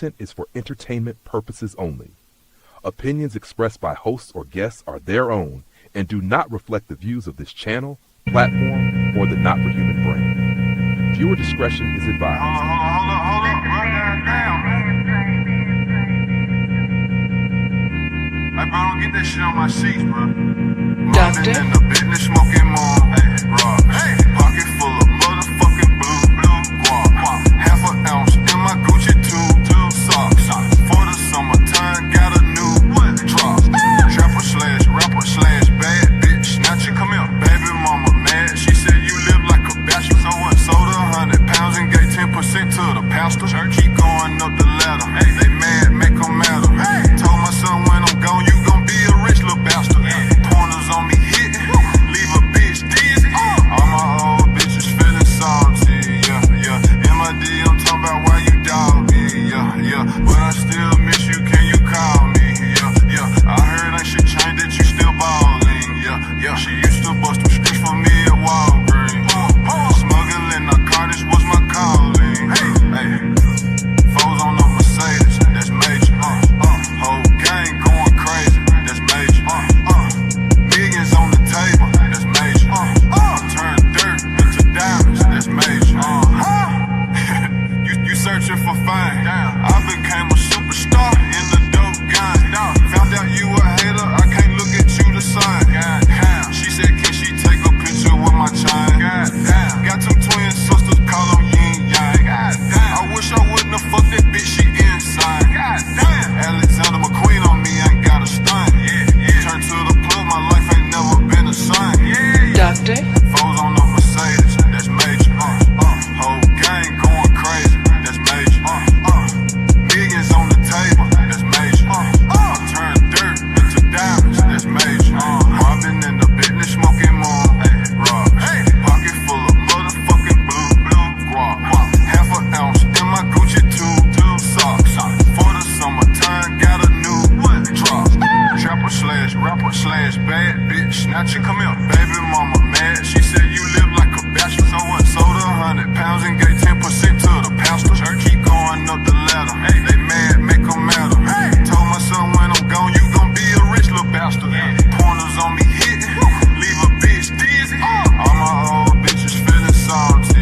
content is for entertainment purposes only. Opinions expressed by hosts or guests are their own and do not reflect the views of this channel, platform, or the Not for Human Brain. Viewer discretion is advised. Hold up. Damn. Hey, bro, don't get that shit on my sheets, bro. Doctor? In the business, smoking more. Hey, pocket full of motherfucking blue guap. Half an ounce in my Gucci two socks. For the summertime, got a new drop. Trapper slash rapper slash bad bitch. Snatcher, come here. Baby mama mad. She said you live like a bachelor. So what? Sold 100 pounds and gave 10% to the pastor. Keep going up the ladder. They mad, make them matter. Told my son when I'm gone, you gon' be a rich little bastard. Pointers on me hitting, leave a bitch dizzy. All my old bitches feeling salty, yeah. MID, I'm talking about why you dog me, yeah. But I still miss you, can you call me, yeah. I heard ain't shit changed, that you still ballin', yeah. She used to bust them scripts for me at Walgreens. Smuggling narcotics was my calling, hey. Foes on the Mercedes, that's major. Whole gang going crazy, that's major. Millions on the table, that's major. Turn dirt into diamonds, that's major. You searching for fame? I became a superstar in the dope game. Found out you a hater, I can't look at you the same. She said, can she take a picture with my chain? Got some twin sisters, call them yin yang. I wish I wouldn't have fucked that bitch, she insane. Alexander McQueen on me, ain't got a stain. Turn to the plug, my life ain't never been the same. Doctor? Foes on the Mercedes, that's major. Whole gang going crazy, that's major. Millions on the table, that's major. Turn dirt into diamonds, that's major. I've been in the business, smoking more. Pocket full of motherfucking blue guap. Half an ounce in my Gucci two socks. For the summertime, got a new drop. Trapper slash rapper slash bad bitch. Snatcher, come here. Baby mama mad. She said you live like a bachelor. So what? Sold 100 pounds and gave 10% to the pastor. Keep going up the ladder. They mad, make them matter. Told my son when I'm gone, you gon' be a rich little bastard. Pointers on me hitting, leave a bitch dizzy. All my old bitches feeling salty.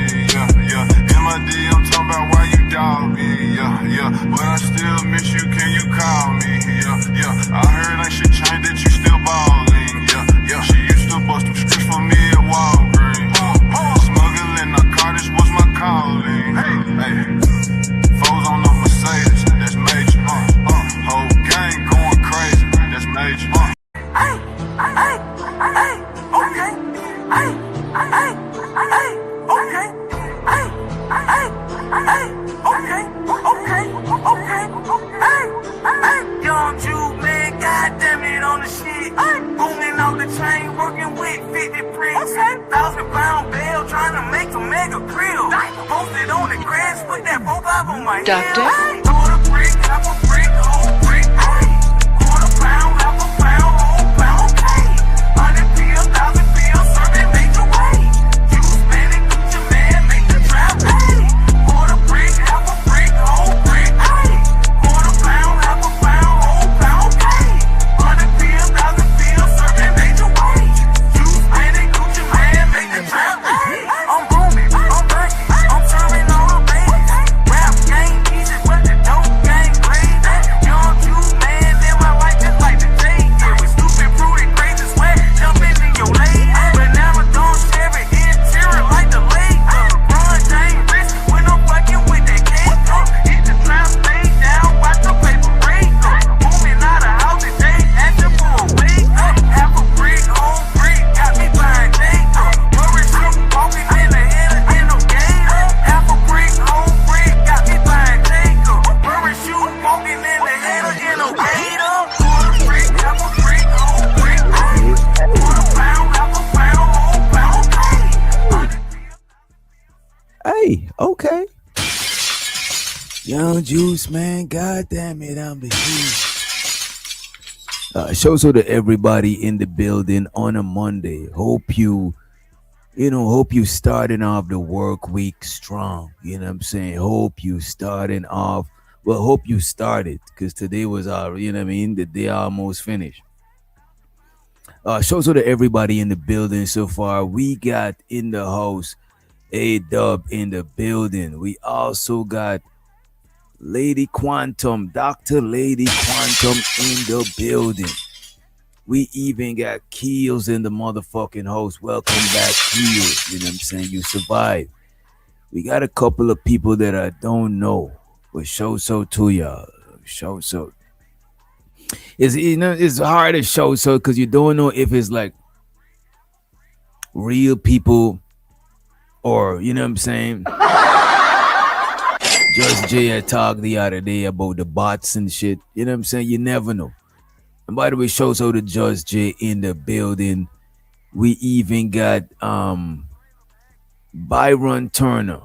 on the shit. Booming off the chain, working with 50 bricks. 1,000-pound bale, trying to make a mega grill. Posted on the grass, put that 4-5 on my Doctor? head. Quarter brick, half a brick, whole brick. Quarter pound, half a pound, whole pound. 100 pills, 1,000 pills, serving major way. You spend it, get your man, make the trap. Quarter brick, half a brick, whole brick. Quarter pound, half a pound, whole pound. 100 pills, 1,000 pills, serving major way. You spend it, get your man, make the trap. I'm booming, I'm breaking, I'm serving all the babies. Rap game easy, but the dope game crazy. Young Jew man, live my life just like the J. Yeah, we stupid, prudent, crazy, sweat, jumping in your lane. Banana don't share it, interior like the lake. Run James wrist when I'm fucking with that cake. Hit the trap, stay down, watch the paper break. Booming out of house today, asking for a wake. Half a brick, whole brick, got me buying Jake. Worry shoot, walking in the head of in no gator. Half a brick, whole brick, got me buying Jake. Worry shoot, walking in the head of in no gator. Quarter brick, half a brick, whole brick. Quarter pound, half a pound, whole pound. Hey, okay. Young Juice, man, god damn it, I'm the juice. Shows to everybody in the building on a Monday. Hope you starting off the work week strong. You know what I'm saying? Hope you starting off. Well, hope you started, because today was you know what I mean? The day almost finished. Shows to everybody in the building so far. We got in the house A-Dub in the building. We also got Lady Quantum, Dr. Lady Quantum in the building. We even got Keels in the motherfucking house. Welcome back, Keels. You know what I'm saying? You survived. We got a couple of people that I don't know, but show so to y'all. Show so. It's hard to show so because you don't know if it's like real people or, you know what I'm saying? Just Jay had talked the other day about the bots and shit. You know what I'm saying? You never know. And by the way, shows out to Just Jay in the building. We even got Byron Turner.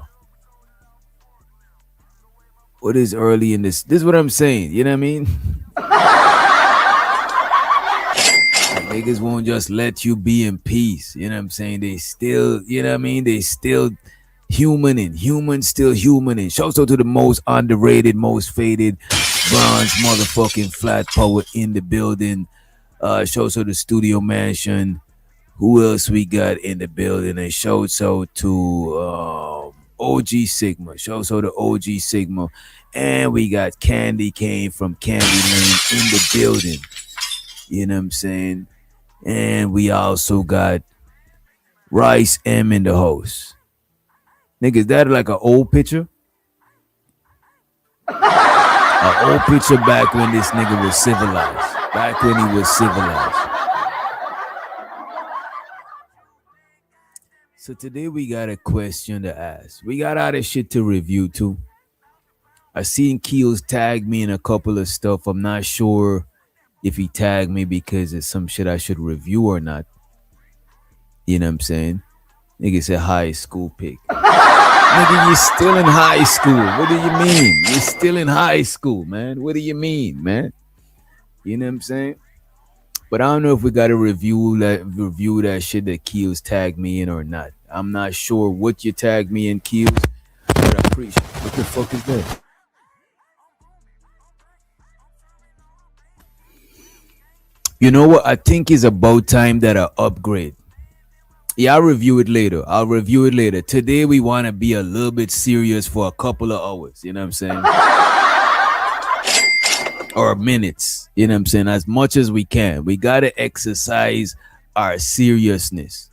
What is early in this? This is what I'm saying. You know what I mean? Niggas won't just let you be in peace. You know what I'm saying? They still, you know what I mean? They still human and human still human. And shouts out to the most underrated, most faded bronze motherfucking flat power in the building. Shouts out to Studio Mansion. Who else we got in the building? And shouts out to OG Sigma. Shouts out to OG Sigma. And we got Candy Cane from Candy Lane in the building. You know what I'm saying? And we also got Rice M in the house. Nigga, is that like an old picture? An old picture back when this nigga was civilized. Back when he was civilized. So today we got a question to ask. We got other shit to review too. I seen Keels tag me in a couple of stuff. I'm not sure if he tagged me because it's some shit I should review or not. You know what I'm saying? Nigga said high school pick. Nigga, you're still in high school. What do you mean? You're still in high school, man. What do you mean, man? You know what I'm saying? But I don't know if we got to review that shit that Keels tagged me in or not. I'm not sure what you tagged me in, Keels, but I appreciate it. What the fuck is that? You know what? I think it's about time that I upgrade. Yeah, I'll review it later. Today, we want to be a little bit serious for a couple of hours. You know what I'm saying? Or minutes. You know what I'm saying? As much as we can. We got to exercise our seriousness.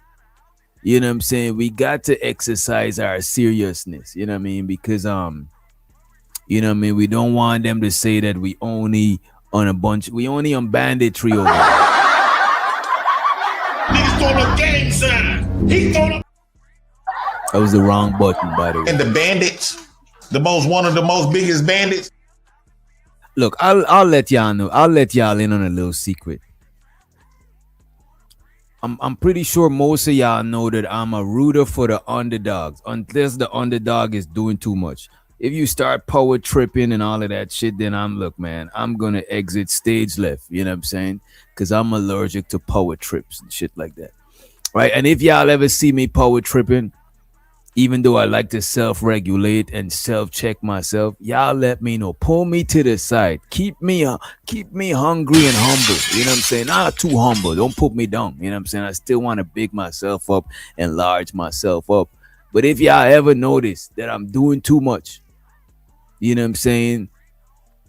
You know what I'm saying? We got to exercise our seriousness. You know what I mean? Because, you know what I mean? We don't want them to say that we only on banditry over there. Niggas throwing up gang sign. He throwing up. That was the wrong button, by the way. And the bandits, one of the most biggest bandits. Look, I'll let y'all know. I'll let y'all in on a little secret. I'm pretty sure most of y'all know that I'm a rooter for the underdogs, unless the underdog is doing too much. If you start power tripping and all of that shit, then look, man, I'm gonna exit stage left. You know what I'm saying? Because I'm allergic to power trips and shit like that. Right? And if y'all ever see me power tripping, even though I like to self-regulate and self-check myself, y'all let me know. Pull me to the side. Keep me hungry and humble. You know what I'm saying? Not too humble. Don't put me down. You know what I'm saying? I still want to big myself up, enlarge myself up. But if y'all ever notice that I'm doing too much, you know what I'm saying?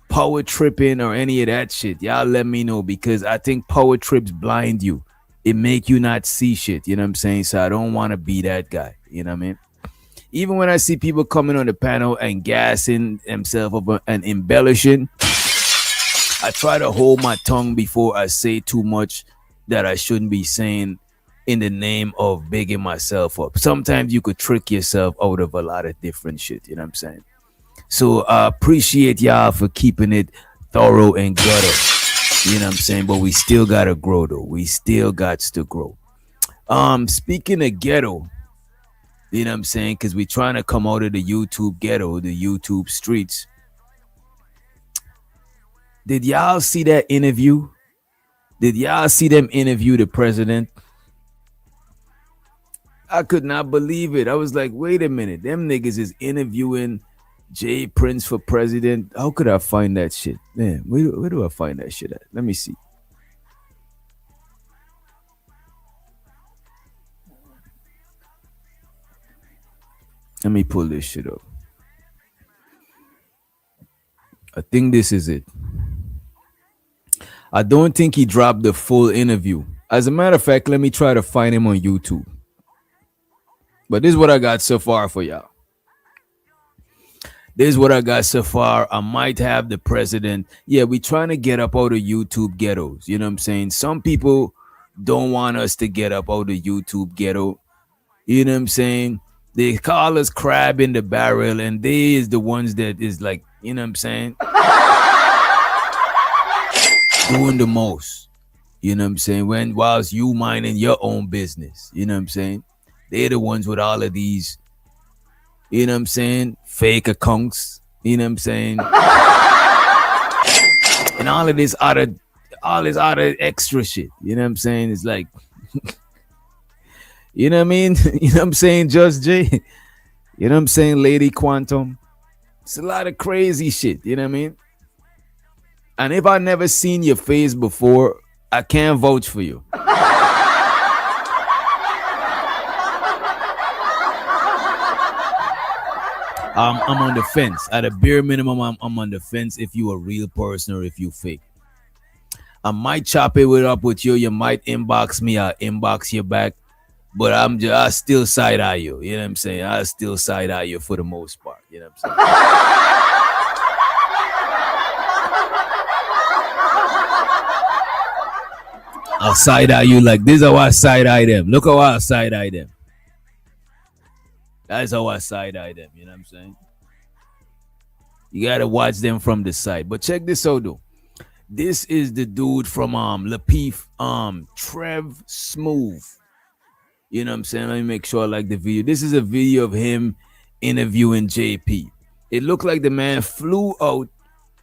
Power tripping or any of that shit, y'all let me know, because I think power trips blind you. It make you not see shit. You know what I'm saying? So I don't want to be that guy. You know what I mean? Even when I see people coming on the panel and gassing themselves up and embellishing, I try to hold my tongue before I say too much that I shouldn't be saying in the name of bigging myself up. Sometimes you could trick yourself out of a lot of different shit. You know what I'm saying? So I appreciate y'all for keeping it thorough and gutter. You know what I'm saying? But we still got to grow, though. We still got to grow. Speaking of ghetto, you know what I'm saying? Because we're trying to come out of the YouTube ghetto, the YouTube streets. Did y'all see that interview? Did y'all see them interview the president? I could not believe it. I was like, wait a minute. Them niggas is interviewing Jay Prince for president. How could I find that shit? Man, where do I find that shit at? Let me see. Let me pull this shit up. I think this is it. I don't think he dropped the full interview. As a matter of fact, let me try to find him on YouTube. But this is what I got so far for y'all. This is what I got so far. I might have the president. Yeah, we trying to get up out of YouTube ghettos. You know what I'm saying? Some people don't want us to get up out of YouTube ghetto. You know what I'm saying? They call us crab in the barrel, and they is the ones that is like, you know what I'm saying? Doing the most. You know what I'm saying? Whilst you minding your own business. You know what I'm saying? They're the ones with all of these, you know what I'm saying, fake accounts. You know what I'm saying? And all this other extra shit. You know what I'm saying? It's like, you know what I mean? You know what I'm saying, Just J? You know what I'm saying, Lady Quantum? It's a lot of crazy shit, you know what I mean? And if I never seen your face before, I can't vouch for you. I'm on the fence. At a bare minimum, I'm on the fence if you a real person or if you fake. I might chop it up with you. You might inbox me. I'll inbox you back. But I still side eye you. You know what I'm saying? I still side eye you for the most part. You know what I'm saying? I'll side eye you like this. Is how I side eye them. Look how I side eye them. That's how I side eye them. You know what I'm saying? You gotta watch them from the side. But check this out though. This is the dude from Lapeef, Trev Smooth. You know what I'm saying? Let me make sure I like the video. This is a video of him interviewing JP. It looked like the man flew out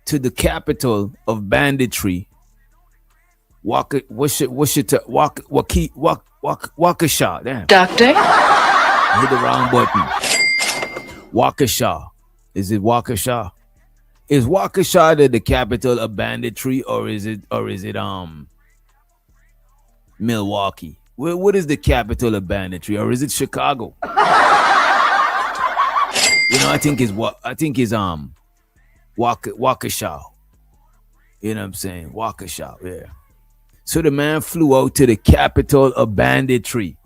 to the capital of banditry. Waukesha. Damn. Doctor? I hit the wrong button. Waukesha. Is it Waukesha? Is Waukesha the capital of banditry, or is it Milwaukee? What is the capital of banditry, or is it Chicago? You know, I think it's Waukesha. You know what I'm saying? Waukesha, yeah. So the man flew out to the capital of banditry,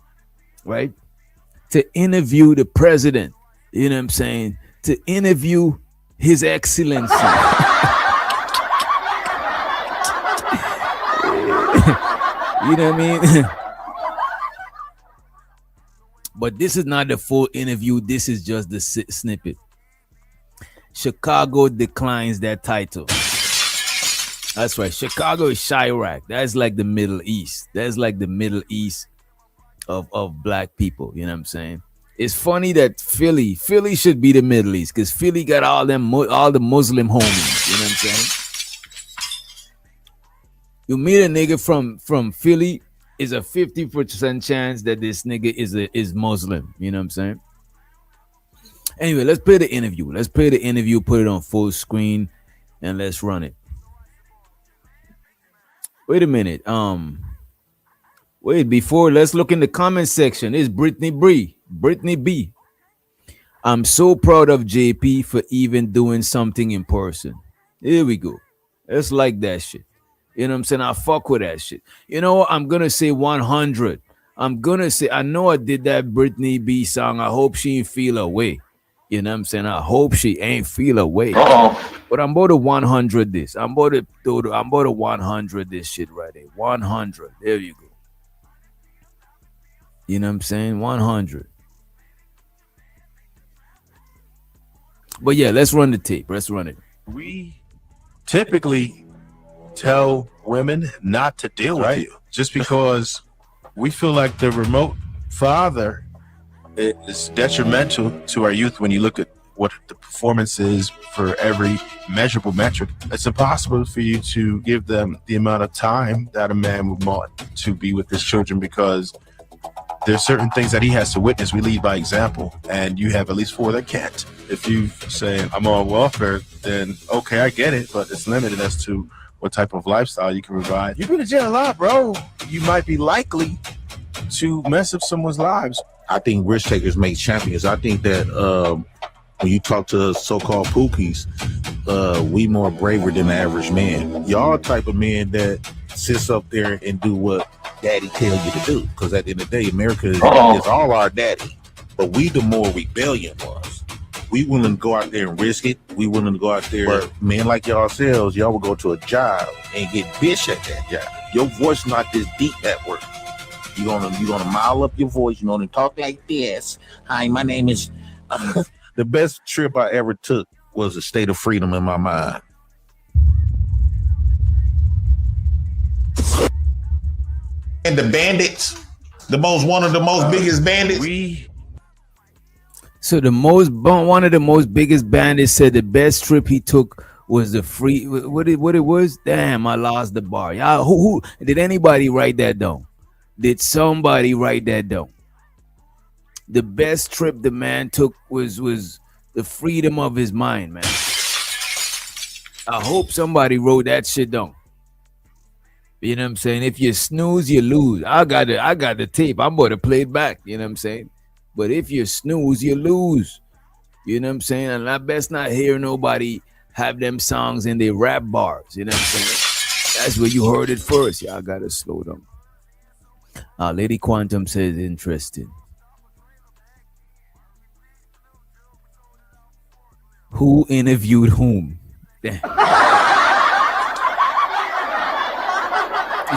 right? To interview the president. You know what I'm saying? To interview His Excellency. You know what I mean? But this is not the full interview. This is just the snippet. Chicago declines that title. That's right. Chicago is Chirac. That's like the Middle East. That's like the Middle East of black people. You know what I'm saying? It's funny that Philly should be the Middle East because Philly got all the Muslim homies. You know what I'm saying? You meet a nigga from Philly, is a 50% chance that this nigga is Muslim. You know what I'm saying? Anyway, let's play the interview. Put it on full screen, and let's run it. Wait a minute. Let's look in the comment section. It's Brittany B. I'm so proud of JP for even doing something in person. Here we go. Let's like that shit. You know what I'm saying? I fuck with that shit. You know what? I'm gonna say 100. I know I did that Brittany B song. I hope she ain't feel away. You know what I'm saying? I hope she ain't feel away. But I'm about to 100 this. I'm about to 100 this shit right there. 100. There you go. You know what I'm saying? 100. But yeah, let's run the tape. Let's run it. We typically tell women not to deal with you just because we feel like the remote father is detrimental to our youth. When you look at what the performance is for every measurable metric, it's impossible for you to give them the amount of time that a man would want to be with his children, because there's certain things that he has to witness. We lead by example, and you have at least 4 that can't. If you say I'm on welfare, then okay, I get it, but it's limited as to what type of lifestyle you can provide. You've been to jail a lot, bro. You might be likely to mess up someone's lives. I think risk takers make champions. I think that when you talk to so-called pookies, we more braver than the average man. Y'all type of men that sits up there and do what daddy tell you to do. Because at the end of the day, America is all our daddy. But we the more rebellion was. We willing to go out there and risk it. We willing to go out there. But men like yourselves, y'all will go to a job and get bitch at that job. Your voice not this deep at work. You're gonna mile up your voice. You're gonna talk like this. Hi, my name is. The best trip I ever took was a state of freedom in my mind. And the bandits, one of the most biggest bandits. So one of the most biggest bandits said the best trip he took was the free. What it was? Damn, I lost the bar. Y'all, who did anybody write that down? Did somebody write that down? The best trip the man took was the freedom of his mind, man. I hope somebody wrote that shit down. You know what I'm saying? If you snooze, you lose. I got the tape. I'm going to play it back. You know what I'm saying? But if you snooze, you lose. You know what I'm saying? And I best not hear nobody have them songs in their rap bars. You know what I'm saying? That's where you heard it first. Y'all got to slow down. Lady Quantum says interesting. Who interviewed whom? You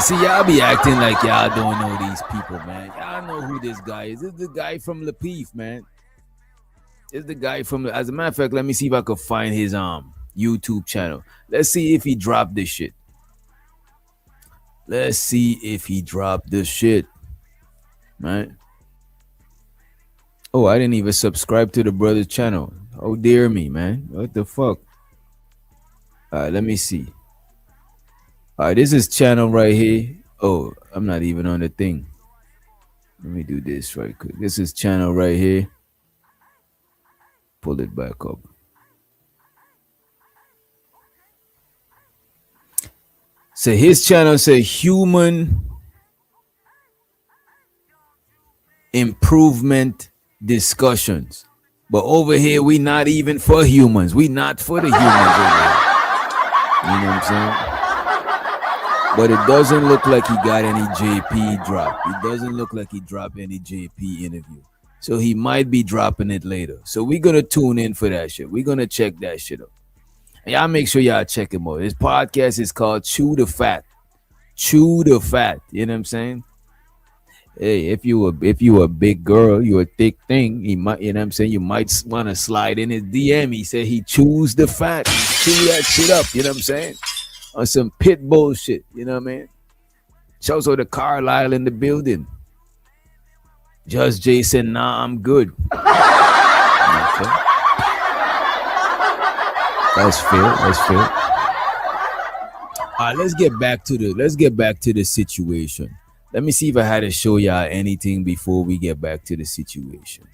see, y'all be acting like y'all don't know these people, man. Y'all know who this guy is. This is the guy from Lapeef, man. This is the guy from. As a matter of fact, let me see if I could find his YouTube channel. Let's see if he dropped this shit. Let's see if he dropped this shit, right? Oh, I didn't even subscribe to the brother's channel. Oh, dear me, man. What the fuck? All right, let me see. All right, this is channel right here. Oh, I'm not even on the thing. Let me do this right quick. This is channel right here. Pull it back up. So his channel says human improvement discussions. But over here, we not even for humans. We not for the humans over here. You know what I'm saying? But it doesn't look like he got any JP drop. It doesn't look like he dropped any JP interview. So he might be dropping it later. So we're going to tune in for that shit. We're going to check that shit out. And y'all make sure y'all check him out. His podcast is called Chew the Fat. Chew the Fat. You know what I'm saying? Hey, if you a big girl, you a thick thing, he might, you know what I'm saying, you might want to slide in his DM. He said he chews the fat. He chew that shit up, you know what I'm saying? On some pit bullshit, you know what I mean? Shouts out to Carlisle in the building. Just Jay said, nah, I'm good. Okay. That's fair. That's fair. All right, let's get back to the situation. Let me see if I had to show y'all anything before we get back to the situation.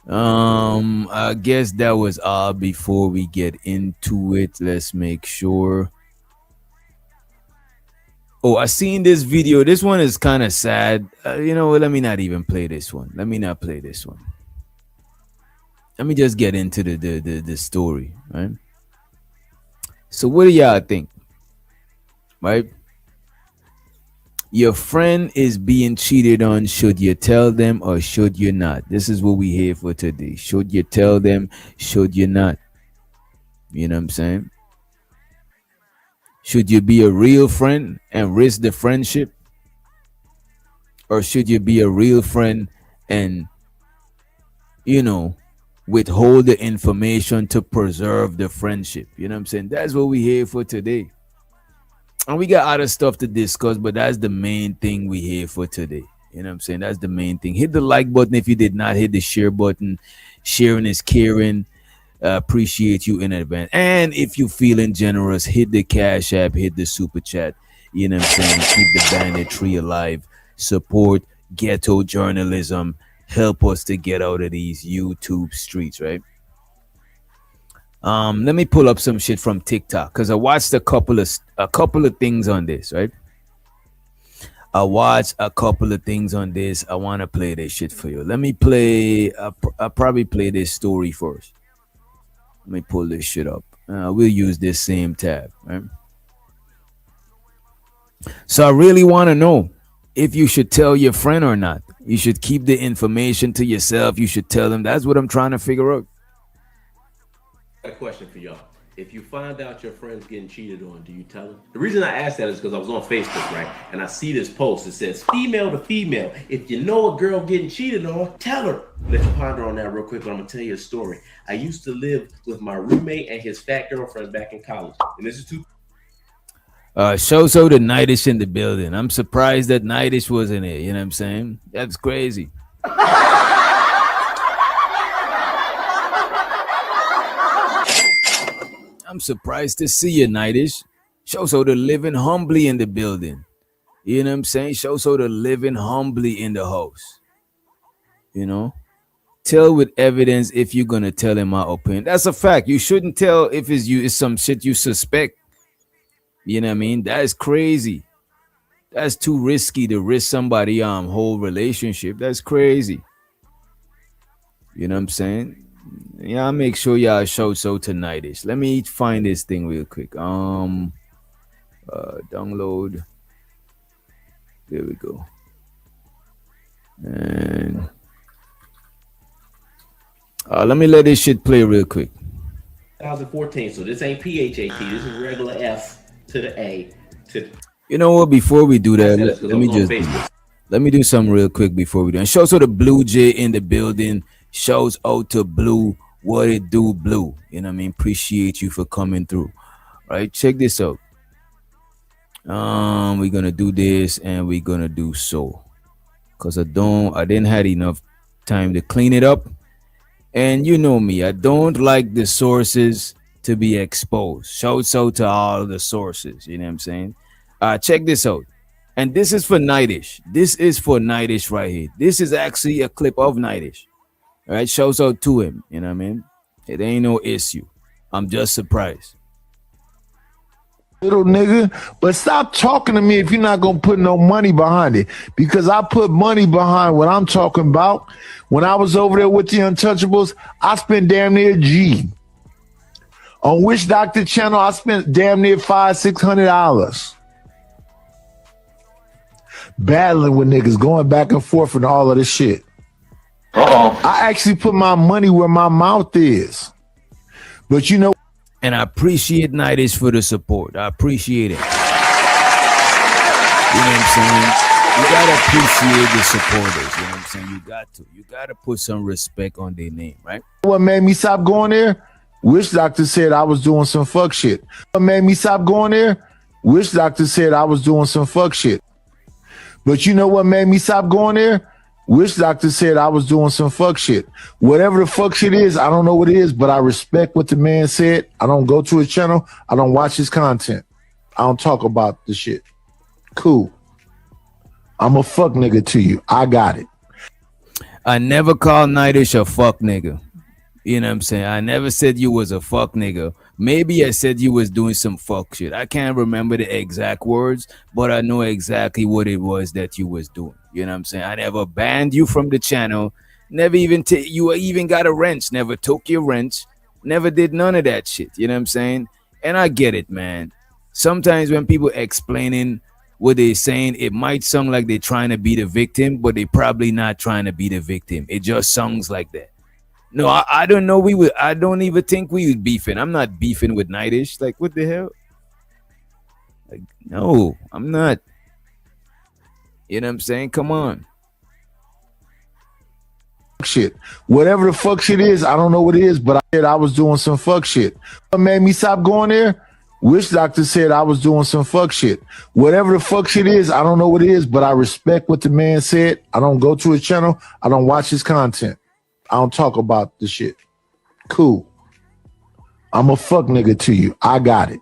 I guess that was all before we get into it. Let's make sure. Oh, I seen this video. This one is kind of sad. You know what? Let me not even play this one. Let me not play this one. Let me just get into the story, right? So what do y'all think? Right? Your friend is being cheated on. Should you tell them or should you not? This is what we here for today. Should you tell them? Should you not? You know what I'm saying? Should you be a real friend and risk the friendship? Or should you be a real friend and, you know, withhold the information to preserve the friendship? You know what I'm saying? That's what we here for today. And we got other stuff to discuss, but that's the main thing we here for today. You know what I'm saying? That's the main thing. Hit the like button if you did not hit the share button. Sharing is caring. Appreciate you in advance. And if you feeling generous, hit the Cash App, hit the Super Chat. You know what I'm saying? Keep the banditry alive. Support ghetto journalism. Help us to get out of these YouTube streets, right? Let me pull up some shit from TikTok because I watched a couple of things on this, right? I watched a couple of things on this. I want to play this shit for you. Let me play. I'll probably play this story first. Let me pull this shit up. We'll use this same tab, right? So I really want to know if you should tell your friend or not. You should keep the information to yourself. You should tell them. That's what I'm trying to figure out. A question for y'all. If you find out your friend's getting cheated on, do you tell them? The reason I asked that is because I was on Facebook, right? And I see this post. It says, female to female. If you know a girl getting cheated on, tell her. Let you ponder on that real quick, but I'm going to tell you a story. I used to live with my roommate and his fat girlfriend back in college. And this is two. So the Nightish in the building. I'm surprised that Nightish wasn't here. You know what I'm saying? That's crazy. I'm surprised to see you, Nightish. Show so the living humbly in the building. You know what I'm saying? Show so the living humbly in the house. You know? Tell with evidence if you're gonna tell in my opinion. That's a fact. You shouldn't tell if it's some shit you suspect. You know what I mean? That is crazy. That's too risky to risk somebody whole relationship. That's crazy. You know what I'm saying? Yeah, I'll make sure y'all show so tonight-ish. Let me find this thing real quick. Download. There we go. And let me let this shit play real quick. 2014, so this ain't PHAT. This is regular F to the A. You know what? Before we do that, let me do something real quick before we do. And show so the Blue Jay in the building. Shows out to Blue. What it do, Blue? You know what I mean? Appreciate you for coming through. All right, check this out. We're gonna do this and we're gonna do so. Cause I didn't have enough time to clean it up. And you know me, I don't like the sources to be exposed. Shouts out to all the sources. You know what I'm saying? Check this out. And this is for Nightish. This is for Nightish right here. This is actually a clip of Nightish. All right, shouts out to him. You know what I mean? It ain't no issue. I'm just surprised. Little nigga, but stop talking to me if you're not gonna put no money behind it. Because I put money behind what I'm talking about. When I was over there with the Untouchables, I spent damn near G. On Witch Doctor channel, I spent damn near $500-600 battling with niggas, going back and forth and all of this shit. I actually put my money where my mouth is. But you know, and I appreciate Nightish for the support. I appreciate it. You know what I'm saying? You gotta appreciate the supporters. You know what I'm saying? You gotta put some respect on their name, right? what made me stop going there? Witch Doctor said I was doing some fuck shit. What made me stop going there? Witch Doctor said I was doing some fuck shit. But you know what made me stop going there? Witch doctor said I was doing some fuck shit. Whatever the fuck shit is, I don't know what it is, but I respect what the man said. I don't go to his channel. I don't watch his content. I don't talk about the shit. Cool. I'm a fuck nigga to you. I got it. I never called Nightish a fuck nigga. You know what I'm saying? I never said you was a fuck nigga. Maybe I said you was doing some fuck shit. I can't remember the exact words, but I know exactly what it was that you was doing. You know what I'm saying? I never banned you from the channel. Never even you even got a wrench. Never took your wrench. Never did none of that shit. You know what I'm saying? And I get it, man. Sometimes when people explaining what they're saying, it might sound like they're trying to be the victim, but they probably not trying to be the victim. It just sounds like that. No, I don't know. I don't even think we would beefing. I'm not beefing with Nightish. Like, what the hell? Like, no, I'm not. You know what I'm saying? Come on. Shit. Whatever the fuck shit is, I don't know what it is, but I said I was doing some fuck shit. What made me stop going there? Witch doctor said I was doing some fuck shit. Whatever the fuck shit is, I don't know what it is, but I respect what the man said. I don't go to his channel. I don't watch his content. I don't talk about the shit. Cool. I'm a fuck nigga to you. I got it.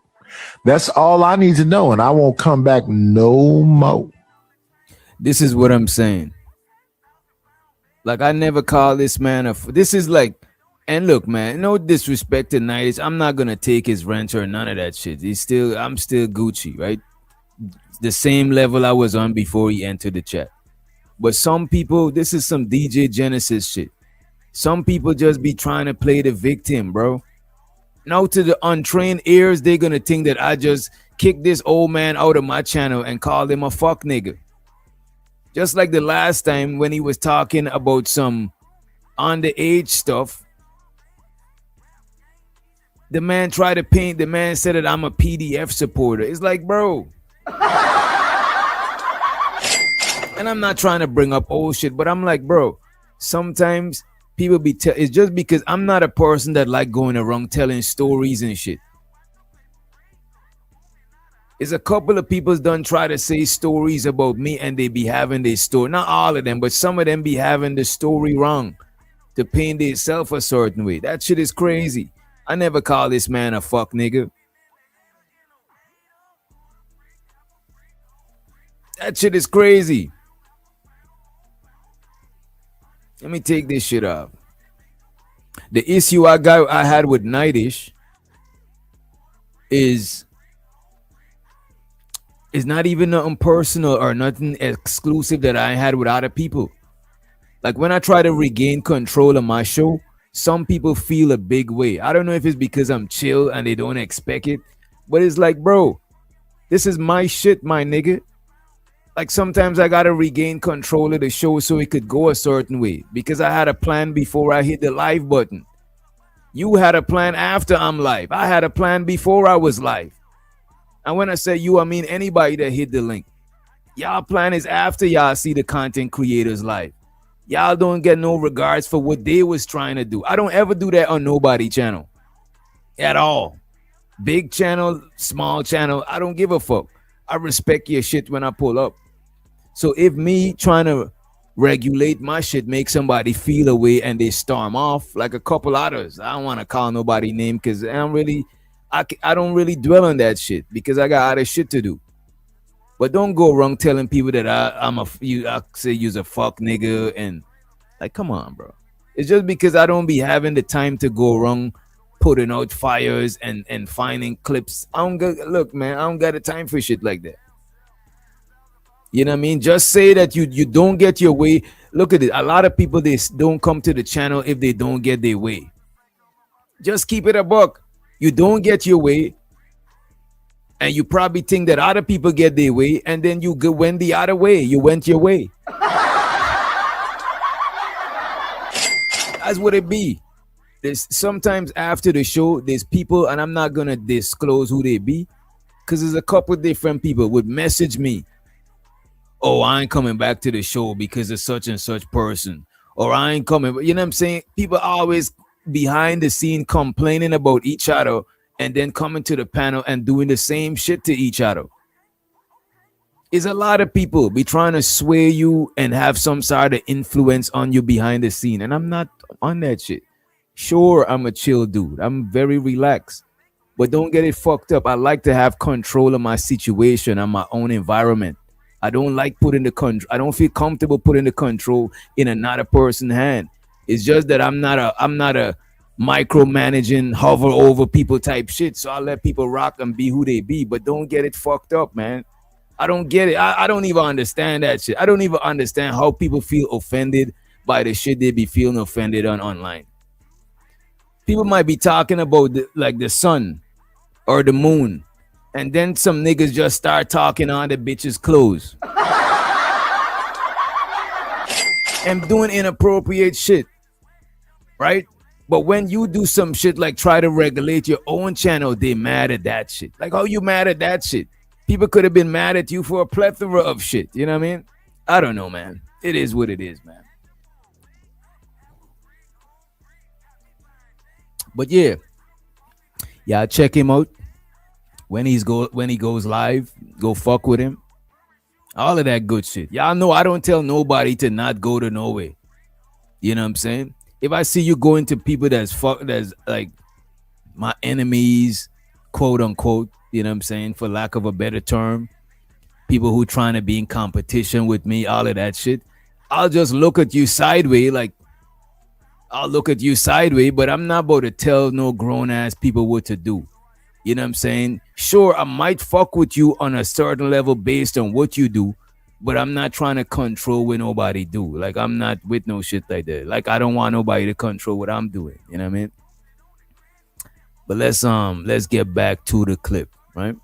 That's all I need to know, and I won't come back no more. This is what I'm saying. Like, I never call this man this is like, and look, man, no disrespect to Nightish. I'm not gonna take his wrench or none of that shit. I'm still Gucci, right? The same level I was on before he entered the chat. But some people, this is some DJ Genesis shit. Some people just be trying to play the victim, bro. Now to the untrained ears, they're gonna think that I just kicked this old man out of my channel and called him a fuck nigga. Just like the last time when he was talking about some underage stuff. The man tried to paint, the man said that I'm a PDF supporter. It's like, bro. And I'm not trying to bring up old shit, but I'm like, bro, sometimes people it's just because I'm not a person that like going around telling stories and shit. It's a couple of people done try to say stories about me and they be having their story. Not all of them, but some of them be having the story wrong to paint themselves a certain way. That shit is crazy. I never call this man a fuck nigga. That shit is crazy. Let me take this shit off. The issue I had with Nightish is not even nothing personal or nothing exclusive that I had with other people. Like when I try to regain control of my show, some people feel a big way. I don't know if it's because I'm chill and they don't expect it, but it's like, bro, this is my shit, my nigga. Like sometimes I gotta regain control of the show so it could go a certain way because I had a plan before I hit the live button. You had a plan after I'm live. I had a plan before I was live. And when I say you, I mean anybody that hit the link. Y'all plan is after y'all see the content creators live. Y'all don't get no regards for what they was trying to do. I don't ever do that on nobody channel at all. Big channel, small channel, I don't give a fuck. I respect your shit when I pull up. So if me trying to regulate my shit makes somebody feel a way and they storm off like a couple others, I don't want to call nobody name because I don't really dwell on that shit because I got other shit to do. But don't go wrong telling people that I say you's a fuck nigga and like, come on, bro. It's just because I don't be having the time to go wrong putting out fires and finding clips. Look, man, I don't got the time for shit like that. You know what I mean? Just say that you don't get your way. Look at it. A lot of people, they don't come to the channel if they don't get their way. Just keep it a buck. You don't get your way. And you probably think that other people get their way. And then you went the other way. You went your way. That's what it be. There's sometimes after the show, there's people, and I'm not going to disclose who they be. Because there's a couple different people would message me. Oh, I ain't coming back to the show because of such and such person. Or I ain't coming. You know what I'm saying? People always behind the scene complaining about each other and then coming to the panel and doing the same shit to each other. Is a lot of people be trying to sway you and have some sort of influence on you behind the scene. And I'm not on that shit. Sure, I'm a chill dude. I'm very relaxed. But don't get it fucked up. I like to have control of my situation and my own environment. I don't like putting the control. I don't feel comfortable putting the control in another person's hand. It's just that I'm not a micromanaging, hover over people type shit. So I let people rock and be who they be. But don't get it fucked up, man. I don't get it. I don't even understand that shit. I don't even understand how people feel offended by the shit they be feeling offended on online. People might be talking about like the sun or the moon, and then some niggas just start talking on the bitch's clothes and doing inappropriate shit, right? But when you do some shit like try to regulate your own channel, they mad at that shit. Like, how you mad at that shit? People could have been mad at you for a plethora of shit. You know what I mean? I don't know, man. It is what it is, man. But yeah, check him out when he goes live. Go fuck with him. All of that good shit. Y'all know I don't tell nobody to not go to nowhere. You know what I'm saying? If I see you going to people that's like my enemies, quote unquote, you know what I'm saying, for lack of a better term, people who trying to be in competition with me, all of that shit, I'll just look at you sideways, but I'm not about to tell no grown ass people what to do. You know what I'm saying? Sure, I might fuck with you on a certain level based on what you do, but I'm not trying to control what nobody do. Like, I'm not with no shit like that. Like, I don't want nobody to control what I'm doing. You know what I mean? But let's get back to the clip, right?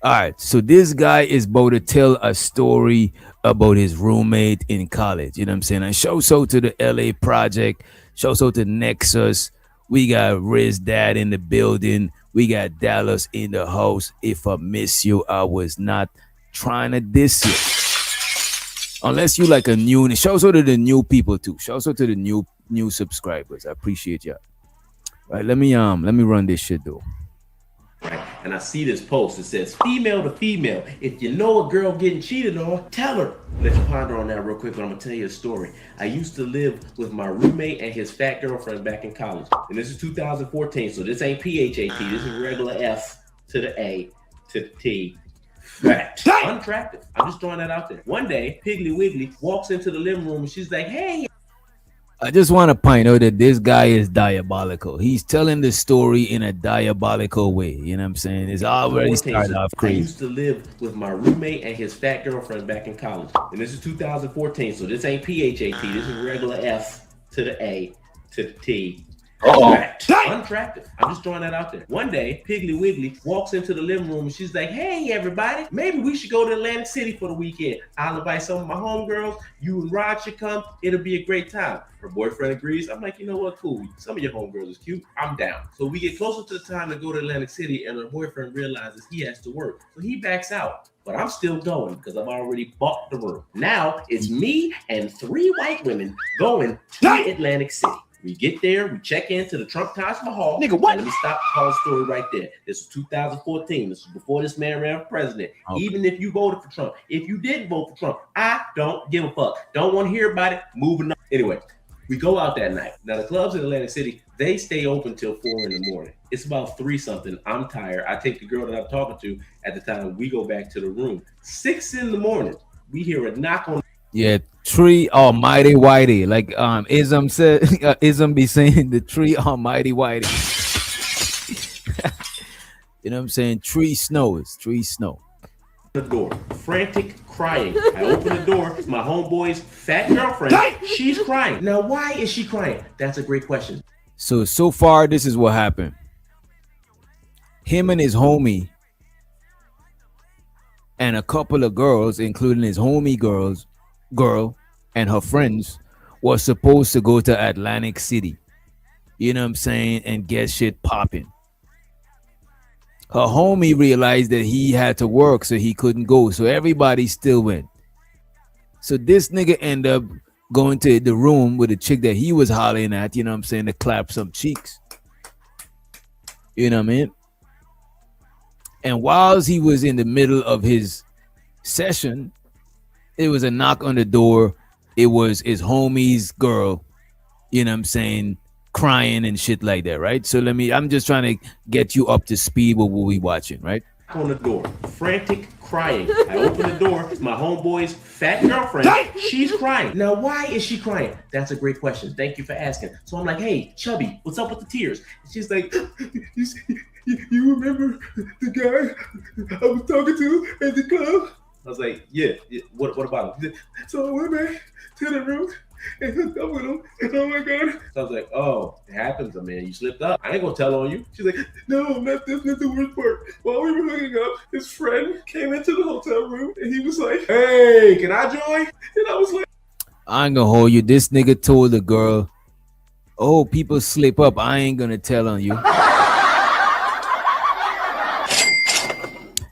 All right, so this guy is about to tell a story about his roommate in college. You know what I'm saying? And shouts out to the LA Project. Shouts out to Nexus. We got Riz Dad in the building. We got Dallas in the house. If I miss you, I was not trying to diss you. Unless you like a new. Shouts out to the new people too. Shouts out to the new subscribers. I appreciate y'all. All right, let me run this shit though. Right. And I see this post. It says, female to female. If you know a girl getting cheated on, tell her. Let you ponder on that real quick, but I'm going to tell you a story. I used to live with my roommate and his fat girlfriend back in college. And this is 2014, so this ain't PHAT. This is regular F to the A to the T. Fat. Unattractive. I'm just throwing that out there. One day, Piggly Wiggly walks into the living room and she's like, hey. I just want to point out that this guy is diabolical. He's telling the story in a diabolical way. You know what I'm saying? It's already started off crazy. I used to live with my roommate and his fat girlfriend back in college. And this is 2014, so this ain't PHAT. This is regular F to the A to the T. Unattractive. I'm just throwing that out there. One day, Piggly Wiggly walks into the living room and she's like, hey, everybody, maybe we should go to Atlantic City for the weekend. I'll invite some of my homegirls. You and Rod should come. It'll be a great time. Her boyfriend agrees. I'm like, you know what? Cool. Some of your homegirls is cute. I'm down. So we get closer to the time to go to Atlantic City and her boyfriend realizes he has to work. So he backs out. But I'm still going because I've already bought the room. Now it's me and 3 white women going to Atlantic City. We get there, we check into the Trump Taj Mahal. Nigga, what? Let me stop the whole story right there. This was 2014. This was before this man ran for president. Okay. Even if you voted for Trump, if you didn't vote for Trump, I don't give a fuck. Don't want to hear about it. Moving on. Anyway, we go out that night. Now, the clubs in Atlantic City, they stay open till 4 in the morning. It's about 3 something. I'm tired. I take the girl that I'm talking to at the time. We go back to the room. 6 in the morning, we hear a knock on. Yeah, tree almighty whitey. Like Ism said, Ism be saying the tree almighty whitey. You know what I'm saying? Tree snow. The door, frantic crying. I open the door. My homeboy's fat girlfriend. She's crying. Now, why is she crying? That's a great question. So far, this is what happened. Him and his homie and a couple of girls, including his homie girl and her friends, was supposed to go to Atlantic City, you know what I'm saying, and get shit popping. Her homie realized that he had to work, so he couldn't go, so everybody still went. So this nigga ended up going to the room with a chick that he was hollering at, you know what I'm saying, to clap some cheeks. You know what I mean? And whilst he was in the middle of his session, it was a knock on the door. It was his homie's girl, you know what I'm saying, crying and shit like that, right? So I'm just trying to get you up to speed with what we watching, right? On the door, frantic, crying. I open the door. It's my homeboy's fat girlfriend. She's crying. Now, why is she crying? That's a great question. Thank you for asking. So I'm like, hey, Chubby, what's up with the tears? And she's like, you remember the guy I was talking to at the club? I was like, yeah. What about him? So I went back to the room and hooked up with him. And oh my God. So I was like, oh, it happens, man. You slipped up. I ain't gonna tell on you. She's like, no, that's not the worst part. While we were hooking up, his friend came into the hotel room and he was like, hey, can I join? And I was like, I ain't gonna hold you. This nigga told the girl, oh, people slip up. I ain't gonna tell on you.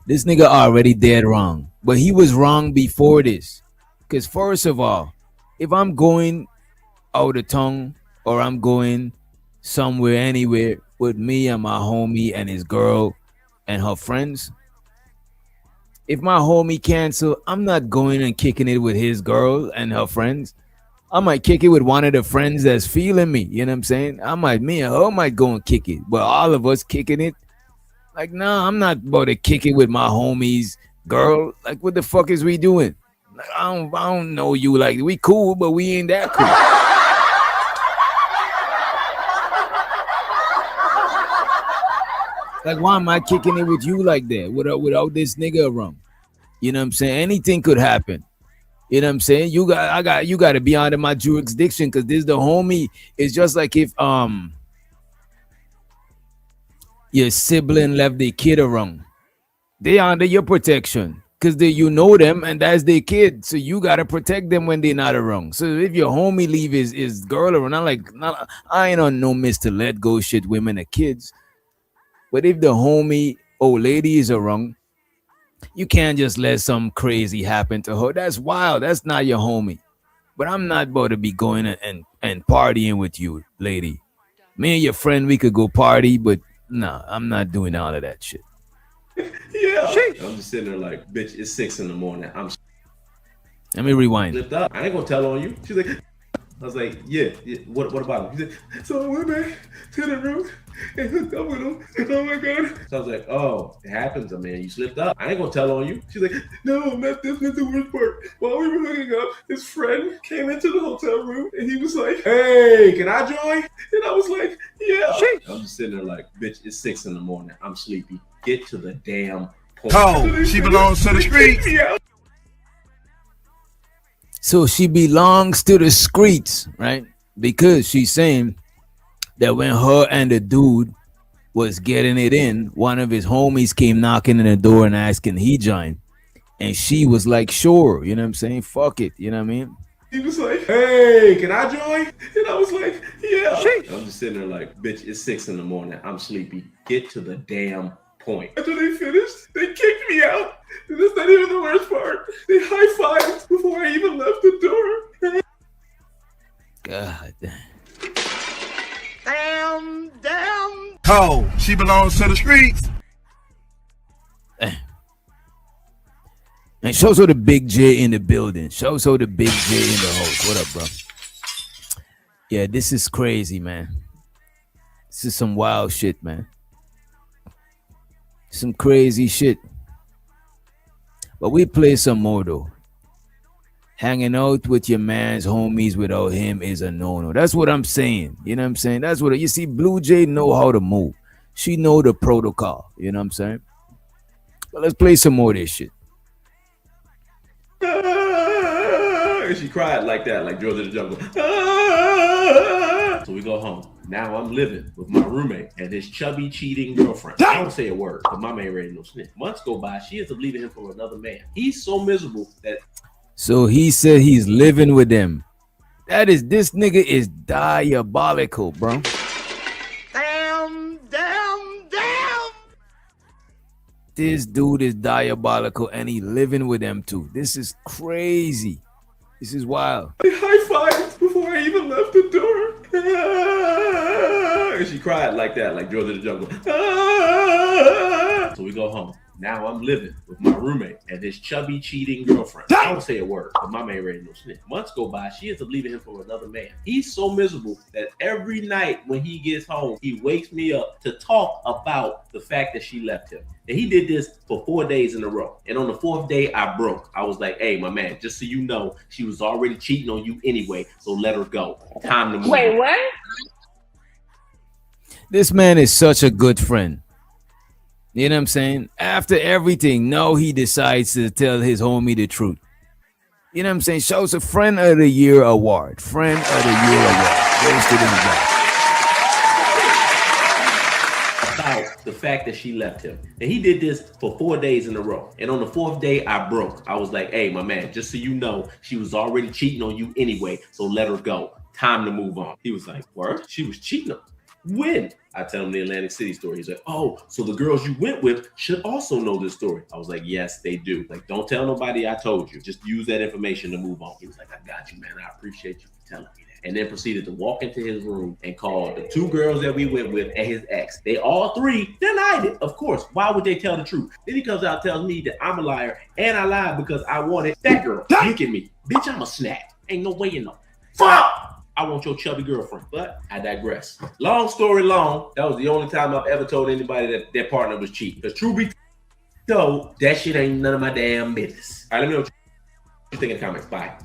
This nigga already dead wrong. But he was wrong before this. Because first of all, if I'm going out of town or I'm going somewhere, anywhere with me and my homie and his girl and her friends, if my homie cancel, I'm not going and kicking it with his girl and her friends. I might kick it with one of the friends that's feeling me. You know what I'm saying? Me and her might go and kick it. But all of us kicking it, like, nah, I'm not about to kick it with my homie's girl. Like, what the fuck is we doing? Like, I don't know you. Like, we cool, but we ain't that cool. Like, why am I kicking it with you like that without this nigga around? You know what I'm saying? Anything could happen. You know what I'm saying? You got to be under my jurisdiction because this the homie. It's just like if your sibling left their kid around. They under your protection because you know them and that's their kid. So you got to protect them when they're not around. So if your homie leave his girl around, I ain't on no Mr. Let Go shit, women and kids. But if the homie old lady is around, you can't just let some crazy happen to her. That's wild. That's not your homie. But I'm not about to be going and partying with you, lady. Me and your friend, we could go party, but nah, I'm not doing all of that shit. Yeah. I'm just sitting there like, bitch, it's 6 a.m. Let me rewind. Flipped up. I ain't gonna tell on you. She's like, I was like, yeah. What about him? So I went back to the room and hooked up with him. And oh my God. So I was like, oh, it happens, man. You slipped up. I ain't gonna tell on you. She's like, no, that's not the worst part. While we were hooking up, his friend came into the hotel room and he was like, hey, can I join? And I was like, yeah. I'm just sitting there like, bitch, it's 6 a.m. I'm sleepy. Get to the damn point. Oh, she belongs to the streets. So she belongs to the streets, right? Because she's saying that when her and the dude was getting it in, one of his homies came knocking on the door and asking he join. And she was like, sure, you know what I'm saying? Fuck it, you know what I mean? He was like, hey, can I join? And I was like, yeah. I'm just sitting there like, bitch, it's 6 a.m. I'm sleepy. Get to the damn point. After they finished, they kicked me out. And that's not even the worst part. They high-fived before I even left the door. God damn. Damn. Oh, she belongs to the streets. And show the big J in the building. Show the big J in the house. What up, bro? Yeah, this is crazy, man. This is some wild shit, man. Some crazy shit. But we play some more though. Hanging out with your man's homies without him is a no-no. That's what I'm saying. You know what I'm saying? That's what you see. Blue Jay know how to move. She know the protocol. You know what I'm saying? But let's play some more of this shit. And she cried like that, like George of the Jungle. So we go home. Now I'm living with my roommate and his chubby cheating girlfriend. I don't say a word, but my man ready no snitch. Months go by, she ends up leaving him for another man. He's so miserable that. So he said he's living with them. This nigga is diabolical, bro. Damn. This dude is diabolical and he living with them too. This is crazy. This is wild. They high-fived before I even left the door. She cried like that, like George of the Jungle. Ah! So we go home. Now I'm living with my roommate and his chubby cheating girlfriend. I don't say a word, but my man ready no snitch. Months go by, she ends up leaving him for another man. He's so miserable that every night when he gets home, he wakes me up to talk about the fact that she left him. And he did this for 4 days in a row. And on the 4th day, I broke. I was like, hey, my man, just so you know, she was already cheating on you anyway, so let her go. Time to move. Wait, what? This man is such a good friend. You know what I'm saying? After everything, no, he decides to tell his homie the truth. You know what I'm saying? Shows a Friend of the Year award. Friend of the Year award. Goes to this guy. About the fact that she left him. And he did this for 4 days in a row. And on the 4th day, I broke. I was like, hey, my man, just so you know, she was already cheating on you anyway, so let her go. Time to move on. He was like, what? She was cheating on me? When? I tell him the Atlantic City story. He's like, oh, so the girls you went with should also know this story. I was like, yes, they do. Like, don't tell nobody I told you. Just use that information to move on. He was like, I got you, man. I appreciate you for telling me that. And then proceeded to walk into his room and call the 2 girls that we went with and his ex. They all 3 denied it. Of course. Why would they tell the truth? Then he comes out and tells me that I'm a liar and I lied because I wanted that girl. Look at me. Bitch, I'm a snap. Ain't no way you know. Fuck! I want your chubby girlfriend, but I digress. Long story long, that was the only time I've ever told anybody that their partner was cheating. Because true be told, that shit ain't none of my damn business. All right, let me know what you think in the comments. Bye.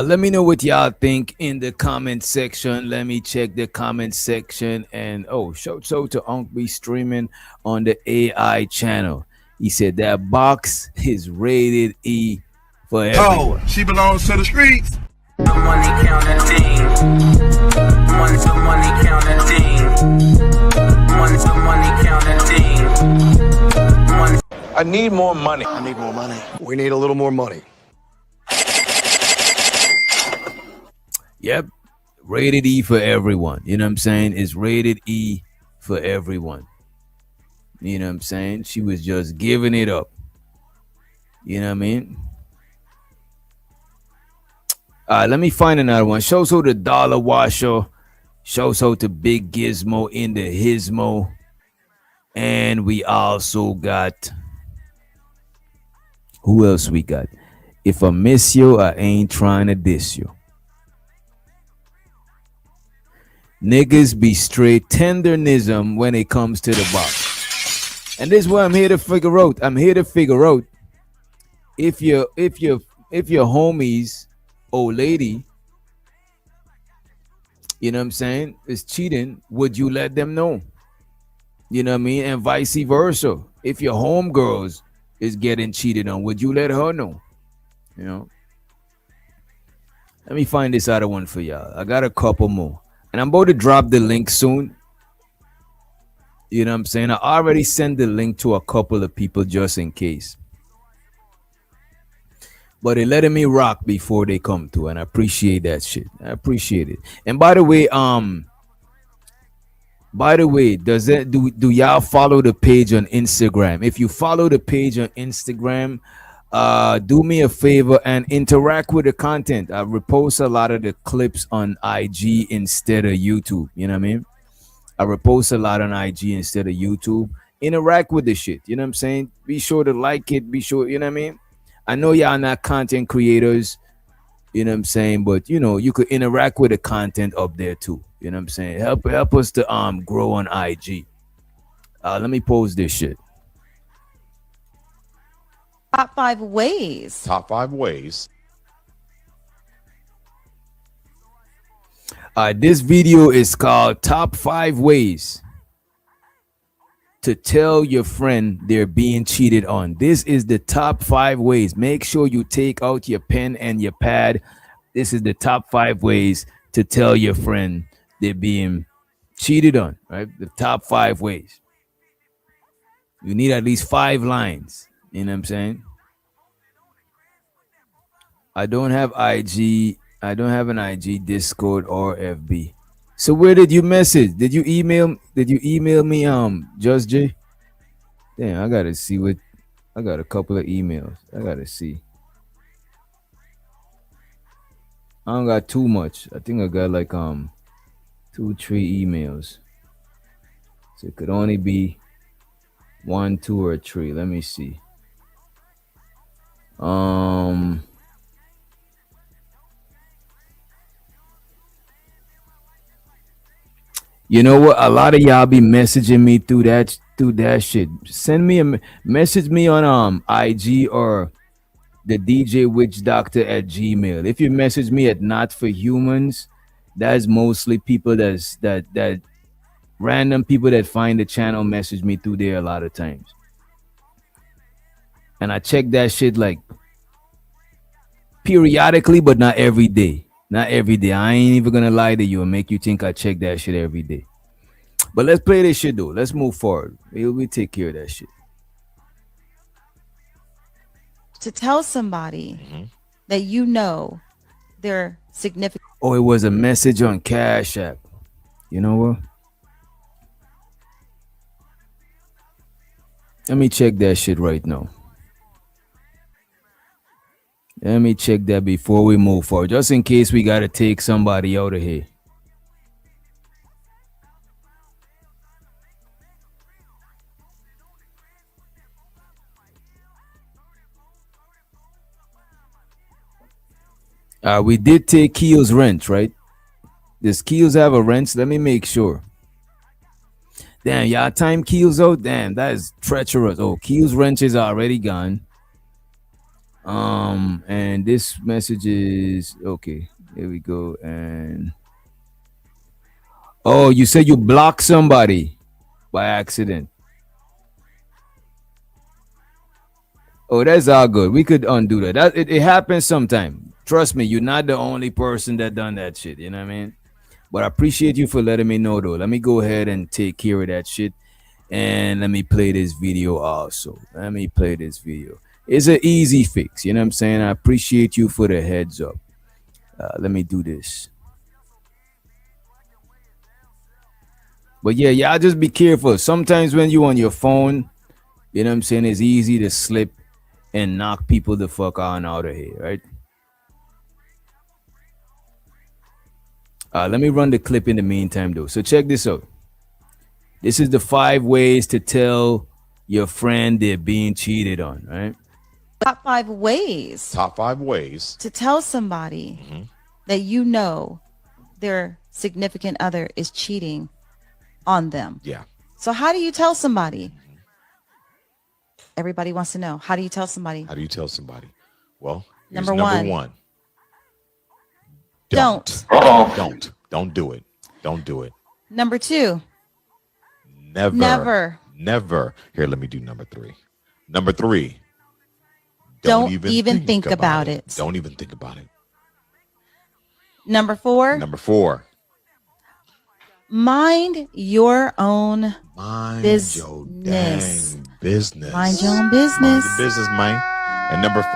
Let me know what y'all think in the comment section. Let me check the comment section. And shout out to Unc B streaming on the AI channel. He said that box is rated E for everyone. She belongs to the streets. Money counting team. Money counting team. Money counting team. I need more money. I need more money. We need a little more money. Yep. Rated E for everyone. You know what I'm saying? It's rated E for everyone. You know what I'm saying? She was just giving it up. You know what I mean? Let me find another one. Shows out the Dollar Washer. Shows out to Big Gizmo in the Hismo. And we also got... Who else we got? If I miss you, I ain't trying to diss you. Niggas be straight tendernism when it comes to the box. And this is what I'm here to figure out. I'm here to figure out if your homies, old lady, you know what I'm saying, is cheating, would you let them know? You know what I mean? And vice versa. If your homegirls is getting cheated on, would you let her know? You know? Let me find this other one for y'all. I got a couple more. And I'm about to drop the link soon. You know what I'm saying? I already sent the link to a couple of people just in case. But they letting me rock before they come to, and I appreciate that shit. I appreciate it. And by the way, does that do y'all follow the page on Instagram? If you follow the page on Instagram, do me a favor and interact with the content. I repost a lot of the clips on IG instead of YouTube. You know what I mean? I repost a lot on IG instead of YouTube. Interact with the shit. You know what I'm saying? Be sure to like it. Be sure, you know what I mean? I know y'all not content creators, you know what I'm saying, but you know, you could interact with the content up there too. You know what I'm saying? Help us to grow on IG. Let me post this shit. Top 5 ways. Top 5 ways. This video is called Top 5 Ways to Tell Your Friend They're Being Cheated On. This is the top 5 ways. Make sure you take out your pen and your pad. This is the top 5 ways to tell your friend they're being cheated on, right? The top 5 ways. You need at least 5 lines. You know what I'm saying? I don't have IG. I don't have an IG, Discord, or FB. So where did you message? Did you email me, Just J? Damn, I gotta see what I got a couple of emails. I gotta see. I don't got too much. I think I got like 2, 3 emails. So it could only be 1, 2, or 3. Let me see. You know what? A lot of y'all be messaging me through that shit. Send me a message me on IG or the DJ Witch Doctor at Gmail. If you message me at Not For Humans, that's mostly people that random people that find the channel message me through there a lot of times. And I check that shit like periodically, but not every day. Not every day. I ain't even gonna lie to you and make you think I check that shit every day. But let's play this shit though. Let's move forward. We take care of that shit. To tell somebody that you know they're significant. Oh, it was a message on Cash App. You know what? Let me check that shit right now. Let me check that before we move forward, just in case we gotta take somebody out of here. We did take Keel's rent, right? Does Keels have a rent? Let me make sure. Damn, y'all time Keels out? Damn, that is treacherous. Oh, Keels wrench is already gone. And this message is okay. Here we go. And oh, you said you blocked somebody by accident. Oh, that's all good. We could undo that. It happens sometime. Trust me, you're not the only person that done that shit. You know what I mean? But I appreciate you for letting me know, though. Let me go ahead and take care of that shit. And let me play this video also. Let me play this video. It's an easy fix. You know what I'm saying? I appreciate you for the heads up. Let me do this. But yeah, y'all just be careful. Sometimes when you on your phone, you know what I'm saying, it's easy to slip and knock people the fuck on out of here, right? Let me run the clip in the meantime, though. So check this out. This is the 5 ways to tell your friend they're being cheated on, right? Top 5 ways. Top 5 ways to tell somebody that you know their significant other is cheating on them. Yeah. So how do you tell somebody? Everybody wants to know. How do you tell somebody? How do you tell somebody? Well, Number one. Don't. Don't do it. Don't do it. Number 2. Never. Here, let me do number 3. Number 3. Don't even think about it. Don't even think about it. Number 4. Mind your own business. Your dang business. Mind your own business. Mind your business, man. And number 4.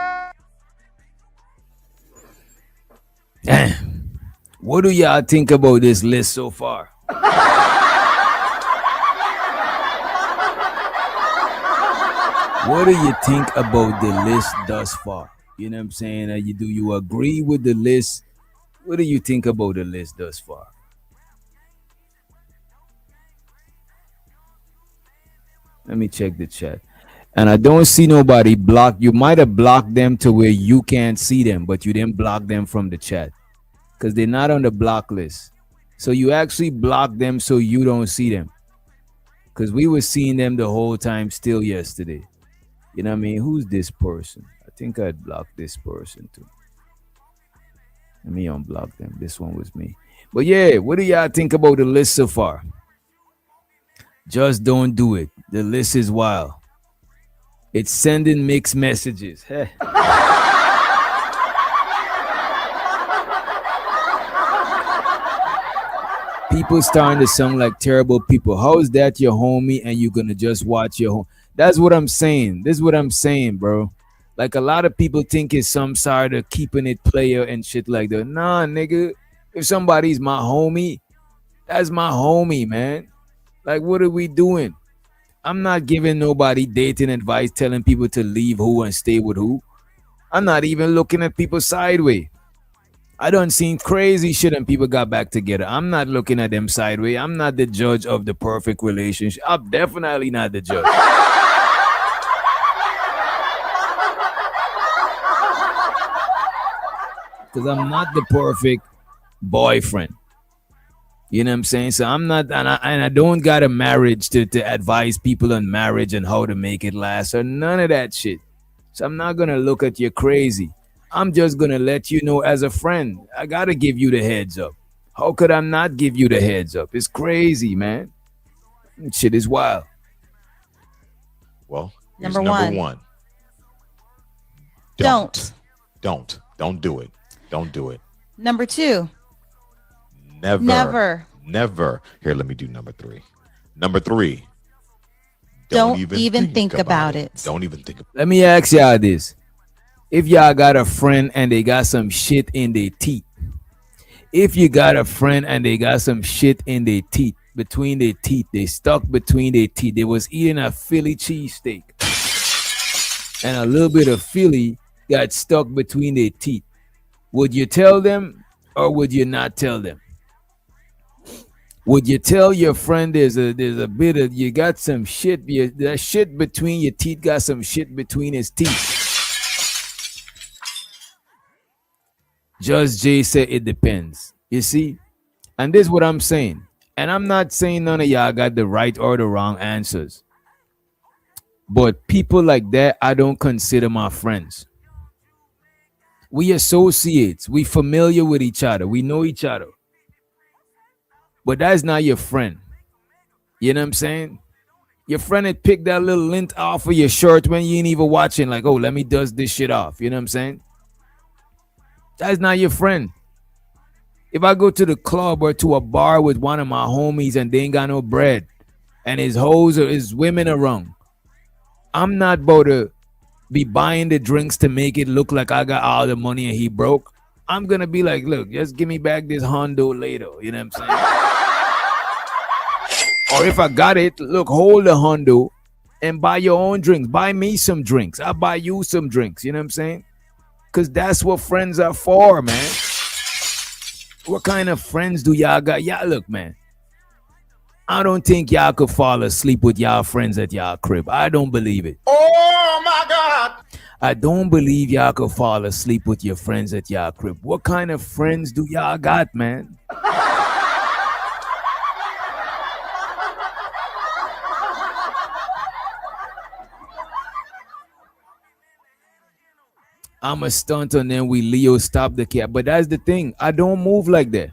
Damn. What do y'all think about this list so far? What do you think about the list thus far? You know what I'm saying? Do you agree with the list? What do you think about the list thus far? Let me check the chat. And I don't see nobody blocked. You might have blocked them to where you can't see them, but you didn't block them from the chat because they're not on the block list. So you actually block them so you don't see them, because we were seeing them the whole time still yesterday. You know what I mean? Who's this person? I think I'd block this person too. Let me unblock them. This one was me. But yeah, what do y'all think about the list so far? Just don't do it. The list is wild. It's sending mixed messages. Hey. People starting to sound like terrible people. How is that your homie and you're gonna just watch your home? That's what I'm saying. This is what I'm saying, bro. Like a lot of people think it's some sort of keeping it player and shit like that. Nah, nigga. If somebody's my homie, that's my homie, man. Like, what are we doing? I'm not giving nobody dating advice, telling people to leave who and stay with who. I'm not even looking at people sideways. I done seen crazy shit and people got back together. I'm not looking at them sideways. I'm not the judge of the perfect relationship. I'm definitely not the judge. Because I'm not the perfect boyfriend. You know what I'm saying? So I'm not, and I don't got a marriage to advise people on marriage and how to make it last or none of that shit. So I'm not going to look at you crazy. I'm just going to let you know as a friend. I got to give you the heads up. How could I not give you the heads up? It's crazy, man. Shit is wild. Well, here's Number one. Don't. Don't do it. Don't do it. Number two. Never. Here, let me do number three. Number three. Don't even think about it. Don't even think about it. Let me ask y'all this. If y'all got a friend and they got some shit in their teeth, if you got a friend and they got some shit in their teeth, between their teeth, they stuck between their teeth, they was eating a Philly cheesesteak and a little bit of Philly got stuck between their teeth, would you tell them or would you not tell them? Would you tell your friend there's a bit of, you got some shit, that shit between your teeth, got some shit between his teeth? Judge Jay said it depends. You see? And this is what I'm saying. And I'm not saying none of y'all got the right or the wrong answers. But people like that, I don't consider my friends. We associates. We familiar with each other. We know each other. But that's not your friend. You know what I'm saying? Your friend had picked that little lint off of your shirt when you ain't even watching. Like, oh, let me dust this shit off. You know what I'm saying? That's not your friend. If I go to the club or to a bar with one of my homies and they ain't got no bread and his hoes or his women around, I'm not about to be buying the drinks to make it look like I got all the money and he broke. I'm going to be like, look, just give me back this Hondo later. You know what I'm saying? Or if I got it, look, hold the Hondo and buy your own drinks. Buy me some drinks. I'll buy you some drinks. You know what I'm saying? Because that's what friends are for, man. What kind of friends do y'all got? Y'all, look, man. I don't think y'all could fall asleep with y'all friends at y'all crib. I don't believe it. Oh my God. I don't believe y'all could fall asleep with your friends at y'all crib. What kind of friends do y'all got, man? I'm a stunt and then we Leo stop the cat. But that's the thing. I don't move like that.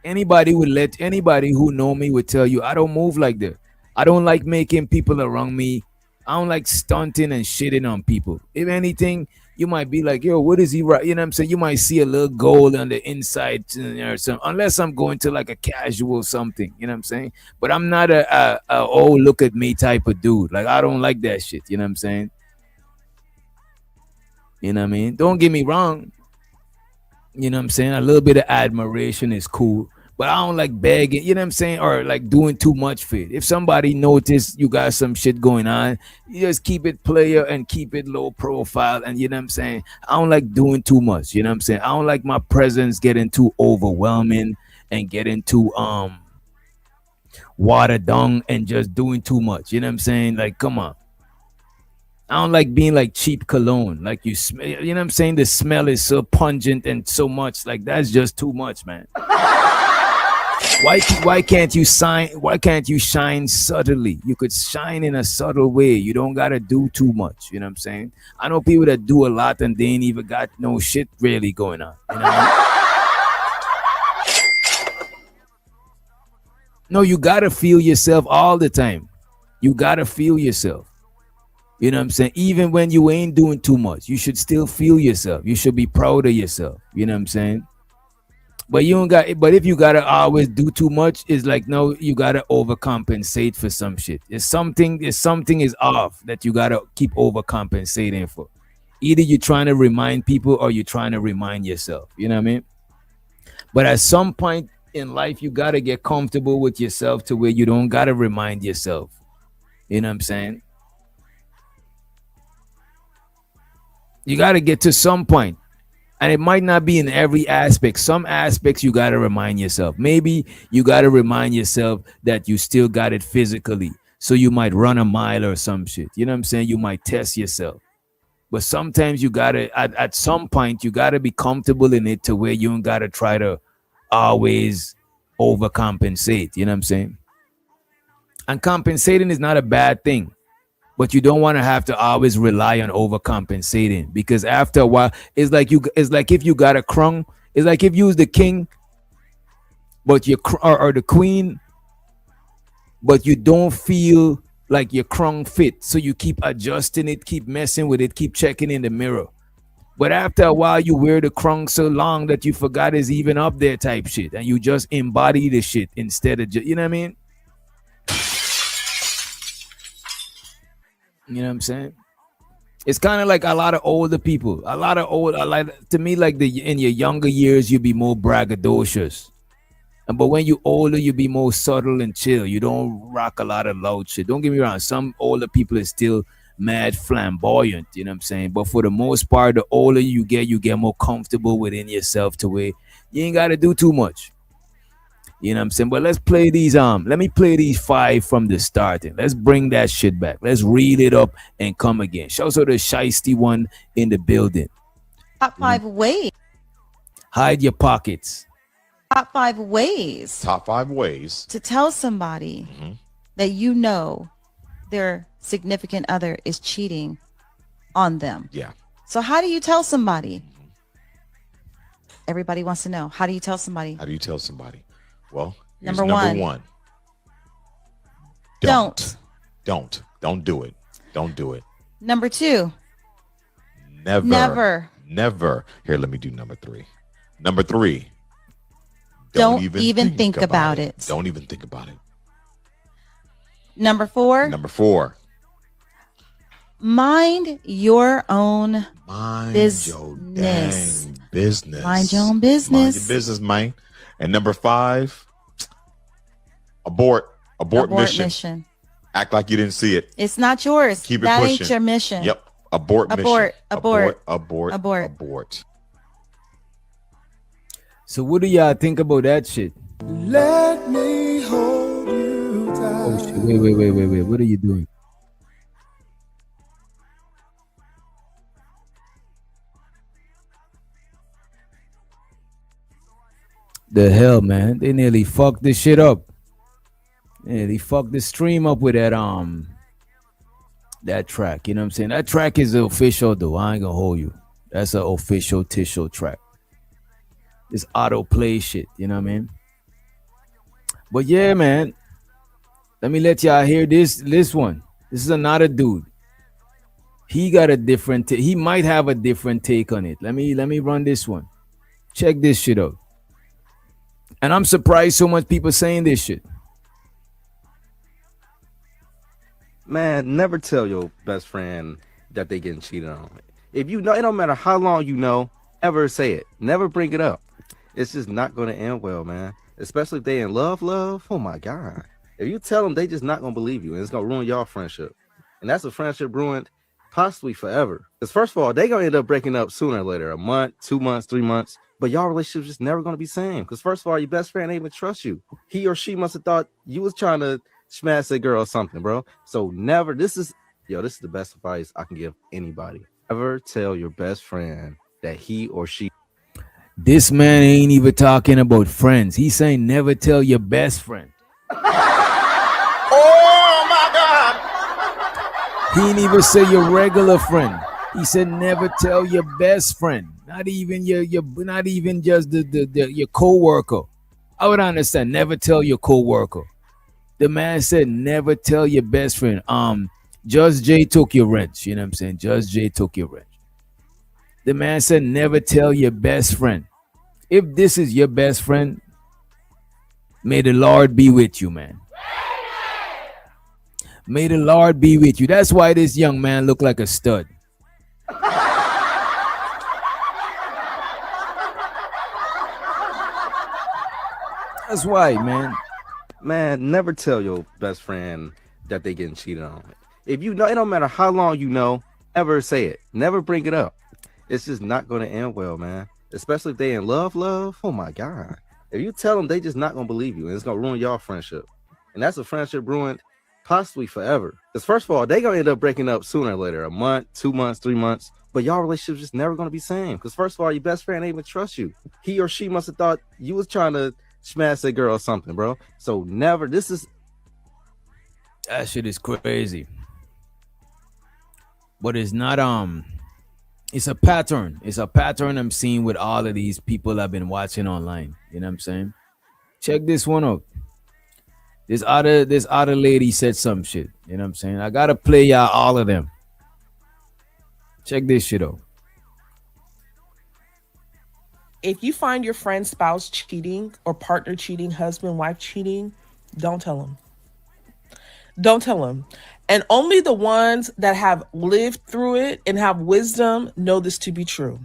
Anybody who know me would tell you I don't move like that. I don't like making people around me. I don't like stunting and shitting on people. If anything, you might be like, yo, what is he right? You know what I'm saying? You might see a little gold on the inside or something, unless I'm going to like a casual something, you know what I'm saying? But I'm not a oh, look at me type of dude. Like, I don't like that shit, you know what I'm saying? You know what I mean? Don't get me wrong. You know what I'm saying? A little bit of admiration is cool, but I don't like begging, you know what I'm saying? Or like doing too much for it. If somebody notice you got some shit going on, you just keep it player and keep it low profile. And you know what I'm saying? I don't like doing too much. You know what I'm saying? I don't like my presence getting too overwhelming and getting too watered down and just doing too much. You know what I'm saying? Like, come on. I don't like being like cheap cologne. Like you smell, you know what I'm saying? The smell is so pungent and so much. Like, that's just too much, man. Why can't you shine subtly? You could shine in a subtle way. You don't gotta do too much. You know what I'm saying? I know people that do a lot and they ain't even got no shit really going on. You know what I mean? No, you gotta feel yourself all the time. You gotta feel yourself. You know what I'm saying? Even when you ain't doing too much, you should still feel yourself. You should be proud of yourself. You know what I'm saying? But if you gotta always do too much, it's like, no, you gotta overcompensate for some shit. If something is off that you gotta keep overcompensating for. Either you're trying to remind people or you're trying to remind yourself. You know what I mean? But at some point in life, you gotta get comfortable with yourself to where you don't gotta remind yourself. You know what I'm saying? You got to get to some point And it might not be in every aspect. Some aspects you got to remind yourself. Maybe you got to remind yourself that you still got it physically. So you might run a mile or some shit. You know what I'm saying? You might test yourself. But sometimes you got to, at some point, you got to be comfortable in it to where you don't got to try to always overcompensate. You know what I'm saying? And compensating is not a bad thing. But you don't want to have to always rely on overcompensating, because after a while, it's like if you got a crunk, it's like if you was the king, but you or the queen, but you don't feel like your crunk fit, so you keep adjusting it, keep messing with it, keep checking in the mirror. But after a while, you wear the crunk so long that you forgot it's even up there, type shit, and you just embody the shit instead of you know what I mean? You know what I'm saying? It's kind of like a lot of older people. To me, like in your younger years, you be more braggadocious. But when you older, you be more subtle and chill. You don't rock a lot of loud shit. Don't get me wrong. Some older people is still mad flamboyant. You know what I'm saying? But for the most part, the older you get more comfortable within yourself to where you ain't got to do too much. You know what I'm saying? But let's play these. Let me play these 5 from the starting. Let's bring that shit back. Let's read it up and come again. Shout out to the shiesty one in the building. Top 5 ways. Hide your pockets. Top 5 ways. Top 5 ways to tell somebody that you know their significant other is cheating on them. Yeah. So how do you tell somebody? Everybody wants to know. How do you tell somebody? How do you tell somebody? Well, number one. Don't do it. Don't do it. Number 2. Never. Here, let me do number 3. Number 3. Don't even think about it. Don't even think about it. Number 4. Mind your own business. Mind your own business. Mind your business, man. And number 5, abort mission. Act like you didn't see it. It's not yours. Keep it that pushing. Ain't your mission. Yep. Abort mission. Abort. So what do y'all think about that shit? Let me hold you tight. Oh shit. Wait. What are you doing? The hell, man. They nearly fucked this shit up. They fucked the stream up with that track. You know what I'm saying? That track is official though. I ain't gonna hold you. That's an official tissue track. This autoplay shit, you know what I mean? But yeah, man. Let me let y'all hear this one. This is another dude. He got a different he might have a different take on it. Let me run this one. Check this shit out. And I'm surprised so much people saying this shit. Man, never tell your best friend that they getting cheated on. If you know, it don't matter how long you know, ever say it. Never bring it up. It's just not going to end well, man. Especially if they in love. Oh my God. If you tell them, they just not going to believe you, and it's going to ruin your friendship. And that's a friendship ruined possibly forever. Because first of all, they going to end up breaking up sooner or later, a month, 2 months, 3 months. But y'all relationship just never going to be the same. Because first of all, your best friend ain't even trust you. He or she must have thought you was trying to smash that girl or something, bro. So never, this is the best advice I can give anybody. Never tell your best friend that he or she. This man ain't even talking about friends. He's saying never tell your best friend. Oh my God. He didn't even say your regular friend. He said never tell your best friend. Not even not even just your co-worker. I would understand. Never tell your co-worker. The man said never tell your best friend. Just Jay took your wrench. You know what I'm saying? Just Jay took your wrench. The man said never tell your best friend. If this is your best friend, may the Lord be with you, man. May the Lord be with you. That's why this young man looked like a stud. That's why, man. Man, never tell your best friend that they getting cheated on. If you know, it don't matter how long you know, ever say it. Never bring it up. It's just not going to end well, man. Especially if they in love. Oh my God. If you tell them, they just not going to believe you, and it's going to ruin your friendship. And that's a friendship ruined possibly forever. Because first of all, they going to end up breaking up sooner or later, a month, 2 months, 3 months. But y'all relationship just never going to be same. Because first of all, your best friend ain't even trust you. He or she must have thought you was trying to smash that girl or something, bro. So never, that shit is crazy. But it's not it's a pattern. It's a pattern I'm seeing with all of these people I've been watching online. You know what I'm saying? Check this one out. This other lady said some shit. You know what I'm saying? I gotta play y'all all of them. Check this shit out. If you find your friend's spouse cheating or partner cheating, husband, wife cheating, don't tell them. Don't tell them. And only the ones that have lived through it and have wisdom know this to be true.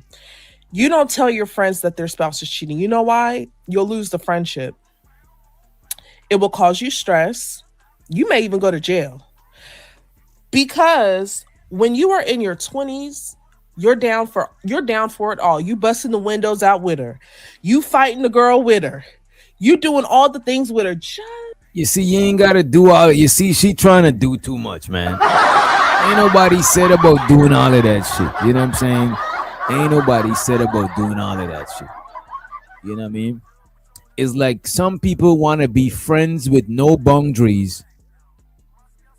You don't tell your friends that their spouse is cheating. You know why? You'll lose the friendship. It will cause you stress. You may even go to jail. Because when you are in your 20s, you're down for it all. You busting the windows out with her. You fighting the girl with her. You doing all the things with her. You see, you ain't gotta do all. You see, she trying to do too much, man. Ain't nobody said about doing all of that shit. You know what I'm saying? Ain't nobody said about doing all of that shit. You know what I mean? It's like some people want to be friends with no boundaries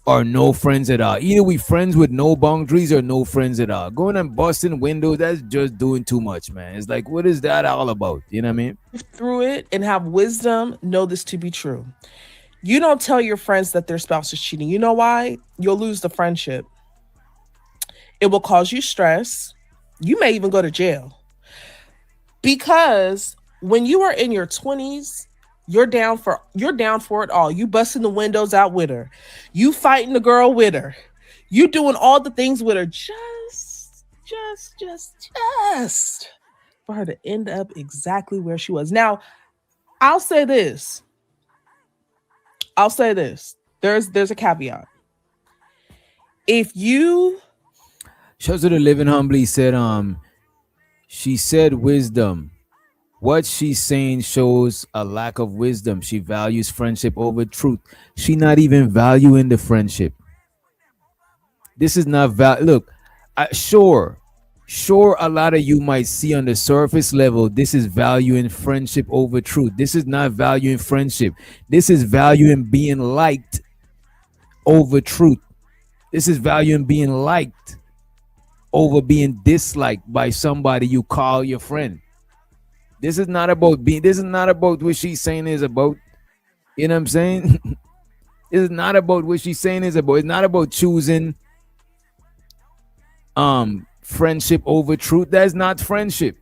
or no friends at all. Either we friends with no boundaries or no friends at all. Going and busting windows, that's just doing too much, man. It's like, what is that all about? You know what I mean? Through it and have wisdom, know this to be true. You don't tell your friends that their spouse is cheating. You know why? You'll lose the friendship. It will cause you stress. You may even go to jail. Because when you are in your 20s, you're down for it all. You busting the windows out with her. You fighting the girl with her. You doing all the things with her just for her to end up exactly where she was. Now, I'll say this. There's a caveat. If you Shows to the living humbly said, she said wisdom. What she's saying shows a lack of wisdom. She values friendship over truth. She not even valuing the friendship. This is not look, sure, a lot of you might see on the surface level, this is valuing friendship over truth. This is not valuing friendship. This is valuing being liked over truth. This is valuing being liked over being disliked by somebody you call your friend. This is not about what she's saying is about. You know what I'm saying? This is not about what she's saying is about. It's not about choosing friendship over truth. That's not friendship.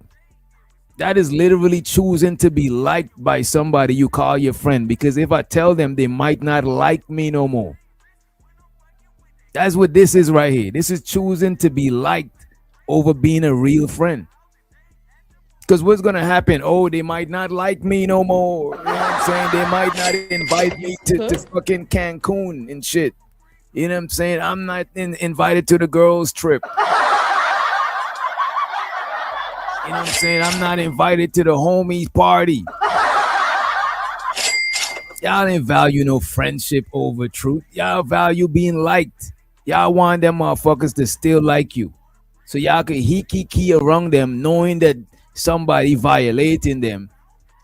That is literally choosing to be liked by somebody you call your friend, because if I tell them, they might not like me no more. That's what this is right here. This is choosing to be liked over being a real friend. Because what's going to happen? Oh, they might not like me no more. You know what I'm saying? They might not invite me to fucking Cancun and shit. You know what I'm saying? I'm not invited to the girls' trip. You know what I'm saying? I'm not invited to the homies' party. Y'all didn't value no friendship over truth. Y'all value being liked. Y'all want them motherfuckers to still like you. So y'all can hee around them knowing that somebody violating them,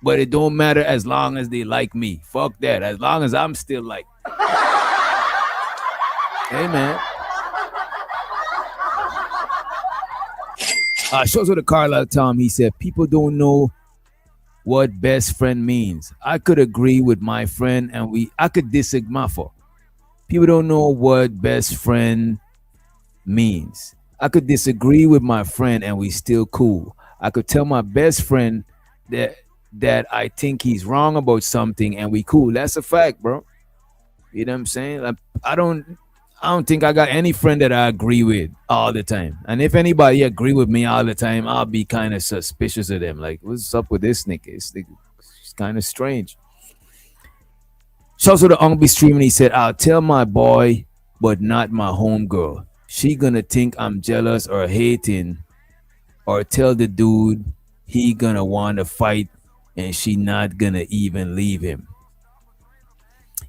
but it don't matter as long as they like me. Fuck that. As long as I'm still like. Hey, man. Shows with the Carlisle Tom. He said, people don't know what best friend means. I could agree with my friend and I could disagree. People don't know what best friend means. I could disagree with my friend and we still cool. I could tell my best friend that I think he's wrong about something and we cool. That's a fact, bro. You know what I'm saying? Like, I don't think I got any friend that I agree with all the time. And if anybody agree with me all the time, I'll be kind of suspicious of them. Like, what's up with this nigga? It's kind of strange. Shouts to the Ungby stream, and he said, I'll tell my boy, but not my homegirl. She gonna think I'm jealous or hating or tell the dude he gonna want to fight and she not gonna even leave him.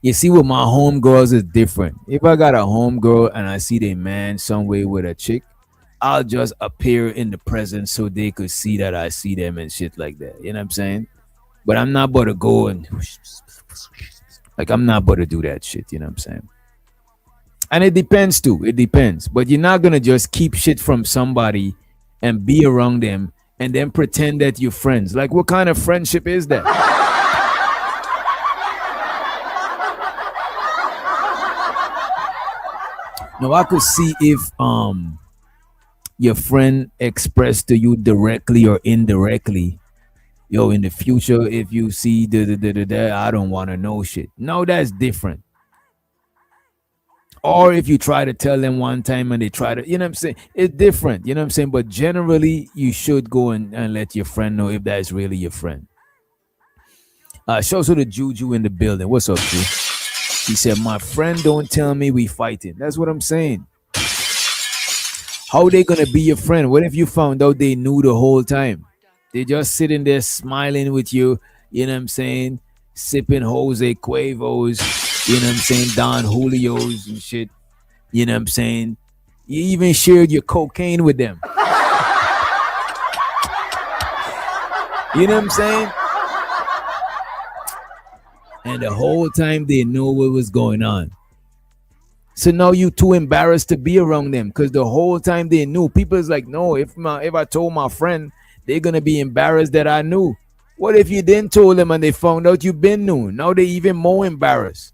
You see, with my homegirls is different. If I got a homegirl and I see the man somewhere with a chick, I'll just appear in the presence so they could see that I see them and shit like that. You know what I'm saying? But I'm not about to go and like I'm not about to do that shit. You know what I'm saying? And it depends too. It depends. But you're not gonna just keep shit from somebody and be around them and then pretend that you're friends. Like, what kind of friendship is that? Now I could see if your friend expressed to you directly or indirectly, yo, in the future, if you see I don't want to know shit. No, that's different. Or if you try to tell them one time and they try to, you know what I'm saying? It's different, you know what I'm saying? But generally, you should go and let your friend know if that's really your friend. Show the Juju in the building. What's up, Ju? He said, my friend don't tell me we fighting. That's what I'm saying. How they gonna be your friend? What if you found out they knew the whole time? They just sitting there smiling with you, you know what I'm saying? Sipping Jose Cuervo's, you know what I'm saying? Don Julio's and shit. You know what I'm saying? You even shared your cocaine with them. You know what I'm saying? And the whole time they know what was going on. So now you too embarrassed to be around them because the whole time they knew. People is like, no, if I told my friend, they're gonna be embarrassed that I knew. What if you didn't tell them and they found out you been knew? Now they even more embarrassed.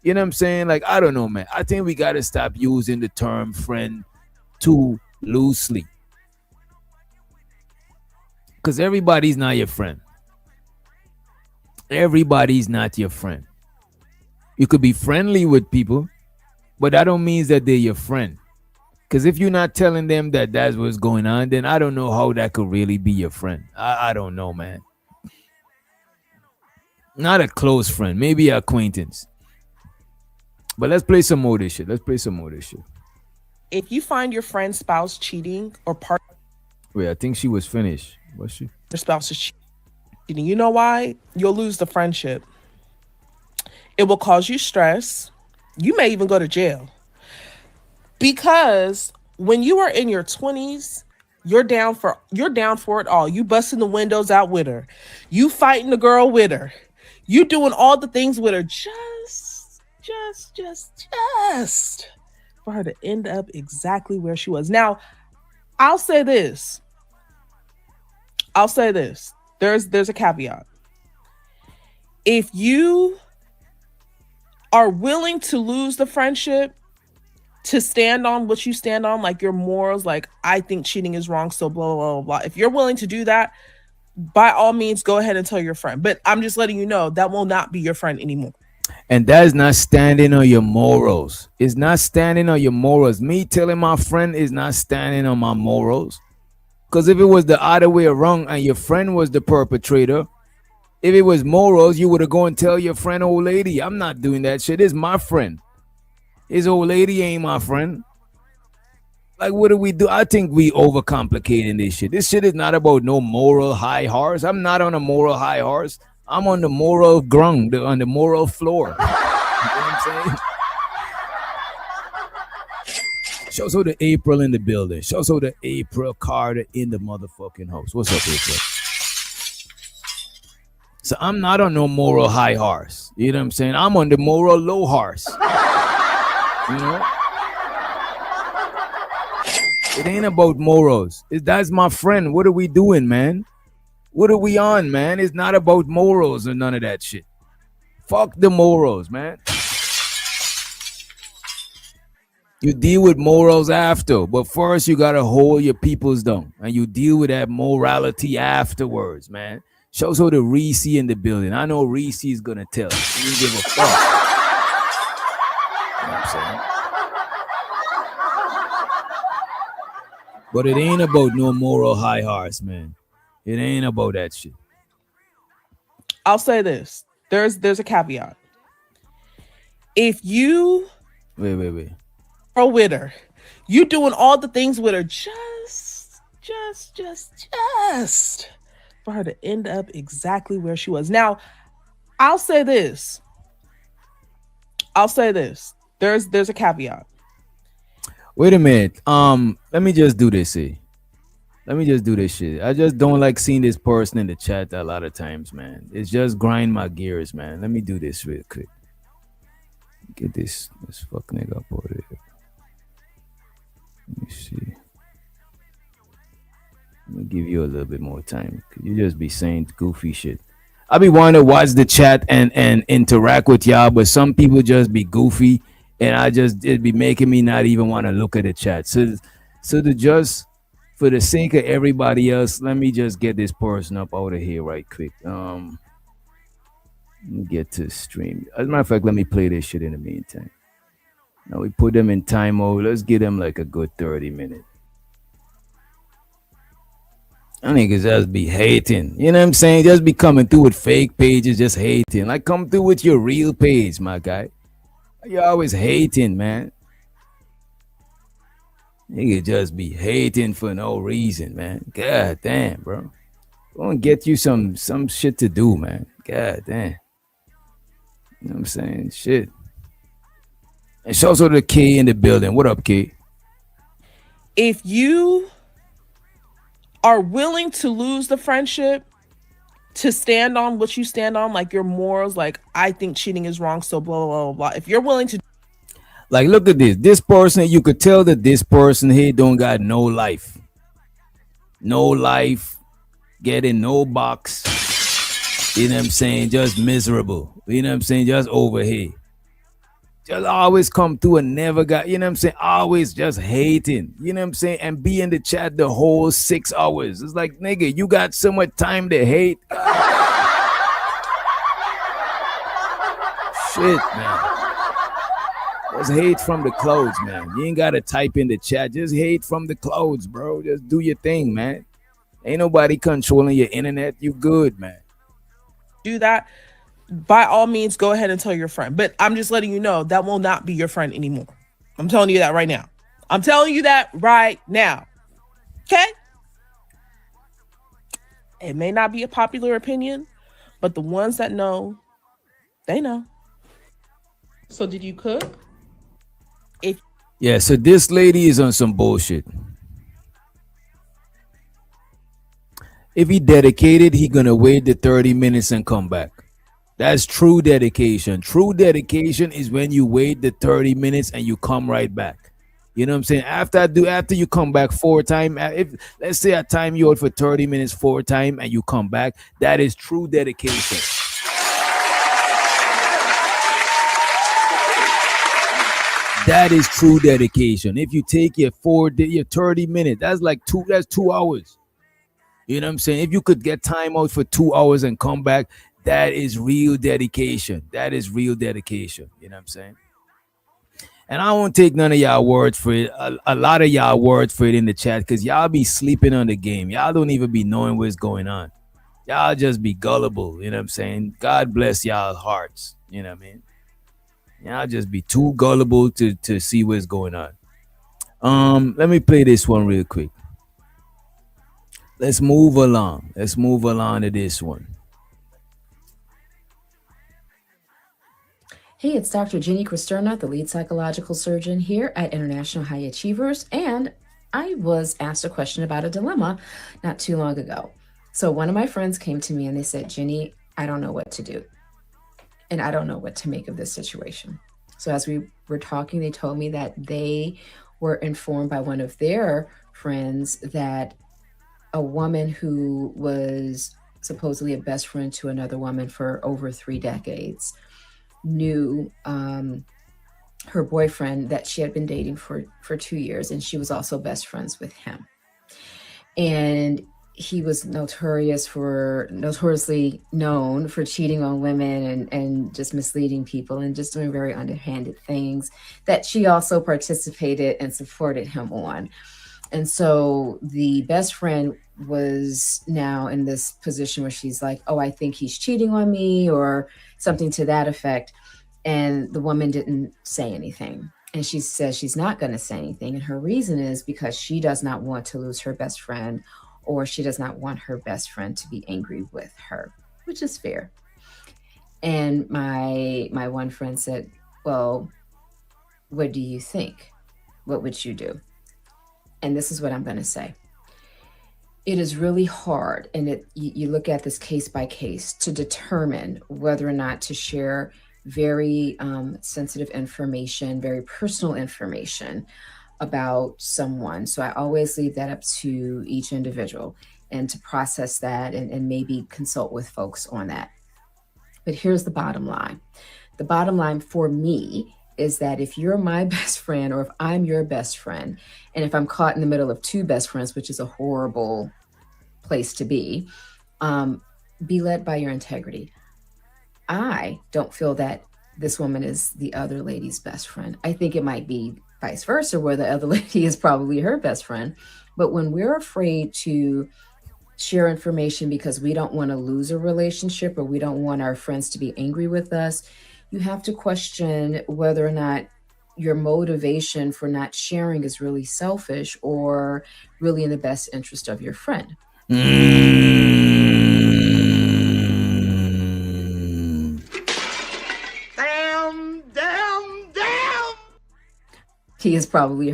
You know what I'm saying? Like, I don't know, man. I think we gotta stop using the term friend too loosely. Because everybody's not your friend. Everybody's not your friend. You could be friendly with people, but that don't mean that they're your friend. Because if you're not telling them that that's what's going on, then I don't know how that could really be your friend. I don't know, man. Not a close friend, maybe an acquaintance. But let's play some more of this shit. If you find your friend's spouse cheating or partner, Wait, I think she was finished. Was she? your spouse is cheating, you know why? You'll lose the friendship. It will cause you stress. You may even go to jail. Because when you are in your 20s, you're down for it all. You busting the windows out with her. You fighting the girl with her. You doing all the things with her just for her to end up exactly where she was. Now, I'll say this. There's a caveat. If you are willing to lose the friendship to stand on what you stand on, like your morals, like I think cheating is wrong, so blah, blah, blah, blah. If you're willing to do that, by all means, go ahead and tell your friend. But I'm just letting you know that will not be your friend anymore. And that is not standing on your morals. It's not standing on your morals. Me telling my friend is not standing on my morals. Because if it was the other way around and your friend was the perpetrator, if it was morals, you would have gone and tell your friend, old lady, I'm not doing that shit. It's my friend. His old lady ain't my friend. Like, what do we do? I think we overcomplicating this shit. This shit is not about no moral high horse. I'm not on a moral high horse. I'm on the moral ground, on the moral floor. You know what I'm saying? Shows the April in the building. Shows the April Carter in the motherfucking house. What's up, April? So I'm not on no moral high horse. You know what I'm saying? I'm on the moral low horse. You know? It ain't about morals. That's my friend. What are we doing, man? What are we on, man? It's not about morals or none of that shit. Fuck the morals, man. You deal with morals after, but first you gotta hold your peoples down, and you deal with that morality afterwards, man. Shows the Reese in the building. I know Reese is gonna tell. He didn't give a fuck. You know what I'm saying? But it ain't about no moral high horse, man. It ain't about that shit. I'll say this. There's a caveat. If you wait. are with her, you doing all the things with her for her to end up exactly where she was. Now, I'll say this. There's a caveat. Wait a minute. Let me just do this. Let me just do this shit. I just don't like seeing this person in the chat a lot of times, man. It's just grind my gears, man. Let me do this real quick. Get this fuck nigga up over there. Let me see. Let me give you a little bit more time. Could you just be saying goofy shit? I be wanting to watch the chat and interact with y'all, but some people just be goofy, and it'd be making me not even want to look at the chat. So to just for the sake of everybody else, let me just get this person up out of here right quick. Let me get to stream. As a matter of fact, let me play this shit in the meantime. Now we put them in time mode. Let's give them like a good 30 minutes. I niggas just be hating. You know what I'm saying? Just be coming through with fake pages, just hating. Like, come through with your real page, my guy. You always hating, man. Nigga just be hating for no reason, man. God damn, bro. Go and get you some shit to do, man. God damn. You know what I'm saying? Shit. And shout out to the K in the building. What up, K? If you are willing to lose the friendship to stand on what you stand on, like your morals, like I think cheating is wrong, so blah, blah, blah, blah. If you're willing to, like, look at this. This person, you could tell that this person here don't got no life. No life, getting no box. You know what I'm saying? Just miserable. You know what I'm saying? Just over here. Just always come through and never got, you know what I'm saying? Always just hating. You know what I'm saying? And be in the chat the whole 6 hours. It's like, nigga, you got so much time to hate. Shit, man. Just hate from the clothes, man. You ain't gotta type in the chat. Just hate from the clothes, bro. Just do your thing, man. Ain't nobody controlling your internet. You good, man. do that, by all means, go ahead and tell your friend. But I'm just letting you know that will not be your friend anymore. I'm telling you that right now. I'm telling you that right now. Okay? It may not be a popular opinion, but the ones that know, they know. So did you cook? Yeah, so this lady is on some bullshit. If he dedicated, he gonna wait the 30 minutes and come back. That's true dedication. True dedication is when you wait the 30 minutes and you come right back. You know what I'm saying? After you come back 4 times, if let's say I time you out for 30 minutes 4 times and you come back, that is true dedication. That is true dedication. If you take your 30 minutes, that's 2 hours. You know what I'm saying? If you could get time out for 2 hours and come back, that is real dedication. That is real dedication. You know what I'm saying? And I won't take none of y'all words for it. A lot of y'all words for it in the chat because y'all be sleeping on the game. Y'all don't even be knowing what's going on. Y'all just be gullible. You know what I'm saying? God bless y'all hearts. You know what I mean? Y'all just be too gullible to see what's going on. Let me play this one real quick. Let's move along. Let's move along to this one. Hey, it's Dr. Jenny Cristerna, the lead psychological surgeon here at International High Achievers, and I was asked a question about a dilemma not too long ago. So one of my friends came to me and they said, Jenny, I don't know what to do, and I don't know what to make of this situation. So as we were talking, they told me that they were informed by one of their friends that a woman who was supposedly a best friend to another woman for over 3 decades knew her boyfriend that she had been dating for 2 years, and she was also best friends with him. And he was notoriously known for cheating on women and just misleading people and just doing very underhanded things that she also participated and supported him on. And so the best friend was now in this position where she's like, oh, I think he's cheating on me, or something to that effect. And the woman didn't say anything. And she says she's not going to say anything. And her reason is because she does not want to lose her best friend, or she does not want her best friend to be angry with her, which is fair. And my one friend said, well, what do you think? What would you do? And this is what I'm going to say. It is really hard, and you look at this case by case to determine whether or not to share very sensitive information, very personal information about someone. So I always leave that up to each individual and to process that and maybe consult with folks on that. But here's the bottom line. The bottom line for me is that if you're my best friend, or if I'm your best friend, and if I'm caught in the middle of two best friends, which is a horrible place to be led by your integrity. I don't feel that this woman is the other lady's best friend. I think it might be vice versa, where the other lady is probably her best friend. But when we're afraid to share information because we don't want to lose a relationship, or we don't want our friends to be angry with us, you have to question whether or not your motivation for not sharing is really selfish or really in the best interest of your friend. Damn. He is probably.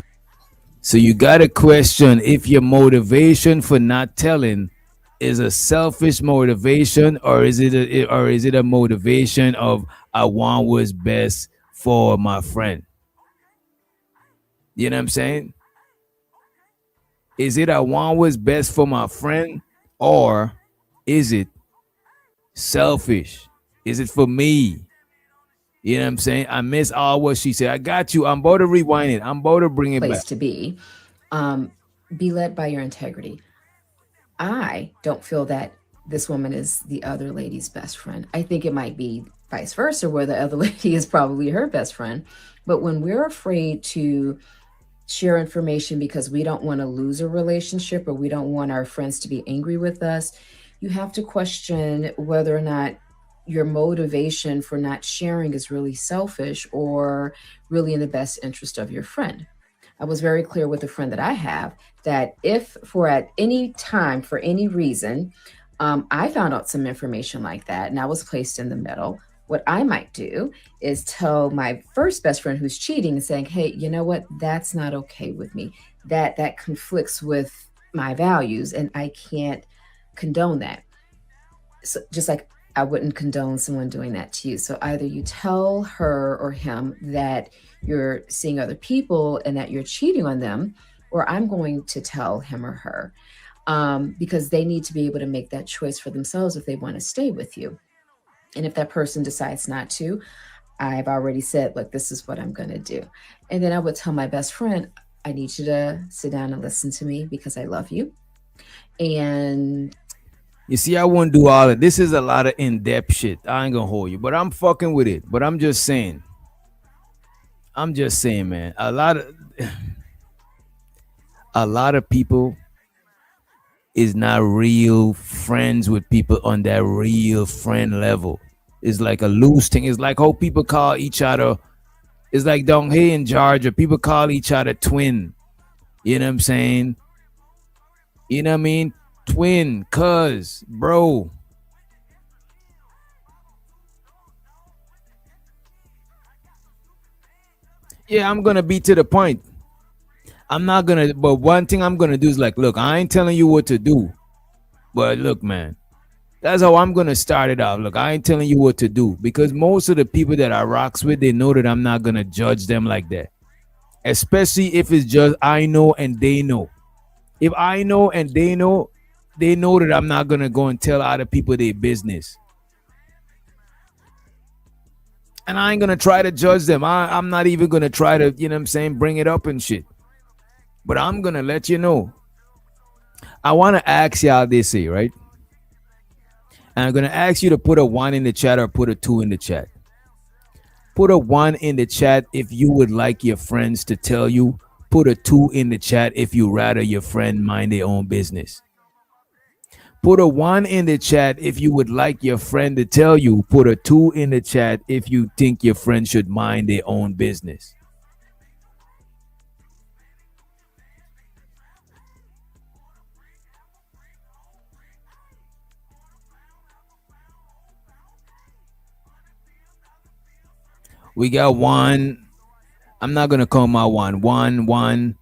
So you got to question if your motivation for not telling is a selfish motivation, or is it a motivation of I want what's best for my friend? You know what I'm saying? Is it I want what's best for my friend, or is it selfish? Is it for me? You know what I'm saying? I miss all what she said. I got you. I'm about to rewind it. I'm about to bring it Place back. to be led by your integrity. I don't feel that this woman is the other lady's best friend. I think it might be vice versa, where the other lady is probably her best friend. But when we're afraid to share information because we don't want to lose a relationship, or we don't want our friends to be angry with us, you have to question whether or not your motivation for not sharing is really selfish or really in the best interest of your friend. I was very clear with a friend that I have that if for at any time, for any reason, I found out some information like that and I was placed in the middle, what I might do is tell my first best friend who's cheating and saying, hey, you know what? That's not okay with me. That conflicts with my values and I can't condone that. So just like I wouldn't condone someone doing that to you. So either you tell her or him that you're seeing other people and that you're cheating on them, or I'm going to tell him or her because they need to be able to make that choice for themselves if they want to stay with you. And if that person decides not to, I've already said, look, this is what I'm going to do. And then I would tell my best friend, I need you to sit down and listen to me because I love you. And you see, I wouldn't do all of this. Is a lot of in-depth shit. I ain't gonna hold you, but I'm fucking with it. But I'm just saying, man, a lot of people is not real friends with people on that real friend level. It's like a loose thing. It's like how people call each other. It's like down here in Georgia, people call each other twin. You know what I'm saying? You know what I mean? Twin, cuz, bro. Yeah, I'm gonna be to the point. I'm not gonna, but one thing I'm gonna do is like, look, I ain't telling you what to do, but look, man, that's how I'm gonna start it off. Look, I ain't telling you what to do because most of the people that I rocks with, they know that I'm not gonna judge them like that, especially if it's just I know and they know. If I know and they know that I'm not gonna go and tell other people their business. And I ain't gonna try to judge them. I'm not even gonna try to, you know what I'm saying, bring it up and shit. But I'm gonna let you know. I wanna ask y'all this here, right? And I'm gonna ask you to put a 1 in the chat or put a 2 in the chat. Put a 1 in the chat if you would like your friends to tell you. Put a 2 in the chat if you rather your friend mind their own business. Put a 1 in the chat if you would like your friend to tell you. Put a 2 in the chat if you think your friend should mind their own business. We got one. I'm not gonna call my one. One.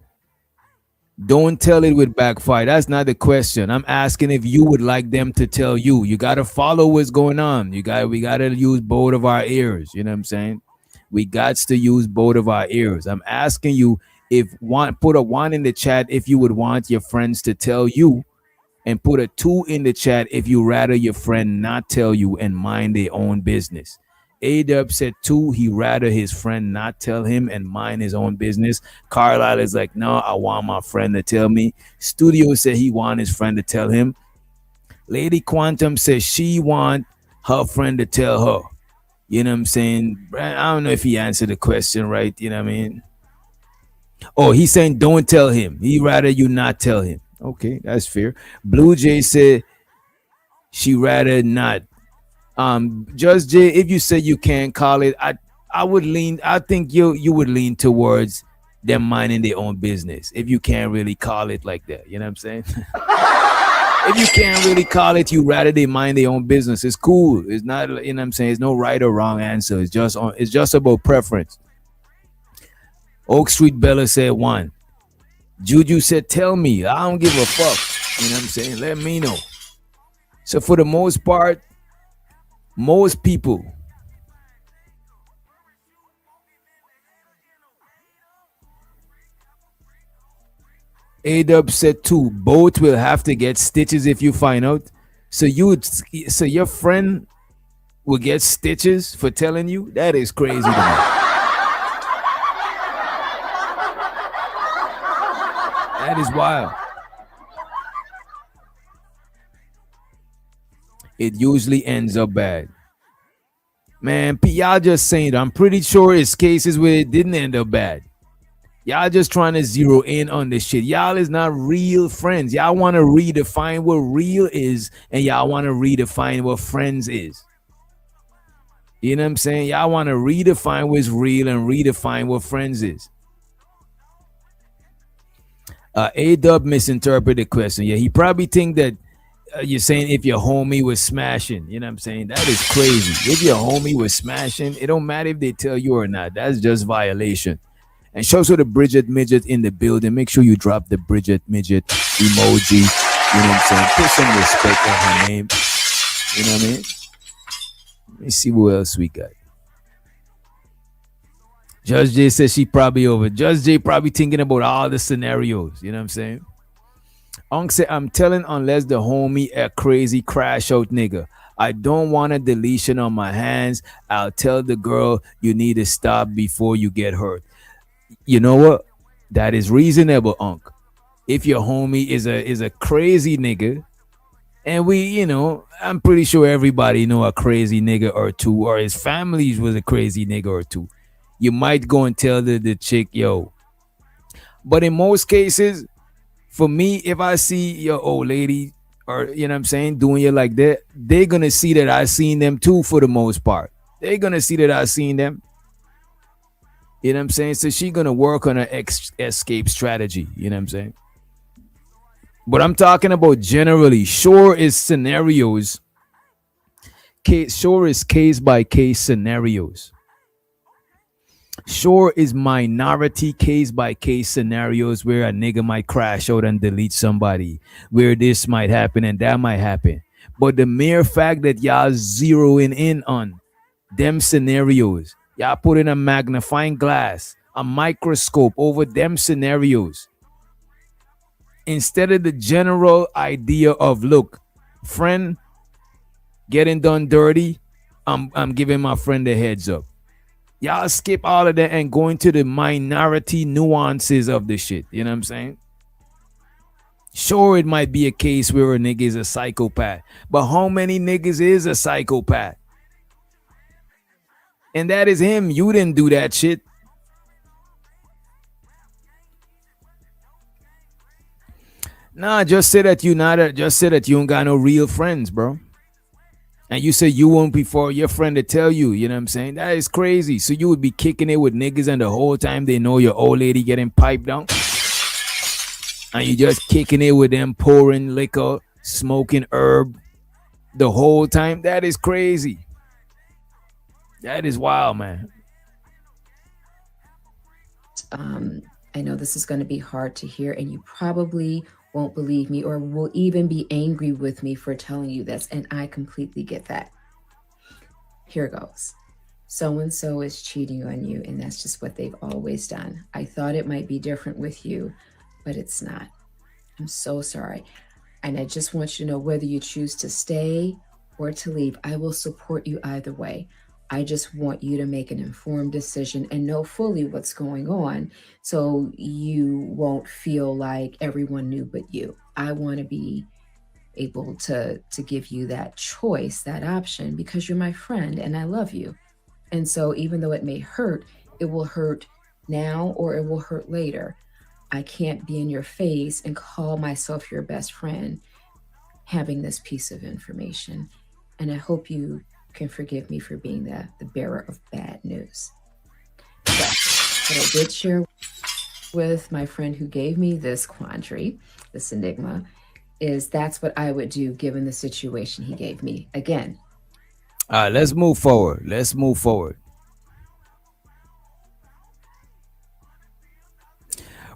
Don't tell it with backfire. That's not the question. I'm asking if you would like them to tell you. You gotta follow what's going on. We gotta use both of our ears. You know what I'm saying? We got to use both of our ears. I'm asking you if one put a one in the chat if you would want your friends to tell you, and put a 2 in the chat if you rather your friend not tell you and mind their own business. A-Dub said 2, he rather his friend not tell him and mind his own business. Carlisle is like, no, I want my friend to tell me. Studio said he want his friend to tell him. Lady Quantum says she want her friend to tell her. You know what I'm saying? I don't know if he answered the question right. You know what I mean? Oh, he's saying don't tell him. He rather you not tell him. Okay, that's fair. Blue Jay said she rather not. Just Jay, if you say you can't call it, I would lean. I think you would lean towards them minding their own business if you can't really call it like that. You know what I'm saying? If you can't really call it, you rather they mind their own business. It's cool. It's not. You know what I'm saying? It's no right or wrong answer. It's just about preference. Oak Street Bella said 1. Juju said, tell me. I don't give a fuck. You know what I'm saying? Let me know. So for the most part, most people A-Dub said 2. Both will have to get stitches if you find out. So your friend will get stitches for telling you? That is crazy to me. That is wild. It usually ends up bad. Man, y'all just saying that. I'm pretty sure it's cases where it didn't end up bad. Y'all just trying to zero in on this shit. Y'all is not real friends. Y'all want to redefine what real is, and y'all want to redefine what friends is. You know what I'm saying? Y'all want to redefine what's real and redefine what friends is. A-Dub misinterpreted the question. Yeah, he probably think that you're saying if your homie was smashing. You know what I'm saying? That is crazy. If your homie was smashing, it don't matter if they tell you or not. That's just violation. And show to the Bridget Midget in the building. Make sure you drop the Bridget Midget emoji. You know what I'm saying? Put some respect on her name. You know what I mean? Let me see what else we got. Judge J says she probably over. Judge J probably thinking about all the scenarios. You know what I'm saying? Unk said, I'm telling unless the homie a crazy crash out nigga. I don't want a deletion on my hands. I'll tell the girl you need to stop before you get hurt. You know what? That is reasonable, Unk. If your homie is a crazy nigga, and we, you know, I'm pretty sure everybody know a crazy nigga or two, or his family was a crazy nigga or two. You might go and tell the chick, yo. But in most cases, for me, if I see your old lady, or you know what I'm saying, doing you like that, they're gonna see that I seen them too for the most part. They're gonna see that I seen them. You know what I'm saying? So she gonna work on an escape strategy. You know what I'm saying? But I'm talking about generally. Sure is scenarios. Sure is case by case scenarios. Sure is minority case by case scenarios where a nigga might crash out and delete somebody, where this might happen and that might happen. But the mere fact that y'all zeroing in on them scenarios, y'all put in a magnifying glass, a microscope over them scenarios, instead of the general idea of, look, friend getting done dirty, I'm giving my friend a heads up. Y'all skip all of that and go into the minority nuances of the shit. You know what I'm saying? Sure, it might be a case where a nigga is a psychopath, but how many niggas is a psychopath? And that is him. You didn't do that shit. Nah, just say that just say that you don't got no real friends, bro. And you say you won't be for your friend to tell you, you know what I'm saying? That is crazy. So you would be kicking it with niggas and the whole time they know your old lady getting piped down. And you just kicking it with them, pouring liquor, smoking herb the whole time. That is crazy. That is wild, man. I know this is going to be hard to hear, and you probably won't believe me or will even be angry with me for telling you this, and I completely get that. Here goes. So and so is cheating on you, and that's just what they've always done. I thought it might be different with you, but it's not. I'm so sorry. And I just want you to know, whether you choose to stay or to leave, I will support you either way. I just want you to make an informed decision and know fully what's going on, so you won't feel like everyone knew but you. I want to be able to give you that choice, that option, because you're my friend and I love you. And so even though it may hurt, it will hurt now or it will hurt later. I can't be in your face and call myself your best friend having this piece of information. And I hope you can forgive me for being the bearer of bad news. But what I did share with my friend who gave me this quandary, this enigma, is that's what I would do given the situation he gave me. Again. All right, let's move forward. Let's move forward.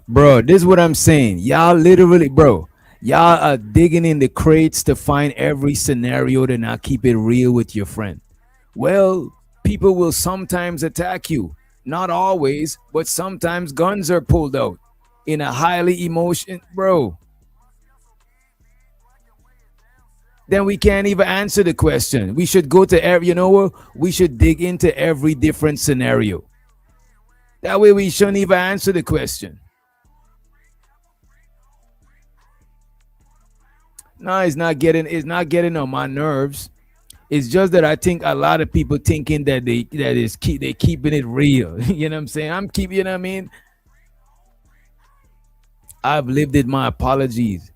Bro, this is what I'm saying. Y'all literally, bro, y'all are digging in the crates to find every scenario to not keep it real with your friend. Well, people will sometimes attack you. Not always, but sometimes guns are pulled out in a highly emotional, bro. Then we can't even answer the question. We should go to every, you know what? We should dig into every different scenario. That way we shouldn't even answer the question. No, it's not getting on my nerves. It's just that I think a lot of people thinking that they keeping it real. You know what I'm saying? I'm keeping, you know what I mean? I've lived it. My apologies.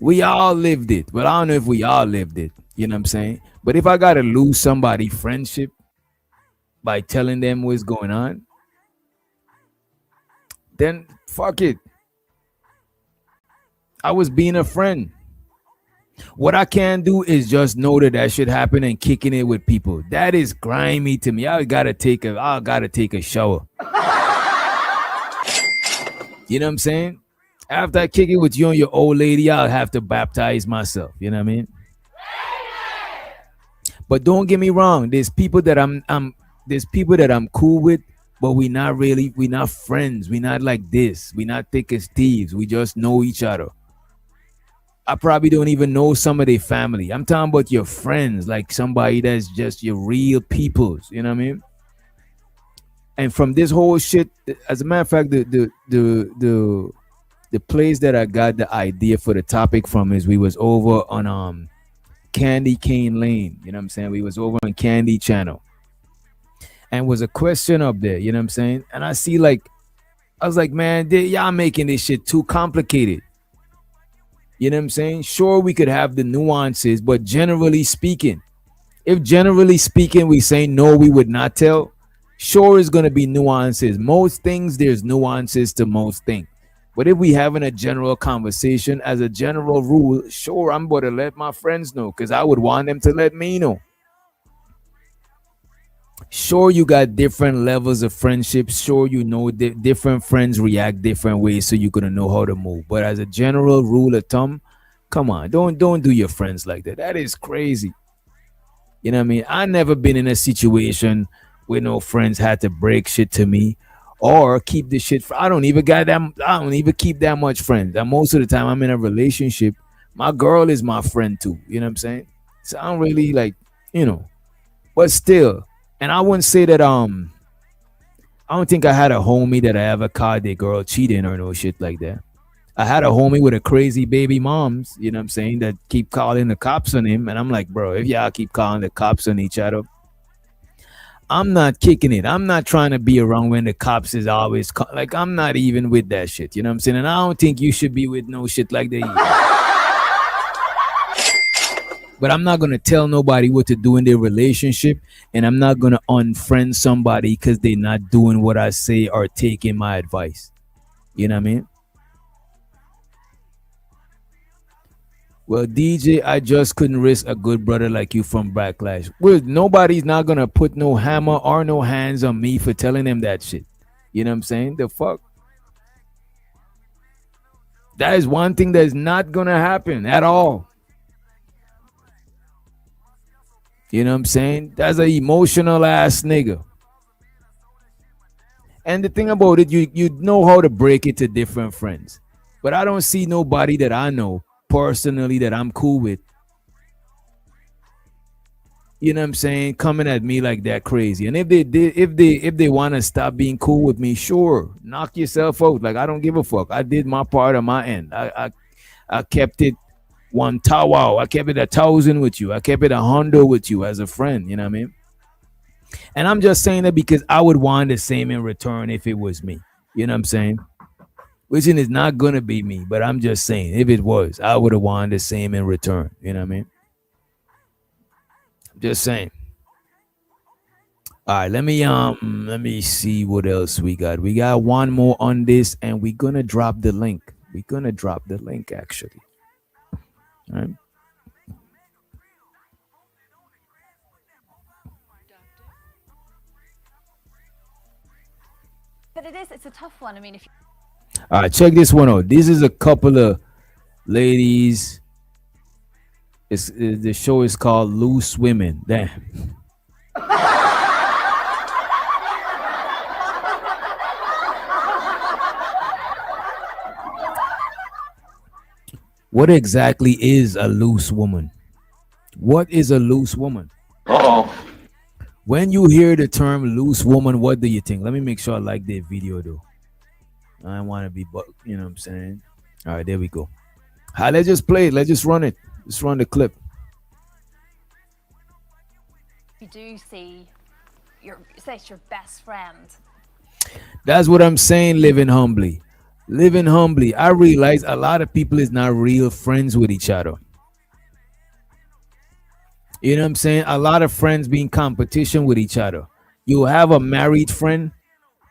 We all lived it, but I don't know if we all lived it. You know what I'm saying? But if I gotta lose somebody friendship by telling them what's going on, then fuck it. I was being a friend. What I can do is just know that shit happened and kicking it with people. That is grimy to me. I gotta take a shower. You know what I'm saying? After I kick it with you and your old lady, I'll have to baptize myself. You know what I mean? But don't get me wrong. There's people that I'm cool with, but we're not friends. We're not like this. We're not thick as thieves. We just know each other. I probably don't even know some of their family. I'm talking about your friends, like somebody that's just your real peoples. You know what I mean? And from this whole shit, as a matter of fact, the place that I got the idea for the topic from is we was over on Candy Cane Lane. You know what I'm saying? We was over on Candy Channel. And was a question up there, you know what I'm saying? And I was like, man, y'all making this shit too complicated. You know what I'm saying? Sure, we could have the nuances, but generally speaking, if generally speaking we say no, we would not tell, sure it's going to be nuances. Most things, there's nuances to most things. But if we having a general conversation, as a general rule, sure, I'm going to let my friends know because I would want them to let me know. Sure, you got different levels of friendship. Sure, you know different friends react different ways, so you're going to know how to move. But as a general rule of thumb, come on, don't do your friends like that. That is crazy. You know what I mean? I never been in a situation where no friends had to break shit to me or keep the shit. I don't even keep that much friends. And most of the time I'm in a relationship, my girl is my friend too. You know what I'm saying? So I don't really but still. And I wouldn't say that I don't think I had a homie that I ever caught their girl cheating or no shit like that. I had a homie with a crazy baby moms, you know what I'm saying, that keep calling the cops on him. And I'm like, bro, if y'all keep calling the cops on each other, I'm not kicking it. I'm not trying to be around when the cops is always I'm not even with that shit. You know what I'm saying? And I don't think you should be with no shit like that either. But I'm not going to tell nobody what to do in their relationship. And I'm not going to unfriend somebody because they're not doing what I say or taking my advice. You know what I mean? Well, DJ, I just couldn't risk a good brother like you from Backlash. Well, nobody's not going to put no hammer or no hands on me for telling them that shit. You know what I'm saying? The fuck. That is one thing that's not gonna happen at all. You know what I'm saying? That's an emotional ass nigga. And the thing about it, you know how to break it to different friends. But I don't see nobody that I know personally that I'm cool with. You know what I'm saying? Coming at me like that crazy. And if they want to stop being cool with me, sure, knock yourself out. Like I don't give a fuck. I did my part on my end. I kept it 1,000. I kept it 1,000 with you. I kept it 100 with you as a friend. You know what I mean? And I'm just saying that because I would want the same in return if it was me. You know what I'm saying? Which is not gonna be me, but I'm just saying if it was, I would have wanted the same in return. You know what I mean? Just saying. All right, let me see what else we got. We got one more on this, and we're gonna drop the link. We're gonna drop the link actually. All right. But it's a tough one. I mean, if All right, check this one out. This is a couple of ladies. The show is called Loose Women. Damn. What exactly is a loose woman? What is a loose woman? Uh-oh. When you hear the term loose woman, what do you think? Let me make sure I like the video though. I don't want to be, you know what I'm saying? All right, there we go. Let's just play it. Let's just run it. Let's run the clip. you do see say it's your best friend. That's what I'm saying, living humbly. Living humbly. I realize a lot of people is not real friends with each other. You know what I'm saying? A lot of friends be in competition with each other. You have a married friend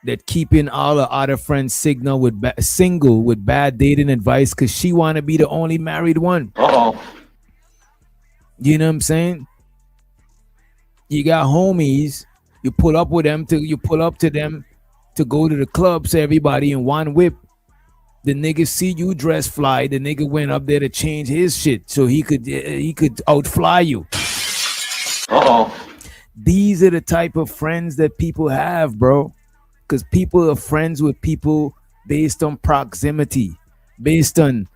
that keeping all the other friends single with bad dating advice because she want to be the only married one. Uh-oh. You know what I'm saying? You got homies. You pull up to them to go to the club. So everybody in one whip. The nigga see you dress fly. The nigga went up there to change his shit so he could outfly you. Uh-oh. These are the type of friends that people have, bro. Because people are friends with people based on proximity, based on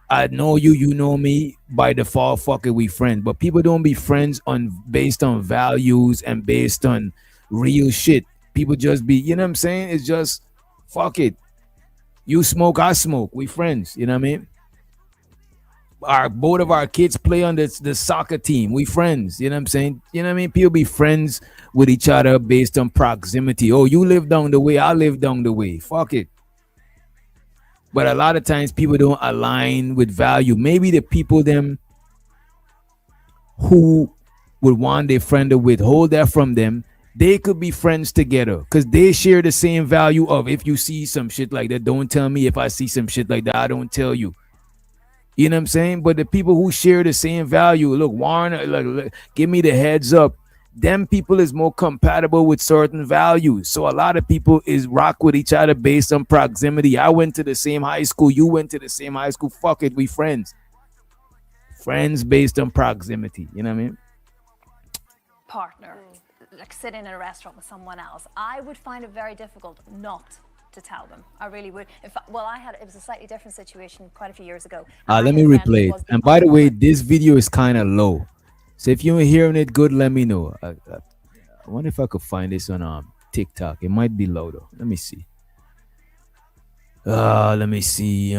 I know you, you know me. By default, fuck it, we friends. But people don't be friends based on values and based on real shit. People just be, you know what I'm saying? It's just fuck it. You smoke, I smoke. We friends. You know what I mean? Both of our kids play on the soccer team. We friends. You know what I'm saying? You know what I mean? People be friends with each other based on proximity. Oh, you live down the way, I live down the way. Fuck it. But a lot of times people don't align with value. Maybe the people them who would want their friend to withhold that from them, they could be friends together because they share the same value of if you see some shit like that, don't tell me. If I see some shit like that, I don't tell you. You know what I'm saying? But the people who share the same value, look, Warren, look, give me the heads up. Them people is more compatible with certain values. So a lot of people is rock with each other based on proximity. I went to the same high school. You went to the same high school. Fuck it, we friends. Friends based on proximity. You know what I mean? Partner, like sitting in a restaurant with someone else, I would find it very difficult not to tell them. I really would. In fact, it was a slightly different situation quite a few years ago. Let me replay it. And by the way, this video is kind of low. So if you're hearing it good, let me know. I wonder if I could find this on TikTok. It might be low though. Let me see. Let me see.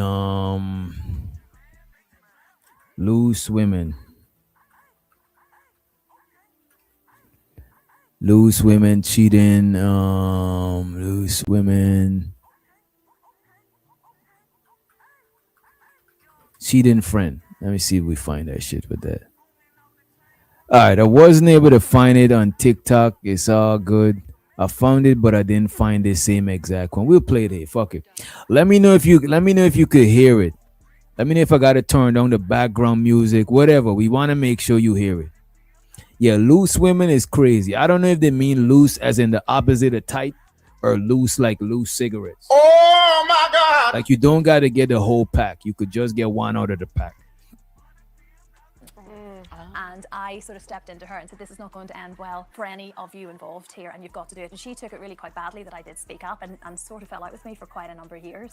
Loose women. Loose women cheating. Loose women. Cheating friend. Let me see if we find that shit with that. All right, I wasn't able to find it on TikTok. It's all good. I found it, but I didn't find the same exact one. We'll play it here. Fuck it. Let me know if you could hear it. Let me know if I gotta turn down the background music, whatever. We want to make sure you hear it. Yeah, loose women is crazy. I don't know if they mean loose as in the opposite of tight, or loose cigarettes. Oh my God! Like you don't gotta get the whole pack. You could just get one out of the pack. And I sort of stepped into her and said, this is not going to end well for any of you involved here, and you've got to do it. And she took it really quite badly that I did speak up, and sort of fell out with me for quite a number of years.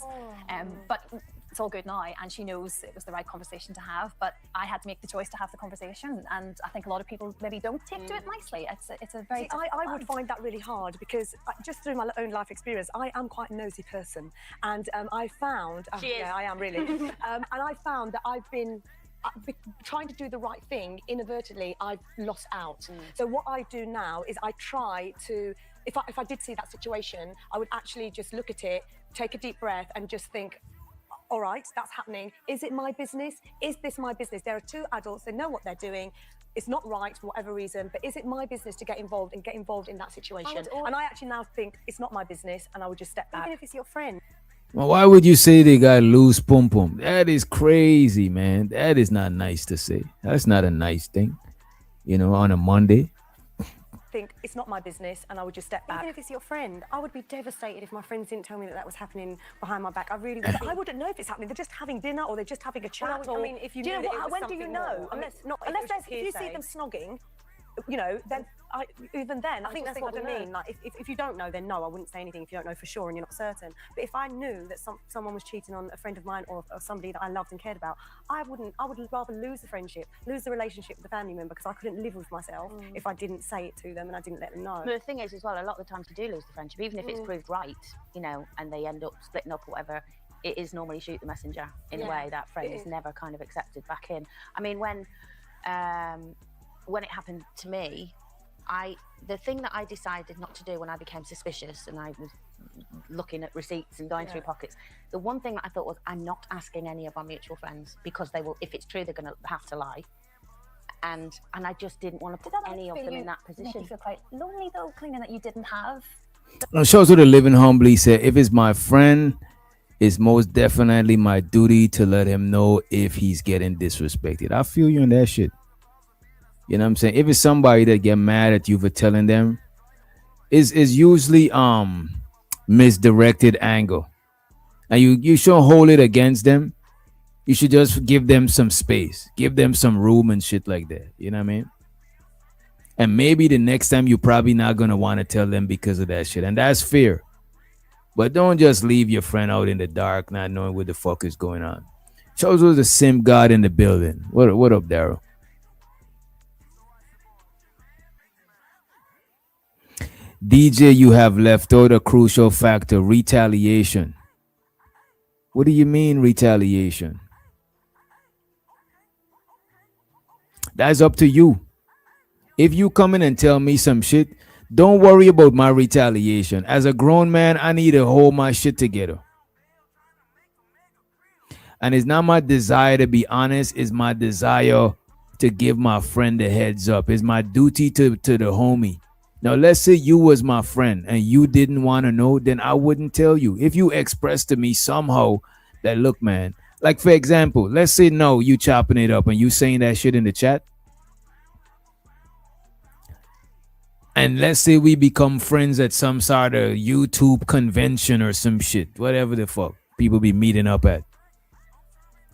But it's all good now, and she knows it was the right conversation to have. But I had to make the choice to have the conversation, and I think a lot of people maybe don't take to it nicely. It's a very I would find that really hard because just through my own life experience, I am quite a nosy person, and I found yeah, I am really, and I found that I've been trying to do the right thing inadvertently. I've lost out. So what I do now is I try to, if I did see that situation, I would actually just look at it, take a deep breath, and just think, all right, that's happening. Is it my business? Is this my business? There are two adults, they know what they're doing. It's not right for whatever reason, but is it my business to get involved in that situation? And I actually now think it's not my business, and I would just step back. Even if it's your friend. Well, why would you say they got loose pum pum? That is crazy, man. That is not nice to say. That's not a nice thing, on a Monday. Think it's not my business, and I would just step back. Even if it's your friend, I would be devastated if my friends didn't tell me that was happening behind my back. I really would. I wouldn't know if it's happening. They're just having dinner, or they're just having a chat. I mean, if you knew when do you know? Unless if you see them snogging, then even then, I think that's what we mean. Like, if you don't know, then no, I wouldn't say anything if you don't know for sure and you're not certain. But if I knew that someone was cheating on a friend of mine or somebody that I loved and cared about, I would rather lose the friendship, lose the relationship with the family member, because I couldn't live with myself if I didn't say it to them and I didn't let them know. But the thing is, as well, a lot of the times you do lose the friendship, even if it's proved right, and they end up splitting up or whatever. It is normally shoot the messenger in a way. That friend is never kind of accepted back in. I mean, when it happened to me, the thing that I decided not to do when I became suspicious and I was looking at receipts and going through pockets, the one thing that I thought was, I'm not asking any of our mutual friends, because they will, if it's true, they're going to have to lie. And I just didn't want to put any of them in that position. Make you feel quite lonely though, claiming that you didn't have. Shows to the living humbly said, if it's my friend, it's most definitely my duty to let him know if he's getting disrespected. I feel you on that shit. You know what I'm saying? If it's somebody that get mad at you for telling them, is usually misdirected anger, and you shouldn't hold it against them. You should just give them some space, give them some room and shit like that. You know what I mean? And maybe the next time you're probably not gonna want to tell them because of that shit, and that's fair. But don't just leave your friend out in the dark, not knowing what the fuck is going on. Shows was the sim god in the building. What up, Daryl? DJ, you have left out a crucial factor: retaliation. What do you mean retaliation? That's up to you. If you come in and tell me some shit, don't worry about my retaliation. As a grown man, I need to hold my shit together. And it's not my desire to be honest, it's my desire to give my friend a heads up. It's my duty to the homie. Now, let's say you was my friend and you didn't want to know, then I wouldn't tell you. If you express to me somehow that, look, man, like for example, let's say no, you chopping it up and you saying that shit in the chat. And let's say we become friends at some sort of YouTube convention or some shit, whatever the fuck people be meeting up at.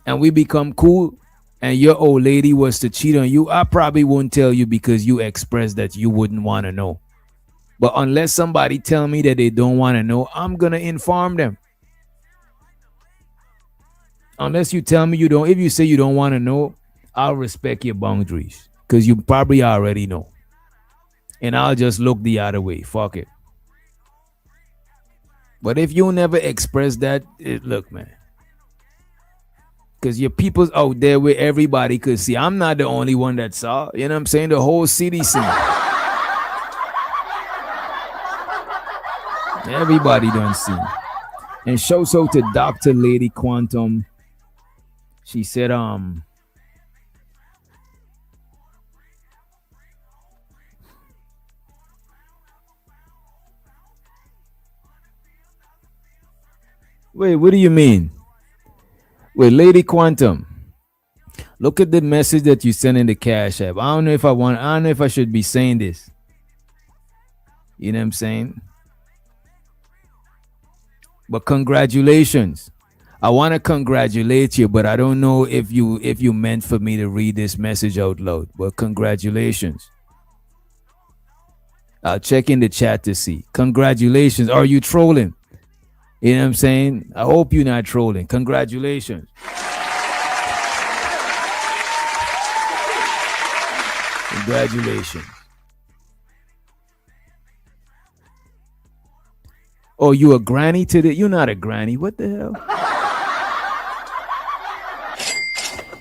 And we become cool, and your old lady was to cheat on you, I probably won't tell you because you expressed that you wouldn't want to know. But unless somebody tell me that they don't want to know, I'm going to inform them. Unless you tell me you don't, if you say you don't want to know, I'll respect your boundaries because you probably already know. And I'll just look the other way. Fuck it. But if you never express that, look, man. Because your people's out there where everybody could see. I'm not the only one that saw. You know what I'm saying? The whole city seen. Everybody done seen. And shouts out to Dr. Lady Quantum. She said, wait, what do you mean? Wait, Lady Quantum, look at the message that you sent in the Cash App. I don't know if I should be saying this. You know what I'm saying? But congratulations. I want to congratulate you, but I don't know if you meant for me to read this message out loud. But congratulations. I'll check in the chat to see. Congratulations. Are you trolling? You know what I'm saying? I hope you're not trolling. Congratulations. Congratulations. Oh, you a granny today? You're not a granny. What the hell?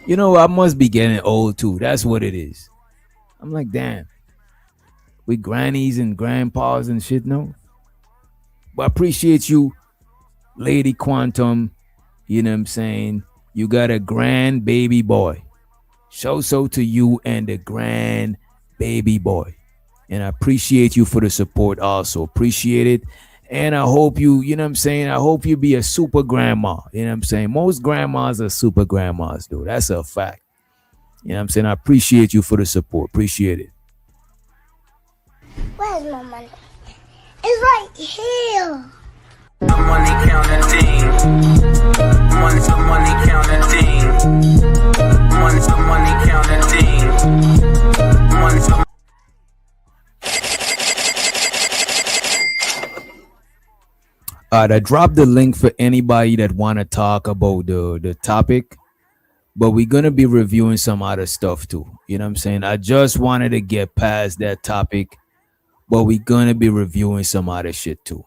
You know, I must be getting old too. That's what it is. I'm like, damn. We grannies and grandpas and shit, no? But I appreciate you, Lady Quantum. You know what I'm saying? You got a grand baby boy. So to you and the grand baby boy. And I appreciate you for the support also. Appreciate it. And I hope you know what I'm saying? I hope you be a super grandma. You know what I'm saying? Most grandmas are super grandmas, though. That's a fact. You know what I'm saying? I appreciate you for the support. Appreciate it. Where's my money? It's right here. The money counting team. Money to money counting team. Money to money counting team. Money to I dropped the link for anybody that want to talk about the topic, but we're going to be reviewing some other stuff too. You know what I'm saying? I just wanted to get past that topic, but we're going to be reviewing some other shit too.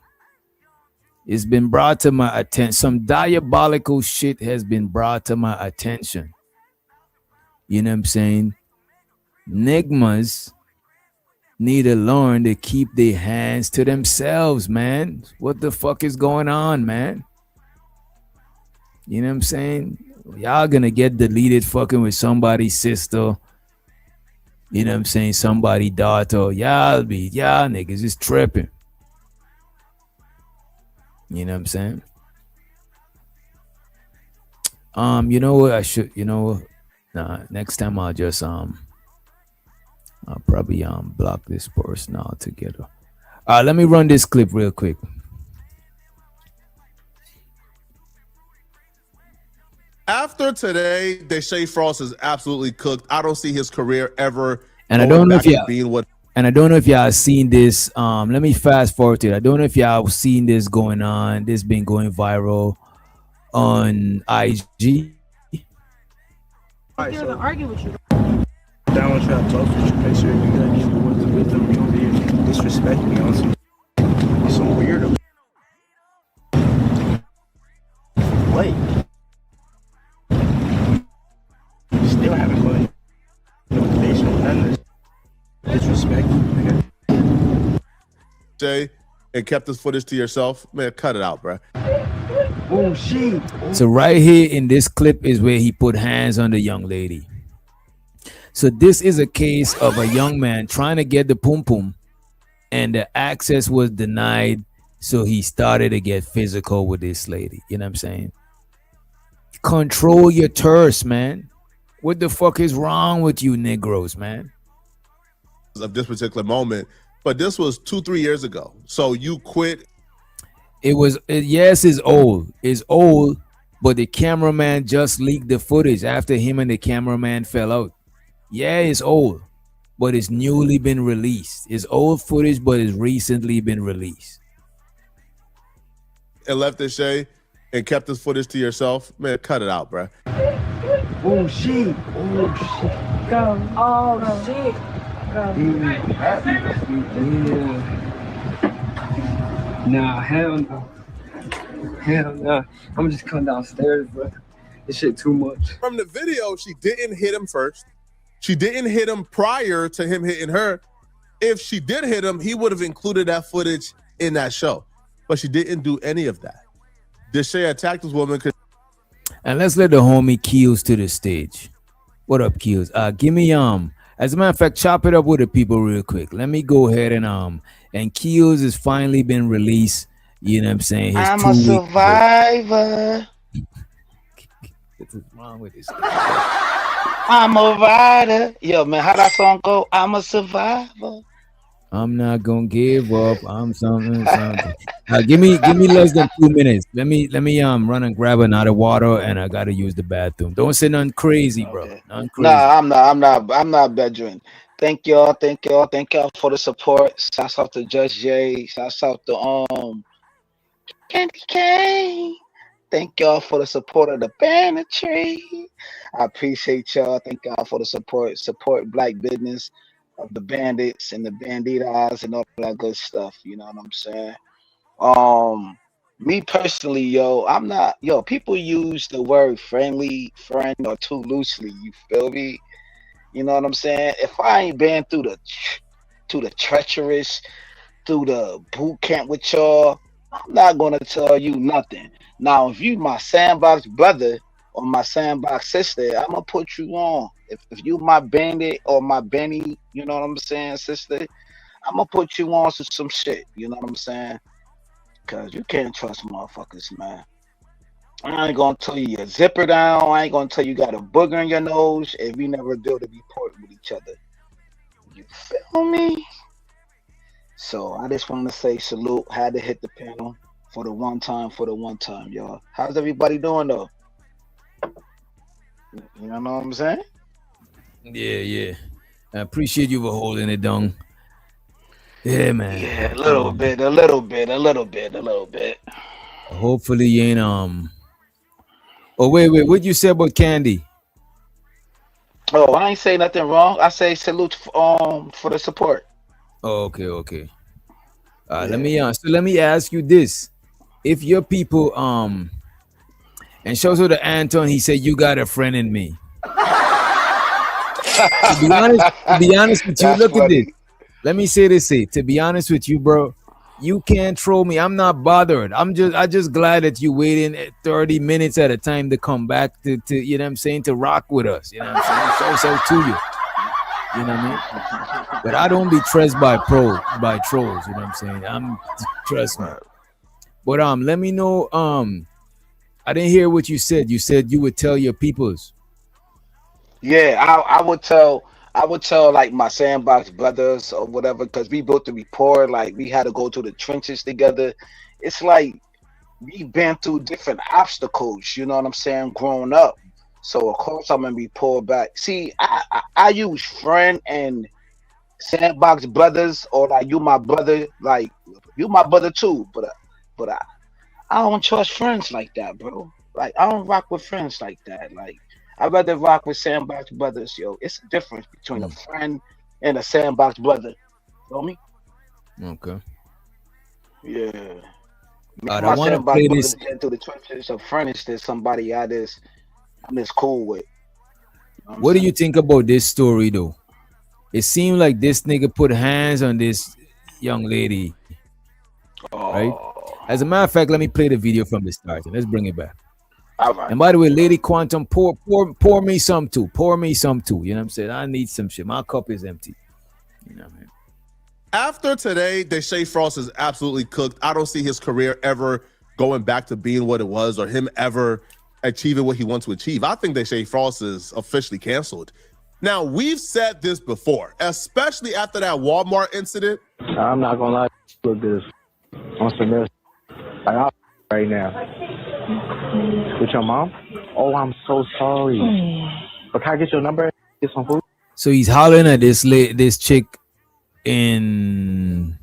It's been brought to my attention. Some diabolical shit has been brought to my attention. You know what I'm saying? Nigmas need to learn to keep their hands to themselves, man. What the fuck is going on, man? You know what I'm saying? Y'all gonna get deleted fucking with somebody's sister. You know what I'm saying? Somebody's daughter. Y'all niggas is tripping. You know what I'm saying? You know what? Next time I'll just I'll probably block this person altogether. Let me run this clip real quick. After today, Deshae Frost is absolutely cooked. I don't see his career ever. And I don't know if y'all seen this. Let me fast forward to it. I don't know if y'all seen this going on. This been going viral on IG. I'm here to argue with you. Down with try to talk with you, make sure you got any words of wisdom. You don't be disrespecting me on some weirdo. Wait. You still haven't put no motivation on none of this. Disrespect, nigga. Jay, and kept this footage to yourself, man, cut it out, bro. Oh, shit. So right here in this clip is where he put hands on the young lady. So this is a case of a young man trying to get the pum pum, and the access was denied. So he started to get physical with this lady. You know what I'm saying? Control your thirst, man. What the fuck is wrong with you Negroes, man? Of this particular moment, but this was 2-3 years ago. So you quit. Yes, it's old. It's old, but the cameraman just leaked the footage after him and the cameraman fell out. Yeah, it's old, but it's newly been released. It's old footage, but it's recently been released. And left Deshae and kept this footage to yourself, man, cut it out, bro. Oh, shit. Oh, shit. Go. Oh, shit. Go. Yeah. Nah, hell no. Hell no. I'm just coming downstairs, bro. This shit too much. From the video, she didn't hit him first. She didn't hit him prior to him hitting her. If she did hit him, he would have included that footage in that show. But she didn't do any of that. Deshae attacked this woman. And let's let the homie Keels to the stage. What up, Keels? Give me as a matter of fact, chop it up with the people real quick. Let me go ahead and Keels has finally been released. You know what I'm saying? I'm a survivor. What's wrong with this? I'm a rider. Yo, man, how that song go? I'm a survivor. I'm not gonna give up. I'm something. Give me less than 2 minutes. Let me run and grab another water, and I gotta use the bathroom. Don't say nothing crazy, bro. Nothing crazy. Nah, I'm not bedroom. Thank y'all for the support. Shouts out to Judge Jay. Shouts out to Candy Cane. Thank y'all for the support of the banner tree. I appreciate y'all. Thank y'all for the support. Support black business of the bandits and the banditas and all that good stuff. You know what I'm saying? Me personally, I'm not people use the word friend or too loosely, you feel me? You know what I'm saying? If I ain't been through the treacherous, through the boot camp with y'all, I'm not gonna tell you nothing. Now, if you my sandbox brother or my sandbox sister, I'm gonna put you on. If you my bandit or my Benny, you know what I'm saying, sister, I'm gonna put you on to some shit. You know what I'm saying? Cause you can't trust motherfuckers, man. I ain't gonna tell you your zipper down. I ain't gonna tell you got a booger in your nose if we never build a rapport with each other. You feel me? So I just want to say salute. Had to hit the panel for the one time, y'all. How's everybody doing though? You know what I'm saying? Yeah. I appreciate you for holding it down. Yeah, man. Yeah, a little bit. Hopefully you ain't Oh wait, what'd you say about Candy? Oh, I ain't say nothing wrong. I say salute for the support. Oh, okay. Let me ask you this. If your people and shows her to Anton, he said you got a friend in me. To be honest with you, That's look funny. at this. Let me say this. To be honest with you, bro, you can't troll me. I'm not bothered. I just glad that you waiting 30 minutes at a time to come back to you know what I'm saying, to rock with us. You know what I'm saying? So to you. You know what I mean? But I don't be trust by trolls. You know what I'm saying? Trust me. But let me know. I didn't hear what you said. You said you would tell your peoples. Yeah, I would tell like my sandbox brothers or whatever, because we built the rapport, like we had to go to the trenches together. It's like we've been through different obstacles, you know what I'm saying, growing up. So of course I'm gonna be pulled back. See, I use friend and sandbox brothers, or like you my brother, like you my brother too, but I don't trust friends like that, bro. Like I don't rock with friends like that. Like I'd rather rock with sandbox brothers, yo. It's a difference between a friend and a sandbox brother. Feel me? Okay. Yeah. Me I and my want to sandbox play brothers this. get through the trenches. A friend is just somebody I'm just cool with. You know What do you think about this story though? It seemed like this nigga put hands on this young lady. Right? As a matter of fact, let me play the video from the start and let's bring it back. All right. And by the way, Lady Quantum, pour me some too. Pour me some too. You know what I'm saying? I need some shit. My cup is empty. You know what I mean? After today, Deshae Frost is absolutely cooked. I don't see his career ever going back to being what it was, or him ever achieving what he wants to achieve. I think Deshae Frost is officially canceled. Now, we've said this before, especially after that Walmart incident. I'm not gonna lie, you look good on some real like I'm right now. With your mom? Oh, I'm so sorry. But can I get your number? Get some food? So he's hollering at this chick in,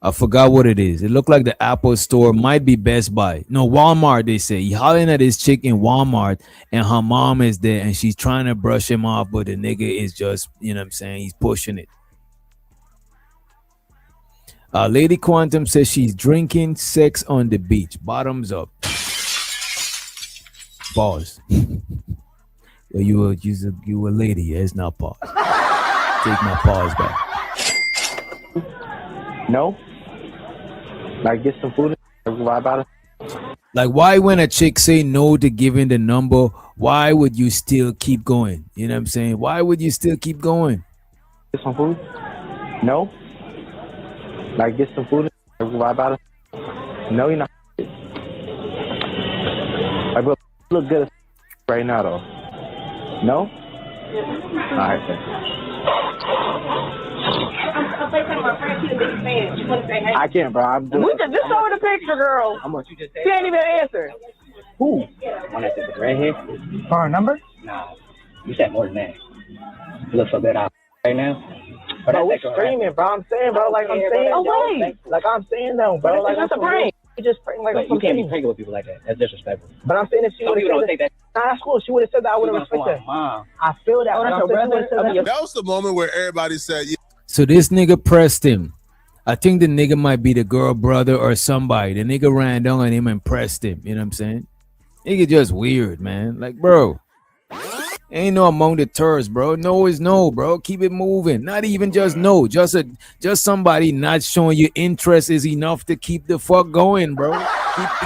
I forgot what it is. It looked like the Apple store, might be Best Buy. No, Walmart, they say. He hollering at this chick in Walmart and her mom is there and she's trying to brush him off, but the nigga is just, you know what I'm saying, he's pushing it. Lady Quantum says she's drinking sex on the beach. Bottoms up. Pause. You a lady. Yeah, it's not pause. Take my pause back. No? Like get some food and vibe out of. Like, why when a chick say no to giving the number, why would you still keep going? You know what I'm saying? Why would you still keep going? Get some food? No? Like get some food and vibe out of. No, you're not. Like, bro, you look good right now though. No? Alright, thanks. I can't, bro. I'm doing. Just show her the picture, girl. How much you just say? She ain't even answer. Who? One that's with red hair. For her number? Nah. You said more than that. You look so good out right now. Bro, we're screaming, bro. I'm saying, bro. Like I'm saying. Oh wait. Like I'm saying though, bro. Like that's a prank. You just prank like you can't be pranking with people like that. That's disrespectful. But I'm saying if she would have said that. Nah, that's cool. She would have said that. I would have respected her. I feel that. That's your brother. That was the moment where everybody said, yeah. So this nigga pressed him. I think the nigga might be the girl brother or somebody. The nigga ran down on him and pressed him. You know what I'm saying? Nigga just weird, man. Like, bro, ain't no among the terms, bro. No is no, bro. Keep it moving. Not even just no. Just somebody not showing you interest is enough to keep the fuck going, bro.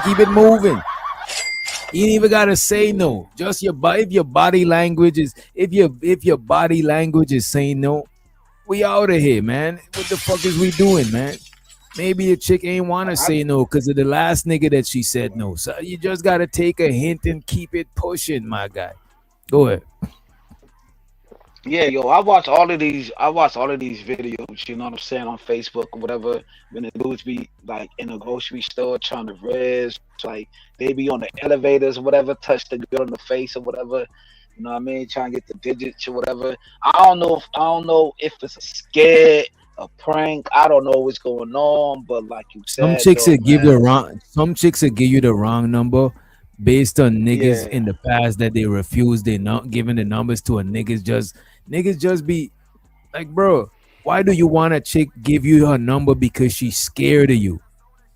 Keep it moving. You ain't even gotta say no. Just if your body language is if your body language is saying no, we out of here, man. What the fuck is we doing, man? Maybe the chick ain't want to say no because of the last nigga that she said no. So you just got to take a hint and keep it pushing, my guy. Go ahead. Yeah, yo, I watch all of these videos, you know what I'm saying, on Facebook or whatever, when the dudes be like in a grocery store trying to res, like they be on the elevators or whatever, touch the girl in the face or whatever. You know what I mean? Trying to get the digits or whatever. I don't know if it's a scare, a prank. I don't know what's going on, but like you said, some chicks will give you the wrong number based on niggas in the past that they refuse. They not giving the numbers to a niggas just be like, bro, why do you want a chick give you her number because she's scared of you?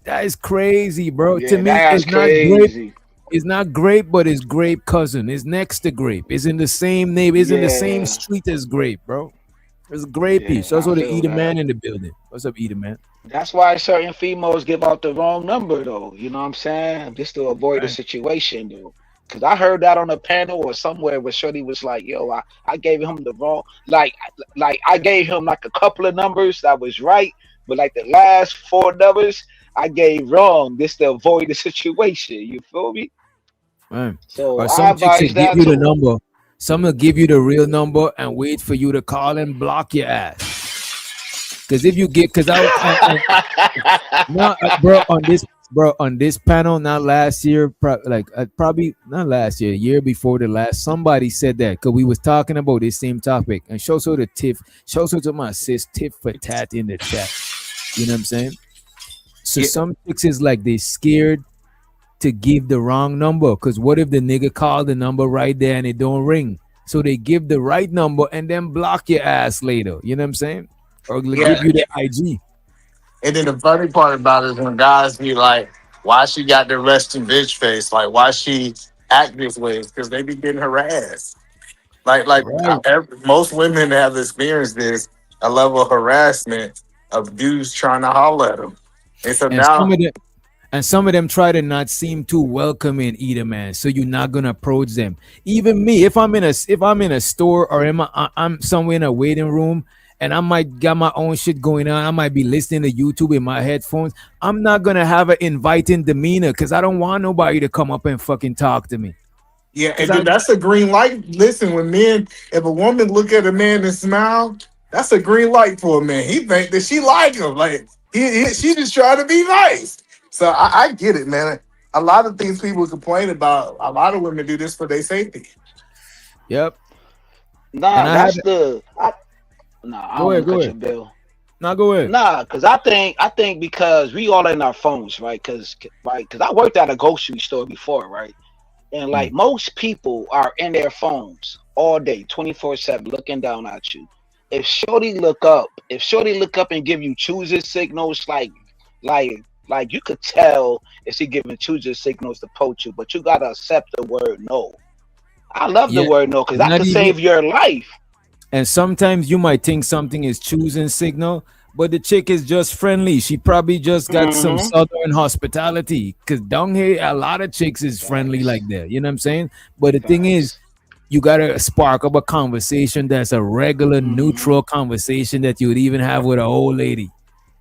That is crazy, bro. Yeah, to me, that's it's not crazy. grape. It's not grape, but it's grape cousin. It's next to grape. It's in the same name. It's in the same street as grape, bro. It's grapey. So that's what the Eater Man in the building. What's up, Eater Man? That's why certain females give out the wrong number, though. You know what I'm saying? Just to avoid the situation, though. Because I heard that on a panel or somewhere where Shorty was like, yo, I gave him the wrong, like I gave him like a couple of numbers that was right, but like the last 4 numbers I gave wrong just to avoid the situation. You feel me? Man. So Or I some chicks will advise give that you the too. number. Some will give you the real number and wait for you to call and block your ass. Because if you get, because on this panel, not last year, probably not last year, year before the last, somebody said that because we was talking about this same topic. And show so to my sis Tiff for tat in the chat. You know what I'm saying? So some chicks is like they scared to give the wrong number because what if the nigga called the number right there and it don't ring? So they give the right number and then block your ass later. You know what I'm saying? Or give you the IG. And then the funny part about it is when guys be like, why she got the resting bitch face? Like, why she act this way? Because they be getting harassed. Most women have experienced this, a level of harassment of dudes trying to holler at them. And so now... Some of them try to not seem too welcoming either, man. So you're not gonna approach them. Even me, if I'm in a store or I'm somewhere in a waiting room and I might got my own shit going on, I might be listening to YouTube in my headphones. I'm not gonna have an inviting demeanor because I don't want nobody to come up and fucking talk to me. Yeah, and then that's a green light. Listen, if a woman look at a man and smile, that's a green light for a man. He think that she like him. Like she just trying to be nice. So I get it, man. A lot of things people complain about, a lot of women do this for their safety. Yep. Nah, that's the. I don't want to cut your bill. Nah, go ahead. Nah, because I think because we all in our phones, right? Because I worked at a grocery store before, right? And like most people are in their phones all day, 24/7, looking down at you. If Shorty look up and give you choosing signals, like you could tell if she giving choosing signals to poach you, but you gotta accept the word no. I love the word no because that can save your life. And sometimes you might think something is choosing signal, but the chick is just friendly. She probably just got some southern hospitality. Because down here, a lot of chicks is friendly like that. You know what I'm saying? But the thing is, you gotta spark up a conversation that's a regular, neutral conversation that you would even have with an old lady.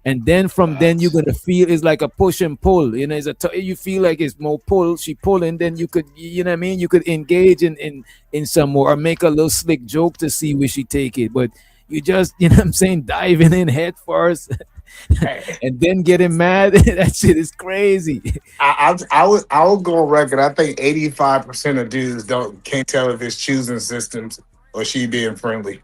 And then from then you're gonna feel it's like a push and pull. You know, you feel like it's more pull. She pulling, then you could, you know what I mean. You could engage in some more or make a little slick joke to see where she take it. But You just, you know what I'm saying, diving in head first and then getting mad. That shit is crazy. I would go on record. I think 85% of dudes can't tell if it's choosing systems or she being friendly.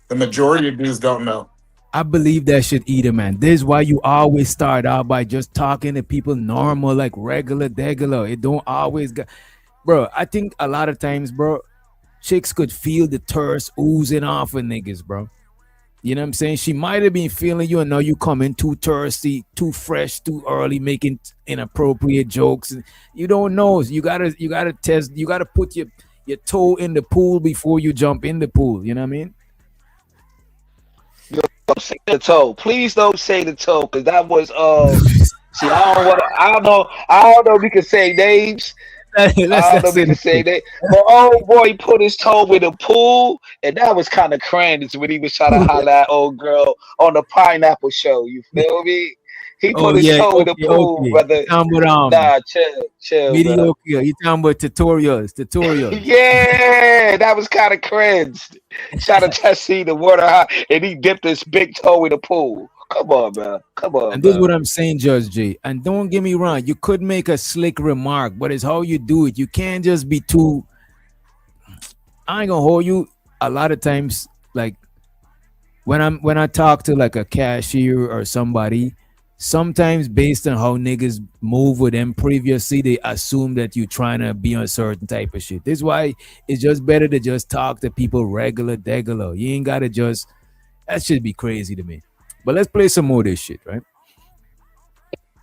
The majority of dudes don't know. I believe that shit either, man. This is why you always start out by just talking to people normal, like regular, degular. It don't always go. Bro, I think a lot of times, bro, chicks could feel the thirst oozing off of niggas, bro. You know what I'm saying? She might have been feeling you and now you come in too thirsty, too fresh, too early, making inappropriate jokes. You don't know. You gotta test, you gotta put your toe in the pool before you jump in the pool. You know what I mean? Don't say the toe. Please don't say the toe, because that was see, I don't know if we can say names. I don't know if we can say that. But old boy put his toe in the pool, and that was kind of cringe when he was trying to holler at old girl on the pineapple show. You feel me? He put his toe in the pool, brother. Nah, chill, Mediocre. You talking about tutorials. Yeah, that was kind of cringe. Trying to test see the water hot, and he dipped his big toe in the pool. Come on, man. Come on. And this is what I'm saying, Judge J. And don't get me wrong, you could make a slick remark, but it's how you do it. You can't just be too. I ain't gonna hold you. A lot of times, like when I talk to like a cashier or somebody, sometimes based on how niggas move with them previously, they assume that you're trying to be on a certain type of shit. This is why it's just better to just talk to people regular, degular. You ain't gotta just. That should be crazy to me. But let's play some more of this shit, right?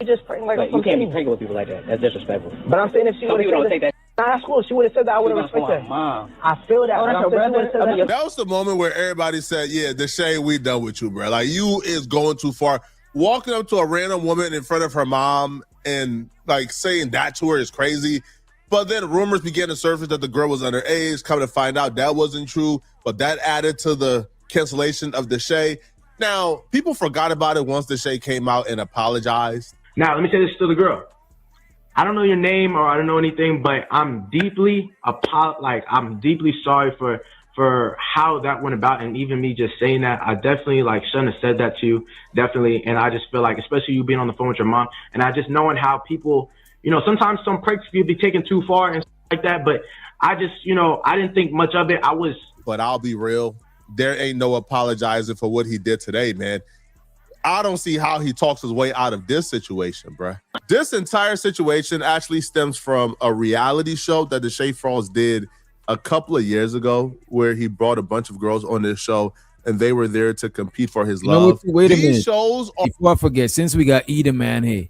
You just like you can't be pregnant with people like that. That's disrespectful. But I'm saying if she would have said that, that's cool. She would have said that. I would have respected that. I feel that. That was the moment where everybody said, "Yeah, Deshae, we done with you, bro. Like you is going too far. Walking up to a random woman in front of her mom and like saying that to her is crazy." But then rumors began to surface that the girl was underage. Come to find out that wasn't true, but that added to the cancellation of Deshae. Now, people forgot about it once Deshae came out and apologized. Now, let me say this to the girl. I don't know your name or I don't know anything, but I'm deeply sorry for how that went about, and even me just saying that, I definitely shouldn't have said that to you, definitely. And I just feel like, especially you being on the phone with your mom, and I just knowing how people, sometimes some pranks can be taken too far and stuff like that. But I just, I didn't think much of it. But I'll be real. There ain't no apologizing for what he did today, man. I don't see how he talks his way out of this situation, bruh. This entire situation actually stems from a reality show that Deshae Frost did a couple of years ago, where he brought a bunch of girls on this show, and they were there to compete for his love. Wait a minute. These shows are- Before I forget, since we got Eda Man here,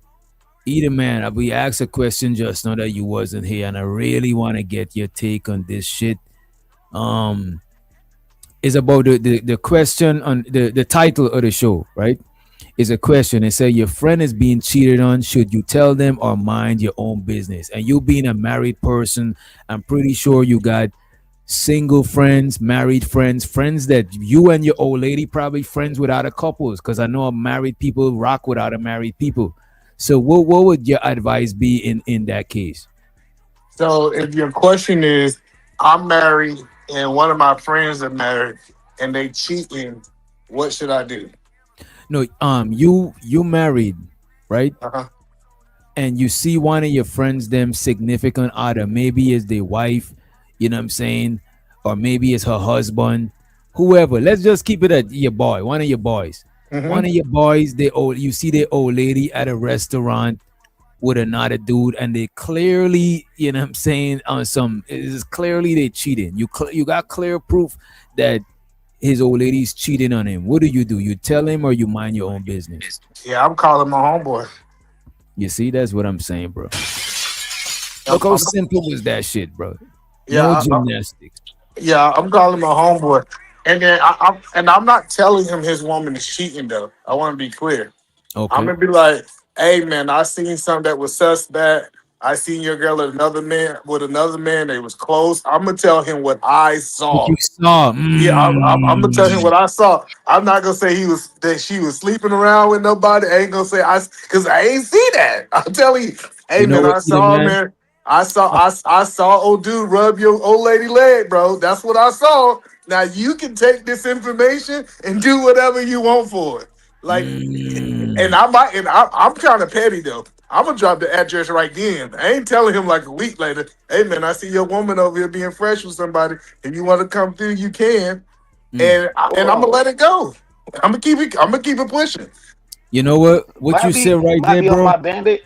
Eda Man, we asked a question just now that you wasn't here, and I really want to get your take on this shit. Is about the question on the title of the show, right? Is a question. It said your friend is being cheated on. Should you tell them or mind your own business? And you being a married person, I'm pretty sure you got single friends, married friends, friends that you and your old lady probably friends with other couples, because I know married people rock with other married people. So what would your advice be in that case? So if your question is, I'm married and one of my friends are married and they cheating, what should I do? No, you married, right? Uh-huh. And you see one of your friends, them significant other, maybe it's their wife, you know what I'm saying? Or maybe it's her husband, whoever. Let's just keep it at your boy, one of your boys. Mhm. One of your boys, you see the old lady at a restaurant with another dude, and they clearly, you know what I'm saying, it's clearly they cheating. You got clear proof that his old lady's cheating on him. What do? You tell him or you mind your own business? Yeah, I'm calling my homeboy. You see, that's what I'm saying, bro. Look how simple was that shit, bro. Yeah, No gymnastics. I'm calling my homeboy. And then I'm not telling him his woman is cheating though. I want to be clear. Okay. I'm gonna be like, hey man, I seen something that was suspect. I seen your girl with another man. They was close. I'm gonna tell him what I saw. What you saw. Yeah, I'm gonna tell him what I saw. I'm not gonna say that she was sleeping around with nobody. I ain't gonna say because I ain't see that. I'm telling you, hey You know man, what, I saw man? man. I saw old dude rub your old lady leg, bro. That's what I saw. Now you can take this information and do whatever you want for it. Like, and I'm kind of petty though. I'm gonna drop the address right then. I ain't telling him like a week later. Hey man, I see your woman over here being fresh with somebody. If you want to come through, you can. And I'm gonna let it go. I'm gonna keep it pushing. You know what you said right there, be on bro? my bandit.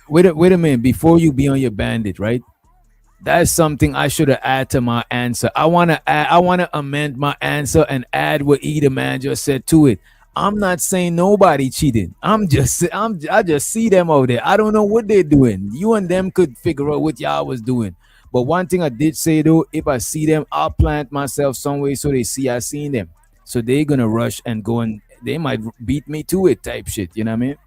Wait a minute. Before you be on your bandit, right? That's something I should have added to my answer. I wanna amend my answer and add what either man just said to it. I'm not saying nobody cheated. I just see them out there. I don't know what they're doing. You and them could figure out what y'all was doing. But one thing I did say though, if I see them, I'll plant myself some way so they see I seen them. So they're gonna rush and go and they might beat me to it type shit. You know what I mean?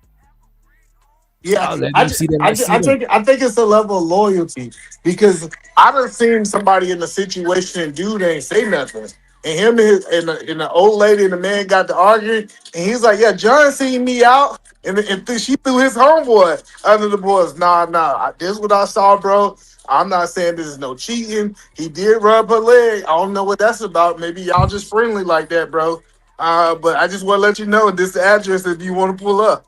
Yeah, I'll let I them see them. I see them. think it's a level of loyalty because I done seen somebody in a situation and dude ain't say nothing. And him and the old lady and the man got to arguing, and he's like, "Yeah, John seen me out," and she threw his homeboy under the boys. Nah, this is what I saw, bro. I'm not saying this is no cheating. He did rub her leg. I don't know what that's about. Maybe y'all just friendly like that, bro. But I just want to let you know this address if you want to pull up.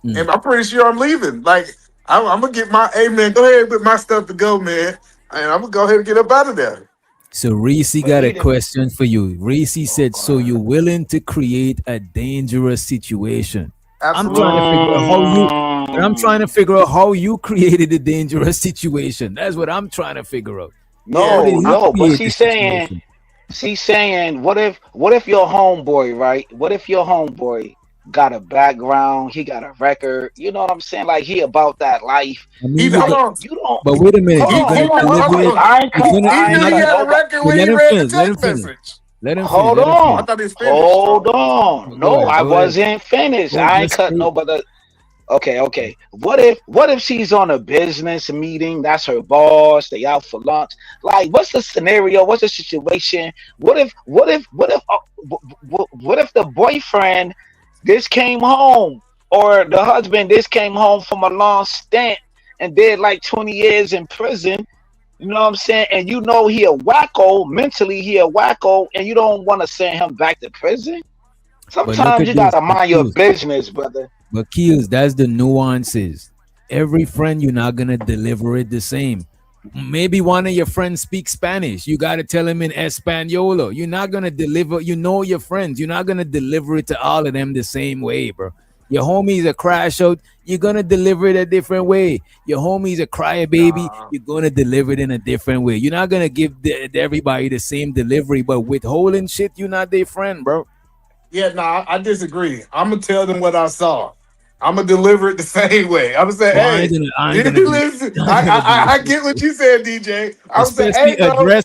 And I'm pretty sure I'm leaving. Like, I'm gonna get my amen. Go ahead with my stuff to go, man. And I'm gonna go ahead and get up out of there. So Reese got a question for you. Reese said, "So you're willing to create a dangerous situation?" Absolutely. I'm trying to figure out how you created a dangerous situation. That's what I'm trying to figure out. No, but she's saying, what if your homeboy, right? What if your homeboy got a background, he got a record, you know what I'm saying? Like he about that life. You don't. But wait a minute. Let him Hold on. No, I wasn't finished. I ain't cut nobody. Okay. What if she's on a business meeting? That's her boss. They out for lunch. Like, what's the scenario? What's the situation? What if the boyfriend this came home, or the husband this came home from a long stint and did like 20 years in prison? You know what I'm saying? And you know he a wacko, mentally he a wacko, and you don't want to send him back to prison? Sometimes you gotta mind your business, brother. But Keels, that's the nuances. Every friend, you're not gonna deliver it the same. Maybe one of your friends speaks Spanish. You gotta tell him in Espanol. You're not gonna deliver. You know your friends. You're not gonna deliver it to all of them the same way, bro. Your homie's a crash out. You're gonna deliver it a different way. Your homie's a crybaby. You're gonna deliver it in a different way. You're not gonna give everybody the same delivery, but withholding shit, you're not their friend, bro. Yeah, I disagree. I'm gonna tell them what I saw. I'm gonna deliver it the same way. I'm gonna say, hey, listen, I get what you said, DJ. I'm saying, hey, address.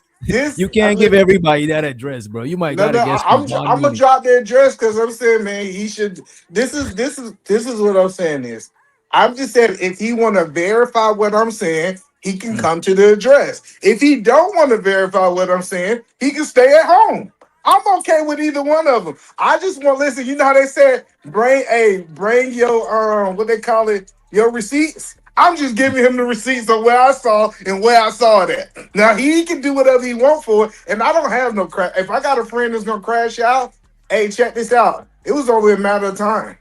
You can't give everybody that address, bro. You might gotta guess. I'm gonna drop the address because I'm saying, man, he should. This is what I'm saying is. I'm just saying, if he want to verify what I'm saying, he can come to the address. If he don't want to verify what I'm saying, he can stay at home. I'm okay with either one of them. I just want listen. You know how they said, bring your what they call it, your receipts. I'm just giving him the receipts of where I saw and where I saw that. Now he can do whatever he wants for it, and I don't have no crash. If I got a friend that's gonna crash out, hey, check this out. It was only a matter of time.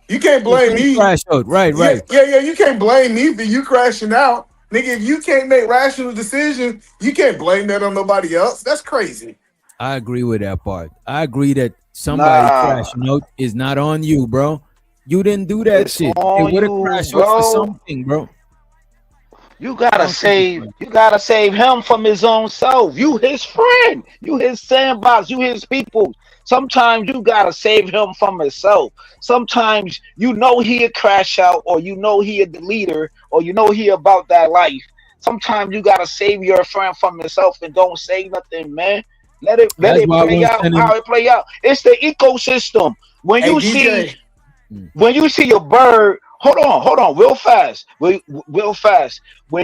You can't blame me. Crash out, right. Yeah. You can't blame me for you crashing out, nigga. If you can't make rational decisions, you can't blame that on nobody else. That's crazy. I agree with that part. I agree that somebody crashing out is not on you, bro. You didn't do that shit. It would have crashed out for something, bro. You gotta save him from his own self. You his friend. You his sandbox. You his people. Sometimes you gotta save him from himself. Sometimes you know he'll crash out, or you know he a leader, or you know he about that life. Sometimes you gotta save your friend from himself and don't say nothing, man. Let it play out how it play out. It's the ecosystem. When you see a bird, hold on, real fast. When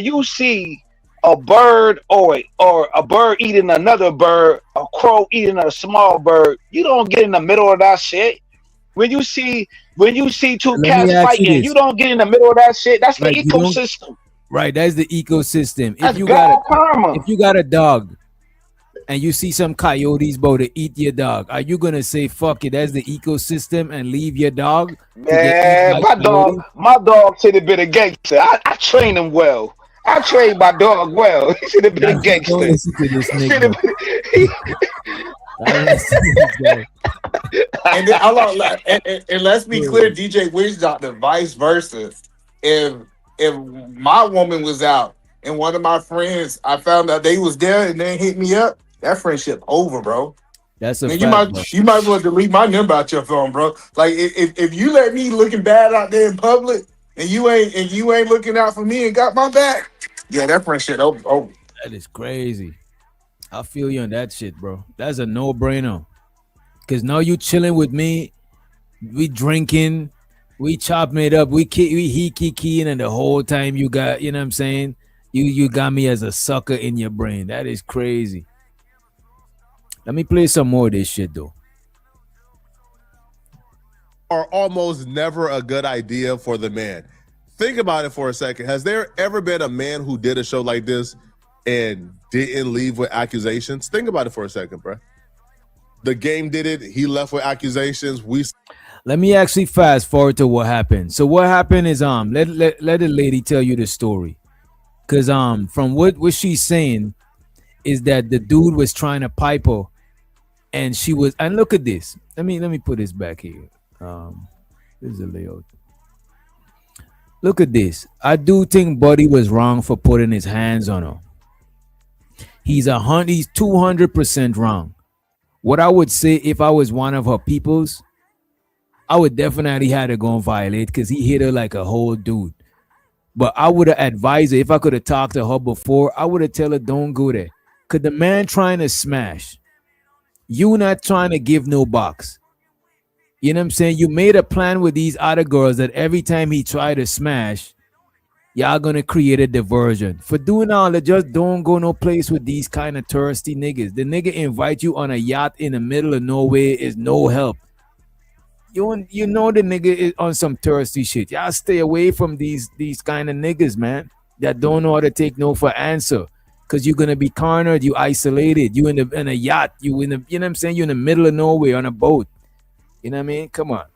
you see a bird or a bird eating another bird, a crow eating a small bird, you don't get in the middle of that shit. When you see two cats fighting, you don't get in the middle of that shit. That's the ecosystem. Right, that's the ecosystem. That's if you got a dog and you see some coyotes about to eat your dog, are you gonna say fuck it, that's the ecosystem, and leave your dog to get eaten Man, by coyotes? my dog should have been a gangster. I trained him well. I trained my dog well. He should have been a Don't gangster. listen to this He should have nigga. been. Don't listen to this guy. And then and let's be clear, DJ Witch Doctor, vice versa. If my woman was out and one of my friends, I found out they was there and they hit me up, that friendship over, bro. That's a Man, fact, bro. you might as well delete my number out your phone, bro. Like if you let me looking bad out there in public and you ain't looking out for me and got my back, yeah, that friendship over. That is crazy. I feel you on that shit, bro. That's a no-brainer. Cause now you chilling with me, we drinking, we chopping it up, we keying, and the whole time you got, you know what I'm saying? You got me as a sucker in your brain. That is crazy. Let me play some more of this shit though. Are almost never a good idea for the man. Think about it for a second. Has there ever been a man who did a show like this and didn't leave with accusations? Think about it for a second, bro. The game did it. He left with accusations. Let me actually fast forward to what happened. So what happened is let the lady tell you the story. Cause from what she's saying is that the dude was trying to pipe her, and she was, and look at this. Let me put this back here. This is a layout. Look at this. I do think Buddy was wrong for putting his hands on her. He's 200% wrong. What I would say if I was one of her peoples, I would definitely have to go and violate because he hit her like a whole dude. But I would have advised her, if I could have talked to her before, I would have tell her don't go there. Cause the man trying to smash, you not trying to give no box. You know what I'm saying? You made a plan with these other girls that every time he tried to smash, y'all gonna create a diversion. For doing all that, just don't go no place with these kind of thirsty niggas. The nigga invite you on a yacht in the middle of nowhere is no help. You know the nigga is on some thirsty shit. Y'all stay away from these kind of niggas, man, that don't know how to take no for answer. Cause you're gonna be cornered, you isolated, you in a yacht, you know what I'm saying? You're in the middle of nowhere on a boat. You know what I mean? Come on.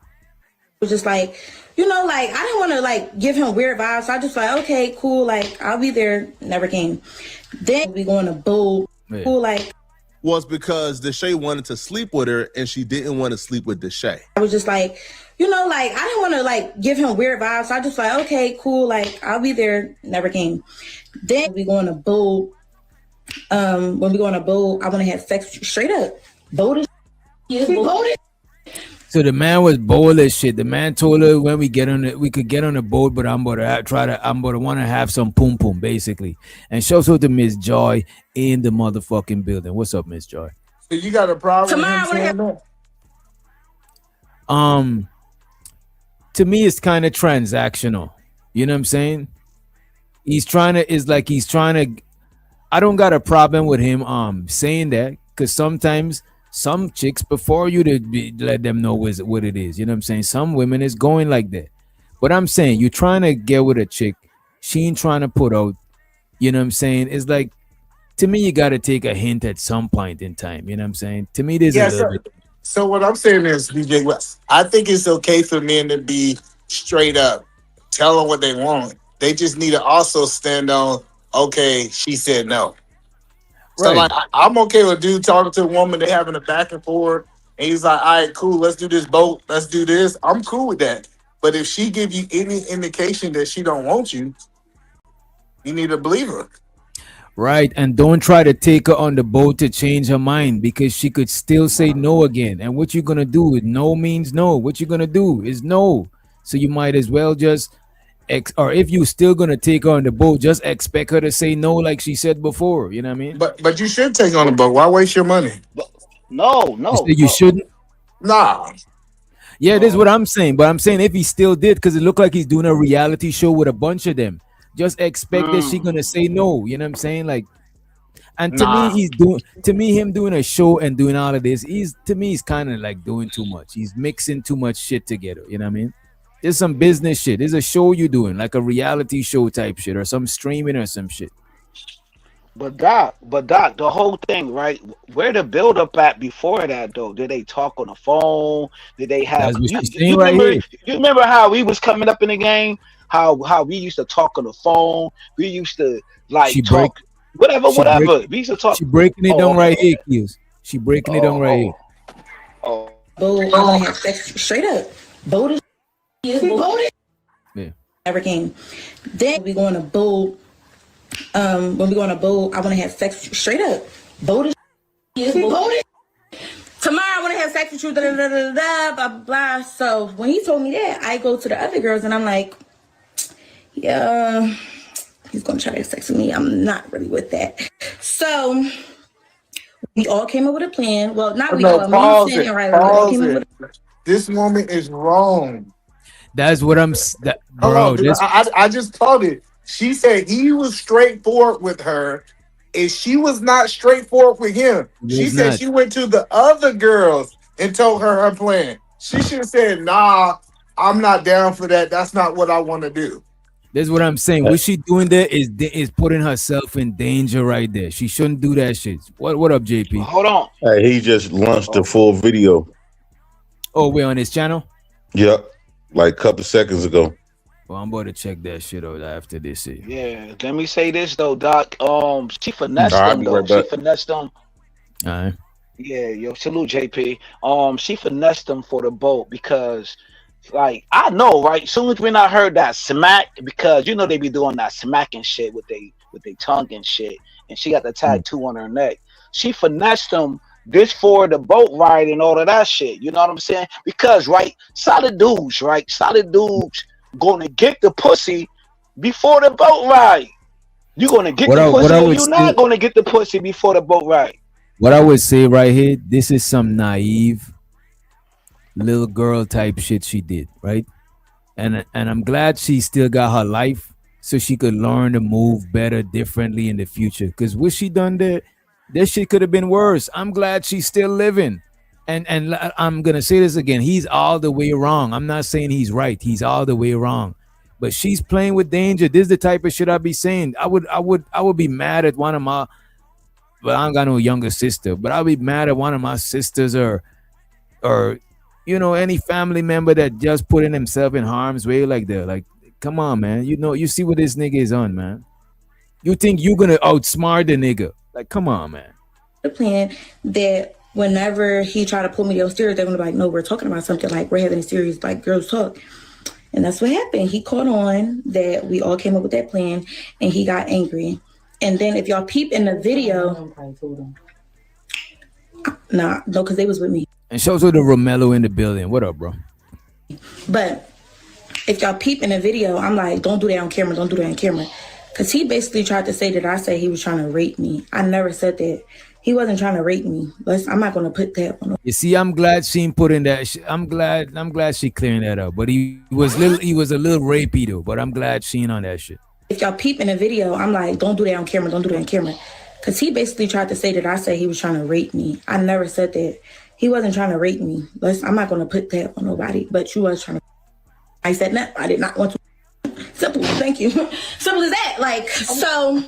Was just like, like I didn't want to like give him weird vibes. So I just like, okay, cool, like I'll be there. Never came. Then we go on a boat. Yeah. Cool, like was because Deshae wanted to sleep with her and she didn't want to sleep with Deshae. I was just like, like I didn't want to like give him weird vibes. So I just like, okay, cool, like I'll be there. Never came. Then we go on a boat. When we go on a boat, I want to have sex straight up. Boated. Yeah, boated. So the man was bold as shit. The man told her when we could get on the boat, but I'm about to want to have some pum pum basically. And shows out to Miss Joy in the motherfucking building. What's up, Miss Joy? So you got a problem with him saying that? To me, it's kind of transactional. You know what I'm saying? I don't got a problem with him saying that, because sometimes some chicks prefer you to let them know what it is. You know what I'm saying? Some women is going like that. But I'm saying you're trying to get with a chick, she ain't trying to put out, you know what I'm saying? It's like, to me, you got to take a hint at some point in time. You know what I'm saying? To me, there's a little bit. So what I'm saying is, DJ West, I think it's okay for men to be straight up, tell them what they want. They just need to also stand on, okay, she said no. So Right. like I'm okay with a dude talking to a woman, they having a back and forth, and he's like, all right, cool, let's do this boat, let's do this. I'm cool with that. But if she give you any indication that she don't want you, you need to believe her. Right, and don't try to take her on the boat to change her mind, because she could still say no again. And what you're gonna do? No means no. What you're gonna do is no. So you might as well just, or if you're still gonna take her on the boat, just expect her to say no, like she said before. You know what I mean? But you should take on the boat. Why waste your money? No. You shouldn't. Nah. Yeah, this is what I'm saying. But I'm saying if he still did, because it looked like he's doing a reality show with a bunch of them. Just expect that she's gonna say no. You know what I'm saying? Like, and to me, him doing a show and doing all of this, he's kind of like doing too much. He's mixing too much shit together. You know what I mean? There's some business shit. There's a show you doing, like a reality show type shit, or some streaming or some shit. Doc, the whole thing, right? Where the build up at before that though? Did they talk on the phone? Did they have That's what you? she's You saying right remember? here. You remember how we was coming up in the game? How we used to talk on the phone? We used to She like break talk, whatever, she break whatever. We used to talk. she breaking it Oh, down right okay. here, Kills. She breaking it down right here. Oh, Boo, I want to have sex straight up. Bold as bold as Yeah. never came. Then we going to bold. When we going to bold, I want to have sex straight up. Bold as bold as. Tomorrow I want to have sex with you. Da, da, da, da, da, blah blah. So when he told me that, I go to the other girls and I'm like, yeah, he's gonna try to have sex with me. I'm not really with that. So we all came up with a plan. Well, not we No, all. Me, pause Sin, it. and Riley. We all Pause came up it. with. This woman is wrong. That's what Hold on, bro. dude. This I just told it. She said he was straightforward with her, and she was not straightforward with him. She was said not. she went to the other girls and told her plan. She should have said, "Nah, I'm not down for that. That's not what I want to do." That's what I'm saying. What she doing there is putting herself in danger right there. She shouldn't do that shit. What up, JP? hold on. He just launched the full video. Oh, we're on his channel? Yep, like a couple seconds ago. Well, I'm about to check that shit out after this. Here. Yeah, let me say this though, Doc. She finessed I'll them be though. right She back. finessed them. All right. Yeah, yo, salute JP. She finessed them for the boat because, like, I know, right? Soon as when I heard that smack, because you know they be doing that smacking shit with they tongue and shit, and she got the tattoo on her neck. She finessed them this for the boat ride and all of that shit. You know what I'm saying? Because solid dudes, gonna get the pussy before the boat ride. You gonna get the What pussy, I or would you say, not gonna get the pussy before the boat ride. what I would say right here, this is some naive little girl type shit she did, right? And I'm glad she still got her life so she could learn to move better, differently in the future. Because what she done there, this shit could have been worse. I'm glad she's still living. And I'm gonna say this again. He's all the way wrong. I'm not saying he's right. He's all the way wrong. But she's playing with danger. This is the type of shit I'd be saying. I would be mad at one of my, but I don't got no younger sister. But I'll be mad at one of my sisters or any family member that just putting himself in harm's way like that. Like, come on, man. You see what this nigga is on, man. You think you gonna outsmart the nigga? Like, come on, man. The plan that whenever he tried to pull me upstairs, they're gonna be like, no, we're talking about something, like we're having a serious like girls talk. And that's what happened. He caught on that we all came up with that plan and he got angry. And then if y'all peep in the video, no, because they was with me. And shows her the Romello in the building. What up, bro? But if y'all peep in the video, I'm like, don't do that on camera, don't do that on camera. Because he basically tried to say that I said he was trying to rape me. I never said that. He wasn't trying to rape me. I'm not going to put that on. You see, I'm glad she put in that. I'm glad she clearing that up. But he was a little rapey though. But I'm glad she ain't on that shit. If y'all peep in the video, I'm like, don't do that on camera, don't do that on camera. Because he basically tried to say that I said he was trying to rape me. I never said that. He wasn't trying to rape me. I'm not going to put that on nobody. But you was trying to. I said no. I did not want to. Simple. Thank you. Simple as that. Like, so.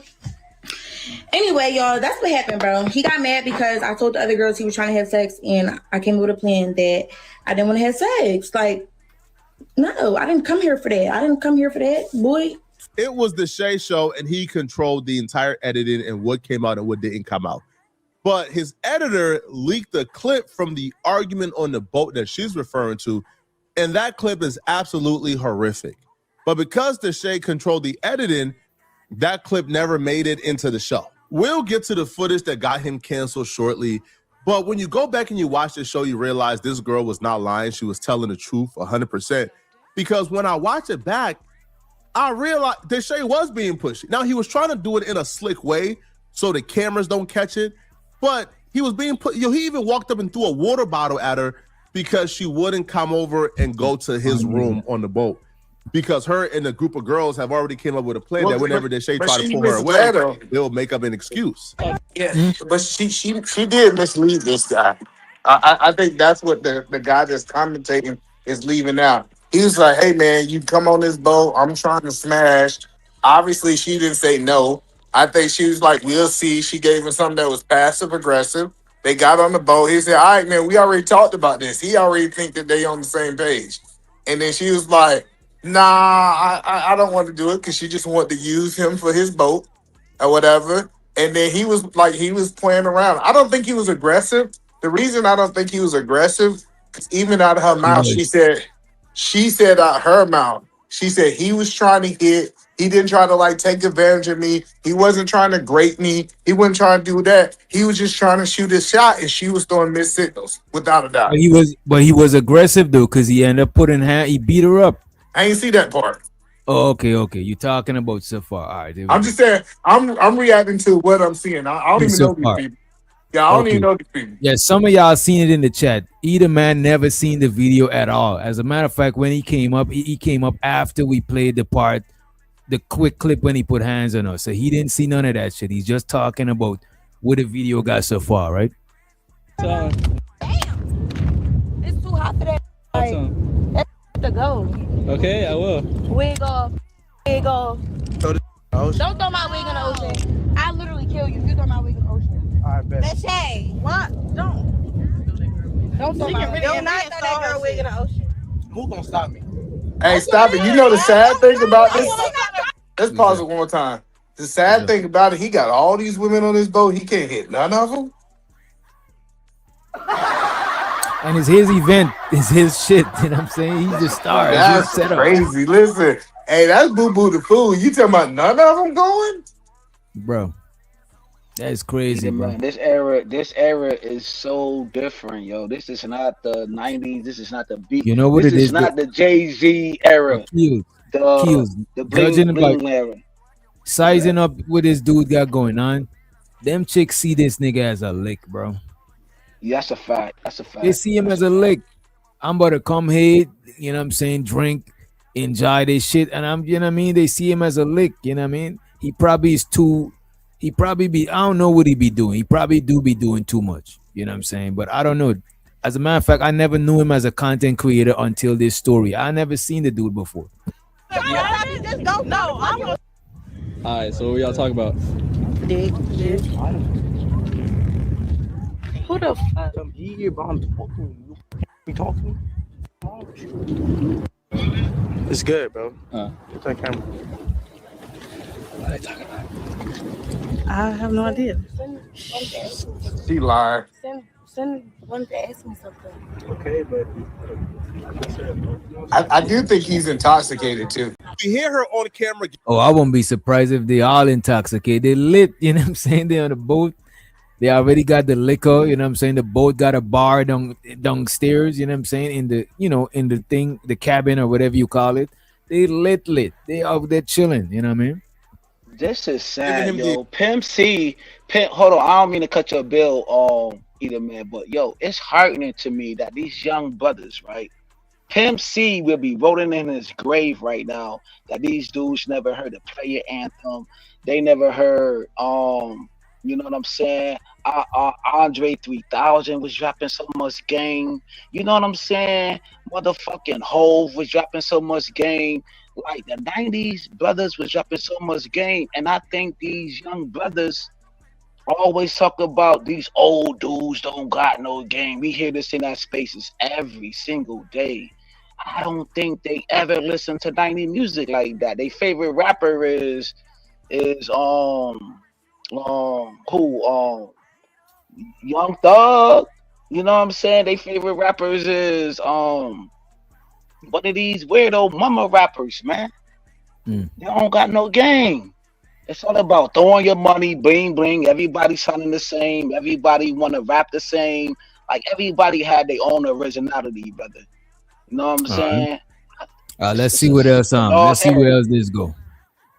Anyway, y'all, that's what happened, bro. He got mad because I told the other girls he was trying to have sex, and I came up with a plan that I didn't want to have sex. Like, no, I didn't come here for that. I didn't come here for that, boy. It was the Shay Show, and he controlled the entire editing and what came out and what didn't come out. But his editor leaked a clip from the argument on the boat that she's referring to, and that clip is absolutely horrific. But because the Shay controlled the editing, that clip never made it into the show. We'll get to the footage that got him canceled shortly, but when you go back and you watch the show, you realize this girl was not lying. She was telling the truth 100%. Because when I watch it back, I realized that Shay was being pushy. Now, he was trying to do it in a slick way so the cameras don't catch it, but he was being put. He even walked up and threw a water bottle at her because she wouldn't come over and go to his room on the boat. Because her and a group of girls have already came up with a plan that whenever they Shay try to pull her away, they'll make up an excuse. Yeah, but she did mislead this guy. I think that's what the guy that's commentating is leaving out. He was like, "Hey man, you come on this boat. I'm trying to smash." Obviously, she didn't say no. I think she was like, we'll see. She gave him something that was passive aggressive. They got on the boat. He said, all right, man, we already talked about this. He already think that they on the same page. And then she was like, nah, I don't want to do it because she just wanted to use him for his boat or whatever. And then he was playing around. I don't think he was aggressive. The reason I don't think he was aggressive, because even out of her mouth, she said out her mouth, she said he was trying to hit. He didn't try to like take advantage of me. He wasn't trying to grate me. He wasn't trying to do that. He was just trying to shoot his shot, and she was throwing missed signals, without a doubt. But he was aggressive though, because he ended up putting he beat her up. I ain't see that part. Oh, okay. You're talking about so far. All right. I'm just saying, I'm reacting to what I'm seeing. I don't even know these people. Yeah, I don't even know these people. Yeah, some of y'all seen it in the chat. Either man never seen the video at all. As a matter of fact, when he came up, he came up after we played the quick clip when he put hands on us. So he didn't see none of that shit. He's just talking about what the video got so far, right? Damn. It's too hot for that. Like, that's to go. Okay, I will. Wig off. Don't throw my wig in the ocean. I literally kill you if you throw my wig in the ocean. All right, bet. That's shade. What? Don't throw my wig. Do not throw that girl wig in the ocean. Who gonna stop me? Hey, stop it. You know the sad thing about this? Let's pause it one more time. The sad thing about it, he got all these women on his boat. He can't hit none of them. And it's his event. It's his shit. You know what I'm saying? He's the star. That's crazy. Listen, hey, that's Boo Boo the Fool. You talking about none of them going? Bro, that's crazy, bro. Man, this era is so different, yo. This is not the 90s. This is not the beat. You know what this it is? This is not the Jay-Z era. The bling era. Sizing up what this dude got going on. Them chicks see this nigga as a lick, bro. Yeah, that's a fact. That's a fact. They see him as a lick. I'm about to come here, you know what I'm saying, drink, enjoy this shit. And I'm, you know what I mean? They see him as a lick, you know what I mean? He probably be, I don't know what he be doing. He probably do be doing too much, you know what I'm saying? But I don't know. As a matter of fact, I never knew him as a content creator until this story. I never seen the dude before. Just go. No, I'm gonna. All right, so what y'all talking about? Dick. Who the fuck? I'm here, bro. I'm talking to you. You talking to me? It's good, bro. It's on camera. What are they talking about? I have no idea. She lied. Send one to ask me something. Okay, but I do think he's intoxicated too. We hear her on camera. Oh, I won't be surprised if they all intoxicated. They lit, you know what I'm saying? They on the boat. They already got the liquor, you know what I'm saying? The boat got a bar downstairs, you know what I'm saying? In the, you know, in the thing, the cabin or whatever you call it. They lit. They over there chilling, you know what I mean? This is sad, yo. Pimp C, hold on, I don't mean to cut your bill, either, man, but yo, it's heartening to me that these young brothers, right? Pimp C will be rolling in his grave right now that these dudes never heard the player anthem. They never heard, you know what I'm saying? Andre 3000 was dropping so much game. You know what I'm saying? Motherfucking Hove was dropping so much game. Like the 90s brothers was dropping so much game. And I think these young brothers always talk about these old dudes don't got no game. We hear this in our spaces every single day. I don't think they ever listen to 90 music like that. Their favorite rapper is Young Thug. You know what I'm saying? Their favorite rappers is one of these weirdo mama rappers, man. They don't got no game. It's all about throwing your money, bling bling. Everybody sounding the same. Everybody want to rap the same. Like everybody had their own originality, brother. You know what I'm saying? Let's see what else. Let's see where else this go.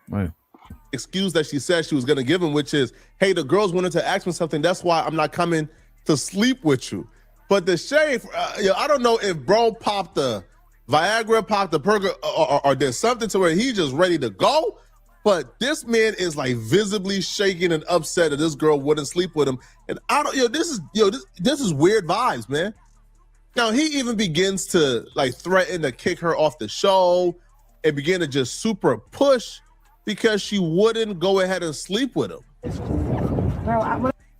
Right. Excuse that she said she was gonna give him, which is, hey, the girls wanted to ask me something. That's why I'm not coming to sleep with you. But the shade, I don't know if bro popped the Viagra, popped the Perga, or there's something to where he's just ready to go. But this man is like visibly shaking and upset that this girl wouldn't sleep with him. And I don't, this is weird vibes, man. Now he even begins to like threaten to kick her off the show and begin to just super push. because she wouldn't go ahead and sleep with him.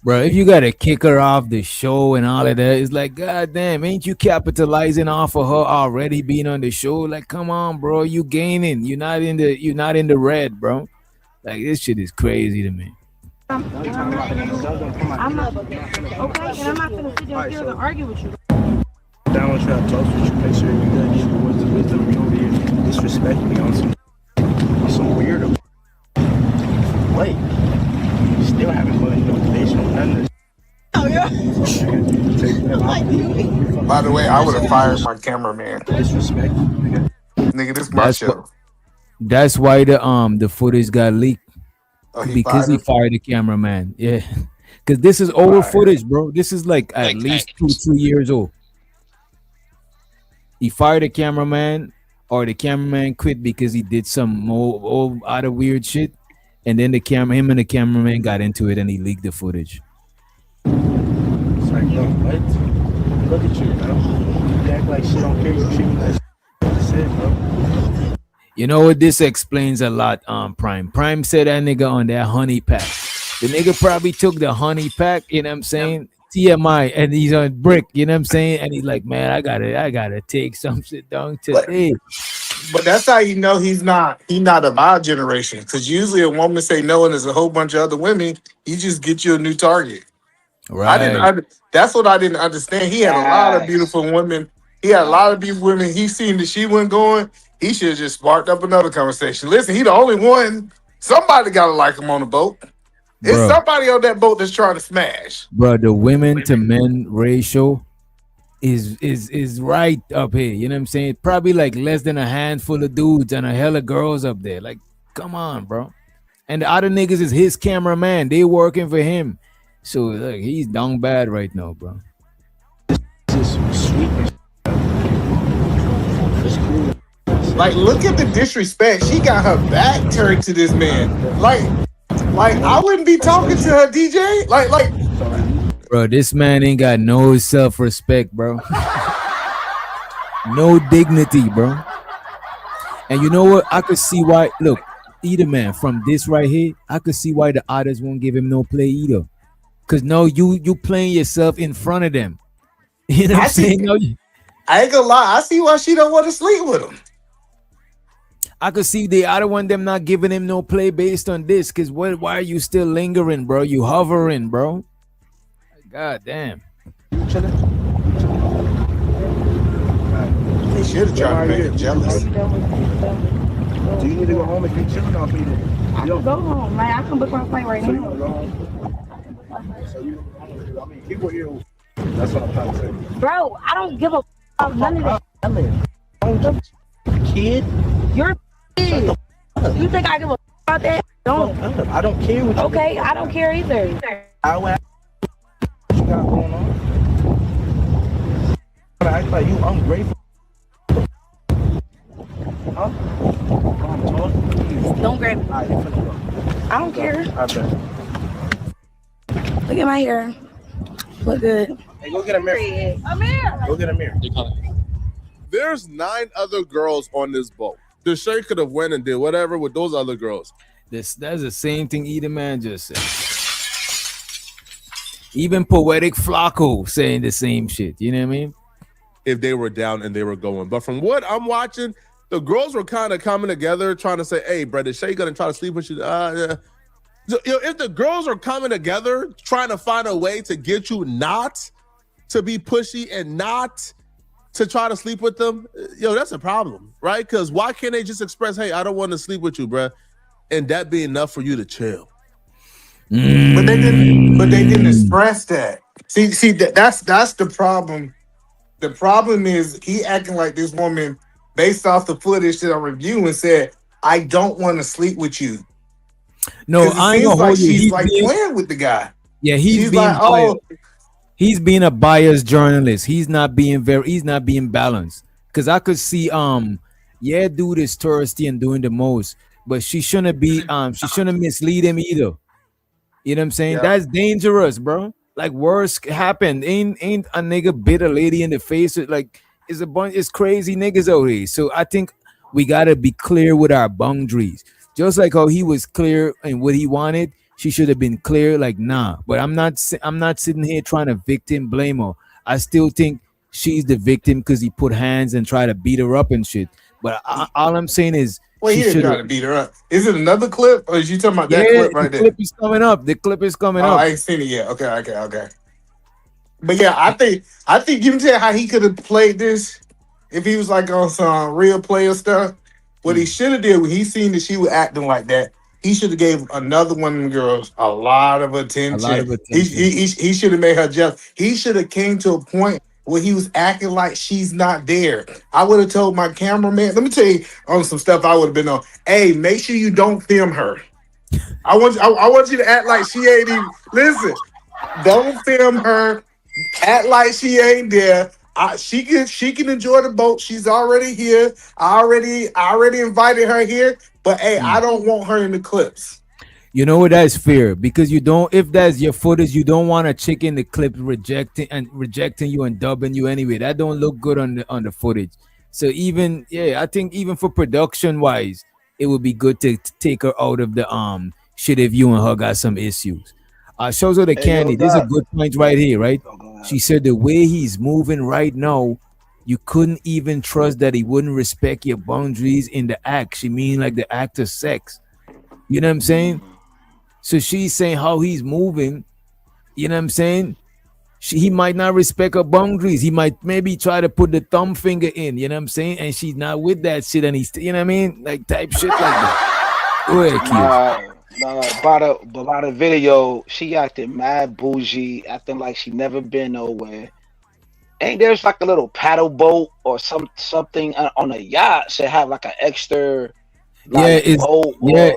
Bro, if you gotta kick her off the show and all of that, it's like, god damn, ain't you capitalizing off of her already being on the show? Like, come on, bro, you gaining. You're not in the red, bro. Like, this shit is crazy to me. I'm not okay, and I'm not gonna sit down here and argue with you. Down and try to talk with you, make sure you got give the wisdom you over here disrespect me on some weirdo. Wait, you still haven't put no foundation on none of this. Oh yeah. By the way, I would have fired my cameraman. Disrespect, nigga. This my show. That's why the footage got leaked. Because he fired fired the cameraman. Yeah. Because this is old footage, bro. This is like at least 2 years old. He fired the cameraman, or the cameraman quit because he did some more out of weird shit. And then him and the cameraman got into it and he leaked the footage. It's like, no, what? Look at you, bro. You act like shit don't care. You treat me like shit. That's it, bro. You know what? This explains a lot. Prime said that nigga on that honey pack. The nigga probably took the honey pack, you know what I'm saying? TMI, and he's on brick, you know what I'm saying? And he's like, man, I gotta take some shit down today. But that's how you know he's not of our generation. Because usually a woman say no and there's a whole bunch of other women, he just get you a new target. Right. That's what I didn't understand. He had a lot of beautiful women. He seen that she wasn't going. He should have just sparked up another conversation. Listen, he the only one. Somebody gotta like him on the boat. It's somebody on that boat that's trying to smash. Bro, the women to men ratio is right up here. You know what I'm saying? Probably like less than a handful of dudes and a hella girls up there. Like, come on, bro. And the other niggas is his cameraman. They working for him. So like, he's down bad right now, bro. Like, look at the disrespect. She got her back turned to this man. Like I wouldn't be talking to her, DJ. Like, bro, this man ain't got no self-respect, bro. No dignity, bro. And you know what? I could see why. Look, either man, from this right here, I could see why the others won't give him no play either. Cause no, you playing yourself in front of them. You know what I'm saying? No, I ain't gonna lie. I see why she don't want to sleep with him. I could see the other one them not giving him no play based on this. Cause why are you still lingering, bro? You hovering, bro. God damn. He should have tried to make her jealous. Do you need to go home if you're chilling off me? I can go home, man. I can book my flight right now. People here. That's what I'm trying to say. Bro, I don't give a fuck none of that. Kid? You're a kid. You think I give a fuck about that? Don't. I don't care what you okay, I don't care either. What you got going on? I act like you ungrateful. Huh? Don't grab me. I don't care. Look at my hair. Look good. Hey, go get a mirror. Go get a mirror. There's 9 other girls on this boat. Deshae could have went and did whatever with those other girls. That's the same thing either man just said. Even Poetic Flacco saying the same shit. You know what I mean? If they were down and they were going. But from what I'm watching, the girls were kind of coming together trying to say, hey, brother, Shay gonna try to sleep with you. Yeah. So, if the girls are coming together trying to find a way to get you not to be pushy and not to try to sleep with them, that's a problem, right? Because why can't they just express, hey, I don't want to sleep with you, bruh, and that be enough for you to chill? But they didn't express that. See that's the problem. The problem is he acting like this woman, based off the footage that I'm reviewing, said, I don't want to sleep with you. No, I ain't gonna hold you. She's like playing with the guy. Yeah, he's being like, oh, he's being a biased journalist. He's not being balanced. Cause I could see dude is thirsty and doing the most, but she shouldn't mislead him either. You know what I'm saying? Yeah. That's dangerous, bro. Like, worse happened. Ain't a nigga bit a lady in the face. Like, it's crazy niggas out here. So I think we gotta be clear with our boundaries. Just like how he was clear in what he wanted, she should have been clear. Like, nah. But I'm not sitting here trying to victim blame her. I still think she's the victim because he put hands and tried to beat her up and shit. But all I'm saying is, Well, he she didn't should try to have. beat her up. Is it another clip, or is you talking about that Yeah, clip the right there? clip is coming up. The clip is coming Oh, up. I ain't seen it yet. Okay. But yeah, I think you can tell how he could have played this if he was like on some real player stuff. What he should have did when he seen that she was acting like that, he should have gave another one of them girls a lot of A attention. lot of He attention. he, he, he should have made her jealous. He should have came to a point where he was acting like she's not there. I would have told my cameraman. Let me tell you on some stuff I would have been on. Hey, make sure you don't film her. I want you to act like she ain't even listen. Don't film her. Act like she ain't there. She can enjoy the boat. She's already here. I already invited her here. But hey, I don't want her in the clips. You know what? That's fair because you don't. If that's your footage, you don't want a chick in the clip rejecting you and dubbing you anyway. That don't look good on the footage. So even I think even for production wise, it would be good to take her out of the shit if you and her got some issues. Shows her the Hey, candy. yo, This is a Doc. good point right here, right? She said the way he's moving right now, you couldn't even trust that he wouldn't respect your boundaries in the act. She mean like the act of sex. You know what I'm saying? So she's saying how he's moving. You know what I'm saying? He might not respect her boundaries. He might maybe try to put the thumb finger in. You know what I'm saying? And she's not with that shit. And he's, you know what I mean? Like type shit like that. Go ahead, Q. By the video, she acting mad bougie, acting like she never been nowhere. Ain't there's like a little paddle boat or something on a yacht should have like an extra boat?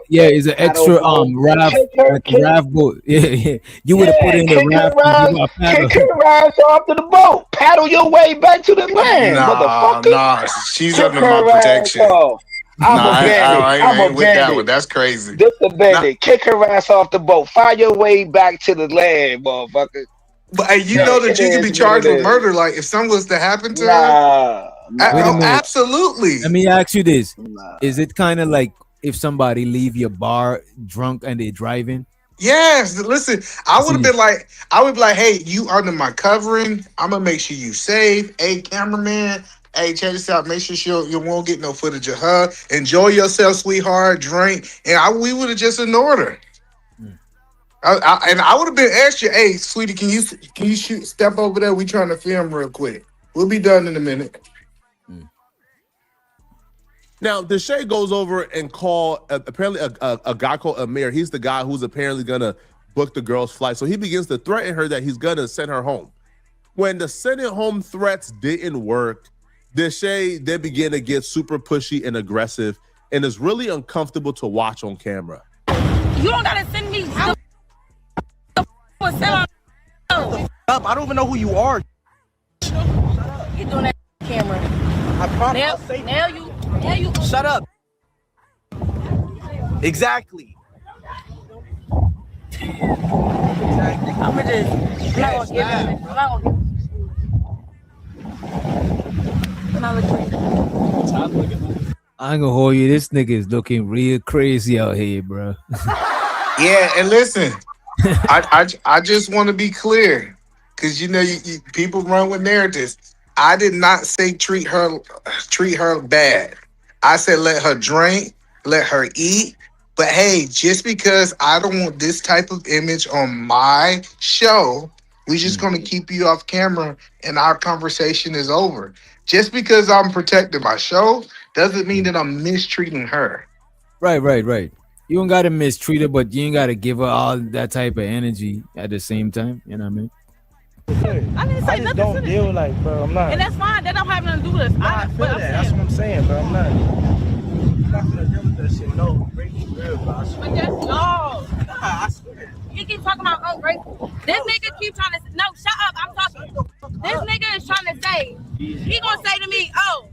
It's an extra raft, like a raft boat. Yeah. You would have put in the raft and give her a paddle. Kick her ass off to the boat. Paddle your way back to the land, motherfucker. Nah, she's Kick under my her ass protection. off. I'm a bandit. I I'm ain't a with that one. bandit. That's crazy. This a bandit. Kick her ass off the boat. Find your way back to the land, motherfucker. But hey, you know that you could be charged with murder. Like if something was to happen to her. Wait a minute. Absolutely. Let me ask you this: is it kind of like if somebody leave your bar drunk and they driving? Yes, listen, I would be like, hey, you under my covering. I'm gonna make sure you safe. Hey, cameraman. Hey, check this out. Make sure you won't get no footage of her. Enjoy yourself, sweetheart. Drink, and we would have just ignored her. I would have been extra. Hey, sweetie, can you step over there? We trying to film real quick. We'll be done in a minute. Now, Deshae goes over and call apparently a guy called Amir. He's the guy who's apparently gonna book the girl's flight. So he begins to threaten her that he's gonna send her home. When the sending home threats didn't work, Deshae then began to get super pushy and aggressive, and is really uncomfortable to watch on camera. You don't gotta send me. I don't even know who you are. You doing that camera? I promise. Now you. Shut up. Exactly. I'm not gonna give him. I'm not looking. I ain't gonna hold you. This nigga is looking real crazy out here, bro. Yeah, and listen, I just want to be clear, because you know people run with narratives. I did not say treat her bad. I said let her drink, let her eat. But hey, just because I don't want this type of image on my show, we're just gonna keep you off camera and our conversation is over. Just because I'm protecting my show doesn't mean that I'm mistreating her. Right. You don't gotta mistreat her, but you ain't gotta give her all that type of energy at the same time. You know what I mean? I didn't say nothing. Don't deal like, bro. I'm not. And that's fine. That don't have nothing to do with us. I feel that. That's what I'm saying, bro. I'm not gonna deal with that shit. No, break it real, bro. But that's no. I swear. You keep talking about ungrateful. This nigga keep trying to. No, shut up. I'm talking. This nigga is trying to say. He gonna say to me, "Oh,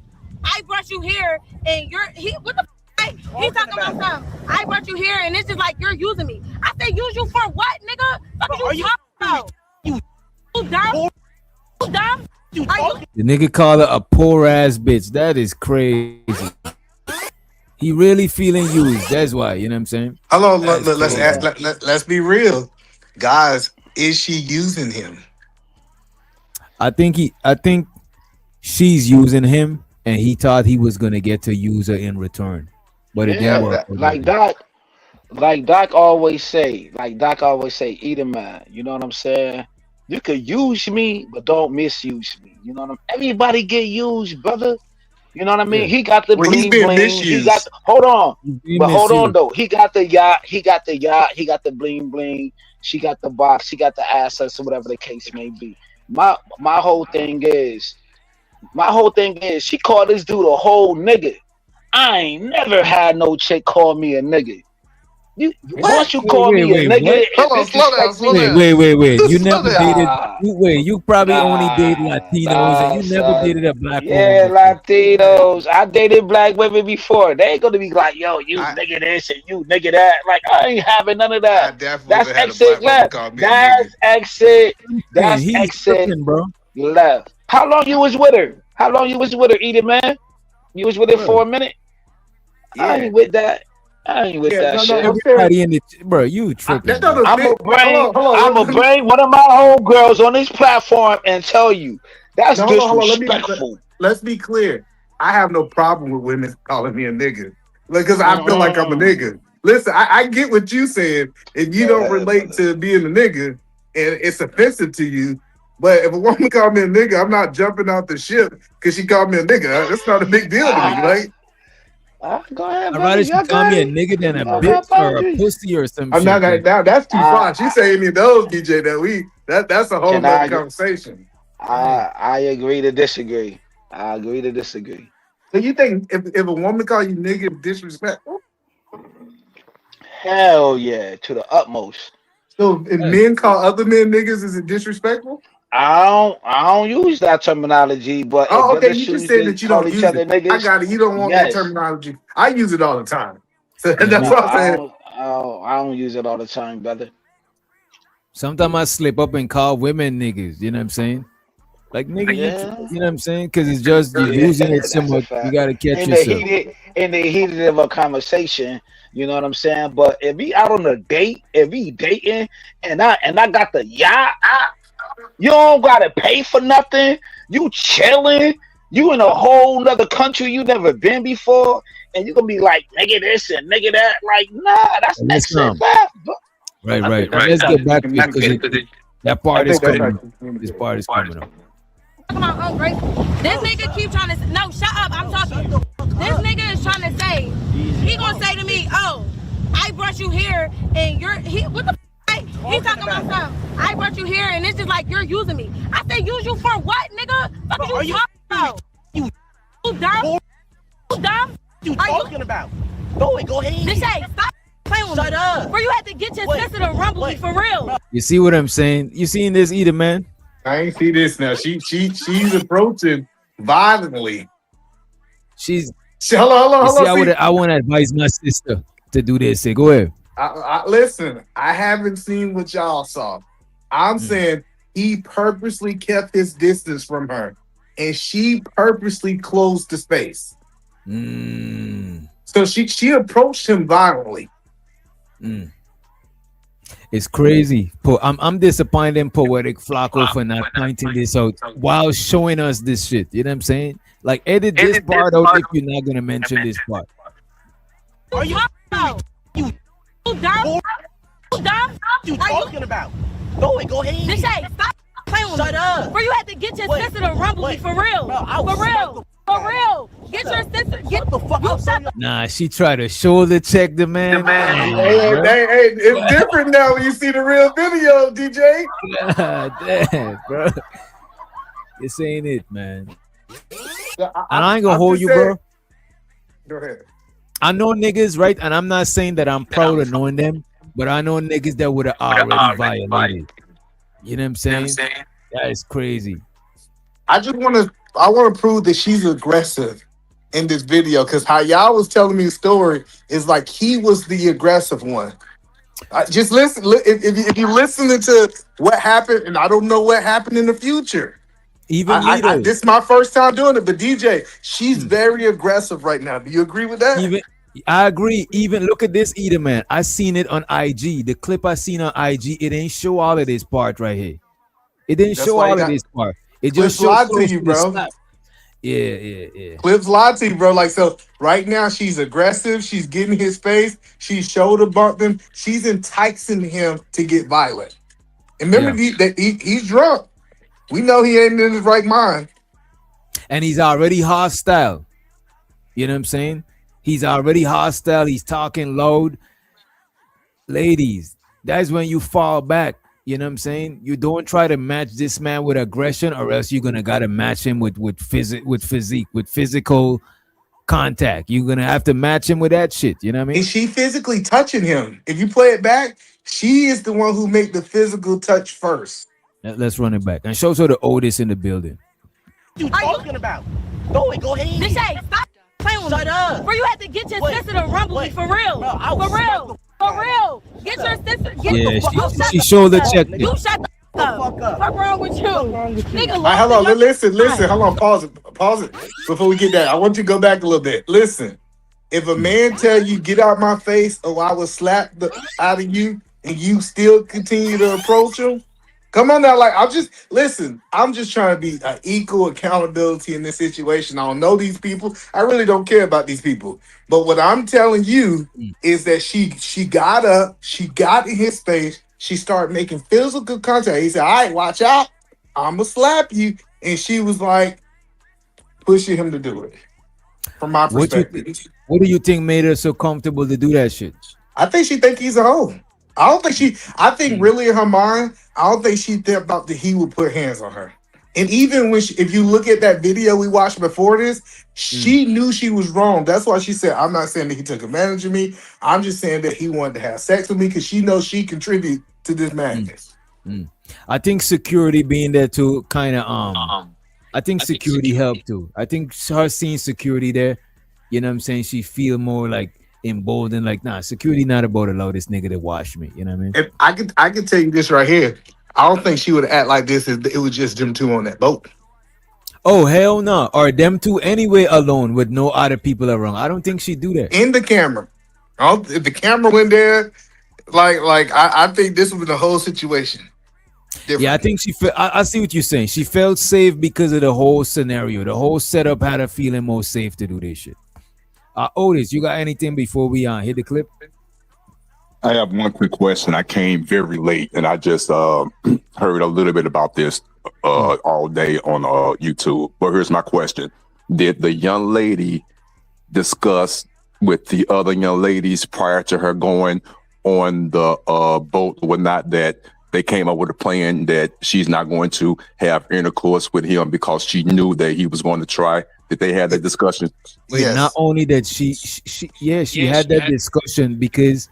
I brought you here, and what the." He talking about something. I brought you here, and it's just like you're using me. I say use you for what, nigga? What you talking about? You dumb? You dumb? The nigga called her a poor ass bitch. That is crazy. He really feeling used. That's why. You know what I'm saying? Hello, That's let's crazy. ask, let's be real, guys. Is she using him? I think she's using him, and he thought he was gonna get to use her in return, but it didn't Yeah, work. like Doc always say, eat a man. You know what I'm saying? You could use me, but don't misuse me. You know what I'm Everybody get used, brother. You know what I mean? Yeah. He got the Well, he's bling being bling. He got misused. hold on. Being But hold on misused. though. He got the yacht, he got the bling bling. She got the box, she got the assets, or whatever the case may be. My whole thing is, she called this dude a whole nigga. I ain't never had no chick call me a nigga. Once you call me a nigga What? and disrespect me, Wait. You never dated. nah, You probably only dated Latinos, and you never son. dated a black Yeah, woman before. Latinos. I dated black women before. They ain't gonna be like, yo, you nigga this and you nigga that. Like, I ain't having none of I that. definitely That's had a exit black woman left. call me a That's nigga. exit. Man, That's he's exit tripping, bro. left. How long you was with her? Eat it, man. You was with her for a minute? I Yeah, ain't with that. I ain't with yeah. that No, shit. I'm serious. Everybody in the bro, you tripping, That bro. doesn't I'm fit. gonna Hold on. bring one of my homegirls on this platform and tell you that's No, hold on. disrespectful. Let's be clear. I have no problem with women calling me a nigga because I feel like I'm a nigga. Listen, I get what you saying. If you Go don't ahead, relate brother. to being a nigga and it's offensive to you, but if a woman call me a nigga, I'm not jumping out the ship because she called me a nigga. That's not a big deal to me. Like Go ahead, I'd brother. rather she Y'all call got me a it. nigga than a Y'all got bitch or a boundaries. pussy or some I'm not shit. Like, now. That's too far. I, She saying any of those, DJ. That's a whole can nother I? conversation. I agree to disagree. I agree to disagree. So you think if a woman call you nigga disrespectful? Hell yeah, to the utmost. So if men call other men niggas, is it disrespectful? I don't use that terminology, but if Oh, okay. brothers You just choose said to that you call don't each use other it. I niggas, got it. You don't want that yes. terminology. I use it all the time. So yeah, that's me, what I'm I saying. don't. I don't use it all the time, brother. sometimes I slip up and call women niggas. You know what I'm saying? Like nigga, Yeah, you know what I'm saying? Because it's just you're yeah, using it so that's a much. You fact. gotta catch In the yourself. heated of a conversation, you know what I'm saying. But if he out on a date, if he dating, and I got the yacht, you don't gotta pay for nothing. You chilling. You in a whole nother country you never been before, and you gonna be like nigga this and nigga that. Like, nah, that's And let's exit come. left. Bro. Right. I think And that's let's how get you back to it because communicate. that I part is think that's how coming you up. This communicate. part is coming up. Talking about ungrateful. This nigga keep trying to no, shut up. I'm talking. This nigga is trying to say he gonna say to me, oh, I brought you here and what the he talking about something. I brought you here and it's just like you're using me. I say use you for what, nigga? Fuck are you talking about? You dumb? You dumb? You talking about? Go ahead. Deshae, stop playing with me. Shut up. Bro, you had to get your sister to rumble me for real. You see what I'm saying? You seen this either, man? I ain't see this now. She's approaching violently. She's Hold you see, on. See, I want to advise my sister to do this. Say, go ahead. listen, I haven't seen what y'all saw. I'm saying he purposely kept his distance from her, and she purposely closed the space. So she approached him violently. It's crazy. I'm disappointed in Poetic Flacco for not pointing this out while showing us this shit. You know what I'm saying? Like, edit this part out if you're not gonna mention this part. Are you dumb? You dumb? You dumb? You talking about? Go ahead. Deshae, stop playing with me. Shut up. Bro, you had to get your sister to rumble me for real. Bro, for real. For real. Get your sister. Get the fuck up. Nah, she tried to shoulder check the man. Hey, it's different now when you see the real video, DJ. God damn, bro. This ain't it, man. And I ain't gonna hold you, bro. Go ahead. I know niggas, right? And I'm not saying that I'm proud of knowing them, but I know niggas that would have already violated. You know what I'm saying? That is crazy. I want to prove that she's aggressive in this video because how y'all was telling me the story is like he was the aggressive one. Just listen. If you listening to what happened, and I don't know what happened in the future. Even this is my first time doing it, but DJ, she's very aggressive right now. Do you agree with that? I agree. Even look at this, Eater man. I seen it on IG. The clip I seen on IG, it ain't show all of this part right here. It didn't That's show why you all of got this part. It clips just showed lie to close you, to the bro. slap. Yeah. Clips lie to you, bro. Like, so right now she's aggressive. She's getting his face. She's shoulder bumping. She's enticing him to get violent. And remember he's drunk. We know he ain't in his right mind. And he's already hostile. You know what I'm saying? He's already hostile. He's talking loud. Ladies, that's when you fall back. You know what I'm saying? You don't try to match this man with aggression, or else you're gonna gotta match him with physical contact. You're gonna have to match him with that shit. You know what I mean? And she physically touching him. If you play it back, she is the one who make the physical touch first. Let's run it back and show the oldest in the building. You talking about? Go ahead. Deshae, stop playing with me. Shut up. Bro, you had to get your sister to rumble me for real. No, For real. Get your sister. She shoulder checked it. You shut the fuck up. What's wrong with you? Nigga, All right, hold on. Listen. Hold on. Pause it before we get that. I want you to go back a little bit. Listen. If a man tell you get out my face, or I will slap the out of you, and you still continue to approach him, come on now. Like, I'm just trying to be an equal accountability in this situation. I don't know these people. I really don't care about these people. But what I'm telling you is that she got up, she got in his face, she started making physical contact. He said, all right, watch out. I'ma slap you. And she was like pushing him to do it. From my perspective. What do you think made her so comfortable to do that shit? I think she think he's a hoe. I think really in her mind, I don't think she thought that he would put hands on her. And even when if you look at that video we watched before this, she knew she was wrong. That's why she said, I'm not saying that he took advantage of me. I'm just saying that he wanted to have sex with me because she knows she contributed to this madness. I think security being there to kind of I think security helped too. I think her seeing security there, you know what I'm saying, she feel more like emboldened, like, nah, security not about to allow this nigga to watch me. You know what I mean? If I can tell you this right here. I don't think she would act like this if it was just them two on that boat. Oh, hell no. Or them two anyway alone with no other people around. I don't think she'd do that. In the camera. If the camera went there, I think this was the whole situation. Different. Yeah, I think she felt, I see what you're saying. She felt safe because of the whole scenario. The whole setup had her feeling more safe to do this shit. Otis, you got anything before we hit the clip? I have one quick question. I came very late and I just heard a little bit about this all day on YouTube. But here's my question. Did the young lady discuss with the other young ladies prior to her going on the boat or whatnot that they came up with a plan that she's not going to have intercourse with him because she knew that he was going to try? Did they have that discussion? Wait, yes. Not only that she had that discussion because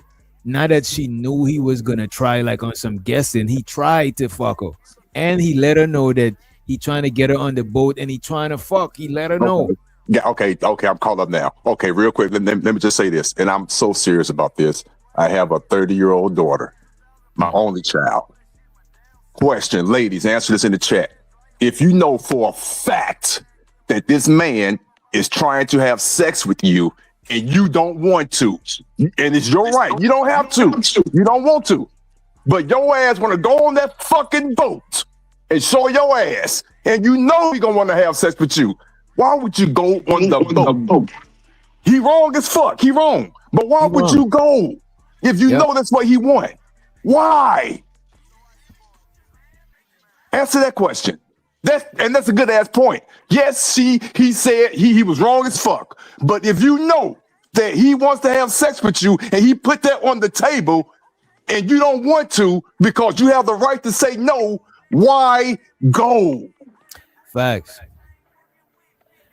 now that she knew he was gonna try, like on some guessing, he tried to fuck her, and he let her know that he trying to get her on the boat and he trying to fuck. He let her know. Yeah, okay, I'm caught up now. Okay, real quick, let me just say this, and I'm so serious about this. I have a 30-year-old daughter, my only child. Question, ladies, answer this in the chat. If you know for a fact that this man is trying to have sex with you and you don't want to, and it's your right, you don't have to, you don't want to, but your ass want to go on that fucking boat and show your ass, and you know he gonna want to have sex with you, why would you go on the boat? He wrong as fuck, he wrong, but why would you go if you know that's what he want? Why? Answer that question. That's a good ass point. Yes, he said he was wrong as fuck. But if you know that he wants to have sex with you and he put that on the table and you don't want to because you have the right to say no, why go? Facts.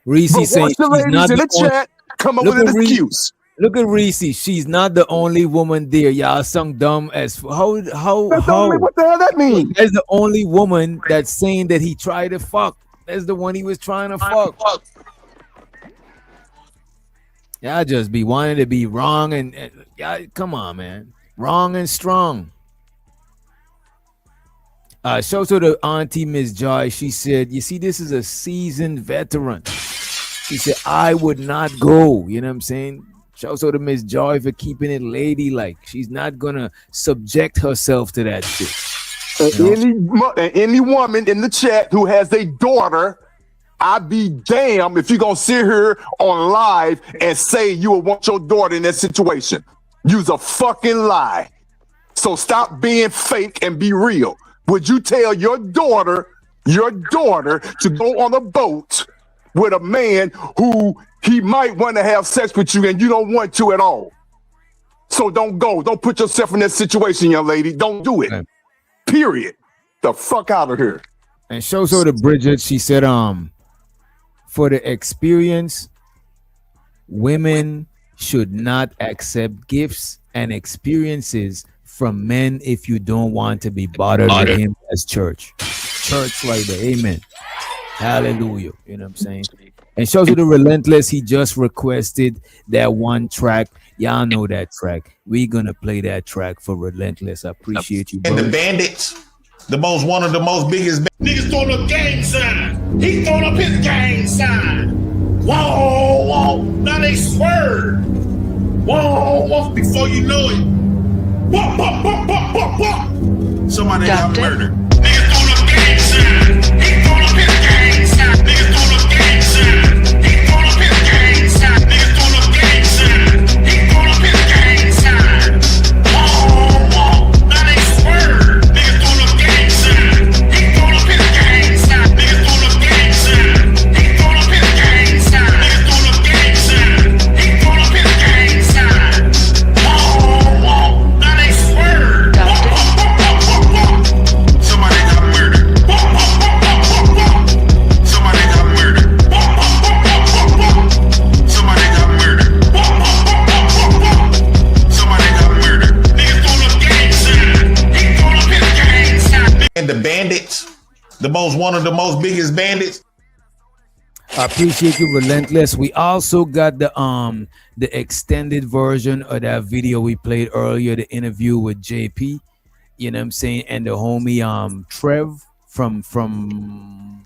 Reese saying she's not in the chat come up with an excuse. Look at Reese. She's not the only woman there. Y'all some dumb as how what the hell that mean? That's the only woman that's saying that he tried to fuck. That's the one he was trying to fuck. Y'all just be wanting to be wrong and come on, man. Wrong and strong. Show to the auntie Miss Joy. She said, you see, this is a seasoned veteran. She said, I would not go. You know what I'm saying? Shouts out to Miss Joy for keeping it ladylike. She's not gonna subject herself to that shit. Any woman in the chat who has a daughter, I'd be damned if you're gonna sit here on live and say you would want your daughter in that situation. You's a fucking lie. So stop being fake and be real. Would you tell your daughter to go on a boat with a man who he might want to have sex with you and you don't want to at all? So don't go. Don't put yourself in that situation, young lady. Don't do it. Period. The fuck out of here. And shows her to Bridget. She said, for the experience, women should not accept gifts and experiences from men if you don't want to be bothered with him as church right there. Amen. Hallelujah. You know what I'm saying? And shows you the Relentless. He just requested that one track. Y'all know that track. We're gonna play that track for Relentless. I appreciate you, bro. And the Bandits, one of the most biggest niggas throwing up gang sign. He throwing up his gang sign. Whoa, whoa. Now they swerve. Whoa, whoa. Before you know it. Whoa, whoa, whoa, whoa, whoa, whoa. Somebody got murdered. Niggas throwing up gang sign. He throwing up his gang sign. Niggas throwing up gang sign. He throwing up his gang sign. Niggas throwing up gang sign. He throwing up his gang sign. Whoa, whoa. Now they swerve. Niggas throwing up gang sign. He throwing up his gang sign. Niggas throwing up gang sign. He throwing up his gang sign. Niggas throwing up gang sign. He throwing up his gang sign. Whoa, whoa. Now they swerve. Somebody got murdered. Somebody got murdered. Somebody got murdered. Somebody got murdered. Niggas throwing up gang sign. He throwing up his gang sign. And the Bandits, one of the most biggest bandits. I appreciate you, Relentless. We also got the extended version of that video we played earlier, the interview with JP. You know what I'm saying? And the homie Trev from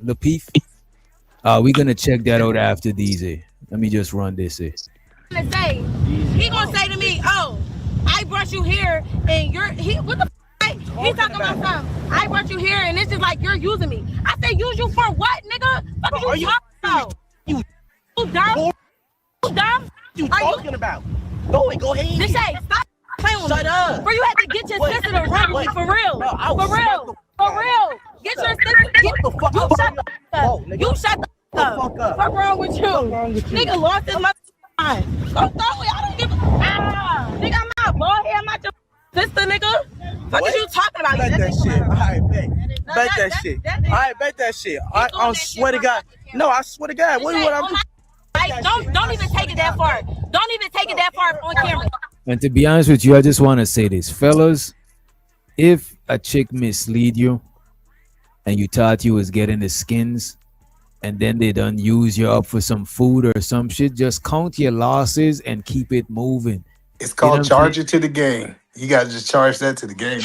Lapeef. We're gonna check that out after these. Let me just run this. He gonna say to me, "Oh, I brought you here, and what the f***? He talking about something. I brought you here, and it's just like you're using me." I said, "Use you for what, nigga? What are you talking about? You dumb? You dumb? You talking about? Go ahead. Deshae, stop playing with me. Shut up. Bro, you had to get your sister to run with me for real. No, for real. Get your sister. You shut the fuck up. What's wrong with you? Nigga lost his mind. Go throw it. I don't give a nigga, I'm not bald head. I'm not your sister, nigga. What are you talking about? Bet that shit. All right, bet that shit. All right, bet that shit. I swear to God. No, I swear to God. What I'm doing? Don't even take it that far. Don't even take it that far on camera. And to be honest with you, I just want to say this, fellas. If a chick mislead you and you thought you was getting the skins and then they done use you up for some food or some shit, just count your losses and keep it moving. It's called charge it to the game. You got to just charge that to the game.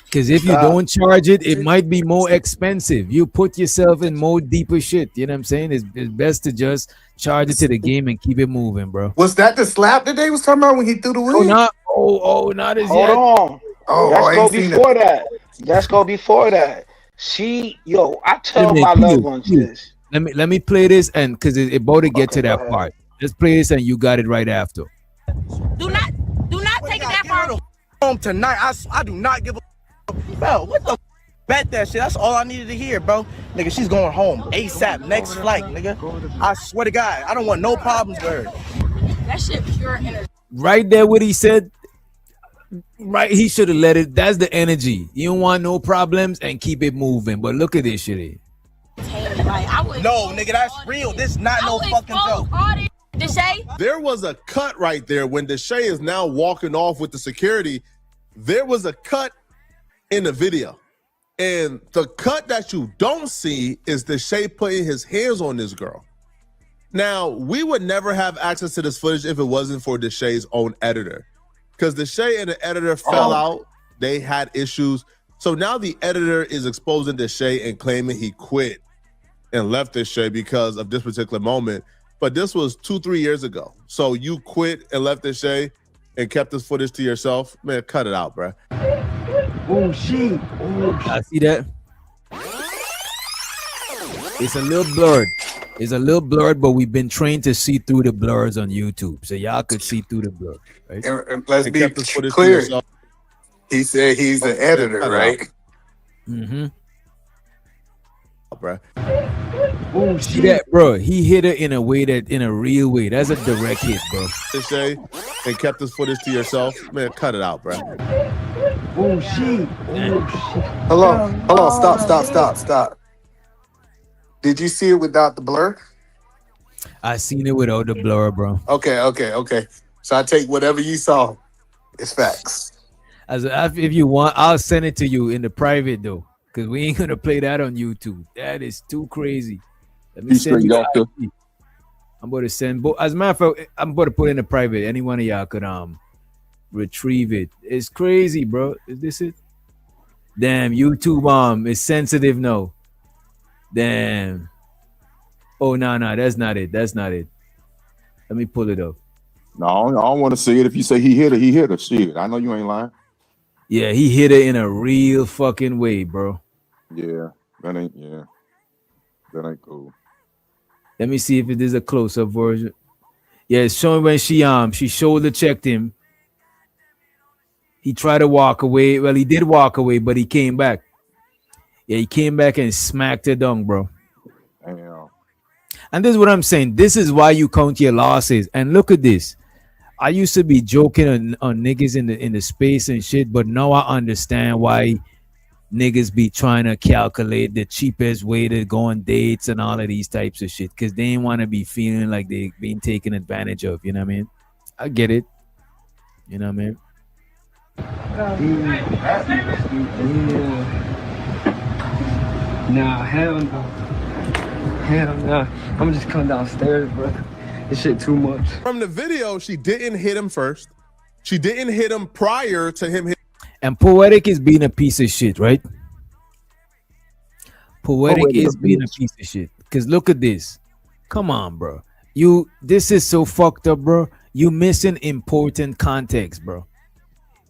Because if you don't charge it, it might be more expensive. You put yourself in more deeper shit. You know what I'm saying? It's best to just charge it to the game and keep it moving, bro. Was that the slap that they was talking about when he threw the wig? Not as Hold yet. on. Oh, Let's go before that. Let's go before that. I tell my loved ones this. Let me play this, and because it's about to get to that part. Let's play this, and you got it right after. Do not take it that far. Home tonight. I do not give a bro. What the bet that shit? That's all I needed to hear, bro. Nigga, she's going home ASAP. Next flight, nigga. I swear to God, I don't want no problems with her. That shit pure energy. Right there, what he said. Right, he should have let it. That's the energy. You don't want no problems and keep it moving. But look at this shit. No, nigga, that's real. This is not no fucking joke. Deshae? There was a cut right there when Deshae is now walking off with the security. There was a cut in the video. And the cut that you don't see is Deshae putting his hands on this girl. Now, we would never have access to this footage if it wasn't for Deshae's own editor. Because Deshae and the editor fell out. They had issues. So now the editor is exposing Deshae and claiming he quit and left Deshae because of this particular moment. but this was 2-3 years ago. So you quit and left this Shay and kept this footage to yourself. Man, cut it out, bro. Oh, shit. Oh, I see that. It's a little blurred. It's a little blurred, but we've been trained to see through the blurs on YouTube, so y'all could see through the blur. Right? And let's be clear. He said he's an editor, right? Mm-hmm. Bro. Oh, See that, bro? He hit her in a way in a real way. That's a direct hit, bro. Shay and kept this footage to yourself. Man, cut it out, bro. Oh, shit. Oh, shit. Hello. Stop. Did you see it without the blur? I seen it without the blur, bro. Okay. So I take whatever you saw. It's facts. If you want, I'll send it to you in the private though, because we ain't gonna play that on YouTube. That is too crazy. Let me send you the IP. I'm about to send. As a matter of fact, I'm about to put it in the private. Any one of y'all could retrieve it. It's crazy, bro. Is this it? Damn, YouTube is sensitive now. Damn. Oh no, that's not it. Let me pull it up. No, I don't want to see it. If you say he hit her. Shit, I know you ain't lying. Yeah, he hit it in a real fucking way, bro. Yeah, that ain't cool. Let me see if it is a close-up version. Yeah, it's showing when she shoulder checked him. He tried to walk away. Well, he did walk away, but he came back. Yeah, he came back and smacked her down, bro. Damn. And this is what I'm saying. This is why you count your losses. And look at this. I used to be joking on niggas in the space and shit, but now I understand why niggas be trying to calculate the cheapest way to go on dates and all of these types of shit, because they ain't want to be feeling like they being taken advantage of. You know what I mean? I get it. You know what I mean? Nah, hell no. I'm just coming downstairs, bro. This shit too much. From the video, she didn't hit him first. She didn't hit him prior to him hitting. And Poetic is being a piece of shit, right? Poetic is being a piece of shit. Because look at this. Come on, bro. This is so fucked up, bro. You missing important context, bro.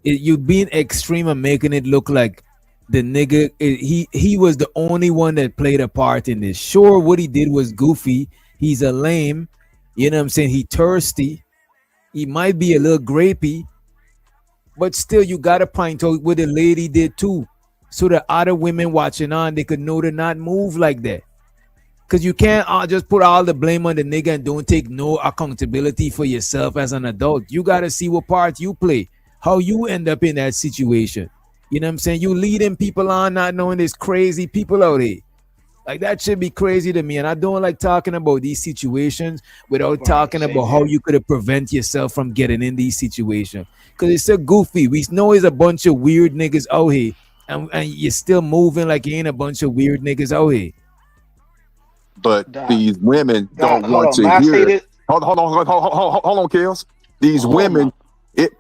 You being extreme and making it look like the nigga, he was the only one that played a part in this. Sure, what he did was goofy. He's a lame. You know what I'm saying? He thirsty. He might be a little grapey. But still, you got to point out what the lady did too. So the other women watching on, they could know to not move like that. Because you can't just put all the blame on the nigga and don't take no accountability for yourself as an adult. You got to see what part you play. How you end up in that situation. You know what I'm saying? You leading people on not knowing there's crazy people out here. Like, that should be crazy to me. And I don't like talking about these situations without talking about how you could have prevent yourself from getting in these situations. Because it's so goofy. We know it's a bunch of weird niggas out here. And you're still moving like you ain't a bunch of weird niggas out here. But these women don't want to hear it. Hold on, Kels. These women...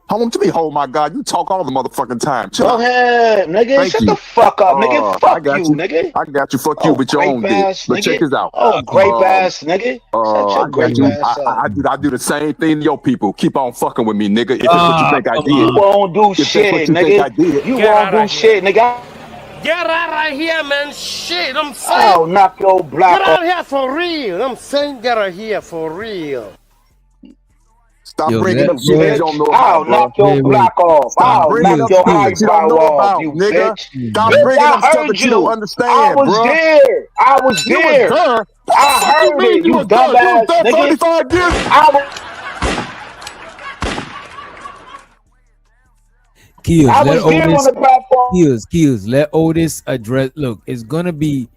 hold on to me. Oh my God, you talk all the motherfucking time. Go ahead, nigga. Shut the fuck up, nigga. Fuck you, nigga. I got you. Fuck you with your own dick. But check this out. Oh, grape ass, nigga. Shut your grape ass up. I do the same thing to your people. Keep on fucking with me, nigga. If that's what you think I did. You won't do shit, nigga. You won't do shit, nigga. Get out of here, man. Shit, I'm saying. Oh, knock your block off. Get out of here for real. I'm saying get out of here for real. Stop bringing up shit you don't know about. I'll knock your block off. I'll knock your eyebrow off, you bitch. Stop bringing up stuff that you don't understand, I was there. I was there. I heard it, you dumbass nigga. Keels, let Otis address. Look, it's gonna be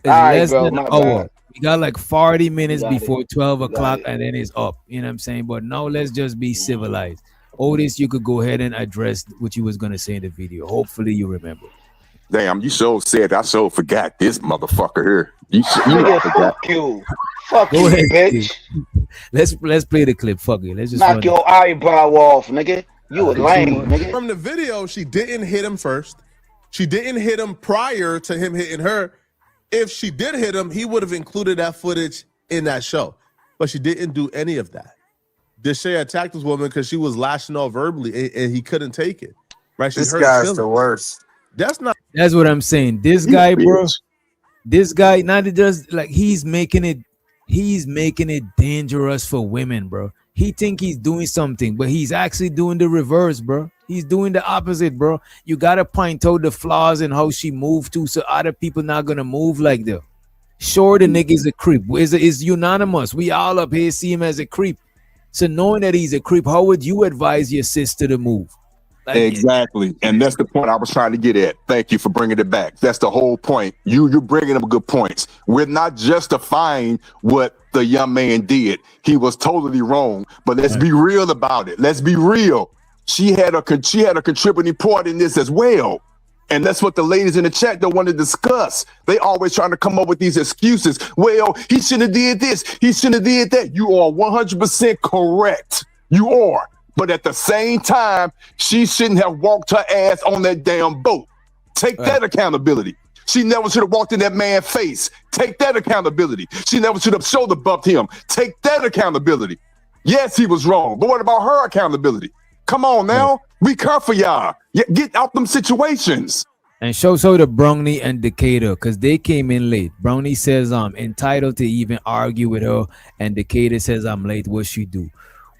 less than an hour. We got like 40 minutes before 12 o'clock and then it's up. You know what I'm saying? But now let's just be civilized. Otis, you could go ahead and address what you was going to say in the video. Hopefully you remember. Damn, you so said I so forgot this motherfucker here. You forgot. Fuck you. Fuck you, bitch. Let's play the clip. Fuck it. Let's just knock your eyebrow off, nigga. You a lame, nigga. From the video, she didn't hit him first. She didn't hit him prior to him hitting her. If she did hit him, he would have included that footage in that show. but she didn't do any of that. Deshae attacked this woman because she was lashing out verbally, and he couldn't take it. Right? She This hurt his guy's feelings. the worst. That's not. That's what I'm saying. This guy, bro. This guy, not just like he's making it dangerous for women, bro. He think he's doing something, but he's actually doing the reverse, bro. He's doing the opposite, bro. You gotta point out the flaws in how she moved to, so other people not gonna move like that. Sure, the nigga is a creep. Is unanimous. We all up here see him as a creep. So knowing that he's a creep, how would you advise your sister to move? Like, exactly, and that's the point I was trying to get at. Thank you for bringing it back. That's the whole point. You're bringing up good points. We're not justifying what the young man did. He was totally wrong. But let's be real about it. Let's be real. She had a contributing part in this as well, and that's what the ladies in the chat don't want to discuss. They always trying to come up with these excuses. Well, he shouldn't have did this. He shouldn't have did that. You are 100% correct. You are. But at the same time, she shouldn't have walked her ass on that damn boat. Take that accountability. She never should have walked in that man's face. Take that accountability. She never should have shoulder bumped him. Take that accountability. Yes, he was wrong. But what about her accountability? Come on now. We care for y'all. Get out them situations. And show to Brownie and Decatur, because they came in late. Brownie says I'm entitled to even argue with her, and Decatur says I'm late. What she do?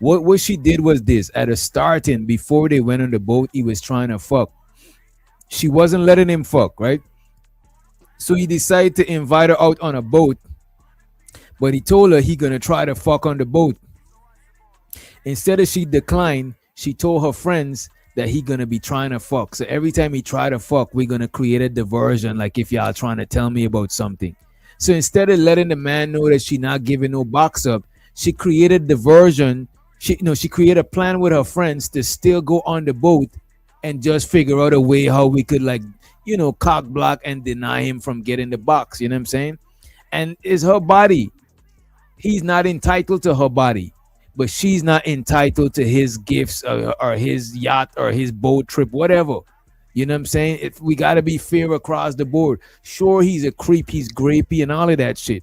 What she did was this. At the starting, before they went on the boat, he was trying to fuck. She wasn't letting him fuck, right? So he decided to invite her out on a boat, but he told her he gonna try to fuck on the boat. Instead of she declined, she told her friends that he gonna be trying to fuck. So every time he try to fuck, we're gonna create a diversion, like if y'all trying to tell me about something. So instead of letting the man know that she not giving no box up, she created diversion. She created a plan with her friends to still go on the boat and just figure out a way how we could, like, cock block and deny him from getting the box. You know what I'm saying? And it's her body. He's not entitled to her body, but she's not entitled to his gifts or his yacht or his boat trip, whatever. You know what I'm saying? If we got to be fair across the board. Sure, he's a creep, he's grapey and all of that shit.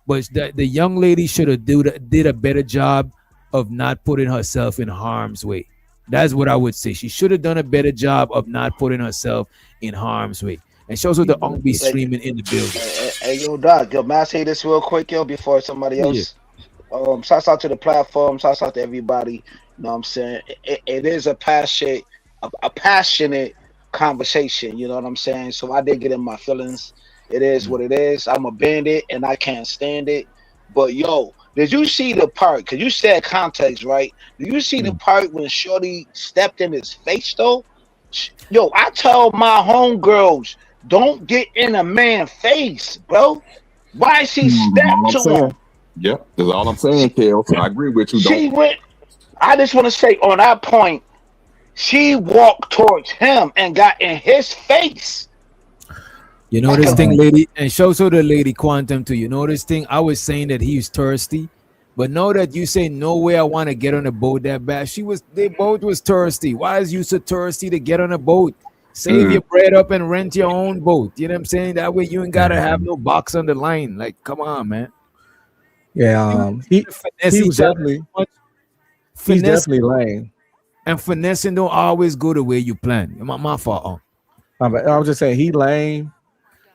But the young lady should have did a better job of not putting herself in harm's way. That's what I would say. She should have done a better job of not putting herself in harm's way. And she also the be streaming in the building. Hey, yo, Doc, may I say this real quick, yo, before somebody else? Yeah. Shouts out to the platform. Shouts out to everybody. You know what I'm saying? It is a passionate conversation. You know what I'm saying? So I did get in my feelings. It is what it is. I'm a bandit, and I can't stand it. But, yo, did you see the part? Because you said context, right? Did you see the part when Shorty stepped in his face, though? Yo, I tell my homegirls, don't get in a man's face, bro. Why she stepped to him? Yep, that's all I'm saying, Kel. So I agree with you. I just want to say on that point, she walked towards him and got in his face. You know this thing, lady, and show the lady Quantum to you. Know this thing? I was saying that he's thirsty, but know that you say no way I want to get on a boat that bad. They both was thirsty. Why is you so thirsty to get on a boat? Save your bread up and rent your own boat. You know what I'm saying? That way you ain't gotta have no box on the line. Like, come on, man. Yeah, he was definitely lame. And finessing don't always go the way you plan. My fault. I was just saying he lame,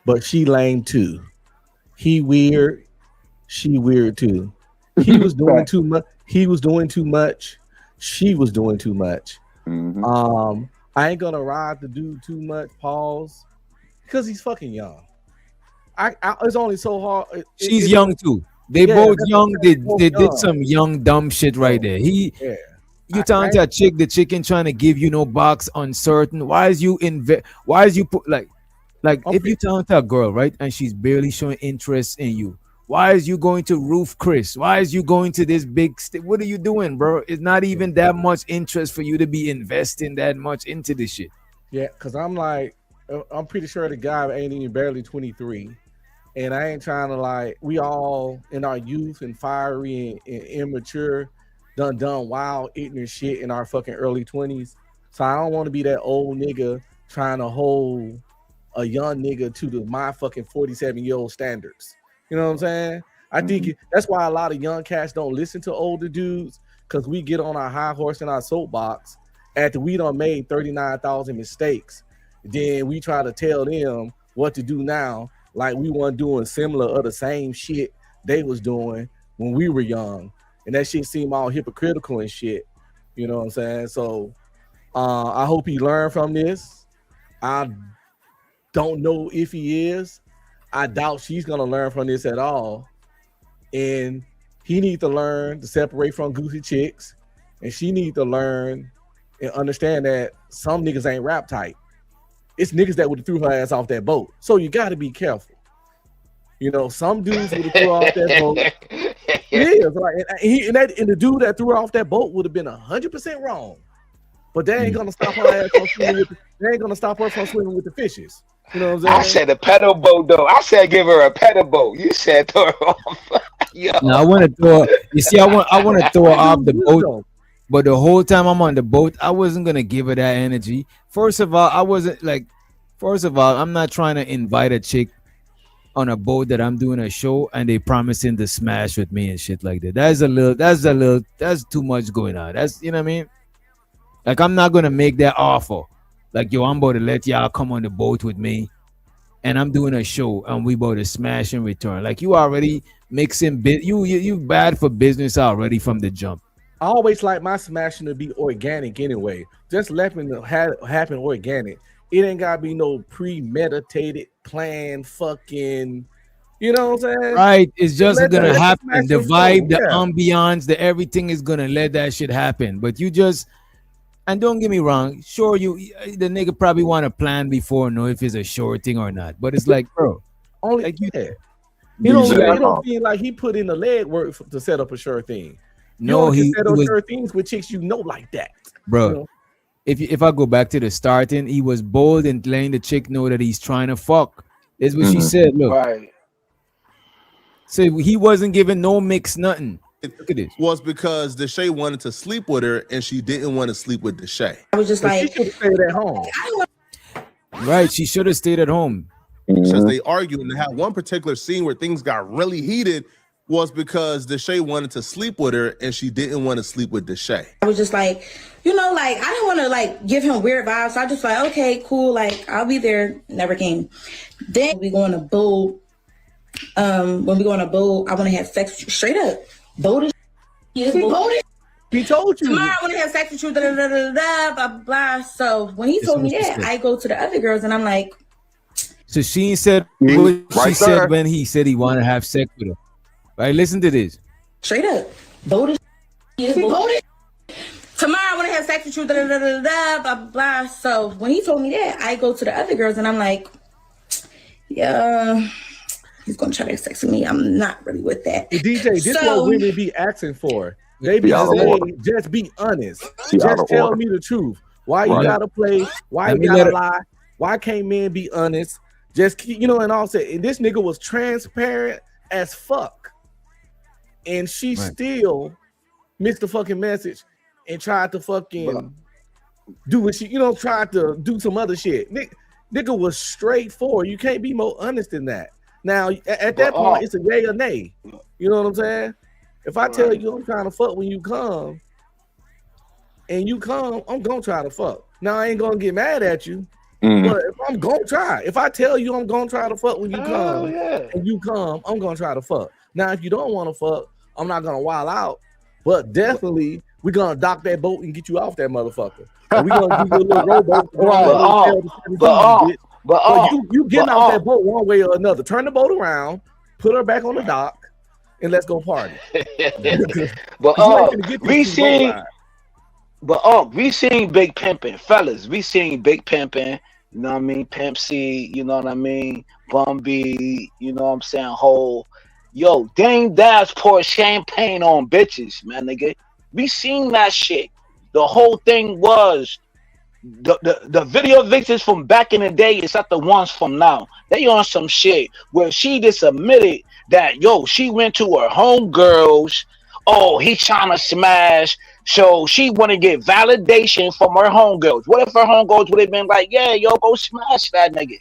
but she lame too. He weird, she weird too. He was doing too much. He was doing too much. She was doing too much. I ain't gonna ride the dude too much. Pause, because he's fucking young. It's only so hard. She's young too. They both young. They did some young dumb shit right there. You talking to a chick, the chicken trying to give you no box uncertain. Why is you put like if you talking to a girl, right, and she's barely showing interest in you, why is you going to Roof Chris? Why is you going to this big what are you doing, bro? It's not even that much interest for you to be investing that much into this shit. Yeah, because I'm pretty sure the guy ain't even barely 23. And I ain't trying to we all in our youth and fiery and immature done wild ignorant shit in our fucking early 20s. So I don't want to be that old nigga trying to hold a young nigga to my fucking 47-year-old standards. You know what I'm saying? I think that's why a lot of young cats don't listen to older dudes, because we get on our high horse and our soapbox after we done made 39,000 mistakes. Then we try to tell them what to do now, like we weren't doing similar or the same shit they was doing when we were young. And that shit seemed all hypocritical and shit. You know what I'm saying? So I hope he learned from this. I don't know if he is. I doubt she's gonna learn from this at all. And he needs to learn to separate from goofy chicks, and she needs to learn and understand that some niggas ain't rap tight. It's niggas that would have threw her ass off that boat. So you got to be careful. You know, some dudes would have threw her off that boat. Yeah, like, and the dude that threw her off that boat would have been 100% wrong. But they ain't gonna stop her ass from swimming with they ain't gonna stop her from swimming with the fishes. You know what I'm saying? I said a pedal boat though. I said give her a pedal boat. You said throw her off. Yo. No, I want to throw. You see, I want to throw her off the boat, but the whole time I'm on the boat, I wasn't gonna give her that energy. First of all, I'm not trying to invite a chick on a boat that I'm doing a show and they promising to smash with me and shit like that. That's too much going on. That's, you know what I mean? Like, I'm not gonna make that offer. Like, yo, I'm about to let y'all come on the boat with me, and I'm doing a show, and we about to smash and return. Like, you already mixing you bad for business already from the jump. I always like my smashing to be organic anyway. Just letting it happen organic. It ain't gotta be no premeditated plan. Fucking, you know what I'm saying? Right? It's just gonna happen. The vibe, the yeah. ambiance, the everything is gonna let that shit happen. But you just. And don't get me wrong, sure, the nigga probably want to plan before, know if it's a sure thing or not. But it's like, bro, only like you don't feel like he put in the leg work to set up a sure thing. No, he set up sure things with chicks like that, bro. You know? If I go back to the starting, he was bold in letting the chick know that he's trying to fuck. That's what she said. Look, right. So he wasn't giving no mix, nothing. Look at this. Was because Deshae wanted to sleep with her and she didn't want to sleep with Deshae. I was just like, she should have stayed at home. Right, she should have stayed at home. Because they argued and they had one particular scene where things got really heated was because Deshae wanted to sleep with her and she didn't want to sleep with Deshae. I was just like, I didn't want to give him weird vibes. So I just like, okay, cool. Like, I'll be there. Never came. Then we go on a boat. When we go on a boat, I want to have sex straight up. Boat. He told you. Tomorrow I want to have sex with you. Blah, blah, blah. So when he told me that, I go to the other girls and I'm like. So she said what she said when he said he wanted to have sex with her. Right, listen to this. Straight up. Tomorrow I want to have sex with you. Blah, blah, blah. So when he told me that, I go to the other girls and I'm like, yeah. He's gonna try to have sex with me. I'm not really with that. DJ, this is what women be asking for. They be saying, just be honest. Just tell me the truth. Why you gotta play? Why you gotta lie? Why can't men be honest? Just keep, and all said. And this nigga was transparent as fuck, and she still missed the fucking message and tried to fucking do what she, tried to do some other shit. Nigga was straightforward. You can't be more honest than that. Now, at that point, it's a yay or nay. You know what I'm saying? If I tell you I'm trying to fuck when you come, and you come, I'm going to try to fuck. Now, I ain't going to get mad at you, but if I'm going to try. If I tell you I'm going to try to fuck when you come, and you come, I'm going to try to fuck. Now, if you don't want to fuck, I'm not going to wild out, but definitely, we're going to dock that boat and get you off that motherfucker. And we're going to do your little rowboat. But you getting off that boat one way or another. Turn the boat around, put her back on the dock, and let's go party. we seen big pimping, fellas. We seen big pimping. You know what I mean? Pimp C. You know what I mean? Bum B. You know what I'm saying? Whole. Yo, Dame Dash poured champagne on bitches, man, nigga. We seen that shit. The whole thing was. The video victims from back in the day is not the ones from now. They on some shit where she just admitted that she went to her homegirls. Oh, he trying to smash. So she want to get validation from her homegirls. What if her homegirls would have been like, yeah, go smash that nigga?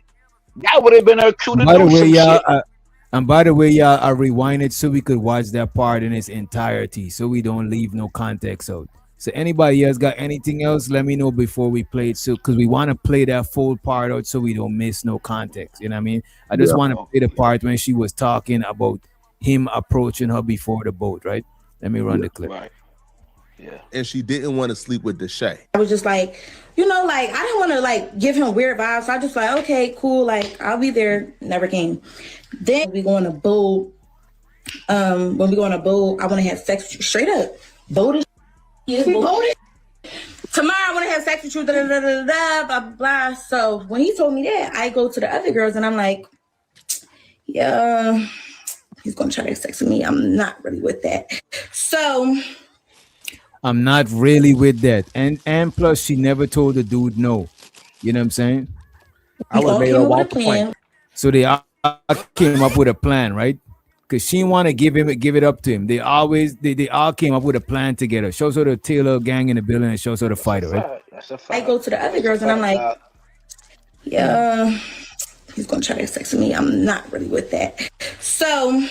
That would have been her cue to By the do way, some y'all, shit. And by the way, y'all, I rewind it so we could watch that part in its entirety, so we don't leave no context out. So anybody else got anything else? Let me know before we play it, so because we want to play that full part out so we don't miss no context. You know what I mean? I just Yeah. want to play the part when she was talking about him approaching her before the boat. Right? Let me run the clip. Right. Yeah. And she didn't want to sleep with Deshae. I was just like, like I didn't want to like give him weird vibes. So I just like, okay, cool, like I'll be there. Never came. Then we go on a boat. When we go on a boat, I want to have sex with you. Straight up. Boated. Yeah, boated. Tomorrow I want to have sex with you. Da, da, da, da, da, blah, blah, blah. So when he told me that, I go to the other girls and I'm like, yeah, he's gonna try to have sex with me. I'm not really with that. So I'm not really with that. And plus she never told the dude no. You know what I'm saying? I would have made her walk the plank. So they all came up with a plan, right? Because she didn't want to give it up to him. They all came up with a plan together. Shows her the Taylor gang in the building and shows her the fighter, right? That's a fact. I go to the other girls and I'm like, yeah, he's gonna try to have sex with me. I'm not really with that. So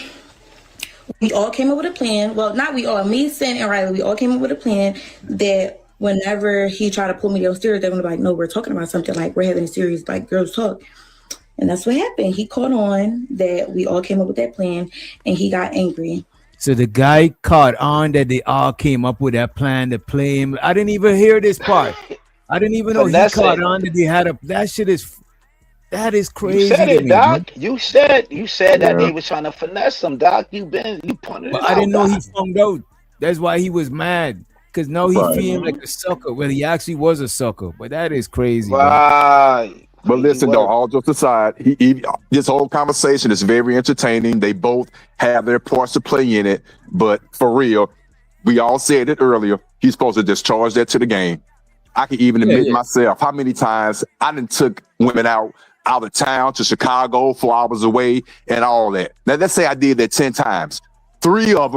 we all came up with a plan. Well, not we all, me, Sin, and Riley, we all came up with a plan that whenever he tried to pull me downstairs, they're gonna be like, no, we're talking about something, like we're having a serious like girls talk. And that's what happened. He caught on that we all came up with that plan and he got angry. So the guy caught on that they all came up with that plan to play him. I didn't even hear this part. I didn't even know he caught on that they had a. That is crazy. You said to it, me, Doc. man. You said that they was trying to finesse him, Doc. You pointed But it I didn't know out, he Doc. found out. That's why he was mad. Because now he feeling like a sucker. Well, he actually was a sucker. But that is crazy. Right. But listen, though, all jokes aside, this whole conversation is very entertaining. They both have their parts to play in it. But for real, we all said it earlier. He's supposed to discharge that to the game. I can even admit myself how many times I done took women out of town to Chicago, 4 hours away, and all that. Now, let's say I did that 10 times. 3 out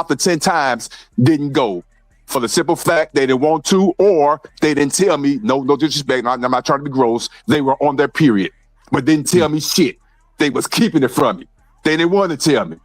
the 10 times didn't go. For the simple fact they didn't want to, or they didn't tell me, no disrespect, I'm not trying to be gross, they were on their period, but didn't tell me shit. They was keeping it from me. They didn't want to tell me.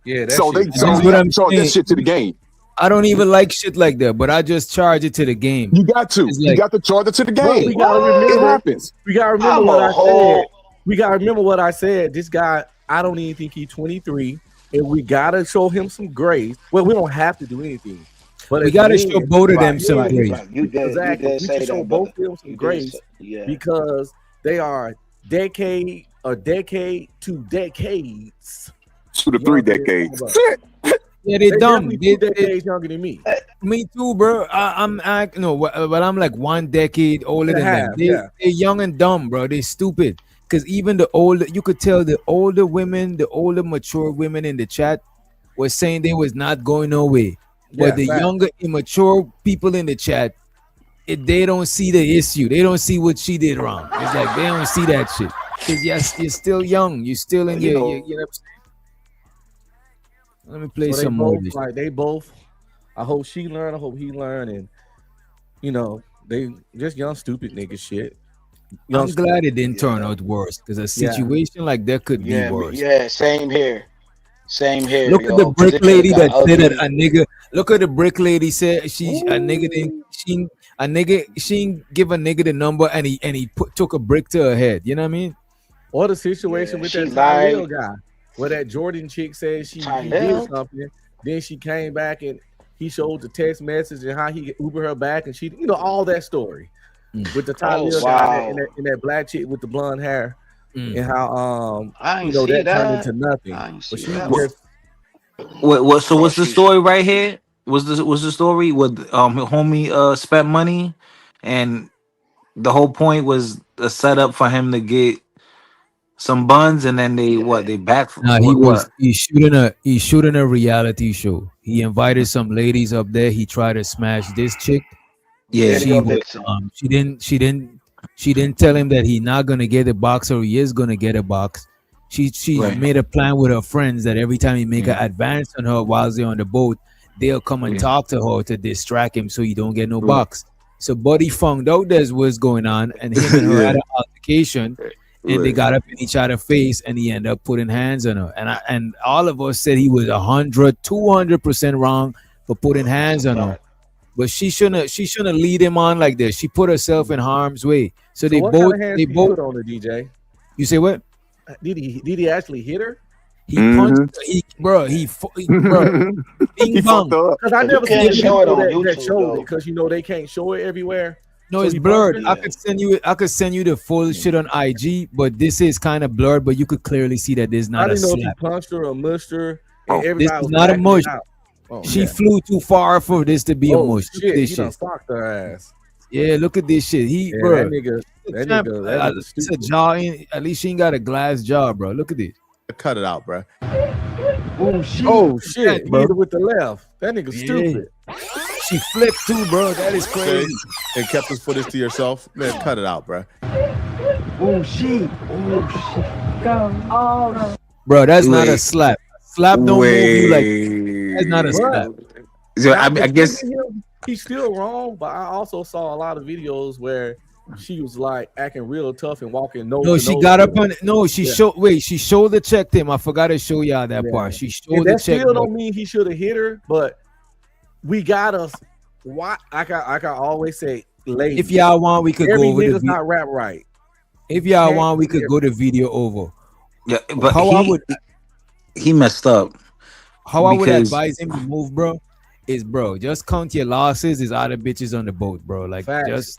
Yeah, that's so they charge that shit to the game. I don't even like shit like that, but I just charge it to the game. You got to. You got to charge it to the game. We gotta remember, it happens. We gotta remember what I said. We gotta remember what I said. This guy, I don't even think he's 23, and we gotta show him some grace. Well, we don't have to do anything. But we gotta show both of them some grace. Exactly. We should show both of them some grace because they are decade to decades. 2 to 3 decades. Yeah, they dumb. They're 2 decades younger than me. Me too, bro. I'm like 1 decade older than them. They're young and dumb, bro. They're stupid. Because even the older, you could tell the older women, the older mature women in the chat were saying they was not going nowhere. But the younger, immature people in the chat, they don't see the issue. They don't see what she did wrong. It's like they don't see that shit. Because yes, you're still young. You're still in your, you know what I'm saying? Let me play some more. Like they both. I hope she learn. I hope he learn. And they just young stupid nigga shit. I'm glad it didn't turn out worse because a situation like that could be worse. Yeah, same here. Look at the brick lady that said that a nigga. Look at the brick lady said she didn't give a nigga the number and he took a brick to her head. You know what I mean? Or the situation with that Tyrell guy, where that Jordan chick said he did something, then she came back and he showed the text message and how he Uber her back and she, all that story with the Tyrell guy and that black chick with the blonde hair. And how that turned into nothing. But she just so what's the story right here? Was the story with homie spent money and the whole point was a setup for him to get some buns and then they back from he's shooting a reality show. He invited some ladies up there. He tried to smash this chick. Yeah, she didn't tell him that he's not gonna get a box or he is gonna get a box. She made a plan with her friends that every time he make an advance on her while they're on the boat, they'll come and talk to her to distract him so he don't get no box. So Buddy found out there's what's going on and him and her had an altercation and they got up in each other's face, and he ended up putting hands on her. And all of us said he was 200% wrong for putting hands on her. But she shouldn't lead him on like this. She put herself in harm's way. So they what both kind of hands they did he both put on the DJ. You say what? Did he actually hit her? He punched her. Bro, bing bong. Because I never can't seen show it on that YouTube, showed though. it because they can't show it everywhere. No, So it's he blurred. punched her? I could send you the full shit on IG, but this is kind of blurred. But you could clearly see that there's I not a didn't know if he slap. punched her or mushed her. And This everybody is was not a backing mush. out. Oh, She yeah. flew too far for this to be a mush. Look Shit, at this he done shit. fucked her ass. Yeah, look at this shit. Yeah, Bro, that nigga it's a stupid. jaw. At least she ain't got a glass jaw, bro. Look at this. Cut it out, bro. Oh shit, bro. hit her with the left. That nigga stupid. She flipped too, bro. That is Okay. crazy. And kept this footage to yourself. Man, cut it out, bro. Oh shit. Go. Bro, that's not a Wait. slap. Slap don't move you like that's not a slap. So I guess He's still wrong, but I also saw a lot of videos where she was like acting real tough and walking nose No, to she nose got with up him. on no, she Yeah. shoulder checked him. I forgot to show y'all that Yeah. part. She And shoulder that checked still him. don't mean he should have hit her, but we got us. Why? I can always say, ladies. If y'all want, we could go every over the nigga's video. not rap right. If y'all Can't want, we be could go the video over. yeah, but How I would he messed up. how I would because- advise him to move, bro, is just count your losses. There's other bitches on the boat, bro. Like Facts. just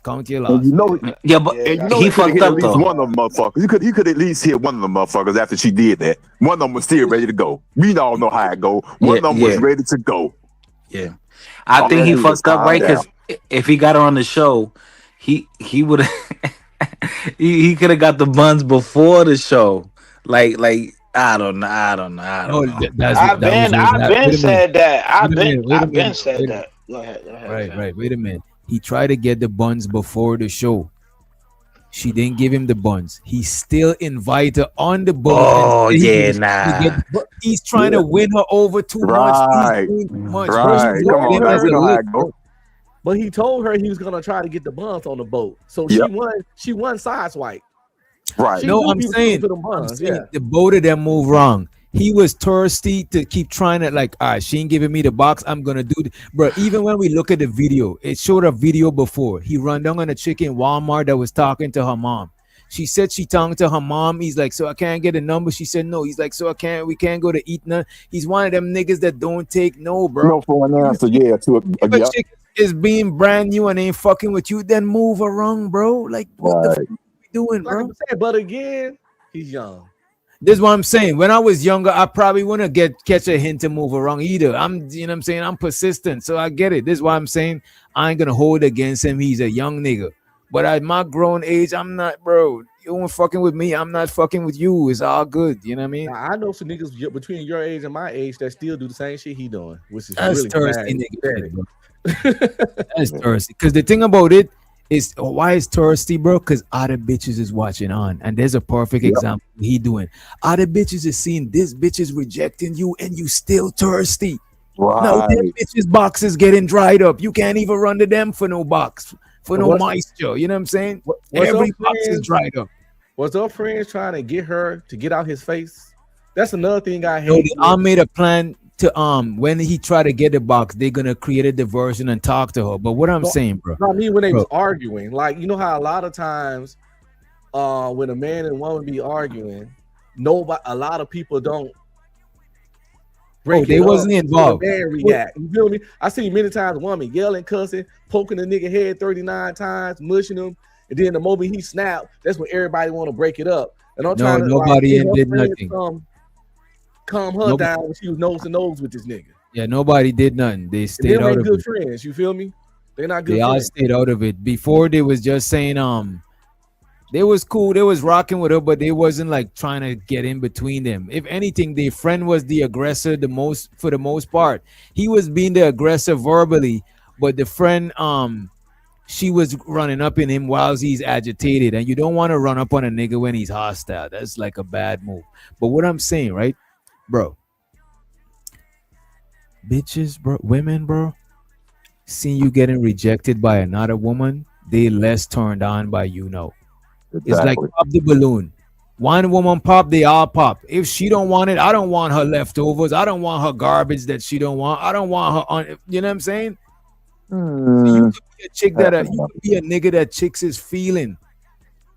count your And losses. you know, Yeah, but and you know he he could fucked hit up at least though. one of them motherfuckers. He could at least hit one of them motherfuckers after she did that. One of them was still ready to go. We all know how it go. One of them was Yeah. ready to go. Yeah, I All think they he do is fucked up, calm right? down. Because if he got her on the show, he would have he could have got the buns before the show. Like I don't know. No, that's I've been said that. I've Wait been said that. Go ahead. Right. Wait a minute. He tried to get the buns before the show. She didn't give him the buns. He still invited her on the boat. Oh, and yeah, nah. He's trying to win her over too Right. much. He's doing too much. Right. Come on, man. We know how it go. But he told her he was gonna try to get the buns on the boat, so Yep. she won sideswipe. Right. She No, knew I'm he was saying, going to the buns, yeah. the both of them move wrong. He was thirsty to keep trying to all right, she ain't giving me the box. I'm gonna do it. Bro, even when we look at the video, it showed a video before. He run down on a chick in Walmart that was talking to her mom. She said she talking to her mom. He's like, so I can't get a number. She said no. He's like, so we can't go to eat none. He's one of them niggas that don't take no, bro. No for an answer. Yeah. To If a chick is being brand new and ain't fucking with you, then move around, bro. Like, what the fuck are we doing, Like bro? I'm saying, but again, he's young. This is what I'm saying. When I was younger, I probably wouldn't catch a hint to move around either. You know what I'm saying? I'm persistent, so I get it. This is why I'm saying I ain't gonna hold against him. He's a young nigga. But at my grown age, I'm not, bro. You ain't fucking with me. I'm not fucking with you. It's all good. You know what I mean? Now, I know some niggas between your age and my age that still do the same shit he doing, which is That's really thirsty, bad. nigga. Shit, bro. That's thirsty. Because the thing about it is, why it's thirsty, bro? Because other bitches is watching on, and there's a perfect example he doing. Other bitches is seeing this bitch is rejecting you, and you still thirsty. Now them bitches box is getting dried up. You can't even run to them for no box, for no moisture. You know what I'm saying? Every box is dried up. Was her friends trying to get her to get out his face? That's another thing I No, hate. I made a plan to when he tried to get the box, they're gonna create a diversion and talk to her. But what I'm saying, bro, I mean, when they bro, was arguing, like you know how a lot of times, when a man and woman be arguing, a lot of people don't. they wasn't involved. The man react. You feel me? I see many times a woman yelling, cussing, poking the nigga head 39 times, mushing him, and then the moment he snapped, that's when everybody want to break it up. And I'm trying to nobody like, did nothing. Calm her down when she was nose to nose with this nigga. Yeah, nobody did nothing. They stayed They out ain't of good it. friends. You feel me? They're not good They all friends. stayed out of it. Before they was just saying they was cool, they was rocking with her, but they wasn't like trying to get in between them. If anything, their friend was the aggressor for the most part. He was being the aggressor verbally, but the friend she was running up in him while he's agitated, and you don't want to run up on a nigga when he's hostile. That's like a bad move. But what I'm saying, right, bro, bitches, bro, women, bro, seeing you getting rejected by another woman, they less turned on by you know. It's like pop the balloon. One woman pop, they all pop. If she don't want it, I don't want her leftovers. I don't want her garbage that she don't want. I don't want her you know what I'm saying? So you could be a chick that you could be a nigga that chicks is feeling.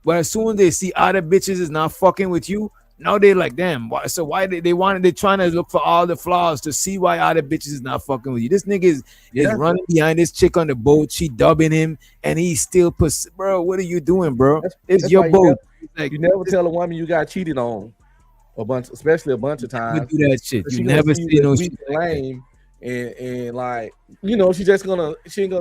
But as soon as they see other bitches is not fucking with you, now they like, damn, why? So why they're trying to look for all the flaws to see why other bitches is not fucking with you. This nigga is running behind this chick on the boat. She dubbing him, and he's still bro. What are you doing, bro? It's your boat. You never tell a woman you got cheated on especially a bunch of times. Do that shit. You never see no shit. Lame and like, you know, she ain't gonna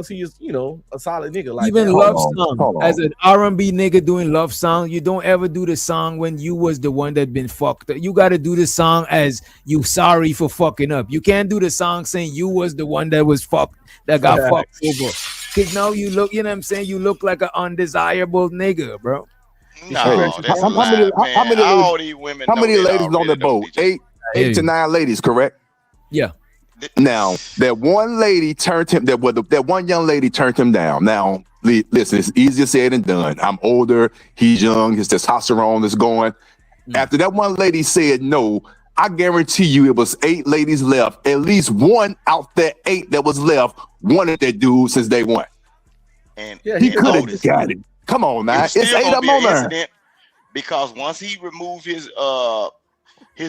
see you, you know, a solid nigga. Like even that. love song as an R&B nigga doing love song, you don't ever do the song when you was the one that been fucked up. You got to do the song as you sorry for fucking up. You can't do the song saying you was the one that was fucked, that got fucked over. Because now you look, you know what I'm saying, you look like an undesirable nigga, bro. No, how many ladies on the boat? Eight to 9 ladies, correct? Yeah. Now that one lady turned him. That one young lady turned him down. Now listen, it's easier said than done. I'm older. He's young. His testosterone is going. After that one lady said no, I guarantee you it was 8 ladies left. At least one out that 8 that was left wanted that dude since day one. And he could have got it. Come on, man. It's 8 of them on there. Because once he removed his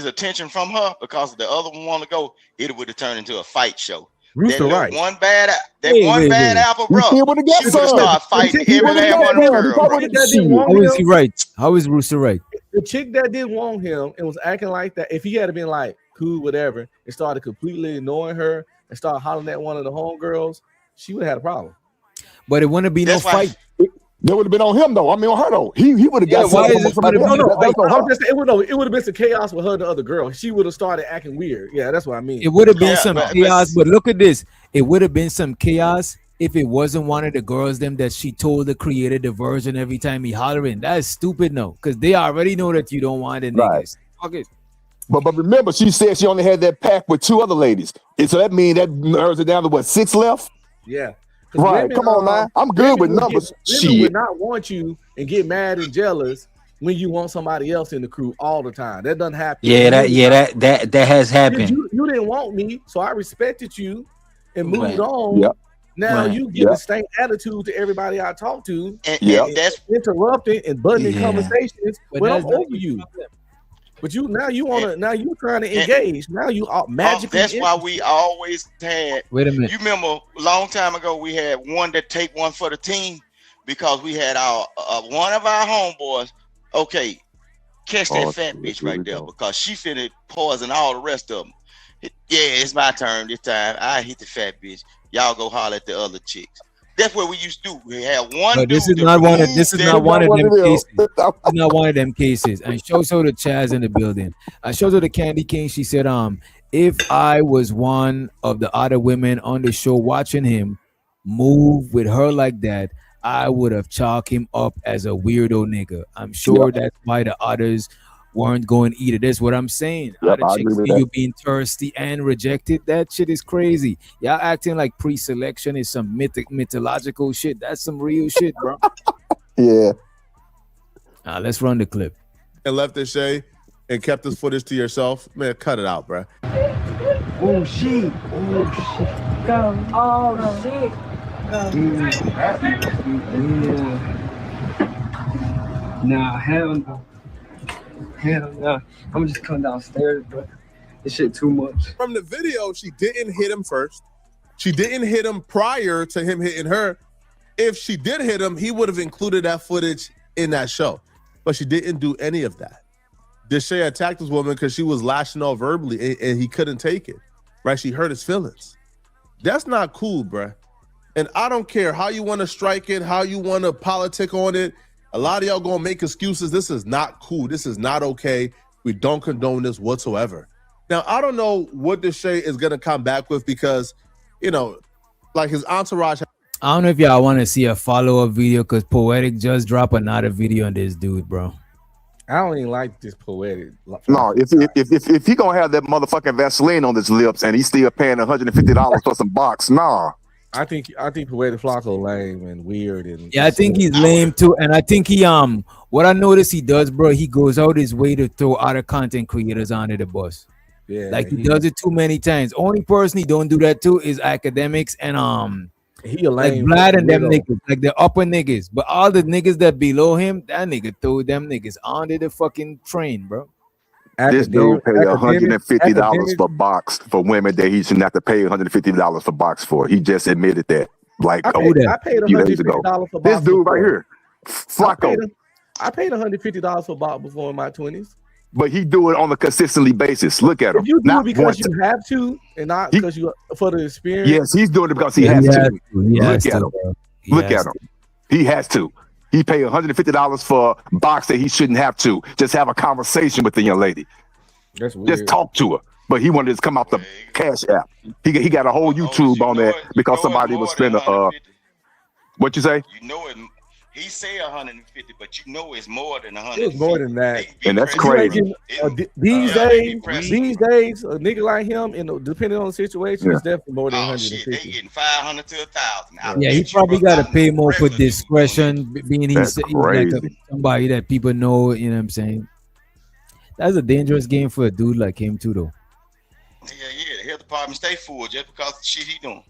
attention from her because the other one want to go, it would have turned into a fight show. Rooster right. One bad apple, bro. She would have started fighting every last one of the girls. How is he right? How is Rooster right? The chick that didn't want him and was acting like that, if he had been like cool, whatever, and started completely ignoring her and started hollering at one of the homegirls, she would have had a problem. But it wouldn't be no fight. That would have been on him though. I mean, on her though. He would have got somebody. It would have been some chaos with her and the other girl. She would have started acting weird. Yeah, that's what I mean. It would have been some chaos, but look at this. It would have been some chaos if it wasn't one of the girls them that she told the creator diversion every time he hollering. That's stupid, no, because they already know that you don't want the niggas. Okay. But remember, she said she only had that pack with 2 other ladies. And so that means that narrows it down to what, 6 left? Yeah. Right, women, come on, man. I'm good with numbers. Women would not want you and get mad and jealous when you want somebody else in the crew all the time. That doesn't happen. That has happened. You didn't want me, so I respected you and moved on. Yep. Now you give the same attitude to everybody I talk to, and that's interrupting and butting conversations when I'm over you. But you trying to engage. Now you are magically. That's why we always had. Wait a minute. You remember a long time ago we had one that take one for the team because we had our one of our homeboys. Okay, catch that fat bitch right there because she finna poison all the rest of them. Yeah, it's my turn this time. I hit the fat bitch. Y'all go holler at the other chicks. That's what we used to do. We had one. But this is not one of them cases. It's not one of them cases. And show the Chaz in the building. I showed her the Candy King. She said, if I was one of the other women on the show watching him move with her like that, I would have chalked him up as a weirdo nigga. I'm sure that's why the others weren't going either. That's what I'm saying. Other chicks see you being thirsty and rejected. That shit is crazy. Y'all acting like pre-selection is some mythological shit. That's some real shit, bro. Yeah. Let's run the clip. And left this Shay and kept this footage to yourself. Man, cut it out, bro. Oh shit. Go. Oh shit. Nah, hell no. Hell no. I'm just coming downstairs, bro. This shit too much. From the video, she didn't hit him first. She didn't hit him prior to him hitting her. If she did hit him, he would have included that footage in that show. But she didn't do any of that. Deshae attacked this woman because she was lashing out verbally and he couldn't take it. Right? She hurt his feelings. That's not cool, bruh. And I don't care how you want to strike it, how you want to politic on it. A lot of y'all gonna make excuses. This is not cool. This is not okay. We don't condone this whatsoever. Now, I don't know what Deshae is gonna come back with because, you know, like his entourage. I don't know if y'all want to see a follow-up video because Poetic just dropped another video on this dude, bro. I don't even like this Poetic. No, if he gonna have that motherfucking Vaseline on his lips and he's still paying $150 for some box, nah. I think Poetic Flacco lame and weird and Yeah, I think he's lame too, and I think he what I noticed he does, bro, he goes out his way to throw other content creators under the bus. Yeah, like he does it too many times. Only person he don't do that to is academics and he a like lame Vlad and them weirdo. niggas, like the upper niggas. But all the niggas that below him, that nigga throw them niggas under the fucking train, bro. This dude pay $150 academic- for box for women that he shouldn't have to pay $150 for box for. He just admitted that. Like I paid few days ago. $150 for This box dude before. right here, Flacco. I paid $150 for box before in my 20s. But he do it on a consistently basis. Look at him. If you do Not it because once. you have to, and not because you for the experience. Yes, he's doing it because he Yeah, has he to. has to. He Look has at to, him. bro. He Look has at him. He has to. He paid $150 for a box that he shouldn't have to. Just have a conversation with the young lady. That's weird. Just talk to her. But he wanted to come off the Cash App. He got a whole YouTube on that because somebody was spending what you say? You know it. He say 150, but you know it's more than 150. It was more than that, and that's If you ain't crazy. getting- these days, a nigga like him, depending on the situation, it's definitely more than 150. They getting 500 to 1,000. Yeah, he probably got to pay more for discretion, being That's he's like crazy. somebody that people know. You know what I'm saying? That's a dangerous game for a dude like him too, though. Yeah, the health department stay full just because of the shit he doing.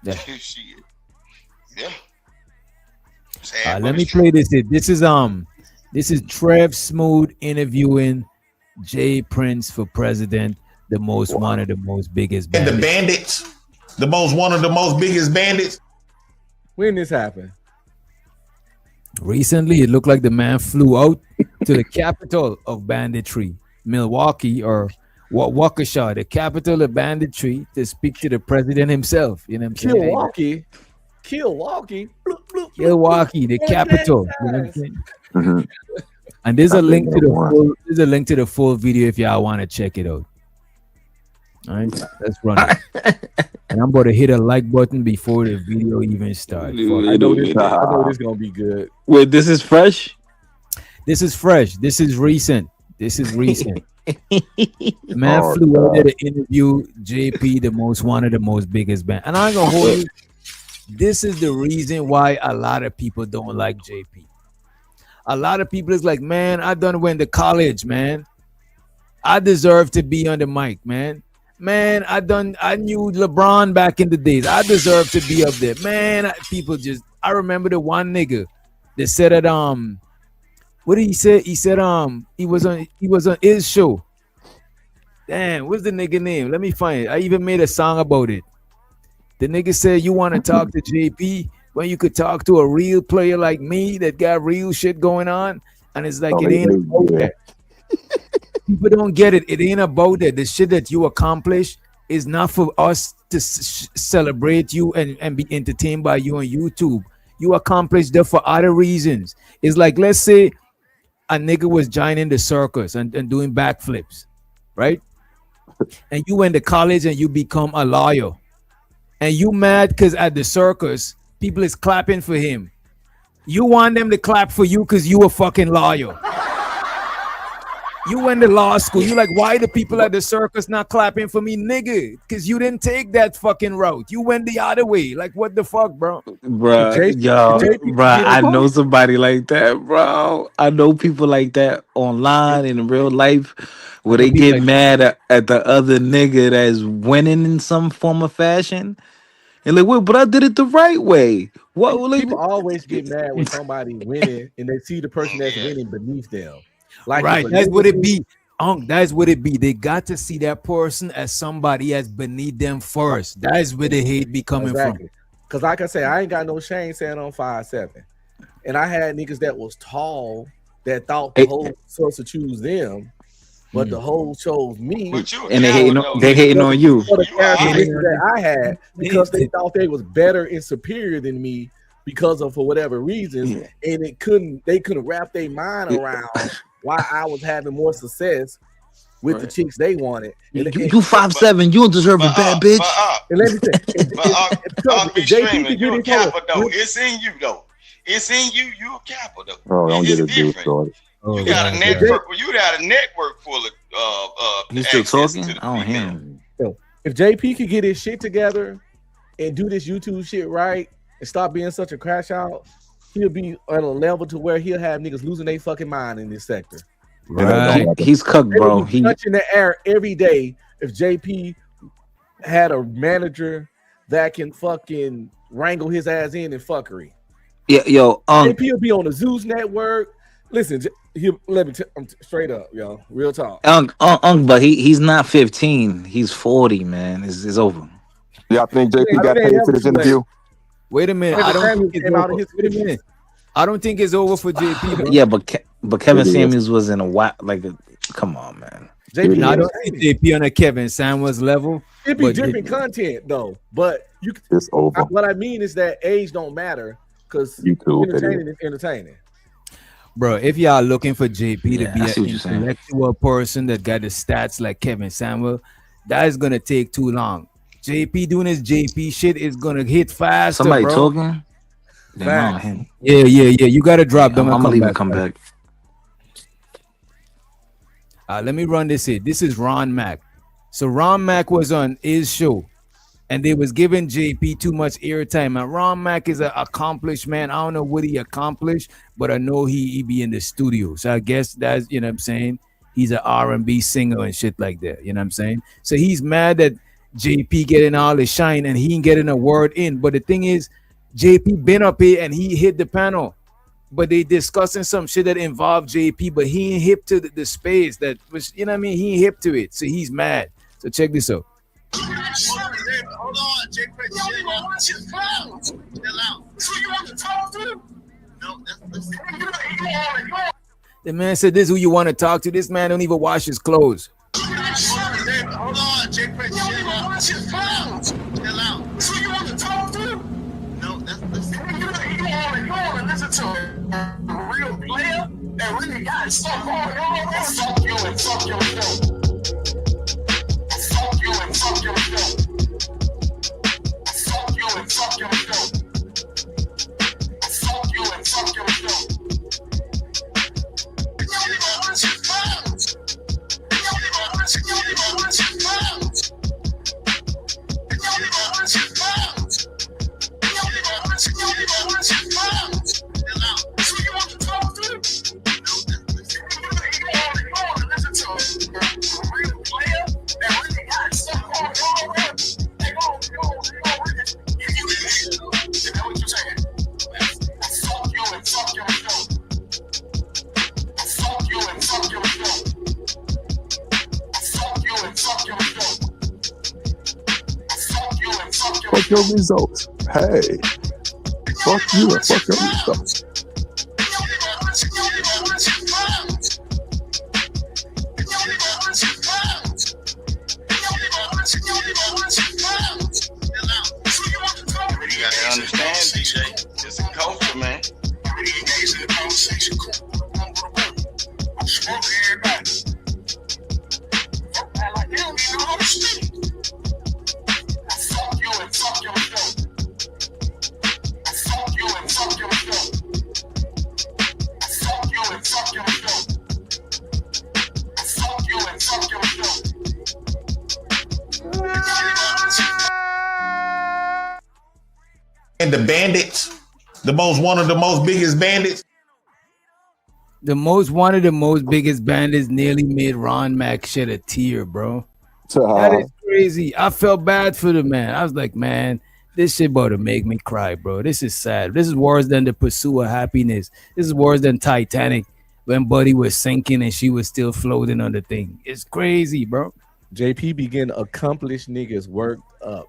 Yeah. Shit. Yeah. Sad, Let but me it's true. play this. This is Trev Smooth interviewing Jay Prince for president, the most one of the most biggest And the bandits. bandits, one of the most biggest bandits. When this happened? Recently, it looked like the man flew out to the capital of banditry, Milwaukee or Waukesha, the capital of banditry, to speak to the president himself. You know what I'm saying? Milwaukee. Milwaukee, the capital. You know what I'm saying? Mm-hmm. And there's a link to the full video if y'all want to check it out. All right, let's run it. And I'm about to hit a like button before the video even starts. I know this is gonna be good. Wait, this is fresh? This is fresh. This is recent. The man flew out there to interview JP, one of the most biggest band. And I ain't gonna hold you. This is the reason why a lot of people don't like JP. A lot of people is like, man, I done went to college, man. I deserve to be on the mic, man. Man, I knew LeBron back in the days. I deserve to be up there. Man, I remember the one nigga that said that what did he say? He said he was on his show. Damn, what's the nigga name? Let me find it. I even made a song about it. The nigga said, you want to talk to JP when you could talk to a real player like me that got real shit going on? And it's like, it ain't about that. People don't get it. It ain't about that. The shit that you accomplish is not for us to celebrate you and be entertained by you on YouTube. You accomplished that for other reasons. It's like, let's say a nigga was joining the circus and doing backflips, right? And you went to college and you become a lawyer. And you mad because at the circus, people is clapping for him. You want them to clap for you because you a fucking lawyer. You went to law school. You like, why the people at the circus not clapping for me, nigga? Because you didn't take that fucking route. You went the other way. Like, what the fuck, bro? Bruh, I know somebody like that, bro. I know people like that online and in real life where they get mad at the other nigga that's winning in some form of fashion. And like, wait, but I did it the right way. What? Like, People always get mad when somebody winning and they see the person that's winning beneath them. Like, right, that's what it be. That's what it be. They got to see that person as somebody as beneath them first. That's where the hate be coming from. Because like I say, I ain't got no shame saying I'm 5'7". And I had niggas that was tall that thought the whole supposed to choose them, but the whole chose me. And they hating on you. For the characteristics that I had, because they thought they was better and superior than me because of for whatever reasons, and they couldn't wrap their mind around why I was having more success with the chicks they wanted. You 5'7", you don't deserve a bad bitch. And let me say, it's in you though. It's in you. You a Kappa though. Oh, don't get a dude started. You got a network. You got a network full of. You still talking? I don't hear him. If JP could get his shit together and do this YouTube shit right and stop being such a crash out, he'll be on a level to where he'll have niggas losing their fucking mind in this sector. Right. He's cooked, bro. He touching the air every day. If JP had a manager that can fucking wrangle his ass in and fuckery. Yeah, yo, JP will be on the Zeus network. Listen, let me I'm straight up, yo, real talk. But he's not 15. He's 40, man. It's over. Yeah, I think JP got paid for this interview. Wait a minute. I don't think it's over. Wait a minute. I don't think it's over for JP. Bro. Yeah, but Kevin Samuels was in a while. Come on, man. JP, I don't think JP on a Kevin Samuels level. It be different content though, but it's over. What I mean is that age don't matter because entertaining is entertaining. Bro, if y'all looking for JP to be an intellectual person that got the stats like Kevin Samuel, that is gonna take too long. JP doing his JP shit is gonna hit faster. Somebody bro. talking? Yeah. You gotta drop them. I'm gonna leave and come back. Let me run this here. This is Ron Mack. So Ron Mack was on his show, and they was giving JP too much airtime. And Ron Mack is an accomplished man. I don't know what he accomplished, but I know he be in the studio. So I guess that's, you know what I'm saying, he's an R&B singer and shit like that. You know what I'm saying? So he's mad that JP getting all the shine and he ain't getting a word in. But the thing is, JP been up here and he hit the panel. But they discussing some shit that involved JP, but he ain't hip to the space that was, you know what I mean? He ain't hip to it. So he's mad. So check this out. Hold on, Jay Prince. You don't even watch his clowns. Chill out. So you want to talk to? No, that's the man said, "This is who you want to talk to." This man don't even wash his clothes. Hold on, Jay Prince. You don't even watch his clowns. Chill out. So you want to talk to? No, that's you want to listen to a real player that really got stuff going on. Fuck you and fuck your show. Fuck you and fuck your show. Fuck you and fuck your show. Fuck you and fuck your show. You don't even watch his clowns. You don't even watch his clowns. You don't even watch his clowns. You don't even watch his clowns. So you want to talk to him? You want to listen to a real player that really got stuff going on. They gon' really give you this. You know what you're saying? Fuck you and fuck your show. Fuck you and fuck your show. Fuck you and fuck your show. Fuck you and fuck your show. Fuck your results. Hey. Fuck you and fuck your results. You gotta understand, DJ. It's a culture, man. Fuck you and fuck your show. Fuck you and fuck your show. Fuck you and fuck your show. Fuck you and fuck your show. And the bandits, one of the most biggest bandits. One of the most biggest bandits nearly made Ron Mack shed a tear, bro. That is crazy. I felt bad for the man. I was like, man, this shit about to make me cry, bro. This is sad. This is worse than the pursuit of happiness. This is worse than Titanic when Buddy was sinking and she was still floating on the thing. It's crazy, bro. JP begin accomplished niggas worked up.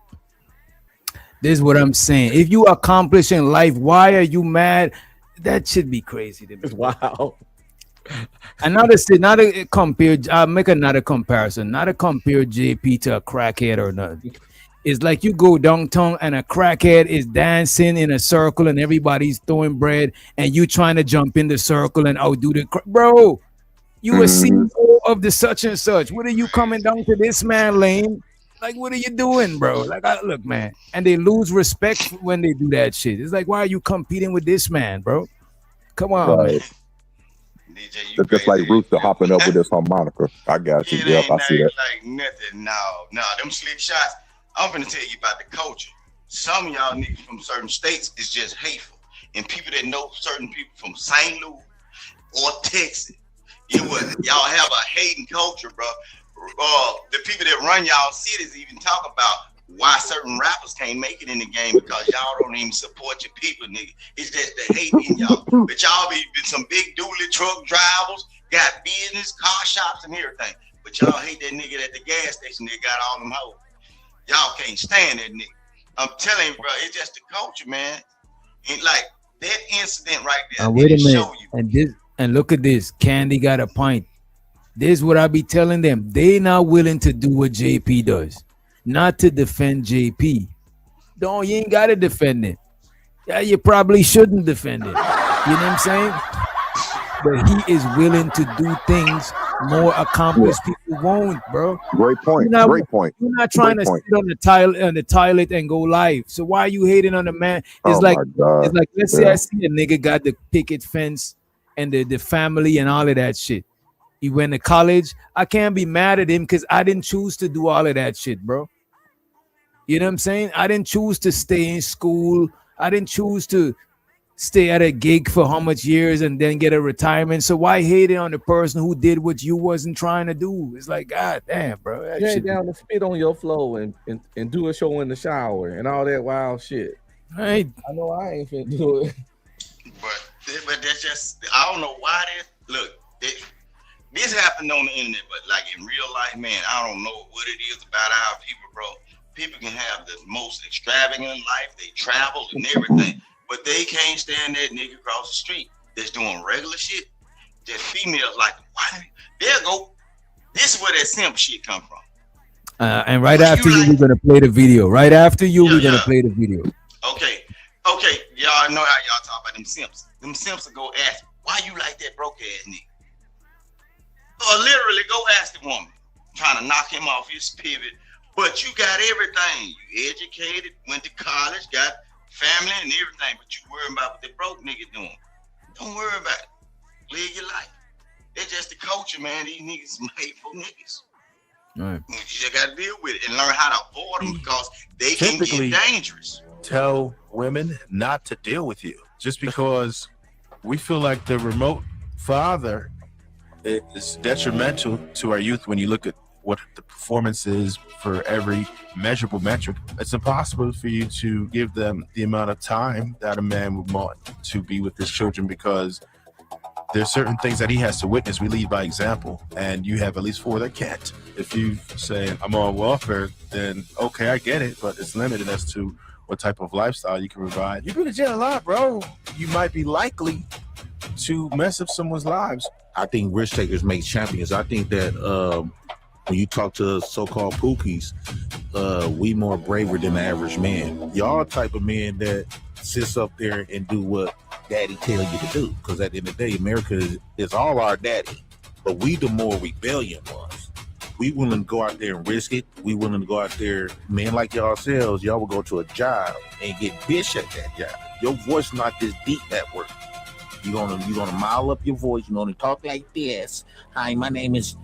This is what I'm saying. If you accomplish in life, why are you mad? That should be crazy to me. Wow. Another not to compare. I'll make another comparison. Not to compare JP to a crackhead or nothing. It's like you go downtown and a crackhead is dancing in a circle and everybody's throwing bread and you trying to jump in the circle and outdo the bro. You a CEO of the such and such. What are you coming down to this man lane? Like, what are you doing, bro? Like, look, man. And they lose respect when they do that shit. It's like, why are you competing with this man, bro? Come on. Right. It's just like Rooster hopping up with his harmonica. I got you. Yep, I see that. Like nothing. No. Them slick shots. I'm finna tell you about the culture. Some of y'all niggas from certain states is just hateful. And people that know certain people from St. Louis or Texas, y'all have a hating culture, bro. The people that run y'all cities even talk about why certain rappers can't make it in the game because y'all don't even support your people, nigga. It's just the hate in y'all. But y'all be some big dually truck drivers, got business, car shops, and everything. But y'all hate that nigga at the gas station that got all them hoes. Y'all can't stand that nigga. I'm telling you, bro, it's just the culture, man. And like that incident right there, wait a minute. And look at this. Candy got a point. This is what I be telling them. They not willing to do what JP does. Not to defend JP. You ain't gotta defend it. Yeah, you probably shouldn't defend it. You know what I'm saying? But he is willing to do things more accomplished people won't, bro. Great point. Great point. You're not trying to sit on the toilet and go live. So why are you hating on the man? It's like let's say I see a nigga got the picket fence and the family and all of that shit. He went to college. I can't be mad at him because I didn't choose to do all of that shit, bro. You know what I'm saying? I didn't choose to stay in school. I didn't choose to stay at a gig for how much years and then get a retirement. So why hate it on the person who did what you wasn't trying to do? It's like, God damn, bro. Get down and spit on your flow and do a show in the shower and all that wild shit. Right. I know I ain't finna do it. But that's just, I don't know why this happened on the internet, but like in real life, man, I don't know what it is about our people, bro. People can have the most extravagant life. They travel and everything, but they can't stand that nigga across the street that's doing regular shit. That females like, why? There go. This is where that simp shit come from. And right after you, we're gonna play the video. Right after you, we're gonna play the video. Okay. Y'all know how y'all talk about them simps. Them simps will go ask, why you like that broke ass nigga? Or literally go ask the woman, trying to knock him off his pivot. But you got everything. You educated, went to college, got family and everything, but you worrying about what the broke nigga doing. Don't worry about it. Live your life. They're just the culture, man. These niggas some hateful niggas. Right. You just gotta deal with it and learn how to avoid them because they can get dangerous. Tell women not to deal with you just because we feel like the remote father is detrimental to our youth. When you look at what the performance is for every measurable metric, it's impossible for you to give them the amount of time that a man would want to be with his children because there's certain things that he has to witness. We lead by example, and you have at least 4 that can't. If you say I'm on welfare, then okay, I get it, but it's limited as to what type of lifestyle you can provide. You've been to jail a lot, bro. You might be likely to mess up someone's lives. I think risk takers make champions. I think that when you talk to so-called pookies, we more braver than the average man. Y'all type of men that sits up there and do what daddy tell you to do. Because at the end of the day, America is all our daddy. But we the more rebellion ones. We willing to go out there and risk it. We willing to go out there, men like yourselves, y'all will go to a job and get bitch at that job. Your voice not this deep at work. You're gonna mile up your voice. You're gonna talk like this. Hi, my name is.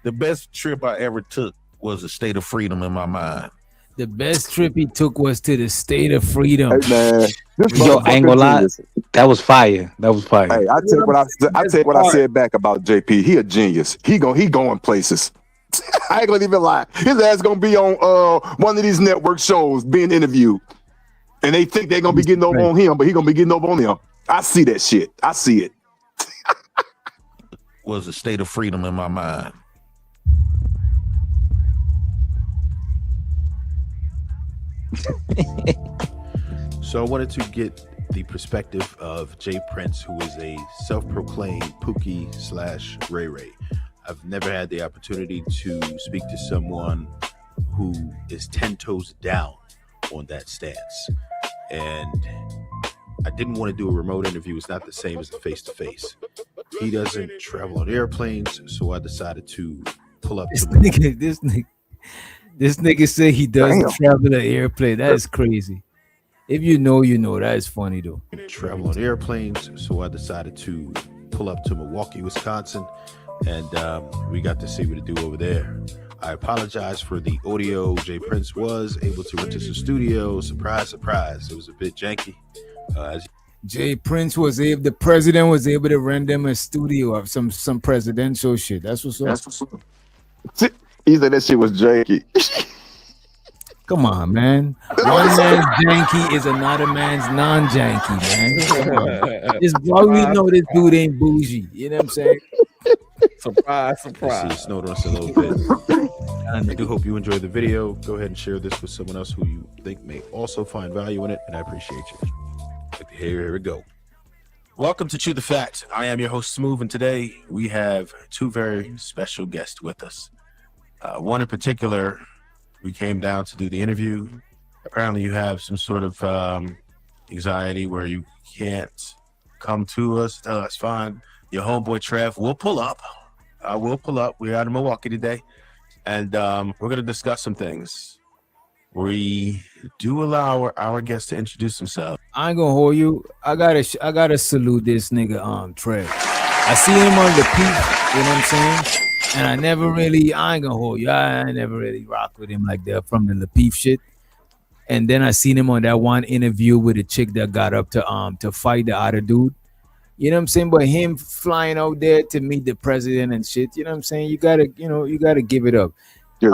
The best trip I ever took was a state of freedom in my mind. The best trip he took was to the state of freedom. Hey man, yo, I ain't gonna lie. That was fire. That was fire. Hey, I tell you what I said back about JP. He a genius. He going places. I ain't gonna even lie. His ass gonna be on one of these network shows being interviewed, and they think they're gonna be getting over on him, but he gonna be getting over on them. I see that shit. I see it. Was a state of freedom in my mind. So I wanted to get the perspective of Jay Prince, who is a self-proclaimed Pookie / Ray Ray. I've never had the opportunity to speak to someone who is 10 toes down on that stance. And I didn't want to do a remote interview. It's not the same as a face-to-face. He doesn't travel on airplanes, so I decided to pull up to This nigga say he doesn't travel an airplane. That is crazy. If you know, you know. That is funny though. Travel on airplanes, so I decided to pull up to Milwaukee, Wisconsin, and we got to see what to do over there. I apologize for the audio. Jay Prince was able to rent us a studio. Surprise, surprise. It was a bit janky. Jay Prince was able, the president was able to rent them a studio of some presidential shit. That's what's up. He said that shit was janky. Come on, man. One man's janky is another man's non-janky, man. This bro, we know this dude ain't bougie. You know what I'm saying? Surprise, See, surprise. snowed on us a little bit. And I do hope you enjoyed the video. Go ahead and share this with someone else who you think may also find value in it, and I appreciate you. Here we go. Welcome to Chew the Fact. I am your host, Smooth, and today we have two very special guests with us. One in particular, we came down to do the interview. Apparently you have some sort of anxiety where you can't come to us. That's fine. Your homeboy Trev will pull up. I will pull up. We're out in Milwaukee today, and we're going to discuss some things. We do allow our guests to introduce themselves. I ain't gonna hold you. I gotta salute this nigga, Trev. I see him on the peak, you know what I'm saying? And I ain't gonna hold you. I never really rock with him like that from the Lapeef shit. And then I seen him on that one interview with a chick that got up to fight the other dude. You know what I'm saying? But him flying out there to meet the president and shit, you know what I'm saying? You gotta give it up. Yeah,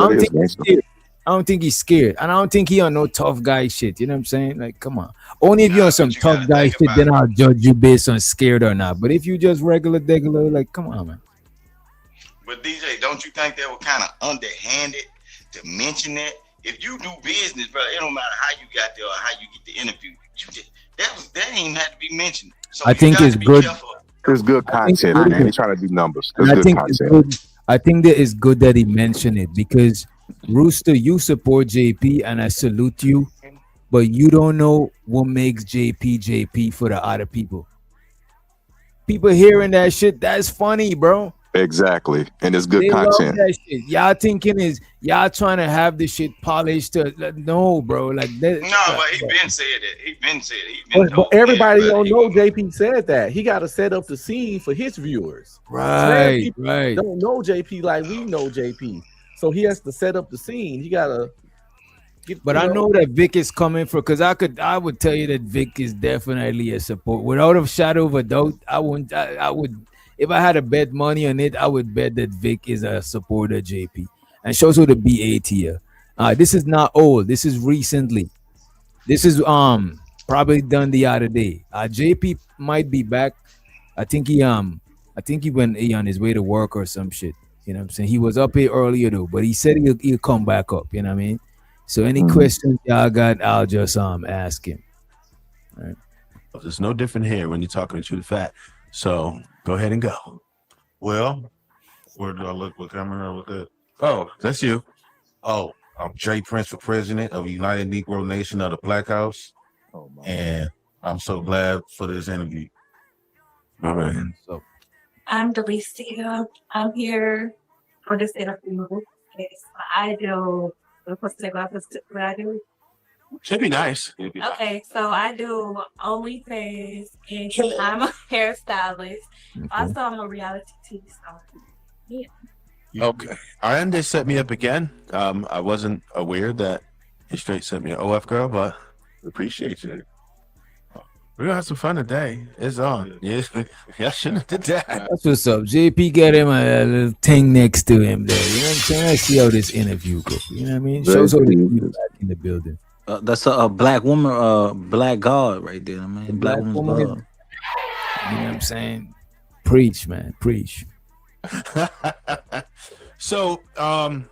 I don't think he's scared. And I don't think he on no tough guy shit. You know what I'm saying? Like, come on. Only if you're on some tough guy shit, then I'll judge you based on scared or not. But if you just regular, like, come on, man. But DJ, don't you think they were kind of underhanded to mention that? If you do business, bro, it don't matter how you got there or how you get the interview. That ain't even have to be mentioned. So I think it's good. It's good content. I ain't trying to do numbers. It's I good think content. it's good. I think that it's good that he mentioned it because Rooster, you support JP and I salute you, but you don't know what makes JP for the other people. People hearing that shit, that's funny, bro. Exactly. And it's good They love content. that shit. Y'all thinking is y'all trying to have this shit polished no, bro. Like that. No, but he been said it. He been said it. But everybody don't know JP said that. He got to set up the scene for his viewers. Right. Don't know JP like we know JP. So he has to set up the scene. He gotta get. But I know that Vic is coming for because I would tell you that Vic is definitely a support. Without a shadow of a doubt, I would if I had to bet money on it, I would bet that Vic is a supporter of JP. And shows you the B8 here. This is not old. This is recently. This is probably done the other day. JP might be back. I think he went on his way to work or some shit. You know what I'm saying? He was up here earlier though, but he said he'll come back up. You know what I mean? So any questions y'all got, I'll just ask him. All right. Well, there's no different here when you're talking to Chew the Fat. So go ahead and go. Well, where do I look? What camera with that? Oh, that's you. Oh, I'm Jay Prince for president of United Negro Nation of the Black House. And I'm so glad for this interview. All right. So I'm Delicia. I'm here for this interview. Yes, I do. What I do? Should be nice. Okay, so I do OnlyFans and I'm a hairstylist. Also, I'm a reality TV star. Yeah. Okay. And they set me up again. I wasn't aware that he straight sent me an OF girl, but appreciate you. We're gonna have some fun today. It's on. Yes, I shouldn't have did that. That's what's up. JP got him a little thing next to him there. You know what I'm saying? Let's see how this interview goes. You know what I mean? Shows how the people back in the building. That's a black woman, black God right there, man. Black woman's God. You know what I'm saying? Preach, man. Preach. So, the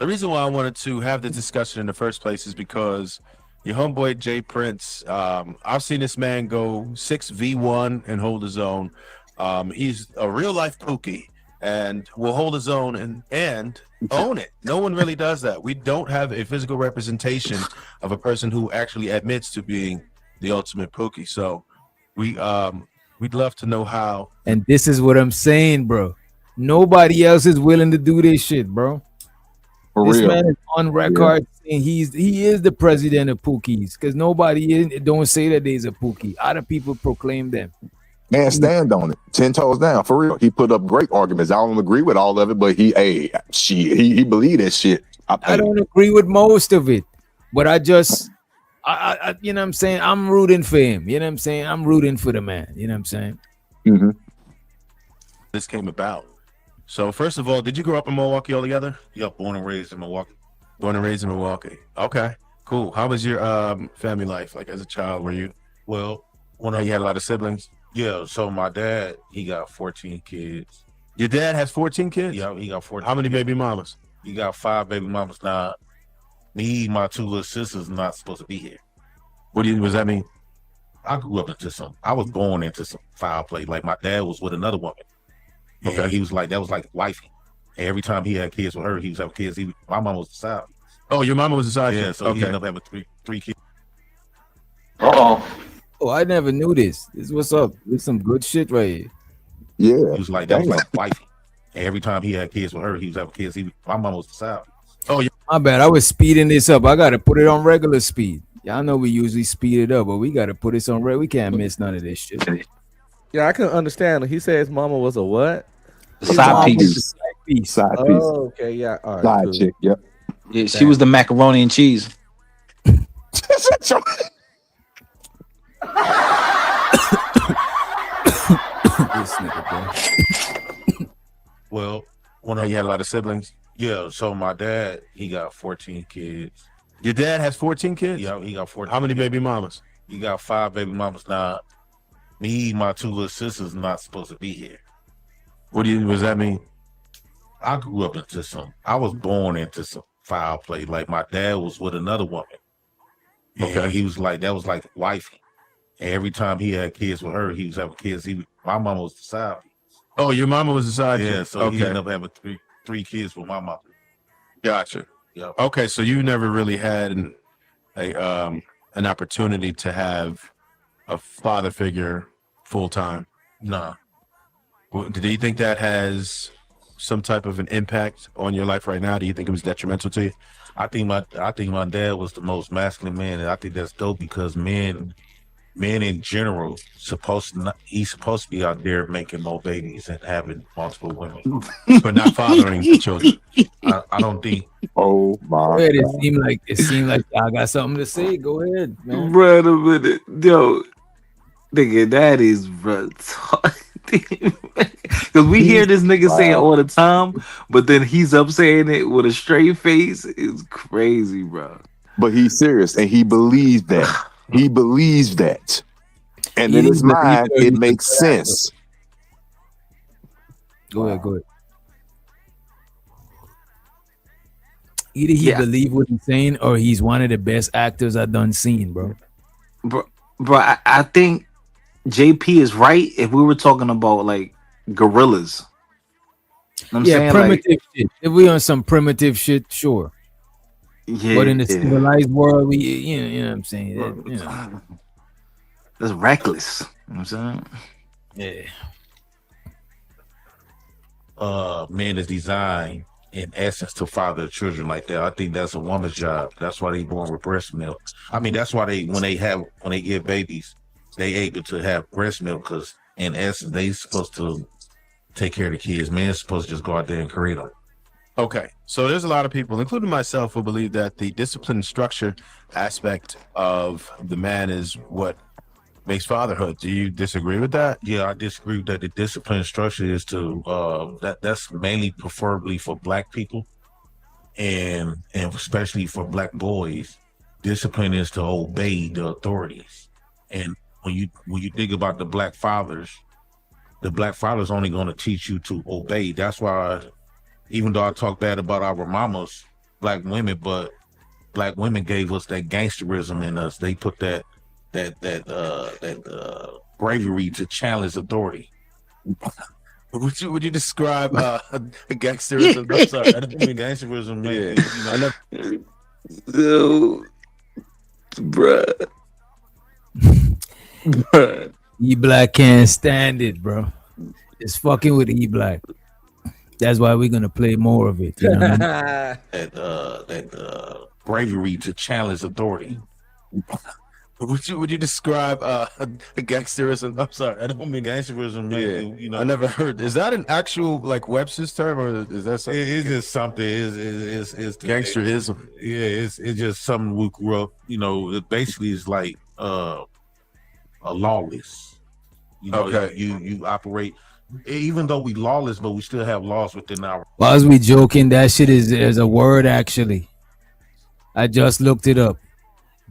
reason why I wanted to have this discussion in the first place is because your homeboy Jay Prince, I've seen this man go 6v1 and hold his own. He's a real life pookie and will hold his own and own it. No one really does that. We don't have a physical representation of a person who actually admits to being the ultimate pookie. So we'd love to know how. And this is what I'm saying, bro. Nobody else is willing to do this shit, bro. This man is on record saying he is the president of Pookies because nobody don't say that there's a Pookie. Other people proclaim them. Man, stand on it. 10 toes down, for real. He put up great arguments. I don't agree with all of it, but he believed that shit. I don't agree with most of it, but I you know what I'm saying? I'm rooting for him. You know what I'm saying? I'm rooting for the man. You know what I'm saying? Mm-hmm. This came about. So first of all, did you grow up in Milwaukee altogether? Yep, born and raised in Milwaukee. Born and raised in Milwaukee. Okay, cool. How was your family life? Like as a child, were you? Well, when you had a lot of siblings? Yeah, so my dad, he got 14 kids. Your dad has 14 kids? Yeah, he got 14. How many baby mamas? He got 5 baby mamas. Now, me, my 2 little sisters not supposed to be here. What does that mean? I grew up I was born into some foul play. Like my dad was with another woman. Okay. And he was like, that was like wifey. And every time he had kids with her, he was having kids. My mama was the side. Oh, your mama was the side? Yeah, so he ended up having three kids. Oh, I never knew this. What's up? There's some good shit right here. Yeah. He was like, that was like wifey. And every time he had kids with her, he was having kids. My mama was the side. Oh, yeah. My bad. I was speeding this up. I got to put it on regular speed. Y'all know we usually speed it up, but we got to put this on regular. We can't miss none of this shit. Yeah, I can understand. He said his mama was a what? Side piece. Side piece. Oh, okay, yeah. All right, Side cool. chick, yep. Yeah, she was the macaroni and cheese. Well, you had a lot of siblings? Yeah, so my dad, he got 14 kids. Your dad has 14 kids? Yeah, he got 14. How many baby mamas? He got 5 baby mamas. Now, me, my 2 little sisters not supposed to be here. What does that mean? I grew up I was born into some foul play. Like my dad was with another woman. Okay. And he was like, that was like wifey. And every time he had kids with her, he was having kids. My mama was the side. Oh, your mama was the side? Yeah, so he ended up having three kids with my mama. Gotcha. Yeah. Okay, so you never really had an opportunity to have a father figure full time? Nah. Do you think that has some type of an impact on your life right now? Do you think it was detrimental to you? I think my dad was the most masculine man, and I think that's dope because men in general he's supposed to be out there making more babies and having multiple women, but not fathering the children. I don't think. Oh my! It seemed like I got something to say. Go ahead, man. Brother, yo, nigga, that is retarded. Because we hear this nigga say it all the time, but then he's up saying it with a straight face. It's crazy, bro. But he's serious, and he believes that. He believes that, and in his mind, it makes sense. Go ahead. Either he believe what he's saying, or he's one of the best actors I've done seen, bro. Bro, I think JP is right if we were talking about like gorillas. You know what I'm saying? Primitive shit. If we on some primitive shit, sure. Yeah, but in the civilized world, we you know what I'm saying. That's reckless. You know what I'm saying? Yeah. Man is designed in essence to father children like that. I think that's a woman's job. That's why they born with breast milk. I mean, that's why when they give babies, they able to have breast milk because in essence they supposed to take care of the kids. Man's supposed to just go out there and create them. Okay, so there's a lot of people, including myself, who believe that the discipline and structure aspect of the man is what makes fatherhood. Do you disagree with that? Yeah, I disagree with that. The discipline and structure is that's mainly preferably for black people and especially for black boys. Discipline is to obey the authorities. And when you think about the black fathers only going to teach you to obey. That's why, even though I talk bad about our mamas, black women, but black women gave us that gangsterism in us. They put that bravery to challenge authority. Would you describe gangsterism? I'm sorry, I didn't mean gangsterism. Yeah, so, bruh. E-Black can't stand it, bro. It's fucking with E-Black. That's why we're gonna play more of it. You know what I mean? That bravery to challenge authority. Would you describe gangsterism? I'm sorry, I don't mean Gangsterism, Yeah, you know, I never heard. Is that an actual like Webster's term, or is that something? it's just something. It's Gangsterism. Yeah, it's just something we grew up. You know, it basically is like a lawless. You know, Okay. you operate, even though we lawless, but we still have laws within our. Why was we joking? That shit is a word actually. I just looked it up.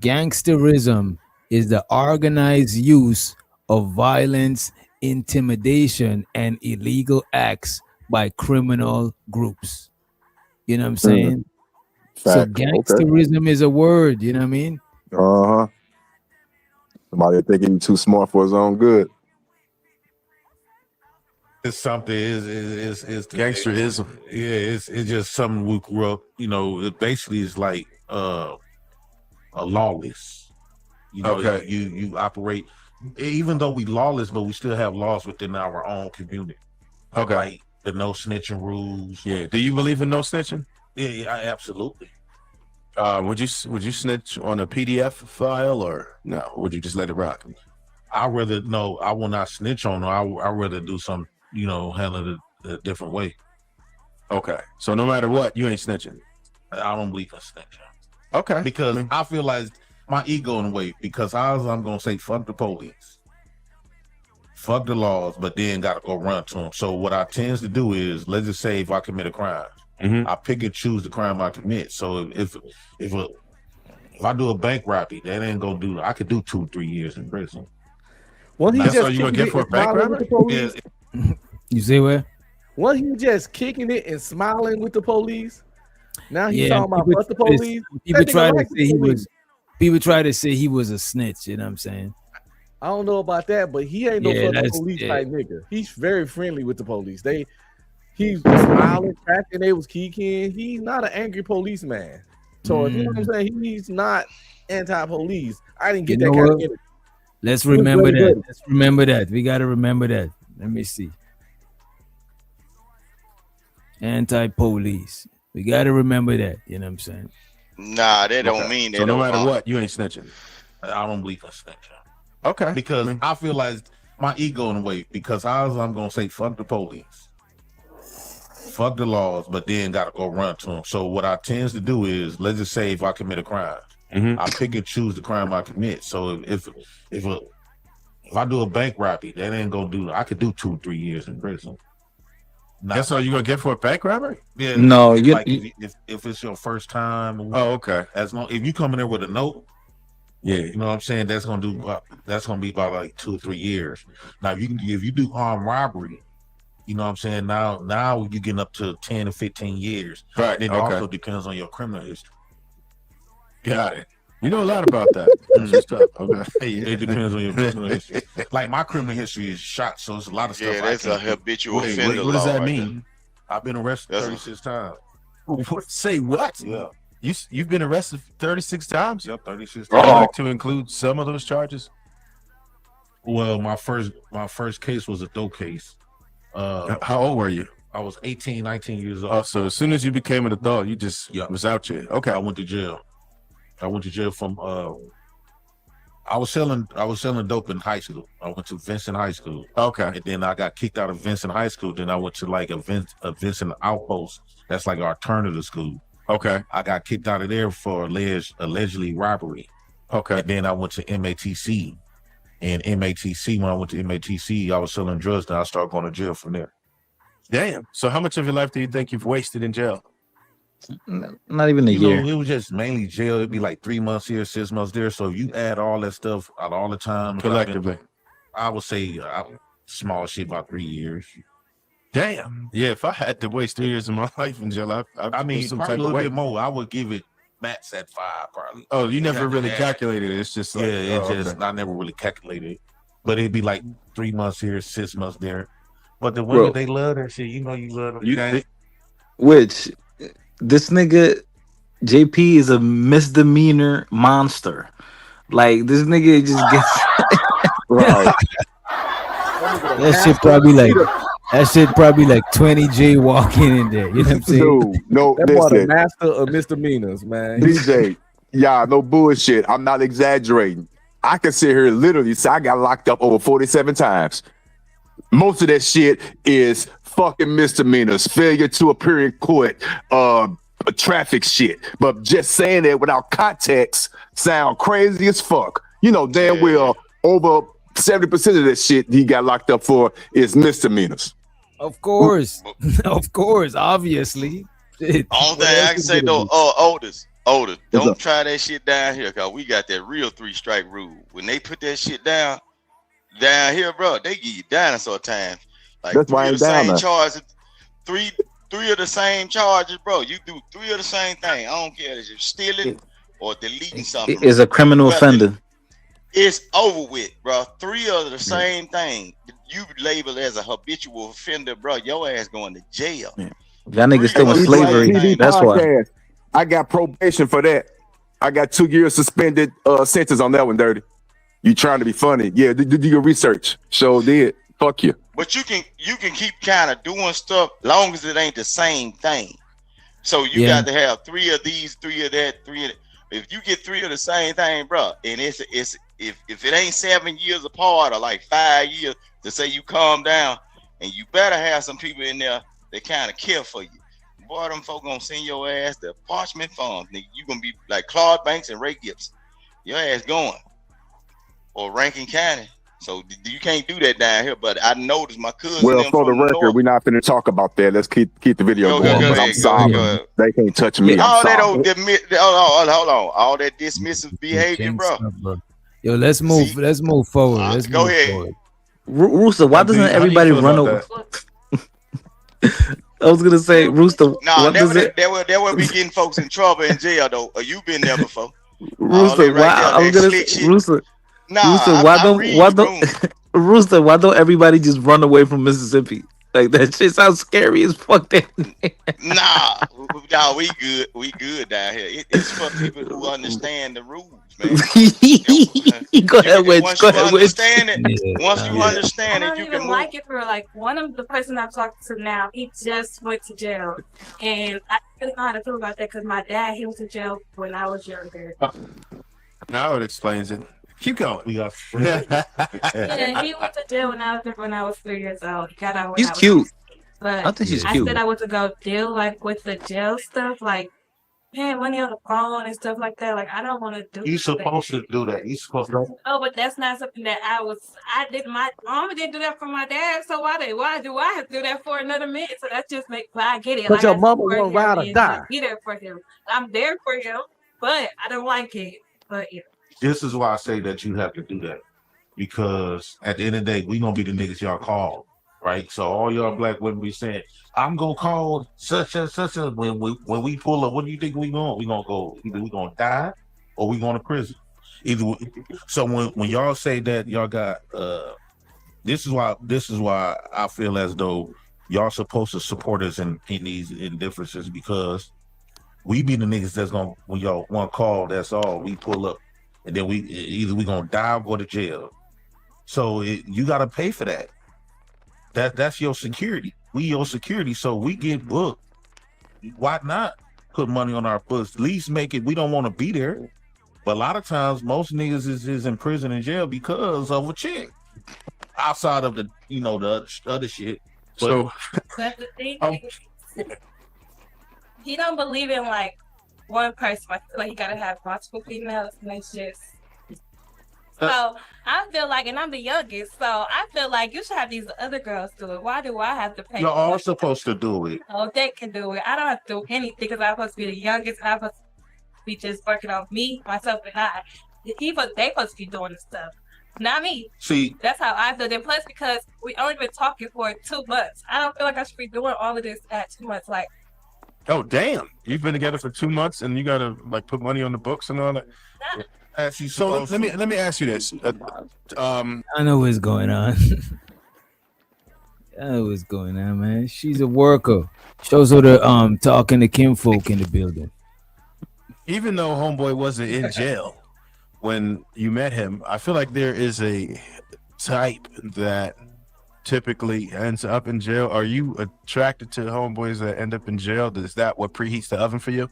Gangsterism is the organized use of violence, intimidation, and illegal acts by criminal groups. You know what I'm saying? So Fact. gangsterism is a word, you know what I mean? Uh-huh. Somebody thinking he's too smart for his own good. It's something. Is Gangsterism. Yeah, it's just something we grew up. You know, it basically is like a lawless. You know, Okay. you operate, even though we lawless, but we still have laws within our own community. Okay. Like the no snitching rules. Yeah. Do you believe in no snitching? Yeah, absolutely. Would you snitch on a PDF file or no? Would you just let it rock? I will not snitch on her. I rather do some, you know, handle it a different way. Okay. So no matter what, you ain't snitching. I don't believe in snitching. Okay. Because I feel like my ego in a way, because I'm gonna say fuck the police, fuck the laws, but then gotta go run to them. So what I tend to do is, let's just say if I commit a crime, I pick and choose the crime I commit. So if I do a bank robbery, that ain't gonna do. I could do 2-3 years in prison. Well, That's all you gonna get for a bank robbery? Yeah. You say what? Was he just kicking it and smiling with the police? Now he's Yeah, talking about people fuck the police. People That nigga try to like say the he police. was. People try to say he was a snitch. You know what I'm saying? I don't know about that, but he ain't Yeah, no fucking that's- police yeah. type nigga. He's very friendly with the police. He's smiling, cracking. They was kicking. He's not an angry policeman. So you know what I'm saying? He's not anti-police. I didn't get You that know kind what? of energy. Let's He was remember very that. good. Let's remember that. We gotta remember that. Let me see. Anti-police. We gotta remember that. You know what I'm saying? Nah, that don't Okay. mean that. So no matter what, you ain't snitching. I don't believe in snitching. Okay. Because I feel like my ego in a way, because I'm gonna say fuck the police, fuck the laws, but then gotta go run to them. So what I tend to do is, let's just say if I commit a crime, I pick and choose the crime I commit. So if I do a bank robbery, that ain't gonna do. I could do 2-3 years in prison. That's all you gonna get for a bank robbery? Yeah. No, like if it's your first time. Oh, okay. As long if you come in there with a note. Yeah, you know what I'm saying. That's gonna be about like 2-3 years. Now, if you do armed robbery, you know what I'm saying. Now you're getting up to 10 to 15 years. Right. It Okay. also depends on your criminal history. Got it. You know a lot about that. Good stuff. Okay. It depends on your criminal history. Like my criminal history is shot, so it's a lot of stuff. Yeah, that's a habitual offender. What does law that right mean? I've been arrested That's 36 times. Say what? Yeah. You've been arrested 36 times? Yep, 36 Would you times. like to include some of those charges? Well, my first case was a dope case. How old were you? I was 18, 19 years old. Oh, so as soon as you became an adult, you just was out here. Okay. I went to jail. From I was selling dope in high school. I went to Vincent High School. Okay. And then I got kicked out of Vincent High School. Then I went to like a Vincent Outpost. That's like an alternative school. Okay. I got kicked out of there for allegedly robbery. Okay. And then I went to MATC. And MATC, when I went to MATC, I was selling drugs. Then I started going to jail from there. Damn. So how much of your life do you think you've wasted in jail? Not even a year. It was just mainly jail. It'd be like 3 months here, 6 months there. So if you add all that stuff out all the time Collectively. I would say small shit about 3 years. Damn. Yeah, if I had to waste 3 years of my life in jail, I mean, some probably type a of little way. bit more. I would give it max at 5, probably. Oh, you never really Yeah. calculated it. It's just like, I never really calculated it. But it'd be like 3 months here, 6 months there. But the women, they love that shit. You know, you love them. Which this nigga JP is a misdemeanor monster. Like this nigga just gets Right. That shit probably like 20 jaywalking in there. You know what I'm saying? Dude, no, That boy the listen. master of misdemeanors, man. DJ, yeah, no bullshit. I'm not exaggerating. I can sit here literally say I got locked up over 47 times. Most of that shit is fucking misdemeanors, failure to appear in court, traffic shit. But just saying that without context sound crazy as fuck. You know damn well over 70% of that shit he got locked up for is misdemeanors. Of course. Of course, obviously. Only thing I can say though, Otis, don't try that shit down here, cause we got that real 3-strike rule. When they put that shit down here, bro, they give you dinosaur time. Like that's why I'm down there. Charges, three of the same charges, bro. You do 3 of the same thing. I don't care if you're stealing or deleting something. Is a criminal offender. It's over with, bro. 3 of the same thing. You labeled as a habitual offender, bro. Your ass going to jail. Yeah. Y'all niggas still in slavery. That's why. I got probation for that. I got 2 years suspended sentence on that one, Dirty. You trying to be funny? Yeah, do your research. Show did. Fuck you. But you can keep kind of doing stuff long as it ain't the same thing. So you got to have 3 of these, 3 of that, 3 of that. If you get 3 of the same thing, bro, and if it ain't 7 years apart or like 5 years, to say you calm down, and you better have some people in there that kind of care for you. Boy, them folk gonna send your ass the parchment farms, nigga. You gonna be like Claude Banks and Ray Gibson. Your ass going. Or Rankin County. So you can't do that down here. But I noticed my cousin. Well, for the record, we're not finna talk about that. Let's keep the video going. But I'm sorry, they can't touch me. All that hold on. All that dismissive behavior, bro. Yo, let's move. Let's move forward. Let's go move ahead. Forward. Rooster, why doesn't everybody run over? I was gonna say, Rooster. Nah, that would be getting folks in trouble in jail though. You been there before. Rooster, I was gonna say, Rooster. Nah, Rooster, why don't everybody just run away from Mississippi? Like that shit sounds scary as fuck. Nah, we good down here. It's for people who understand the rules, man. Go ahead, Witch. Once you understand it, I don't you even can like it for like one of the person I'm talking to now. He just went to jail, and I don't know how to feel about that because my dad he went to jail when I was younger. Now it explains it. Keep going. Yeah, he went to jail when I was 3 years old. He got out. He's cute. But I think he's cute. I said I was to go deal like with the jail stuff, like paying money on the phone and stuff like that. Like I don't want to do. You supposed to do that. You supposed to. Oh, but that's not something that I did. My mom didn't do that for my dad, so why do I have to do that for another man? So that just makes. But I get it. But like, your mama gonna ride or die. Be there for him. I'm there for him, but I don't like it. But yeah. This is why I say that you have to do that, because at the end of the day, we gonna be the niggas y'all call, right? So all y'all black women be saying, "I'm gonna call such and such." When we pull up, what do you think we going? We gonna go either we gonna die or we going to prison. So when y'all say that y'all got this is why I feel as though y'all supposed to support us in these indifferences, because we be the niggas that's gonna, when y'all want call, that's all we pull up. And then we gonna die or go to jail. So you gotta pay for that. That's your security. We your security. So we get booked. Why not put money on our books? At least make it. We don't want to be there. But a lot of times, most niggas is in prison and jail because of a chick. Outside of the the other shit. So But the thing is, he don't believe in like one person. I feel like you gotta have multiple females, and it's just. So I feel like, and I'm the youngest, so I feel like you should have these other girls do it. Why do I have to pay? You're all supposed to do it. Oh, they can do it. I don't have to do anything because I'm supposed to be the youngest, and I'm supposed to be just working on me, myself, and I. They supposed to be doing the stuff, not me. See, that's how I feel. Then plus, because we only been talking for 2 months, I don't feel like I should be doing all of this at 2 months. Like. Oh damn! You've been together for 2 months and you gotta like put money on the books and all that. So let me ask you this. I know what's going on. I know what's going on, man. She's a worker. Shows her the talking to kinfolk in the building. Even though homeboy wasn't in jail when you met him, I feel like there is a type that typically ends up in jail. Are you attracted to homeboys that end up in jail? Is that what preheats the oven for you?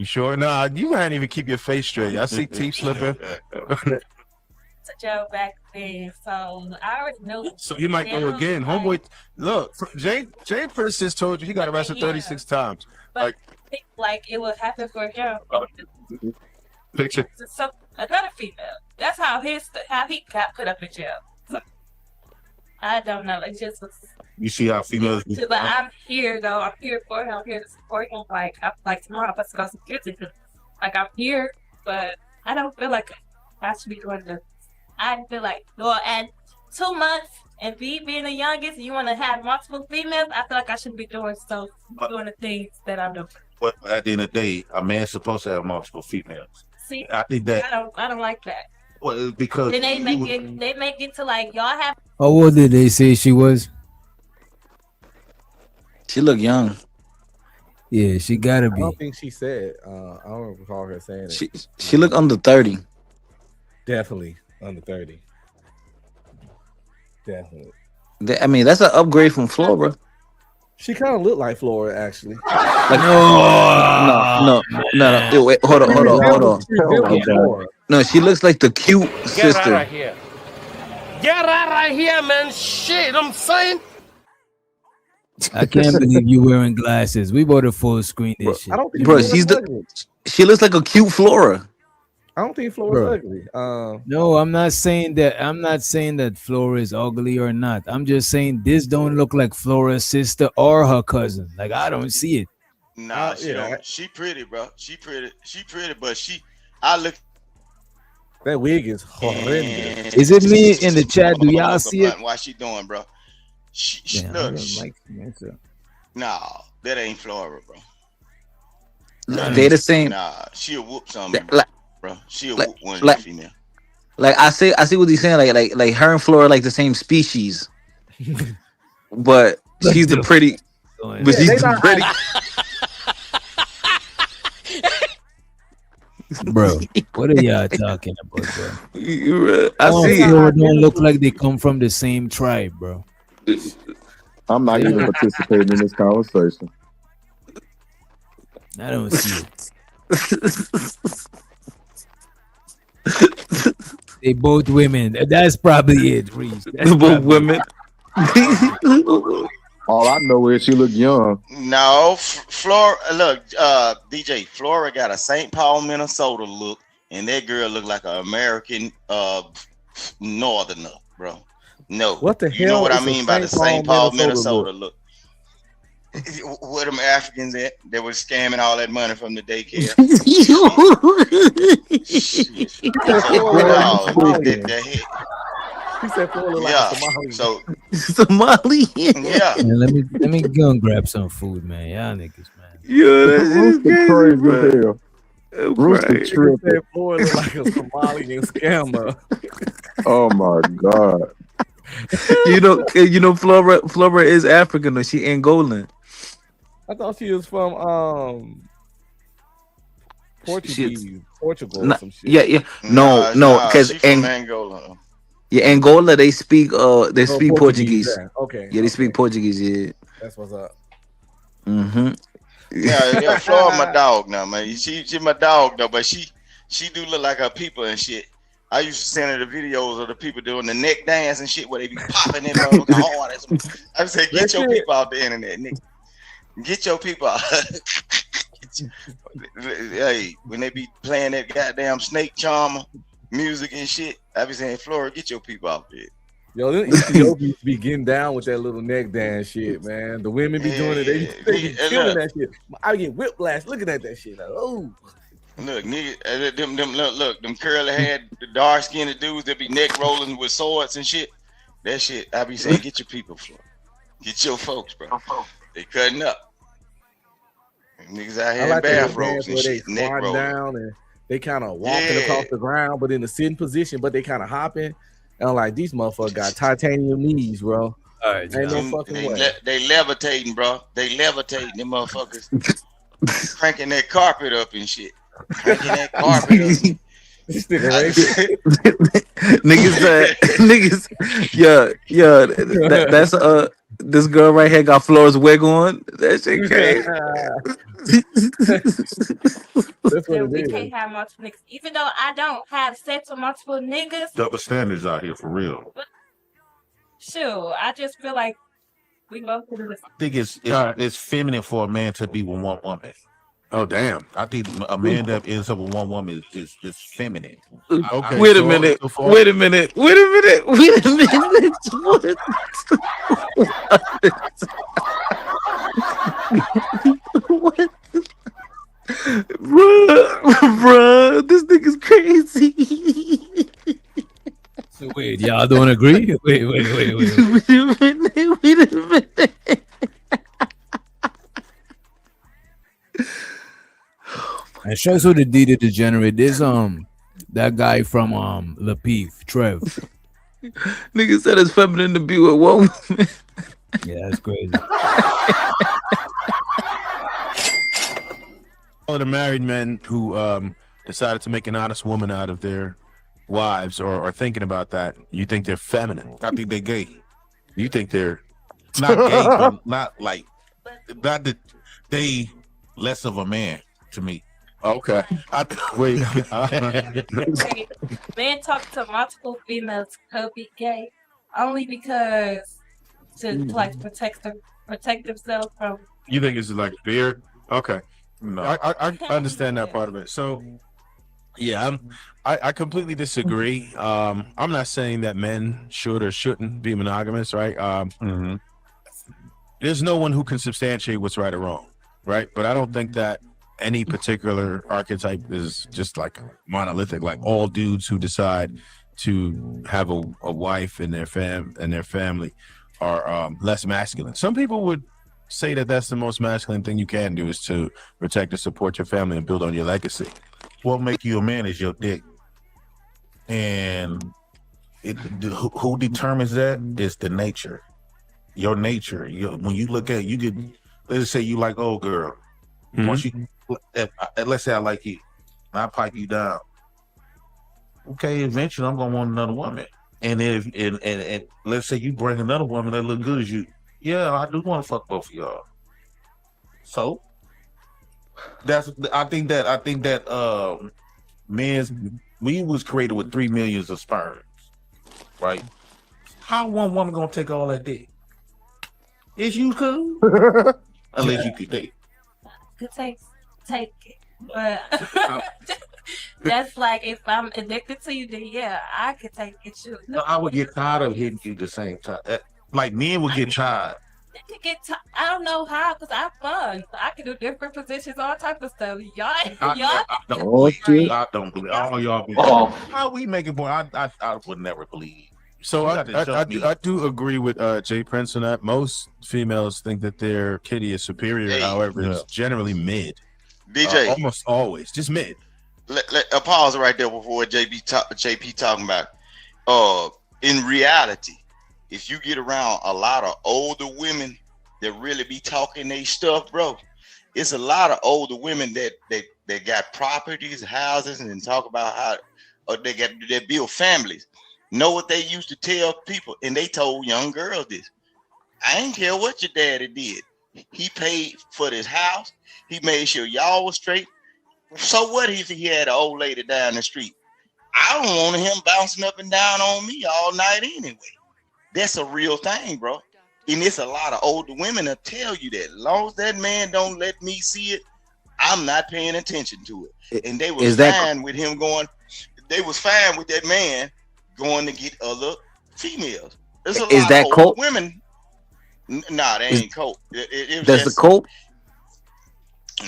You sure? Nah, you can't even keep your face straight. I see teeth slipping. To jail back then, so I already know. So you might go again, homeboy. Look, Jay Prince just told you he got arrested 36 times. But like it will happen for him. Picture. So another female. That's how he got put up in jail. So, I don't know. It just was. You see how females. But I'm here though. I'm here for him. I'm here to support him. Like tomorrow, I'm supposed to go some kids with him. Like I'm here, but I don't feel like I should be doing this. I feel like, well, at 2 months and being the youngest, you want to have multiple females. I feel like I shouldn't be doing the things that I'm doing. But at the end of the day, a man's supposed to have multiple females. See, I think that. I don't like that. Well, because then they make it to like y'all have. How old did they say she was? She look young. Yeah, she gotta I be. don't think she said. I don't recall her saying it. She look under 30. Definitely under 30. Definitely. I mean, that's an upgrade from Flora. She kind of looked like Flora, actually. Like, no. Wait, hold on. No, she looks like the cute sister. Get out of here. Get out of here, man. Shit, I'm saying. I can't believe you wearing glasses. We bought a full screen this shit. I don't think Bro, ugly. she looks like a cute Flora. I don't think Flora's ugly. No, I'm not saying that. I'm not saying that Flora is ugly or not. I'm just saying this don't look like Flora's sister or her cousin. Like I don't see it. Nah, she don't. She pretty, bro. She pretty, but I look. That wig is horrendous. Is it me in the chat? Do y'all see it? Why she doing, bro? She look. Nah, that ain't Flora, bro. They the same. Nah, she'll whoop something, bro. She'll whoop one of the female. Like I see what he's saying. Like her and Flora are like the same species, but she's the pretty. But she's the pretty. Bro, what are y'all talking about, bro? I see. Flora don't look like they come from the same tribe, bro. I'm not even participating in this conversation. I don't see it. They both women. That's probably it, Reese. They both women. All I know is she look young. No, Flora. Look, DJ. Flora got a St. Paul, Minnesota look, and that girl look like an American northerner, bro. No, what the hell? You know what I mean by the St. Paul, Minnesota look? Where them Africans at? They were scamming all that money from the daycare. He said Flora look like Somali. So Somali. Yeah. Man, let me go and grab some food, man. Y'all niggas, man. Yo, that's crazy, bro. Rooster said Flora look like a Somalian scammer. Oh my god. You know, Flora is African, or she Angolan. I thought she was from Portugal or some shit. Yeah. No, because Angola. Yeah, Angola they speak Portuguese. Yeah. Okay. Yeah, they speak Portuguese. Yeah. That's what's up. Mm-hmm. Yeah, Flora my dog now, man. She my dog though, but she do look like her people and shit. I used to send her the videos of the people doing the neck dance and shit where they be popping in hard. I say, get your people off the internet, nigga. Get your people out. Hey, when they be playing that goddamn snake charmer music and shit, I be saying, Flora, get your people out there. Yo, them Ethiopians be getting down with that little neck dance shit, man. The women be doing it. They be killing that shit. I get whiplash looking at that shit. Like, oh. Look, nigga, them curly haired, the dark skinned dudes that be neck rolling with swords and shit. That shit, I be saying, get your people, Flora. Get your folks, bro. They cutting up. Niggas out here in bathrobes and shit, neck rolling down and they kind of walking across the ground, but in a sitting position, but they kind of hopping. And I'm like, these motherfuckers got titanium knees, bro. All right, ain't no fucking way. They levitating, bro. They levitating, them motherfuckers. Cranking that carpet up and shit. Cranking that carpet up. niggas, yeah, This girl right here got Flora's wig on. That shit crazy. That's what That it we is. can't have multiple niggas. Even though I don't have sex with multiple niggas, Double standards out here for real. sure. I just feel like we both do this. I think it's feminine for a man to be with one woman. Oh damn! I think a man that ends up with one woman is feminine. Okay. Wait a minute. Wait a minute. Wait a minute. Wait a minute. What? Bruh, this nigga's crazy. So wait, y'all don't agree? Wait. Wait a minute. And shows who the D the degenerate. There's that guy from Lapeef, Trev. Nigga said it's feminine to be with one woman. Yeah, that's crazy. All the married men who decided to make an honest woman out of their wives or are thinking about that, you think they're feminine? I think they're gay. You think they're not gay, but not that they less of a man to me. Okay. Wait. Men talk to multiple females could be gay only because to like protect themselves from. You think it's like fear? Okay. No, I understand that part of it. So, yeah, I completely disagree. I'm not saying that men should or shouldn't be monogamous, right? There's no one who can substantiate what's right or wrong, right? But I don't think that any particular archetype is just like monolithic. Like all dudes who decide to have a wife and their family are less masculine. Some people would say that that's the most masculine thing you can do is to protect and support your family and build on your legacy. What make you a man is your dick, and who determines that is the nature, your nature. When you look at you get, let's say you like old girl. Once you, let's say I like you, and I pipe you down. Okay, eventually I'm gonna want another woman, and if and let's say you bring another woman that look good as you. Yeah, I do want to fuck both of y'all. So I think that we was created with 3 million of sperms, right? How one woman gonna take all that dick? Is you cool? Unless you could date. Could take it, but that's like if I'm addicted to you, then yeah, I could take it too. No, I would get tired of hitting you the same time. Like men would get tired. I don't know how, because I have fun. I can do different positions, all type of stuff. Y'all. I don't believe all y'all. How we making boy? I would never believe. So I do agree with Jay Prince on that. Most females think that their kitty is superior. However, it's generally mid. DJ, almost always just mid. Let pause right there before JP talking about. In reality, if you get around a lot of older women that really be talking they stuff, bro, it's a lot of older women that got properties, houses, and talk about how they build families. Know what they used to tell people, and they told young girls this. I ain't care what your daddy did. He paid for this house. He made sure y'all was straight. So what if he had an old lady down the street? I don't want him bouncing up and down on me all night anyway. That's a real thing, bro. And it's a lot of older women that tell you that. As long as that man don't let me see it, I'm not paying attention to it. And they was fine with him going. They was fine with that man going to get other females. There's a lot of older women. Nah, that ain't coke. It That's the coke.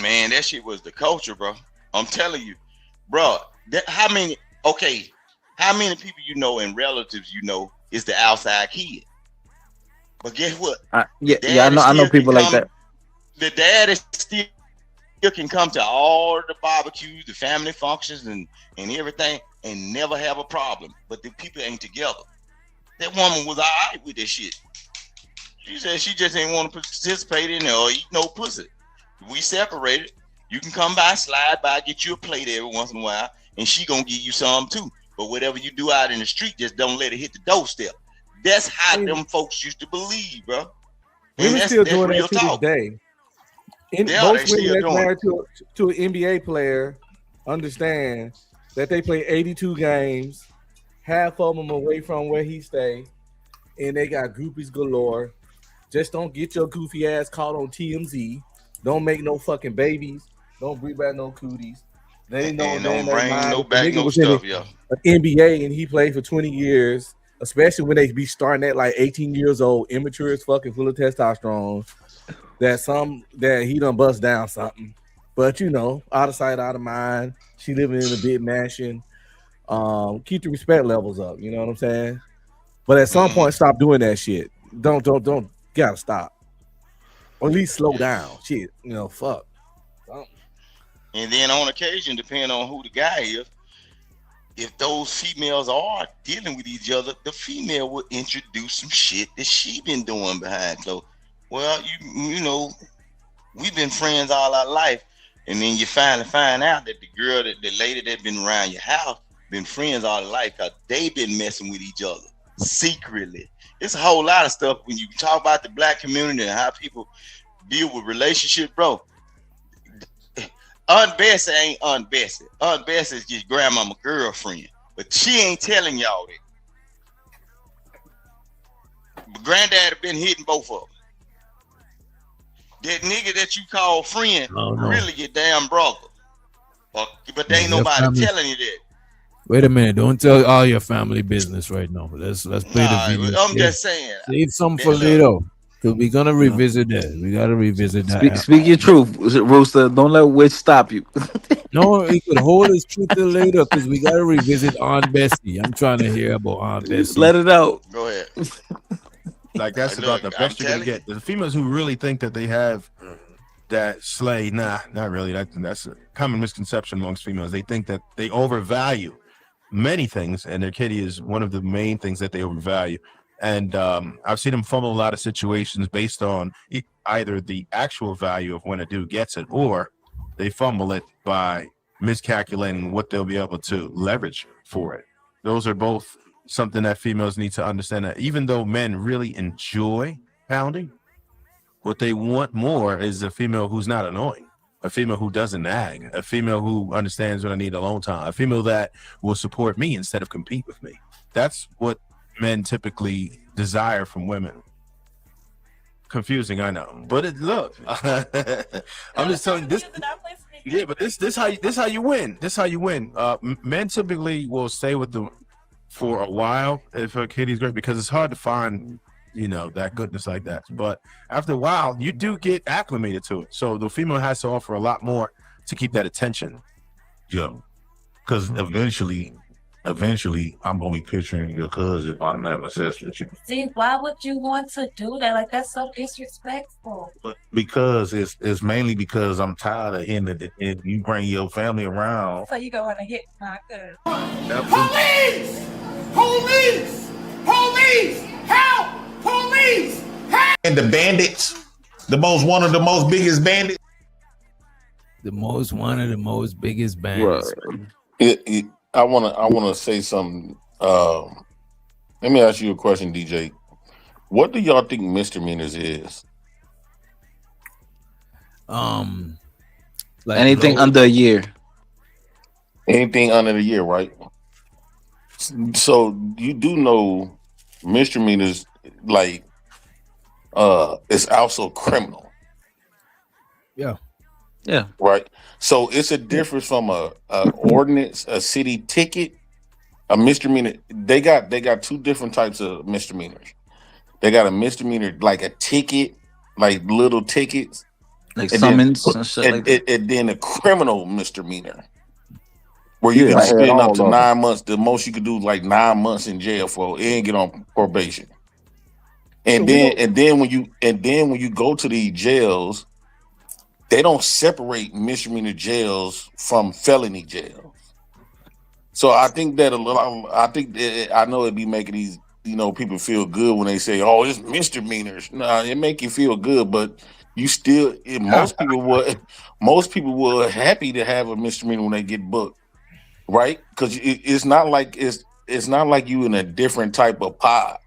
Man, that shit was the culture, bro. I'm telling you, bro. How many people you know and relatives you know is the outside kid? But guess what? I know people like that. The dad is still can come to all the barbecues, the family functions, and everything, and never have a problem. But the people ain't together. That woman was all right with this shit. She said she just ain't want to participate in it or eat no pussy. We separated. You can come by, slide by, get you a plate every once in a while, and she gonna give you some too. But whatever you do out in the street, just don't let it hit the doorstep. That's how them folks used to believe, bro. Women still doing that to this day. Most women that's married to an NBA player understand that they play 82 games, half of them away from where he stay, and they got groupies galore. Just don't get your goofy ass caught on TMZ. Don't make no fucking babies. Don't breed back no cooties. They know don't bring no back no was stuff, yeah. NBA and he played for 20 years, especially when they be starting at like 18 years old, immature as fucking, full of testosterone. That he done bust down something. But you know, out of sight, out of mind. She living in a big mansion. Keep the respect levels up, you know what I'm saying? But at some point, stop doing that shit. Don't gotta stop. Or at least slow down. Shit, you know, fuck. And then on occasion, depending on who the guy is, if those females are dealing with each other, the female will introduce some shit that she been doing behind closed. Well, you know, we've been friends all our life, and then you finally find out that the lady that been around your house been friends all their life because they been messing with each other secretly. It's a whole lot of stuff when you talk about the black community and how people deal with relationships, bro. Aunt Bessie ain't Aunt Bessie. Aunt Bessie is just grandmama girlfriend, but she ain't telling y'all that. But granddad have been hitting both of them. That nigga that you call friend really your damn brother. But there ain't nobody telling you that. Wait a minute! Don't tell all your family business right now. Let's play the video. I'm just saying. Save some for later. Cause we're gonna revisit that. We gotta revisit that. Speak your truth, Rooster. Don't let witch stop you. No, he could hold his truth till later because we gotta revisit Aunt Bessie. I'm trying to hear about Aunt Bessie. Let it out. Go ahead. Like that's about the best you're gonna get. The females who really think that they have that slay, not really. That's a common misconception amongst females. They think that they overvalue many things, and their kitty is one of the main things that they overvalue. And I've seen them fumble a lot of situations based on either the actual value of when a dude gets it, or they fumble it by miscalculating what they'll be able to leverage for it. Those are both something that females need to understand, that even though men really enjoy pounding, what they want more is a female who's not annoying, a female who doesn't nag, a female who understands when I need alone time, a female that will support me instead of compete with me. That's what men typically desire from women. Confusing, I know, but look, I'm just telling you this. Yeah, but this how you win. This how you win. Men typically will stay with them for a while if a kitty's great, because it's hard to find, you know, that goodness like that. But after a while, you do get acclimated to it. So the female has to offer a lot more to keep that attention. Yeah, because eventually, I'm gonna be picturing your cousin on that sex with you. See, why would you want to do that? Like, that's so disrespectful. But because it's mainly because I'm tired of hearing that you bring your family around. So you go on a hit my cousin. Police! Police! Police! Help! Police! Help! And the bandits, one of the most biggest bandits. One of the most biggest bandits. Right. I wanna say something. Let me ask you a question, DJ. What do y'all think misdemeanors is? Like anything under a year. Anything under the year, right? So you do know misdemeanors, like, it's also criminal. Yeah. Yeah. Right. So it's a difference from a ordinance, a city ticket, a misdemeanor. They got two different types of misdemeanors. They got a misdemeanor like a ticket, like little tickets, like summons and shit like that. And then a criminal misdemeanor, where you can spend up to 9 months. The most you could do like 9 months in jail for and get on probation. And then when you go to these jails, they don't separate misdemeanor jails from felony jails. So I think that I know it'd be making these, you know, people feel good when they say, "Oh, it's misdemeanors." Nah, it make you feel good, but you still most people were happy to have a misdemeanor when they get booked, right? Because it's not like you in a different type of pod.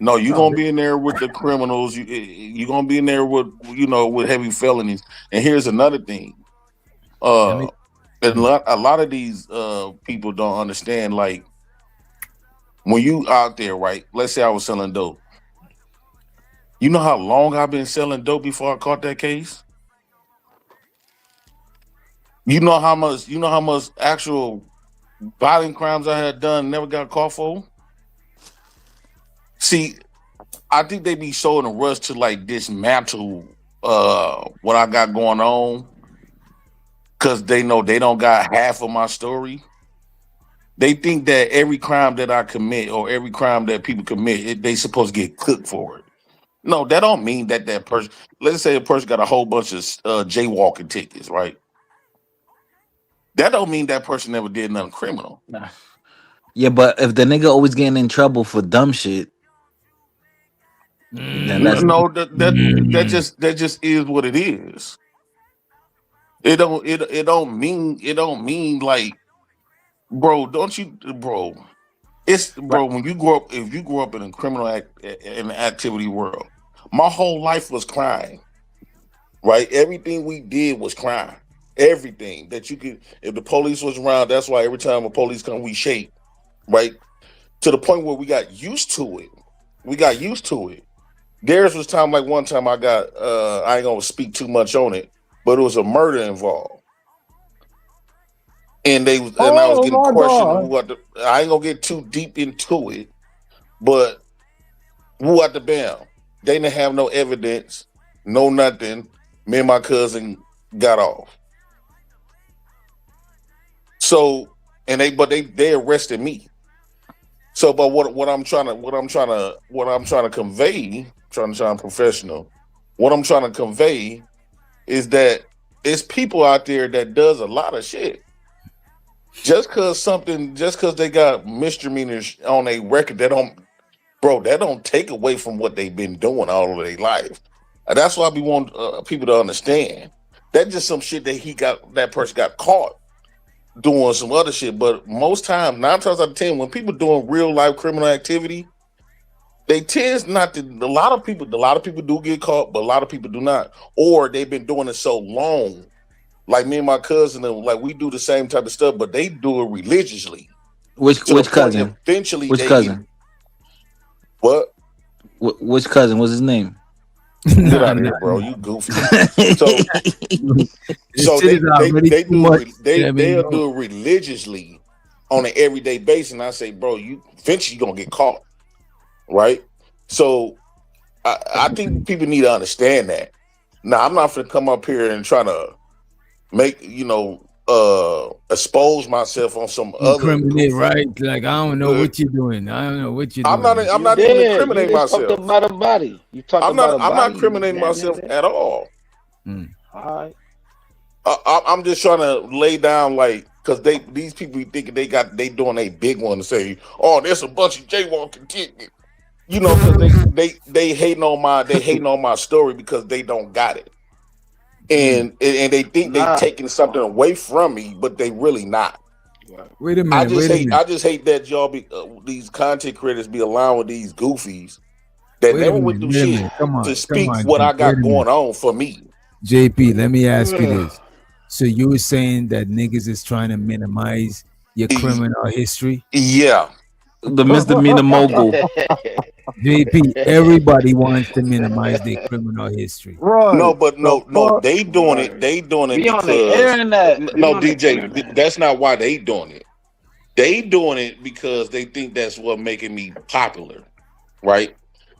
No, you're No, gonna be in there with the criminals. You're gonna be in there with with heavy felonies. And here's another thing. Uh, a lot of these people don't understand. Like when you out there, right? Let's say I was selling dope. You know how long I've been selling dope before I caught that case? You know how much actual violent crimes I had done, never got caught for? See, I think they be so in a rush to like dismantle what I got going on because they know they don't got half of my story. They think that every crime that I commit or every crime that people commit, they supposed to get cooked for it. No, that don't mean that person. Let's say a person got a whole bunch of jaywalking tickets, right? That don't mean that person never did nothing criminal. Yeah, but if the nigga always getting in trouble for dumb shit, then that's No, that just is what it is. It don't mean like, bro. Don't you, bro? It's bro. When you grow up, if you grow up in a criminal in the activity world, my whole life was crime. Right, everything we did was crime. Everything that you could, if the police was around, that's why every time a police come, we shake. Right, to the point where we got used to it. We got used to it. There's was time like one time I got I ain't gonna speak too much on it, but it was a murder involved. And I was getting questioned. I ain't gonna get too deep into it, but who at the bail? They didn't have no evidence, no nothing. Me and my cousin got off. So they arrested me. So, but what I'm trying to convey, trying to sound professional, what I'm trying to convey is that it's people out there that does a lot of shit. Just cause they got misdemeanors on a record, that don't take away from what they've been doing all of their life. And that's why we want people to understand. That's just some shit that person got caught doing some other shit. But most times, 9 times out of 10, when people doing real life criminal activity, they tend not to. A lot of people do get caught, but a lot of people do not. Or they've been doing it so long. Like me and my cousin, like we do the same type of stuff, but they do it religiously. Which cousin? Eventually, which cousin? What? Which cousin? What's his name? Get out of here, bro! You goofy. They'll do it religiously on an everyday basis, and I say, bro, you eventually gonna get caught, right? So I think people need to understand that. Now, I'm not gonna come up here and try to make expose myself on some incriminate, right? Like I don't know what you're doing. I don't know what you're doing. I'm not even incriminating myself. Talking about a body. I'm not incriminating myself at all. All right. I'm just trying to lay down, like, because these people thinking they doing a big one to say, oh, there's a bunch of jaywalking tickets, because they hating on my story because they don't got it, and they think they taking something away from me, but they really not. Wait a minute. I just hate that y'all these content creators be allowing these goofies that never went through shit to speak what I got going on for me. JP, let me ask you this. So you were saying that niggas is trying to minimize your criminal history? Yeah. The misdemeanor mogul. JP, everybody wants to minimize their criminal history. Right. No, they doing it. They doing it because on the internet. No, DJ, that's not why they doing it. They doing it because they think that's what making me popular, right?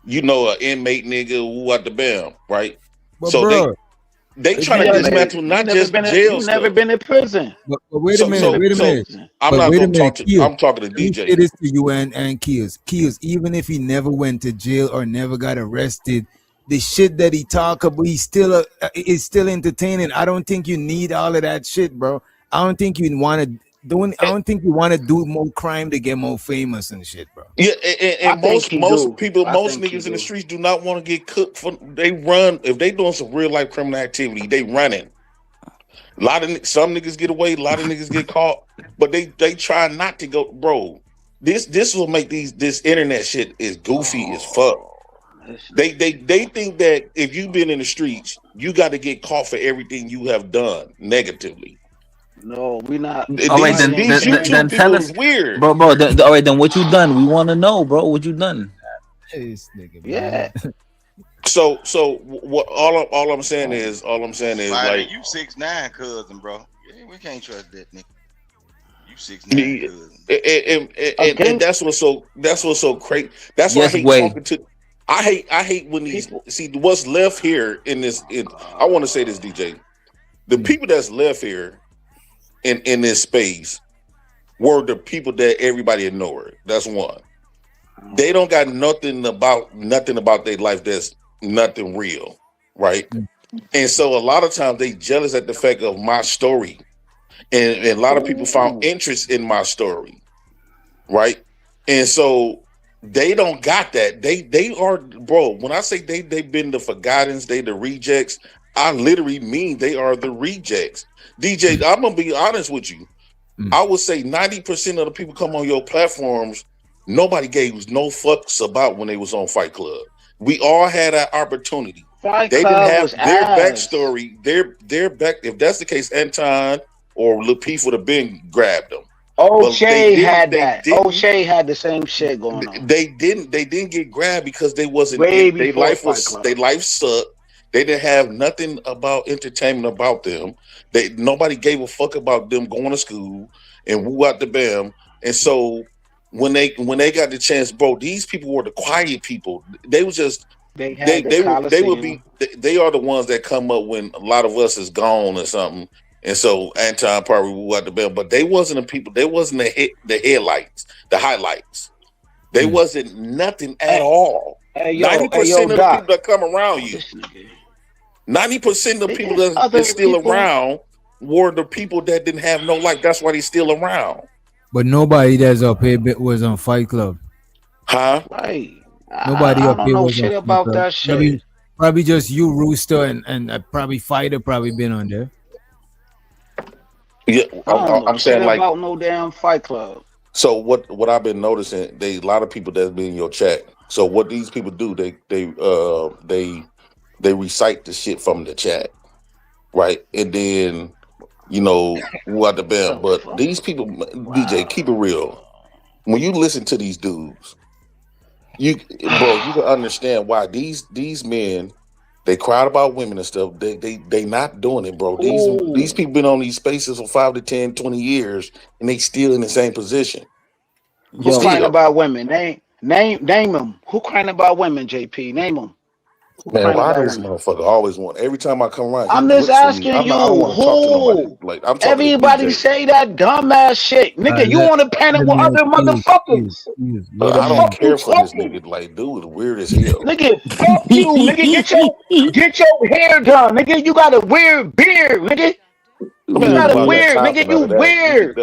An inmate nigga who at the bam, right? But so bro, they trying to dismantle not just jail stuff. Never been in prison. But wait a minute. I'm not going to talk to. I'm talking to DJ. It is to you and Keels. Even if he never went to jail or never got arrested, the shit that he talk about, he's still is still entertaining. I don't think you need all of that shit, bro. I don't think you want to do more crime to get more famous and shit, bro. Yeah, and most niggas in the streets do not want to get cooked for. They run if they doing some real life criminal activity. They running. Some niggas get away. A lot of niggas get caught, but they try not to go, bro. this will make this internet shit is goofy as fuck. They think that if you've been in the streets, you got to get caught for everything you have done negatively. No, we not. All right, then tell us, weird, bro. All right, then what you done? We want to know, bro. What you done? This nigga, yeah. So what? All I'm saying is like you 6'9", cousin, bro. Yeah, we can't trust that nigga. You 6'9", cousin. And that's what's so crazy. That's why I hate talking to. I hate when these see what's left here in this. I want to say this, DJ. The people that's left here in this space were the people that everybody ignored. That's one. They don't got nothing about their life that's nothing real, right? And so a lot of times they jealous at the fact of my story, and a lot of people found interest in my story, right? And so they don't got that. They are, bro. When I say they've been the forgottens, they the rejects. I literally mean they are the rejects. DJ, I'm gonna be honest with you. I would say 90% of the people come on your platforms, nobody gave no fucks about when they was on Fight Club. We all had that opportunity. They didn't have their backstory. Their back. If that's the case, Anton or Lapeef would have been grabbed them. O'Shea had that. O'Shea had the same shit going on. They didn't get grabbed because they wasn't. Their life sucked. They didn't have nothing about entertainment about them. Nobody gave a fuck about them going to school and woo out the bam. And so when they got the chance, bro, these people were the quiet people. They was just they are the ones that come up when a lot of us is gone or something. And so Anton probably woo out the bam, but they wasn't the people. They wasn't the headlights, the highlights. They wasn't nothing at all. 90% of the people that come around you. 90% of the people that's still around were the people that didn't have no life. That's why they still around. But nobody that's up here was on Fight Club. Huh? Right. Nobody up here was shit about that shit. Probably just you, Rooster, and probably Fighter probably been on there. Yeah, I'm saying like about no damn Fight Club. So what I've been noticing, a lot of people that's been in your chat. So what these people do, they recite the shit from the chat, right? And then, what the bell. But these people, DJ, keep it real. When you listen to these dudes, you can understand why these men, they cried about women and stuff. They not doing it, bro. These people been on these spaces for 5 to 10, 20 years, and they still in the same position. Who's crying about women? Name them. Who crying about women, JP? Name them. Man, why does this motherfucker always want? Every time I come around, I'm just asking you. Who? I'm everybody say that dumbass shit, nigga. You want to panic with other motherfuckers? I don't care for this nigga. Like, dude, weird as hell. Nigga, fuck you, nigga. Get your hair done, nigga. You got a weird beard, nigga. You got a weird, nigga. You weird.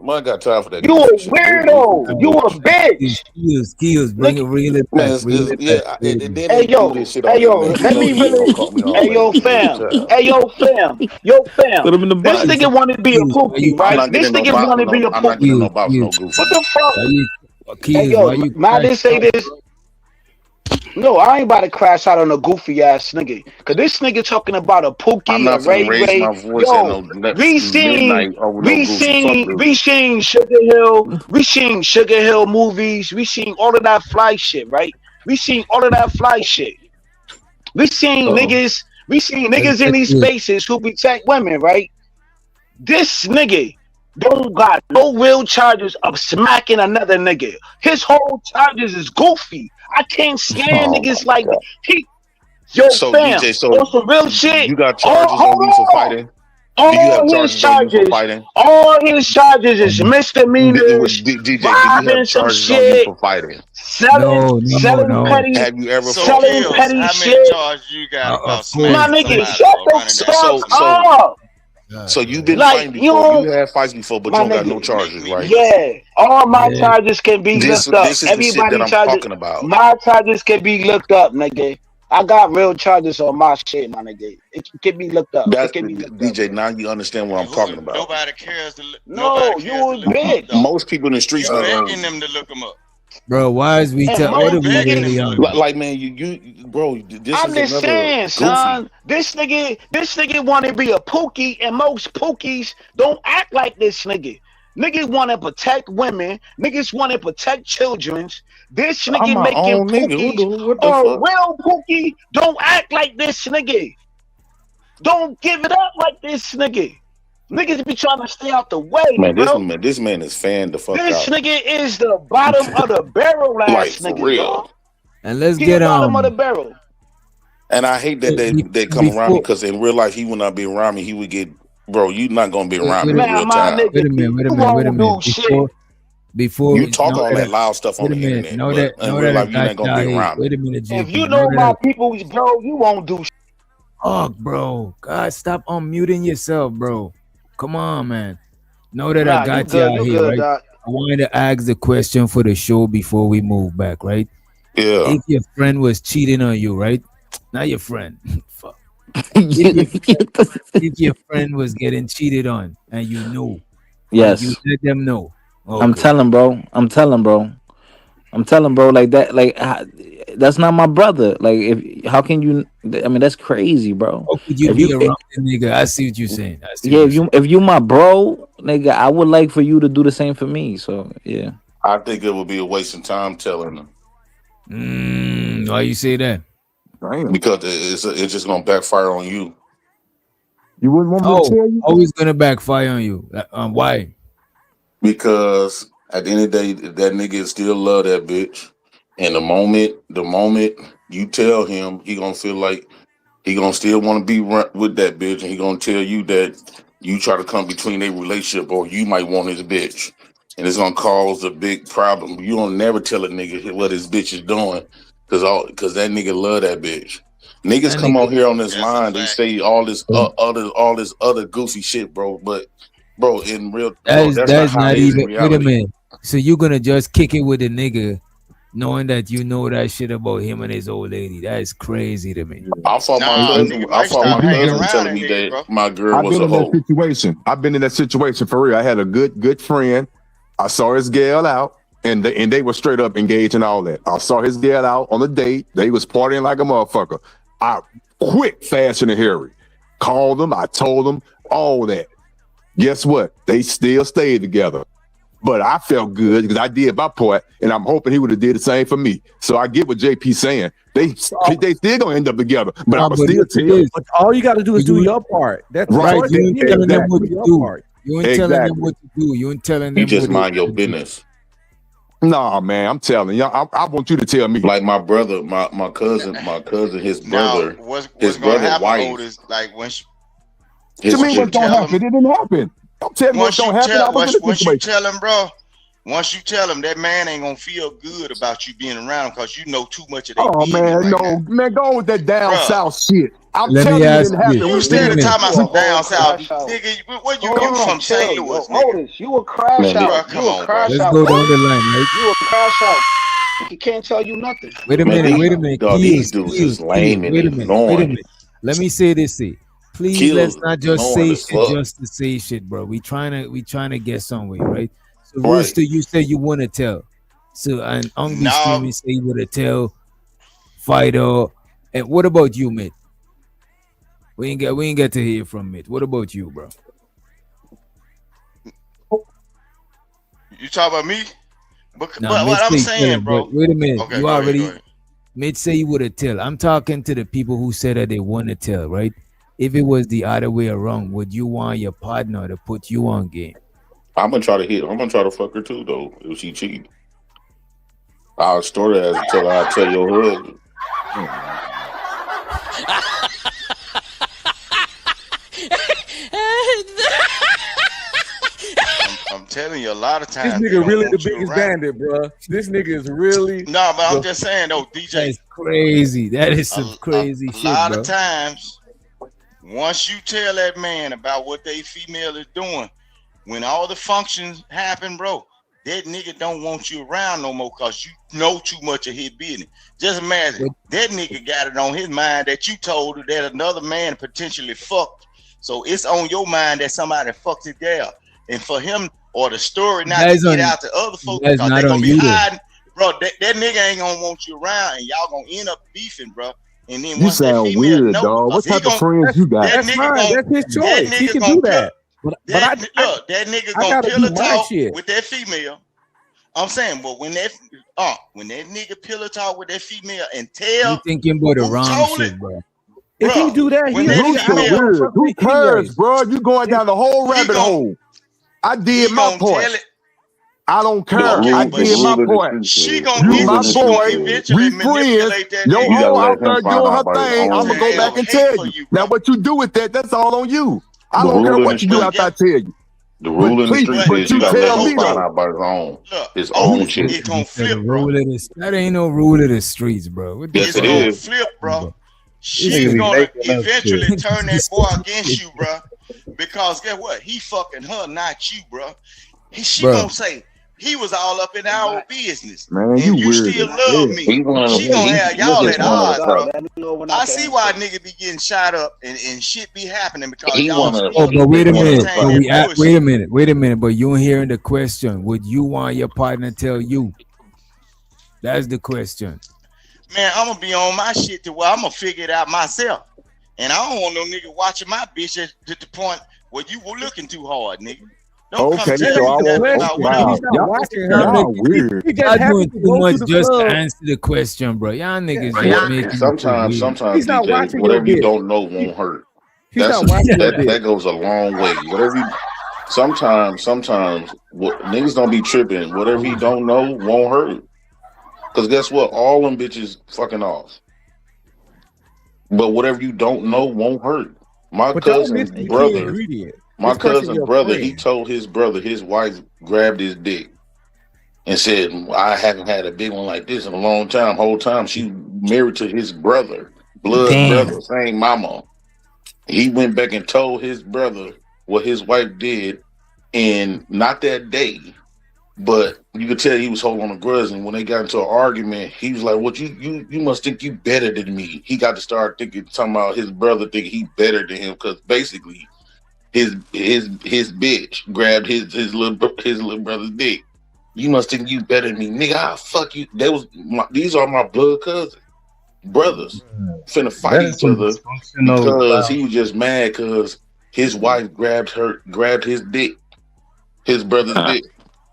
I got time for that. You a weirdo. You a bitch. Skills, bring it real back. Hey yo, let me really. Hey yo, fam. This nigga want to be a pookie, right? This nigga want to be a pookie. What the fuck? Hey yo, man, they say this. No, I ain't about to crash out on a goofy ass nigga. Cause this nigga talking about a Pookie, a Ray Ray. Yo, we seen Sugar Hill movies. We seen all of that fly shit, right? We seen niggas. We seen niggas in these spaces who protect women, right? This nigga don't got no real charges of smacking another nigga. His whole charges is goofy. I can't stand niggas like he. Yo, so fam, DJ, so some real shit. You got charges on you for fighting? All his charges is misdemeanors. DJ, robbing some shit for fighting. Selling petty. Have you ever selling petty shit? You got my nigga, shut the fuck up. So you've been fighting before. You had fights before, but you don't got no charges, right? Yeah, all my charges can be looked up. This is the shit that I'm talking about. My charges can be looked up, nigga. I got real charges on my shit, my nigga. It can be looked up. That's It can be looked DJ. up. Now you understand what I'm talking about. Nobody cares to No, you a bitch. Most people in the streets You are begging them to look them up. Bro, why is we? And What are most we niggas, really on? like, man, you, bro. This I'm is just another saying, goofy. son. This nigga want to be a pookie, and most pookies don't act like this nigga. Niggas want to protect women. Niggas want to protect children. This I'm nigga my making own nigga. pookies What the or fuck? real pookie don't act like this nigga. Don't give it up like this nigga. Niggas be trying to stay out the way, Man, bro. this man is fanned the fuck This out. nigga is the bottom of the barrel Like ass for nigga, real. dog. And let's He get the bottom of the barrel. And I hate that they come around me because in real life he would not be around me. He would get, bro. You not gonna be around me in Man, real my time. nigga, Wait a minute. you won't do shit. Before You talk all that loud stuff on wait a the minute. internet, Know but that. in Know real that I life you got ain't gonna be y'all here. around me. Wait a minute, If JP. you know my people, bro, you won't do shit. Oh, bro. God, stop unmuting yourself, bro. Come on, man. Know that I Nah, you got good. y'all You here, good, right? dog. I wanted to ask the question for the show before we move back, right? Yeah. If your friend was cheating on you, right? Not your friend. Fuck. If your friend was getting cheated on and you knew, Yes. you let them know. I'm Okay. telling, bro. Like that. Like that's not my brother. Like, if how can you? I mean, that's crazy, bro. How could you If be you, around the nigga? I see what you're saying. I see yeah, what you're if you my bro, nigga, I would like for you to do the same for me. So yeah. I think it would be a waste of time telling them Why you say that? because it's just gonna backfire on you. You wouldn't want me to tell you? Always gonna backfire on you. Why? Because at the end of the day, that nigga still love that bitch. And the moment you tell him, he gonna feel like he gonna still want to be with that bitch, and he gonna tell you that you try to come between their relationship, or you might want his bitch, and it's gonna cause a big problem. You don't never tell a nigga what his bitch is doing, because that nigga love that bitch. Niggas That come nigga- on here on this line, they say all this other goofy shit, bro. But bro, in real, bro, that's not how it is in Wait a reality. minute. So you're gonna just kick it with a nigga, knowing that you know that shit about him and his old lady? That is crazy to me. I fought my cousin telling me that my girl I've was been a in that hoe. situation. I've been in that situation for real. I had a good friend. I saw his gal out, and they were straight up engaged and all that. I saw his gal out on a date. They was partying like a motherfucker. I quick, fast, and hurry. Called them. I told them all that. Guess what? They still stayed together. But I felt good because I did my part, and I'm hoping he would have did the same for me. So I get what JP saying. They still gonna end up together, but I was still tell. But all you got to do is do your part. That's Right. right. You ain't telling them what to do. You ain't telling them Exactly. what to do. You ain't telling them You just what mind your business. Nah, man, I'm telling you. I want you to tell me. Like my brother, my cousin, his brother, What's his gonna brother happen, wife. Otis? Like when she, To me, what's gonna happen? It didn't happen. Don't tell me what's gonna happen. I was in a once you situation. tell him, bro, once you tell him, that man ain't gonna feel good about you being around because you know too much of their Oh business man, right no, now. man, go with that down Bruh. south shit. I'm Let me telling you, it ask didn't happen. you. You We still did. talking about some down south, crash out. nigga? Where you Hold come on, from? St. chill, Louis, yo, nigga. Otis, you a crash Man, out. Bruh, come You a on, crash bro. Let's out. go What? down the line, right? You a crash out. He can't tell you nothing. Wait a Man, minute. these- Wait a minute. dog, these Kills, dudes kills, is lame and Wait a minute. Wait a ignoring. minute. Let me say this. Please, Kills let's not just ignoring say as shit fuck. just to say shit, bro. We trying to get somewhere, right? So Right. Rooster, you say you want to tell. So and Ung be No. screaming, say you want to tell. Fighter. And what about you, mate? We ain't get to hear from mate. What about you, bro? You talk about me? But Nah, what I'm mate say saying, tell, bro. but wait a minute. Okay, You go ahead, already go ahead. mate say you would have tell. I'm talking to the people who said that they want to tell, right? If it was the other way around, would you want your partner to put you on game? I'm gonna try to fuck her too, though. If she cheat, I'll store that until I tell your husband. I'm telling you, a lot of This times they nigga don't really the want you biggest around. bandit, bro. This nigga is really. No, but I'm the- just saying though, DJ. That's crazy. That is some crazy A shit, lot bro. of times, once you tell that man about what they female is doing, when all the functions happen, bro, that nigga don't want you around no more because you know too much of his business. Just imagine that nigga got it on his mind that you told her that another man potentially fucked. So it's on your mind that somebody fucked his gal. And for him or the story not to get out to other folks because they're gonna be hiding, bro. That nigga ain't gonna want you around and y'all gonna end up beefing, bro. And then You once that sound female weird, know, dog. What type of friends you got? That's fine. That's his choice. He can do that. But that nigga gonna gotta pillow do my talk shit. with that female. I'm saying, but when that nigga pillow talk with that female and tell You thinking about the who wrong told shit, it, bro. If he do that, when he that Who's so female, weird? Who cares, bro? You going down the whole rabbit hole. I did my gonna part. tell it. I don't care. Okay, I but did my part. she gonna You my she gonna boy. eventually We friends. manipulate that Your nigga. hoe out there doing her thing. I'm gonna go to back and hate tell for you. you, Now what you do with that, that's all on you. I The don't care rule in what the you do streets- after I tell you. The rule in the please, streets but is you you gotta let tell him me find though. out about his oh, own it's shit. gonna flip, bro. That ain't no rule of the streets, bro. What the Yes, It's it gonna is. flip, bro. She's Niggas be gonna making up eventually shit. turn that boy against you, bro. Because guess what? He fucking her, not you, bro. She Bro. gonna say he was all up in our business, Man, and you weird still as love hell. me. He one of She the- gonna he- have y'all he's at one of odds, the bro. top. Let me know when I I see can why answer. nigga be getting shot up and shit be happening because He y'all wanna- Oh, but wait a minute. entertain But that bullshit. wait a minute. But you ain't hearing the question. Would you want your partner to tell you? That's the question. Man, I'm gonna be on my shit to where I'm gonna figure it out myself. And I don't want no nigga watching my bitch at the point where you were looking too hard, nigga. Don't Okay, come tell so me I nothing won't. about what Wow, I He's not watching her. y'all weird. He just Y'all happened doing to too go much to the just to club. answer the question, bro. Y'all niggas But just making it sometimes, too weird. He's not DJ, watching whatever your you bitch. don't know won't hurt. He's That's not watching your that bitch. goes a long way. Whatever you, sometimes what niggas don't be tripping. Whatever he don't know won't hurt. Cause guess what? All them bitches fucking off. But whatever you don't know won't hurt. My But y'all cousin's missing the key brother, ingredient. my This person cousin's your brother, friend. he told his brother his wife grabbed his dick and said, I haven't had a big one like this in a long time. Whole time she married to his brother, blood Damn. brother, same mama. He went back and told his brother what his wife did, and not that day, but you could tell he was holding on a grudge. And when they got into an argument, he was like, "What you must think you better than me." He got to start talking about his brother thinking he better than him because basically his bitch grabbed his little brother's dick. You must think you better than me, nigga. I'll fuck you. These are my blood cousins, brothers, finna fight each other because he was just mad because his wife grabbed his dick, his brother's dick.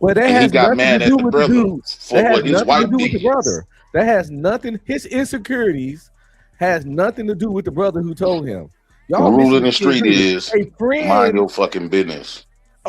Well, that And he has got nothing mad to at do the with the brother dude. for That has what his nothing to wife do with the did. brother. That has nothing. His insecurities has nothing to do with the brother who told him. The Y'all rule missing in the key street ingredient. is a mind friend. your fucking business.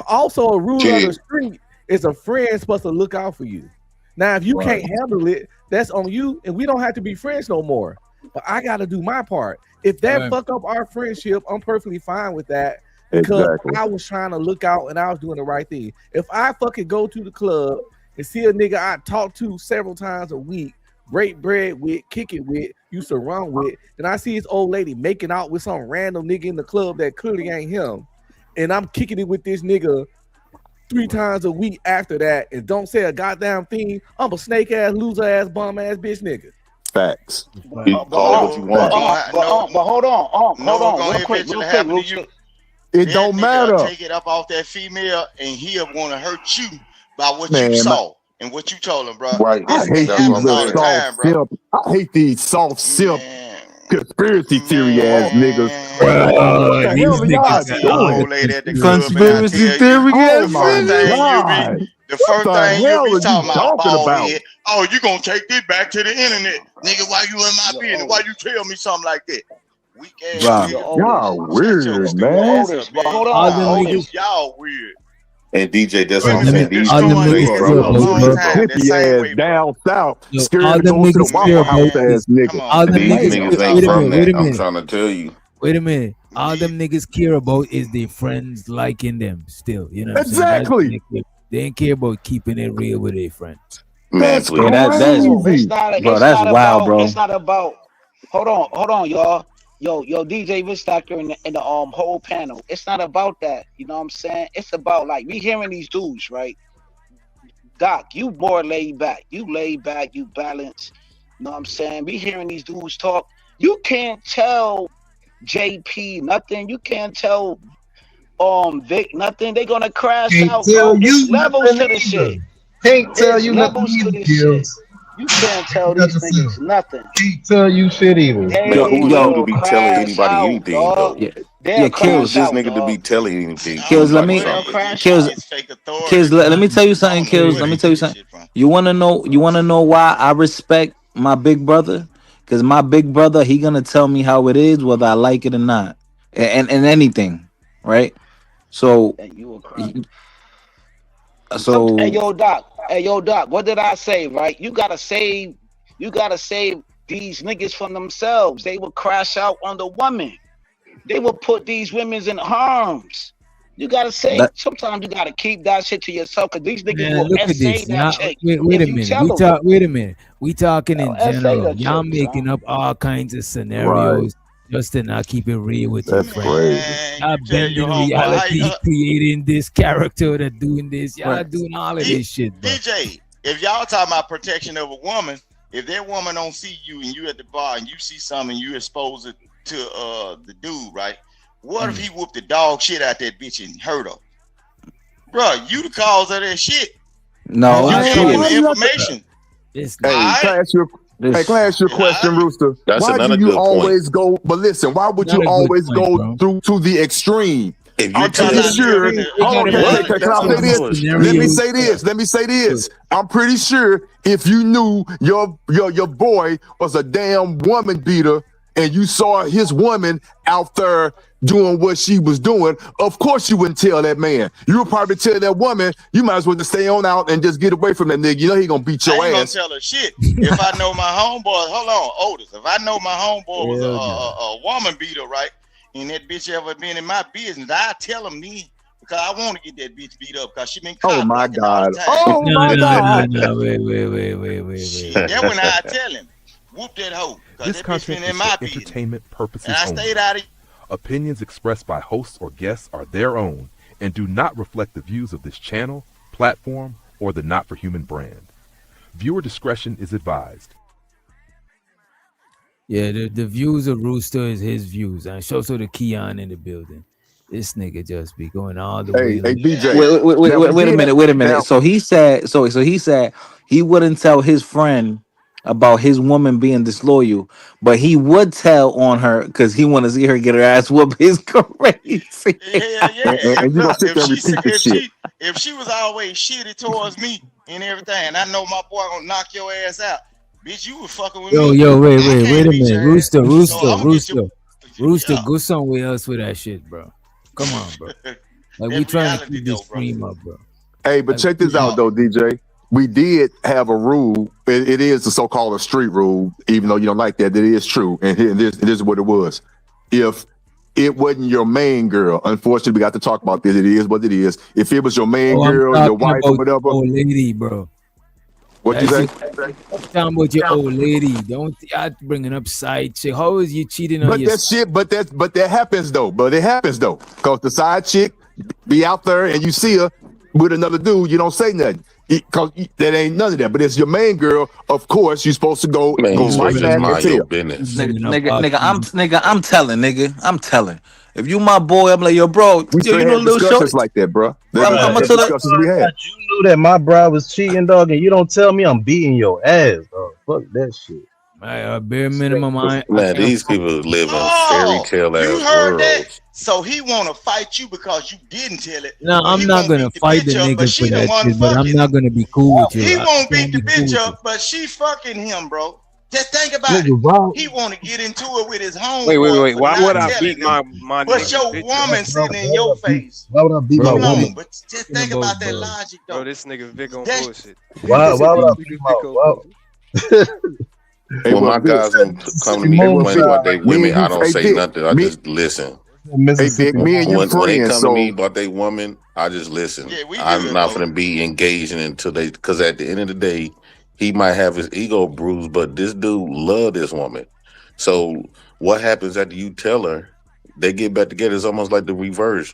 Also, a rule on Yeah. the street is a friend supposed to look out for you. Now, if you Right. can't handle it, that's on you, and we don't have to be friends no more. But I got to do my part. If that Right. fuck up our friendship, I'm perfectly fine with that because Exactly. I was trying to look out and I was doing the right thing. If I fucking go to the club and see a nigga I talk to several times a week, break bread with, kick it with, used to run with, then I see his old lady making out with some random nigga in the club that clearly ain't him, and I'm kicking it with this nigga 3 times a week after that and don't say a goddamn thing, I'm a snake ass, loser ass, bum ass bitch nigga. Facts. You call it what you want. But hold on, No, hold on, gonna real quick, eventually real happen quick, to you. It That don't nigga matter. take it up off that female, and he'll want to hurt you by what Man, you my- saw and what you told him, bro. Right. I This hate these happens all little the time, soft bro. simp. I hate these soft simp conspiracy theory ass niggas. Bro, What the these hell are niggas y'all are See all doing? old lady at the the club, and I Conspiracy tell you, theory Oh the ass my first niggas. thing you'll be, God. the What first the thing you'll hell be are you talking about, talking bald about? head. Oh, you gonna take this back to the internet, nigga? Why you in my business? Why you tell me something like that? Weak ass Bruh, nigga. y'all Shut your weird, stupid man. ass up, man. Hold all on, them hold niggas. Y'all weird. And DJ, that's Bro, what I'm Women saying. been These all them destroying niggas niggas are niggas care for a about, long bro. time. That Hippie same ass way, bro. down south, Yo, scared all to them go to the niggas care Waffle House about ass is nigga. Come on, all them man. these niggas. niggas Wait ain't a from minute. Wait that. a I'm minute. trying to tell you. Wait a minute. All them niggas care about is their friends liking them still. You know what I'm saying? That's what Exactly. they ain't care about keeping it real with their friends. Man, That's please. Yeah, that's crazy. bro. That's wild, bro. It's not about. Hold on, y'all. Yo, DJ Rich Doctor in the whole panel. It's not about that. You know what I'm saying? It's about like we hearing these dudes, right? Doc, you more laid back. You laid back, you balanced. You know what I'm saying? We hearing these dudes talk. You can't tell JP nothing. You can't tell Vic nothing. They gonna crash Can't out, tell bro. It's you levels nothing to this either. shit. Can't tell It's you nothing levels to either, this shit. Kills. You can't tell Got these yourself. niggas nothing. Can't tell you shit either. They Man, who's you to will be telling crash anybody out, anything dog. though? They'll Who's crash this out, nigga to be dog. telling anything to Kills, let anybody me They'll something? crash Kills, out. Kills, let me tell you something, Kills. Let me tell you something. You wanna know why I respect my big brother? Because my big brother, he gonna tell me how it is, whether I like it or not. And anything, right? So And you will crash. Hey so yo, Doc. What did I say? Right? You gotta save these niggas from themselves. They will crash out on the woman. They will put these women in harms. You gotta say. that, Sometimes you gotta keep that shit to yourself, because these niggas Man, will look at essay this. that chick Wait a if you minute. tell them. Wait a minute. We talking They'll in essay general. the Y'all chick, making son. up all kinds of scenarios just to not keep it real with you, That's friend. crazy. Y'all Tell your bending homeboy, reality, creating this character that doing this. Y'all right. doing all of this shit, bro. DJ, if y'all talking about protection of a woman, if that woman don't see you and you at the bar and you see something and you expose it to the dude, right? What if he whooped the dog shit out that bitch and hurt her? Bro, you the cause of that shit. no, You it's gave him true. the information. Hey, can I ask you? This- Hey, can I ask you a question, Rooster? That's Why do another you good point. always go? But listen, why would Not you a good always point, go bro. through to the extreme? If you I'm tell pretty I live in sure. the Hold on, what? can I That's say this? bullshit. Let me say this. Let me say this. I'm pretty sure if you knew your boy was a damn woman beater and you saw his woman out there doing what she was doing, of course you wouldn't tell that man. You would probably tell that woman, you might as well just stay on out and just get away from that nigga. You know he gonna beat your I ain't ass. gonna tell her shit. If I know my homeboy, hold on, Otis. If I know my homeboy was a woman beater, right, and that bitch ever been in my business, I tell him then, because I want to get that bitch beat up because she been Oh my cock-blocking all God. the time. Oh my God. No. Wait. Shit, that's when I tell him, whoop that hoe, because This that bitch been content in is my for business. entertainment purposes And I only. stayed out of Opinions expressed by hosts or guests are their own and do not reflect the views of this channel, platform, or the Not for Human brand. Viewer discretion is advised. Yeah, the views of Rooster is his views. And show the Keon in the building. This nigga just be going all the way. Hey, DJ. Wait a minute. So he said he wouldn't tell his friend about his woman being disloyal, but he would tell on her because he want to see her get her ass whooped. Is crazy. hell yeah. And you gonna Look, sit there and repeat this shit. if she was always shitty towards me and everything, and I know my boy gonna knock your ass out, bitch, you was fucking with me. Yo, wait I a can't beat minute. your ass. Rooster, go somewhere else with that shit, bro. Come on, bro. Like we trying to keep this stream up, bro. Hey, but check this out though, DJ. We did have a rule. It is the so-called a street rule, even though you don't like that. It is true, and this is what it was. If it wasn't your main girl, unfortunately, we got to talk about this. It is what it is. If it was your main girl, your wife, or whatever, old lady, bro. What you say? I'm talking about your old lady. Don't y'all bringing up side chick. How is you cheating on But your? that shit, but that happens though. But it happens though, cause the side chick be out there and you see her with another dude, you don't say nothing. Cause that ain't none of that. But it's your main girl, of course you're supposed to go Man, go you right supposed to back and mind your tell. business. I'm telling. If you my boy, I'm like, yo, bro, We yo, straight you know had little short. discussions like that, bro. I'm If gonna you knew that my bride was cheating, dog, and you don't tell me, I'm beating your ass, dog. Fuck that shit. Bare minimum. Man, these people live in fairy tale You ass heard that? worlds. So he want to fight you because you didn't tell it. No, But I'm he not won't gonna beat fight the bitch up, but nigga she for the that one shit, but I'm fucking. not gonna be cool with you. He I won't beat can't the be cool bitch with up, but she fucking him, bro. Just think about Nigga, it. why? He want to get into it with his homeboy. Wait. For Why not would I telling beat him, my but nigga your bitch? woman sitting in your face. Why would I beat my Hold woman? on, but just think about that logic, though. Bro, this nigga Vic on That's- bullshit. Why would I beat my Hey, When well, my guys come to me complaining about their women, I don't say nothing. I just listen. Hey, Vic, me and you When they friends, come to me so about their woman, I just listen. Yeah, we I'm good, not bro. going to be engaging until they, because at the end of the day, he might have his ego bruised, but this dude love this woman. So what happens after you tell her, they get back together? It's almost like the reverse.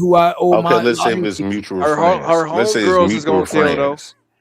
who I owe Okay, my let's say if loyalty it's mutual Her friends. Let's say it's homegirls is mutual gonna tell though. friends.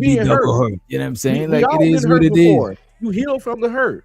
being double hurt. hurt. You know what I'm We, saying? we Like it all been is what hurt it is. before. You heal from the hurt.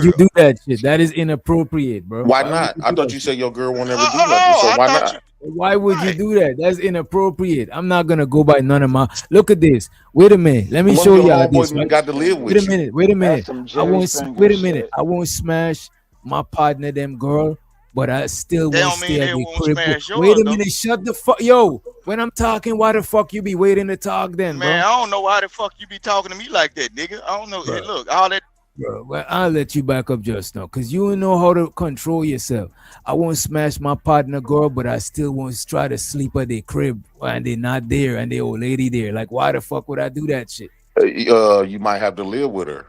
would you do that shit? That is inappropriate, bro. Why would not? you I do thought that you shit? said your girl won't ever do nothing. So why not? Why would you do that? That's inappropriate. I'm not gonna go by none of my. Look at this. Wait a minute. Let me One show of your y'all this. homeboys Right? got to live Wait with a you. minute. Wait a minute. some I Jerry won't. Springer Wait a minute. shit. I won't smash my partner, them girl, but I still That won't don't mean stay at they the won't crib. smash Wait yours a though. minute. Shut the fuck, yo. When I'm talking, why the fuck you be waiting to talk then, bro? Man, I don't know why the fuck you be talking to me like that, nigga. I don't know. Hey, look, all that. Bro, well, I'll let you back up just now, cause you don't know how to control yourself. I won't smash my partner girl, but I still won't try to sleep at their crib and they're not there and the old lady there. Like, why the fuck would I do that shit? You might have to live with her.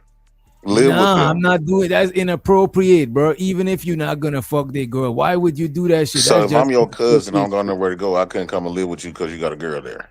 Live with Nah, them. I'm not doing that's inappropriate, bro. Even if you're not gonna fuck their girl, why would you do that shit? So That's if I'm just your cousin, I don't inappropriate. got nowhere to go. I couldn't come and live with you because you got a girl there.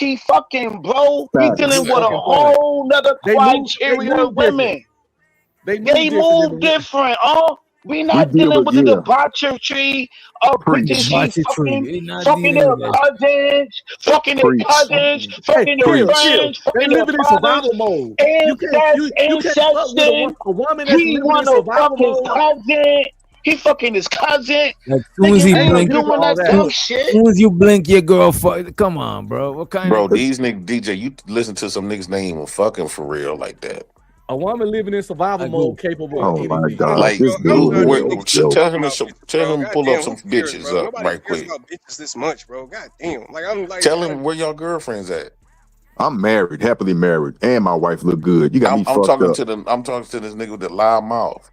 she fucking, bro. We That's a dealing good with a fucking point. whole nother They criteria move of different. women. They They move move different. different, we We not deal dealing with with the debauchery of bitches. preach, She Debauchery. They not fucking dealing their with that shit. cousins, fucking their preach, cousins, Hey, fucking their chill, preach. chill. friends, They fucking their living in fathers. survival mode. And that's You can't fuck with incesting. a woman that's He living in want a survival fucking mode. cousin. He fucking his cousin. As soon as Nigga, he we ain't blink, doing that dumb shit. as soon as you blink, your girl fuck. Come on, bro. What kind Bro, of these niggas, DJ, you listen to some niggas, they ain't even fucking for real like that. A woman living in survival mode, capable of Oh my anything. God, Like, this dude here is tell joking. him to pull up Goddamn, some who cares, bitches bro? up Nobody right cares quick. about bitches this much, bro. God damn. Like I'm like Tell him where your girlfriend's at. I'm married, happily married, and my wife look good. You got me I'm fucked talking up. to this nigga with the loud mouth.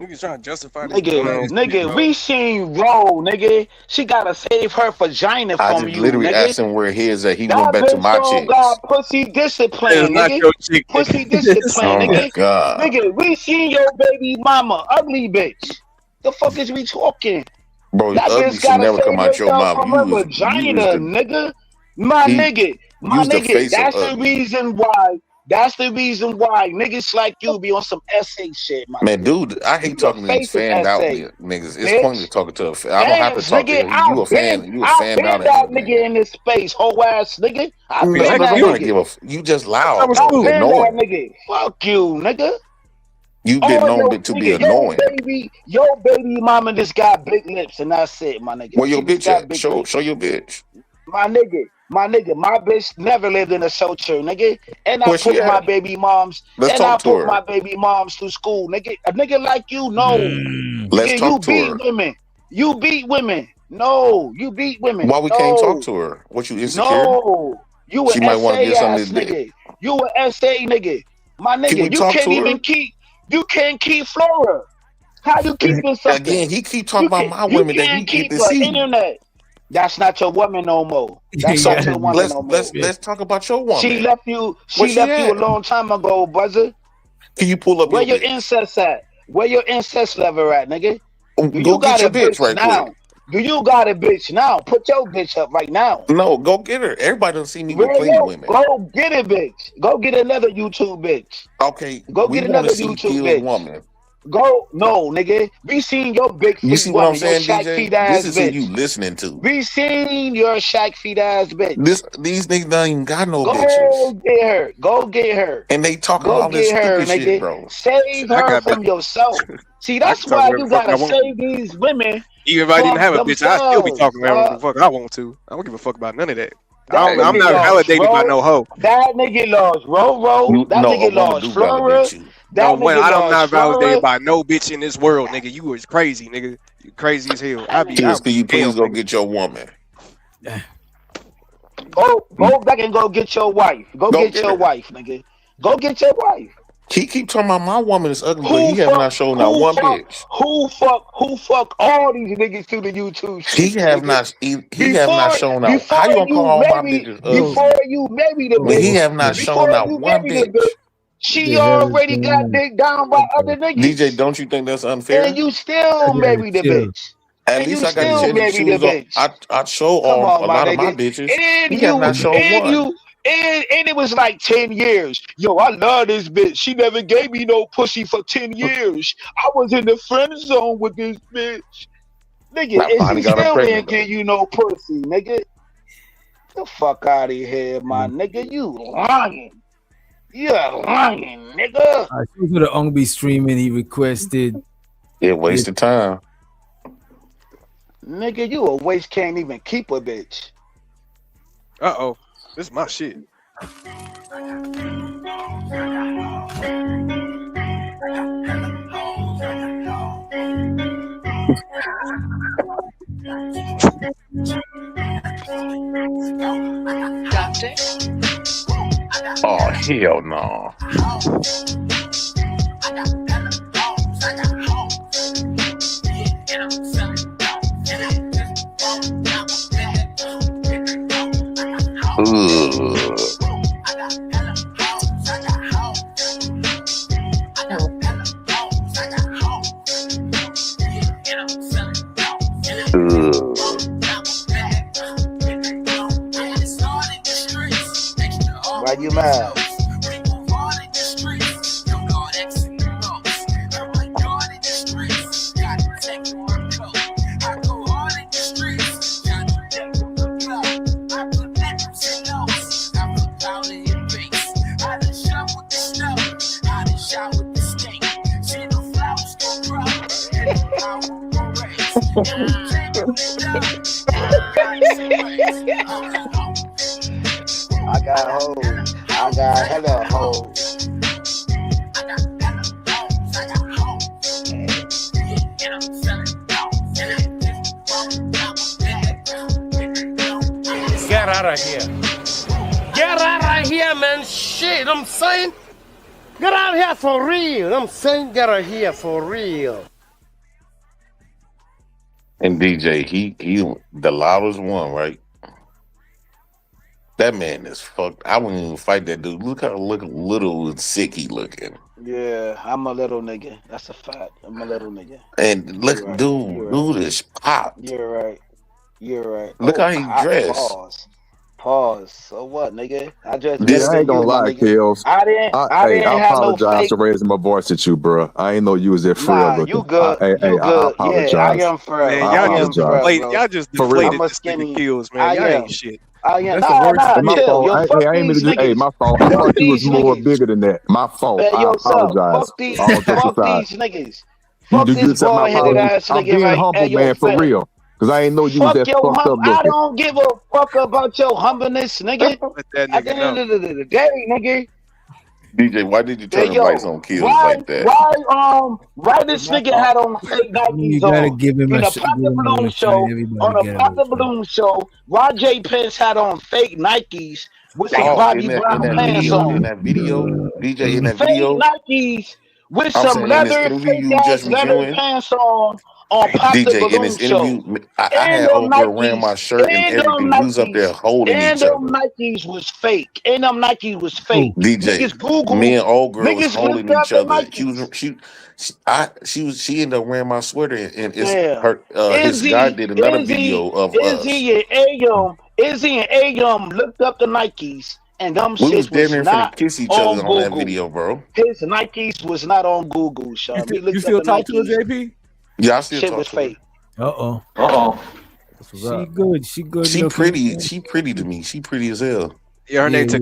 niggas trying to justify this dumb ass shit, Nigga, bro. we seen Ro, nigga. She gotta save her vagina I from just you, literally nigga. asked him where his at. He That went back to bitch my don't chicks. got pussy discipline, It's not nigga. your chick, Pussy nigga. discipline, Oh my nigga. God. Nigga, we seen your baby mama, ugly bitch. The fuck is we talking? Bro, That ugly bitch should gotta never come save out your herself mouth. from her vagina, nigga. My you was the nigga, face of that's the ugly. reason why. That's the reason why niggas like you be on some essay shit, my Man, nigga. dude, I You hate the talking to these face of fanned out essay, niggas. It's bitch. pointless talking to I don't have to Yes, talk to nigga, him. You a fan. You a fanned out that ass nigga nigga. in this space, whole ass nigga. I No, been that nobody nigga. give a you just I loud, was bro. I cool. been that Annoying. nigga. Fuck you, nigga. You've been Oh, known to be annoying. your baby mama just got big lips, and that's it, my nigga. Where She your just bitch got at? big Show lips. your bitch. My nigga, my bitch never lived in a shelter, nigga. And I Where she put my at? baby moms, Let's talk to her. through school, nigga. A nigga like you, no. Let's Nigga, you talk to beat her. women. You beat women. No, you beat women. Why we can't talk to her? What, you insecure? No. You She an might want to SA get something ass to do. nigga. You an SA nigga. My Can we nigga, you talk can't to her? even keep Flora. How you keeping something? Again, he keep talking about my You women that he can't get keep to the see. internet. That's not your woman no more. That's So not your woman no more. let's talk about your woman. She left you. Where She she left you a at? long time ago, brother. Can you pull up Where your your bitch? incest at? Where your incest level at, nigga? Do Go you got get a your bitch bitch right now? quick. Do you got a bitch now? Put your bitch up right now. No, go get her. Everybody done see me with Where plenty yo? women. Go get a bitch. Go get another YouTube bitch. Okay, Go we get want to another see YouTube Gil's bitch. woman. Go no, nigga. We seen your big You feet see what I'm woman, your saying, shack DJ? feet This ass is who you bitch. listening to. We seen your shack feet ass bitch. These niggas don't even got no Go bitches. get her. Go get her. And they talking Go all this get her, stupid shit, nigga. bro. Save I her got from bitches. yourself. See, I that's can talk why whatever you the fuck I gotta want to. save these women Even if I didn't from have a bitch, I'd still be themselves, talking whatever the dog. fuck I want to. I don't give a fuck about none of that. That I'm nigga not lost validated by Ro. no hoe. That nigga lost Ro. That No, a nigga woman lost do Flora. validate you. No, That when nigga I'm lost not validated Flora. by no bitch in this world, nigga. You was crazy, nigga. You crazy as hell. I'll Kids, can be you please damn, go nigga. get your woman? Go back and go get your wife. Go Go get get your her. wife, nigga. Go get your wife. He keep talking about my woman is ugly, but Who he have fuck? not shown not Who one fuck? bitch. Who fuck all these niggas to the YouTube He streets, have nigga? not he have not shown out. How you gonna call all my bitches Before ugly? you marry the When he bitch, have not shown out one bitch. she already got dick down by other niggas, DJ, don't you think that's and unfair? you still marry the bitch. At least I got the chance to choose off. I show Come off on, a my lot of my nigga. bitches. And He have you, not shown and one. you, and it was like 10 years. Yo, I love this bitch. She never gave me no pussy for 10 years. I was in the friend zone with this bitch. Nigga, I and finally she got her still pregnant didn't give you no pussy, nigga. The fuck out of here, my nigga. You lying. You're lying, nigga. She was with the Ong be streaming. He requested. It wasted time. Nigga, you a waste, can't even keep a bitch. Uh-oh. This is my shit. Oh hell no. Why you mad? I got hoes. I got hella hoes. Get out of here. Get out of here, man. Shit, I'm saying. Get out of here for real. I'm saying get out of here for real. And DJ, he the loudest one, right? That man is fucked. I wouldn't even fight that dude. Look how little and sick he looking. Yeah, I'm a little nigga. That's a fact. I'm a little nigga. And look, You're right. dude is pop. You're right. You're right. Look how he pop, dressed. Pause. So what, nigga? I just Yeah, I ain't gonna lie, Kills. I didn't I have no apologize fake. for raising my voice at you, bro. I ain't know you was that frail Nah, looking. you good. I apologize. Yeah, I am frail. Man, I y'all am just frail, deflated. bro. Y'all just For real. deflated this nigga Kills, man. Y'all ain't shit. I am. That's the worst. My Chill. fault. Yo, fuck I ain't mean these to just. Hey, niggas. my fault. I Fuck thought you was these more niggas. bigger than that. My fault. Hey, I yo, son, apologize. fuck these, All jokes fuck aside, these niggas. you Fuck just this accept my bald-headed apology. ass I'm nigga being right. humble, Hey, yo, man, for fam. real. Because I ain't know you was Fuck that your fucked up I looking. don't give a fuck about your humbleness, nigga. Let that At the nigga know. end of the day, nigga. DJ, why did you Hey, turn the lights yo, on Kills like that? why this nigga had on fake You Nikes gotta on give him in a a shot. Pop Give the him a Balloon little shot. show? Everybody On a get a Pop the little shot. Balloon show, Roger Pence had on fake Nikes with some Oh, Bobby Brown pants in on. that video, DJ, in that Fake video, Nikes with I'm some saying in this leather, interview fake you were just ass leather reviewing, pants on Pop the DJ, in Balloon this show. interview, I And had them old girl wearing my Nikes, shirt and and them everything. We was up there Nikes, holding and each them other. Nikes was fake. And them Nikes was Oh, fake. DJ, Niggas Google, me and old girl was niggas holding looked up each the other. Nikes. She ended up wearing my sweater, and it's Yeah. her. His guy did another video of us. Izzy and Ayum looked up the Nikes, and them We was shits damn was near finna not kiss each other on on that Google. video, bro. His Nikes was not on Google, Sean. We You looked up still the talk to her, Nikes. JP? Yeah, I still Shit talk was to her. fake. Uh-oh. That's what's She up. good. She good She looking. pretty. She pretty to me. She pretty as hell. Yeah, her Yeah, name yeah.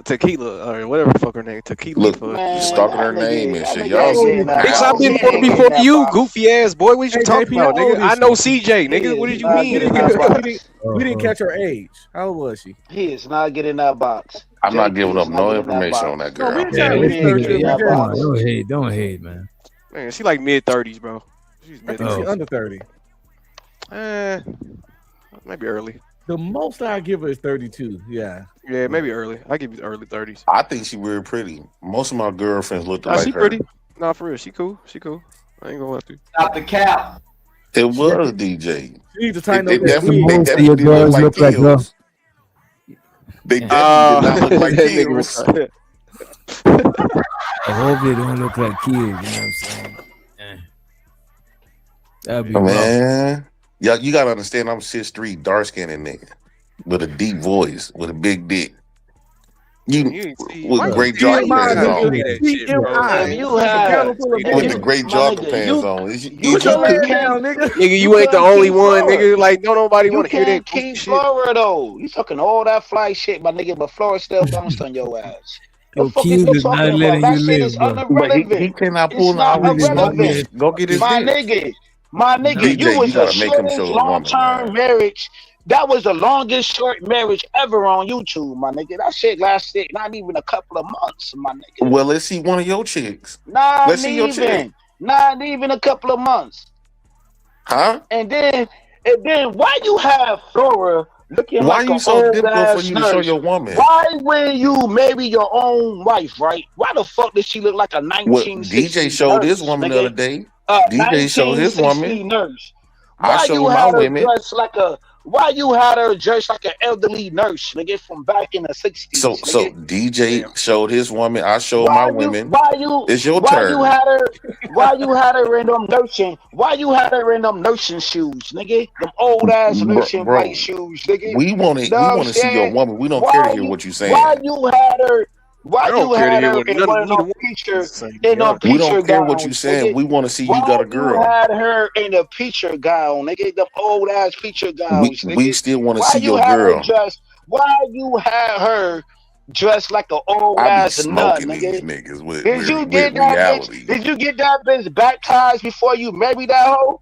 Tequila, or whatever the fuck her name. Tequila Look, for Man, stalking her name and that shit. nigga Y'all ain't some getting that Bitch, box. I've pals. been He more ain't getting before that you, box. goofy ass boy. What you Hey, talking JP, about, how nigga? old I is know she? CJ, He nigga. What is did you not mean? getting that We box. didn't catch her age. How old was she? He is not getting that box. I'm not JP giving is up not no getting that information on that box. No, we girl. ain't Yeah, trying to this JP ain't research nigga. her. getting We Yeah, that just come on. box. Don't hate, man. Man, she like mid-30s, bro. She's I think she mid-30s. under 30. Maybe early. The most I give her is 32. Yeah. Yeah, maybe early. I give you the early 30s. I think she real pretty. Most of my girlfriends looked like She her. pretty. Nah, for real. She cool. She cool. I ain't gonna lie to you. Stop the cap. It was DJ. She needs to tighten up They that The wig. most of your definitely look girls like look like her. Kills. They definitely did not look like That nigga Kills. retarded. I hope they don't look like kids. You know what I'm saying? That'd be rough. Man, yeah, you gotta understand. I'm 6'3", dark skinned nigga with a deep voice, with a big dick. You ain't see. With Why you great see why jogger you pants gotta on. say that shit, bro? If you had, With the great my jogger nigga, pants on. you man couldn't down, keep, nigga. Nigga, you ain't the couldn't only keep one, Flora. nigga. Like, don't nobody You want to hear that can't goofy keep shit. Flora though. You talking all that fly shit, my nigga, but Flora still bounced on your ass. The Yo, fuck is Kills you is not talking about? letting you That shit is live, bro. But he irrelevant. cannot It's pull not out Kills his is not phone. irrelevant. letting. Go get his My dick. nigga, you DJ, you was the gotta make him shortest show a woman, long-term man. marriage. That was the longest short marriage ever on YouTube, my nigga. That shit lasted not even a couple of months, my nigga. Well, let's see one of your chicks. Not Let's see your chick. even a couple of months. Huh? And then why you have Flora looking Why like you an so old difficult for ass you to show nurse? your woman? Why when you marry your own wife, right? Why the fuck does she look like a Well, DJ 1960s showed his nurse, woman the nigga? other day. A DJ showed his 1960 woman. nurse. I Why you showed my had her women. dressed like a why you had her dressed like an elderly nurse, nigga, from back in the 60s, So nigga? DJ showed his woman. I showed my women. It's your Why you turn. had her in them nursing shoes, nigga? Them old ass nursing Bro, white shoes, nigga. we want to Know what I'm see your saying? woman. We don't care to hear what you're saying. Why you had her I don't care to hear what in none one of of neither them one preacher is saying. in them We preacher don't care what you're gowns, saying. nigga? We want to see you Why got a you girl. had her in a preacher gown, nigga? Them old ass preacher We gowns, nigga. still want to Why see you your had her girl. dressed? Why you had her dressed like an old I be ass nun, smoking these nigga? niggas with Did you with get that bitch? reality. Did you get that bitch baptized before you married that hoe?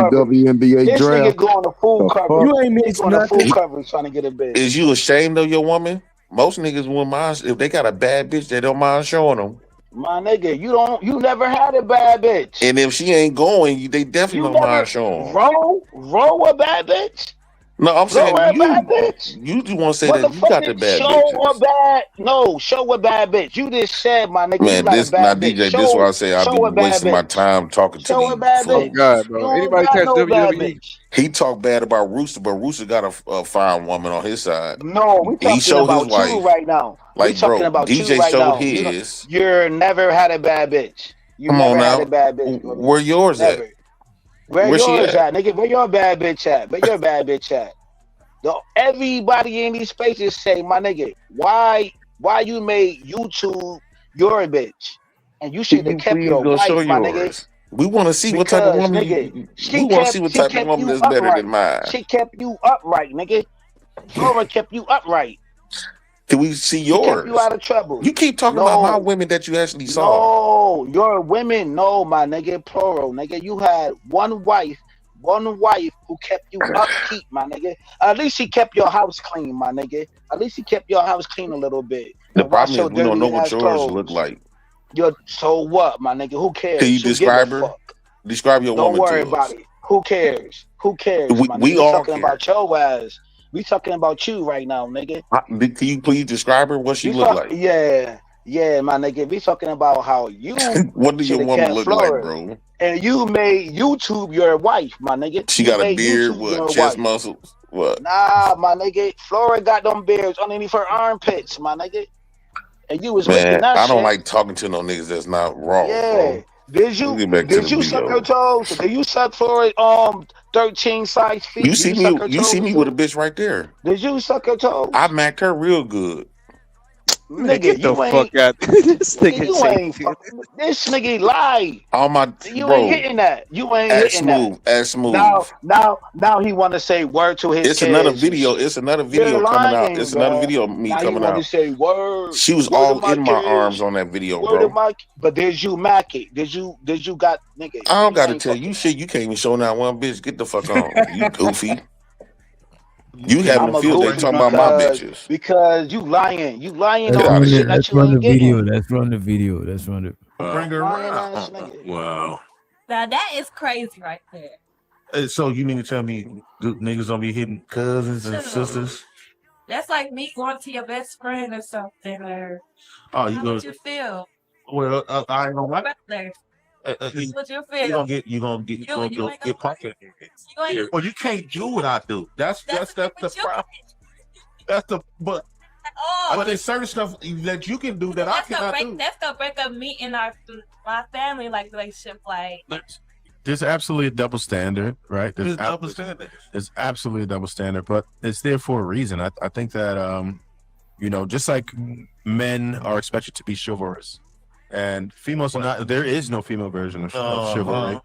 coverage. WNBA This nigga draft. going to full The coverage. You ain't He missed going to full nothing. coverage trying to get a bitch. Is you ashamed of your woman? Most niggas wouldn't mind if they got a bad bitch. They don't mind showing them. My nigga, you never had a bad bitch. And if she ain't going, they definitely You don't never mind showing. roll a bad bitch. No, I'm Roll saying a bad bitch. you do want to say that you got the Motherfucking bad show a bitches. bad. No, show a bad bitch. You just said, my nigga, you Man, got a this now bad bitch. DJ, this is why I say I'll be Show a bad wasting my bitch. time talking to Show a these bad Oh bitch. fools. God, You bro. don't Anybody got catch no bad WWE? bitch. He talked bad about Rooster, but Rooster got a fine woman on his side. No, we He talking showed his about you wife. right now. We Like, talking bro, about you DJ right showed now. his. You're never had a bad bitch. You Come on never had a now. bad bitch, brother. Where yours at? Never. Where Where she yours at? at, nigga? Where your bad bitch at? Where your bad bitch at? Everybody in these spaces say, my nigga, why you made YouTube your bitch? And you should Can have you kept please your go show wife, my nigga. yours? We want to see what type of Because woman nigga, we want to see what she type of kept woman you that's better than upright. mine. She kept you upright, nigga. Flora kept you upright. Can we see She kept you yours? out of trouble. You keep talking about my women that you actually saw. No, your women, no, my nigga, plural, nigga. You had one wife who kept you upkeep, my nigga. At least she kept your house clean, my nigga. At least she kept your house clean a little bit The and wash problem is your we don't know dirty what ass yours look clothes. like. So what, my nigga? Who Can cares? you Who give a describe her? fuck? Describe your Don't woman worry to us. about it. Who cares? Who cares, my nigga? We We all talking care. about your ass. We talking about you right now, nigga. Can you please describe her? What she look like? Yeah, my nigga. We talking about how you What do your should have woman kept look like, Flora. bro? And you made YouTube your wife, my nigga. She You got a made beard, YouTube what, your chest wife. muscles? What? Nah, my nigga. Flora got them beards underneath her armpits, my nigga. And you was making Man, that I don't shit. like talking to no niggas that's not raw, Yeah. bro. Did Let's you get back to the suck her video. toes? Did you suck Flora 13 size feet? You Did see you me suck her you see toes me with a too? bitch right there. Did you suck her toes? I macked her real good. Man, Nigga, get the you fuck ain't out. This nigga, nigga you ain't Jay. this nigga lied. All my You ain't bro, hitting that. You ain't act hitting that. smooth. Now he want to say word to his It's another kids and video. shit. It's another You're video coming out. lying, It's another bro. video of me Now you coming want to out. say word, She was word to all my in my arms kids, on that video, word to bro. my. But did you mac it? Did you got nigga? I don't You gotta ain't tell you fucking. shit. You can't even show not one bitch. Get the fuck on. You goofy. You having I'm a a field day goofy talking about my bitches. because you lying. You lying Get on out the of shit here. that Let's you run the ain't video. getting. Let's run the video. Let's run it. Bring her Lying around. ass nigga. Wow. Now that is crazy right there. So you mean to tell me niggas don't be hitting cousins and Sure. sisters? That's like me going to your best friend or something, or Oh, you how go. would you feel? Well, I ain't gonna lie. Brother, You what you feel? you gonna get pocket. You ain't Well, you can't do what I do. That's the problem. That's the but there's certain stuff that you can do that I cannot do. That's gonna break up me and my family like relationship. Like There's absolutely a double standard, right? There's double standard. There's absolutely a double standard, but it's there for a reason. I think that just like men are expected to be chivalrous, and females are not. There is no female version of chivalry.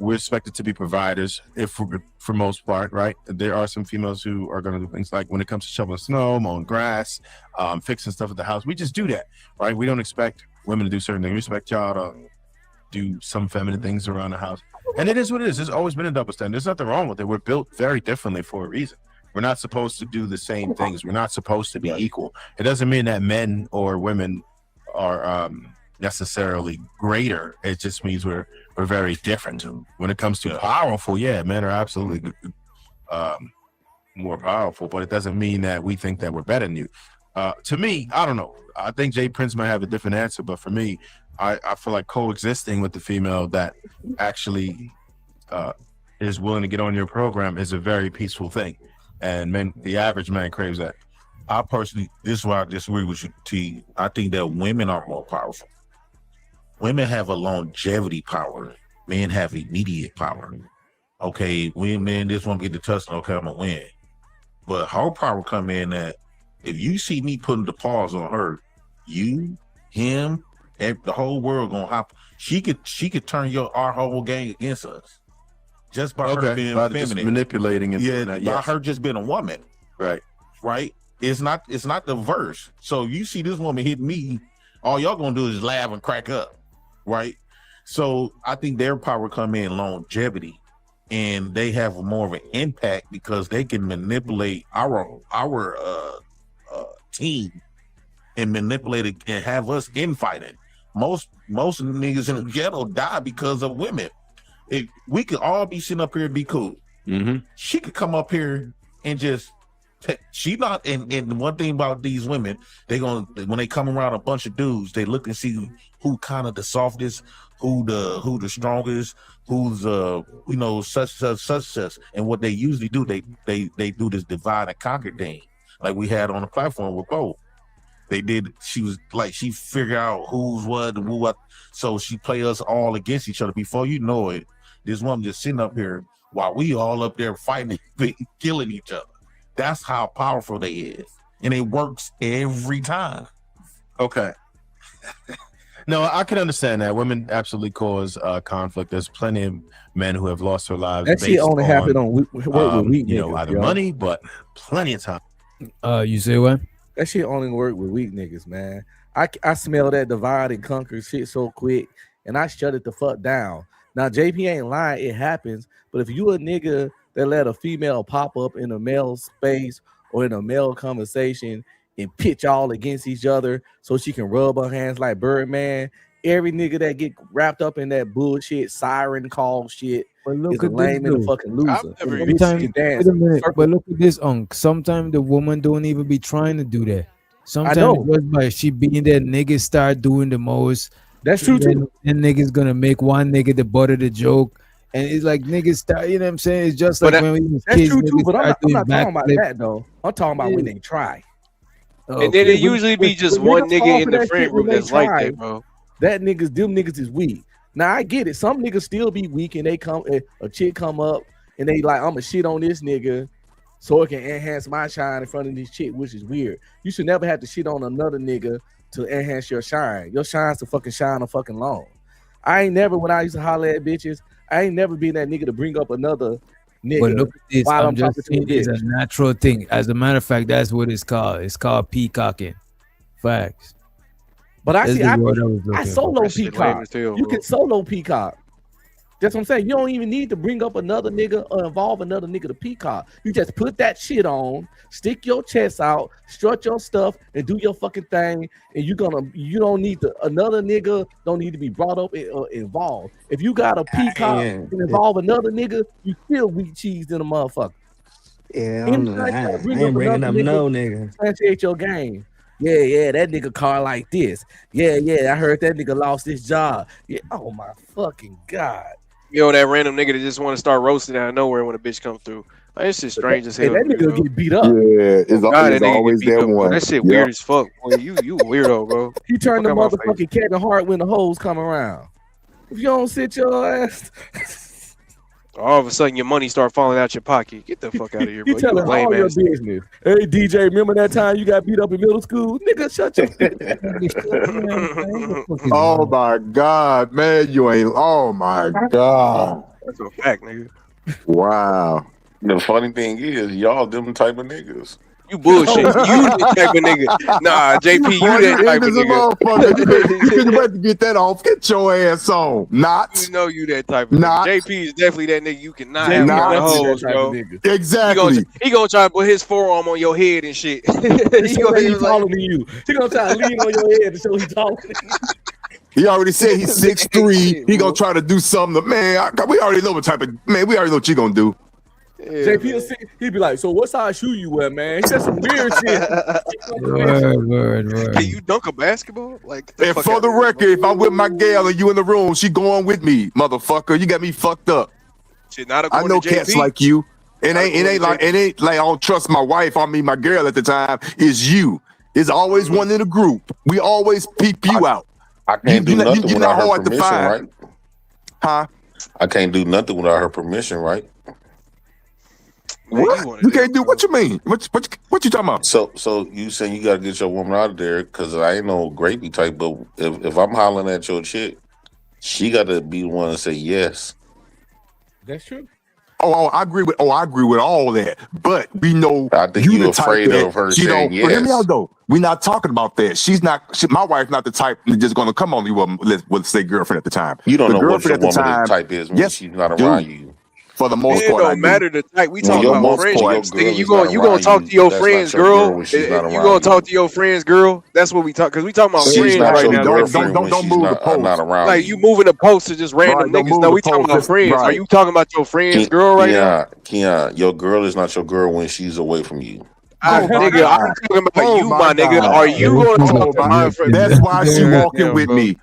We're expected to be providers, for most part, right? There are some females who are going to do things like when it comes to shoveling snow, mowing grass, fixing stuff at the house. We just do that, right? We don't expect women to do certain things. We expect y'all to do some feminine things around the house. And it is what it is. There's always been a double standard. There's nothing wrong with it. We're built very differently for a reason. We're not supposed to do the same things. We're not supposed to be equal. It doesn't mean that men or women are necessarily greater. It just means we're very different. When it comes to powerful, men are absolutely more powerful, but it doesn't mean that we think that we're better than you. To me, I don't know. I think Jay Prince might have a different answer, but for me, I feel like coexisting with the female that actually is willing to get on your program is a very peaceful thing. And the average man craves that. I personally, this is why I disagree with you, T. I think that women are more powerful. Women have a longevity power. Men have immediate power. Okay, men, this one get the touchdown. Okay, I'm gonna win. But her power come in that if you see me putting the paws on her, you, him, the whole world gonna hop. She could turn our whole gang against us just by her being by feminine, just manipulating it. by her just being a woman. Right. It's not the verse. So you see this woman hit me, all y'all gonna do is laugh and crack up, right? So I think their power come in longevity, and they have more of an impact because they can manipulate our team and manipulate it and have us infighting. most niggas in the ghetto die because of women. If we could all be sitting up here and be cool, she could come up here and just she not. And one thing about these women, when they come around a bunch of dudes, they look and see who kind of the softest, who the strongest, who's such. And what they usually do, they do this divide and conquer thing, like we had on the platform with Bo. They did. She was like, she figured out who's what and who what. So she play us all against each other. Before you know it, this woman just sitting up here while we all up there fighting, killing each other. That's how powerful they is, and it works every time. Okay. No, I can understand that. Women absolutely cause conflict. There's plenty of men who have lost their lives. That shit only happened on work with weak you know, niggas, either yo. money, but plenty of time. You say what? That shit only work with weak niggas, man. I smell that divide and conquer shit so quick, and I shut it the fuck down. Now, JP ain't lying, it happens, but if you a nigga that let a female pop up in a male space or in a male conversation and pitch all against each other so she can rub her hands like Birdman, every nigga that get wrapped up in that bullshit siren call shit is a lame and a fucking loser. But look at this, sometimes the woman don't even be trying to do that. Sometimes just by she being that niggas start doing the most. That's true too. And niggas gonna make one nigga the butt of the joke. And it's like niggas start, you know what I'm saying? It's just like when we was that's kids, true too, but I'm not talking backflip. about that though. I'm talking about when they try. And then it usually be just one nigga in the friend group that's like that, bro. Them niggas is weak. Now I get it. Some niggas still be weak, and they come, a chick come up, and they like, I'ma shit on this nigga, so it can enhance my shine in front of this chick, which is weird. You should never have to shit on another nigga to enhance your shine. Your shine's to fucking shine a fucking long. I ain't never, when I used to holler at bitches, I ain't never been that nigga to bring up another nigga. But look at this, while I'm just saying it's a natural thing. As a matter of fact, that's what it's called. It's called peacocking. Facts. But I That's see, the I word I was looking solo for. peacock. You can solo peacock. That's what I'm saying. You don't even need to bring up another nigga or involve another nigga to peacock. You just put that shit on, stick your chest out, strut your stuff, and do your fucking thing. And you don't need to, another nigga don't need to be brought up or involved. If you got a peacock and involve another nigga, you still weak cheese in a motherfucker. Yeah, I ain't bringing up no nigga. Differentiate your game. Yeah, that nigga car like this. Yeah, I heard that nigga lost his job. Yeah, oh my fucking God. Yo, that random nigga that just want to start roasting out of nowhere when a bitch come through. Like, it's just strange as hell. That nigga get beat up. Yeah, it's always that one. That shit weird as fuck. Boy, you a weirdo, bro. He turned the motherfucking Kevin Hart when the hoes come around. If you don't sit your ass, all of a sudden your money start falling out your pocket. Get the fuck out of here, bro. you telling lame all your ass. business. Hey DJ, remember that time you got beat up in middle school? Nigga, shut your Oh my God, man, you ain't. Oh my God. That's a fact, nigga. Wow. The funny thing is, y'all them type of niggas. You bullshit. You the type of nigga. Nah, JP, you that type of nigga. You better get that off. Get your ass on. Not. You know you that type of Not. nigga. JP is definitely that nigga you cannot JP have not the hoes, that type bro. of nigga. Exactly. He gonna try to put his forearm on your head and shit. He gonna taller than you. He gonna try to lean on your head to show he's taller than you. He already said he's 6'3". He gonna try to do something. Man, we already know what type of man. We already know what you gonna do. Yeah, JP, he'd be like, so what size shoe you wear, man? He said some weird shit. Word. Can you dunk a basketball? Like, And for the record, if I'm with my gal and you in the room, she going with me, motherfucker. You got me fucked up. Shit, not I know cats like you. It ain't like I don't trust my wife. I mean, my girl at the time is you. There's always one in the group. We always peep you out. I can't do nothing you're without not her hard to permission, find. right? Huh? I can't do nothing without her permission, right? What? You can't do what you mean? What you talking about? So you saying you gotta get your woman out of there because I ain't no gravy type, but if I'm hollering at your chick, she gotta be the one to say yes. That's true. Oh, I agree with all that. But we know I think you you're the type afraid that, of her you know, saying yes. hear me out though. We're not talking about that. My wife's not the type that's just gonna come on you with say girlfriend at the time. You don't the know what your girlfriend at the woman time, type is when yes, she's not dude. around you. For the most It part, I don't do. matter the type. We When talking For the your about most when your part, friendships, nigga. girl is not You gonna around talk you, to your that's not friends, your girl girl. when she's not You around gonna talk you. to your friends, girl. That's what we talk. Cause we talking about She's friends not right your now. don't girlfriend when don't she's move the not post. around Like you you. moving the post to just random Right, don't niggas. move No, the we talking post. about friends. Are Right. you talking about your friends, girl, right now? Keon, your girl is not your girl when she's away from you. Oh my Nigga, I'm God. talking about Oh you, my my nigga. God. Are you gonna talk Oh to my. my friend? That's why she God walking damn, with bro. me.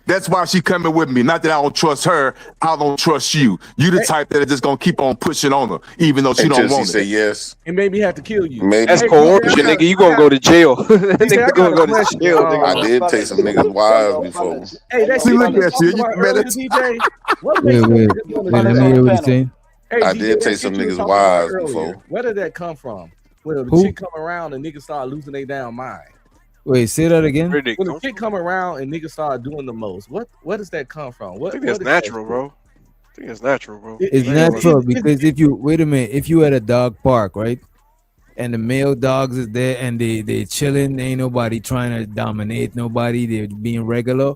That's why she coming with me. Not that I don't trust her. I don't trust you. You the type that is just gonna keep on pushing on her, even though she Until don't she want say it. yes. It made me have to kill you. That's Hey, Maybe. DJ, coercion, nigga. You I gonna got go to jail. DJ, I Nigga got gonna a go to question. jail, I nigga. did take some niggas' wives before. Hey, that See, shit look you was at you. talking You about earlier, minutes. DJ. What Wait, makes some wait, niggas want to wait. do Let me that? hear what he's saying. Hey, I DJ, did that take some shit you was niggas' talking about wives earlier. before. Where did that come from? When the Who? chick come around and niggas start losing their damn mind. Wait, say that again. Where did it When the come chick from? come around and niggas start doing the most, where does that come from? I What think what that's is that natural, shit? bro. I think it's natural, bro. It's I ain't gonna lie to you. natural because if you wait a minute, if you at a dog park, right, and the male dogs is there and they chilling, ain't nobody trying to dominate nobody, they're being regular.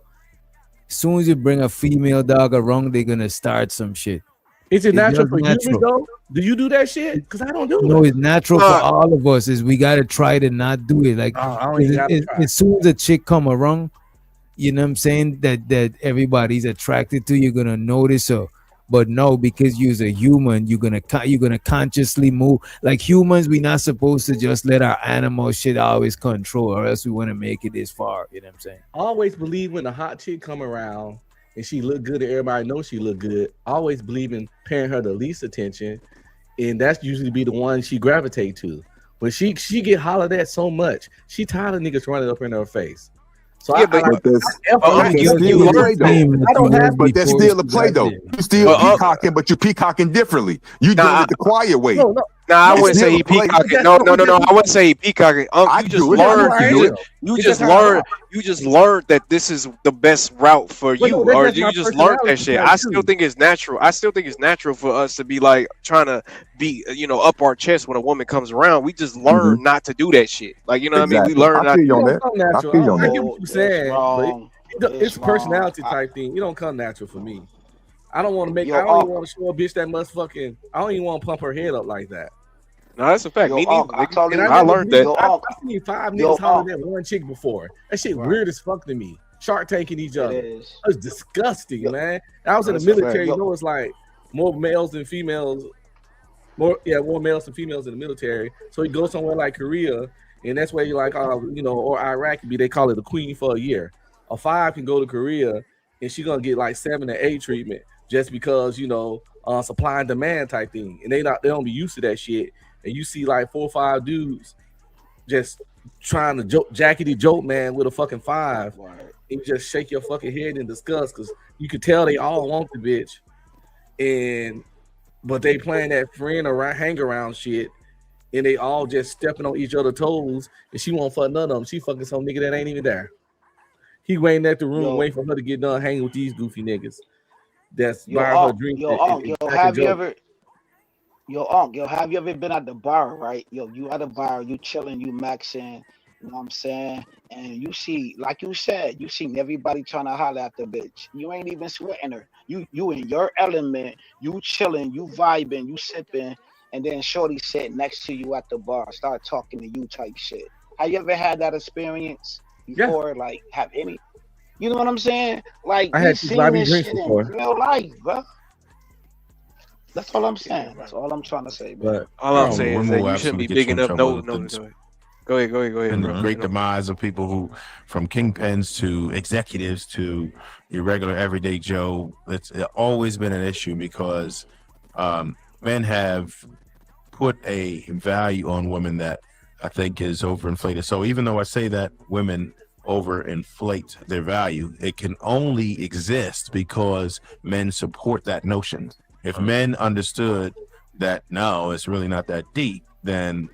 As soon as you bring a female dog around, they're gonna start some shit. Is it It's natural just for humans natural. though? Do you do that shit? Because I don't do No, it. it's natural for Nah, all of us. Is we gotta try to not do it. Like, I don't even gotta try. as soon as a chick come around, you know what I'm saying, that everybody's attracted to, you're gonna notice her. But no, because you're a human, you're gonna consciously move. Like humans, we're not supposed to just let our animal shit always control, or else we want to make it this far. You know what I'm saying? I always believe when a hot chick come around and she look good and everybody knows she look good, I always believe in paying her the least attention, and that's usually be the one she gravitate to. When she get hollered at so much, she tired of niggas running up in her face. So yeah, I but like But that's I but that's effort. still you a learn play though. I don't have But that's before still a she play got though. there. You still but peacocking, but you peacocking differently. You doing nah, it the quiet way. no. nah, I No, It's wouldn't say still he a play. peacocking. that's No, no, no, it's no, just no. I wouldn't say he peacocking. I You just do it. it's just who learned. I You You do just it. am. you It's just just how I learned. rock. You just learned that this is the best route for But no, you, that's or just you my just learned that personality shit. type I still too. think it's natural. I still think it's natural for us to be like trying to be, up our chest when a woman comes around. We just Hmm. learn not to do that shit. Like you know what I mean? We Exactly. learn I not feel to you It on do don't that. come I natural. feel you on I that. get what No, you're it's saying, but wrong. it's It's a wrong. personality type thing. It don't come natural for me. I don't want to make. I Yo, don't even want to show a bitch that much fucking. I don't even want to pump her head up like that. No, that's a fact. yo, Me neither, I nigga. And I totally, I never learned believed. that. yo, I've seen 5 niggas yo, holler at one chick before. That shit right. weird as fuck to me. Shark tanking each It other. is. It's disgusting, Yo, man. I was in the That's a fact. military. You yo, know, it's like more males than females. More males than females in the military. So you go somewhere like Korea, and that's where you like, or Iraq. They call it a queen for a year. A 5 can go to Korea, and she gonna get like 7 or 8 treatment just because supply and demand type thing, and they don't be used to that shit. And you see like 4 or 5 dudes just trying to jackety joke man with a fucking 5, right. and you just shake your fucking head in disgust because you could tell they all want the bitch, but they playing that friend around hang around shit, and they all just stepping on each other's toes, and she won't fuck none of them. She fucking some nigga that ain't even there. He waiting at the room Yo, waiting for her to get done hanging with these goofy niggas that's yo, buying her drinks and cracking have you jokes. ever, have you ever been at the bar, right? Yo, you at the bar, you chilling, you maxing, you know what I'm saying? And you see, like you said, you seen everybody trying to holler at the bitch. You ain't even sweating her. You in your element, you chilling, you vibing, you sipping, and then Shorty sitting next to you at the bar, start talking to you type shit. Have you ever had that experience Yeah, before? Like, have any, you know what I'm saying? Like, I we had to buy seen me this drinks shit in before, real life, bro. That's all I'm saying. That's all I'm trying to say, man. but All I I'm don't know. saying is Women that will you shouldn't absolutely be get big you in enough. trouble. No, no, go ahead. Go ahead, And the bro. great demise of people who, from kingpins to executives to your regular everyday Joe, it's always been an issue because men have put a value on women that I think is overinflated. So even though I say that women overinflate their value, it can only exist because men support that notion. If men understood that no, it's really not that deep, then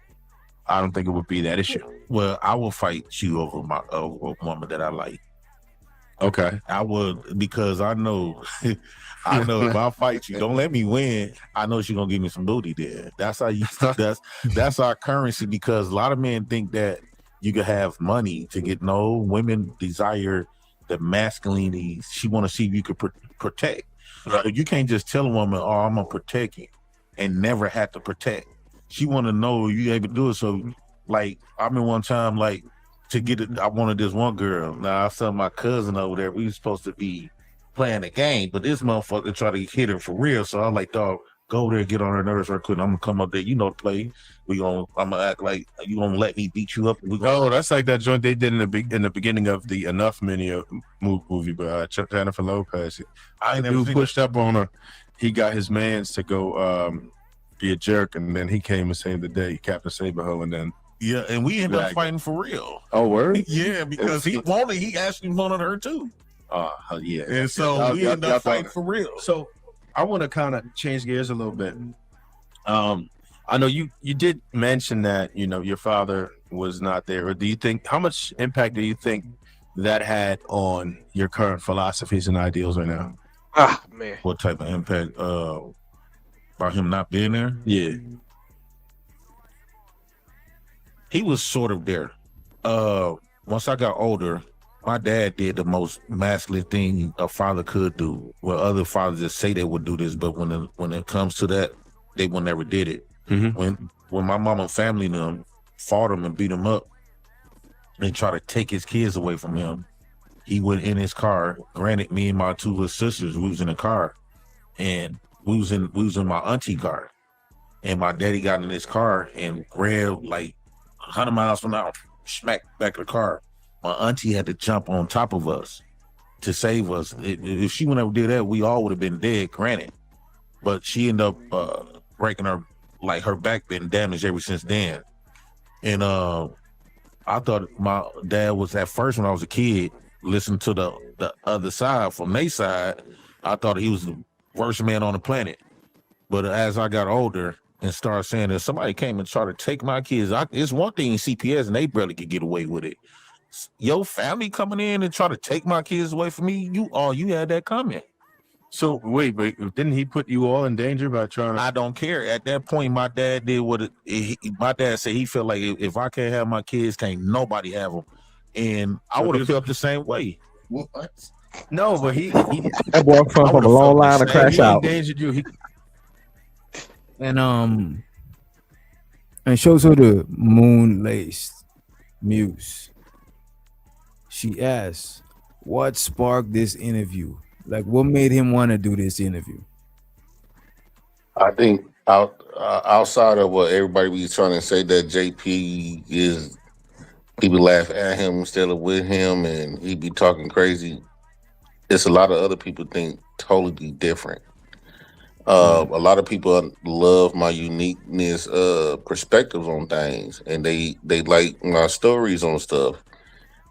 I don't think it would be that issue. Well, I will fight you over a woman that I like. Okay. I would, because I know I know if I fight you, don't let me win. I know she's gonna give me some booty there. That's how you that's our currency, because a lot of men think that you could have money to women desire the masculinity. She want to see if you could protect. You can't just tell a woman, "Oh, I'm gonna protect you," and never have to protect. She want to know you able to do it. So, like, I remember one time, like, to get it, I wanted this one girl. Now I saw my cousin over there. We were supposed to be playing the game, but this motherfucker tried to hit her for real. So I'm like, dog, go over there, get on her nerves right quick. I'm gonna come up there. You know the play. I'm gonna act like you gonna let me beat you up. Oh, that's like that joint they did in the beginning of the Enough movie by Jennifer Lopez. I ain't The never dude seen pushed up on her. He got his mans to go be a jerk, and then he came and saved the day, Captain Saberho, and then Yeah, and we ended up Like- fighting for real. oh word, Yeah, because he actually wanted her too. yeah, And so Y'all- we y'all- ended y'all up fighting thought- for real. So I want to kind of change gears a little bit. I know you did mention that your father was not there. Or do you think how much impact do you think that had on your current philosophies and ideals right now? Ah, man. What type of impact about him not being there? Yeah. He was sort of there. Once I got older, my dad did the most masculine thing a father could do. Well, other fathers just say they would do this, but when it comes to that, they would never did it. Mm-hmm. When my mom and family them fought him and beat him up and try to take his kids away from him, he went in his car. Granted, me and my two little sisters, we was in the car, and we was in my auntie car, and my daddy got in his car and grabbed like 100 miles from now, smacked back of the car. My auntie had to jump on top of us to save us. If she would never did that, we all would have been dead, granted. But she ended up breaking her back been damaged ever since then. And I thought my dad was at first when I was a kid, listening to the other side, from their side, I thought he was the worst man on the planet. But as I got older and started saying that somebody came and tried to take my kids, it's one thing in CPS and they barely could get away with it. Your family coming in and try to take my kids away from me, you had that coming. So wait, but didn't he put you all in danger by trying to? I don't care. At that point, my dad did my dad said he felt like if I can't have my kids, can't nobody have them. And I would have felt the same way. What? No, but he That boy come from a long line of crash out. endangered you. And shows her the moon-laced muse. She asks, what sparked this interview? Like, what made him want to do this interview? I think outside of what everybody was trying to say that JP is, people laugh at him instead of with him, and he be talking crazy. It's a lot of other people think totally different. A lot of people love my uniqueness, perspectives on things, and they like my stories on stuff,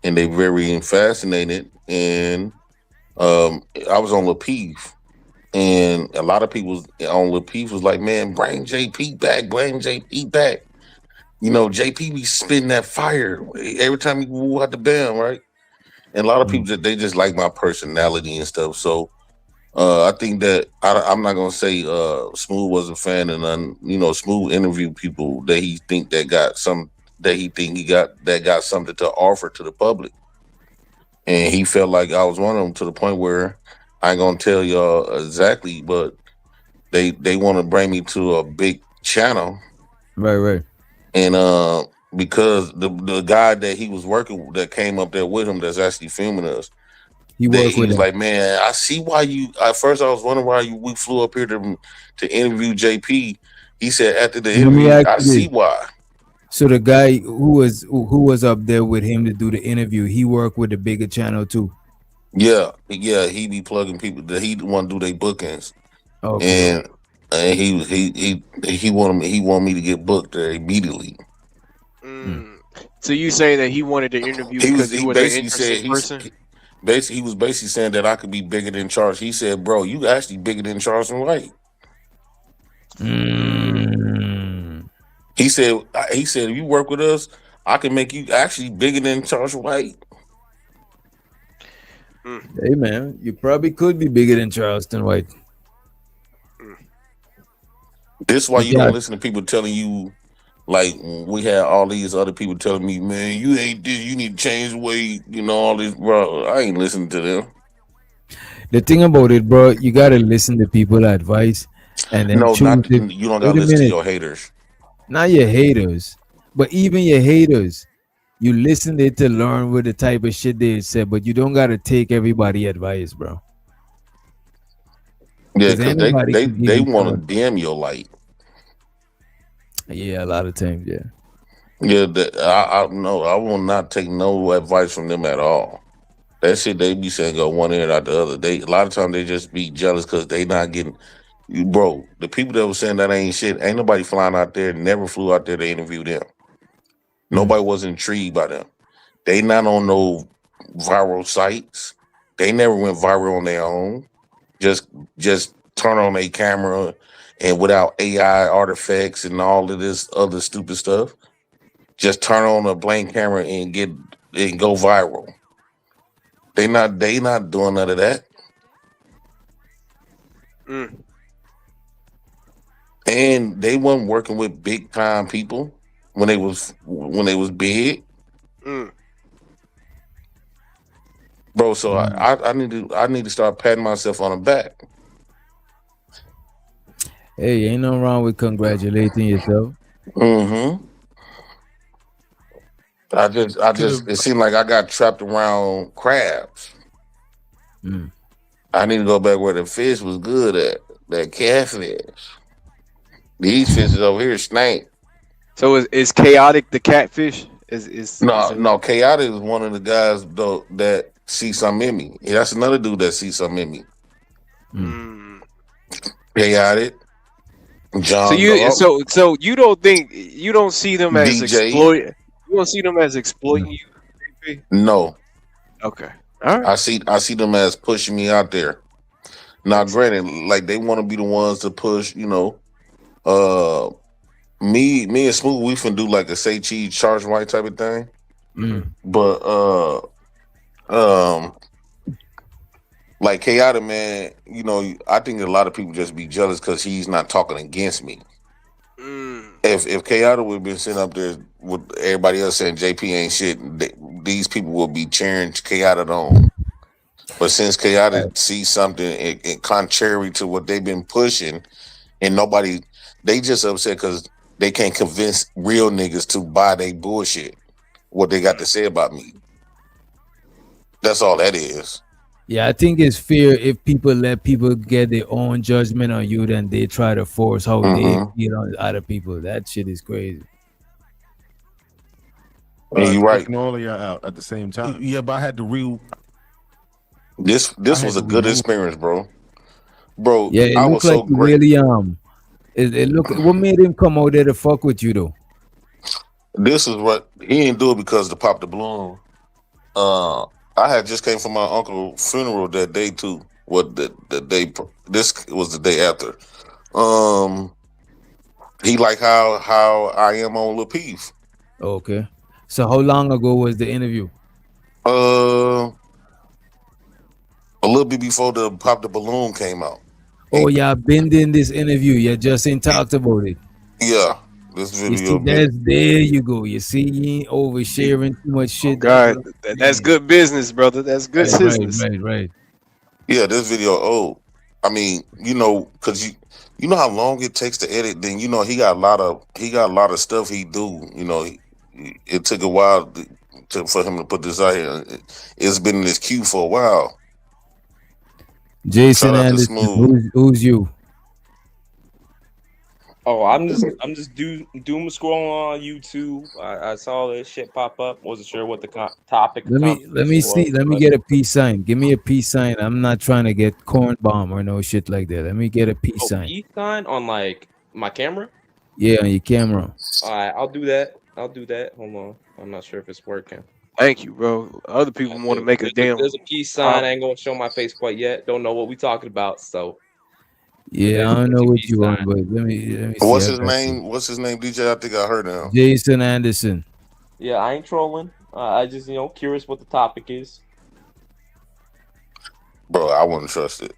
and they very fascinated. And I was on Lapeef, and a lot of people on Lapeef was like, "Man, bring JP back, bring JP back." JP be spitting that fire every time he go out the band, right? And a lot of people they just like my personality and stuff. So I think that I'm not gonna say Smooth was a fan, and Smooth interviewed people that he think that got something to offer to the public, and he felt like I was one of them, to the point where I ain't gonna tell y'all exactly, but they want to bring me to a big channel, Right. and because the guy that he was working with, that came up there with him, that's actually filming us. He He with was him. like, "Man, I see why you." At first, I was wondering why we flew up here to interview JP. He said after the Let me interview, ask I you see this. why. So the guy who was up there with him to do the interview, he worked with the bigger channel too. Yeah, he be plugging people that he want to do their bookings, Okay. and he wanted me to get booked there immediately. So you saying that he wanted to interview because you were an interesting person? He was basically saying that I could be bigger than Charles. He said, "Bro, you actually bigger than Charleston White." He said, if you work with us, I can make you actually bigger than Charles White. Hey man, you probably could be bigger than Charleston White. This is why you Yeah. don't listen to people telling you, like, we had all these other people telling me, "Man, you ain't this, you need to change the way," all this, bro. I ain't listening to them. The thing about it, bro, you gotta listen to people's advice and then No, choose not it. you don't Wait gotta a listen to minute, your haters. not your haters, but even your haters. You listen to it to learn what the type of shit they said, but you don't gotta take everybody advice, bro. Yeah, Because because they anybody they can give they you want some. to dim your light. Yeah, a lot of times, yeah. Yeah, I no, I will not take no advice from them at all. That shit they be saying go one ear and out the other. They a lot of times they just be jealous because they not getting you, bro. The people that was saying that ain't shit, ain't nobody flying out there. Never flew out there to interview them. Nobody was intrigued by them. They not on no viral sites. They never went viral on their own. Just just turn on a camera and without AI artifacts and all of this other stupid stuff. Just turn on a blank camera and get and go viral. They not doing none of that. Mm. And they wasn't working with big time people when they was big. Mm. Bro, so I need to start patting myself on the back. Hey, ain't no wrong with congratulating yourself. Mm-hmm. I just it seemed like I got trapped around crabs. Mm. I need to go back where the fish was good at. That catfish. These fishes over here stink. So is chaotic the catfish? Is No, it? no, Chaotic is one of the guys though that see something in me. Yeah, that's another dude that sees something in me. Mm. Chaotic, So John you Dog, so you don't think you don't see them as DJ. exploit? You don't see them as exploiting you? JP? No, Okay. All right. I see them as pushing me out there. Now, Makes sense. granted, like they want to be the ones to push. Uh, me and Smooth, we finna do like a say cheese, charge white type of thing. Mm. But um, like Chaotic man, I think a lot of people just be jealous because he's not talking against me. Mm. If Chaotic would have been sitting up there with everybody else saying JP ain't shit, these people will be cheering Chaotic on. But since Chaotic sees something in contrary to what they've been pushing, and they just upset because they can't convince real niggas to buy their bullshit. What they got to say about me. That's all that is. Yeah, I think it's fear if people let people get their own judgment on you, then they try to force how they Mm-hmm. feel on other people. That shit is crazy. And you're right. Taking all of y'all out at the same time. Yeah, but I had to This was a good remove. experience, bro. Bro, Yeah, it I looked was like so you great. really it look what made him come out there to fuck with you though. This is what he didn't do it because to pop the balloon. I had just came from my uncle's funeral that day too. What the day? This was the day after. He like how I am on Lil Peep. Okay. So how long ago was the interview? A little bit before the pop the balloon came out. Oh, yeah, been in this interview. You just ain't talked about it. Yeah, this You see, video been. there you go. You see, you ain't oversharing too much shit. God, that's good business, brother. That's good Right, business. right. Yeah, this video old. I mean, because you know how long it takes to edit. Then he got a lot of stuff he do. It took a while for him to put this out here. It's been in this queue for a while. Jason Shout out to Anderson, Smooth. who's you? Oh, I'm just doom scrolling on YouTube. I saw this shit pop up. Wasn't sure what the topic. Let me see. Let me get a peace sign. Give me a peace sign. I'm not trying to get corn bomb or no shit like that. Let me get a peace sign. Peace sign on like my camera. Yeah, on your camera. All right, I'll do that. Hold on. I'm not sure if it's working. Thank you, bro. Other people want to make a damn. There's a peace sign. I ain't gonna show my face quite yet. Don't know what we talking about. So Yeah, I don't know what you want, but let me see. What's I his got name? you. What's his name, DJ? I think I heard him. Jason Anderson. yeah, I ain't trolling. I just curious what the topic is. Bro, I wouldn't trust it.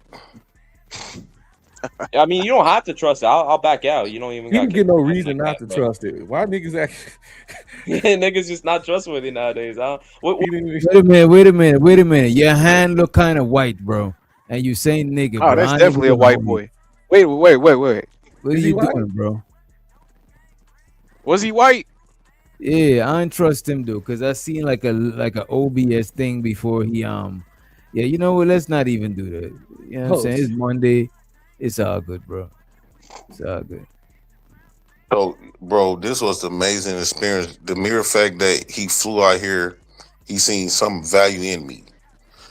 I mean, you don't have to trust it. I'll back out. You don't even. You don't get no reason not to trust it. Why niggas actually? Yeah, niggas just not trustworthy nowadays. Wait a minute. Your hand look kind of white, bro. and you saying nigga, Oh, bro. that's I ain't definitely a even white gonna hold you. boy. Wait. What are Is he you white? doing, bro? Was he white? Yeah, I don't trust him though, cause I seen like a OBS thing before he Yeah, you know what? Let's not even do that. You know what I'm saying? It's Host. Monday. It's all good, bro. It's all good. So, bro, this was an amazing experience. The mere fact that he flew out here, he seen some value in me.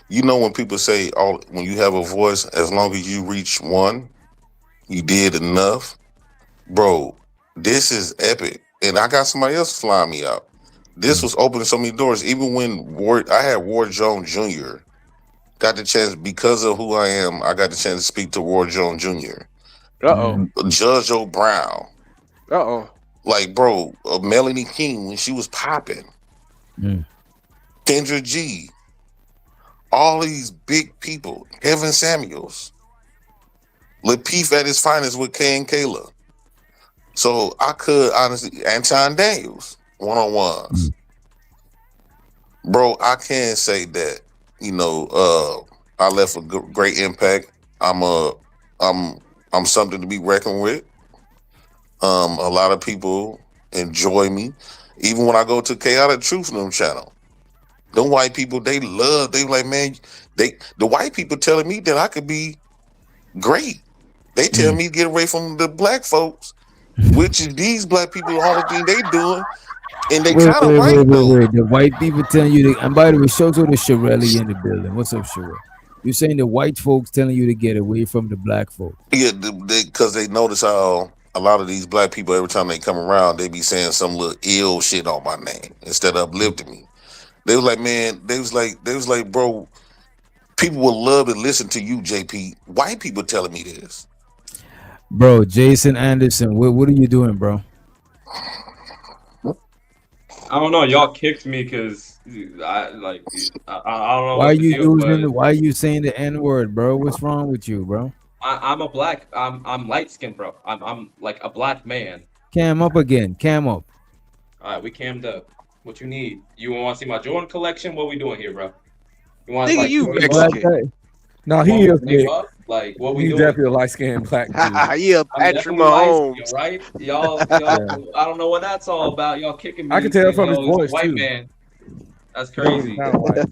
You know when people say, "Oh, when you have a voice, as long as you reach one, you did enough." Bro, this is epic, and I got somebody else flying me out. This was opening so many doors. Even when I had Ward Jones Jr. got the chance because of who I am. I got the chance to speak to Ward Jones Jr. Judge O'Brown. Like, bro, Melanie King when she was popping. Kendra G. All these big people. Kevin Samuels. Lapeef at his finest with Kay and Kayla. So I could honestly, Anton Daniels, one-on-ones. Bro, I can say that, I left a great impact. I'm something to be reckoned with. A lot of people enjoy me. Even when I go to Chaotic Truth Room channel. Them white people, they like, man, the white people telling me that I could be great. They tell me to get away from the black folks, which is these black people, all the things they doing, and they kind of right though. Wait. The white people telling you to, and by the way, show to the Shirelli in the building. What's up, Shirelli? You're saying the white folks telling you to get away from the black folks. Yeah, because they notice how a lot of these black people, every time they come around, they be saying some little ill shit on my name instead of uplifting me. They was like, man, they was like, bro, people would love to listen to you, JP. White people telling me this. Bro, Jason Anderson, what are you doing, bro? I don't know. Y'all kicked me because I don't know. Why what are to you do, using? Why are you saying the N word, bro? What's wrong with you, bro? I'm a black. I'm light skinned, bro. I'm like a black man. Cam up again. Cam up. All right, we cammed up. What you need? You want to see my Jordan collection? What we doing here, bro? You want Nigga, like you Jordan Mexican. No, he is big. Like what we He's doing? definitely a light skinned black dude. Yeah, I'm Patrick definitely light Mahomes. skinned, right? Y'all, Yeah. I don't know what that's all about. Y'all kicking me. I can tell saying, from his "Yo, he's a voice, white too. man." That's He don't crazy. sound white.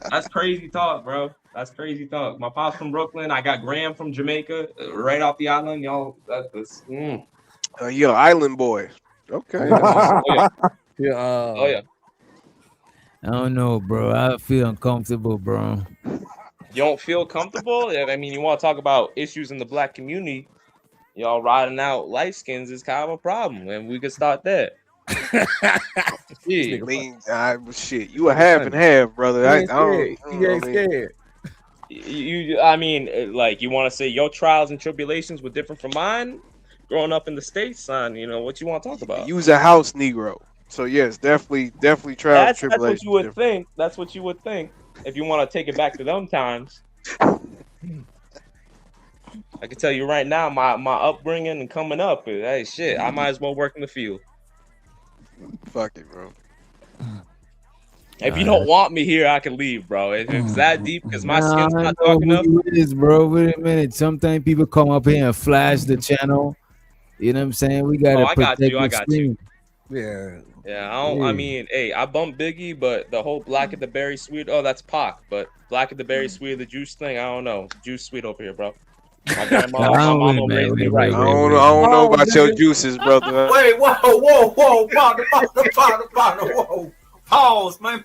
That's crazy talk, bro. That's crazy talk. My pop's from Brooklyn. I got Graham from Jamaica, right off the island. Y'all, that's. You're an island boy. Okay. Oh yeah. Yeah. Oh yeah. I don't know, bro. I feel uncomfortable, bro. You don't feel comfortable? I mean, you want to talk about issues in the black community? Y'all riding out light skins is kind of a problem, and we could start there. I mean, shit, you a half and half, brother. I don't. He ain't scared. I mean, like, you want to say your trials and tribulations were different from mine growing up in the States, son? You know, what you want to talk about? You's a house Negro. So, yes, definitely trials and tribulations. That's what you would think. That's what you would think if you want to take it back to them times. I can tell you right now, my upbringing and coming up, hey, shit, I might as well work in the field. Fuck it, bro. If you don't want me here, I can leave, bro. If it's that deep, because my skin's I not know talking who up. you is, bro. Wait a minute. Sometimes people come up here and flash the channel. You know what I'm saying? We gotta Oh, I got protect you. I the got screen. you. Yeah. Yeah, I mean, hey, I bumped Biggie, but the whole Black of the Berry Sweet, oh, that's Pac. But Black of the Berry Sweet, the juice thing, I don't know. Juice sweet over here, bro. My grandma, my mama raised me right. I don't know about your juices, brother. Wait, whoa, partner, whoa. Pause, man.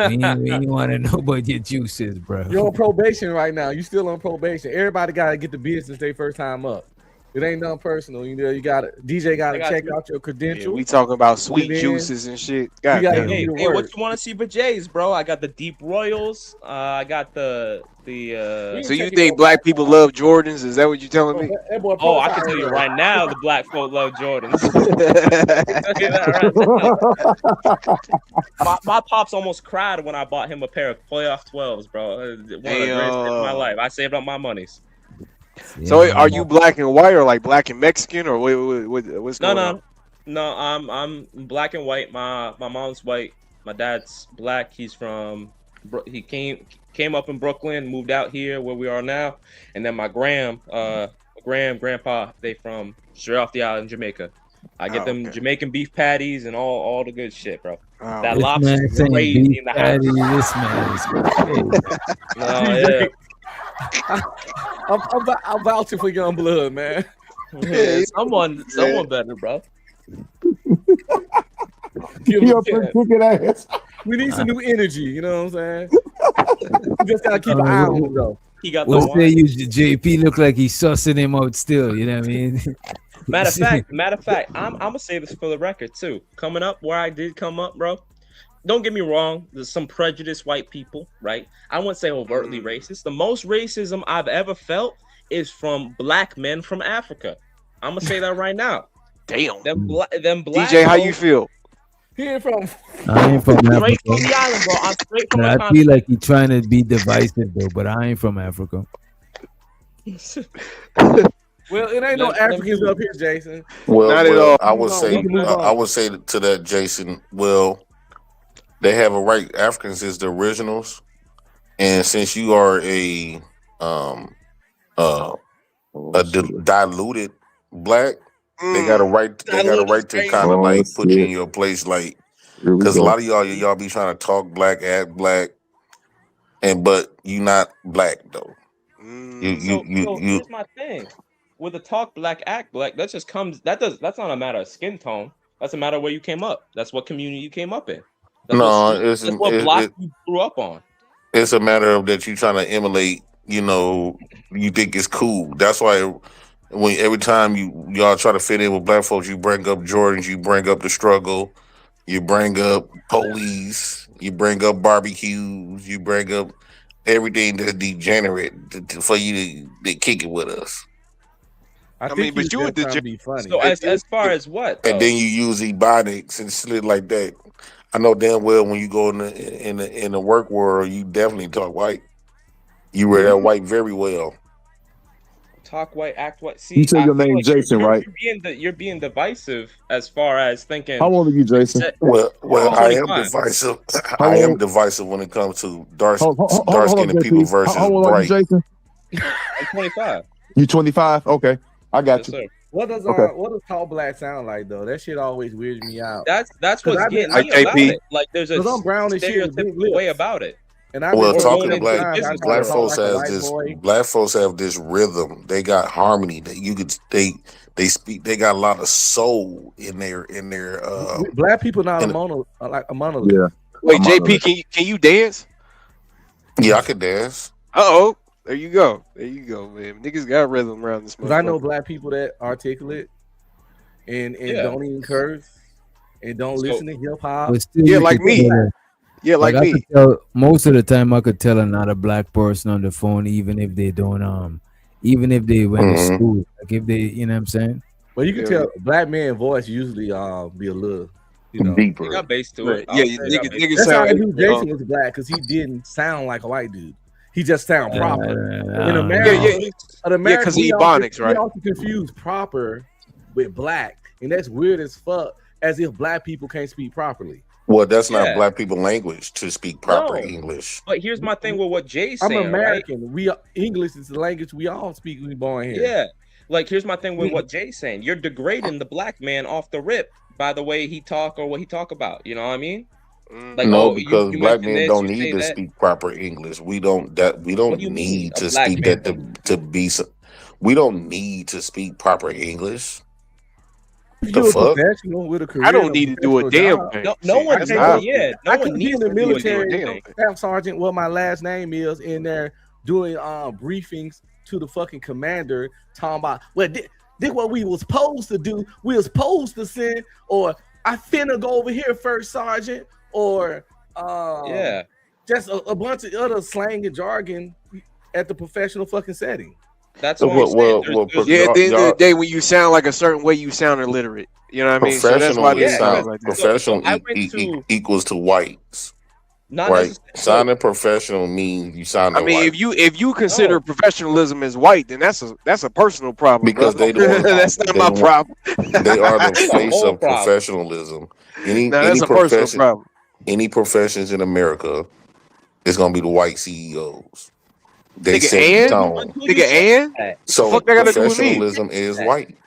We want to know about your juices, bro. You're on probation right now. You still on probation. Everybody got to get the business their first time up. It ain't nothing personal. You know, you got to DJ got to check out your credentials. Yeah, we talking about sweet juices and shit. God damn. Hey, what you want to see for J's, bro? I got the Deep Royals. I got the. So you think black people love Jordans? Is that what you're telling me? Oh, I can tell you right now, the black folk love Jordans. my pops almost cried when I bought him a pair of playoff 12s, bro. One of the greatest days of my life. I saved up my monies. So are you black and white or like black and Mexican or what's going on? No, I'm black and white. My mom's white. My dad's black. He's from He came up in Brooklyn, moved out here where we are now, and then my grandpa, they from straight off the island, Jamaica. I get them Jamaican beef patties and all the good shit, bro. That This lobster's man saying crazy beef in the patty. house. This man is crazy. No, yeah. I'm vouching for young blood, man. Yeah, someone better, bro. Give him You're a chance. crooked ass. We need some new energy. You know what I'm saying? We just gotta keep an eye on him, though. He got We'll the say wine. you JP look like he's sussing him out still. You know what I mean? Matter of fact, I'm gonna say this for the record too. Coming up where I did come up, bro. Don't get me wrong. There's some prejudiced white people, right? I wouldn't say overtly racist. The most racism I've ever felt is from black men from Africa. I'm gonna say that right now. Damn. Them black DJ, how you feel? He ain't from. I ain't from straight Africa. from the island, bro. I'm straight from the I feel continent. like he's trying to be divisive though, but I ain't from Africa. Well, it ain't no Africans up here, Jason. Well, Not at all. I would say, We can move I on. would say to that, Jason. Well, they have a right. Africans is the originals, and since you are a diluted black, they got a right. They got a right to kind of like put you in your place, like because a lot of y'all be trying to talk black, act black, but you not black though. So here's my thing. With the talk black, act black, that just comes. That's not a matter of skin tone. That's a matter of where you came up. That's what community you came up in. That's No, that's what block you grew up on. it's a matter of that you trying to emulate. You know, you think it's cool. That's why when every time y'all try to fit in with black folks, you bring up Jordans, you bring up the struggle, you bring up police, you bring up barbecues, you bring up everything that's degenerate for you to kick it with us. I mean, but you were trying to be funny. So as far as what? And then you use ebonics and shit like that. I know damn well when you go in the work world, you definitely talk white. You wear that white very well. Talk white, act white. See, You said your I feel name like Jason, right? You're being divisive as far as thinking. How old are you, Jason? Well, I'm I am 25. divisive. How I am old- divisive when it comes to dark Hold skinned on, people JP. versus How old are you, bright. Jason? I'm 25. You 25? Okay, I got Yes, you. sir. What does Okay. tall black sound like though? That shit always weirds me out. That's 'Cause what's I've been- getting me about it. Like there's a 'Cause I'm brown as shit with big stereotypical way lips. about it. And I've Well, been talking going to into times I black try to talk folks like a has white this. boy. Black folks have this rhythm. They got harmony. That you could they speak. They got a lot of soul in their. Black people not in- like a monolith. Yeah. Wait, JP, can you dance? Yeah, I could dance. Oh, there you go, man. Niggas got rhythm around this. Because I know black people that articulate and don't even curse and don't listen to hip hop. But still, Yeah, you like could me. tell- Yeah, like I me. could tell, most of the time, I could tell not a black person on the phone, even if they don't, even if they went to school. Like if they, you know what I'm saying? Well, you can tell black man voice usually be a little, you know, deeper. They got bass to it. Yeah, niggas That's how I sound. knew Jason was black because he didn't sound like a white dude. He just sound proper. In America, Yeah, because he ebonics, right? We often confuse proper with black, and that's weird as fuck. As if black people can't speak properly. Well, that's Yeah. not black people language to speak proper No. English. But here's my thing with what Jay's I'm saying. American. English is the language we all speak when we born Right? here. Yeah. Like here's my thing with what Jay's saying. You're degrading the black man off the rip by the way he talk or what he talk about. You know what I mean? Like, No, oh, because you black mentioned men this, don't you need say to that. speak proper English. We don't What do you mean, need a to black speak man that to be. We don't need to speak proper English. If The you're a fuck? professional with a career, I don't and need to do a professional damn job, thing. No one, That's no how I one, yeah, no I one could be needs in the to do a military, damn thing. staff sergeant, what my last name is, in there doing briefings to the fucking commander, talking about, well, this what we was supposed to do. We was supposed to send, or I finna go over here first, sergeant, or Yeah. just a bunch of other slang and jargon at the professional fucking setting. That's what I'm saying. There's- Yeah, at the end of the day, when you sound like a certain way, you sound illiterate. You know what I mean? So that's why Professional they is sound sound like that. professional I went to- equals to whites. Not Right, necessarily- sounding professional means you sound. I mean, if you consider professionalism as white, then that's a personal problem. Because bro. they don't. That's not they my don't- problem. They are the That's a face whole of problem. professionalism. Any No, that's a personal problem. any professions in America, it's gonna be the white CEOs. They Nigga, set the and tone. nigga, and the So fuck that got to do with me? professionalism is white.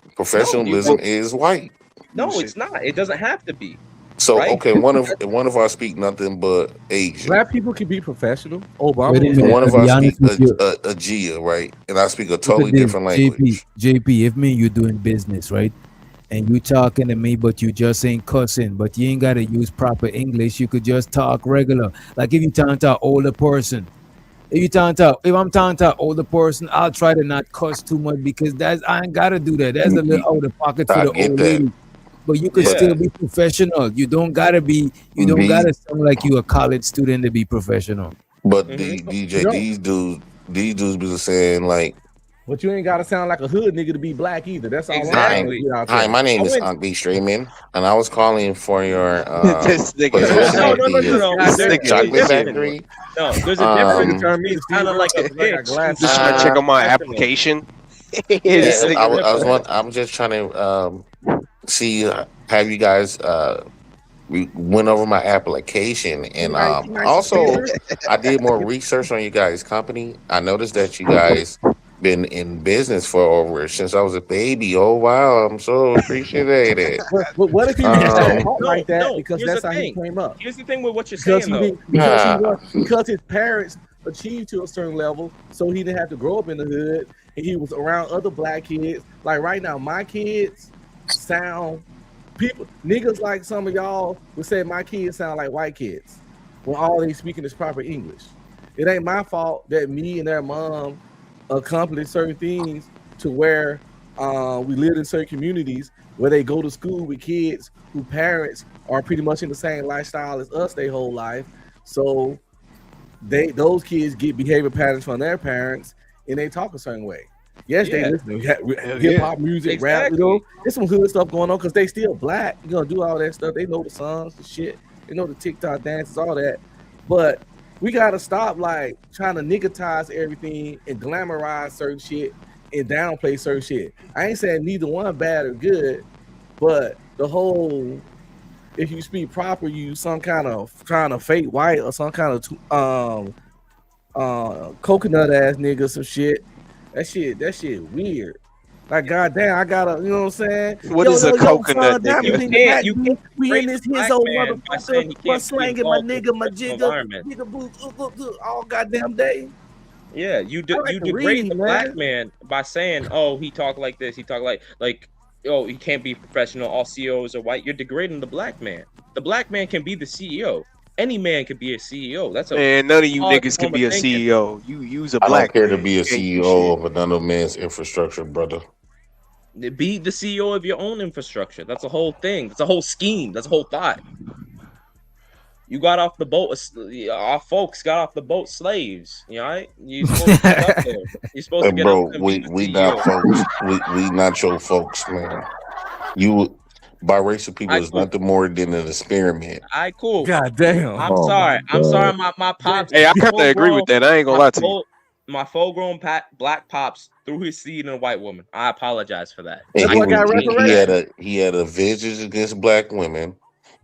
No, Professionalism is white. no, it's not. It doesn't have to be. So Right? okay, one of our speak nothing but Asian. Black people can be professional. Obama Wait a was minute. One of To be us honest speak with you, a Gia, right? And I speak a look totally at this, different language. JP, if me and you doing business, right? And you talking to me, but you just ain't cussing, but you ain't gotta use proper English. You could just talk regular. Like if you talking to an older person, if I'm talking to an older person, I'll try to not cuss too much because I ain't gotta do that. That's a little out of pocket for I the get old that. lady. But you could But still be professional. You don't gotta these, sound like you a college student to be professional. but Mm-hmm. the You DJ, don't. these dudes be saying like, But you ain't gotta sound like a hood nigga to be black either. That's all I'm hi, trying to get out hi, there. my name I is went. Unc B. Strayman, and I was calling for your This nigga. position No, at no, no, no, the no. This There's a nigga chocolate is difference. factory. No, there's a Nigga difference. turn me to It's Steve kind of like a Irwin 'cause I got pitch. glasses. Just trying to check There's on a my difference. application. Yeah, This there's a nigga. difference. I'm just trying to see have you guys we went over my application and also I did more research on you guys' company. I noticed that you guys been in business for over since I was a baby. Oh wow, I'm so appreciated. But what if he was Um, taught like that No. because Here's that's the how he thing. came up? Here's the thing with what you're Because saying, he though. didn't, because he yeah. was, because his parents achieved to a certain level, so he didn't have to grow up in the hood, and he was around other black kids. Like right now, my kids sound people niggas like some of y'all would say my kids sound like white kids when all they speaking is proper English. It ain't my fault that me and their mom accomplished certain things to where we live in certain communities where they go to school with kids who parents are pretty much in the same lifestyle as us their whole life. So those kids get behavior patterns from their parents and they talk a certain way. Yes, they Yeah. listen to hip hop music, rap, you know. There's some hood stuff going on because they still black. You're gonna do all that stuff. They know the songs, the shit, they know the TikTok dances, all that. But we gotta stop like trying to niggertize everything and glamorize certain shit and downplay certain shit. I ain't saying neither one bad or good, but the whole if you speak proper, you some kind of trying to fake white or some kind of coconut ass nigga, some shit. That shit weird. Like goddamn, I gotta, you know what I'm saying? What is a coconut son, nigga? You we can't in this praise his old black man by saying he motherfucker, can't my be slanging my involved in nigga, my the jigger, environment. nigga boots, all goddamn day. Yeah, you I like you to degrade read, the black man by saying, "Oh, he talk like this. He talk like oh, he can't be professional. All CEOs are white." You're degrading the black man. The black man can be the CEO. Any man can be a CEO. That's a Man, none of you flawed niggas can form of be a thinking. CEO. You's a I don't black care to man. be You a can't do CEO shit. of another man's infrastructure, brother. Be the CEO of your own infrastructure. That's a whole thing. That's a whole scheme. That's a whole thought. You got off the boat. Our folks got off the boat slaves. You know, right? You're supposed to get up there. You're supposed to get up Bro, there and be we the not CEO. folks. We not your folks, man. You biracial people is Cool. nothing more than an experiment. Cool. God damn. I'm sorry. I'm sorry. My pops. Hey, I my kind of agree with that. I ain't gonna lie to you. My full-grown black pops threw his seed in a white woman. I apologize for that. And I he had a vengeance against black women.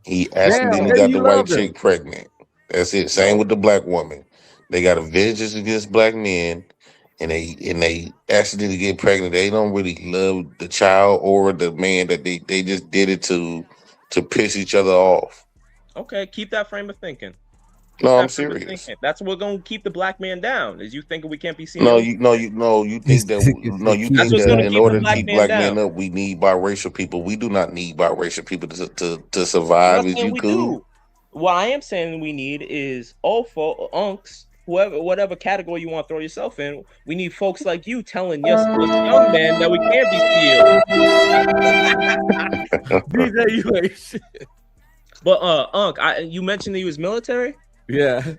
He accidentally maybe got you the white loved her. chick pregnant. That's it. Same with the black woman. They got a vengeance against black men, and they accidentally get pregnant. They don't really love the child or the man that they just did it to piss each other off. Okay, keep that frame of thinking. No, I'm serious. That's what's gonna keep the black man down. Is you thinking we can't be seen? You think that in order to keep black men up, we need biracial people. We do not need biracial people to survive. Is you cool? What I am saying we need is unks, whatever category you want to throw yourself in. We need folks like you telling us young men that we can't be CEOs. DJ, you ain't shit. But Unc, you mentioned that he was military. Yeah.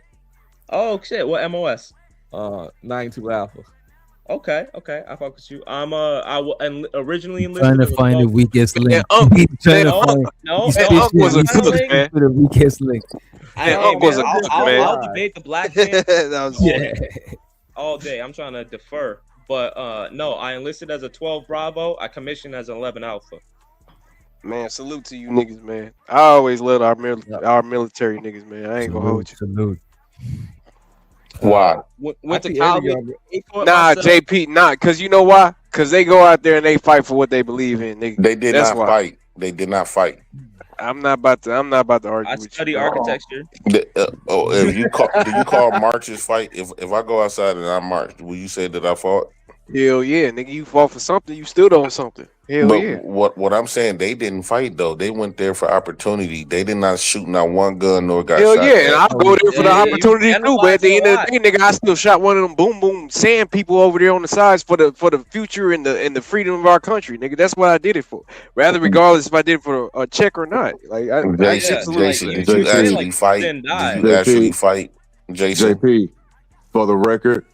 Oh shit! What MOS? 92 Alpha. Okay, I fuck with you. And originally Trying to find the weakest link. No, Unc was a cook, man. The weakest link. Unc was a cook, man. I'll debate the black man Yeah. all day. I'm trying to defer, but no, I enlisted as a 12 Bravo. I commissioned as an 11 Alpha. Man, salute to you niggas, man. I always loved our military niggas, man. I ain't gonna hold you. Salute. Why? Went to think every college. young paid for it Nah, myself. JP, nah, cause you know why? Cause they go out there and they fight for what they believe in. They did That's not why. fight. They did not fight. I'm not about to argue I with you, study bro. architecture. If you call, do you call marches fight? If I go outside and I march, will you say that I fought? Hell yeah, nigga, you fought for something, you stood on something. Hell But yeah. what I'm saying, they didn't fight though. They went there for opportunity. They did not shoot not one gun nor got Hell shot. yeah, and I'll at. go there for the Yeah, you opportunity too. But at analyzing the a end of lot. the day, nigga, I still shot one of them boom boom sand people over there on the sides for the future and the freedom of our country, nigga. That's what I did it for. Rather, regardless if I did it for a check or not. Like I Jason, absolutely Jason, said. did you saying actually like fight? didn't Did die. you actually fight, Jason? JP, for the record,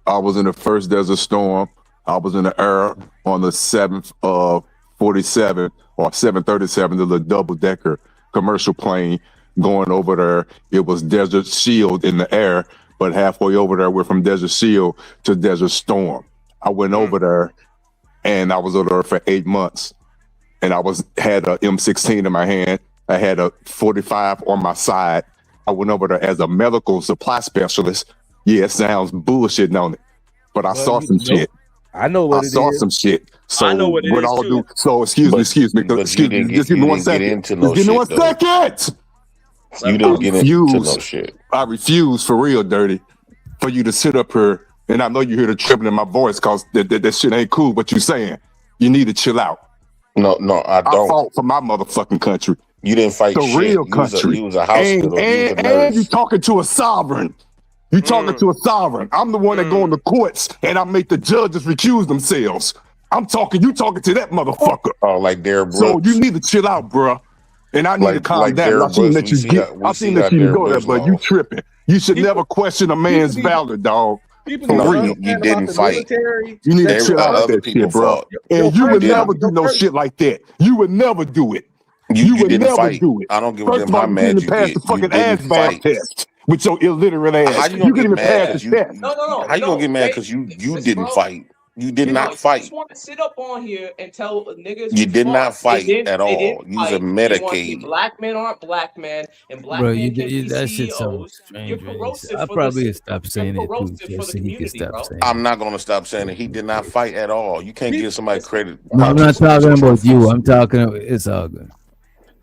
I was in the first Desert Storm. I was in the air on the 747 or 737, the little double-decker commercial plane going over there. It was Desert Shield in the air, but halfway over there, we're from Desert Shield to Desert Storm. I went over there, and I was over there for 8 months, and I had a M16 in my hand. I had a 45 on my side. I went over there as a medical supply specialist. Yeah, it sounds bullshit, don't it? But I saw some shit. I know what it saw is. some shit. So I know what it with is, all too. due, so excuse me, But excuse me, you didn't just give me one get second. into no Just give me one shit though. second. You didn't get into no shit. I refuse for real, Dirty, for you to sit up here, and I know you hear the trembling in my voice because that shit ain't cool. What you saying? You need to chill out. No, I I don't. fought for my motherfucking country, You didn't fight the shit. real You was country. a hospital. You was a And nurse. you talking to a sovereign. You talking to a sovereign. I'm the one that go in the courts and I make the judges recuse themselves. You talking to that motherfucker. Oh, like Derrick So Brooks. you need to chill out, bruh. And I need to calm down. I Derrick shouldn't Brooks. let you get. I shouldn't let you go there, but you tripping. You should never question a man's valor, dog. People For need to real. understand about the military. You need to that, chill out with other that people shit, bro. fought. And you would didn't. never do no shit like that. You would never do it. You would didn't never fight. do it. I don't give a First damn of all, how you mad couldn't you even pass get. the You fucking didn't ass fight. test with your illiterate ass. How you gonna get couldn't even mad pass because the you? test. No. How you gonna get mad because you didn't fight? You did not You fight. just want to sit up on here and tell niggas You who did not fought they fight didn't, at they all. didn't You was a fight. They want to say Medicaid. black men aren't black men and black Bro, men can't be that shit sounds CEOs. You're strange. When corrosive I for probably this. stop You're saying it too, corrosive for just the so he can community, stop bro. saying I'm it. not gonna stop saying it. He did not fight at all. You can't give somebody credit. No, I'm not talking Participation about you. trophies. I'm talking. It's all good.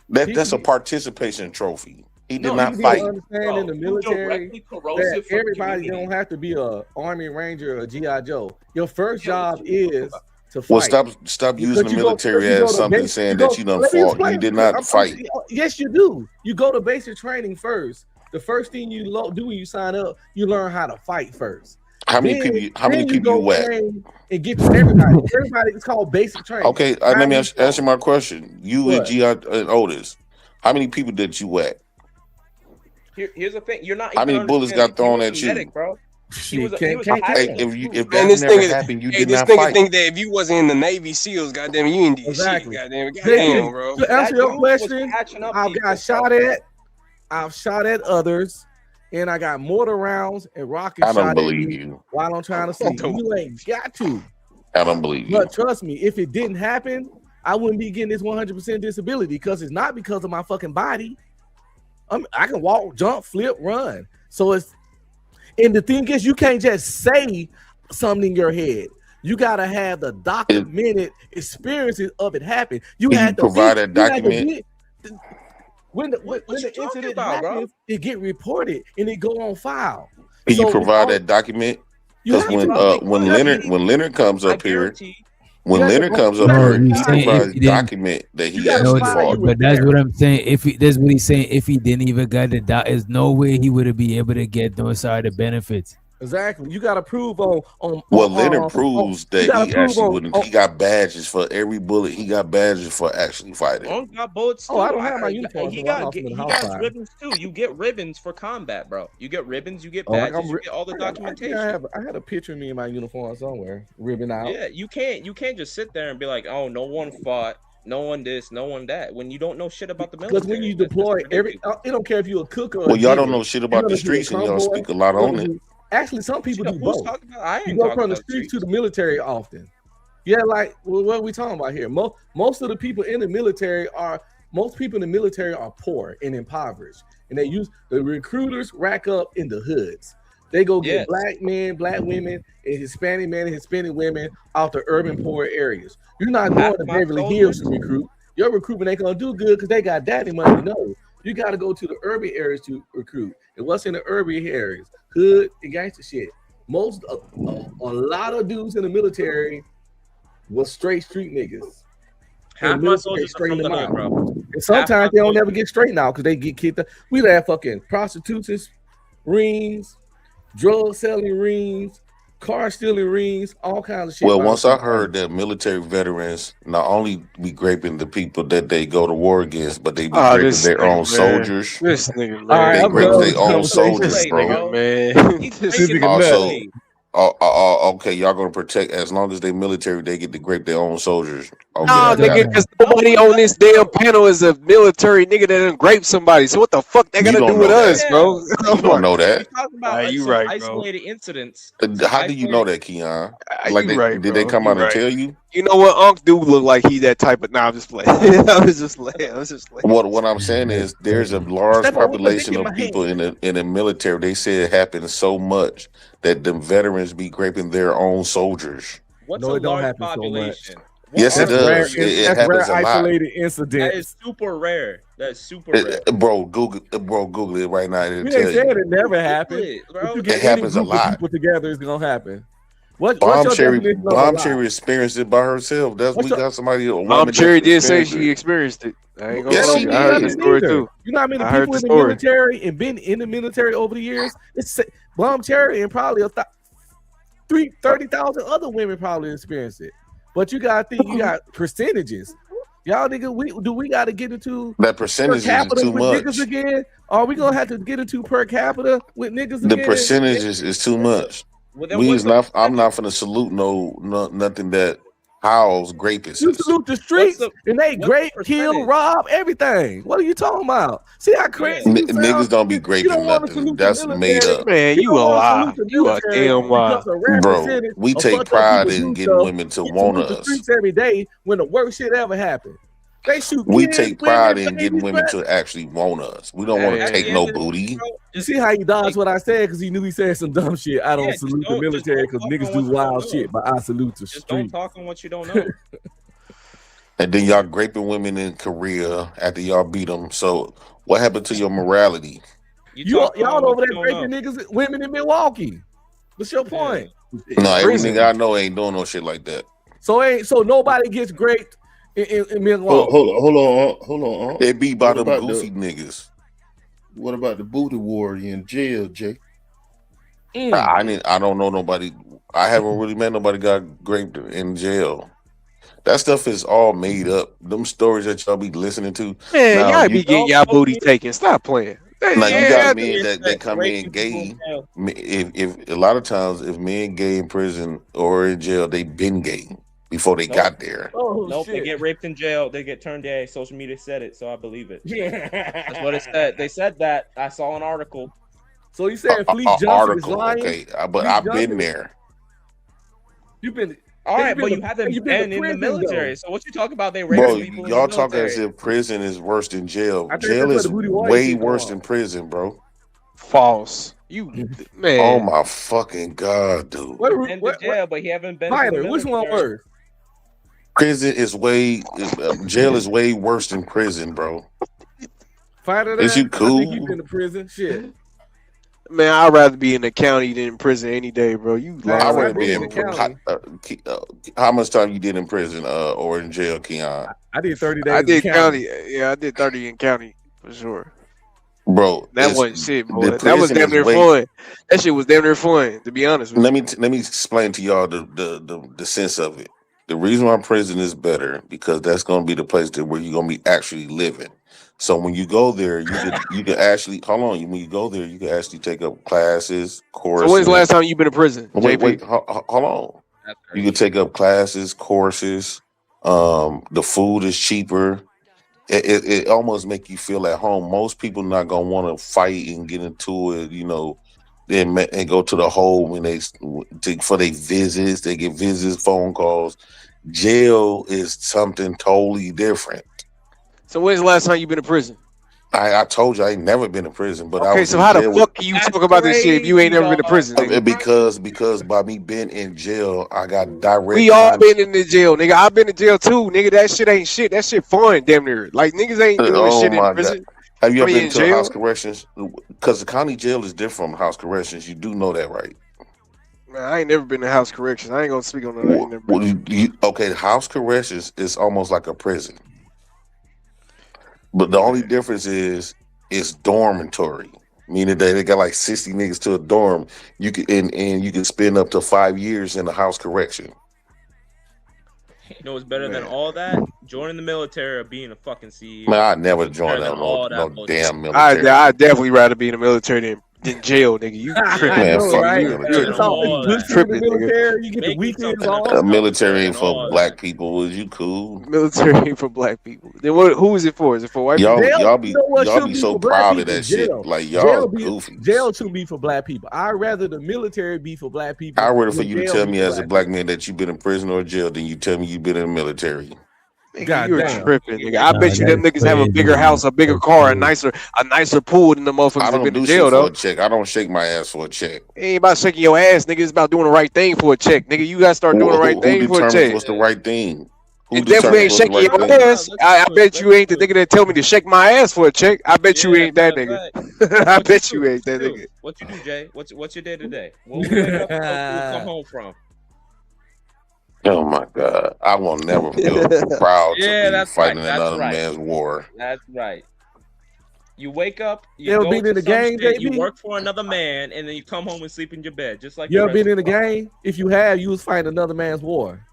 That's a participation trophy. He did not You need fight. to understand in the military that everybody don't have to be a Army Ranger or GI Joe. Your first job is to fight. Well, stop using the military as something saying that you done fought. You did not fight. Yes, you do. You go to basic training first. The first thing you do when you sign up, you learn how to fight first. How many people you whack? And get to everybody. Everybody, it's called basic training. Okay, let me answer my question. You and G.I. and Otis, how many people did you whack? Here's the thing: you're not. How many bullets got thrown at you? Medic, bro. He was a If And that this never thing happened, you hey, did this not nigga fight. think that if you wasn't in the Navy SEALs, goddamn, you ain't did shit, goddamn, goddamn, bro. To answer your question, I've got shot at. I've shot at others, and I got mortar rounds and rocket I don't shot at believe me you. while I'm trying to sleep. You ain't got to. I don't believe you. But trust me, if it didn't happen, I wouldn't be getting this 100% disability because it's not because of my fucking body. I can walk, jump, flip, run. So it's, and the thing is, you can't just say something in your head. You gotta have the documented experiences of it happen. You Can had you to provide be- that you had to document? be- when the incident happens, it get reported and it go on file. Can you So provide that document? You Because have to. when Leonard comes up here, when You have to Leonard go- comes you up have here, to he provide it. provides If he didn't- document that he You gotta actually provide fought. you But that's what I'm saying. That's what he's saying. If he didn't even get the there's no way he would have been able to get those side of benefits. Exactly. You got to prove on. Well, Leonard proves you gotta that he prove actually on- wouldn't. He got badges for every bullet. He got badges for actually fighting. On got bullets too. Oh, I don't have my uniform, He so I got lost them in he the house got fire. ribbons too. You get ribbons for combat, bro. You get ribbons. You get Oh, like badges. I'm You ri- get all the I got- documentation. I had a picture of me in my uniform somewhere, ribbon out. Yeah, you can't just sit there and be like, oh, no one fought, no one this, no one that, when you don't know shit about the military. Because when you deploy it don't care if you're a cook or Well, a y'all don't digger. know shit You about know the if you're a streets, and y'all convoy, speak a lot you know on if it. you- Actually, some people do Who's both. talking about? I You ain't go talking from the about streets to the military often. Yeah, like what are we talking about here? Most of the people in the military are poor and impoverished, and they use the recruiters rack up in the hoods. They go get black men, black women, and Hispanic men and Hispanic women out the urban poor areas. You're not going to Beverly Hills to recruit. Your recruitment ain't gonna do good because they got daddy money. No, you got to go to the urban areas to recruit. And what's in the urban areas? Hood and gangster shit. A lot of dudes in the military was straight street niggas. Half my soldiers are from the hood, bro. And sometimes they don't ever get straightened out because they get kicked out. We had fucking prostitutes, rings, drug selling rings, car stealing rings, all kinds of shit. Well, once I heard that military veterans not only be graping the people that they go to war against, but they be graping their own soldiers. This nigga, They man. grape their own soldiers, bro. Nigga, man. Also, okay, y'all gonna protect as long as they military, they get to grape their own soldiers. Okay, Nah, nigga, because nobody on this damn panel is a military nigga that done grape somebody. So what the fuck they gotta do with us, bro? You don't know that. Talking about you some right, bro. isolated incidents. How do you know that, Keon? Like, You right, did they bro. come You out and right. tell you? You know what? Unc do look like he that type of. Nah, I'm just playing. I was just playing. What I'm saying is there's a large Step on, population put of the dick people in the military. They say it happens so much that the veterans be graping their own soldiers. What's No, a it don't large happen so population? Yes, it does. It That's happens rare a lot. isolated That incidents. is super rare. That's super rare. Bro, Google it right now. It'll We tell ain't saying you. it never happened. It, bro. If you get It any happens a group of lot. people together, it's gonna happen. What's Bomb your Cherry, definition of a Bomb lie? Cherry experienced it by herself. That's What's we your- got somebody. A Mom woman Cherry that did say experienced she it. experienced it. I ain't gonna Yes, lie. she I heard the did. story too. You know how many I heard people the in the story. military and been in the military over the years? It's Bomb Cherry and probably 30,000 other women probably experienced it. But you gotta think you got percentages. Y'all nigga, we gotta get into That per percentage is capita too with much. niggas again? Are we gonna have to get into per capita with niggas The again? percentage is too much. Well, then We what's is the not. I'm not finna salute nothing that house grapists. You salute the streets and they what's grape, the kill, percentage? rob, everything. What are you talking about? See how crazy you Niggas sound? don't be You graping don't want to nothing. salute That's the made military. up. Man, You you don't a want to lie. salute the You a military damn lie. because a rare Bro, percentage we of take fucked up pride people in do getting stuff. women to You want salute the us. streets every day when the worst shit ever happened. They shoot We kids, take pride women, in getting babies, women but to actually want us. We don't want to At take the no end of the booty. day, bro, you see how he dodged what I said because he knew he said some dumb shit. I don't yeah, just salute the don't military because talk niggas on do what you don't wild know. shit, but I salute the Just don't street. talk on what you don't know. And then y'all graping women in Korea after y'all beat them. So what happened to your morality? Y'all over there raping niggas, women in Milwaukee. What's your point? No, every Prison. nigga I know ain't doing no shit like that. So nobody gets raped in Milwaukee. Hold on. They beat by What them about goofy niggas. What about the booty warrior in jail, Jay? I don't know nobody. I haven't really met nobody got raped in jail. That stuff is all made up. Them stories that y'all be listening to. Man, Now y'all you, be getting y'all booty taken. Stop playing. now you Yeah, got men that come in gay. If a lot of times if men gay in prison or in jail, they been gay before they got there. Oh, Nope, they shit. get raped in jail. They get turned gay. Social media said it, so I believe it. That's what it said. They said that. I saw an article. So you saying Fleet Johnson Article, is lying? okay, but Fleet I've Johnson? been there. You've been All right, you've but been you to- haven't you've been to in the prison, military. though. So what you talk about? They Bro, raping people in y'all the talking as military. if prison is worse than jail. I think Jail that's where is the booty warrior way shit come worse on. than prison, bro. False. You man. Oh my fucking god, dude. In the jail, but he haven't been. Fighter, which one worse? Prison is jail is way worse than prison, bro. Fighter, Is that? you I cool? think you've been to prison. Shit. Man, I'd rather be in the county than in prison any day, bro. You Man, I'd lying. rather I've be been in in the county. how much time you did in prison or in jail, Keon? I did 30 days I in did the county. Yeah, I did 30 in county for sure. Bro, That wasn't shit, boy. the That was prison damn is near way. fun. That shit was damn near fun, to be honest with you. Let me explain to y'all the sense of it. The reason why prison is better because that's gonna be the place where you're gonna be actually living. So when you go there, you can actually hold on. When you go there, you can actually take up classes, courses. So when's the last time you been to prison? Wait, JP? hold on. You can take up classes, courses. The food is cheaper. It almost make you feel at home. Most people not gonna want to fight and get into it, and go to the hole when for their visits. They get visits, phone calls. Jail is something totally different. So when's the last time you been to prison? I told you I ain't never been in prison, but I Okay, was so in how the jail fuck can you talk about this shit if you ain't never been to prison, nigga? because by me being in jail, I got direct. We all been in the jail, nigga. I've been in jail too, nigga. That shit ain't shit. That shit fun, damn near. Like niggas ain't doing Oh shit in my god! prison. Have you I ever mean, been in to a house jail. corrections? Because the county jail is different from house corrections. You do know that, right? Man, I ain't never been to house corrections. I ain't gonna speak on that. I ain't never been. Okay, the house corrections is almost like a prison, but the only difference is it's dormitory, meaning that they got like 60 niggas to a dorm. You can and you can spend up to 5 years in the house correction. You know what's better than all that? Joining the military or being a fucking CEO. Man, I never Better joined than that all no that damn bullshit. military. I'd definitely rather be in the military than jail, nigga. You tripping? Man, know, fuck right? the military. It's all all good that. shit in the Tripping, nigga. military. You get the Making weekends something of off. A yourself military better ain't than for all black that. people. Was you cool? Military ain't for black people. Then what? Who is it for? Is it for white people? Y'all, Jail, y'all you be know what y'all should be be so for black proud of people? that shit. Jail. Like y'all Jail goofy. should be for black people. I'd rather the military be for black people I'd rather for than you to jail tell be me for as a black black people. man that you've been in prison or jail than you tell me you've been in the military. Nigga, God you're damn. tripping, nigga. I bet you that them is niggas have a bigger crazy. house, a bigger car, a nicer pool than the I motherfuckers that don't been in do jail shit for though. a check. I don't shake my ass for a check. It ain't about shaking your ass, nigga. It's about doing the right thing for a check, nigga. You gotta start doing the right Who thing for a determines check. what's the right thing? Who It definitely ain't determines what's the shaking right your thing? ass. I bet you ain't the nigga that tell me to shake my ass for a check. I bet you Yeah, ain't that matter of nigga. fact. I What you bet do? you ain't that What you nigga. do? What you do, Jay? What's your day today? When we wake up, we'll come home from. Oh my god, I will never feel proud to Yeah, be that's right. fighting That's another right. man's war. That's right. You wake up, you You ever go been to in the some game, shit, you JB? work for another man, and then you come home and sleep in your bed, just like You the ever rest been of in the us. game? If you have, you was fighting another man's war.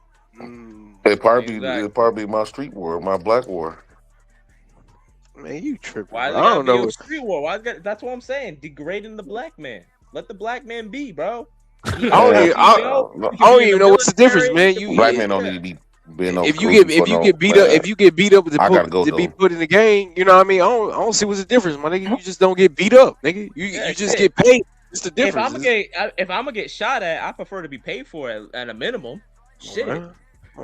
It probably Exactly. my street war, my black war. Man, you tripping, Why bro. is it I gotta don't be know. a street war? That's what I'm saying. Degrading the black man. Let the black man be, bro. He I don't can even. be CEO. I He can don't be in the even know what's the difference, military. He man. can Black be men don't yeah. need to be being no If you goofy for no get beat up, man. if you get beat up I gotta go to be though. put in the game, you know what I mean? I don't see what's the difference, my nigga. You just don't get beat up, nigga. You Yeah, just shit. get paid. It's the If difference. I'm gonna get shot at, I prefer to be paid for it at a minimum. Shit.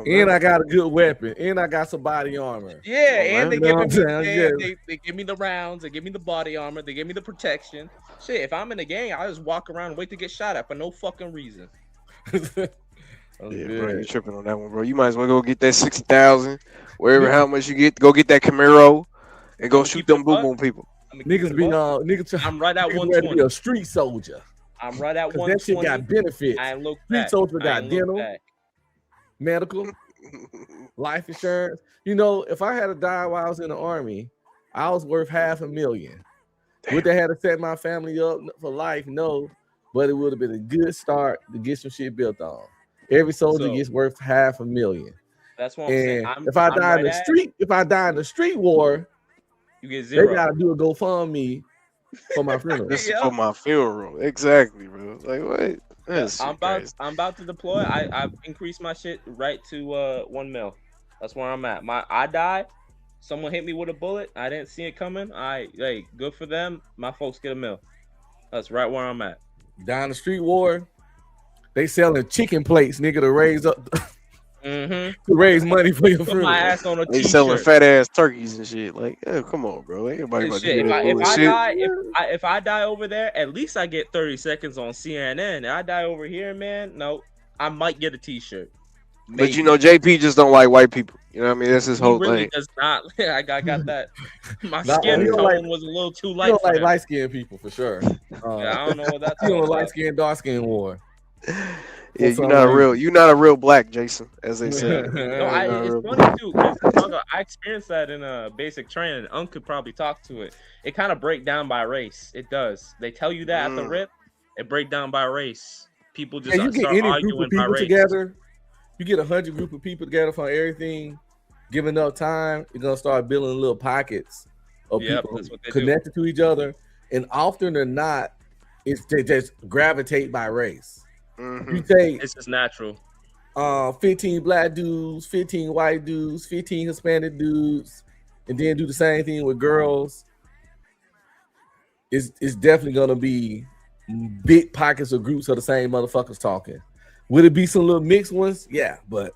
And I got a good weapon. And I got some body armor. Yeah, and they You know give what I'm me saying? Yeah. they give me the rounds, they give me the body armor, they give me the protection. Shit, if I'm in a gang, I just walk around and wait to get shot at for no fucking reason. Yeah, bro, you tripping on that one, bro. You might as well go get that 60,000, wherever how much you get, go get that Camaro, and go shoot them boom boom people. Niggas be niggas. I'm right at niggas ready to be 120. a street soldier. I'm right at 'Cause that shit 120. got benefits. I ain't look Street back. soldier I got ain't look dental, back. medical, life insurance. You know, if I had to die while I was in the army, I was worth $500,000. Would they have to set my family up for life? No, but it would have been a good start to get some shit built on. Every soldier So- gets worth $500,000. That's what I'm saying. And if I die right in the at- street, if I die in the street war, you get they 0. gotta do a GoFundMe for my funeral. This is for my funeral, exactly, bro. Like what? That's I'm about to deploy. I've increased my shit right to 1 mil. That's where I'm at. I died. Someone hit me with a bullet. I didn't see it coming. Good for them. My folks get 1 mil. That's right where I'm at. Down the street war, they selling chicken plates, nigga, to raise up to raise money for your Put funeral. my ass on a They t-shirt. selling fat ass turkeys and shit. Like, oh, come on, bro. Ain't nobody about to Shit, hear that if bullshit. if I die over there, at least I get 30 seconds on CNN. If I die over here, man, no, I might get a t-shirt. But you know, JP just don't like white people. You know what I mean? That's his He whole really thing. does not. I got that. My Nah, skin he tone don't like- was a little too You light. don't for like him. light skinned people for sure. Yeah, I don't know what that's You all don't about. light skin, dark skin war. Yeah, you're not a real black, Jason, as they say. No, You're not a it's real funny black. too because I experienced that in a basic training. Unc could probably talk to it. It kind of break down by race. It does. They tell you that at the rip. It break down by race. People just Yeah, you get start any group arguing of by people race. together. You get 100 group of people together for everything. Given up time, you're gonna start building little pockets of Yep, people that's what they do. connected to each other, and often than not, it's they just gravitate by race. You take It's just natural. 15 black dudes, 15 white dudes, 15 Hispanic dudes, and then do the same thing with girls. It's definitely gonna be big pockets of groups of the same motherfuckers talking. Would it be some little mixed ones? Yeah, but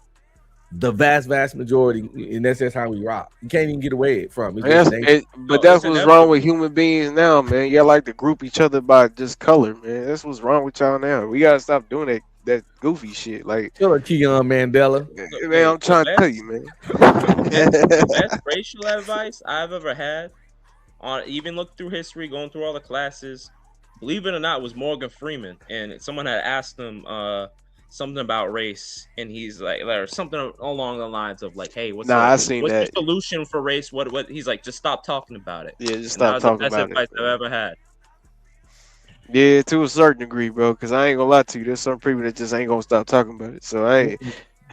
the vast majority, and that's just how we rock. You can't even get away from it. But that's what's wrong with human beings now, man. Y'all like to group each other by just color, man. That's what's wrong with y'all now. We gotta stop doing that goofy shit. Like, Killer Keon Mandela. Man, I'm trying to tell you, man. The best racial advice I've ever had, on even look through history, going through all the classes, believe it or not, was Morgan Freeman, and someone had asked him something about race, and he's like, or something along the lines of like, "Hey, what's I what's seen the that. solution for race?" What he's like, just stop talking about it. Yeah, just And stop that talking was the about best it. advice I've ever had. Yeah, to a certain degree, bro. Because I ain't gonna lie to you, there's some people that just ain't gonna stop talking about it. So I ain't.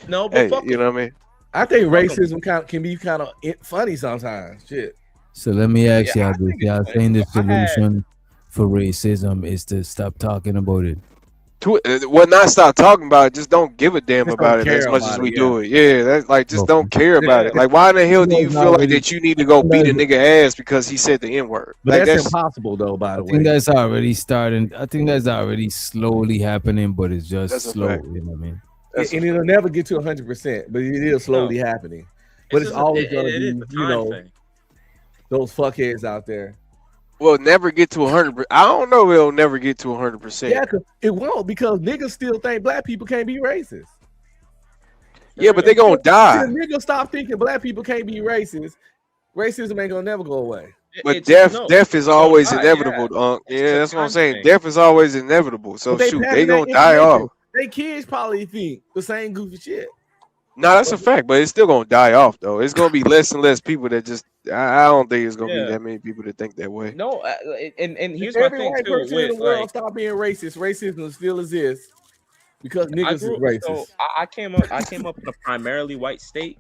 No, but Hey, fuck you know what I mean? I think racism can be kind of funny sometimes. Shit. So let me ask Yeah, y'all I this. think Y'all it's saying the funny. I had- solution for racism is to stop talking about it? Well, not stop talking about it. Just don't give a damn Just about don't it as care much about as it, we yeah. do it. Yeah, that's like just Okay. don't care about it. Like, why in the hell do you feel like that you need to go beat a nigga ass because he said the N word? But Like that's impossible, though. By I the think way, that's already starting. I think that's already slowly happening, but it's just That's a slow. fact. You know what I mean? and it'll never get to 100%, but it is slowly happening. But it's just always it gonna is be, a you time know, thing. those fuckheads out there. Well, never get to 100%. I don't know. It'll never get to 100%. Yeah, cause it won't, because niggas still think black people can't be racist. Yeah, but they gonna die. Till niggas stop thinking black people can't be racist, racism ain't gonna never go away. But death is always inevitable, Yeah, that's what I'm saying. Death is always inevitable. So But they shoot, passing they that gonna die information. off. They kids probably think the same goofy shit. No, that's a fact, but it's still gonna die off though. It's gonna be less and less people that just. I don't think it's gonna be Yeah. that many people that think that way. No, and here's If my every thing white too. person in With the world like, stop being racist, racism still exists because niggas is racist. So I came up in a primarily white state.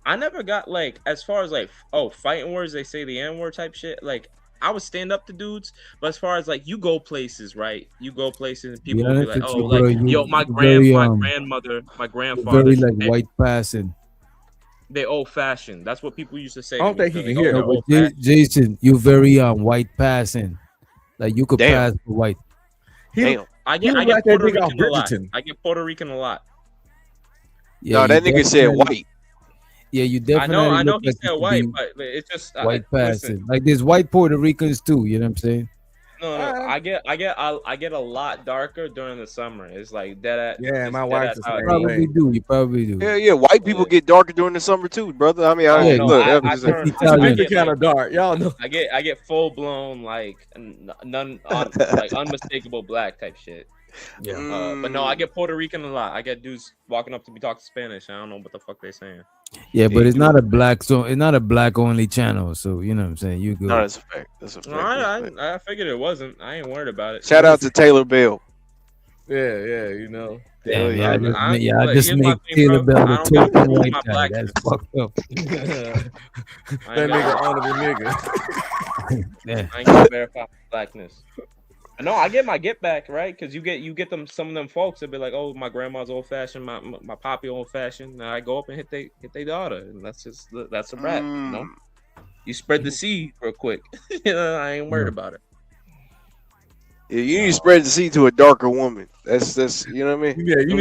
I never got like, as far as like, fighting words, they say the N word type shit. Like, I would stand up to dudes, but as far as like, you go places, right? You go places and people will be honest like, with oh, you, like, bro, yo, my very, grandmother, my you're grandfather, very like white passing. they old fashioned. That's what people used to say. I don't to me. think he They're can like, hear "Oh, that. they're No, but Jason, you're very white passing. Like you could Damn. pass for white. Damn. I He get look like that Puerto nigga off Rican a lot. Bridgerton. I get Puerto Rican a lot. Yeah, No, that you nigga said definitely- white. Yeah, you I definitely know look he like you said could white, be but it's just white listen. passing. Like there's white Puerto Ricans too. You know what I'm saying? No, I get a lot darker during the summer. It's like that. Yeah, my wife's the You same probably way. do. You probably do. Yeah, white people get darker during the summer too, brother. I mean, Yeah, look, I I'm just- turn. Italian. I It's get kind like, of dark, y'all know. I get full blown like like unmistakable black type shit. Yeah. But no, I get Puerto Rican a lot. I get dudes walking up to me talking Spanish. I don't know what the fuck they saying. Yeah, but it's not a black it's not a black only channel. So you know what I'm saying. You go. No, that's a fact. That's a fact. No, I figured it wasn't. I ain't worried about it. Shout out to Taylor Bell. Yeah, you know. Damn, yeah, I just here's my make thing, Taylor bro. Bell I a don't gotta token prove white my guy. blackness. That's fucked up. That nigga honorable nigga. Yeah. I ain't gonna verify blackness. No, I get my get back, right? Because you get them, some of them folks that be like, oh, my grandma's old fashioned, my poppy old fashioned. Now I go up and hit they daughter, and that's a wrap. You know, you spread the seed real quick. You know, I ain't worried about it. Yeah, you need to spread the seed to a darker woman. That's you know what I mean? Yeah, you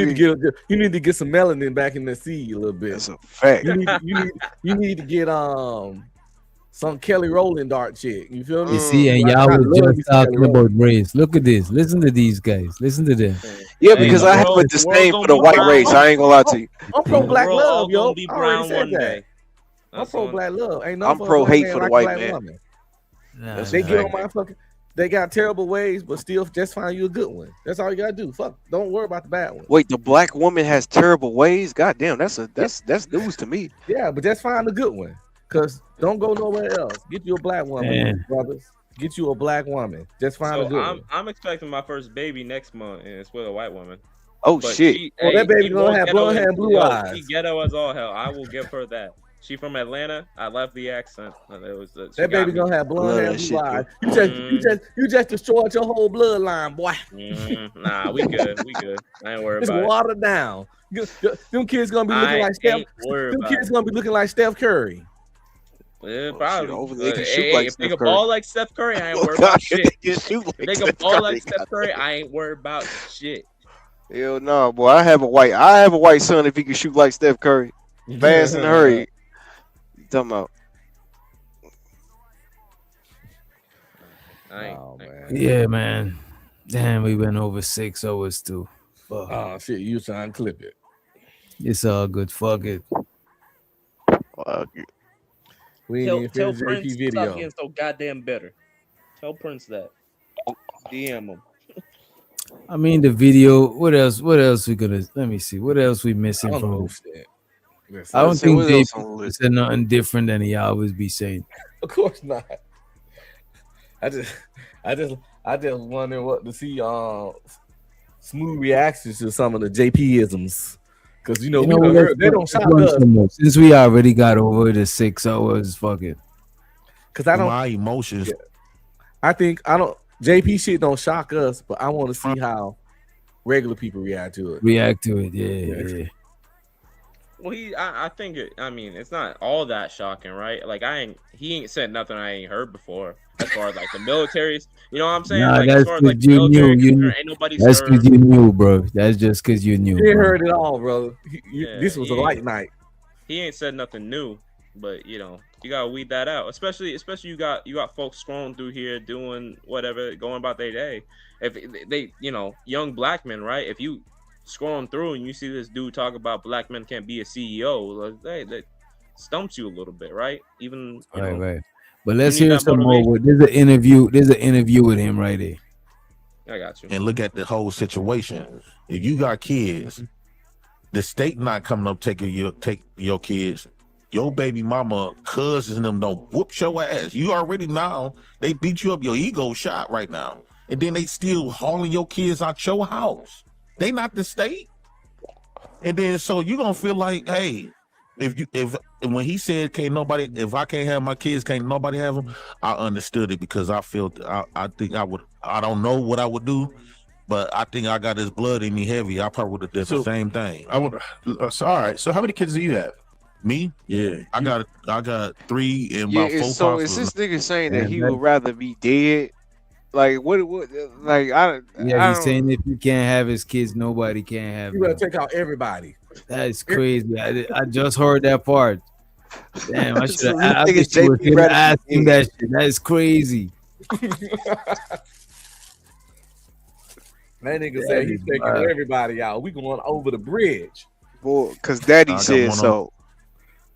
need to get some melanin back in the seed a little bit. That's a fact. You need to get some Kelly Rowland dark chick. You feel me? You see, and y'all were just talking about race. Look at this. Listen to these guys. Listen to them. Yeah, because I have a disdain for the white race. I ain't gonna lie to you. I'm pro black love, yo. Be I already brown said one that. day. I'm pro black love. Ain't no I'm pro black hate man for the like a white black man. woman. Nah, They get on my fucking. They got terrible ways, but still just find you a good one. That's all you gotta do. Fuck, don't worry about the bad one. Wait, the black woman has terrible ways? God damn, that's news to me. Yeah, but just find a good one. Cause don't go nowhere else. Get you a black woman, Man. brothers. Get you a black woman. Just find a good one. I'm expecting my first baby next month, and it's with a white woman. Oh But shit. That baby she gonna more have ghetto blonde hair and blue yo, eyes. She ghetto as all hell. I will give her that. She from Atlanta. I love the accent. It was, she That got baby me. gonna have blonde hair and blue shit, eyes. You just destroyed your whole bloodline, boy. Nah, we good. We good. I ain't worried It's about it. watered down. Them kids gonna be looking I like Steph. ain't worried Them about kids it. gonna be looking like Steph Curry. Yeah, probably. hopefully they can shoot Hey, like if they Steph can Curry. ball like Steph Curry, I ain't Oh, worried God, about shit. they can shoot like If they can Steph ball Curry, like Steph God Curry, damn. I ain't worried about shit. Hell no, boy. I have a white son if he can shoot like Steph Curry, fast and hurry. You talking about? Yeah, man. Damn, we went over 6 hours too. Fuck. Oh shit, you trying to clip it? It's all good. Fuck it. Fuck it. We ain't Tell even Prince finished JP stop video. getting so goddamn better. Tell Prince that. DM him. I mean, the video. What else? What else we gonna? Let me see. What else we missing I don't know from? shit. I don't think what JP else on the list? said nothing different than he always be saying. Of course not. I just wonder what to see smooth reactions to some of the JP-isms. Because we done heard, they don't shock us. Since we already got over the 6 hours, fuck it. Because I don't my emotions. JP shit don't shock us, but I want to see how regular people react to it. Yeah. Well, I think I mean, it's not all that shocking, right? Like he ain't said nothing I ain't heard before. As far as like the militaries, you know what I'm saying? Nah, like that's as far as like because you knew. ain't nobody That's served. because you knew, bro. That's just because you knew. You bro. heard it all, brother. This was a light night. He ain't said nothing new, but you gotta weed that out. Especially you got folks scrolling through here doing whatever, going about their day. If they young black men, right? If you scrolling through and you see this dude talk about black men can't be a CEO, that stumps you a little bit, right? Even Right. But let's you need hear that some more. motivation. There's an interview with him right there. I got you. And look at the whole situation. If you got kids, the state not coming up take your kids. Your baby mama, cousins, and them don't whoop your ass. You already now they beat you up. Your ego shot right now, and then they still hauling your kids out your house. They not the state, and then so you gonna feel like, hey, if when he said if I can't have my kids, can't nobody have them, I understood it because I felt I think I would. I don't know what I would do, but I think I got his blood in me heavy. I probably would have done the same thing. I would. So, all right. So how many kids do you have? Me? Yeah, I got 3 and Yeah, about 4 so is this nigga saying that he would rather be dead? Like what like I He's saying if he can't have his kids, nobody can have You them. better take out everybody. That is crazy. I just heard that part. Damn, I should So have. I you wish think you were JP here to rather be ask him dead? that shit. That is crazy. That nigga said he's taking everybody out. We going over the bridge. Well, because Daddy I got said one so.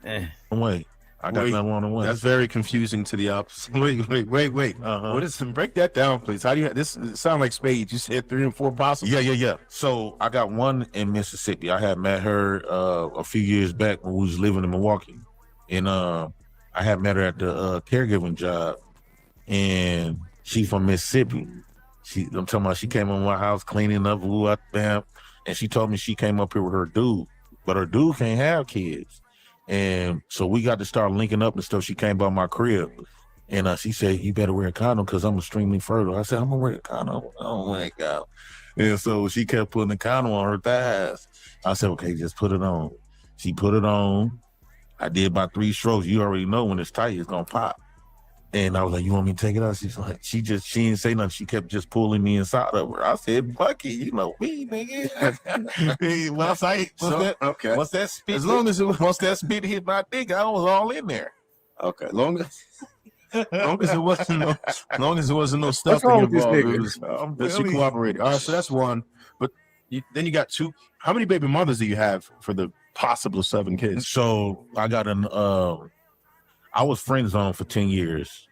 Wait, I got another one on one. That's very confusing to the opposite. Wait. What is break that down, please? How do you this sound like spades? You said 3 and 4 possible. Yeah. So I got one in Mississippi. I had met her a few years back when we was living in Milwaukee, and I had met her at the caregiving job, and she from Mississippi. I'm talking about she came in my house cleaning up, bam, and she told me she came up here with her dude, but her dude can't have kids. And so we got to start linking up and stuff. She came by my crib, and she said, "You better wear a condom because I'm extremely fertile." I said, "I'm gonna wear a condom." Oh my god! And so she kept putting the condom on her thighs. I said, "Okay, just put it on." She put it on. I did about 3 strokes. You already know when it's tight, it's gonna pop. And I was like, "You want me to take it out?" She's like, she didn't say nothing. She kept just pulling me inside of her. I said, "Bucky, you know me, nigga." Once that spit, once that spit hit my dick, I was all in there. Okay, long as it wasn't no stuff wrong with this involved, nigga? it was that she cooperated. All right, so that's one. But then you got 2. How many baby mothers do you have for the possible 7 kids? So I got I was friend zone for 10 years,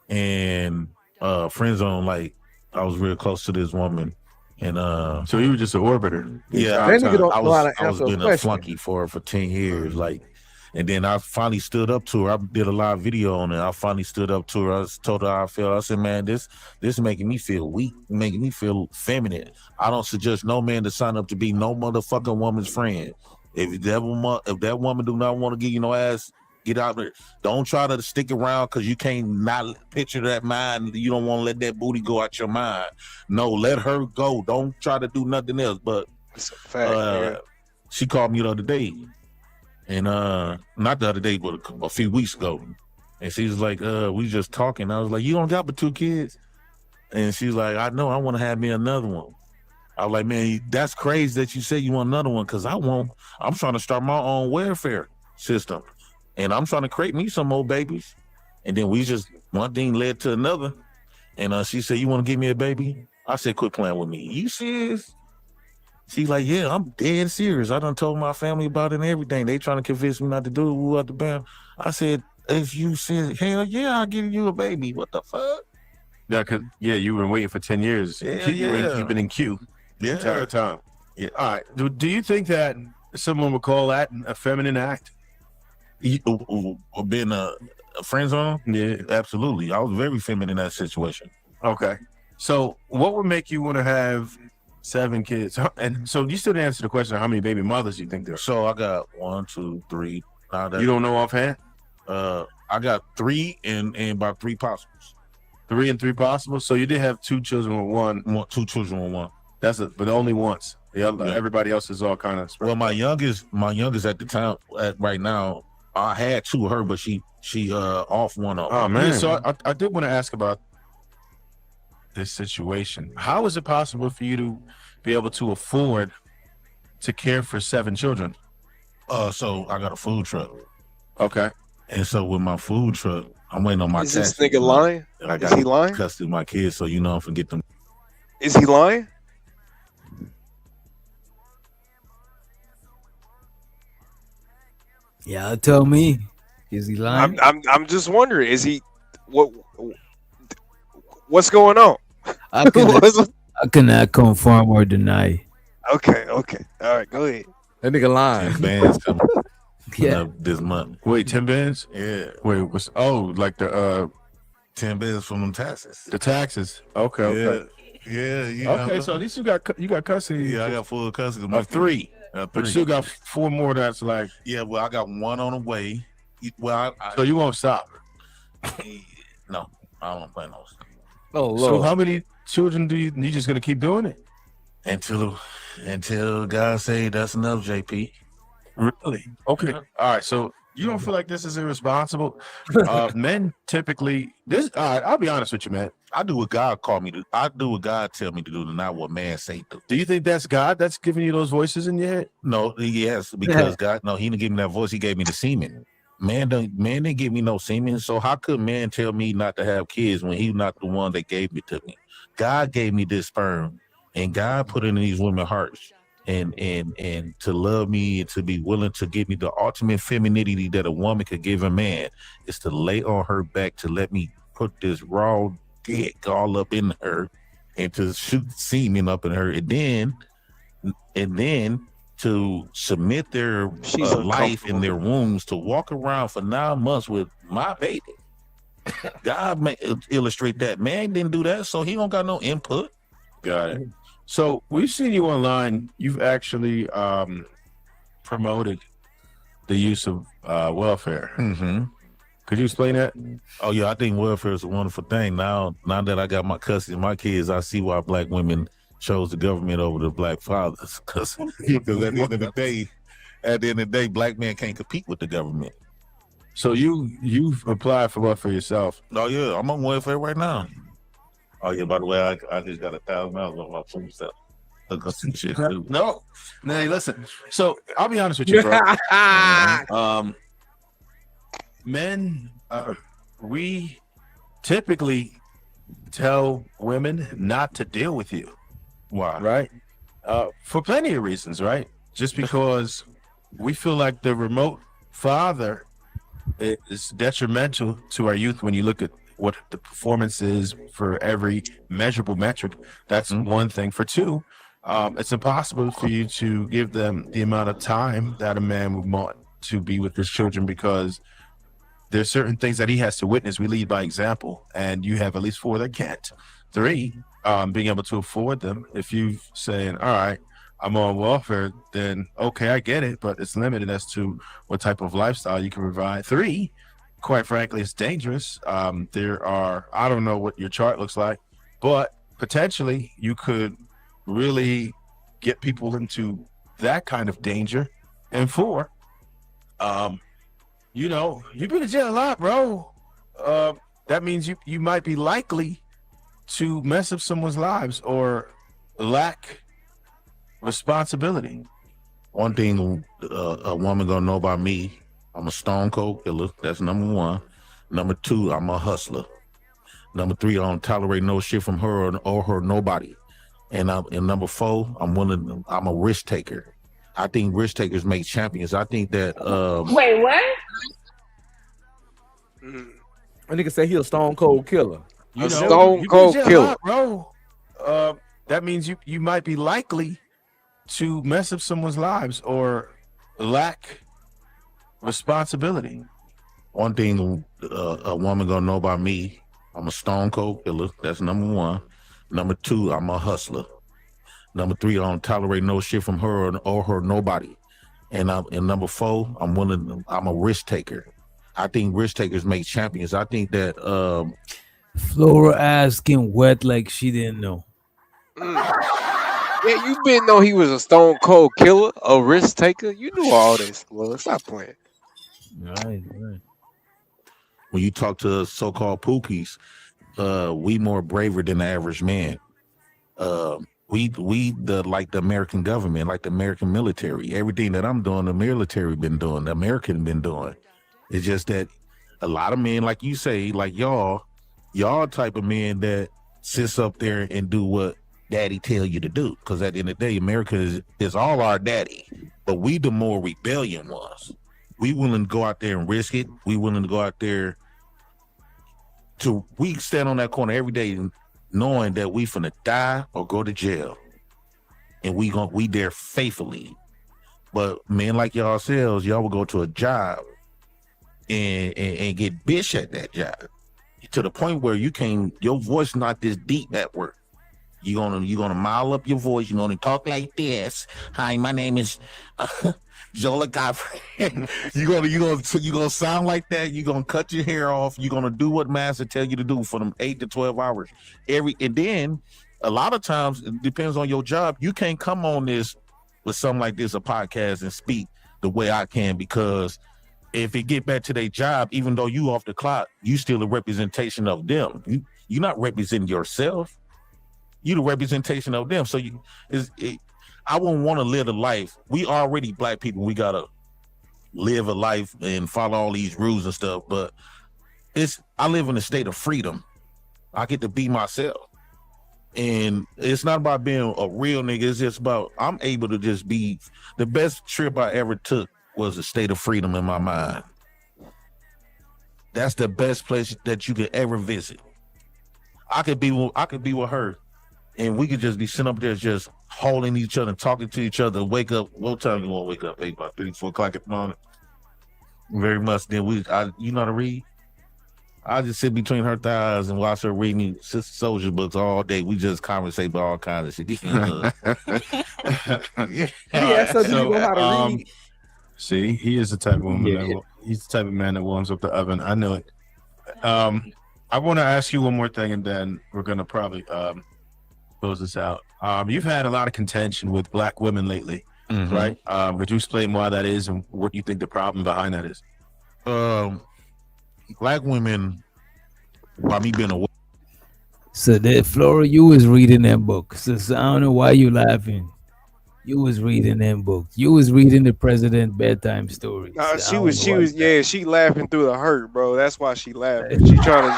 and friend zone, like I was real close to this woman, and so you were just an orbiter. Yeah, That nigga don't I know how to was answer a being a question. flunky for her for 10 years, like, and then I finally stood up to her. I did a live video on it. I finally stood up to her. I told her how I felt. I said, "Man, this making me feel weak, making me feel feminine. I don't suggest no man to sign up to be no motherfucking woman's friend. If that woman do not want to give you no ass, get out there. Don't try to stick around because you can't not picture that mind. You don't want to let that booty go out your mind. No, let her go. Don't try to do nothing else." But It's a fact, she called me the other day, and not the other day, but a few weeks ago, and she was like, "We just talking." I was like, "You don't got but 2 kids?" And she's like, "I know. I want to have me another one." I was like, man, that's crazy that you said you want another one, because I'm trying to start my own welfare system. And I'm trying to create me some more babies. And then one thing led to another. And she said, you want to give me a baby? I said, quit playing with me. You serious? She's like, yeah, I'm dead serious. I done told my family about it and everything. They trying to convince me not to do it. Woo out the band. I said, if you said, hell yeah, I'll give you a baby. What the fuck? Yeah, because you were waiting for 10 years. Yeah, You've been in queue the entire time. Yeah. All right. Do you think that someone would call that a feminine act? Being a friend zone? Yeah, absolutely. I was very feminine in that situation. Okay. So what would make you want to have 7 kids? And so you still didn't answer the question of how many baby mothers you think there are. So I got 1, 2, 3. You don't know offhand? I got 3 and about 3 possibles. 3 and 3 possible. So you did have 2 children with one. 2 children with one. But only once. Everybody else is all kind of. Well, my youngest at the time, right now, I had 2 of her, but she off one of them. Oh man! Yeah, so I did want to ask about this situation. How is it possible for you to be able to afford to care for 7 children? So I got a food truck. Okay. And so with my food truck, I'm waiting on my Is taxes. this nigga lying? Is he lying? Custody of my kids, so I'm gonna get them. Is he lying? Yeah, tell me. Is he lying? I'm just wondering. Is he what's going on? I cannot confirm or deny. Okay. All right, go ahead. That nigga lying. 10 bands coming Yeah. up this month. Wait, 10 bands? Yeah. Wait, like the 10 bands from them taxes. The taxes. Okay. Yeah. Okay, so at least you got custody. Yeah, I got full custody of of 3. But you still got 4 more that's like. Yeah, well, I got 1 on the way. Well, so you won't stop? No, I don't plan on. Oh, Lord. So how many children do you just gonna keep doing it? Until God say that's enough, JP. Really? Okay. All right. So you don't feel like this is irresponsible? Men typically all right, I'll be honest with you, man. I do what God called me to. I do what God tell me to do, not what man say do. Do you think that's God that's giving you those voices in your head? No, yes, because God, no, he didn't give me that voice. He gave me the semen. Man didn't give me no semen. So how could man tell me not to have kids when he's not the one that gave it to me? God gave me this sperm, and God put it in these women's hearts, and to love me and to be willing to give me the ultimate femininity that a woman could give a man is to lay on her back to let me put this raw dick all up in her and to shoot semen up in her, and then to submit their life in their wombs to walk around for 9 months with my baby. God may illustrate that. Man didn't do that, so he don't got no input. Got it. So we've seen you online. You've actually promoted the use of welfare. Mm-hmm. Could you explain that? Oh yeah, I think welfare is a wonderful thing. Now that I got my custody of my kids, I see why black women chose the government over the black fathers. Because at the end of the day, black men can't compete with the government. So you've applied for welfare yourself? Oh yeah, I'm on welfare right now. Oh yeah, by the way, I just got $1,000 on my food stuff. No, listen. So I'll be honest with you, bro. Men, we typically tell women not to deal with you. Why? Right? For plenty of reasons, right? Just because we feel like the remote father is detrimental to our youth. When you look at what the performance is for every measurable metric, that's one thing. For 2, it's impossible for you to give them the amount of time that a man would want to be with his children, because there's certain things that he has to witness. We lead by example, and you have at least 4 that can't. 3, being able to afford them. If you saying, all right, I'm on welfare, then okay, I get it, but it's limited as to what type of lifestyle you can provide. 3, quite frankly, it's dangerous. There are, I don't know what your chart looks like, but potentially you could really get people into that kind of danger. And 4, you've been in jail a lot, bro. That means you might be likely to mess up someone's lives or lack responsibility. One thing a woman gonna know about me, I'm a stone cold killer. That's number one. Number two, I'm a hustler. Number three, I don't tolerate no shit from her or her nobody. And number four, I'm a risk taker. I think risk takers make champions. I think that Wait, what? A nigga say he a stone cold killer. You know, stone you cold can say a killer. lot, bro. That means you might be likely to mess up someone's lives or lack responsibility. one thing a woman gonna know about me, I'm a stone cold killer. That's number one. Number two, I'm a hustler. Number three, I don't tolerate no shit from her or her nobody. And number four, I'm a risk taker. I think risk takers make champions. I think that Flora asking wet like she didn't know. Yeah, you been know he was a stone cold killer, a risk taker. You knew all this. Well, stop playing. Right. when you talk to so-called pookies, we more braver than the average man. We like the American government, like the American military. Everything that I'm doing, the military been doing, the American been doing. It's just that a lot of men, like you say, like y'all type of men that sits up there and do what daddy tell you to do. Because at the end of the day, America is all our daddy, but we the more rebellion ones. We willing to go out there and risk it. We willing to go out there we stand on that corner every day knowing that we finna die or go to jail. And we there faithfully. But men like yourselves, y'all will go to a job and get bitch at that job to the point where your voice not this deep at work. You're gonna mile up your voice. You're gonna talk like this. Hi, my name is Jola Godfrey. you're gonna sound like that. You're gonna cut your hair off. You're gonna do what master tell you to do for them 8 to 12 hours. And then a lot of times it depends on your job. You can't come on this with something like this, a podcast, and speak the way I can, because if it get back to their job, even though you off the clock, you still a representation of them. You're not representing yourself. You the representation of them. So I wouldn't want to live a life. We already black people. We gotta live a life and follow all these rules and stuff. But I live in a state of freedom. I get to be myself, and it's not about being a real nigga. It's just about I'm able to just be. The best trip I ever took was a state of freedom in my mind. That's the best place that you could ever visit. I could be with her. And we could just be sitting up there just holding each other, talking to each other, wake up. What time you want to wake up? 8, about 3, 4 o'clock in the morning. Very much. Then you know how to read? I just sit between her thighs and watch her read me Sister Soldier books all day. We just conversate about all kinds of shit. So do you know how to read? See, he is the type of woman he's the type of man that warms up the oven. I know it. I want to ask you one more thing, and then we're gonna probably close this out. You've had a lot of contention with black women lately, right? Could you explain why that is and what you think the problem behind that is? Black women, by me being a woman. So that Flora, you was reading that book. So I don't know why you laughing. You was reading them books. You was reading the president bedtime stories. She laughing through the hurt, bro. That's why she laughing. She trying to.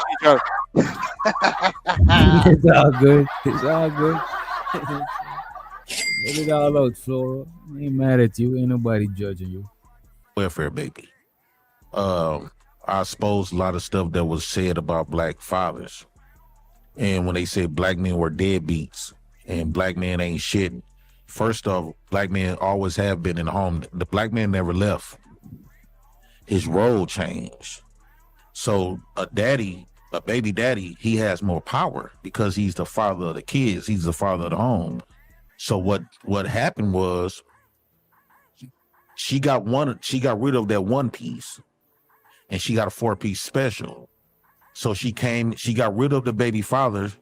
It's all good. It's all good. Let it all out, Flora. I ain't mad at you. Ain't nobody judging you. Welfare baby. I suppose a lot of stuff that was said about black fathers. And when they said black men were deadbeats and black men ain't shit. First off, black men always have been in the home. The black man never left. His role changed. So a baby daddy, he has more power because he's the father of the kids. He's the father of the home. So what happened was she got rid of that one piece and she got a 4-piece special. So she got rid of the baby fathers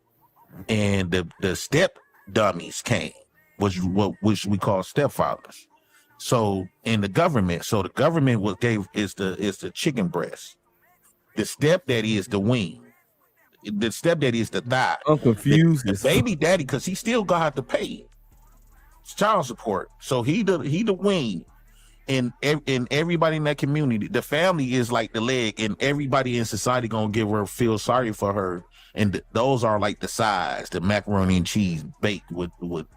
and the step dummies came, which we call stepfathers. So in the government, is the chicken breast. The stepdaddy is the wing. The stepdaddy is the thigh. I'm confused. The baby daddy, because he still gonna have to pay. child support. So he the wing, and everybody in that community, the family is like the leg, and everybody in society gonna feel sorry for her. And those are like the sides, the macaroni and cheese baked with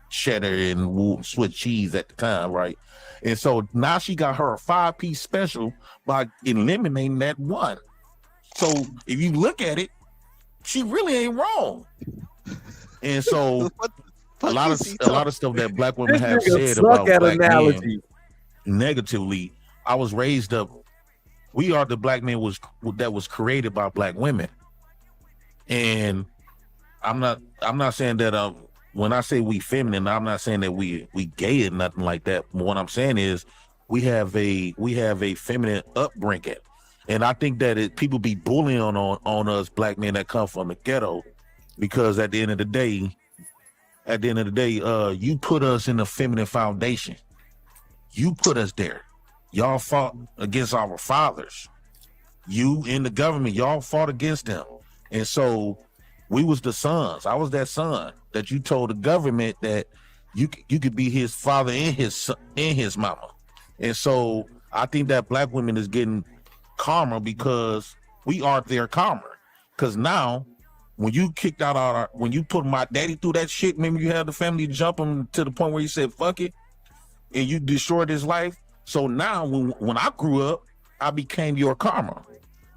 cheddar and Swiss cheese at the time, right? And so now she got her a 5-piece special by eliminating that one. So if you look at it, she really ain't wrong. And so a lot of stuff that black women This have nigga said suck about at black analogy. men negatively, I was raised up. We are the black men that was created by black women. And I'm not saying that when I say we feminine, I'm not saying that we gay or nothing like that. But what I'm saying is we have a feminine upbringing. And I think that people be bullying on us black men that come from the ghetto, because at the end of the day, you put us in the feminine foundation. You put us there. Y'all fought against our fathers. You in the government, y'all fought against them. And so we was the sons. I was that son that you told the government that you could be his father and his mama. And so I think that black women is getting karma because we are their karma. Because now, when you kicked out when you put my daddy through that shit, remember you had the family jump him to the point where he said, fuck it, and you destroyed his life. So now when I grew up, I became your karma.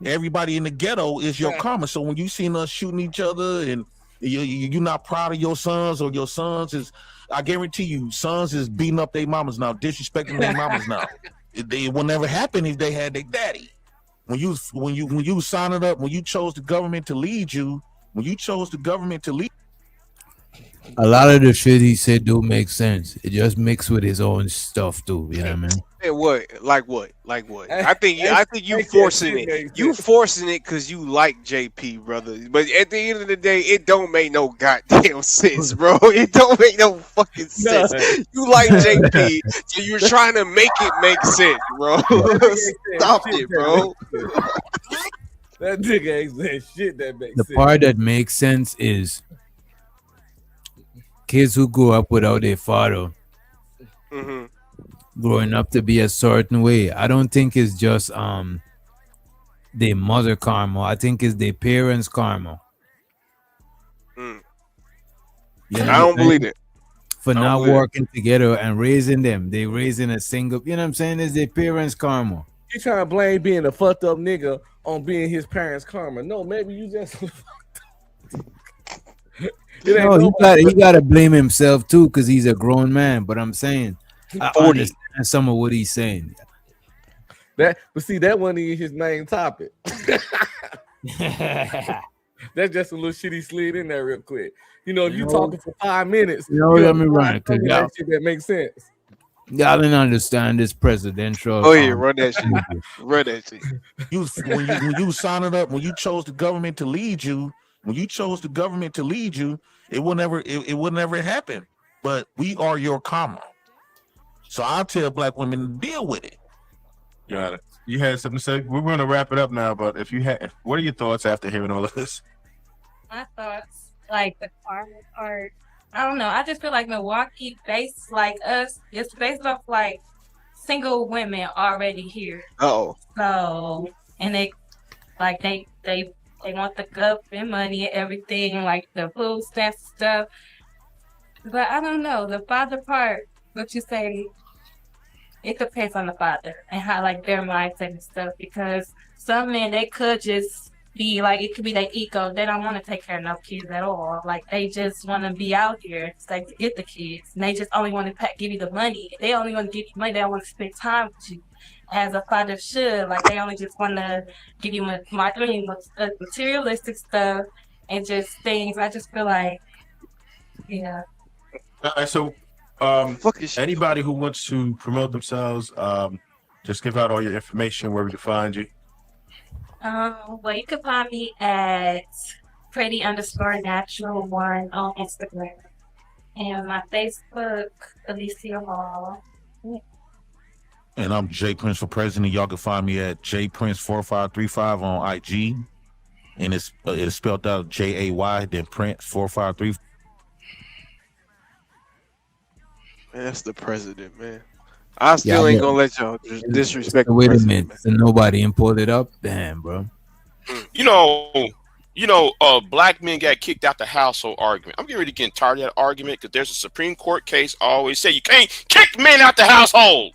Everybody in the ghetto is your karma. So when you seen us shooting each other and you're not proud of your sons, or your sons is, I guarantee you, sons is beating up their mamas now, disrespecting their mamas now. It will never happen if they had their daddy. When you signed it up, when you chose the government to lead you, A lot of the shit he said do make sense. It just mixed with his own stuff too. You know what I mean? Hey, what? Like what? I think you forcing it. You forcing it because you like JP, brother. But at the end of the day, it don't make no goddamn sense, bro. It don't make no fucking sense. You like JP, so you're trying to make it make sense, bro. Stop it, bro. That nigga ain't saying shit that makes The sense. part that makes sense is kids who grew up without a father growing up to be a certain way. I don't think it's just their mother karma. I think it's their parents karma. Mm. You know I don't believe it. For I don't not believe it. working together and raising them. They raising a single, you know what I'm saying? It's their parents karma. You trying to blame being a fucked up nigga on being his parents' karma. No, maybe you just No, he gotta blame himself too, because he's a grown man. But I'm saying I 40. understand some of what he's saying. but see, that wasn't even his main topic. That's just a little shit he slid in there real quick. You know, if you talking for 5 minutes, let me run it, 'cause that shit that makes sense. Y'all didn't understand this presidential. Oh yeah, run that shit. Run that shit. When you signed it up, when you chose the government to lead you, it will never happen. But we are your karma. So I tell black women to deal with it. Got it. You had something to say? We're going to wrap it up now, but what are your thoughts after hearing all of this? My thoughts, like the karma part, I don't know. I just feel like Milwaukee, based like us, it's based off like single women already here. Oh. So, and they want the government money and everything, like the food stamps and stuff. But I don't know, the father part, what you say, it depends on the father and how like their mindset and stuff, because some men, they could just be like, it could be their ego. They don't want to take care of no kids at all. Like they just want to be out here to get the kids, and they just only want to give you the money. They only want to give you money. They don't want to spend time with you, as a father should. Like they only just want to give you materialistic stuff and just things. I just feel like, yeah. So, anybody who wants to promote themselves, just give out all your information, where we can find you. Well, you can find me at pretty_natural1 on Instagram, and my Facebook, Alicia Hall. And I'm J Prince for president. Y'all can find me at jprince4535 on IG, and it's spelled out JAY then Prince 453. Man, that's the president, man. I Yeah, still ain't gonna let y'all disrespect the wait a president, minute. man. So nobody imported up? Damn, bro. You know, black men got kicked out the household argument. I'm getting ready to get tired of that argument because there's a Supreme Court case I always say you can't kick men out the household.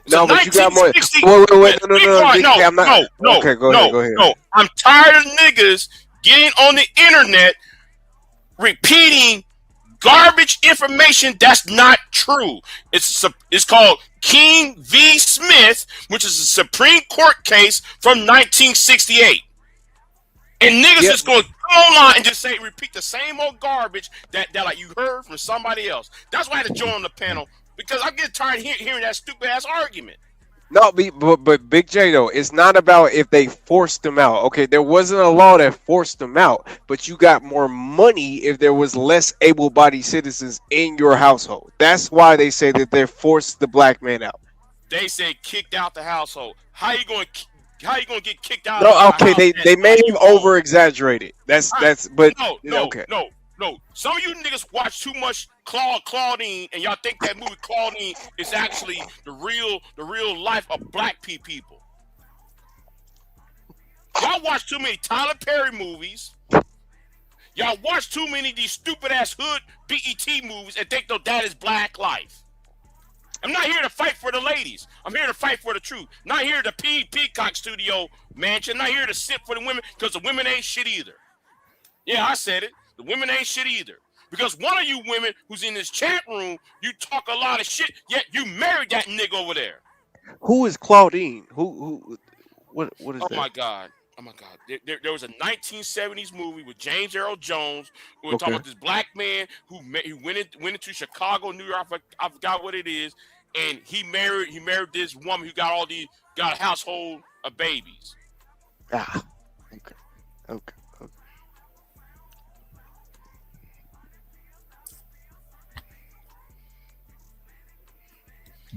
No, but you got more. 1960. Wait, no, Big J, I'm not. No. Okay, go ahead. No, I'm tired of niggas getting on the internet repeating garbage information that's not true. It's called King v. Smith, which is a Supreme Court case from 1968. And niggas is going to come online and just repeat the same old garbage that like you heard from somebody else. That's why I had to join the panel, because I get tired of hearing that stupid ass argument. No, but Big J though, it's not about if they forced them out. Okay, there wasn't a law that forced them out, but you got more money if there was less able-bodied citizens in your household. That's why they say that they forced the black man out. They say kicked out the household. How you going to get kicked out? No, of the okay, house they may have over-exaggerated. That's but okay. No. Some of you niggas watch too much Claudine, and y'all think that movie Claudine is actually the real life of black people. Y'all watch too many Tyler Perry movies. Y'all watch too many of these stupid ass hood BET movies and think that is black life. I'm not here to fight for the ladies. I'm here to fight for the truth. Not here to Peacock Studio mansion. Not here to sit for the women, because the women ain't shit either. Yeah, I said it. The women ain't shit either. Because one of you women who's in this chat room, you talk a lot of shit, yet you married that nigga over there. Who is Claudine? What is that? Oh my God. There was a 1970s movie with James Earl Jones. We were talking about this black man who went into Chicago, New York. I forgot what it is, and he married this woman who got a household of babies. Okay.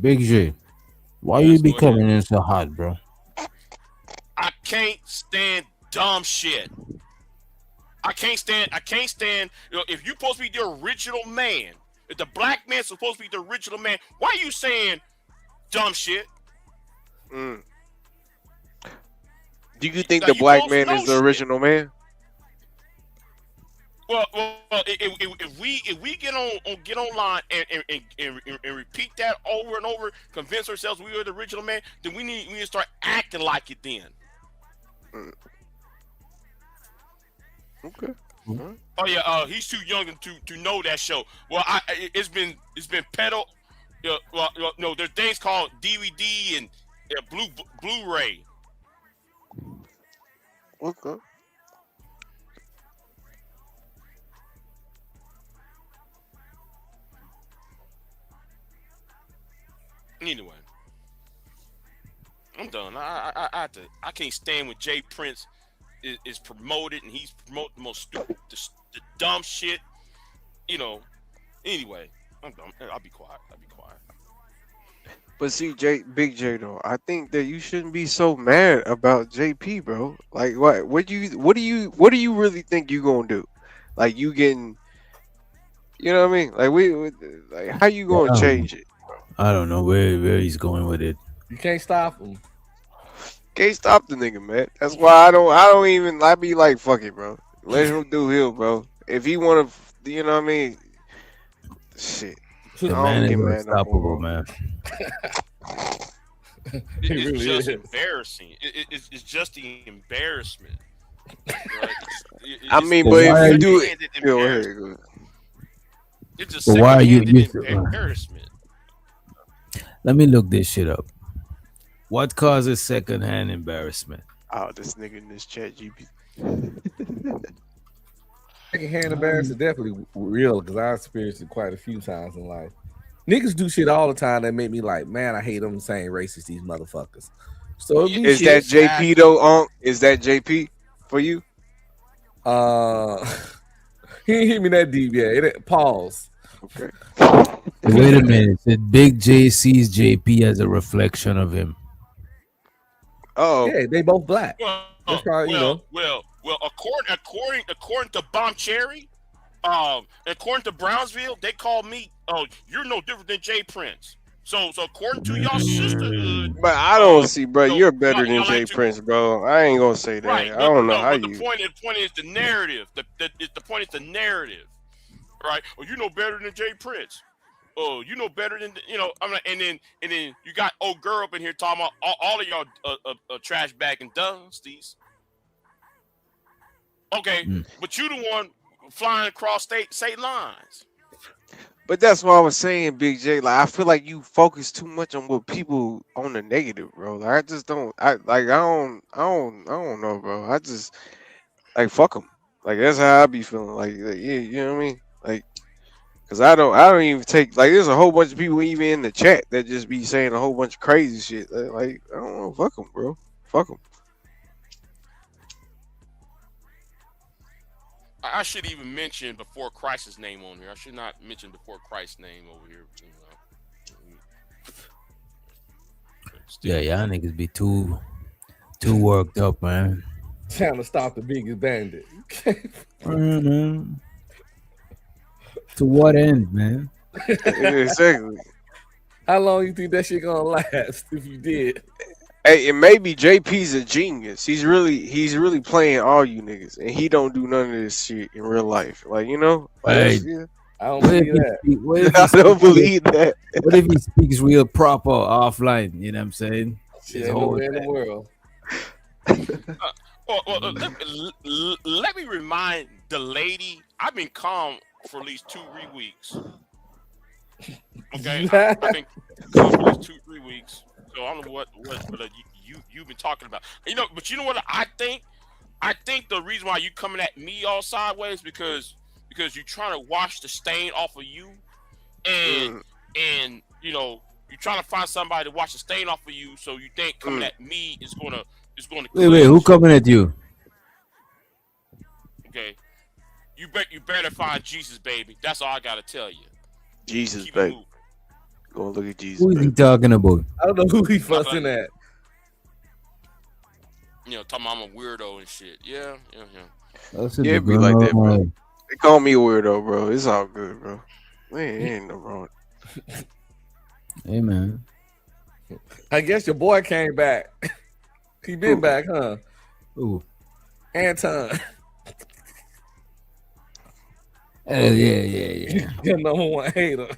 Big J, why you be coming in so hot, bro? I can't stand dumb shit. I can't stand. If you're supposed to be the original man, if the black man's supposed to be the original man, why are you saying dumb shit? Do you think the black man is the original man? Well, if we get online and repeat that over and over, convince ourselves we are the original man, then we need to start acting like it then. Okay. Oh yeah, he's too young to know that show. Well, it's been peddled. No, there's things called DVD and Blu-ray. Okay. Anyway, I'm done. I can't stand when Jay Prince is promoted and he's promoting the most stupid, the dumb shit. Anyway, I'm done. I'll be quiet. But see, Big J though, I think that you shouldn't be so mad about JP, bro. Like, what do you really think you gonna do? Like, you getting, you know what I mean? Like like, how you gonna change it? I don't know where he's going with it. You can't stop him. Can't stop the nigga, man. That's why I be like, fuck it, bro. Let him do him, bro. If he wanna, you know what I mean? Shit. The man is unstoppable, man. It's just embarrassing. It's just the embarrassment. Right? I mean, but if you do it, it's just why are you embarrassment. Let me look this shit up. What causes secondhand embarrassment? Oh, this nigga in this chat GP. Secondhand embarrassment is definitely real, because I experienced it quite a few times in life. Niggas do shit all the time that make me like, man, I hate them saying racist, these motherfuckers. So is that JP though? Is that JP for you? He ain't hit me that deep yet. Pause. Okay. Wait a minute. Said Big J sees JP as a reflection of him. Oh, yeah, they both black. Well, That's probably, well, according to Bomb Cherry, according to Brownsville, they call me, oh, you're no different than Jay Prince. So according to y'all sisterhood, But I don't see, bro. you know, You're better than y'all Jay like to Prince, bro. I ain't gonna say that. right. I But don't know no, how but the you. point is the narrative. The point is the narrative, right? Oh, you know better than Jay Prince. Oh, you know better than I'm like, and then you got old girl up in here talking about all of y'all trash bag and dusties. Okay, but you the one flying across state lines. But that's what I was saying, Big J. Like I feel like you focus too much on what people on the negative, bro. Like I just don't. I don't know, bro. I just like fuck them. Like that's how I be feeling. Like yeah, you know what I mean? Like, cause I don't even take like. There's a whole bunch of people even in the chat that just be saying a whole bunch of crazy shit. Like I don't know, fuck them, bro. Fuck them. I should even mention before Christ's name on here. I should not mention before Christ's name over here. Yeah, y'all niggas be too worked up, man. Trying to stop the biggest bandit. Man. To what end, man? Exactly. How long you think that shit gonna last if you did? Hey, and maybe JP's a genius. He's really playing all you niggas, and he don't do none of this shit in real life. Like you know, like, Hey, yeah. I don't believe that. What if I don't believe that. What if he speaks real proper offline? You know what I'm saying? Shit ain't nowhere in the world. Let me remind the lady. I've been calm for at least 2-3 weeks. Okay, I've been calm for at least 2-3 weeks. So I don't know what you've been talking about. But you know what I think? I think the reason why you coming at me all sideways because you're trying to wash the stain off of you, and you're trying to find somebody to wash the stain off of you. So you think coming at me is gonna Wait, who coming at you? Okay, you better find Jesus, baby. That's all I gotta tell you. Jesus, Keep baby. Go look at Jesus. Who is he baby. talking about? I don't know who he fussing at. Talking about I'm a weirdo and shit. Yeah. Yeah, it be like that, bro. They call me a weirdo, bro. It's all good, bro. Ain't no wrong. Hey, man. I guess your boy came back. He been back, huh? Ooh. Anton. Yeah. Your number one hater.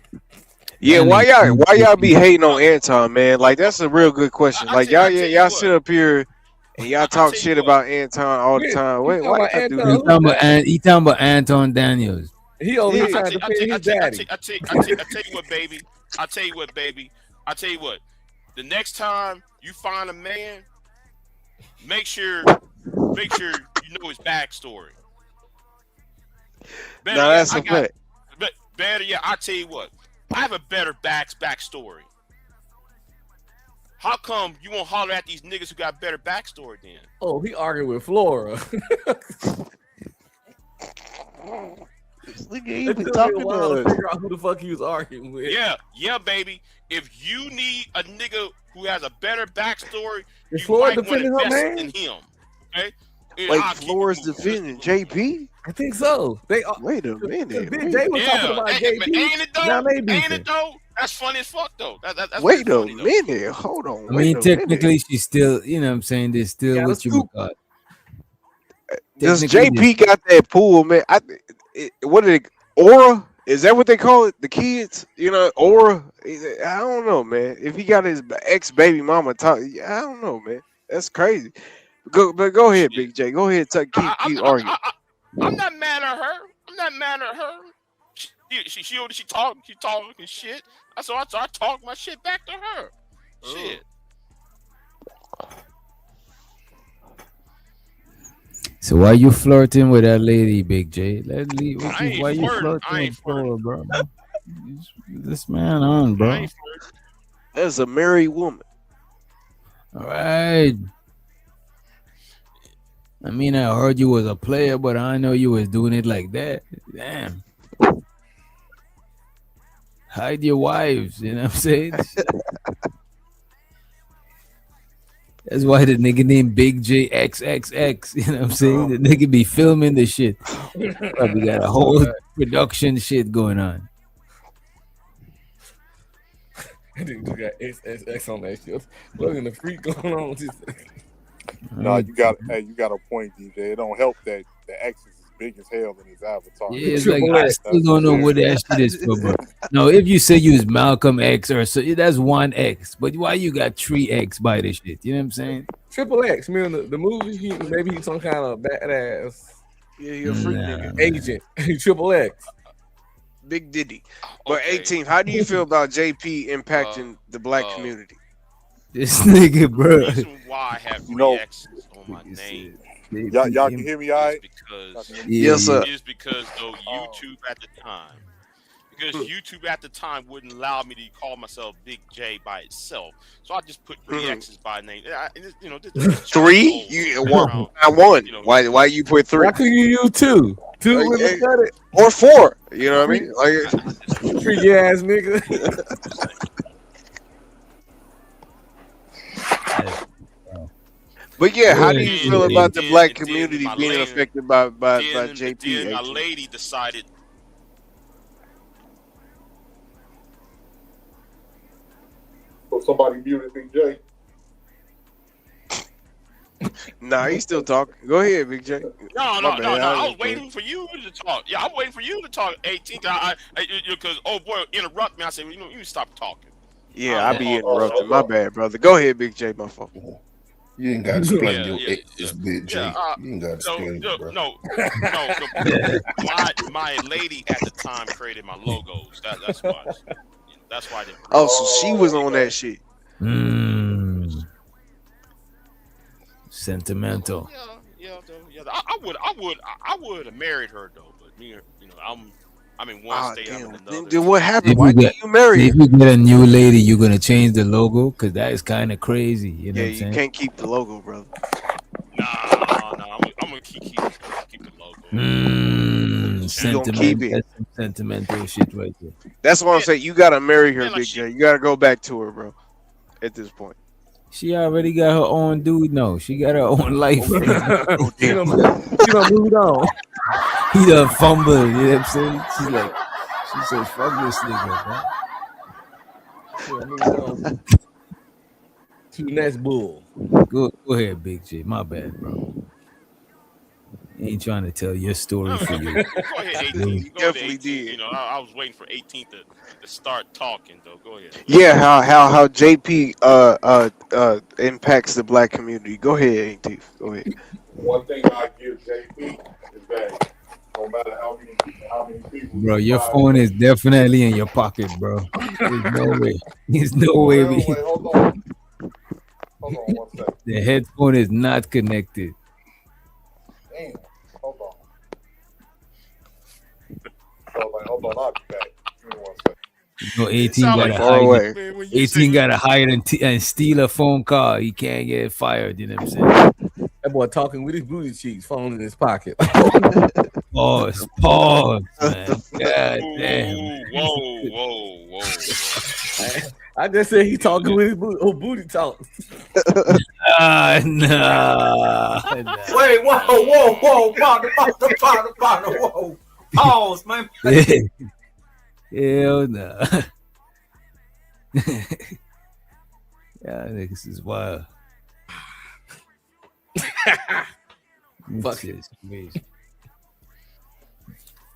Yeah, why y'all be hating on Anton, man? Like that's a real good question. Like y'all sit up here and y'all talk shit about Anton all the time. Wait, why y'all do that? He talking about Anton Daniels. He over here trying to pay his daddy. I tell you what, baby. I tell you what. The next time you find a man, make sure you know his backstory. No, that's a fact. Better yet, I tell you what. I have a better backstory. How come you won't holler at these niggas who got better backstory then? Oh, he arguing with Flora. This nigga even talking to us. Figure out who the fuck he was arguing with. Yeah, baby. If you need a nigga who has a better backstory, Is you Flora might want to defending her invest man? in him. Okay? Like Flora's defending JP? I think so. Wait a minute. Big J was talking about JP. Ain't it though? Now they Ain't beefing. it though? That's funny as fuck though. That's Wait a funny, minute. Hold on. I mean, technically, she's still, you know what I'm saying? There's still what you got. Does JP got that pool, man? What are they? Aura? Is that what they call it? The kids? Aura? I don't know, man. If he got his ex baby mama talk, I don't know, man. That's crazy. But go ahead, Big J. Go ahead, keep arguing. I'm not mad at her. She talking shit. So I talk my shit back to her. Shit. So why you flirting with that lady, Big J? Why you flirting. flirting with Flora, bro? This man on, bro. That's a married woman. All right. I mean, I heard you was a player, but I know you was doing it like that. Damn. Hide your wives, you know what I'm saying? That's why the nigga named Big J XXX. You know what I'm saying? The nigga be filming the shit. Probably got a whole production shit going on. I think you got XXX on that shit. What in the freak going on with this thing? No, you got a point, DJ. It don't help that the X is as big as hell in his avatar. Yeah, it's like I still don't know what that shit is for, bro. No, if you say you use Malcolm X or so, that's one X. But why you got 3X by this shit? You know what I'm saying? Triple X, man. The movie, maybe he's some kind of badass. Yeah, you're a freak nigga. Agent. Triple X. Big Diddy. But 18th, how do you feel about JP impacting the black community? This nigga, bro. The reason why I have 3X's on my name. Y'all can hear me all right? Yes, sir. Is because though YouTube at the time. Because YouTube at the time wouldn't allow me to call myself Big J by itself. So I just put 3X's by name. Three? You one. I won. Why you put 3? Why couldn't you use 2? 2 would have got it. Or 4. You know what I mean? Like, freaky ass nigga. But yeah, how do you feel about the black community being affected by JP? Then a lady decided. So somebody muted Big J. Nah, he's still talking. Go ahead, Big J. No. I was waiting for you to talk. Yeah, I'm waiting for you to talk. 18. Because old boy interrupt me. I said, you stop talking. Yeah, I be interrupting. My bad, brother. Go ahead, Big J, my fault. You ain't got to explain your it's Big J. You ain't got to explain it, bro. No. My lady at the time created my logos. That's why. That's why I didn't. Oh, so she was on that shit. Sentimental. Yeah. I would have married her though, but I'm in one state. I'm in another. Then what happened? Why did you marry her? If you get a new lady, you're gonna change the logo because that is kind of crazy. You know what I'm saying? You can't keep the logo, brother. Nah. I'm gonna keep the logo. Sentimental. That's some sentimental shit right there. That's what I'm saying. You gotta marry her, Big J. You gotta go back to her, bro. At this point. She already got her own dude. No, she got her own life. She done moved on. He done fumbled. You know what I'm saying? She said, fuck this nigga, bro. To the next bull. Go ahead, Big J. My bad, bro. Ain't trying to tell your story for you. Go ahead, 18. You definitely did. I was waiting for 18 to start talking, though. Go ahead. Yeah, how JP impacts the black community. Go ahead, 18. Go ahead. One thing I give JP is that no matter how many people. Bro, your phone is definitely in your pocket, bro. There's no way. There's no way. Wait, hold on. Hold on 1 second. The headphone is not connected. Damn. Hold on. Hold on. I'll be back. Give me 1 second. No, 18 gotta hide it. 18 gotta hide and steal a phone call. He can't get fired. You know what I'm saying? That boy talking with his booty cheeks, phone in his pocket. Pause, man. God damn. Whoa. I just said he talking with his booty talk. Nah. Wait, whoa, partner, whoa. Pause, man. Hell nah. Yeah, niggas is wild. Fuck it. Crazy.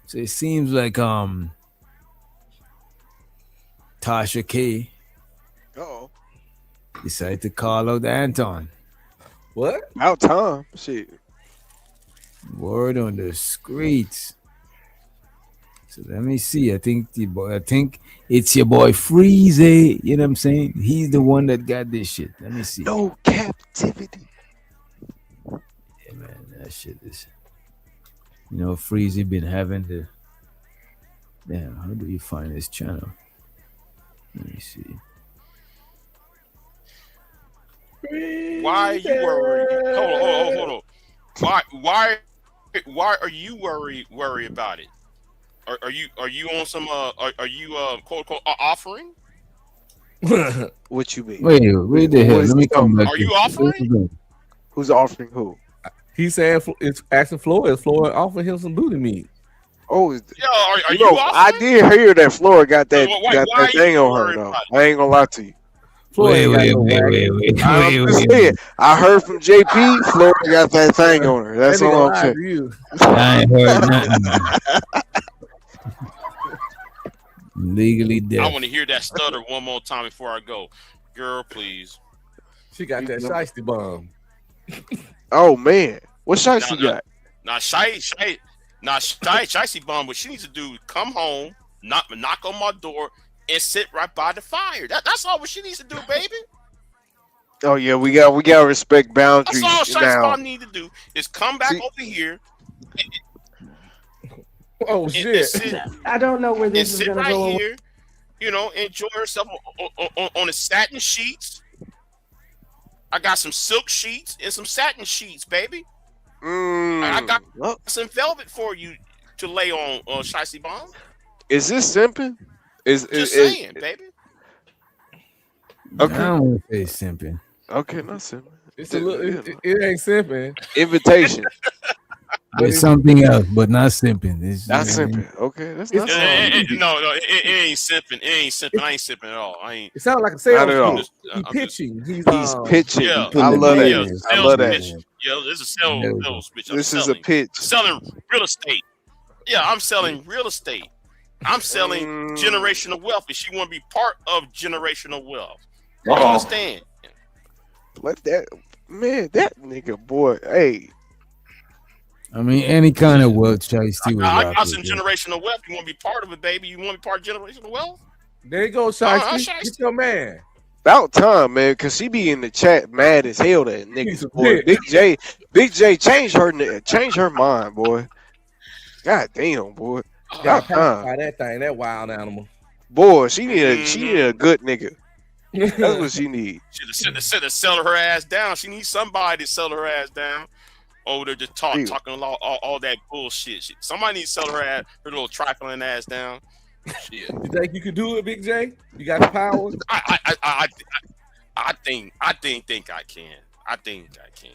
So it seems like Tasha K decided to call out Anton. What? About time. Shit. Word on the streets. So let me see. I think it's your boy Freezy. You know what I'm saying? He's the one that got this shit. Let me see. No captivity. Yeah, man, that shit is. Freezy been having the. Damn, how do you find this channel? Let me see. Why are you worried? Hold on. Why are you worried about it? Are you on some are you quote unquote offering? What you mean? Wait the hell. What is Let me he come talking back. Are you offering? Who's offering who? He's saying it's asking Floyd. Floyd offered him some booty meat. Oh, Yo, are you know, you I offering? did hear that Flora got that Why are you thing on her. worried No, about I ain't gonna lie to you. Floyd ain't got Wait, no wait, wagon. wait, wait, I'm wait, just wait, saying. wait. I heard from JP, Flora got that thing on her. That's That nigga all I'm lied saying. to you. I ain't heard nothing. Legally I deaf. want to hear that stutter one more time before I go. Girl, please. She got that shiesty bomb. Oh man, what shot she got? Now, Shicey bomb, what she needs to do is come home, knock on my door, and sit right by the fire. That's all what she needs to do, baby. Oh yeah, we got to respect boundaries. That's all Shicey now. bomb need to do is come back over here. Oh shit! I don't know where And this is sit gonna right go. here, enjoy herself on the satin sheets. I got some silk sheets and some satin sheets, baby. I got some velvet for you to lay on Shicey bomb. Is this simping? Just saying, baby. Okay. I don't want to say simping. Okay, not simping. It's a little. It ain't simping. Invitation. It's something else, but not simping. It's Not simping. Okay, that's not No, it ain't simping. It ain't simping. I ain't simping at all. I ain't. It sounds like a sales. Not at all. He's pitching. He's pitching. Yeah, I love that. I love that. Yeah, this is a sales pitch. This is a pitch. Selling real estate. Yeah, I'm selling real estate. I'm selling generational wealth, and she want to be part of generational wealth. You understand? What that that nigga boy, hey. I mean, any kind of wealth Shiesty will I rock got with some it. generational wealth. You want to be part of it, baby? You want to be part of generational wealth? There you go, Shiesty. Get your man. About time, man, cause she be in the chat mad as hell. That niggas, boy. Big J, change her mind, boy. God damn, boy. Got About time. that thing, that wild animal. Boy, she need a good nigga. That's what she need. She should have settled her ass down. She needs somebody to settle her ass down. Over there just talking all that bullshit. Somebody needs to settle her little trifling ass down. Shit. You think you could do it, Big J? You got the power? I think I can. I think I can.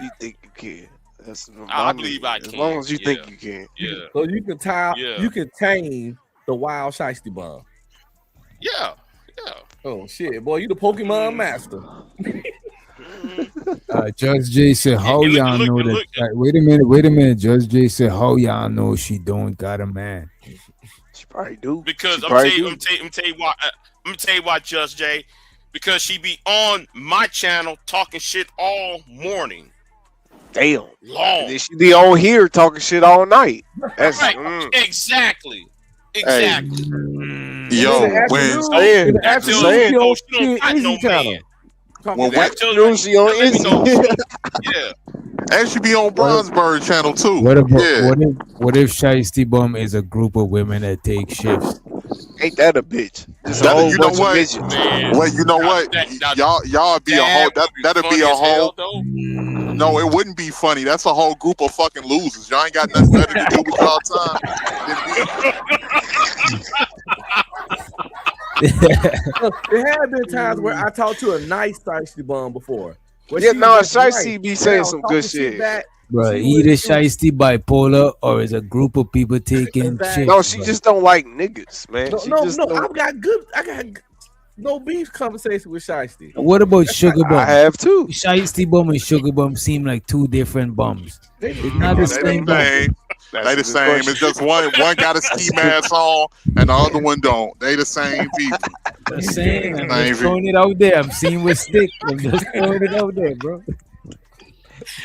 You think you can? That's I believe I can. As long as you think you can. Yeah. So you can you can tame the wild Shiesty bomb. Yeah. Oh shit, boy, you the Pokemon master. Judge J said, "How y'all know that?" Wait a minute. Judge J said, "How y'all know she don't got a man?" She probably do. Because I'm tell you why, Judge J. Because she be on my channel talking shit all morning. Damn. Long. And then she be on here talking shit all night. That's right. Exactly. Yo, when she on Izzy. Yeah. And she be on Bronzeberg channel too. What if Shiesty Bum is a group of women that take shifts? Ain't that a bitch? Just That, a whole you know bunch what? of bitches. Well, you know what? Y'all be a whole. That'd be a whole. No, it wouldn't be funny. That's a whole group of fucking losers. Y'all ain't got nothing better to do with y'all time. There have been times where I talked to a nice Shiesty bomb before. Yeah, no, Shiesty be saying some good shit. Bro, either Shiesty bipolar or is a group of people taking shit. No, she just don't like niggas, man. No, I got no beef conversation with Shiesty. What about Sugar Bum? I have too. Shiesty Bum and Sugar Bum seem like two different bums. It's not the same bum. They the same. It's just one got a ski mask on and the other one don't. They the same people. I'm saying, I'm just throwing it out there. I'm seeing with stick. I'm just throwing it out there, bro.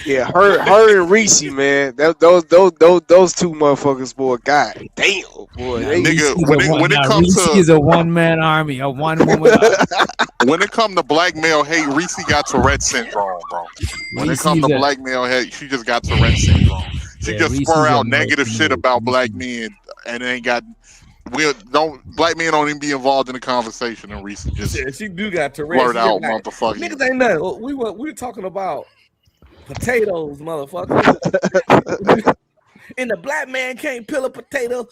Yeah, her and Reese, man. Those two motherfuckers, boy. God damn, boy. Nigga, when it comes Reese to is a one-man army, a one-woman army. when it comes to black male hate, Reese got Tourette's syndrome, bro. When it comes to black male hate, she just got Tourette's syndrome. She just spur out negative shit about black men, and it ain't got. Black men don't even be involved in the conversation. And Reese just she do got Tourette's. Blurt out, motherfucker. Niggas ain't nothing. We were talking about potatoes, motherfucker. And the black man can't peel a potato.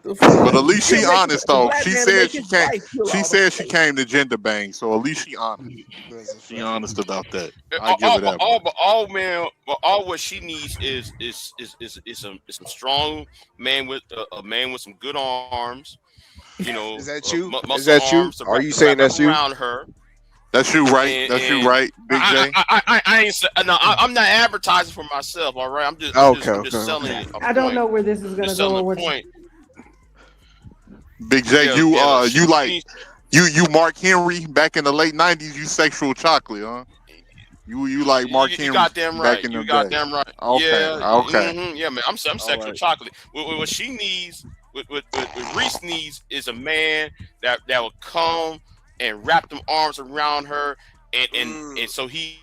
But at least she honest though. Black She man said make she his came. wife kill She all said the she came to gender bang. So at least she honest. She honest about that. I give all, her that. all, but all man, but all what she needs is some strong man with a man with some good arms. You know, Is that you? muscle Is that you? arms to Are wrap, you to saying wrap that's you? around her. That's you, right? And, That's you, right, Big J. I ain't. No, I'm not advertising for myself. All right, I'm just selling it. I don't know where this is gonna go or what. Point. Big J, Yeah, you like you Mark Henry back in the late '90s. You sexual chocolate, huh? You like Mark Henry? You got them right. Back in You the got day. them right. Okay, Yeah, okay. yeah, man. I'm sexual right. chocolate. What she needs, what Reese needs, is a man that will come and wrap them arms around her, and so he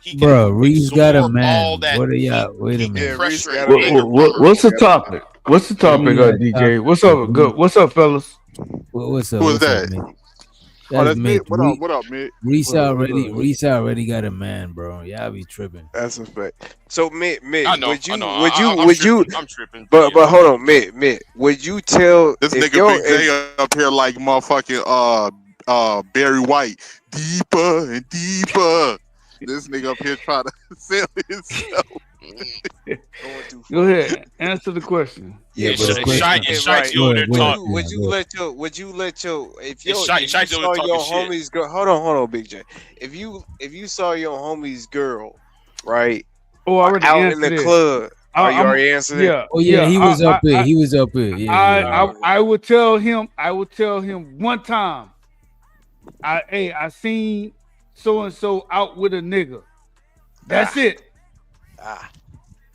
can Bro, Reese got a absorb man. all that What are y'all? Wait a minute. pressure and anger from her. What's the topic? What's the topic, DJ? What's up? Good. What's up, fellas? What's up? Who is What's up, that? man? Oh, That's that's Mitch. Mitt. What up? What up, Mitt? Reese already got a man, bro. Y'all be tripping. That's a fact. So, Mitt, I know. would you, I know. would you, I'm would you? tripping. I'm tripping. But hold on, Mitt, would you tell This if nigga your Big J up here like motherfucking Barry White, deeper and deeper. This nigga up here trying to sell himself. Go ahead. Answer the question. Yeah, but would you let your if you It's saw Shite your talking shit. homie's girl? Hold on, Big J. If you saw your homie's girl, right? Oh, I already out in answered the it. club. Are you already answered it? Yeah. Oh yeah, he was up here. He was up here. Yeah. I would tell him. I would tell him one time. I seen so and so out with a nigga. That's it.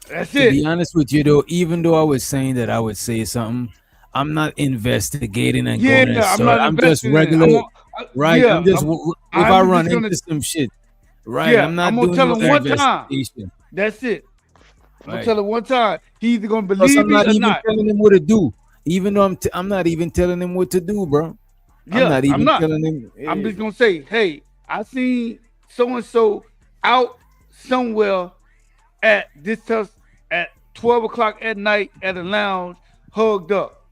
That's To it. be honest with you, though, even though I was saying that I would say something, I'm not investigating and going and I'm search. not I'm just investing in it. regular, right? yeah, I'm just if I'm I run just gonna- into some shit, right? Yeah, I'm not I'm gonna doing tell no him one time. investigation. That's it. I'm gonna Right. tell him one time. He either gonna Plus, believe I'm me not or even not. telling him what to do. Even though I'm not even telling him what to do, bro. Yeah, I'm not even telling him. I'm just gonna say, hey, I seen so and so out somewhere at at 12 o'clock at night at a lounge, hugged up.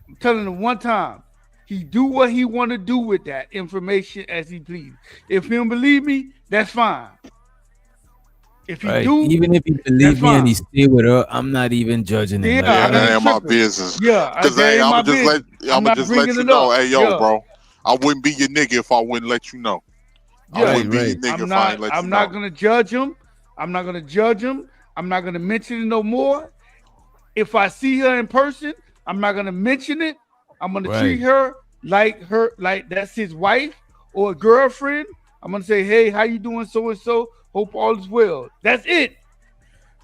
I'm telling him one time. He do what he want to do with that information as he please. If he don't believe me, that's fine. If he Right. do, Even if he believe me fine. and he stay with her, I'm not even judging him. Yeah, Like, Yeah, I that ain't ain't my tripping. business. Yeah, Cause that ain't my I'ma just let business. I'm not just let bringing you it know. up. Hey, yo, Yeah. bro, I wouldn't be your nigga if I wouldn't let you know. I Yeah, wouldn't be your nigga if I ain't let you I'm know. not gonna judge him. I'm not gonna judge him. I'm not gonna mention it no more. If I see her in person, I'm not gonna mention it. I'm gonna treat her like that's his wife or girlfriend. I'm gonna say, hey, how you doing? So and so. Hope all is well. That's it.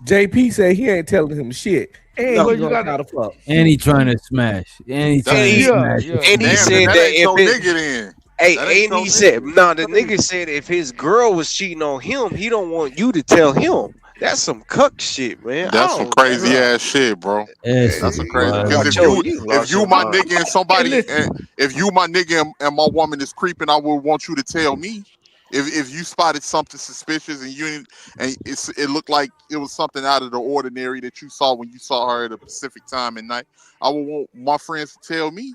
JP said he ain't telling him shit. And No. he You gonna gotta- try to fuck. And he trying to smash. And he trying to smash. And he Damn, said that that ain't if your it, nigga then. hey, That ain't and he your said, nigga. no, the nigga said if his girl was cheating on him, he don't want you to tell him. That's some cuck shit, man. That's some crazy ass shit, bro. That's some crazy. Because if you my nigga and somebody, and if you my nigga and my woman is creeping, I would want you to tell me. If you spotted something suspicious and it looked like it was something out of the ordinary that you saw when you saw her at a specific time and night, I would want my friends to tell me.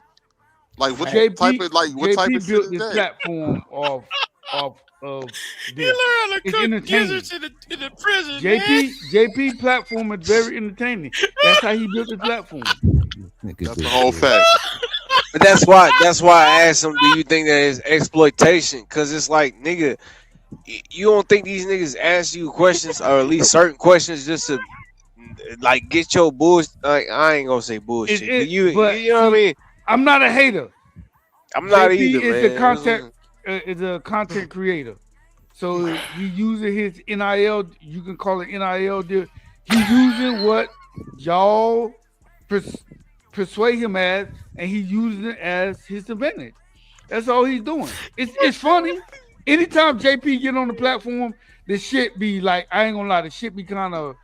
Like what type of JP shit built is this that? platform of this. You learn how to It's cook entertaining. gizzards in the prison, man. JP platform is very entertaining. That's how he built the platform. That's the whole fact. But that's why I asked him, do you think that is exploitation? Because it's like, nigga, you don't think these niggas ask you questions or at least certain questions just to like get your bullshit? Like, I ain't gonna say bullshit. But you know what I mean? I'm not a hater. I'm not JP either, man. Is a content creator. So he using his NIL, you can call it NIL. He's using what y'all persuade him as, and he's using it as his advantage. That's all he's doing. It's funny. Anytime JP get on the platform, the shit be like, I ain't gonna lie, the shit be kind of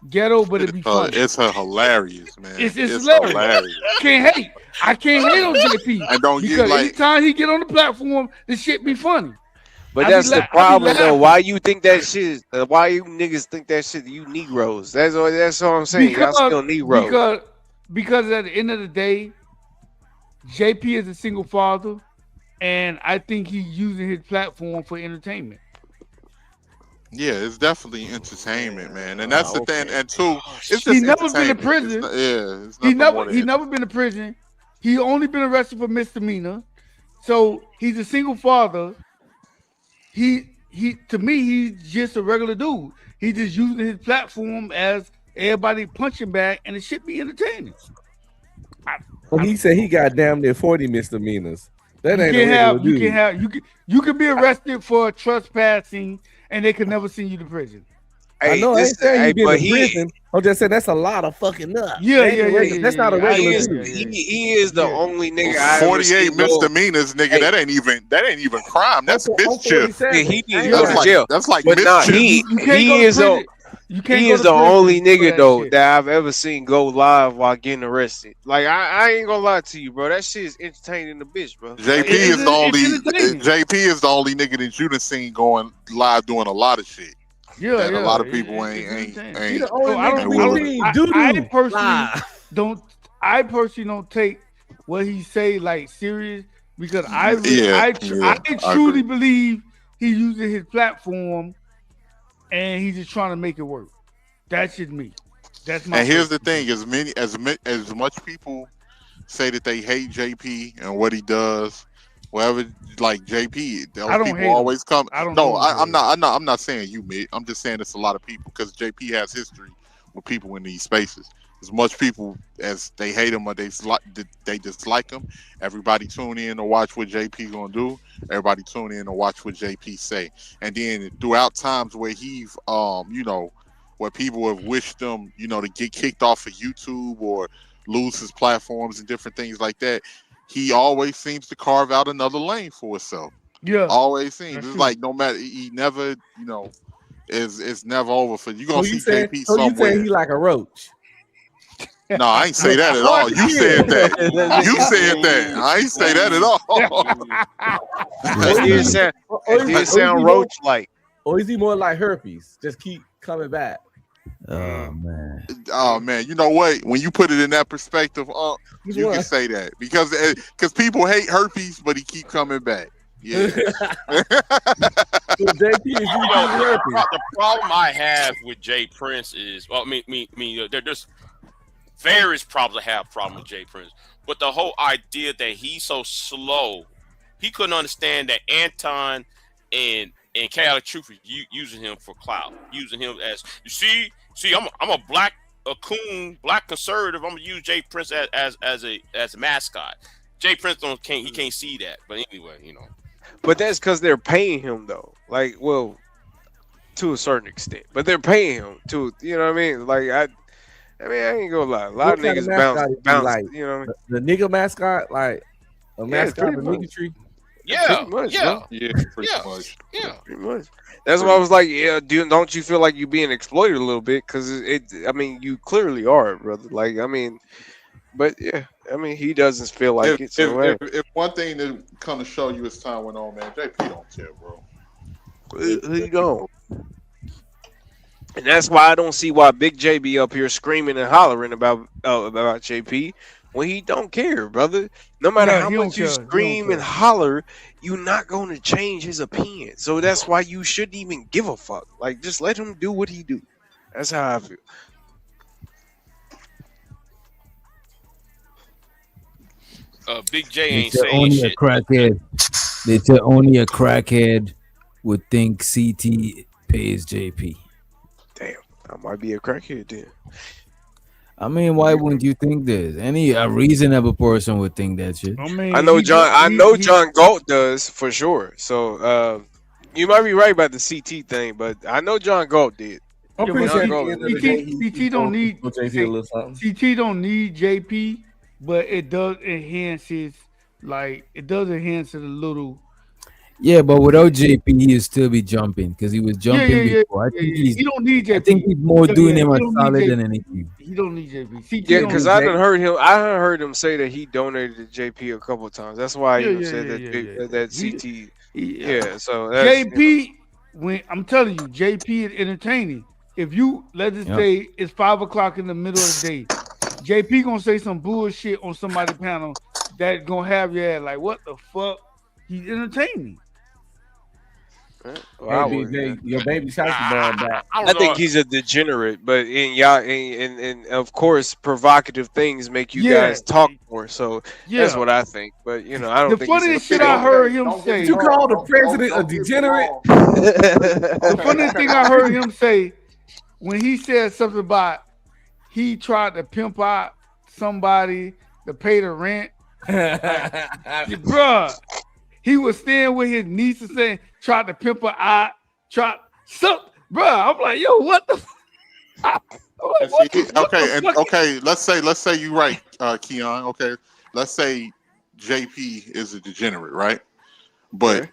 ghetto, but it be funny. It's hilarious, man. It's hilarious. Can't hate. I can't hate on JP. And don't get because like anytime he get on the platform, the shit be funny. But I that's be the I be problem, though. laughing. Why you think that shit is? Why you niggas think that shit? You Negroes. That's all I'm saying. Y'all still Negroes. Because because at the end of the day, JP is a single father, and I think he's using his platform for entertainment. Yeah, it's definitely entertainment, man, and that's the thing. And two, it's He just never been to entertainment. prison. It's He nothing more than never been to prison. He only been arrested for misdemeanor. So he's a single father. He to me, he's just a regular dude. He's just using his platform as everybody punching back, and it should be entertaining. Well, he said he got damn near 40 misdemeanors. That ain't You can be arrested for trespassing, and they could never send you to prison. I know. I ain't saying he been to prison. I'm just saying that's a lot of fucking nuts. Yeah. That's not a regular dude. He is the only nigga I ever 48 seen go- misdemeanors, nigga. That ain't even crime. That's mischief. Yeah, he did go to jail. That's like but nah, mischief. he is the only nigga though that I've ever seen go live while getting arrested. Like I ain't gonna lie to you, bro. That shit is entertaining the bitch, bro. JP is the only nigga that you done seen going live doing a lot of shit. Yeah, a lot of people ain't. I personally don't take what he say like serious because I truly believe he using his platform and he's just trying to make it work. That's just me. That's my. And here's the thing: as much people say that they hate JP and what he does, whatever, like JP, those people always come. I'm not saying you, mate. I'm just saying it's a lot of people because JP has history with people in these spaces. As much people as they hate him or they dislike him, everybody tune in to watch what JP gonna do. Everybody tune in to watch what JP say. And then throughout times where he's, where people have wished him, to get kicked off of YouTube or lose his platforms and different things like that, he always seems to carve out another lane for himself. Yeah, always seems. It's like no matter, he never, it's never over for you. Gonna see JP somewhere. You saying he like a roach? No, I ain't say that at all. You said that. You said that. I ain't say that at all. It did sound roach-like. Or is he more like herpes? Just keep coming back. Oh man. You know what? When you put it in that perspective, you can say that because people hate herpes, but he keep coming back. Yeah. The problem I have with Jay Prince is, there's various problems I have with Jay Prince, but the whole idea that he's so slow, he couldn't understand that Anton and Chaotic Truth is using him for clout, using him as I'm a black black conservative. I'm gonna use Jay Prince as a mascot. Jay Prince can't see that, but anyway, But that's because they're paying him though. Like, well, to a certain extent, but they're paying him to. You know what I mean? Like I ain't gonna lie. A lot of niggas bounce. Like, you know what I mean? The nigga mascot, like a mascot of niggatry. Yeah, pretty much. Pretty much. That's why I was like, don't you feel like you being exploited a little bit? Because you clearly are, brother. Like, but yeah, he doesn't feel like it. So if one thing that kind of show you as time went on, man, JP don't care, bro. He don't. And that's why I don't see why Big J be up here screaming and hollering about JP when he don't care, brother. No matter how much you scream and holler, you're not going to change his opinion. So that's why you shouldn't even give a fuck. Like, just let him do what he do. That's how I feel. Big J ain't saying shit. They said only a crackhead would think CT pays JP. Damn, I might be a crackhead then. I mean, why wouldn't you think this? A reasonable person would think that shit. I know John Galt does for sure. So you might be right about the CT thing, but I know John Galt did. I'm pretty sure CT don't need JP, but it does enhance his it a little. Yeah, but without JP, he'd still be jumping because he was jumping before. I think he don't need JP. I think he's more doing him a solid than anything. He don't need JP. Yeah, because I heard him say that he donated to JP a couple of times. That's why he said that CT. Yeah, so that's, JP. When I'm telling you, JP is entertaining. If you let's just say it's 5 o'clock in the middle of the day, JP gonna say some bullshit on somebody's panel that gonna have your ass like, what the fuck? He's entertaining. Well, your baby shot back. I think he's a degenerate, but and of course, provocative things make you guys talk more. So that's what I think. But I don't the think funniest shit I heard him say. You call the president a degenerate? The funniest thing I heard him say when he said something about he tried to pimp out somebody to pay the rent. Bruh, he was staying with his niece and saying, tried to pimp her out, bruh. I'm like, yo, what the Okay, let's say you're right, Keon. Okay, let's say JP is a degenerate, right? But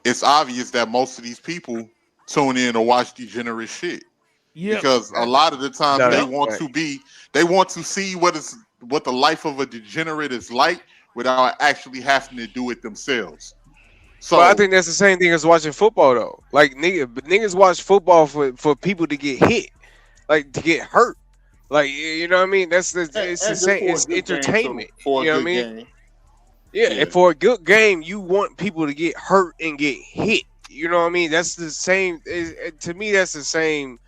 it's obvious that most of these people tune in to watch degenerate shit. Yeah, because a lot of the time they want to see what the life of a degenerate is like without actually having to do it themselves. So I think that's the same thing as watching football, though. Like niggas watch football for people to get hit, like to get hurt. Like you know what I mean? It's the same. It's entertainment. You know what I mean? Yeah, and for a good game, you want people to get hurt and get hit. You know what I mean? That's the same. To me, that's the same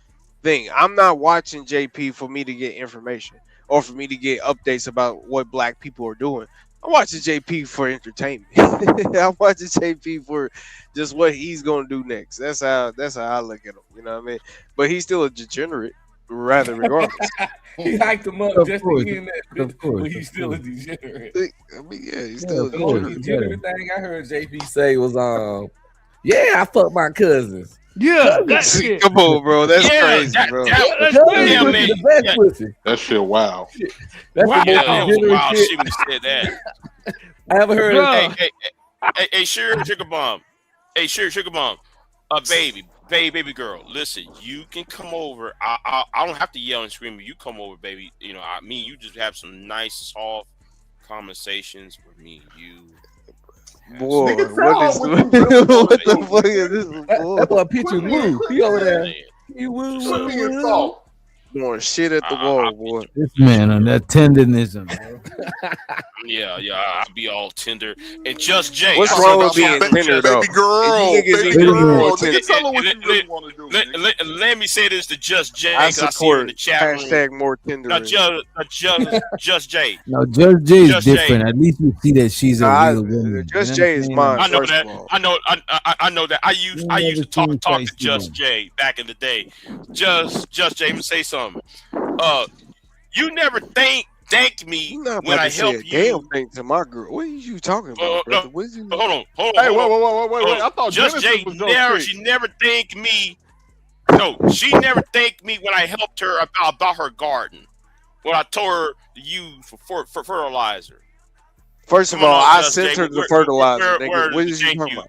thing. I'm not watching JP for me to get information or for me to get updates about what black people are doing. I'm watching JP for entertainment. I'm watching JP for just what he's gonna do next. That's how I look at him. You know what I mean? But he's still a degenerate, rather regardless. He hyped him up just to get in that. Of course, but he's still a degenerate. I mean, yeah, he's still a degenerate. The degenerate thing I heard JP say was, I fucked my cousins. Yeah, that's it. Come on, bro. That's crazy, bro. That shit wow. That's wow. The most Wow, shit. she would have said that. I haven't heard of Hey, sugar bomb. Hey, sugar bomb. Baby girl. Listen, you can come over. I don't have to yell and scream. You come over, baby. You just have some nice, soft conversations with me and you. Boy, what the fuck is this? That's why picture move. He over there. He woo. Throwing shit at the wall, boy. This man on that tenderism, bro. Yeah, I'll be all tender. And Just Jay. What's wrong with being tender, though? Baby girl. Let me say this to Just Jay. I support in the chat hashtag more tender. Now, Just Jay. No, Judge Jay is different. At least you see that she's a real woman. Just Jay is mine. I know that. I know that. I used to talk to Just Jay back in the day. Just Jay, let me say something. You never thank me when I help you. Damn thing to my girl. What are you talking about, brother? Hold on. Hey, wait. I thought Just Jay she never thanked me. No, she never thanked me when I helped her about her garden. When I told her to use for fertilizer. First of all, I sent her the fertilizer. What is you talking about?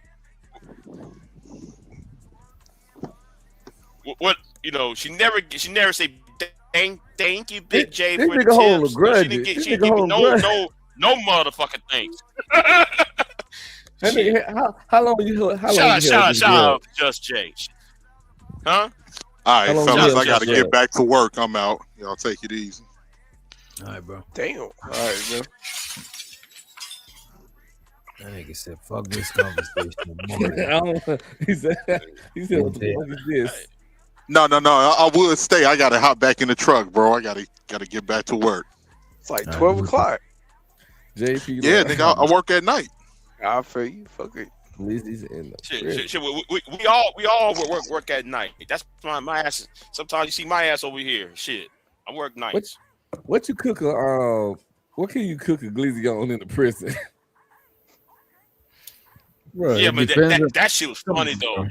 What she never said thank you, Big J, this for the nigga hold a tips. grudge. She didn't give me no motherfucking things. How long you? Shout out, Just Jay. Huh? All right, fellas, I gotta get back to work. I'm out. Y'all take it easy. All right, bro. Damn. All right, bro. That nigga said, "Fuck this conversation." He said, "What the fuck is this?" No. I would stay. I gotta hop back in the truck, bro. I gotta get back to work. It's like 12 o'clock. JP. Yeah, nigga, I work at night. I feel you. Fuck it. Lizzie's in Shit. We all work at night. That's my ass. Sometimes you see my ass over here. Shit, I work nights. What you cook what can you cook a glizzy on in the prison? Bro, yeah, but that shit was funny though.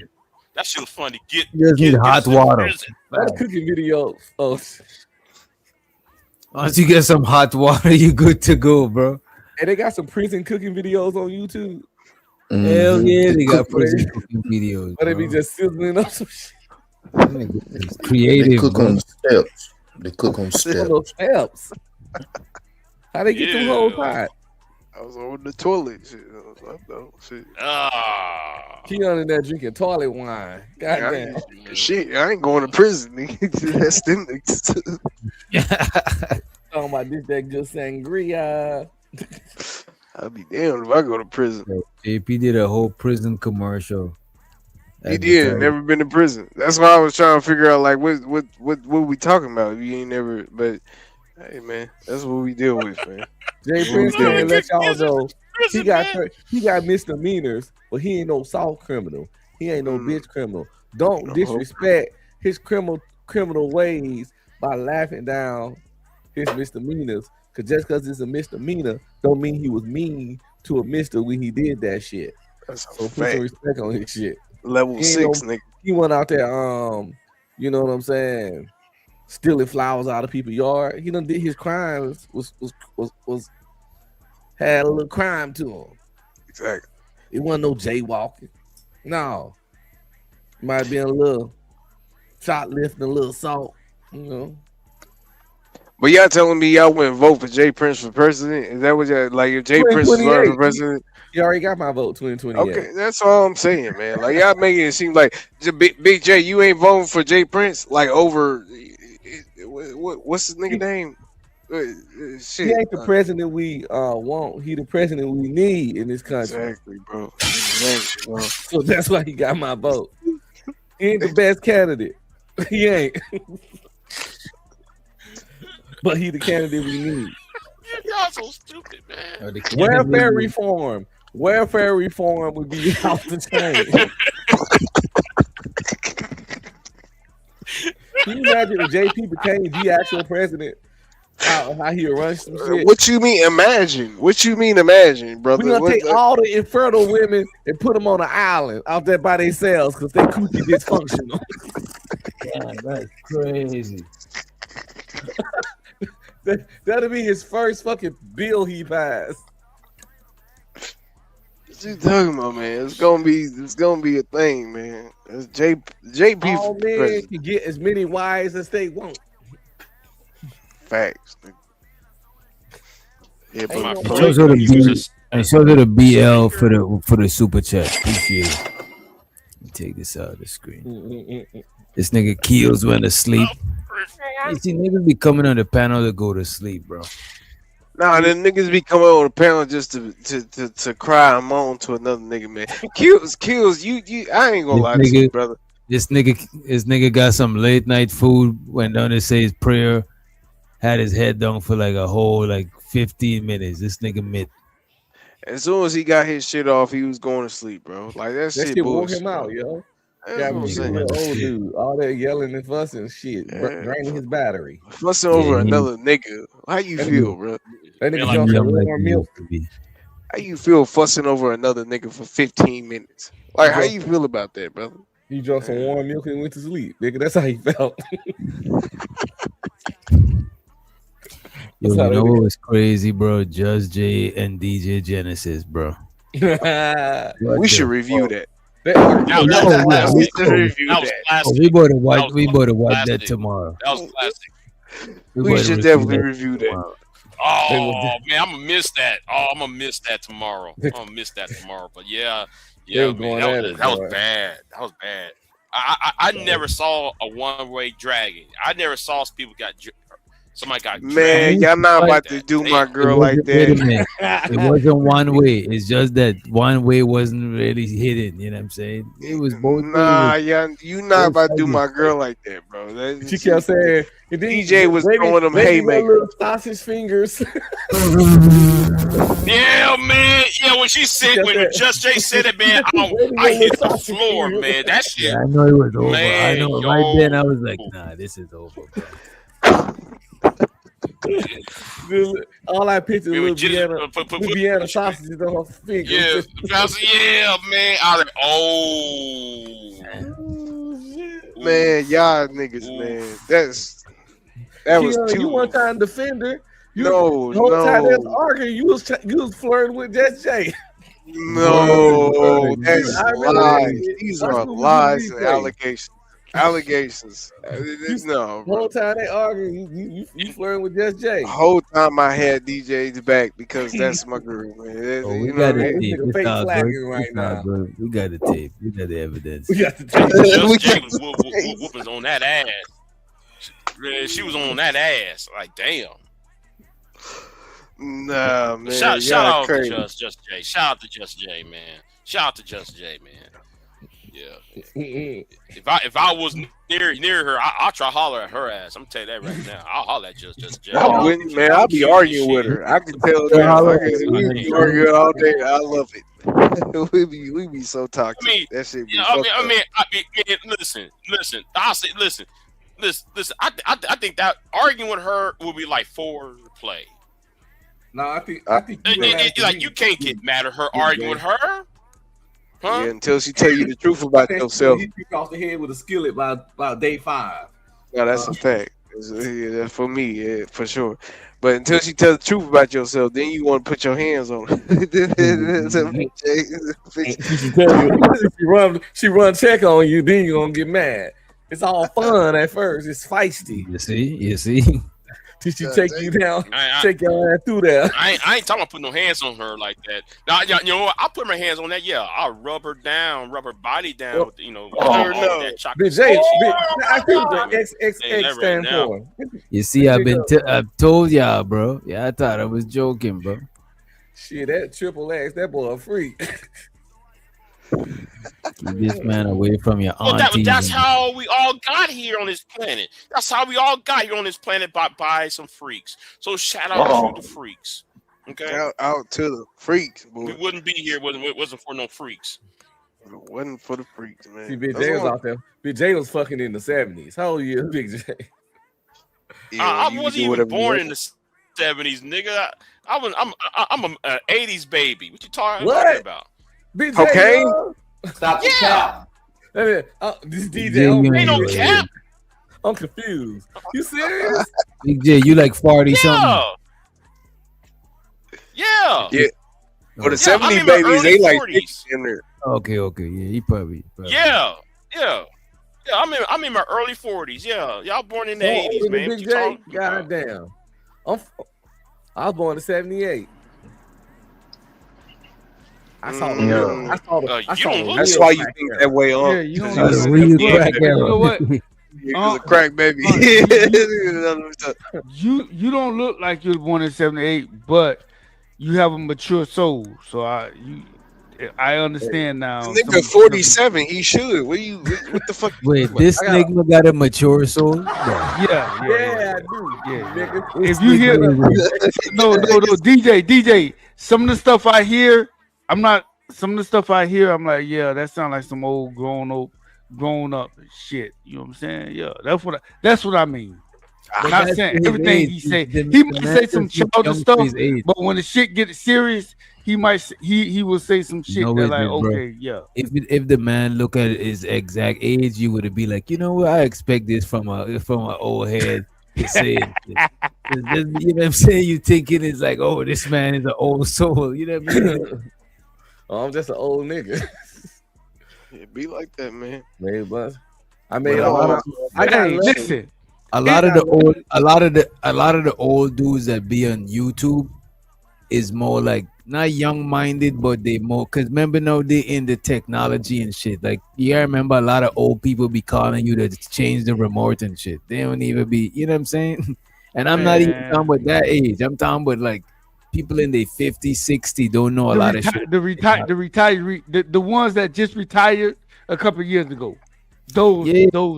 That shit was funny. You just need hot water. That's cooking video. Once you get some hot water, you good to go, bro. And they got some prison cooking videos on YouTube. Hell yeah, they got prison cooking videos. But they be just sizzling up some shit. It's creative. They cook on steps. They cook on steps. How they get them hoes hot? I was on the toilet. Shit. Keon in there drinking toilet wine. Goddamn. Shit, I ain't going to prison. That's them niggas. talking about this that good sangria. I'll be damned if I go to prison. JP did a whole prison commercial. He did. Never been to prison. That's why I was trying to figure out like what we talking about. You ain't never. But hey, man, that's what we deal with, man. Jay Prince can let y'all know he got misdemeanors, but he ain't no soft criminal. He ain't no bitch criminal. Don't disrespect his criminal ways by laughing down his misdemeanors. Cause just because it's a misdemeanor, don't mean he was mean to a mister when he did that shit. That's so put some respect on his shit. Level 6, nigga. He went out there, you know what I'm saying, stealing flowers out of people's yard. He done did his crimes was had a little crime to him. Exactly. It wasn't no jaywalking. No. Might be a little shoplifting, a little salt, you know. But y'all telling me y'all wouldn't vote for Jay Prince for president? Is that what y'all like? If Jay Prince was running for president, you already got my vote. 2028. Okay, that's all I'm saying, man. Like y'all making it seem like Big J, you ain't voting for Jay Prince like over what's his nigga name? Shit. He ain't the president we want. He the president we need in this country. Exactly, bro. Exactly, bro. So that's why he got my vote. He ain't the best candidate. He ain't. But he the candidate we need. Y'all so stupid, man. Welfare reform. Welfare reform would be off the chain. Can you imagine if JP became the actual president? How he run some shit? What you mean imagine? What you mean imagine, brother? We're gonna take all the infertile women and put them on an island out there by themselves because they coochie dysfunctional. God, that's crazy. That'll be his first fucking bill he passed. What you talking about, man? It's gonna be a thing, man. It's JP. All men can get as many wives as they want. Facts. Yeah, but I showed her the BL for the super chat. Appreciate it. Let me take this out of the screen. This nigga Keels went to sleep. You see, niggas be coming on the panel to go to sleep, bro. Nah, the niggas be coming on the panel just to cry and moan to another nigga, man. Kills, you. I ain't gonna lie to you, brother. This nigga got some late night food. Went down to say his prayer. Had his head down for like a whole 15 minutes. This nigga mid. As soon as he got his shit off, he was going to sleep, bro. Like that shit wore bullshit, him out, yo. That's what I'm saying. Old dude, all that yelling and fussing, shit, draining his battery. Fussing over another nigga. How you feel, bro? That nigga drunk some warm milk. How you feel fussing over another nigga for 15 minutes? Like, how you feel about that, brother? He drunk some warm milk and went to sleep, nigga. That's how he felt. Yo, you know what was crazy, bro? Just J and DJ Genesis, bro. We should review that. We bought to watch that tomorrow. That was classic. We should definitely review that. Oh man, I'm gonna miss that. I'm gonna miss that tomorrow. But yeah, man, that was bad. That was bad. I never saw a one-way dragging. I never saw people somebody got man, y'all not about to do my girl like that. It wasn't one way. It's just that one way wasn't really hidden. You know what I'm saying? It was both. Nah, you not about to do my girl like that, bro. She kept saying DJ was throwing them haymakers. Sausage fingers. Yeah, man. Yeah, when she said, when Just Jay said it, man, I hit the floor, man. That shit. Yeah, I know it was over. Man, I know right then I was like, nah, this is over, bro. All I pictured was Vienna sausages on her fingers. Yeah, man. I was like, man, y'all niggas, man. That was too. You weren't trying to defend her. The whole time they was arguing, you was flirting with Just Jay. No, that's lies. These are lies and allegations. No, the whole time they arguing, you flirting with Just Jay. The whole time I had DJ's back because that's my girl, man. We got the tape. We got the tape. We got the evidence. We got the tape. Just Jay was whooping on that ass. She was on that ass. Like, damn. Nah, man. Shout Y'all out to crazy. Just Jay. Shout out to Just Jay, man. Shout out to Just Jay, man. Yeah. If I was near her, I'll try to holler at her ass. I'm gonna tell you that right now. I'll holler at Just Jay. I wouldn't, man. I'll be arguing with her. I can tell now. We be arguing all day. I love it. we be so toxic. I mean, that shit be I mean, listen. I'll say, listen. I think that arguing with her will be like foreplay. No, I think like you can't get mad at her arguing with her. Huh? Yeah, until she tell you the truth about yourself. He kicked off the head with a skillet by day 5. No, that's a fact. That's for me, yeah, for sure. But until she tell the truth about yourself, then you want to put your hands on her. she run check on you, then you're gonna get mad. It's all fun at first. It's feisty. You see. Did she take you down? Take your ass through there. I ain't talking about putting no hands on her like that. Now, you know what? I'll put my hands on that. Yeah, I'll rub her down, rub her body down. With, that chocolate. I think the XX stand for. You see, I've told y'all, bro. Yeah, I thought I was joking, bro. Shit, that triple X, that boy a freak. Keep this man away from your auntie. That's how we all got here on this planet. That's how we all got here on this planet by some freaks. So shout out to the freaks. Okay, shout out to the freaks. Boy. We wouldn't be here wasn't for no freaks. It wasn't for the freaks, man. See, Big J was out there. Big J was fucking in the 70s. How old are you, Big J? Yeah, I wasn't even born in the 70s, nigga. I'm an 80s baby. What you talking about? BJ, okay. Stop the cap. This DJ ain't no cap. I'm confused. You serious? Big J, you like 40 something? Yeah. Well, the 70 babies, they like 60 in there. Okay. Yeah, he probably. Yeah. I'm in my early 40s. Yeah, y'all born in the 80s, man. Big J, goddamn. I was born in 78. I saw the. That's why you think that way on. Yeah, you know what? You're a crack baby. You don't look like you were born in 78, but you have a mature soul. So I understand now. This nigga 47. He should. What the fuck? Wait, this nigga got a mature soul? Yeah, I do. Yeah, nigga. If you hear no, DJ. Some of the stuff I hear. Some of the stuff I hear, I'm like, yeah, that sounds like some old grown up shit. You know what I'm saying? Yeah, that's what I mean. I'm not saying everything he say. He might say some childish stuff, but when the shit gets serious, he will say some shit that like, okay, yeah. If the man look at his exact age, you would be like, you know what? I expect this from an old head. To say it. You know what I'm saying? You thinking it's like, oh, this man is an old soul. You know what I mean? Oh, I'm just an old nigga. It be like that, man. Maybe, but I listen. A lot of the old dudes that be on YouTube is more like not young-minded, but they more because remember now they in the technology and shit. Like remember a lot of old people be calling you to change the remote and shit. They don't even be, you know what I'm saying? And I'm not even talking about that age. I'm talking about like people in their 50, 60 don't know a lot of shit. The ones that just retired a couple years ago. Those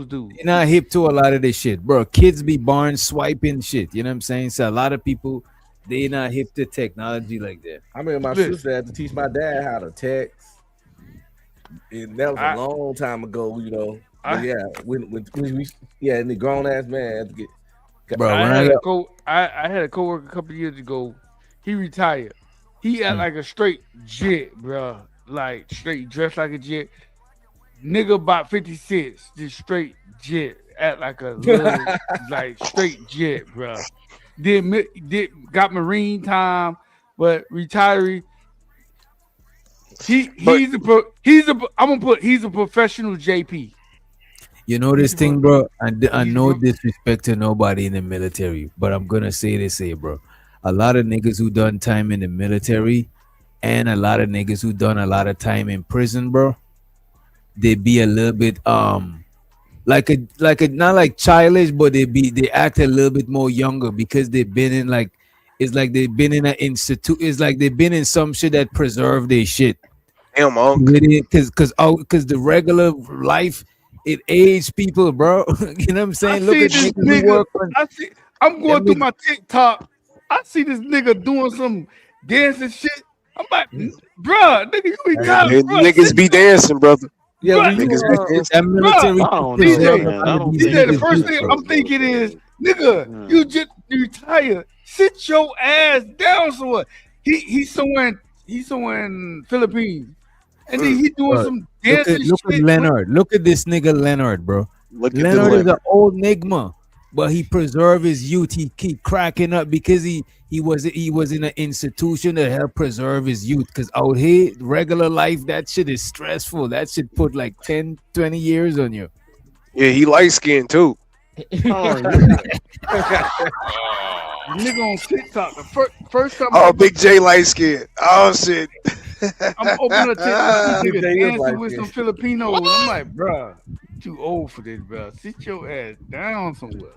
dudes. You're not hip to a lot of this shit, bro. Kids be born swiping shit. You know what I'm saying? So a lot of people, they not hip to technology like that. I remember my sister had to teach my dad how to text. And that was a long time ago, you know. When we and the grown ass man had to get. Bro, I had a coworker a couple years ago. He retired. He act like a straight jet, bro. Like straight dressed like a jet. Nigga about 56, just straight jet. Act like a little, like straight jet, bro. Did got Marine time, but retiree. He's a professional JP. You know this thing, bro. I no disrespect to nobody in the military, but I'm gonna say this here, bro. A lot of niggas who done time in the military, and a lot of niggas who done a lot of time in prison, bro. They be a little bit like a not like childish, but they act a little bit more younger because they've been in like It's like they've been in an institute. It's like they've been in some shit that preserved their shit. Damn, because the regular life it aged people, bro. You know what I'm saying? Look at this niggas who nigga. work on. I'm going through my TikTok. I see this nigga doing some dancing shit. I'm like, bruh, nigga, you ain't got it, bruh. Niggas be dancing, brother. Yeah, Bruh, niggas be dancing. That military. DJ, the first thing I'm thinking is, nigga, you just retired. Sit your ass down somewhere. He's somewhere in Philippines. And then he doing some dancing Look shit. at Leonard. Look at this nigga Leonard, bro. Leonard is an old nigma, but he preserved his youth. He keep cracking up because he was in an institution that helped preserve his youth. Because out here, regular life, that shit is stressful. That shit put like 10, 20 years on you. Yeah, he light skinned too. Nigga on TikTok. The first time. Oh, Big J light skinned. Oh shit. I'm opening up TikTok. Nigga dancing with some Filipinos. I'm like, bruh, too old for this, bruh. Sit your ass down somewhere.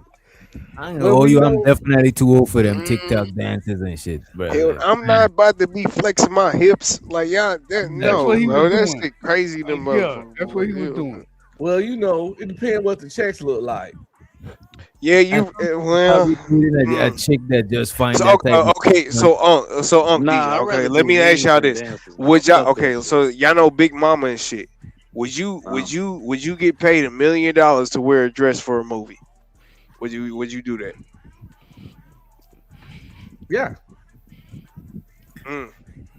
I know you. I'm definitely too old for them TikTok dances and shit, bro. Hell, I'm not about to be flexing my hips like y'all. No, what he bro, was that's doing. shit crazy. To Yeah, that's what he was doing. Well, you know, it depends what the checks look like. Yeah, you well, a chick that just finds so, that type okay, so Nah, I'd okay, rather let do me ask y'all this: dances. would y'all so y'all know Big Mama and shit? Would you get paid $1 million to wear a dress for a movie? Would you do that? Yeah.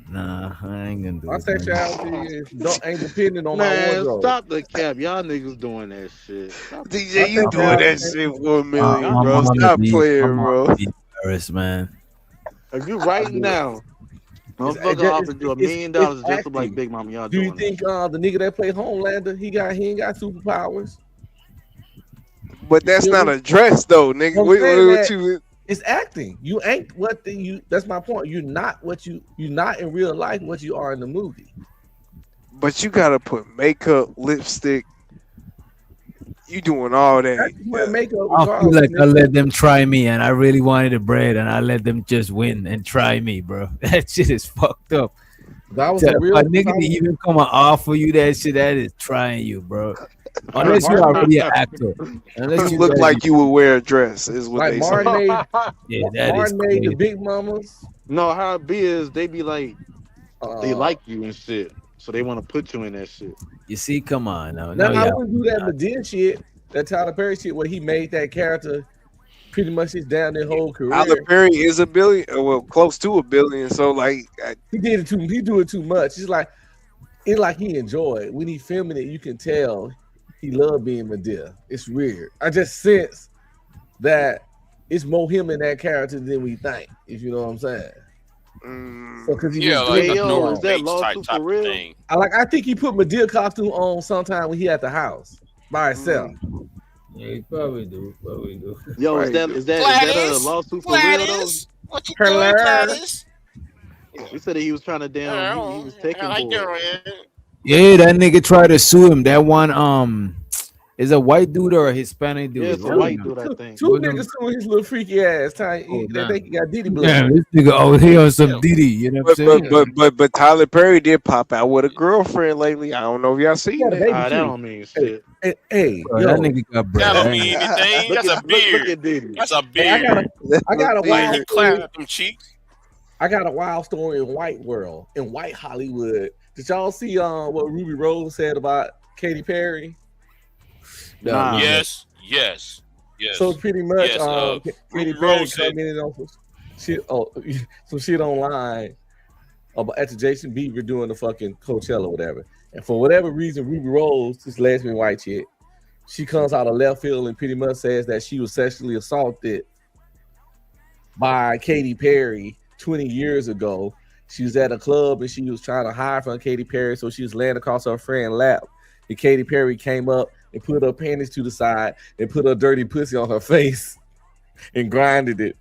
Nah, I ain't gonna do My it. sexuality ain't dependent on my Man, wardrobe. stop the cap. Y'all niggas doing that shit. Stop DJ, you doing that shit for $1 million, bro? Stop playing, bro. Embarrassed, man. If you right now, motherfucker offered you $1 million just to look like Big Mama, y'all Do doing you think the nigga that played Homelander, he ain't got superpowers? But that's not a dress, though, nigga. What you? It's acting. You ain't that's my point. You're not in real life what you are in the movie. But you gotta put makeup, lipstick. You doing all that? Makeup. I feel like I let them try me, and I really wanted the bread, and I let them just win and try me, bro. That shit is fucked up. That was a nigga to even come and offer you that shit. That is trying you, bro. Unless you're already an actor. Unless you look like you would wear a dress, is what like they Martin say. Yeah, that is Martin made the crazy. Big Mamas. No, how it be is they be like, they like you and shit, so they want to put you in that shit. You see, come on now. Now I wouldn't do that Medea shit, that Tyler Perry shit, where he made that character pretty much his down their whole career. Tyler Perry is $1 billion, well, close to $1 billion. So like, he do it too much. It's like he enjoyed when he filming it. You can tell he loved being Medea. It's weird. I just sense that it's more him in that character than we think. If you know what I'm saying. So because he is that lawsuit for real? Thing. I think he put Medea costume on sometime when he at the house by himself. Yeah, he probably do. Yo, is that a lawsuit for real though? What you doing, Gladys? He said that he was trying to he was taking Yeah, that nigga tried to sue him. That one is a white dude or a Hispanic dude. Yeah, it's a white dude, I think. Two niggas suing his little freaky ass. They think he got Diddy blood. Yeah, this nigga out here on some Diddy. You know what I'm saying? But Tyler Perry did pop out with a girlfriend lately. I don't know if y'all seen that. That don't mean shit. Hey, bro, that nigga got bread. That don't mean anything. That's a beard. That's a beard. I got a wild clap them cheeks. I got a wild story in white Hollywood. Did y'all see what Ruby Rose said about Katy Perry? Nah. Yes. So pretty much, Katy Perry said, commented on some shit online about after Jason Bieber doing the fucking Coachella or whatever. And for whatever reason, Ruby Rose, this lesbian white chick, she comes out of left field and pretty much says that she was sexually assaulted by Katy Perry 20 years ago. She was at a club and she was trying to hide from Katy Perry, so she was laying across her friend's lap. And Katy Perry came up and put her panties to the side and put her dirty pussy on her face and grinded it.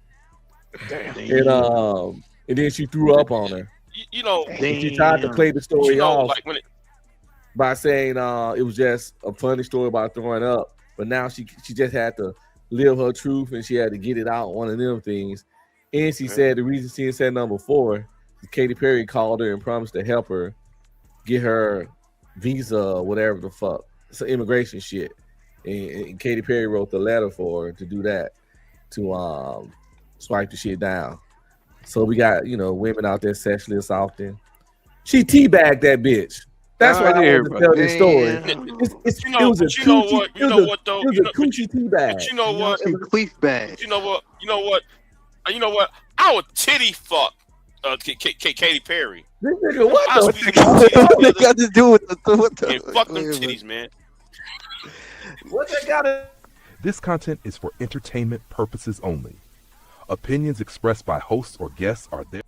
Damn. And then she threw up on her. You know, she tried to play the story off like when by saying it was just a funny story about throwing up, but now she just had to live her truth and she had to get it out, one of them things. And she said the reason she said number 4, Katy Perry called her and promised to help her get her visa or whatever the fuck. It's immigration shit. And Katy Perry wrote the letter for her to do that, to swipe the shit down. So we got, women out there sexually assaulting. She teabagged that bitch. That's why I wanted to tell this story. It was a coochie teabag. But you know what? Cleef bag. You know what? I would titty fuck Katy Perry. This nigga, what they got to do with the fuck them titties, man. What they got to? This content is for entertainment purposes only. Opinions expressed by hosts or guests are there.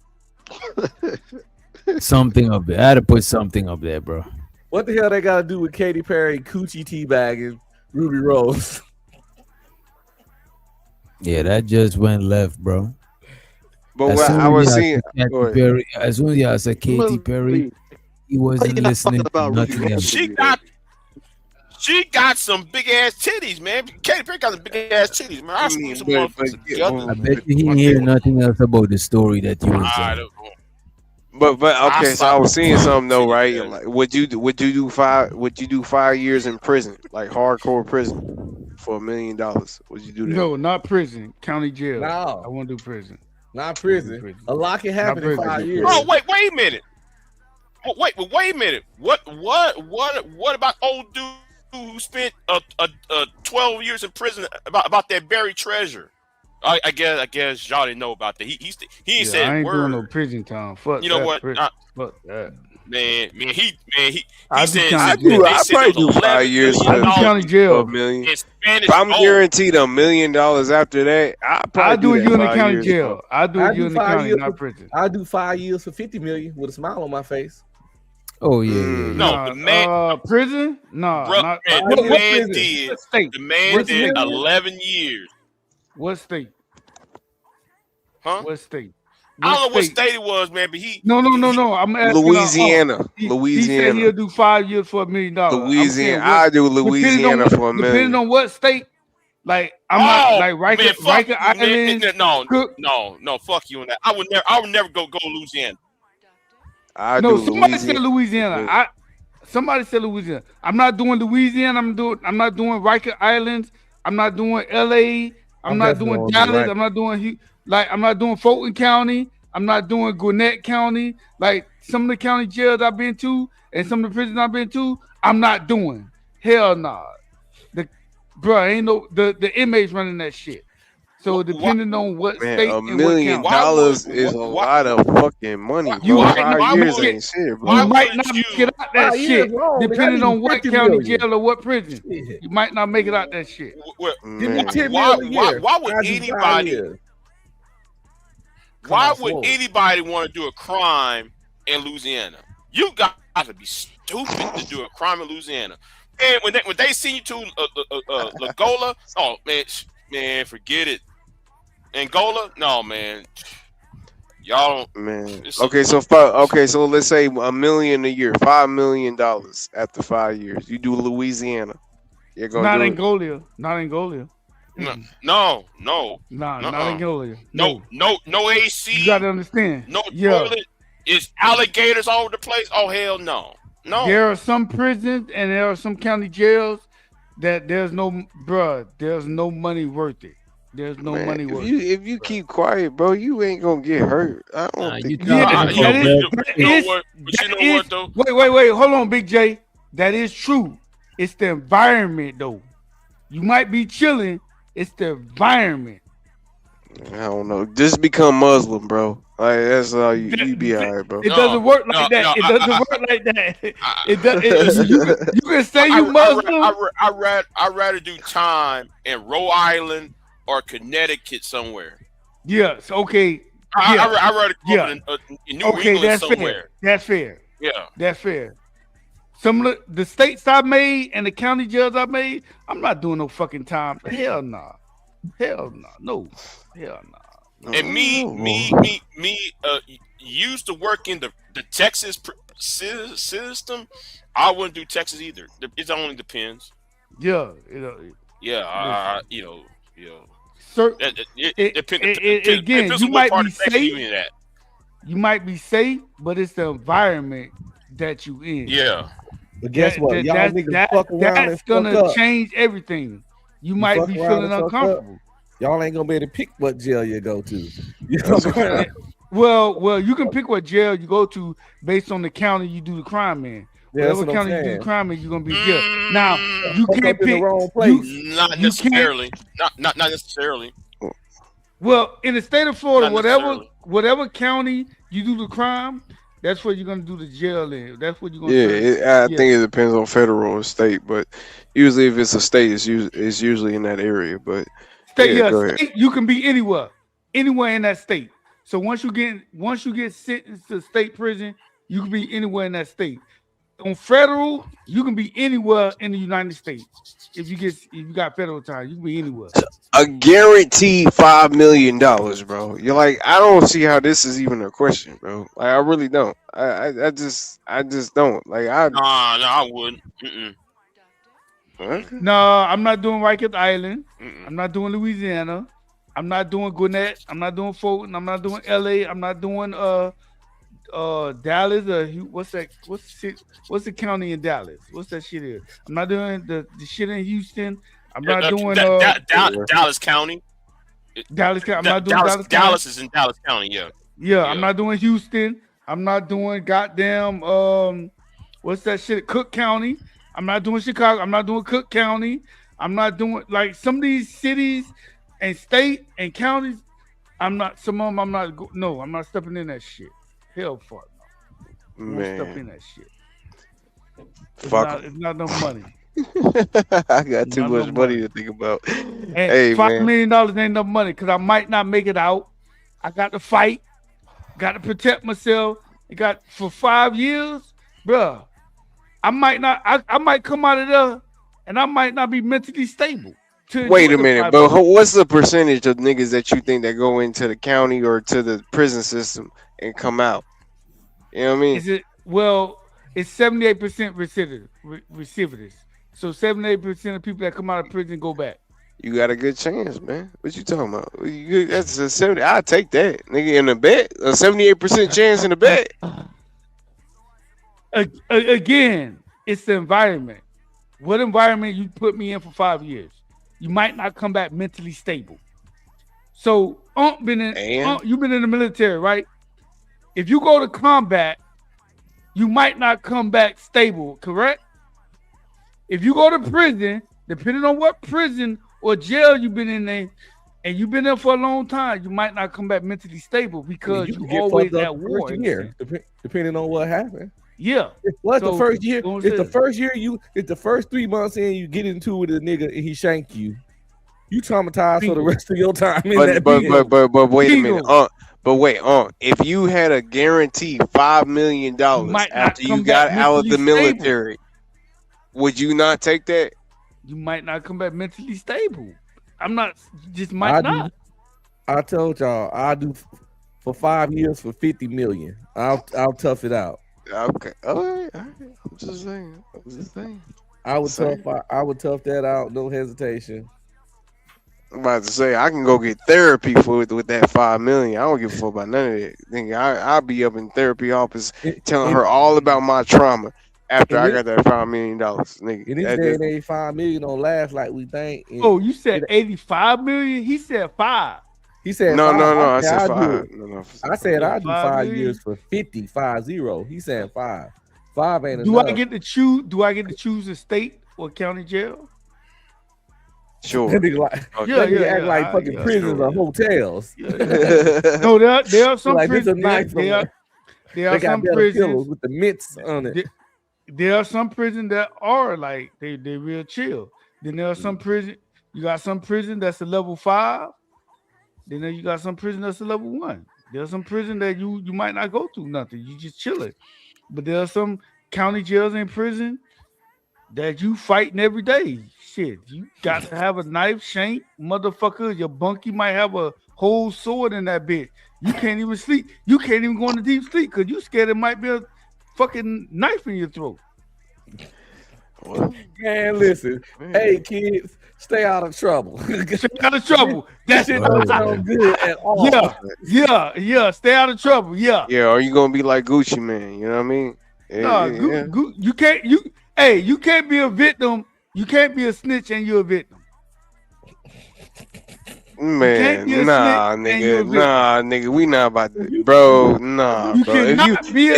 Something up there. I had to put something up there, bro. What the hell they got to do with Katy Perry, coochie teabagging, Ruby Rose? Yeah, that just went left, bro. But what I was seeing, as soon as y'all said Katy Perry, he wasn't listening to nothing else. She got some big ass titties, man. Katy Perry got some big ass titties, man. I see some motherfuckers together. I bet you he didn't hear nothing else about the story that you were saying. But okay, so I was seeing something though, right? Like, would you do 5 years in prison, like hardcore prison, for $1 million? Would you do that? No, not prison, county jail. No, I want to do prison. Not prison. A lot can happen in 5 years. Oh, wait a minute. Wait a minute. What about old dude who spent 12 years in prison about that buried treasure? I guess y'all didn't know about that. He said I ain't word. doing no prison time. Fuck. You know what? Fuck that. Man, he I said I probably do 5 years. I do county jail. $1 million. If I'm guaranteed $1 million after that, I do it. You in the county years, jail. I do it. You in the county, not prison. I do 5 years for $50 million with a smile on my face. Oh yeah. No, the man. Prison? No. The man did 11 years. What state? Huh? What state? I don't know what state it was, man, but he. No. I'm asking. Louisiana. He said he'll do 5 years for $1 million. Louisiana. I do Louisiana for $1 million. Depending on what state. Like I'm not like Riker Island. No, fuck you on that. I would never go Louisiana. Somebody said Louisiana. Somebody said Louisiana. I'm not doing Louisiana. I'm not doing Riker Islands. I'm not doing LA. I'm not doing Dallas. I'm not doing Fulton County. I'm not doing Gwinnett County. Like some of the county jails I've been to and some of the prisons I've been to, I'm not doing. Hell nah. Ain't no the inmates running that shit. So depending on what state $1 and million what county. is a lot of fucking money. You bro. might 5 years ain't shit, bro. You might not make it out that shit, depending on what county jail or what prison. You might not make it out that shit. Give me 10 million a year. Why would anybody? Why would anybody want to do a crime in Louisiana? You got to be stupid to do a crime in Louisiana. And when they see you to Lagola, oh man, forget it. Angola, no man, y'all don't. Man, okay, so let's say $1 million a year, $5 million after 5 years. You do Louisiana. You're gonna not do Angola, not Angola. No, not Angola. No AC. You gotta understand. No toilet. It's alligators all over the place. Oh hell no. There are some prisons and there are some county jails that there's no money worth it. There's no money worth it. If you keep quiet, bro, you ain't gonna get hurt. I don't think. You know what though? Wait, hold on, Big J. That is true. It's the environment though. You might be chilling. It's the environment. I don't know. Just become Muslim, bro. Like that's all you be all right, bro. It doesn't work like that. It doesn't work like that. It does. You can say you Muslim. I'd rather do time in Rhode Island or Connecticut somewhere. Yes. Okay. I'd rather go in New England somewhere. That's fair. Yeah. That's fair. Some of the states I made and the county jails I made, I'm not doing no fucking time. Hell nah. Hell nah. No. Hell nah. And me used to work in the Texas system. I wouldn't do Texas either. It only depends. Yeah, Again, you might be safe. You might be safe, but it's the environment that you in. Yeah. But guess what? Y'all niggas fuck around that's and fuck gonna up. change everything. You might be feeling uncomfortable. Y'all ain't gonna be able to pick what jail you go to. You know what I'm saying? Well, you can pick what jail you go to based on the county you do the crime in. Yeah, Whatever county you do the crime in, you're gonna be in jail. Now you can't pick the wrong place. Not necessarily. Not necessarily. Well, in the state of Florida, whatever county you do the crime, that's where you're gonna do the jail in. That's what you're gonna. I think it depends on federal or state, but usually if it's a state, it's usually in that area. But state, you can be anywhere in that state. So once you get sentenced to state prison, you can be anywhere in that state. On federal, you can be anywhere in the United States. If you got federal time, you can be anywhere. A guaranteed $5 million, bro. You're like, I don't see how this is even a question, bro. Like, I really don't. I just don't. Like, I wouldn't. No, I'm not doing Rikers Island. I'm not doing Louisiana. I'm not doing Gwinnett. I'm not doing Fulton. I'm not doing LA. I'm not doing Dallas or what's that? What's the county in Dallas? What's that shit is? I'm not doing the shit in Houston. I'm not doing Dallas County. Dallas County. I'm not doing Dallas County. Dallas is in Dallas County. Yeah. I'm not doing Houston. I'm not doing goddamn what's that shit? Cook County. I'm not doing Chicago. I'm not doing Cook County. I'm not doing like some of these cities and state and counties. I'm not. Some of them. I'm not. No, I'm not stepping in that shit. Hell, fuck no. I won't step in that shit. It's not enough money. I got too much money to think about. And hey, $5 million ain't enough money because I might not make it out. I got to fight. Got to protect myself. For 5 years, bruh. I might not. I might come out of there, and I might not be mentally stable. Wait a minute, but what's the percentage of niggas that you think that go into the county or to the prison system and come out? You know what I mean? It's 78% recidivist. So 78% of people that come out of prison go back. You got a good chance, man. What you talking about? That's a 70. I'll take that, nigga. In the bet, a 78% chance in the bet. Again, it's the environment. What environment you put me in for 5 years? You might not come back mentally stable. So, you've been in the military, right? If you go to combat, you might not come back stable, correct? If you go to prison, depending on what prison or jail you've been in there, and you've been there for a long time, you might not come back mentally stable because you always at war. Depending on what happened. Yeah. The first year? It's the first year it's the first 3 months in you get into it with a nigga and he shank you. You traumatized for the rest of your time. But wait a minute. If you had a guaranteed $5 million after you got out of the military, would you not take that? You might not come back mentally stable. I'm not. Just might not. I told y'all I do for 5 years for 50 million. I'll tough it out. Okay. All right. I'm just saying. I would tough that out. No hesitation. I'm about to say I can go get therapy with that $5 million. I don't give a fuck about none of that. I'll be up in therapy office telling her all about my trauma after I got that $5 million, nigga. In this day and age, $5 million don't last like we think. You said 85 million? He said 5. He said no. I said 5. I said I'd do 5 years for 50. He said 5. 5 ain't enough. Do I get to choose? Do I get to choose a state or county jail? Sure. Act like fucking prisons or hotels. No, there are some like, prisons. There are some prisons with the mitts on it. There are some prisons that are like they real chill. Then there are some prison. You got some prison that's a level 5. Then you got some prison that's a level 1. There's some prison that you might not go through nothing. You just chilling. But there are some county jails in prison that you fighting every day. Shit, you got to have a knife, shank, motherfucker. Your bunkie might have a whole sword in that bitch. You can't even sleep. You can't even go into deep sleep because you scared it might be a fucking knife in your throat. Man, listen. Hey, kids, Stay out of trouble. Stay out of trouble. That's Shit don't sound good at all. Yeah. Stay out of trouble. Yeah. Yeah, or you gonna be like Gucci Man? You know what I mean? No, you can't. You can't be a victim. You can't be a snitch and you're a victim. Man, nigga, we not about to, bro. Nah, You bro. cannot be a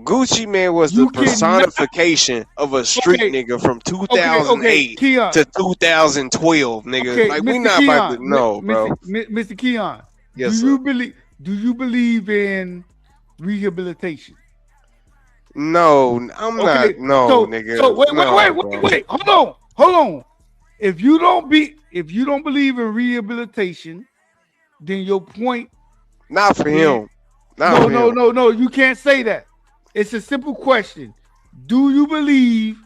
Gucci Man was the personification of a street nigga from 2008 to 2012, nigga. Okay, like Mr. we not about to, no, bro. Mr. Keon, Yes, do you believe in rehabilitation? No, I'm not. No, nigga. So wait, bro. hold on. If you don't believe in rehabilitation, then your point. Not for him. No. You can't say that. It's a simple question. Do you believe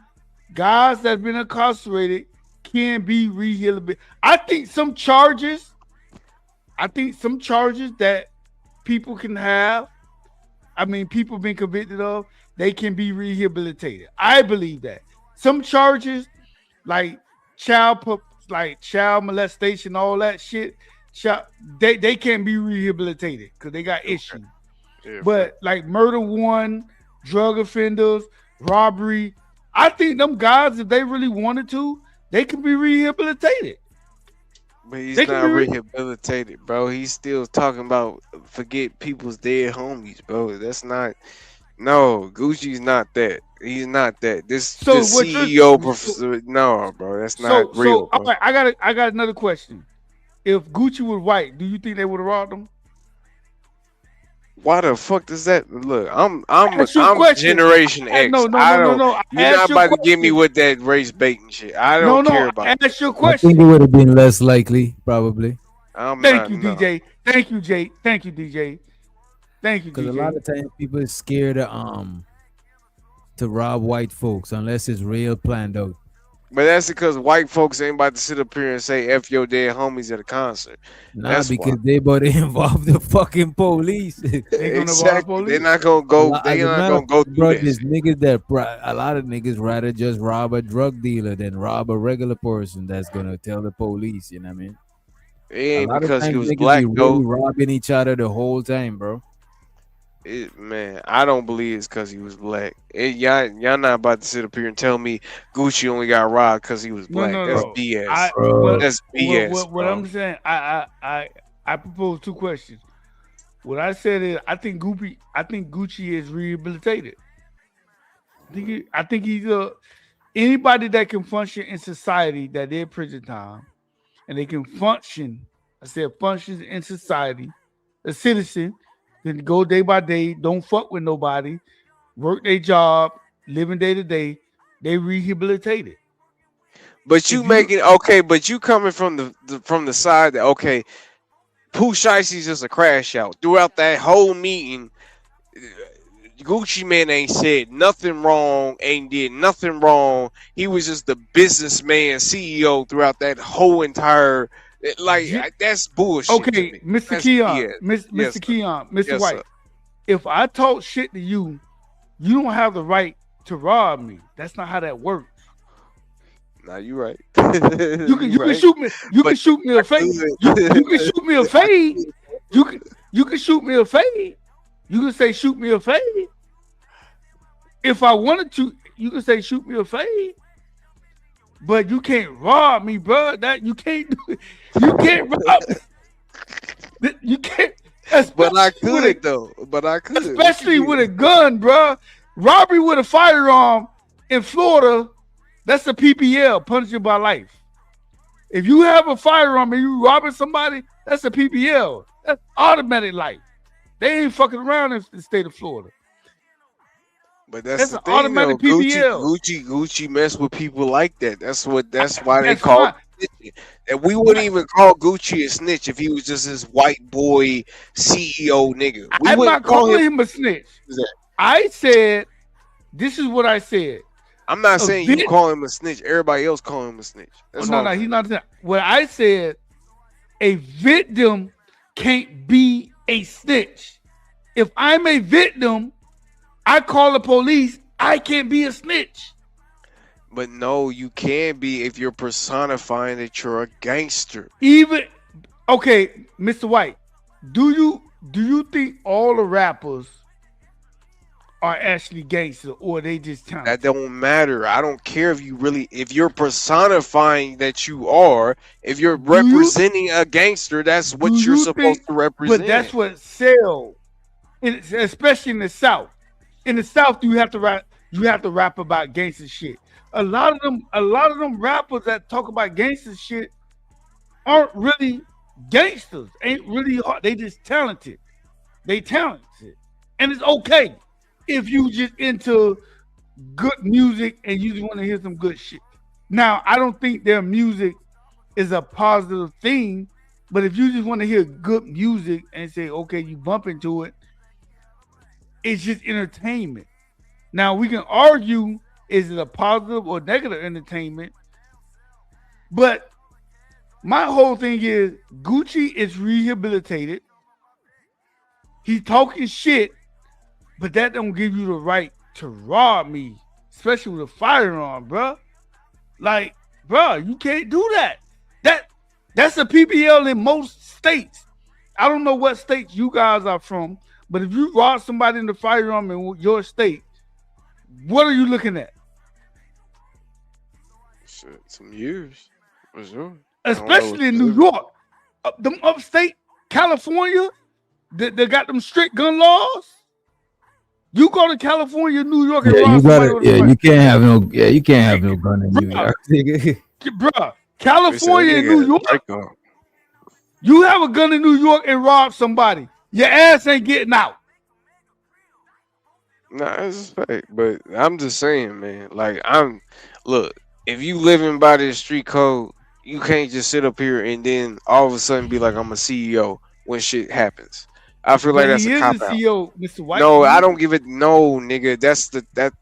guys that have been incarcerated can be rehabilitated? I think some charges that people can have, people been convicted of, they can be rehabilitated. I believe that. Some charges like child molestation, all that shit, they can't be rehabilitated because they got issues. Yeah, but like murder one, drug offenders, robbery, I think them guys, if they really wanted to, they could be rehabilitated. But he's not rehabilitated, bro. He's still talking about forget people's dead homies, bro. That's not. No, Gucci's not that. He's not that. This CEO professor. No, bro. That's not real. All right, I got another question. If Gucci was white, do you think they would have robbed him? Why the fuck does that look? I'm question. Generation X. No. You're not about to give me with that race baiting shit. I don't care about that. Ask your question. I think it would have been less likely, probably. Thank you, DJ. Thank you, DJ. Because a lot of times people are scared to rob white folks unless it's real planned out. But that's because white folks ain't about to sit up here and say F your dead homies at a concert. Nah, that's because they about to involve the fucking police. Exactly. They're not gonna go. They're not gonna go through this. Niggas that a lot of niggas rather just rob a drug dealer than rob a regular person that's gonna tell the police. You know what I mean? It ain't because he was black though. Really robbing each other the whole time, bro. Man, I don't believe it's because he was black. Y'all not about to sit up here and tell me Gucci only got robbed because he was black. That's BS. That's BS. What I'm saying, I propose two questions. What I said is, I think Gucci is rehabilitated. I think he's anybody that can function in society that they're prison time, and they can function. I said functions in society, a citizen. Then go day by day, don't fuck with nobody, work their job, living day to day, they rehabilitated. But you but you coming from the side that Pooh Shicey's just a crash out. Throughout that whole meeting, Gucci Man ain't said nothing wrong, ain't did nothing wrong. He was just the businessman CEO throughout that whole entire. That's bullshit. Okay, Mr. Keon, Mr. Keon, Mr. White. Sir. If I talk shit to you, you don't have the right to rob me. That's not how that works. Nah, you right. You can shoot me. You can shoot me a fade. You can shoot me a fade. You can shoot me a fade. You can say shoot me a fade. If I wanted to, you can say shoot me a fade. But you can't rob me, bro. That you can't do it. You can't rob me. You can't. But I could though. But I could. Especially with a gun, bro. Robbery with a firearm in Florida, that's a PPL, punishment by life. If you have a firearm and you robbing somebody, that's a PPL. That's automatic life. They ain't fucking around in the state of Florida. But that's the thing, automatic though. Gucci mess with people like that. That's why they call it snitching. And we wouldn't even call Gucci a snitch if he was just this white boy CEO nigga. I'm not calling him a snitch. I said, this is what I said. I'm not saying you call him a snitch. Everybody else call him a snitch. No, he's not. What I said, a victim can't be a snitch. If I'm a victim, I call the police, I can't be a snitch. But no, you can be if you're personifying that you're a gangster. Even okay, Mr. White, do you think all the rappers are actually gangster or they just talented? That don't matter. I don't care if you're personifying that you are. If you're representing a gangster, that's what you're supposed to represent. But that's what sells, especially in the South. In the South, you have to rap about gangster shit. A lot of them rappers that talk about gangster shit aren't really gangsters. Ain't really hard. They just talented. They talented, and it's okay if you just into good music and you just want to hear some good shit. Now, I don't think their music is a positive thing, but if you just want to hear good music and say, okay, you bump into it, it's just entertainment. Now, we can argue, is it a positive or negative entertainment? But my whole thing is Gucci is rehabilitated. He's talking shit, but that don't give you the right to rob me, especially with a firearm, bro. Like, bro, you can't do that. That's a PPL in most states. I don't know what states you guys are from, but if you rob somebody in the firearm in your state, what are you looking at? Shit, some years. For sure. Especially in New York. Them upstate California, they got them strict gun laws. You go to California, New York, and rob somebody with a gun. you can't have no gun in New York. Bruh, California and New York. You have a gun in New York and rob somebody. Your ass ain't getting out. Nah, that's a fact. But I'm just saying, man. Like, look, if you living by this street code, you can't just sit up here and then all of a sudden be like, I'm a CEO when shit happens. I feel like that's a cop out. CEO, Mr. White. No, I don't give it. No, nigga,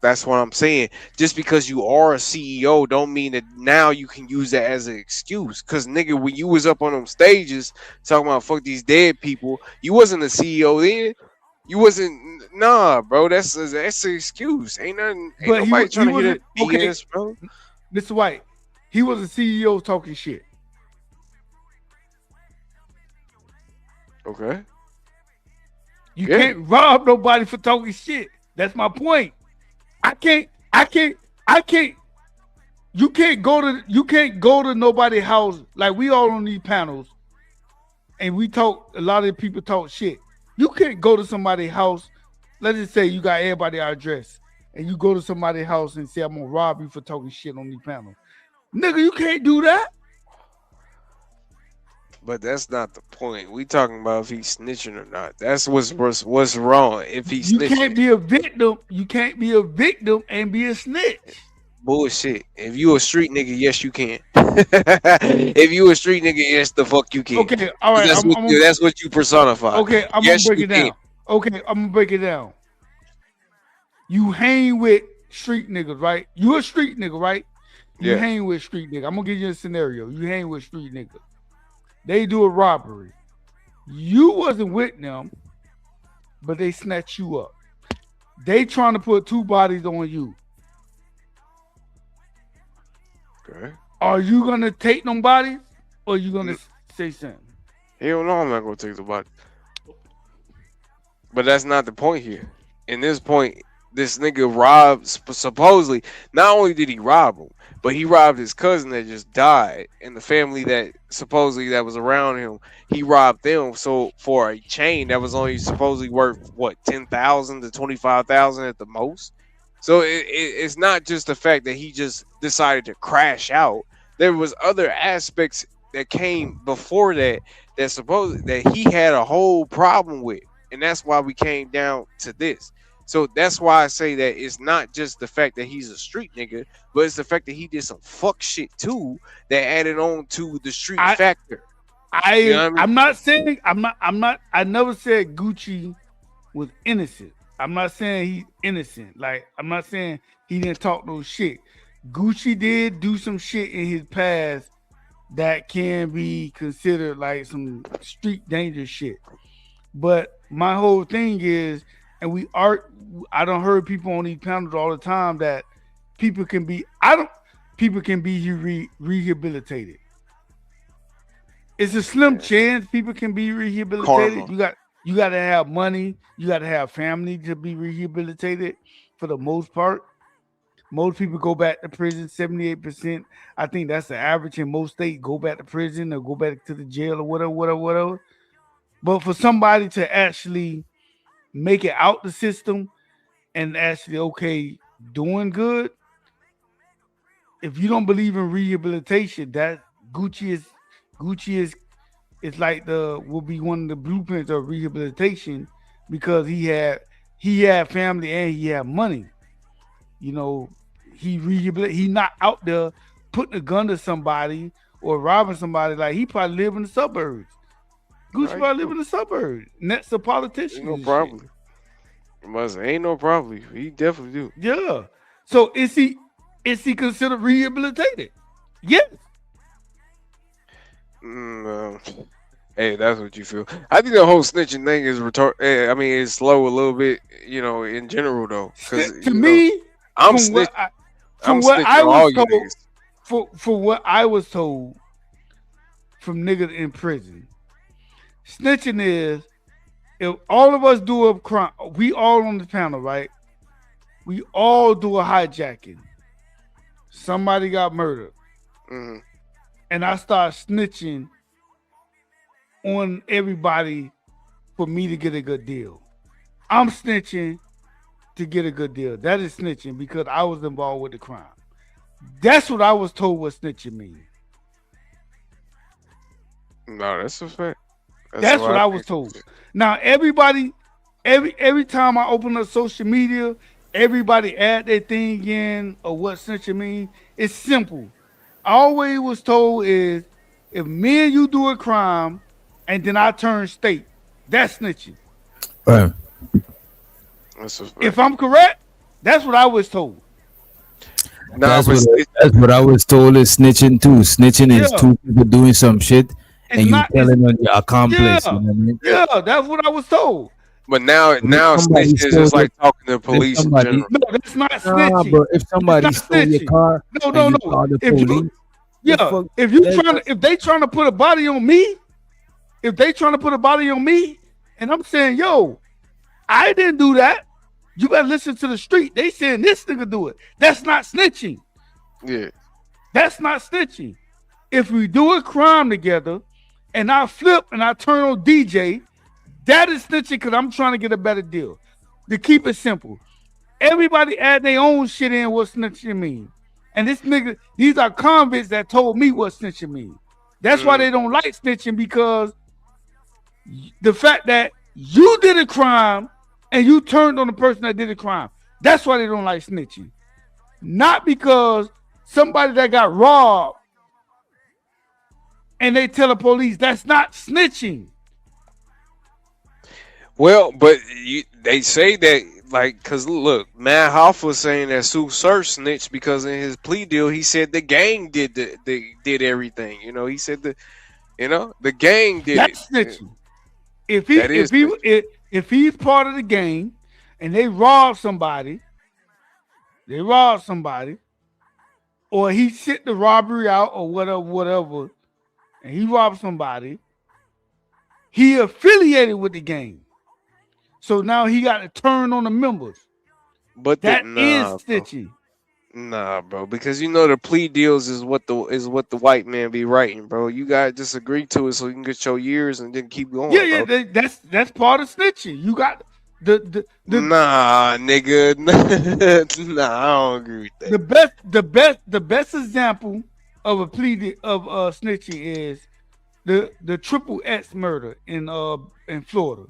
that's what I'm saying. Just because you are a CEO, don't mean that now you can use that as an excuse. Cause nigga, when you was up on them stages talking about fuck these dead people, you wasn't a CEO then. You wasn't. Nah, bro, that's an excuse. Ain't nothing. Ain't But nobody trying to hear that okay, BS, bro. Mr. White, he was a CEO talking shit. Okay. You can't rob nobody for talking shit. That's my point. I can't. You can't go to nobody's house. Like, we all on these panels and we talk, a lot of people talk shit. You can't go to somebody's house. Let's just say you got everybody address and you go to somebody's house and say, I'm gonna rob you for talking shit on these panels. Nigga, you can't do that. But that's not the point. We talking about if he's snitching or not. That's what's wrong. If he's snitching. You can't be a victim. You can't be a victim and be a snitch. Bullshit. If you a street nigga, yes you can. If you a street nigga, yes the fuck you can. Okay, all right. That's what you personify. Okay, I'm gonna break it down. Okay, I'm gonna break it down. You hang with street niggas, right? You a street nigga, right? You hang with street nigga. I'm gonna give you a scenario. You hang with street niggas. They do a robbery. You wasn't with them, but they snatch you up. They trying to put two bodies on you. Okay. Are you gonna take them bodies, or you gonna say something? Hell no, I'm not gonna take the body. But that's not the point here. In this point, this nigga robbed, supposedly, not only did he rob him, but he robbed his cousin that just died, and the family that supposedly that was around him, he robbed them. So for a chain that was only supposedly worth what, 10,000 to 25,000 at the most. So it's not just the fact that he just decided to crash out. There was other aspects that came before that supposedly that he had a whole problem with, and that's why we came down to this. So that's why I say that it's not just the fact that he's a street nigga, but it's the fact that he did some fuck shit too that added on to the street factor. You know what I mean? I'm not saying I never said Gucci was innocent. I'm not saying he's innocent. Like, I'm not saying he didn't talk no shit. Gucci did do some shit in his past that can be considered like some street danger shit. But my whole thing is, and I don't heard people on these panels all the time that people can be. people can be rehabilitated. It's a slim chance people can be rehabilitated. Karma. You got to have money. You got to have family to be rehabilitated. For the most part, most people go back to prison. 78%. I think that's the average in most states. Go back to prison or go back to the jail or whatever. But for somebody to actually make it out the system and actually doing good, if you don't believe in rehabilitation, that Gucci is like will be one of the blueprints of rehabilitation, because he had family and he had money. You know, he not out there putting a gun to somebody or robbing somebody. Like, he probably live in the suburbs. Gucci probably live in the suburbs. And that's a politician. Ain't no problem. Ain't no problem. He definitely do. Yeah. So is he considered rehabilitated? Yes. Hey, that's what you feel. I think the whole snitching thing is I mean, it's slow a little bit, you know, in general though. Because to me, I'm from snitching. From what I was told, for what I was told from niggas in prison, snitching is, if all of us do a crime, we all on the panel, right? We all do a hijacking. Somebody got murdered. Mm-hmm. And I start snitching on everybody for me to get a good deal. I'm snitching to get a good deal. That is snitching because I was involved with the crime. That's what I was told what snitching means. No, that's a fact. That's what I was told. Now everybody, every time I open up social media, everybody add their thing in or what snitching means. It's simple. I always was told is, if me and you do a crime and then I turn state, that's snitching. Right. If I'm correct, that's what I was told. That's what I was told is snitching too. Snitching is two people doing some shit and you telling on your accomplice. Yeah, you know what I mean? Yeah, that's what I was told. But now snitching is just like talking to police in general. No, that's not snitching. Nah, bro, if somebody stole your car, no. If they trying to put a body on me, and I'm saying, yo, I didn't do that. You better listen to the street. They saying this nigga do it. That's not snitching. Yeah. That's not snitching. If we do a crime together and I flip and I turn on DJ, that is snitching because I'm trying to get a better deal. To keep it simple. Everybody add their own shit in what snitching mean. And these are convicts that told me what snitching mean. That's why they don't like snitching, because the fact that you did a crime and you turned on the person that did the crime. That's why they don't like snitching. Not because somebody that got robbed and they tell the police. That's not snitching. Well, but they say that, like, because look, Matt Hoff was saying that Sue Surf snitched because in his plea deal, he said the gang did everything. You know, he said the gang did That's snitching. If he's part of the gang and they rob somebody, or he sit the robbery out or whatever, and he robbed somebody, he affiliated with the gang. So now he got to turn on the members. But that is snitching. Nah, bro, because you know the plea deals is what the white man be writing, bro. You gotta just agree to it so you can get your years and then keep going. Yeah, bro. that's part of snitching. You got the nah, nigga, nah, I don't agree with that. The best example of a plea of snitching is the Triple X murder in Florida.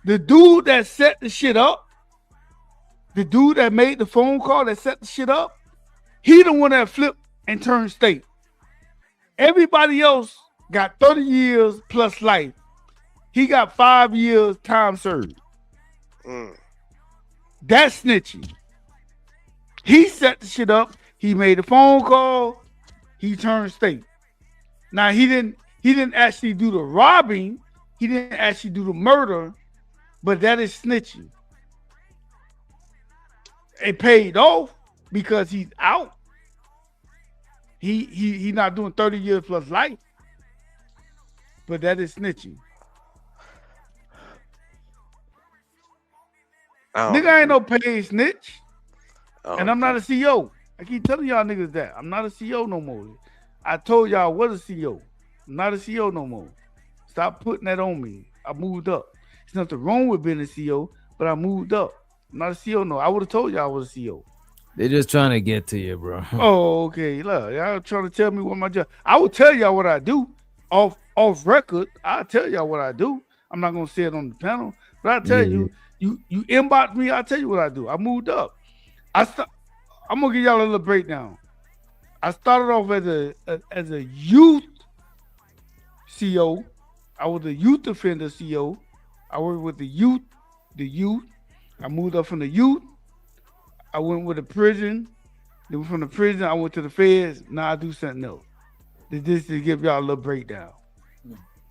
The dude that set the shit up, the dude that made the phone call that set the shit up, he the one that flipped and turned state. Everybody else got 30 years plus life. He got 5 years time served. That's snitching. He set the shit up. He made a phone call. He turned state. Now he didn't actually do the robbing. He didn't actually do the murder, but that is snitching. It paid off because he's out. He not doing 30 years plus life. But that is snitching. Nigga ain't no paid snitch. And I'm not a CEO. I keep telling y'all niggas that. I'm not a CEO no more. I told y'all I was a CEO. I'm not a CEO no more. Stop putting that on me. I moved up. There's nothing wrong with being a CEO, but I moved up. I'm not a CEO no. I would have told y'all I was a CEO. They're just trying to get to you, bro. Oh, okay. Look, y'all trying to tell me what my job. I will tell y'all what I do off record. I'll tell y'all what I do. I'm not gonna say it on the panel, but I'll tell you inbox me, I'll tell you what I do. I moved up. I'm gonna give y'all a little breakdown. I started off as a youth CO. I was a youth offender CO. I worked with the youth. I moved up from the youth. I went with the prison. Then from the prison, I went to the feds. Now I do something else. This to give y'all a little breakdown.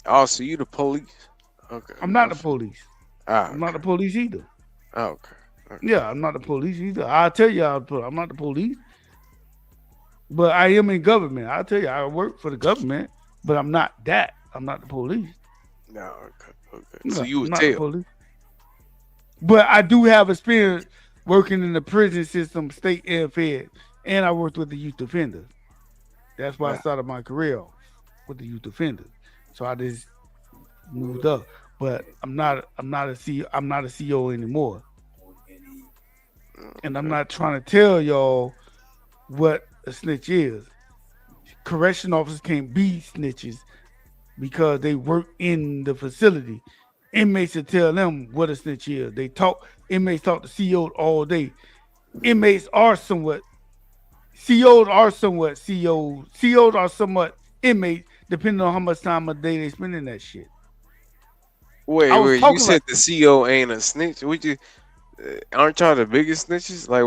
Oh, so you the police? Okay. I'm not the police. Ah, I'm not the police either. Okay. Yeah, I'm not the police either. I'll tell y'all, I'm not the police. But I am in government. I'll tell you, I work for the government, but I'm not that. I'm not the police. No, okay. No, So you I'm would not the tell. police. But I do have experience working in the prison system, state and fed, and I worked with the youth offenders. That's why I started my career off with the youth offenders. So I just moved up. But I'm not a CEO anymore. And I'm not trying to tell y'all what a snitch is. Correction officers can't be snitches because they work in the facility. Inmates will tell them what a snitch is. Inmates talk to COs all day. Inmates are somewhat COs are somewhat COs. COs are somewhat inmates, depending on how much time a day they spend in that shit. Wait, you said the CO ain't a snitch? Aren't y'all the biggest snitches? Like,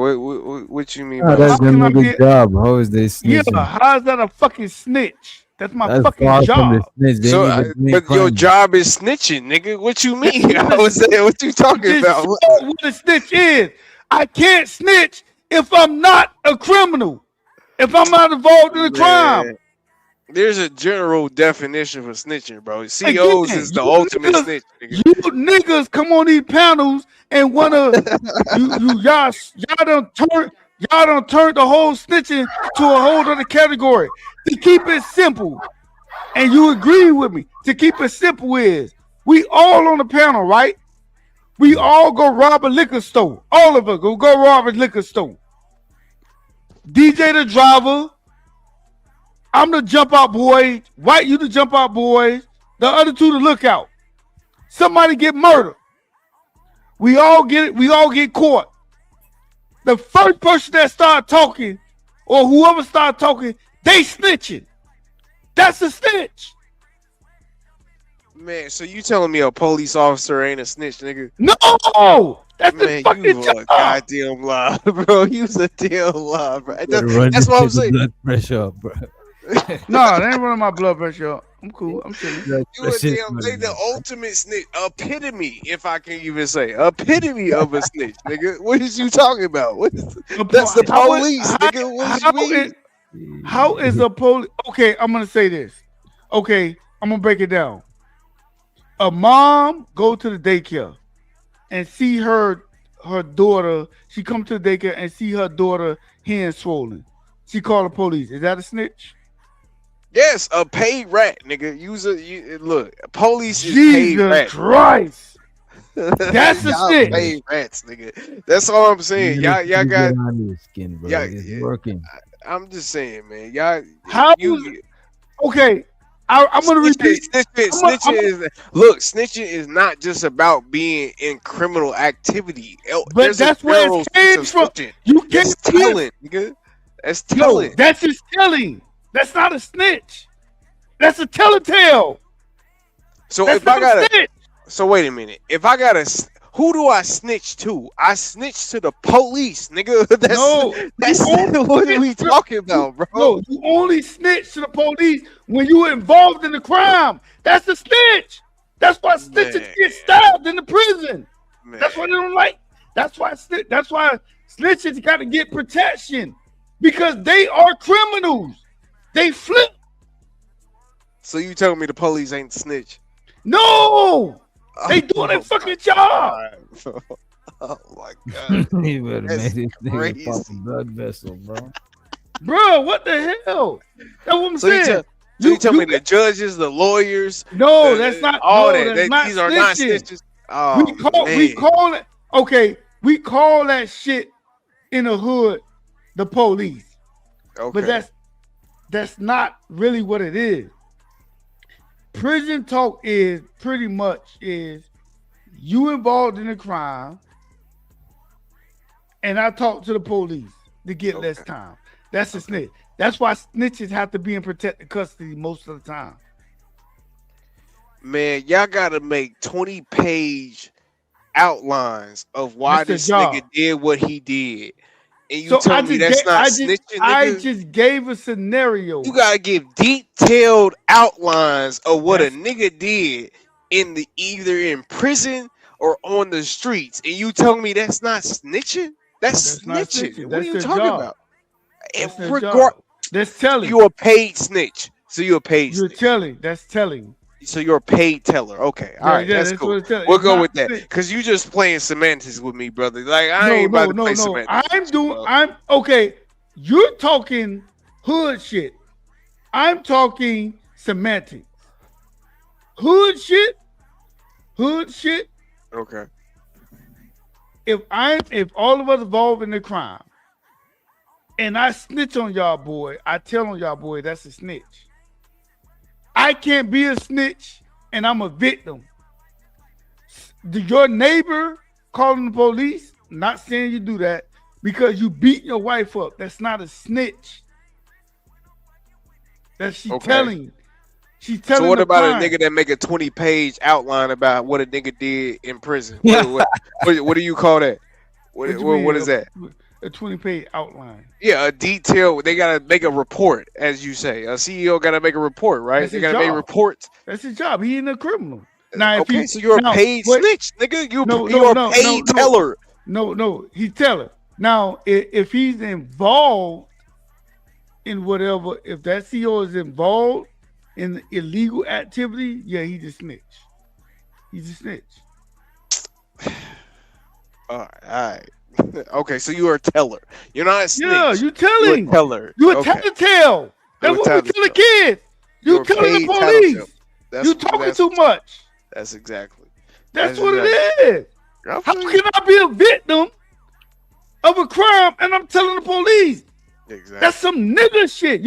what you mean by That's that? the nigga's job. How is this snitching? Yeah, how's that a fucking snitch? That's my That's fucking far from job. the snitch. They So, need to commit but your crimes. job is snitching, nigga. What you mean? I was saying, what you talking Just about? show what a snitch is. I can't snitch if I'm not a criminal. If I'm not involved in a crime. There's a general definition for snitching, bro. COs Again, is the ultimate snitch, nigga. You niggas come on these panels and wanna y'all done turned the whole snitching to a whole other category. To keep it simple, and you agree with me, to keep it simple is we all on the panel, right? We all go rob a liquor store. All of us go rob a liquor store. DJ the driver. I'm the jump out boy. White, you the jump out boys. The other two the lookout. Somebody get murdered. We all get it. We all get caught. The first person that start talking, or whoever start talking, they snitching. That's a snitch. Man, so you telling me a police officer ain't a snitch, nigga? No, that's the fucking you job. a goddamn lie, bro. You's a damn lie, bro. Run That's this what I'm nigga saying. blood pressure up, bro. No, they ain't running my blood pressure up. I'm cool. I'm chilling. You a damn they the ultimate snitch, epitome, if I can even say, epitome of a snitch, nigga. What is you talking about? That's the police, nigga. What you mean? How is a police? Okay, I'm gonna say this. Okay, I'm gonna break it down. A mom go to the daycare and see her daughter. She come to the daycare and see her daughter hand swollen. She call the police. Is that a snitch? Yes, a paid rat, nigga. Look, police is paid Jesus rat. Christ. That's a Y'all snitch. paid rats, nigga. That's all I'm saying. Y'all got. on your skin, bro. It's working. I'm just saying, man. Y'all. How? Okay, I'm gonna repeat. Snitching is not just about being in criminal activity. But There's that's a where general it came sense of from. snitching. You That's can't telling, nigga. That's telling. No, that's just telling. That's not a snitch. That's a telltale. So That's if I not a gotta, snitch. so wait a minute. If I gotta, who do I snitch to? I snitch to the police, nigga. That's what are we talking about, bro? No, you only snitch to the police when you were involved in the crime. That's a snitch. That's why snitches get stabbed in the prison. That's why they don't like. That's why snitches got to get protection because they are criminals. They flip. So you telling me the police ain't snitch? No, they doing their fucking job. Oh my god! You better That's make this nigga crazy. pop a blood vessel, bro. Bro, what the hell? That's what I'm saying. You tell me the judges, the lawyers. No, that's not all no, that. that's not These are not snitching. snitches. Oh, we call it okay. We call that shit in the hood the police. Okay. But that's not really what it is. Prison talk is pretty much is you involved in a crime, and I talk to the police to get less time. That's a snitch. That's why snitches have to be in protected custody most of the time. Man, y'all gotta make 20-page outlines of why this nigga did what he did. And you tell me that's not snitching, nigga? I just gave a scenario. You gotta give detailed outlines of what a nigga did in either in prison or on the streets. And you tell me that's not snitching? That's snitching. What are you talking about? That's telling. You a paid snitch. So you're a paid snitch. You're telling. That's telling. So you're a paid teller. Okay. All right. That's cool. We'll go with that. Because you just playing semantics with me, brother. Like, I ain't about to play semantics. I'm okay. You're talking hood shit. I'm talking semantics. Hood shit. Okay. If all of us involved in the crime and I snitch on y'all boy, I tell on y'all boy that's a snitch. I can't be a snitch and I'm a victim. Your neighbor calling the police, not saying you do that because you beat your wife up. That's not a snitch. That's she telling. She's telling. So what about crime. a nigga that make a 20-page outline about what a nigga did in prison? What do you call that? What is that? A 20-page outline. Yeah, a detail. They gotta make a report, as you say. A CEO gotta make a report, right? That's they his gotta make job. reports. That's his job. He ain't a criminal. Now, Okay, so you're a paid snitch, nigga. You're a paid teller. No, he's teller. Now, if he's involved in whatever, if that CEO is involved in illegal activity, yeah, he's a snitch. He's a snitch. All right. Okay, so you're a teller. You're not a snitch. Yeah, you telling. You're a teller. You a tattletale. That's what we tell the kids. You telling the police. You talking too much. That's exactly. That's what it is. How can I be a victim of a crime and I'm telling the police? Exactly. That's some nigga shit.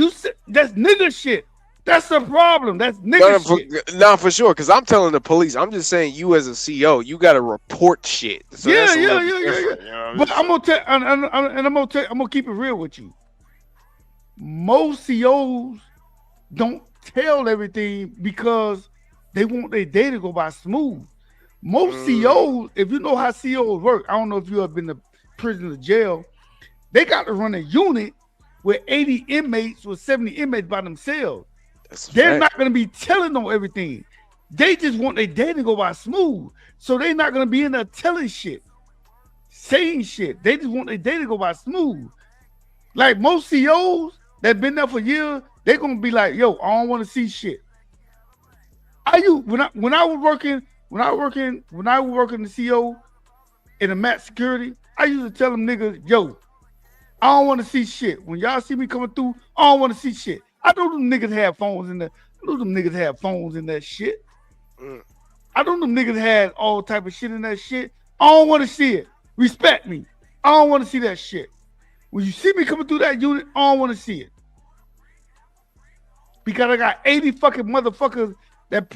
That's nigga shit. That's the problem. That's nigga shit. No, for sure. Because I'm telling the police. I'm just saying, you as a CEO, you got to report shit. So yeah. You know, but I'm gonna tell, and I'm gonna keep it real with you. Most CEOs don't tell everything because they want their day to go by smooth. Most CEOs, if you know how CEOs work, I don't know if you have been to prison or jail, they got to run a unit with 80 inmates or 70 inmates by themselves. They're not going to be telling them everything. They just want their day to go by smooth. So they're not going to be in there telling shit, saying shit. They just want their day to go by smooth. Like most CEOs that been there for years, they're going to be like, yo, I don't want to see shit. When I was working the CEO in the mat security, I used to tell them niggas, yo, I don't want to see shit. When y'all see me coming through, I don't want to see shit. I know them niggas have phones in there. I know them niggas have phones in that shit. I know them niggas had all type of shit in that shit. I don't want to see it. Respect me. I don't want to see that shit. When you see me coming through that unit, I don't want to see it. Because I got 80 fucking motherfuckers that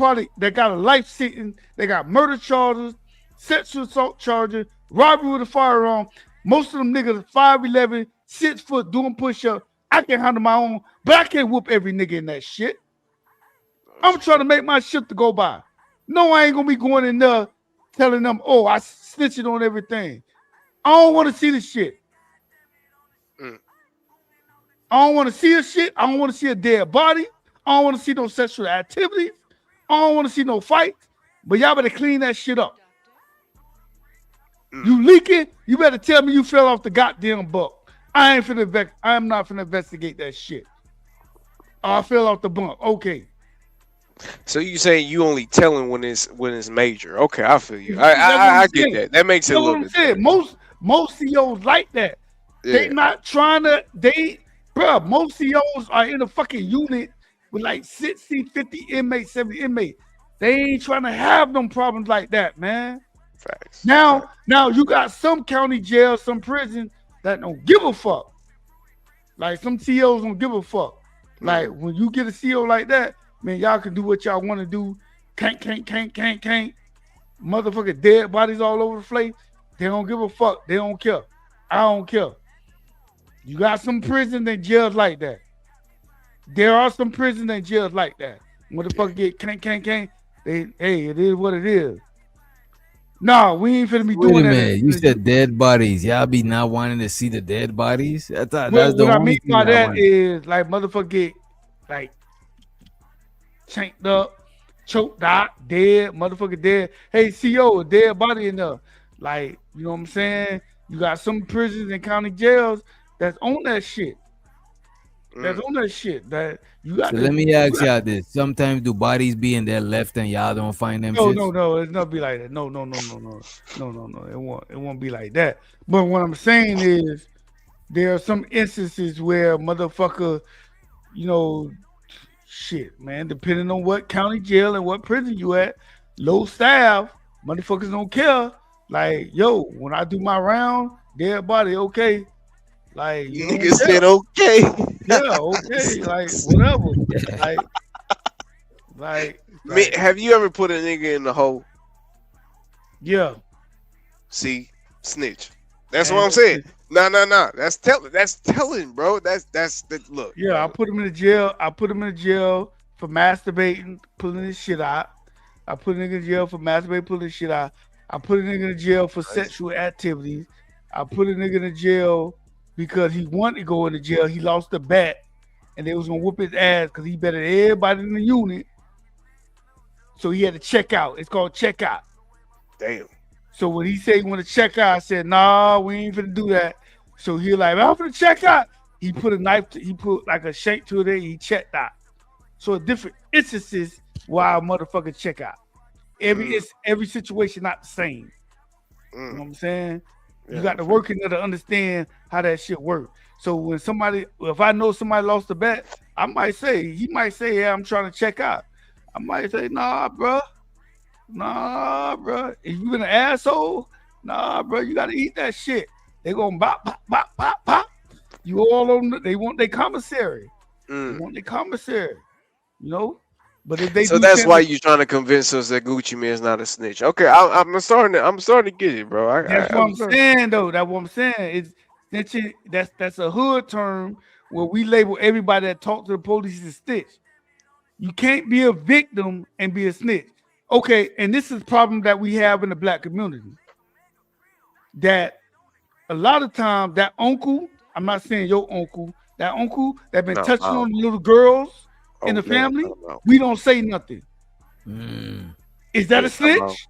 got a life sentence. They got murder charges, sexual assault charges, robbery with a firearm. Most of them niggas 5'11", 6 foot, doing push-up. I can handle my own, but I can't whoop every nigga in that shit. I'm trying to make my shit to go by. No, I ain't gonna be going in there telling them, oh, I snitching on everything. I don't want to see the shit. I don't want to see a shit. I don't want to see a dead body. I don't want to see no sexual activities. I don't want to see no fights. But y'all better clean that shit up. You leaking, you better tell me you fell off the goddamn buck. I am not finna investigate that shit. Oh, I fell off the bump. Okay. So you saying you only telling when it's major? Okay, I feel you. That's what I'm I get saying. that. That makes it a That's what little I'm bit. saying. Most CEOs like that. They Yeah. not trying to. Most CEOs are in a fucking unit with like 60, 50 inmates, 70 inmates. They ain't trying to have them problems like that, man. Facts. Now you got some county jails, some prison that don't give a fuck. Like some CEOs don't give a fuck. Like when you get a CEO like that, man, y'all can do what y'all want to do. Can't. Motherfucking dead bodies all over the place. They don't give a fuck. They don't care. I don't care. You got some prisons and jails like that. There are some prisons and jails like that. Motherfucker get can't. Hey, it is what it is. No, we ain't finna be Wait doing a that. minute, you said dead bodies. Y'all be not wanting to see the dead bodies? I thought Well, that's the what I only mean thing by I that want. is like motherfucker get like chanked up, choked out, dead, motherfucker dead. Hey, CO, a dead body in there. Like, you know what I'm saying? You got some prisons and county jails that's on that shit. That's on that shit. That you got. So let me ask y'all this: sometimes do bodies be in their left and y'all don't find them? No, shits? it's not be like that. No. It won't be like that. But what I'm saying is, there are some instances where motherfucker, you know, shit, man. Depending on what county jail and what prison you at, low staff, motherfuckers don't care. Like, yo, when I do my round, dead body, okay. Like, you Nigga said okay. Yeah, okay. Like, whatever. Like, Man, have you ever put a nigga in the hole? Yeah. See, snitch. That's what I'm saying. No. That's telling, bro. That's the look. Yeah, I put him in the jail. I put him in the jail for masturbating, pulling his shit out. I put a nigga in jail for masturbating, pulling his shit out. I put a nigga in jail for sexual activities. I put a nigga in the jail because he wanted to go into jail. He lost the bet, and they was gonna whoop his ass because he better than everybody in the unit. So he had to check out. It's called check out. Damn. So when he said he want to check out, I said, nah, we ain't finna do that. So he like, I'm finna check out. He put a knife, he put like a shank to it, he checked out. So different instances why a motherfucker check out. Every situation not the same. You know what I'm saying? You got to work in there to understand how that shit works. So when if I know somebody lost a bet, he might say, yeah, I'm trying to check out. I might say, nah, bro. If you been an asshole, bro, you gotta eat that shit. They gonna bop. You all on they want their commissary. They want their commissary, you know? But if they So that's why you're trying to convince us that Gucci Mane's not a snitch. Okay, I'm starting to get it, bro. That's what I'm saying, though. That's what I'm saying. It's snitching. That's a hood term where we label everybody that talk to the police as snitch. You can't be a victim and be a snitch. Okay, and this is a problem that we have in the black community. That a lot of times that uncle, I'm not saying your uncle, that uncle that been touching on the little girls in the family, we don't say nothing. Is that a snitch?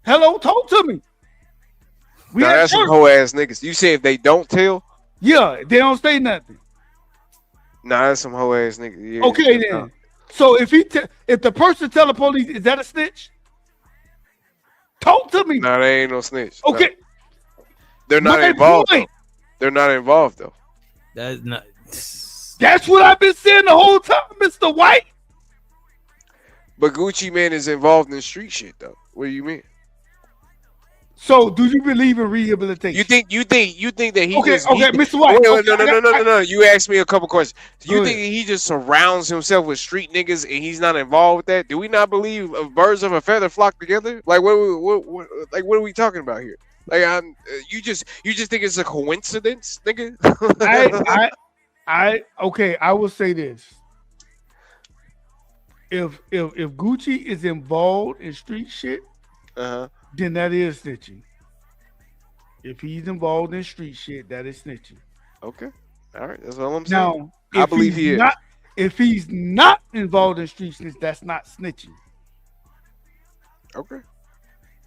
Hello, talk to me. That's some hoe ass niggas. You say if they don't tell? Yeah, they don't say nothing. Nah, that's some hoe ass niggas. Yeah, okay then. So if the person tell the police, is that a snitch? Talk to me. Nah, they ain't no snitch. Okay. No. They're not involved. They're not involved though. That's not. That's what I've been saying the whole time, Mr. White. But Gucci Mane is involved in street shit though. What do you mean? So do you believe in rehabilitation? You think that he okay, just Mr. White. No. You asked me a couple questions. Do you think he just surrounds himself with street niggas and he's not involved with that? Do we not believe birds of a feather flock together? Like what are we talking about here? Like you just think it's a coincidence, nigga? I will say this. If Gucci is involved in street shit, then that is snitching. If he's involved in street shit, that is snitching. Okay. All right. That's all I'm saying. Now, I believe he is. If he's not involved in street snitch, that's not snitching. Okay.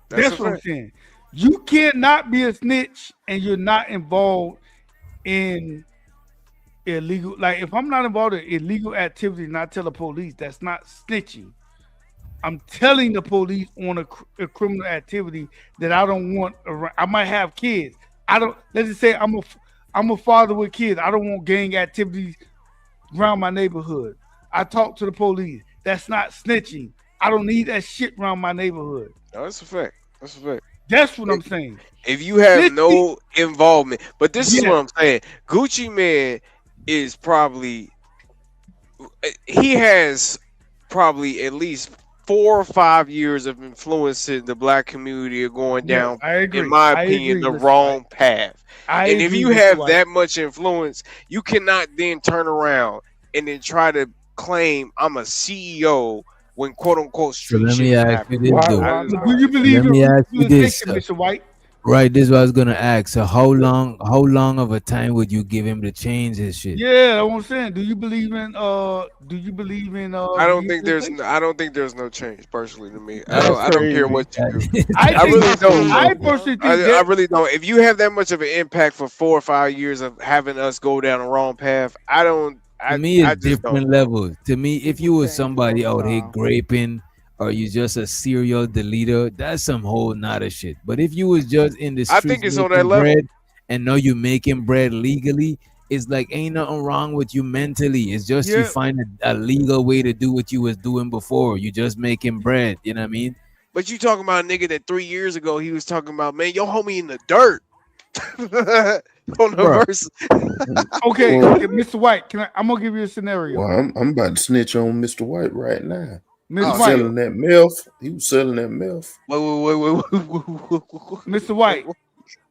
That's what I'm saying. You cannot be a snitch and you're not involved in illegal. Like if I'm not involved in illegal activity and I tell the police, that's not snitching. I'm telling the police on a criminal activity that I don't want around. I might have kids. I don't. Let's just say I'm a father with kids. I don't want gang activities around my neighborhood. I talk to the police. That's not snitching. I don't need that shit around my neighborhood. No, that's a fact. That's a fact. That's what I'm saying. If you have no involvement, but this is what I'm saying. Gucci Man is probably, he has probably at least 4 or 5 years of influencing the black community or going down, in my opinion, the wrong path. And if you have that much influence, you cannot then turn around and then try to claim I'm a CEO when quote unquote street let me shit ask you this, happens. though. Do you believe Let me in ask you this, Mr. White? Right, this is what I was gonna ask. So how long of a time would you give him to change his shit? Yeah, that's what I'm saying. Do you believe in I don't think there's no change personally to me. I don't care what you do. I really don't. I personally think I really don't. If you have that much of an impact for 4 or 5 years of having us go down the wrong path, I don't. To me, it's different levels. To me, if you were somebody out here graping, or you just a serial deleter, that's some whole nother shit. But if you was just in the streets, I think it's on that level. And now you making bread legally, it's like ain't nothing wrong with you mentally. It's just you find a legal way to do what you was doing before. You just making bread. You know what I mean? But you talking about a nigga that 3 years ago he was talking about, man, your homie in the dirt. On the verse. Okay, Mr. White, I'm gonna give you a scenario. Well, I'm about to snitch on Mr. White right now. Mr. White selling that MILF. He was selling that MILF. Wait. Mr. White,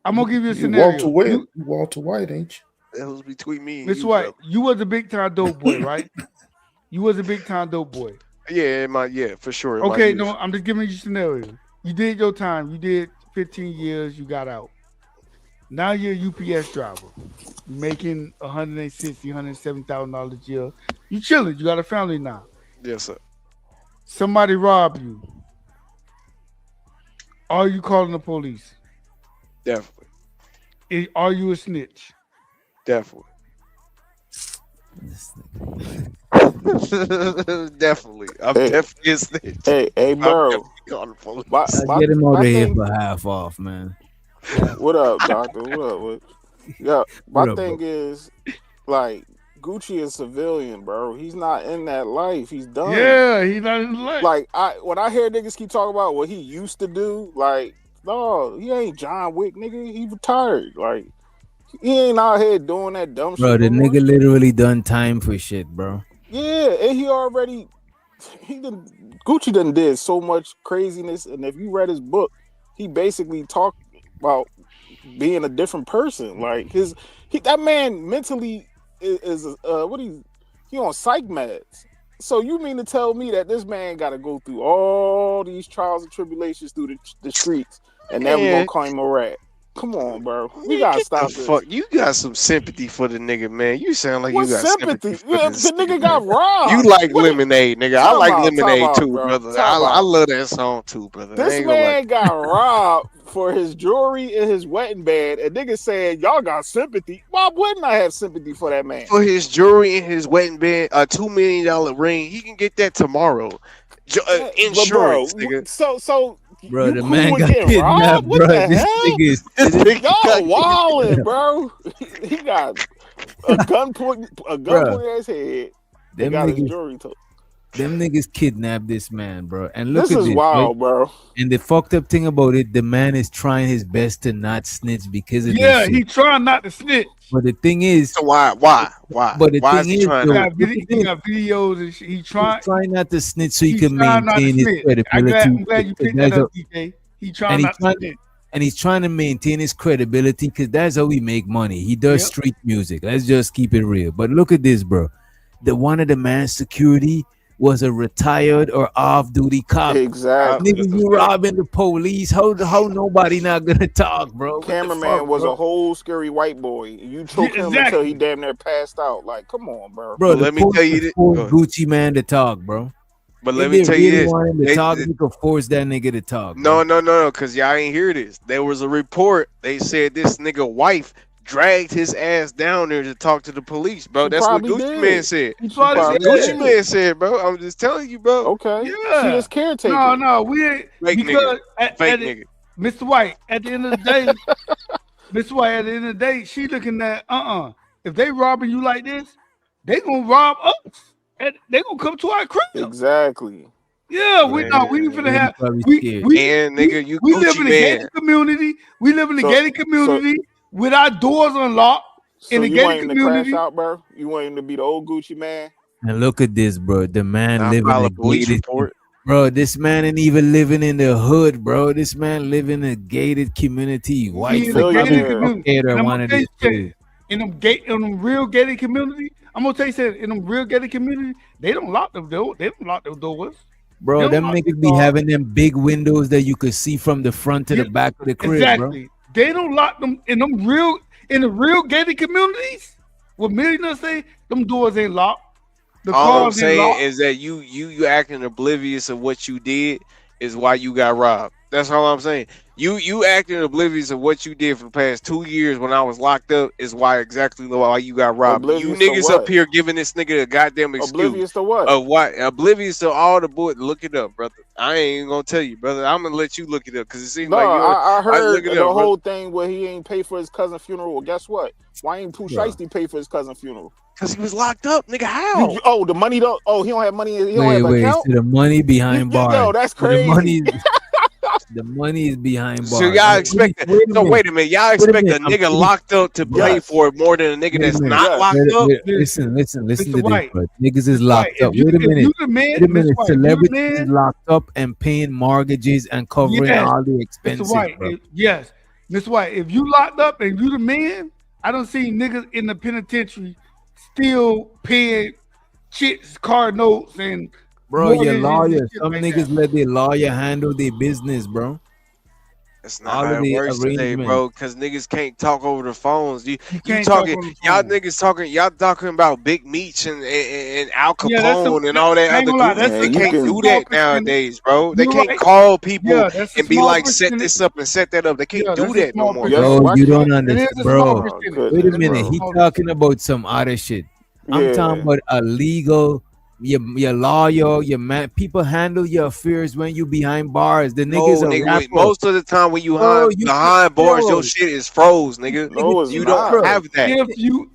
I'm gonna give you a scenario. You Walter White, ain't you? That was between me and Mr. you, White, brother. you was a big time dope boy, right? You was a big time dope boy. Yeah, for sure. Okay, no, I'm just giving you a scenario. You did your time. You did 15 years. You got out. Now you're a UPS driver, making $160,000, $170,000 a year. You chilling. You got a family now. Yes, sir. Somebody robbed you. Are you calling the police? Definitely. Are you a snitch? Definitely. Definitely. I'm definitely a snitch. Hey, bro. Get him over here for half off, man. What up, doctor? What up? My thing is, like, Gucci is civilian, bro. He's not in that life. He's done. Yeah, he's not in the life. Like, when I hear niggas keep talking about what he used to do, like, no, he ain't John Wick, nigga. He retired. Like, he ain't out here doing that dumb shit. Bro, the nigga literally done time for shit, bro. Yeah, and Gucci done did so much craziness, and if you read his book, he basically talked about being a different person. Like that man mentally is he on psych meds. So you mean to tell me that this man got to go through all these trials and tribulations through the streets and never gonna call him a rat? Come on, bro. We gotta stop this. Fuck, you got some sympathy for the nigga, man. You sound like What you got sympathy? sympathy for this The nigga got robbed. You like Lemonade, nigga. I like Lemonade too, bro. brother. I love that song too, brother. This man got robbed for his jewelry and his wedding band, and nigga said, y'all got sympathy. Why wouldn't I have sympathy for that man? For his jewelry and his wedding band, a $2 million ring, he can get that tomorrow. Insurance, nigga. So bro, the man got kidnapped, bro. This y'all wildin', bro. He got a gun pointed at his head. They got his jewelry took. Them niggas kidnapped this man, bro. And look This at is this, wild, right? bro. And the fucked up thing about it, the man is trying his best to not snitch because of this shit. he trying not to snitch. But the thing is, so why? But the why thing is he trying? He got videos and shit. He's trying not to snitch so he can trying not to maintain his snitch. credibility. I'm glad you picked that up, DJ. He trying not to snitch. And he's trying to maintain his credibility because that's how he make money. He does street music. Let's just keep it real. But look at this, bro. One of the man's security was a retired or off-duty cop. Exactly. Nigga, you robbing the police. How nobody not gonna talk, bro? Cameraman was a whole scary white boy. You choke him until he damn near passed out. Like, come on, bro. Bro, let me tell you this. Gucci man to talk, bro. But let me tell you this. You could force that nigga to talk. No, because y'all ain't hear this. There was a report. They said this nigga wife dragged his ass down there to talk to the police, bro. She That's what probably Gucci Man did. said. He That's probably what did. Gucci Man said, bro. I'm just telling you, bro. Okay. She Yeah. just caretaker. No, we ain't Fake because nigga. at Fake the- nigga. Mr. White, at the end of the day, Mr. White, at the end of the day, she looking at if they robbing you like this, they gonna rob us. And they gonna come to our crib. Exactly. Yeah, we ain't finna have we And nigga, you we live Gucci in a Man. gated community. We live in a So- gated community with our doors unlocked So in a you want gated him to crash community. out, bro? You want him to be the old Gucci Man? And look at this, bro. The man Nah, living file a a police gated. report. Bro, this man ain't even living in the hood, bro. This man living in a gated community. White He in a gated Millionaire. community. And I'm one gonna of tell these you two. something, in them real gated community, I'm gonna tell you something, in them real gated community, they don't lock them doors. They don't lock their doors. Bro, They them don't lock niggas their be doors. having them big windows that you could see from the front to the back of the crib, Exactly. They don't lock them in the real gated communities. What millionaires say, them doors ain't locked. The All I'm cars ain't saying locked. is that you acting oblivious of what you did is why you got robbed. That's all I'm saying. You acting oblivious of what you did for the past 2 years when I was locked up is why you got robbed. Oblivious You to niggas up what? here giving this nigga a goddamn excuse. Oblivious to what? Of what? Oblivious to all the boy. Look it up, brother. I ain't even gonna tell you, brother. I'm gonna let you look it up because it seems No, like you're. I heard look it the up, brother. whole thing where he ain't pay for his cousin's funeral. Well, guess what? Why ain't Pooh Shiesty pay for his cousin's funeral? Because he was locked up, nigga. How? The money don't. Oh, he don't have money. He don't Wait, have an wait. account. So the money behind bars. Yo, that's So the money, crazy. the money is behind bars. So y'all expect that? So wait a minute. Y'all expect a nigga locked up to pay for it more than a nigga that's not locked up? Listen to this, White. bro. Niggas is locked up. If you- Wait a if you minute. the man, Wait a minute. Mr. White, if you the Celebrities man- is locked up and paying mortgages and covering Yes, all the Mr. expenses, White, bro. yes, Mr. White. If you locked up and you the man, I don't see niggas in the penitentiary still paying chits, car notes, and Bro, your mortgages and lawyer. shit Some like niggas that. let their lawyer handle their business, bro. That's not All how of it the works today, arrangements. bro. Because niggas can't talk over the phones. You can't talk talking, on the y'all phone. niggas talking, y'all talking about Big Meech and Al Yeah, that's Capone a- and all that I ain't other gonna lie, goofy. that's They a- can't that's a do small that percentage. nowadays, bro. They You're can't right. call people Yeah, that's a and be small like, set percentage. this up and set that up. They can't Yeah, do that's a that no small more. percentage. Bro, you don't It is understand, a bro. small percentage. Wait a It's minute. a He small talking about some other shit. I'm Yeah. talking about a legal. Your lawyer, your man. People handle your affairs when you behind bars. The No, niggas a nigga, rapper. most of the time when you Bro, behind bars, bro. your shit is froze, nigga. No, it's You not. don't have that.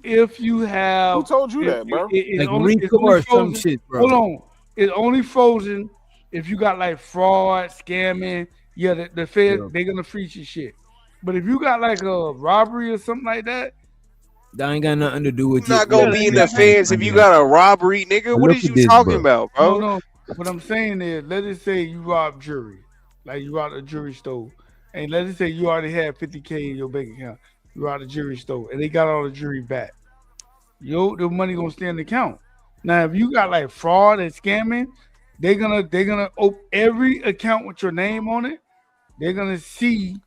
If you have, Who told you that, bro? Like it's Rico only or some frozen. shit, bro. Hold on, it's only frozen if you got like fraud, scamming. Yeah, the Fed they're gonna freeze your shit. But if you got like a robbery or something like that, That ain't got nothing to do with You're not gonna be in the feds if you got got a robbery, nigga. What is you talking about, bro? No. What I'm saying is, let us say you robbed jury, like you robbed a jury store, and let us say you already had 50K in your bank account. You robbed a jury store, and they got all the jury back. The money gonna stay in the account. Now, if you got like fraud and scamming, they're gonna open every account with your name on it. They're gonna see.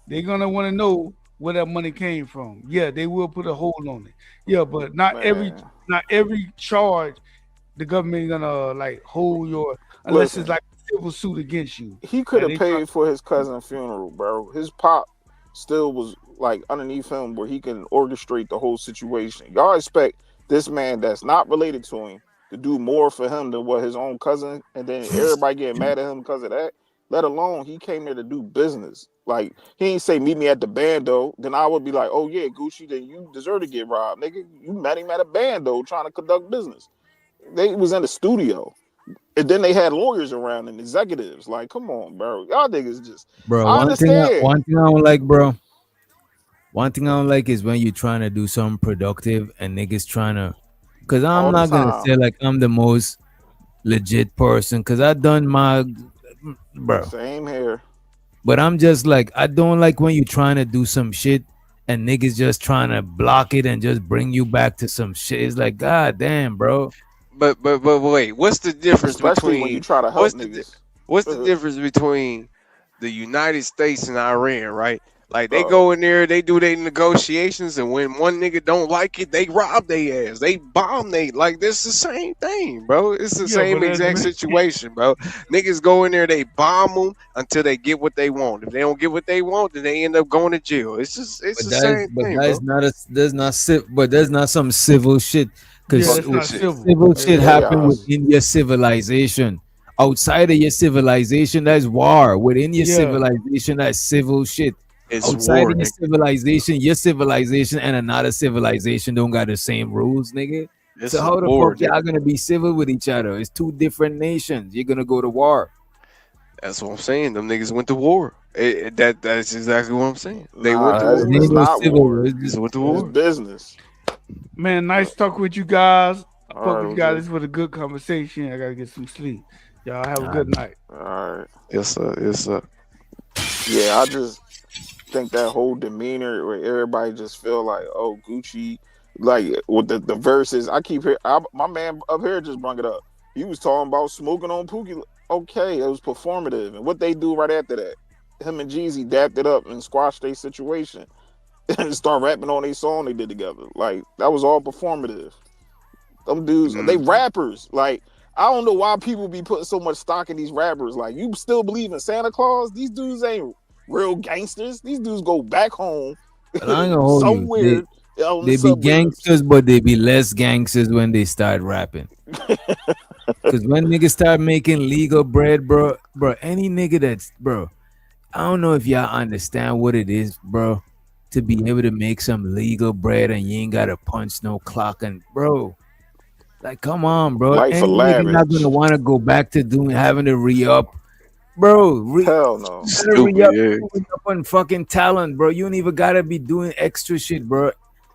They're gonna want to know where that money came from. Yeah, they will put a hold on it. Yeah, but not every charge the government gonna like hold your unless Listen. it's like a civil suit against you. He could And have they paid for his cousin's funeral, bro. His pop still was like underneath him where he can orchestrate the whole situation. Y'all expect this man that's not related to him to do more for him than what his own cousin, and then everybody getting mad at him because of that. Let alone he came there to do business. Like he ain't say meet me at the bando. Then I would be like, oh yeah, Gucci, then you deserve to get robbed, nigga. You met him at a bando trying to conduct business. They was in the studio. And then they had lawyers around and executives. Like, come on, bro. Y'all niggas just Bro, I one thing understand. I don't like, bro. One thing I don't like is when you're trying to do something productive and niggas trying to, because I'm All the not gonna time. say like I'm the most legit person, because I done my, bro. Same here. But I'm just like, I don't like when you're trying to do some shit and niggas just trying to block it and just bring you back to some shit. It's like, god damn, bro. But wait, what's the difference Especially between when you try to help what's niggas. what's the difference between the United States and Iran, right? Like they go in there, they do their negotiations, and when one nigga don't like it, they rob their ass, they bomb they like this the same thing, bro. It's the same exact situation, bro. Niggas go in there, they bomb them until they get what they want. If they don't get what they want, then they end up going to jail. It's just it's the same thing, bro. There's not some civil shit because civil shit happened within your civilization. Outside of your civilization, that's war. Within your civilization, that's civil shit. It's outside war, of your civilization and another civilization don't got the same rules, nigga. This So how is the war, fuck y'all gonna be civil with each other? It's two different nations. You're gonna go to war. That's what I'm saying. Them niggas went to war. That's exactly what I'm saying. They went to war. It's not war. They went to war. It's business. Man, nice talking with you guys. All Talk right, with you guys. This was a good conversation. I gotta get some sleep. Y'all have a good night. All right. Yes, sir. Yes, sir. Yeah, I just think that whole demeanor where everybody just feel like, oh, Gucci, like with the verses. I keep hearing my man up here just brought it up. He was talking about smoking on Pookie. Okay, it was performative, and what they do right after that, him and Jeezy dapped it up and squashed their situation and start rapping on a song they did together. Like that was all performative. Them dudes, they rappers. Like I don't know why people be putting so much stock in these rappers. Like you still believe in Santa Claus? These dudes ain't real gangsters. These dudes go back home somewhere. They be gangsters, but they be less gangsters when they start rapping. Because when niggas start making legal bread, bro, any nigga that's, bro, I don't know if y'all understand what it is, bro, to be able to make some legal bread and you ain't got to punch no clock. And, bro, like, come on, bro. Life Any for nigga not lavish. going to want to go back to having to re-up. Bro, hell no. Re-up on fucking talent, bro. You don't even got to be doing extra shit, bro.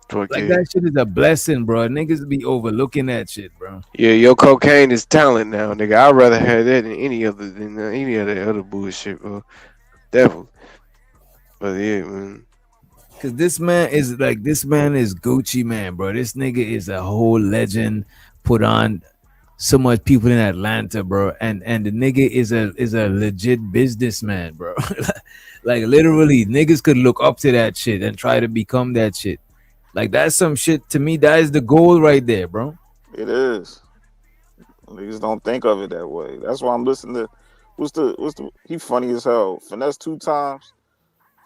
Like that shit is a blessing, bro. Niggas be overlooking that shit, bro. Yeah, your cocaine is talent now, nigga. I'd rather have that than any of that other bullshit, bro. Definitely. But yeah, man. Cause this man is Gucci man, bro. This nigga is a whole legend. Put on so much people in Atlanta, bro. And the nigga is a legit businessman, bro. Like literally, niggas could look up to that shit and try to become that shit. Like that's some shit to me. That is the goal right there, bro. It is. Niggas don't think of it that way. That's why I'm listening to what's the he funny as hell. Finesse 2 times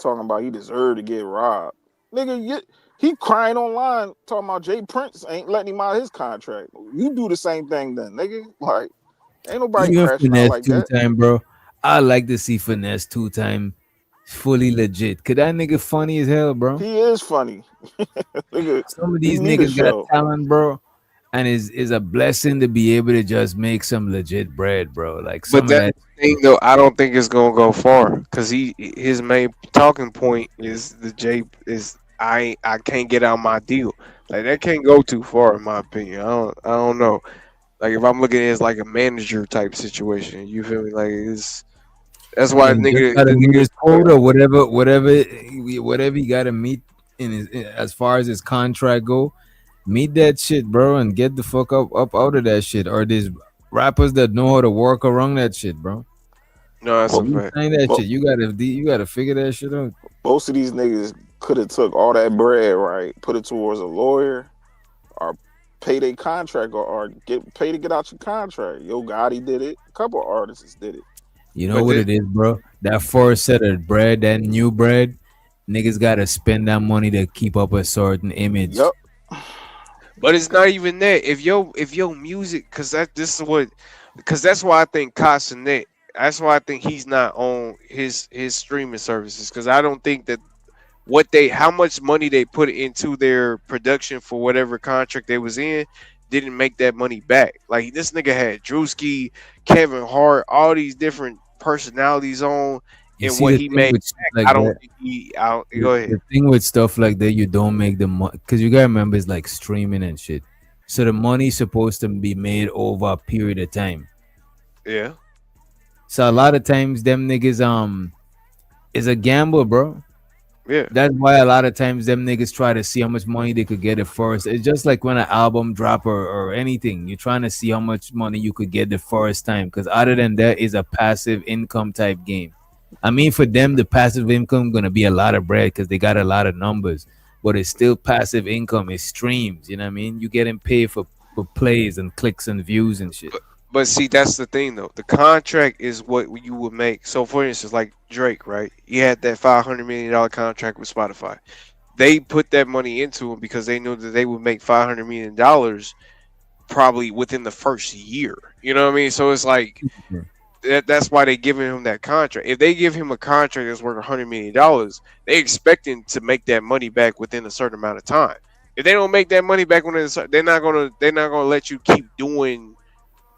talking about he deserved to get robbed. Nigga, he crying online talking about Jay Prince ain't letting him out of his contract. You do the same thing then, nigga. Like ain't nobody Even crashing out Finesse like 2 that. time, bro. I like to see Finesse 2 time fully legit. Cause that nigga funny as hell, bro. He is funny. Nigga, some of these niggas got talent, bro, and is a blessing to be able to just make some legit bread, bro. Like some But that thing though, I don't think it's gonna go far because his main talking point is I can't get out my deal. Like that can't go too far in my opinion. I don't know. Like if I'm looking at it as like a manager type situation, you feel me? Like that's why nigga quota, whatever he gotta meet in his as far as his contract go, meet that shit, bro, and get the fuck up out of that shit. Or there's rappers that know how to work around that shit, bro. No, that's a fact. That shit, you gotta figure that shit out. Most of these niggas could have took all that bread, right? Put it towards a lawyer or pay their contract or get paid to get out your contract. Yo Gotti did it. A couple artists did it. You know what it is, bro? That first set of bread, that new bread, niggas gotta spend that money to keep up a certain image. Yep. But it's not even that. If your music, because that's why I think Casanet, that's why I think he's not on his streaming services, because I don't think that how much money they put into their production for whatever contract they was in didn't make that money back. Like this nigga had Drewski, Kevin Hart, all these different personalities on, and what he made back, like I don't that, think go ahead. The thing with stuff like that, you don't make the money because you gotta remember it's like streaming and shit. So the money's supposed to be made over a period of time. Yeah. So a lot of times them niggas is a gamble, bro. Yeah. That's why a lot of times them niggas try to see how much money they could get at first. It's just like when an album drop or anything, you're trying to see how much money you could get the first time. Because other than that is a passive income type game. I mean, for them, the passive income gonna be a lot of bread because they got a lot of numbers, but it's still passive income. It's streams. You know what I mean? You getting paid for plays and clicks and views and shit. But see, that's the thing though. The contract is what you would make. So, for instance, like Drake, right? He had that $500 million contract with Spotify. They put that money into him because they knew that they would make $500 million probably within the first year. You know what I mean? So it's like that's why they giving him that contract. If they give him a contract that's worth $100 million, they expect him to make that money back within a certain amount of time. If they don't make that money back within they're not gonna let you keep doing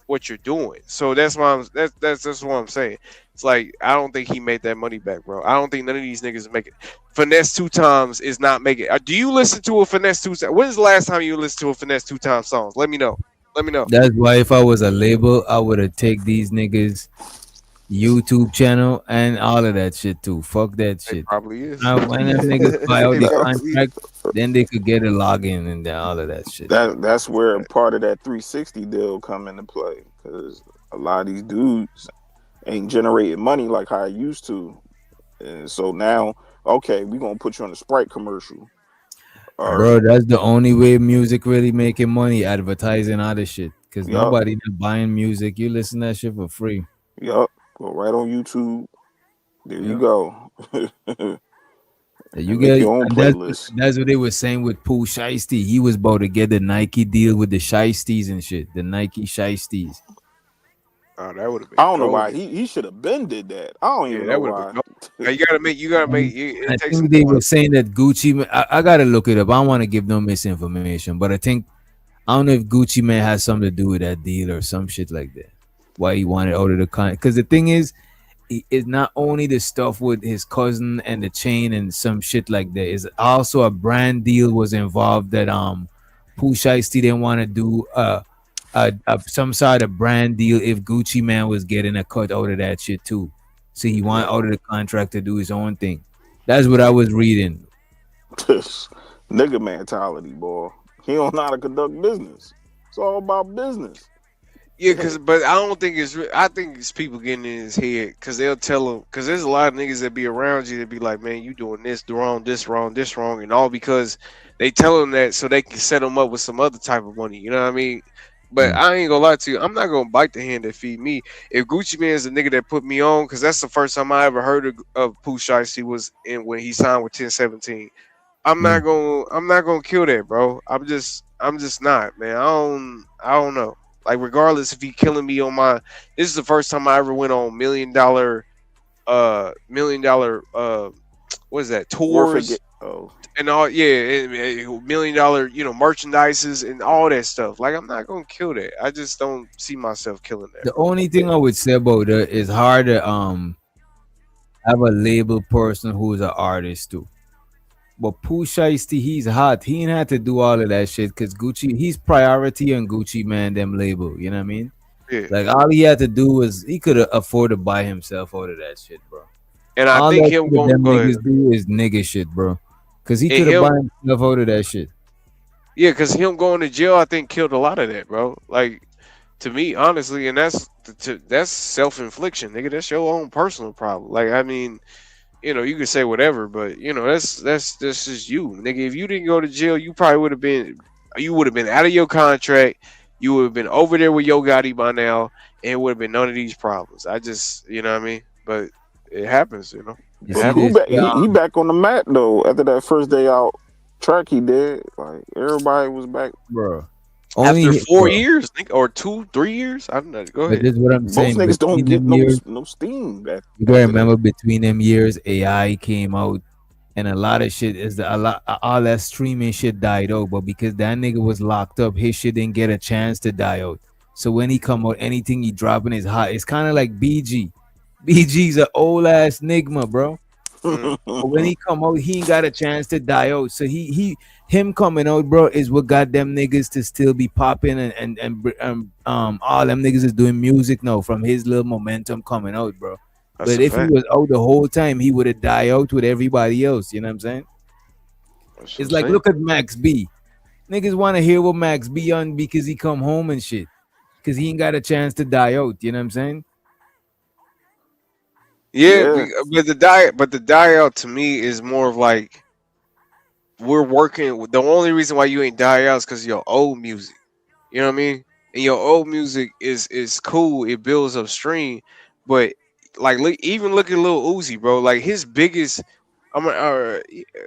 what you're doing. So that's why that's what I'm saying. It's like I don't think he made that money back, bro. I don't think none of these niggas make it. Finesse 2 times is not making. Do you listen to a Finesse 2 times? When is the last time you listened to a Finesse 2 times songs? Let me know. Let me know. That's why if I was a label, I would have take these niggas YouTube channel and all of that shit too. Fuck that shit. It probably is. Now, when them niggas buy out the contract, then they could get a login and all of that shit. That's where part of that 360 deal come into play, because a lot of these dudes ain't generating money like how I used to, and so now, okay, we gonna put you on a Sprite commercial. Bro, that's the only way music really making money, advertising all this shit. Because nobody not buying music. You listen to that shit for free. Yup. Go right on YouTube. There you go. You get your own playlist. That's what they were saying with Pooh Shiesty. He was about to get the Nike deal with the Shiesties and shit. The Nike Shiesties. Oh, that would have been. I don't know why he should have been did that. I don't even know why. Now you gotta make. I think they were saying that Gucci. I gotta look it up. I don't want to give no misinformation, but I don't know if Gucci Man has something to do with that deal or some shit like that. Why he wanted out of the con? Because the thing is, it's not only the stuff with his cousin and the chain and some shit like that. Is also a brand deal was involved that Pooh Shiesty didn't want to do some sort of brand deal if Gucci Man was getting a cut out of that shit too. So he wanted out of the contract to do his own thing. That's what I was reading. Nigga mentality, boy. He don't know how to conduct business. It's all about business. Yeah, but I don't think it's. I think it's people getting in his head because they'll tell him. Because there's a lot of niggas that be around you that be like, man, you doing this wrong, this wrong, this wrong, and all because they tell him that so they can set him up with some other type of money. You know what I mean? But I ain't gonna lie to you. I'm not gonna bite the hand that feed me. If Gucci Man is the nigga that put me on, because that's the first time I ever heard of Pooh Shiesty was when he signed with 1017. I'm not gonna kill that, bro. I'm just not, man. I don't know. Like, regardless if he killing me on my, this is the first time I ever went on $1 million, what is that, tours and all, $1 million, merchandises and all that stuff. Like, I'm not gonna kill that. I just don't see myself killing that. The only thing I would say about that is hard to have a label person who's an artist too. But Pooh Shiesty, he's hot. He ain't had to do all of that shit because Gucci, he's priority on Gucci Man, them label. You know what I mean? Yeah. Like, all he had to do was he could afford to buy himself out of that shit, bro. And I think him going them niggas do is nigga shit, bro. Because he could have bought himself out of that shit. Yeah, because him going to jail, I think, killed a lot of that, bro. Like, to me, honestly, and that's self-infliction, nigga. That's your own personal problem. Like, I mean, you can say whatever, but that's just you, nigga. If you didn't go to jail, you probably would have been out of your contract. You would have been over there with Yo Gotti by now, and it would have been none of these problems. I just, you know what I mean? But it happens, He back on the mat though. After that first day out track he did, like everybody was back, bro. After 4 years, or 2-3 years, I don't know. Go ahead. But this is what I'm saying. Most niggas don't get no steam. You gotta remember, between them years, AI came out, and a lot of shit all that streaming shit died out. But because that nigga was locked up, his shit didn't get a chance to die out. So when he come out, anything he dropping is hot. It's kind of like BG. BG's an old ass nigma, bro. But when he come out, he ain't got a chance to die out. So him coming out, bro, is what got them niggas to still be popping and all them niggas is doing music now from his little momentum coming out, bro. But if he was out the whole time, he would have died out with everybody else. You know what I'm saying? It's like, look at Max B. Niggas want to hear what Max B on because he come home and shit. Because he ain't got a chance to die out. You know what I'm saying? Yeah, but the die out to me is more of like we're working. The only reason why you ain't die out is because of your old music. You know what I mean? And your old music is cool. It builds upstream, but like look at Lil Uzi, bro. Like his biggest, well,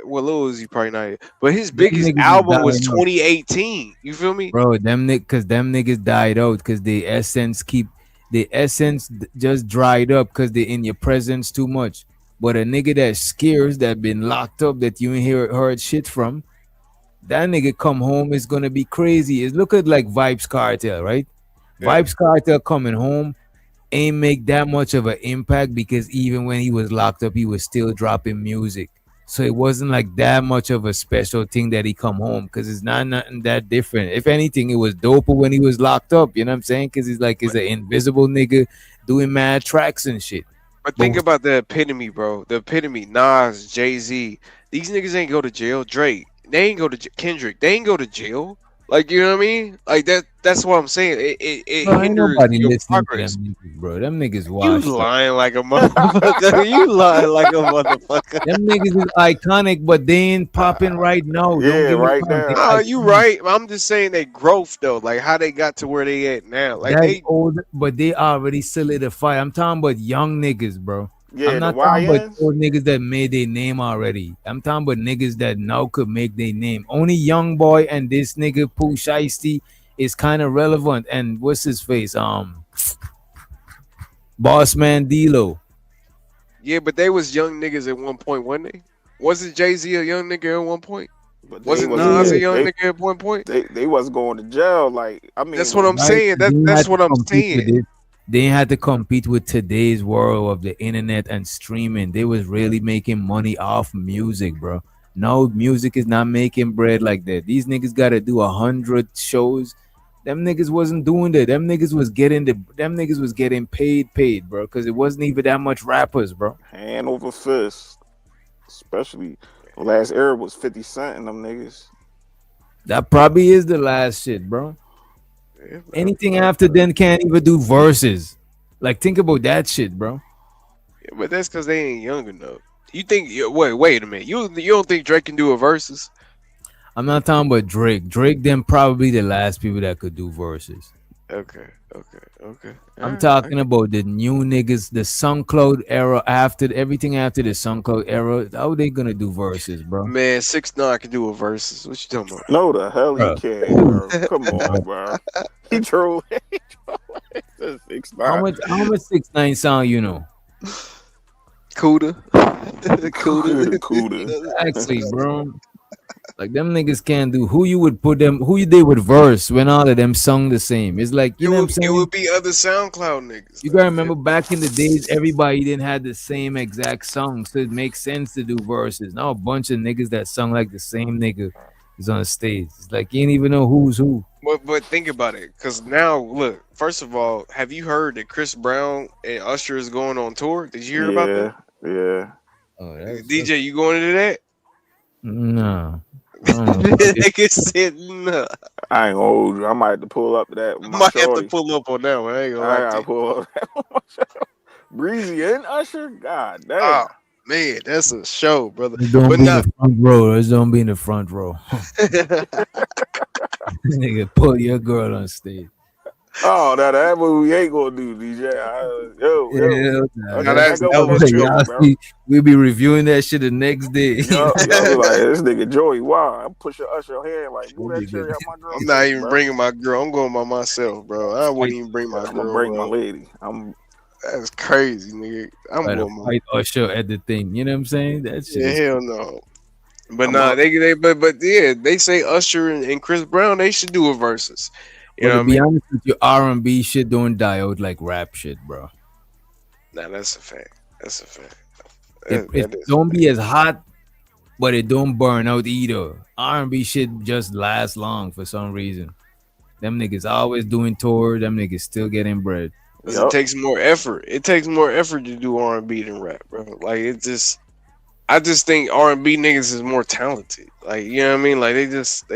Lil Uzi probably not, but his Them biggest niggas is album was dying out. 2018. You feel me? Bro, them niggas died out because the essence just dried up because they in your presence too much. But a nigga that scares that been locked up that you ain't heard shit from, that nigga come home is gonna be crazy. It's look at like Vibes Cartel, right? Yeah. Vibes Cartel coming home ain't make that much of an impact because even when he was locked up, he was still dropping music. So it wasn't like that much of a special thing that he come home because it's not nothing that different. If anything, it was doper when he was locked up. You know what I'm saying? Because he's like an invisible nigga doing mad tracks and shit. But think about the epitome, bro. The epitome: Nas, Jay-Z. These niggas ain't go to jail. Drake, they ain't go to Kendrick. They ain't go to jail. Like, you know what I mean? Like that. That's what I'm saying. It Bro, ain't hinders nobody your listening progress. to them niggas, bro. Them niggas You washed up. lying like a motherfucker. You lying like a motherfucker. Them niggas is iconic, but they ain't popping right now. Yeah, Don't give right a fuck. They now. Nah, you iconic. right. I'm just saying they growth though, like how they got to where they at now. Like That's they old, but they already solidified. I'm talking about young niggas, bro. Yeah, I'm the not talking about YNs. old niggas that made their name already. I'm talking about niggas that now could make their name. Only Young Boy and this nigga Pooh Shiesty is kind of relevant. And what's his face? Boss Man D-Lo. yeah, but they was young niggas at one point, wasn't they? Wasn't Jay-Z a young nigga at one point? But they Wasn't wasn't Nas a Yeah. young nigga at one point? they wasn't going to jail. Like I mean, That's what I'm Right? saying. They ain't That's had to what I'm compete with saying. it. They ain't had to compete with today's world of the internet and streaming. They was really making money off music, bro. No, music is not making bread like that. These niggas gotta do 100 shows. Them niggas wasn't doing that. Them niggas was getting paid, bro. Cause it wasn't even that much rappers, bro. hand over fist. Especially the last era was 50 Cent and them niggas. That probably is the last shit, bro. Yeah, Anything after then can't even do verses. Like think about that shit, bro. yeah, but that's because they ain't young enough. You think? Wait a minute. You don't think Drake can do a versus? I'm not talking about Drake. Drake then probably the last people that could do verses. Okay. I'm talking about the new niggas, the SoundCloud era after everything after the SoundCloud era. How they gonna do verses, bro? Man, 6ix9ine can do a versus. What you talking about? No, the hell he Bro. can't, bro. Come on, bro. He trolling. How 6ix9ine. much 6ix9ine sound you know? Cuda. Cuda. Actually, bro. Like them niggas can't do who they would verse when all of them sung the same. It's like you know what I'm It saying? would be other SoundCloud niggas. You gotta remember back in the days, everybody didn't have the same exact song, so it makes sense to do verses. Now a bunch of niggas that sung like the same nigga is on the stage. It's like you ain't even know who's who. But think about it, because now look. First of all, have you heard that Chris Brown and Usher is going on tour? Did you hear about that? Yeah. Oh, DJ, you going into that? No. Nigga said no. I ain't gonna hold you. I might have to pull up to that. With my Might have to shorty. pull up on that one. I ain't gonna I lie gotta to you. pull up that with my shorty. Breezy and Usher? God damn. Oh man, that's a show, brother. It's don't But be in not. the front row. It's don't be in the front row. Nigga, pull your girl on stage. Oh, now that movie ain't gonna do, DJ. Yo. Yeah, Now that's Back up that with was that true. joke, y'all bro. see, we'll be reviewing that shit the next day. Y'all be like, this nigga Joey, wow. I'm pushing Usher hand like, move that Nigga. cherry out my girl. I'm not face, even bro. bringing my girl. I'm going by myself, bro. I wouldn't even bring my I'm girl. gonna bring my bro. lady. That's crazy, nigga. I'm Try to going. fight Usher at the thing. You know what I'm saying? That shit Yeah, is hell no. But I'm nah, out. but yeah, they say Usher and Chris Brown they should do a versus. You But know to what I be mean? honest with you, R&B shit don't die out like rap shit, bro. Nah, that's a fact. That's a fact. It don't be as hot, but it don't burn out either. R&B shit just lasts long for some reason. Them niggas always doing tour. Them niggas still getting bread. It takes more effort. It takes more effort to do R&B than rap, bro. Like it just I just think R&B niggas is more talented. Like, you know what I mean? Like they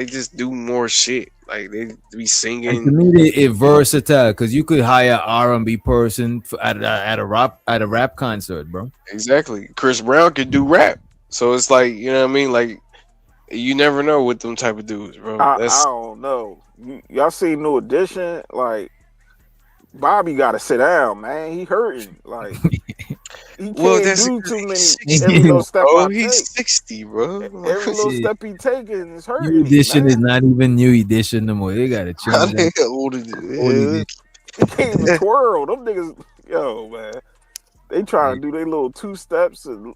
just do more shit. Like they be And to singing. me, it versatile because you could hire an R&B person at a rap concert, bro. Exactly. Chris Brown could do rap. So it's like, you know what I mean? Like you never know with them type of dudes, bro. I That's don't know. Y'all seen New Edition? Like Bobby got to sit down, man. He hurting. Like he can't do too many. Every little step I take. He's 60, bro. Every little step he taking is hurting. New Edition man. is not even New Edition no more. They gotta change that. Old He can't even twirl. Them niggas, yo, man. They trying to do their little 2 steps and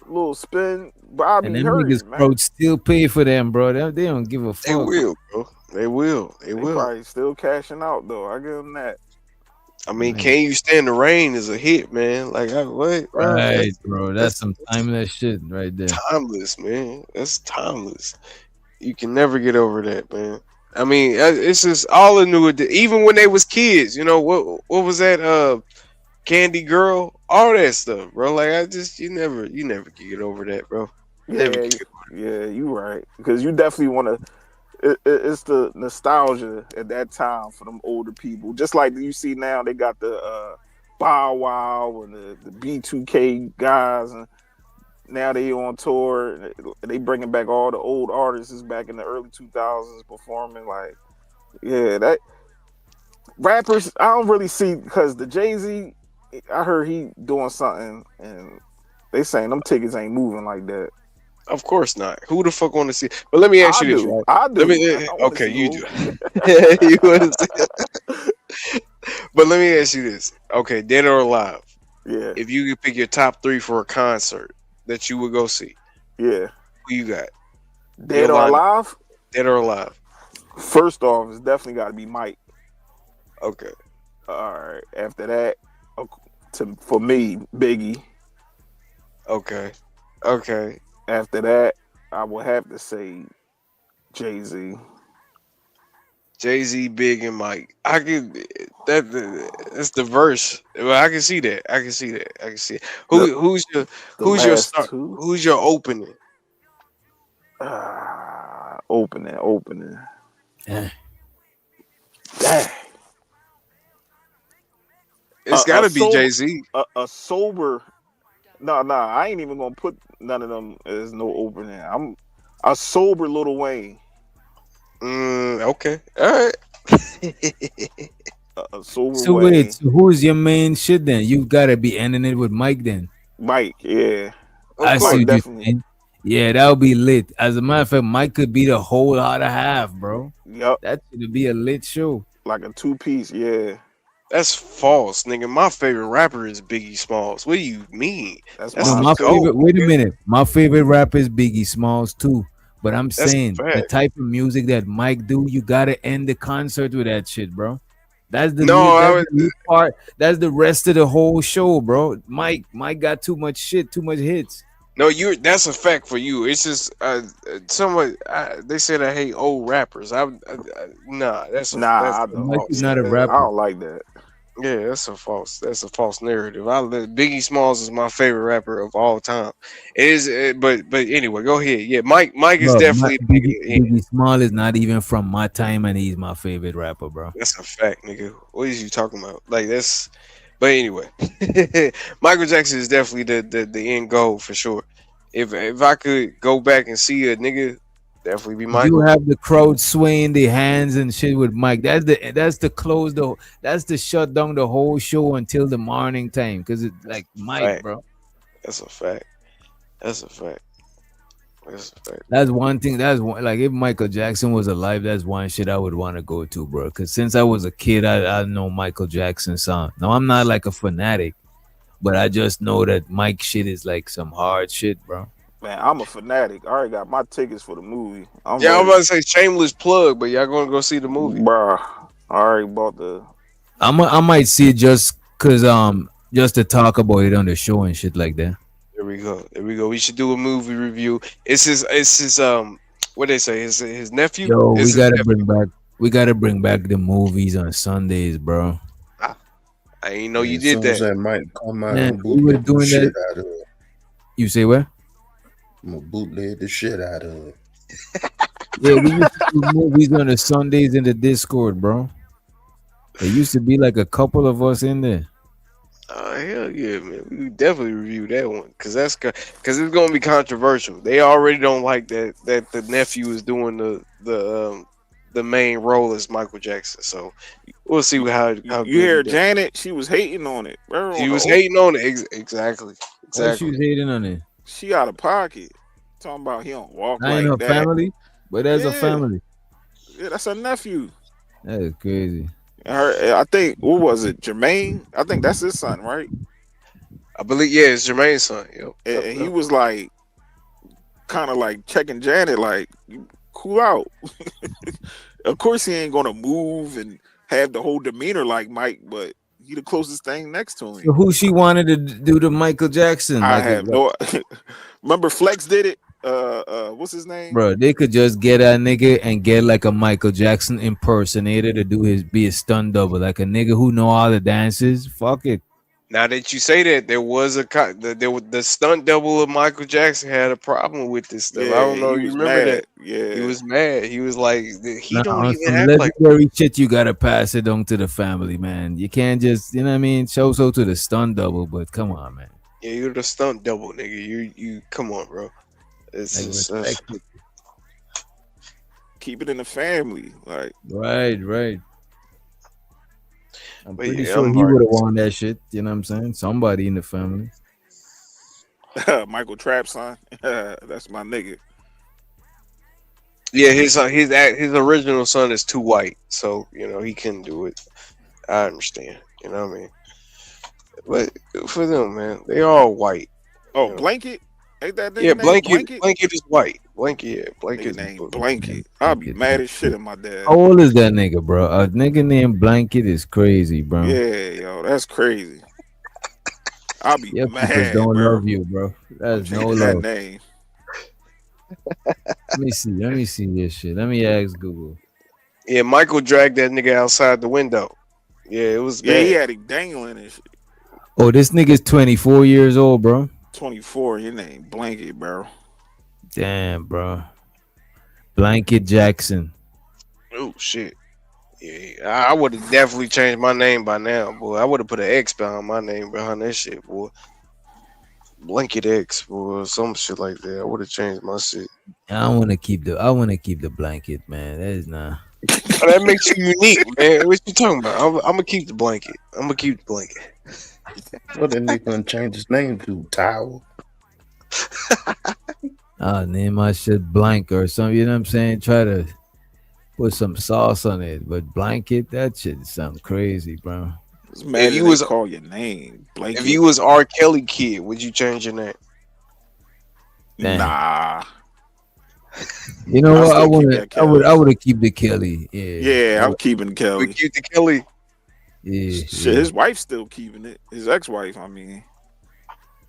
little spin. Bobby And them hurting, niggas, man. bro, still pay for them, bro. They don't give a fuck. They will, bro. They will. They will. Probably still cashing out though. I give them that. I mean, Can You Stand the Rain is a hit, man. Like, what? Bro? Right, bro. That's some timeless shit right there. Timeless, man. That's timeless. You can never get over that, man. I mean, it's just all a new. Even when they was kids, you know what was that? Candy Girl, all that stuff, bro. Like you never can get over that, bro. Yeah, you right. Because you definitely want to. It's the nostalgia at that time for them older people. Just like you see now, they got the Bow Wow and the B2K guys, and now they on tour. They bringing back all the old artists back in the early 2000s performing. Like, yeah, that rappers I don't really see because the Jay-Z, I heard he doing something, and they saying them tickets ain't moving like that. Of course not. Who the fuck want to see? But let me ask you this, right? I do. Okay, you do. You want to see? But let me ask you this. Okay, Dead or Alive. Yeah. If you could pick your top 3 for a concert that you would go see. Yeah. Who you got? Dead or Alive? Dead or Alive. First off, it's definitely got to be Mike. Okay. All right. After that, for me, Biggie. Okay. After that, I would have to say Jay-Z. Jay-Z, Big, and Mike. I can that's the verse. Well, I can see that. I can see it. Who's your start? Who's your opening? Opening. Yeah. Dang. It's got to be Jay-Z. A sober. No, I ain't even gonna put none of them as no opening. I'm a sober Lil Wayne. Okay. All right. A sober So Wayne. wait, so who's your main shit then? You've got to be ending it with Mike then. Mike, yeah. I see what you're saying. Yeah, that would be lit. As a matter of fact, Mike could be the whole other half, bro. Yep. That should be a lit show. Like a 2-piece, yeah. That's false, nigga. My favorite rapper is Biggie Smalls. What do you mean? That's my favorite. Wait a minute. My favorite rapper is Biggie Smalls too. But I'm saying the type of music that Mike do, you gotta end the concert with that shit, bro. That's the part. That's the rest of the whole show, bro. Mike got too much shit, too much hits. No, that's a fact for you. It's just they said I hate old rappers. Nah, that's Mike is not a rapper. I don't like that. Yeah, that's a false narrative. Biggie Smalls is my favorite rapper of all time. It is, but anyway, go ahead. Yeah, Mike is definitely Biggie Small is not even from my time, and he's my favorite rapper, bro. That's a fact, nigga. What is you talking about? Like that's. But anyway, Michael Jackson is definitely the end goal for sure. If I could go back and see a nigga, definitely be Michael. You have the crowd swaying their hands and shit with Mike. That's the shut down the whole show until the morning time because it's like Mike, bro. That's a fact. That's one thing. Like if Michael Jackson was alive, that's one shit I would want to go to, bro. Because since I was a kid, I know Michael Jackson song. Now I'm not like a fanatic, but I just know that Mike shit is like some hard shit, bro. Man, I'm a fanatic. I already got my tickets for the movie. I'm about to say shameless plug, but y'all gonna go see the movie, bro. I already bought the. I might see it just cause just to talk about it on the show and shit like that. There we go. We should do a movie review. It's his what they say, his nephew. Yo, we gotta bring back the movies on Sundays, bro. I ain't know you did that. That might come out. Man, we were doing that. You say what? I'm gonna bootleg the shit out of it. Yeah, we used to do movies on the Sundays in the Discord, bro. There used to be like a couple of us in there. Hell yeah, man. We would definitely review that one because because it's gonna be controversial. They already don't like that the nephew is doing the main role as Michael Jackson. So we'll see how You good hear he does. Janet? She was hating on it. Bro, She on the was old- hating on it. Exactly. Why she was hating on it? She out of pocket. Talking about he don't walk Not in like her that. family, but as a Yeah. family. Yeah, that's her nephew. That is crazy. I think what was it, Jermaine? I think that's his son, right? I believe it's Jermaine's son. Yep. And he was like, kind of like checking Janet, like, you cool out. Of course, he ain't gonna move and have the whole demeanor like Mike, but he the closest thing next to him. So who she wanted to do to Michael Jackson? I Like, have no. Remember, Flex did it. What's his name? bro, they could just get a nigga and get like a Michael Jackson impersonator to be a stunt double, like a nigga who know all the dances. Fuck it. Now that you say that, there was the stunt double of Michael Jackson had a problem with this stuff. I don't know. he You was remember mad. that? Yeah, He was mad. He was like, he Nah, don't on even some act like. legendary shit, you gotta pass it on to the family, man. You can't just, you know what I mean, show so to the stunt double, but come on, man. Yeah, you're the stunt double, nigga. You come on, bro. It's Like, just, respect it. keep it in the family. Like, Right. I'm But pretty yeah, sure I'm he hard. would have won that shit. You know what I'm saying? Somebody in the family. Michael Trap son. That's my nigga. Yeah, his original son is too white, so he couldn't do it. I understand. You know what I mean? But for them, man, they all white. Oh, Blanket? Ain't that nigga Yeah, name Blanket is white. Blanket, yeah, Blanket. Nigga named Blanket. I'll be mad as shit at my dad. How old is that nigga, bro? A nigga named Blanket is crazy, bro. Yeah, yo, that's crazy. I'll be Your mad, people don't bro. love you, bro. That's no Changing that love. name. Let me see this shit. Let me ask Google. Yeah, Michael dragged that nigga outside the window. Yeah, it was Yeah, bad. he had him dangling and shit. Oh, this nigga's 24 years old, bro. 24, your name Blanket, bro. Damn, bro. Blanket Jackson. Oh shit. Yeah, I would have definitely changed my name by now, boy. I would have put an X behind my name behind that shit, boy. Blanket X, boy, some shit like that. I would have changed my shit. I want to keep the blanket, man. That is not. Oh, that makes you unique, man. What you talking about? I'm gonna keep the blanket. What that nigga gonna change his name to? Towel. I'll name my shit blank or something. You know what I'm saying? Try to put some sauce on it, but blanket, that shit sound crazy, bro. It's mad you they was- call your name Blanket. If you was R. Kelly kid, would you change your name? Damn. Nah. You know I'll what? still keep that I would have keep the Kelly. Yeah. Yeah, I'm keeping Kelly. We keep the Kelly. Yeah. Shit, his wife's still keeping it. His ex-wife, I mean.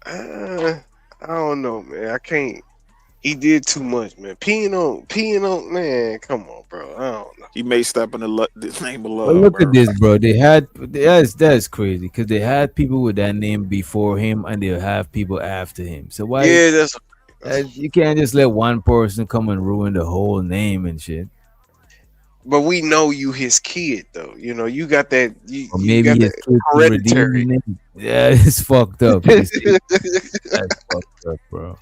I don't know, man. I can't. He did too much, man. Peeing on, man. Come on, bro. I don't know. He may step in the name of love. But look bro. at this, bro. That's crazy because they had people with that name before him, and they'll have people after him. So why? Yeah, that's you can't just let one person come and ruin the whole name and shit. But we know you his kid, though. You got that. Or You maybe got his that kid can redeem the hereditary. name. Yeah, it's fucked up. That's fucked up, bro.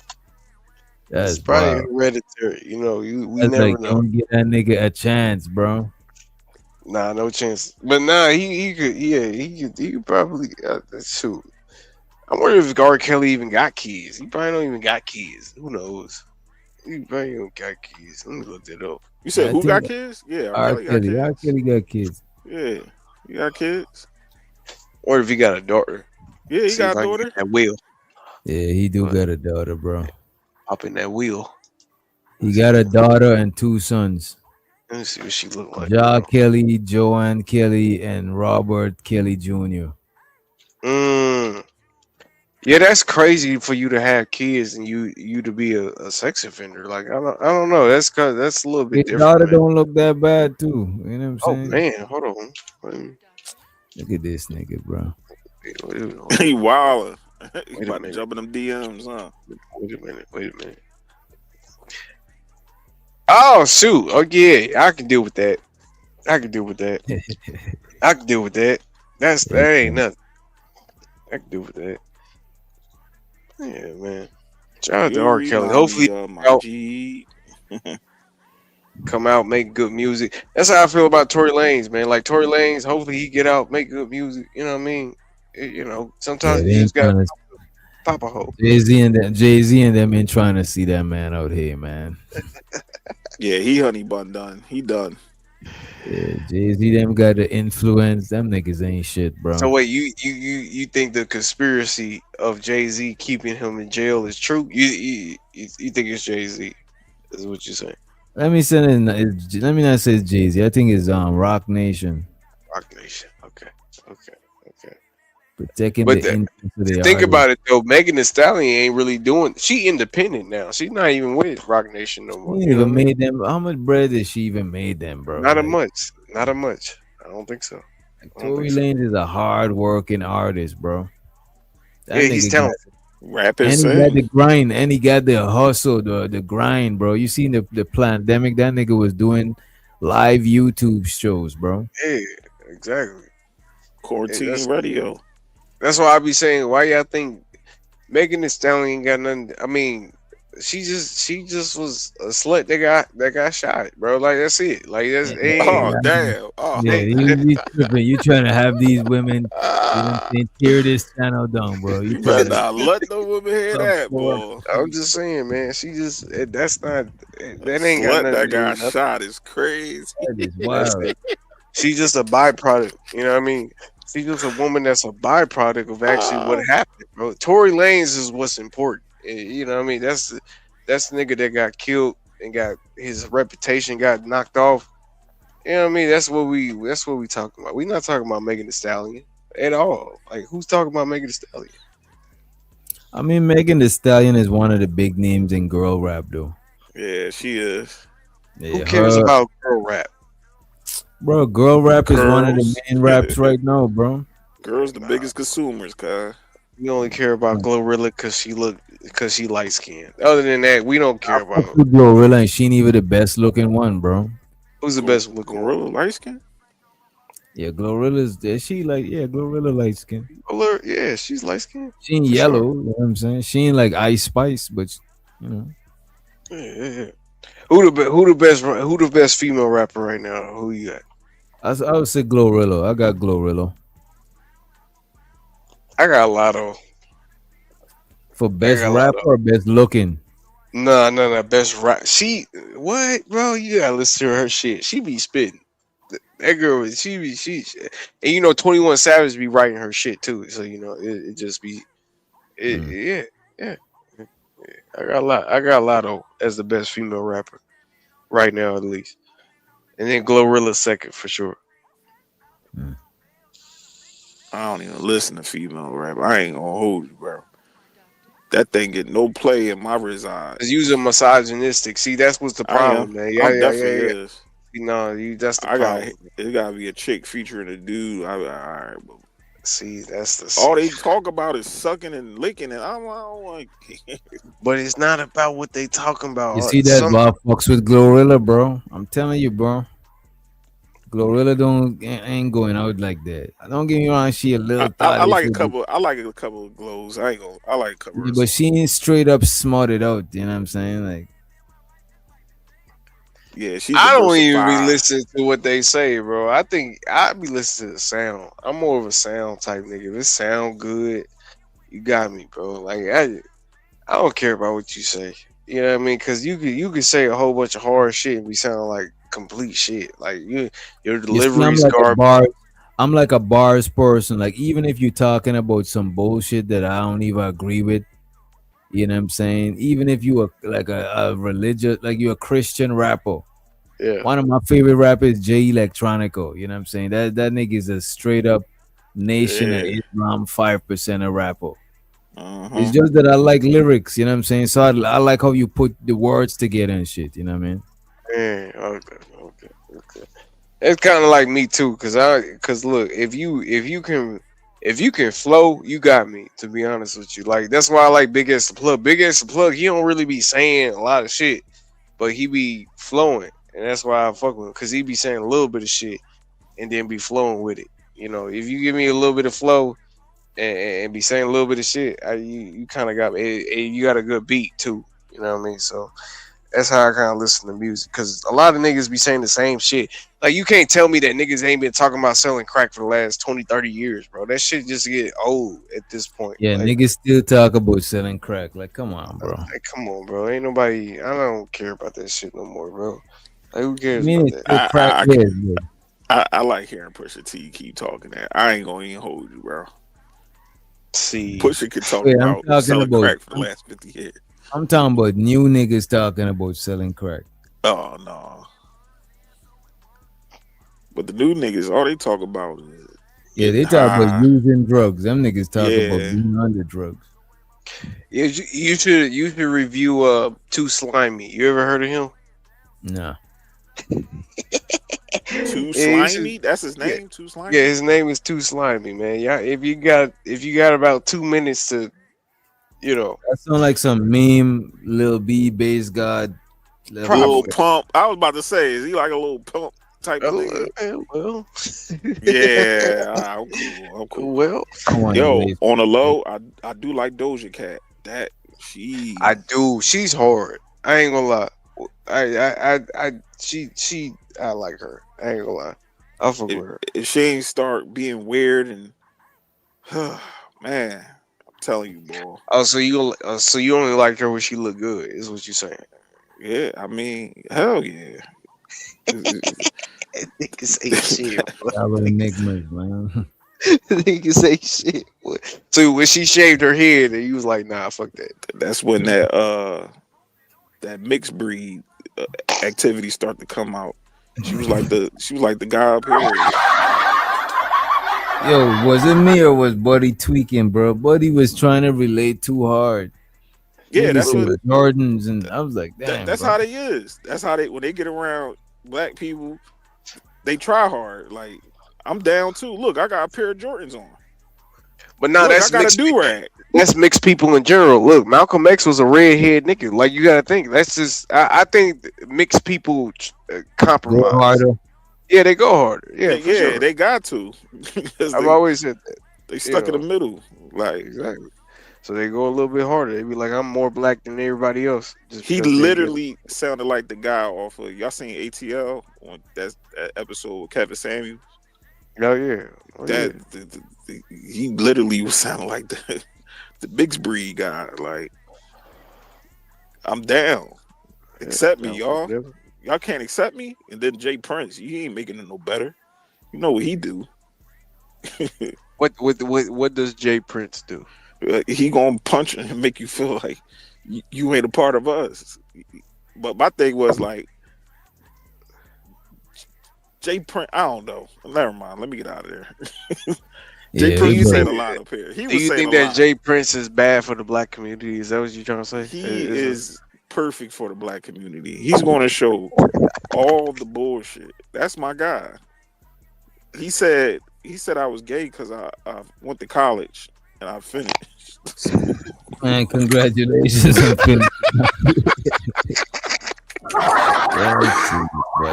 That's It's probably wild. hereditary. We That's never like, know. don't give that nigga a chance, bro. Nah, no chance. But nah, he could. Yeah, he could probably. Shoot. I wonder if R. Kelly even got kids. He probably don't even got kids. Who knows? He probably don't got kids. Let me look that up. You said I who think got kids? Yeah, R. R. Kelly got R. kids. Kelly got kids. Yeah, you got kids. Or if he got a daughter. Yeah, he See got if a I can daughter. get that wheel. Yeah, he do got a daughter, bro. Hop in that wheel. He got a daughter and two sons. Let me see what she look like. Ja Kelly, Joanne Kelly, and Robert Kelly Jr. Yeah, that's crazy for you to have kids and you to be a sex offender. Like I don't know. That's a little bit His different. daughter Man. don't look that bad too. You know what Oh I'm saying? man, hold on. Look at this nigga, bro. He wildin'. He Wait a about to minute. jump in them DMs, huh? Wait a minute. Oh shoot! Oh yeah, I can deal with that. I can deal with that. I can deal with that. That ain't nothing. I can deal with that. Yeah, man. Shout out to You R. Kelly. remind me Hopefully, of my G. come out, make good music. That's how I feel about Tory Lanez, man. Like Tory Lanez, hopefully he get out, make good music. You know what I mean? Yeah, Sometimes they you just ain't got trying to to. pop a hole. Jay-Z and them ain't trying to see that man out here, man. Yeah, he honey bun done. He done. Yeah, Jay-Z them got the influence. Them niggas ain't shit, bro. So wait, you think the conspiracy of Jay-Z keeping him in jail is true? You think it's Jay-Z? Is what you're saying? Let me send it. Let me not say it's Jay-Z. I think it's Rock Nation Rock Nation. Okay. protecting But the interest of the think artist. about it though, Megan Thee Stallion ain't really doing. She independent now. She's not even with Rock Nation no She more. ain't You know even what I mean? made them. How much bread did she even made them, bro? Not a Like, much. Not a much. I don't think so. Tory Lanez is a hard working artist, bro. That Yeah, he's nigga got, talented. Rap and and he got the sing. grind, and he got the hustle, the grind, bro. You seen the pandemic? That nigga was doing live YouTube shows, bro. Yeah, exactly. Yeah, Quarantine radio. that's why I be saying, why y'all think Megan Thee Stallion ain't got nothing? I mean, she just was a slut that got shot, bro. Like that's it. Like that's Oh damn. Oh Yeah, you tripping. You trying to have these women, you know, what I'm saying, tear this channel down, bro. You you better trying to not let no woman hear that, boy. I'm just saying, man. She just that's not that ain't got Slut nothing to that do with got nothing. shot is crazy. That is That's wild. it. She's just a byproduct. You know what I mean? She's just a woman that's a byproduct of actually what happened, bro. Tory Lanez is what's important. You know what I mean? That's the nigga that got killed and got his reputation got knocked off. You know what I mean? That's what we talking about. We're not talking about Megan Thee Stallion at all. Like who's talking about Megan Thee Stallion? I mean, Megan Thee Stallion is one of the big names in girl rap, though. Yeah, she is. Yeah, Who cares her- about girl rap? bro? Girl rap is one of the Girls. main raps right now, bro. Girls the biggest consumers, cuz. We only care about Glorilla because she light skinned. Other than that, we don't care about her. Glorilla, and she ain't even the best looking one, bro. Who's the best looking one? Gorilla light skin? Yeah, Glorilla's. She like, yeah, Glorilla light skin. Glorilla, yeah, she's light skinned. She ain't For yellow. sure. You know what I'm saying? She ain't like Ice Spice, but you know. Yeah. Who the best female rapper right now? Who you got? I would say Glorilla. I got Glorilla I got a lot of. for best got a lot rapper or best looking. No. Best rap. She what, bro? You gotta listen to her shit. She be spitting. That girl, she, and you know, 21 Savage be writing her shit too. So you know, it just be, yeah. I got a lot of as the best female rapper right now, at least, and then Glorilla second for sure. I don't even listen to female rap. I ain't gonna hold you, bro. That thing get no play in my reside. Cause you's a misogynistic. See, that's what's the I problem, am. man. I'm definitely is. You know, that's the I got problem. it. Got to be a chick featuring a dude. All right, but see, that's the all they talk about is sucking and licking, and I don't like. But it's not about what they talking about. You see that Bob fucks with Glorilla, bro? I'm telling you, bro. Glorilla ain't going out like that. Don't get me wrong, she a little. I like a couple. I like a couple of glows. I ain't gonna. I like a couple. Yeah, but she ain't straight up smarted out. You know what I'm saying? Like, yeah, she's. I don't even be listening to what they say, bro. I think I be listening to the sound. I'm more of a sound type nigga. If it sound good, you got me, bro. Like I don't care about what you say. You know what I mean? Because you could say a whole bunch of hard shit and be sounding like complete shit. Like your delivery's garbage. I'm like a bars person. Like, even if you're talking about some bullshit that I don't even agree with, you know what I'm saying? Even if you are like a religious, like you're a Christian rapper. Yeah. One of my favorite rappers, Jay Electronico. You know what I'm saying? That nigga is a straight up Nation of Islam 5% rapper. It's just that I like lyrics, you know what I'm saying? So I like how you put the words together and shit, you know what I mean? Yeah, okay. It's kind of like me too, cause look, if you can flow, you got me. To be honest with you, like that's why I like Big S the Plug. Big S the Plug, he don't really be saying a lot of shit, but he be flowing, and that's why I fuck with him, because he be saying a little bit of shit and then be flowing with it. You know, if you give me a little bit of flow and be saying a little bit of shit, you kind of got you got a good beat too. You know what I mean? So that's how I kind of listen to music, because a lot of niggas be saying the same shit. Like, you can't tell me that niggas ain't been talking about selling crack for the last 20, 30 years, bro. That shit just get old at this point. Yeah, like, niggas still talk about selling crack. Like, come on, bro. like, come on, bro. Ain't nobody. I don't care about that shit no more, bro. Like, who I cares mean, about it's that? still crack. I like hearing Pusha T keep talking that. I ain't gonna even hold you, bro. See, Pusha could talk Wait, I'm about talking selling about. crack for the last 50 years. I'm talking about new niggas talking about selling crack. Oh no. But the new niggas, all they talk about is Yeah, they getting talk about high. using drugs. Them niggas talk about Yeah. being under drugs. Yeah, you should review Too Slimy. You ever heard of him? Nah. Too Yeah, you Slimy? should- That's his yeah. name? Too Slimy? Yeah, his name is Too Slimy, man. Yeah, if you got about 2 minutes to, you know, That sound like some meme, Lil B, Bass God. level Little shit. pump. I was about to say, is he like a little pump type of nigga? well, Yeah, I'm cool. I'm cool. well, Come on, Yo, Bass. on the low, I do like Doja Cat. That she I do. She's hard. I ain't gonna lie. I like her. I ain't gonna lie. I fuck with her. if she ain't start being weird and man, I'm telling you, boy. Oh, so you only like her when she look good? Is what you saying? Yeah, I mean, hell yeah. Niggas say shit. Y'all enigmas, man. Niggas say shit. So when she shaved her head, and you was like, nah, fuck that. That's when that mixed breed activity start to come out. She was like the guy up here. Yo, was it me or was Buddy tweaking, bro? Buddy was trying to relate too hard. Yeah, Niggas that's said what Jordans, and I was like, damn. that's bro. how they is. That's how they when they get around black people, they try hard. Like I'm down too. Look, I got a pair of Jordans on. But nah, Look, that's I got a mixed. do-rag. That's mixed people in general. Look, Malcolm X was a redhead nigga. Like, you gotta think. That's just. I think mixed people Go compromise. harder. Yeah, they go harder. Yeah, for sure. They got to. Because I've always said that. they stuck in the middle. Like Exactly. So they go a little bit harder. They be like, I'm more black than everybody else. Just he because they literally sounded like the guy off of y'all seen ATL on that episode with Kevin Samuels. Oh yeah. Oh, That yeah. he literally was sounding like the mixed breed guy. Like I'm down. Accept me, y'all. Y'all can't accept me. And then Jay Prince, he ain't making it no better. You know what he do? What does Jay Prince do? He gonna punch and make you feel like you ain't a part of us. But my thing was like Jay Prince. I don't know. Never mind. Let me get out of there. Jay Prince was saying a lot up here. Do you think that Jay Prince is bad for the black community? Is that what you're trying to say? He is perfect for the black community. He's going to show all the bullshit. That's my guy. He said I was gay because I went to college and I finished. Man, congratulations on finishing.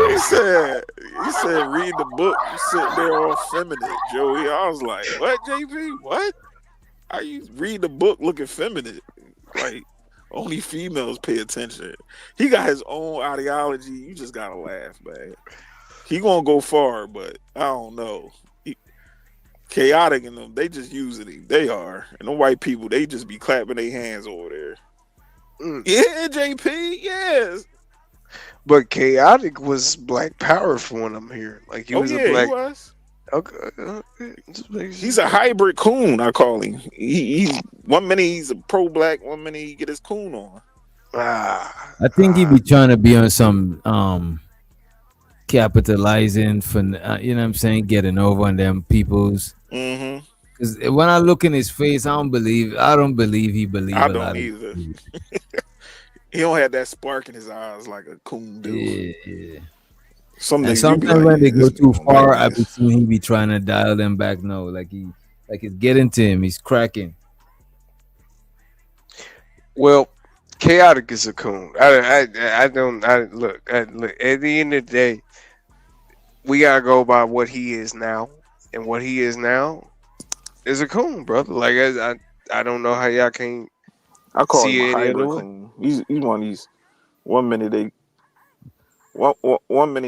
He said read the book. You sitting there all feminine, Joey. I was like, what, JP? What? How you read the book looking feminine? Like only females pay attention. He got his own ideology. You just gotta laugh, man. He gonna go far, but I don't know. Chaotic in them, they just using him. They are. And the white people, they just be clapping their hands over there. Yeah, JP, yes. But Chaotic was Black Power from what I'm hearing. Like he was a black. He was. Okay. He's a hybrid coon, I call him. He's 1 minute he's a pro black, 1 minute he get his coon on. I think he be trying to be on some capitalizing for you know what I'm saying, getting over on them people's. Mm-hmm. Because when I look in his face, I don't believe he believes. I don't either. He don't have that spark in his eyes like a coon do. Yeah. Sometimes when they go too far, I be seeing he be trying to dial them back. No, like it's getting to him. He's cracking. Well, Chaotic is a coon. I don't look. At the end of the day, we gotta go by what he is now, and what he is now is a coon, brother. Like I don't know how y'all can't. I call see him a it any hybrid other way. coon. He's one of these. One minute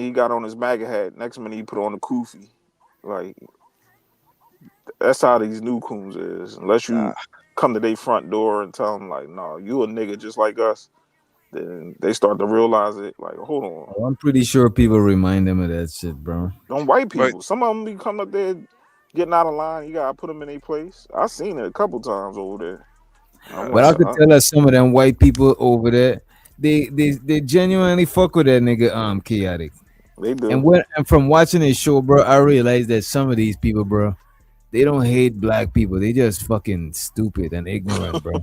he got on his MAGA hat. Next minute he put on a kufi. Like that's how these new coons is. Unless you come to their front door and tell them like, "No, you a nigga just like us," then they start to realize it. Like, hold on, Oh, I'm pretty sure people remind them of that shit, bro. them white people. Some of them be coming up there getting out of line. You gotta put them in their place. I seen it a couple times over there. But I could tell us some of them white people over there, they genuinely fuck with that nigga Chaotic. They do. And from watching his show, bro, I realized that some of these people, bro, they don't hate black people. They just fucking stupid and ignorant, bro.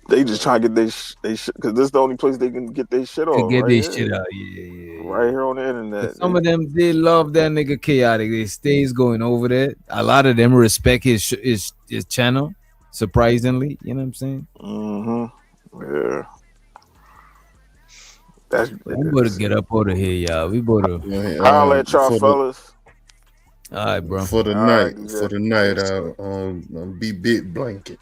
they just try to get their shit because this is the only place they can get their shit off. Get right this here. shit out, yeah. Right here on the internet. Some of them, they love that nigga Chaotic. They stays going over there. A lot of them respect his channel. Surprisingly, you know what I'm saying? Mm-hmm. Yeah. We better get up out of here, y'all. We better. I'll let y'all fellas. All right, bro. For the night, I'll be big blanket.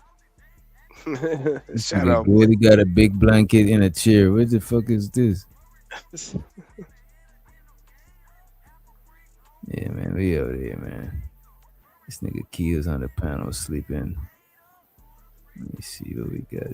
Shout out. Really got a big blanket in a chair. What the fuck is this? Yeah, man, we over here, man. This nigga Keel's on the panel sleeping. Let me see what we got.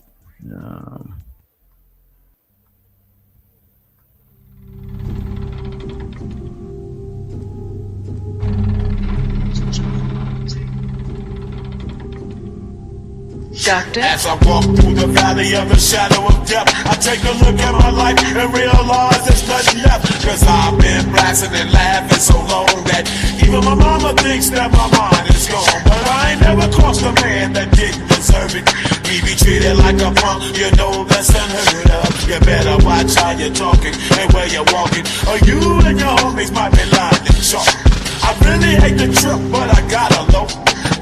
Doctor? As I walk through the valley of the shadow of death, I take a look at my life and realize there's nothing left. Cause I've been blasting and laughing so long that even my mama thinks that my mind is gone. But I ain't never crossed a man that didn't deserve it. We be treated like a punk, you know that's unheard of. You better watch how you're talking and where you're walking, or you and your homies might be lying in chalk. I really hate the trip, but I gotta low.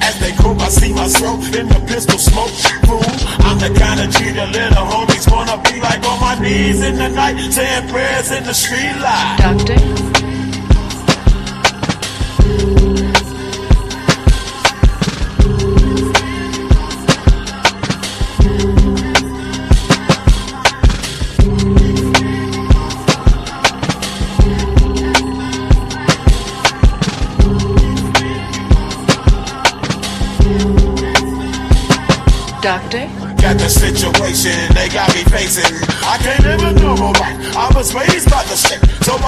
As they croak, I see myself in the pistol smoke. Fool, I'm the kind of G the little homies wanna be like, on my knees in the night, saying prayers in the street light. Doctor? Doctor? Got the situation they got me facing. I can't live a normal life. I was raised by the stick, so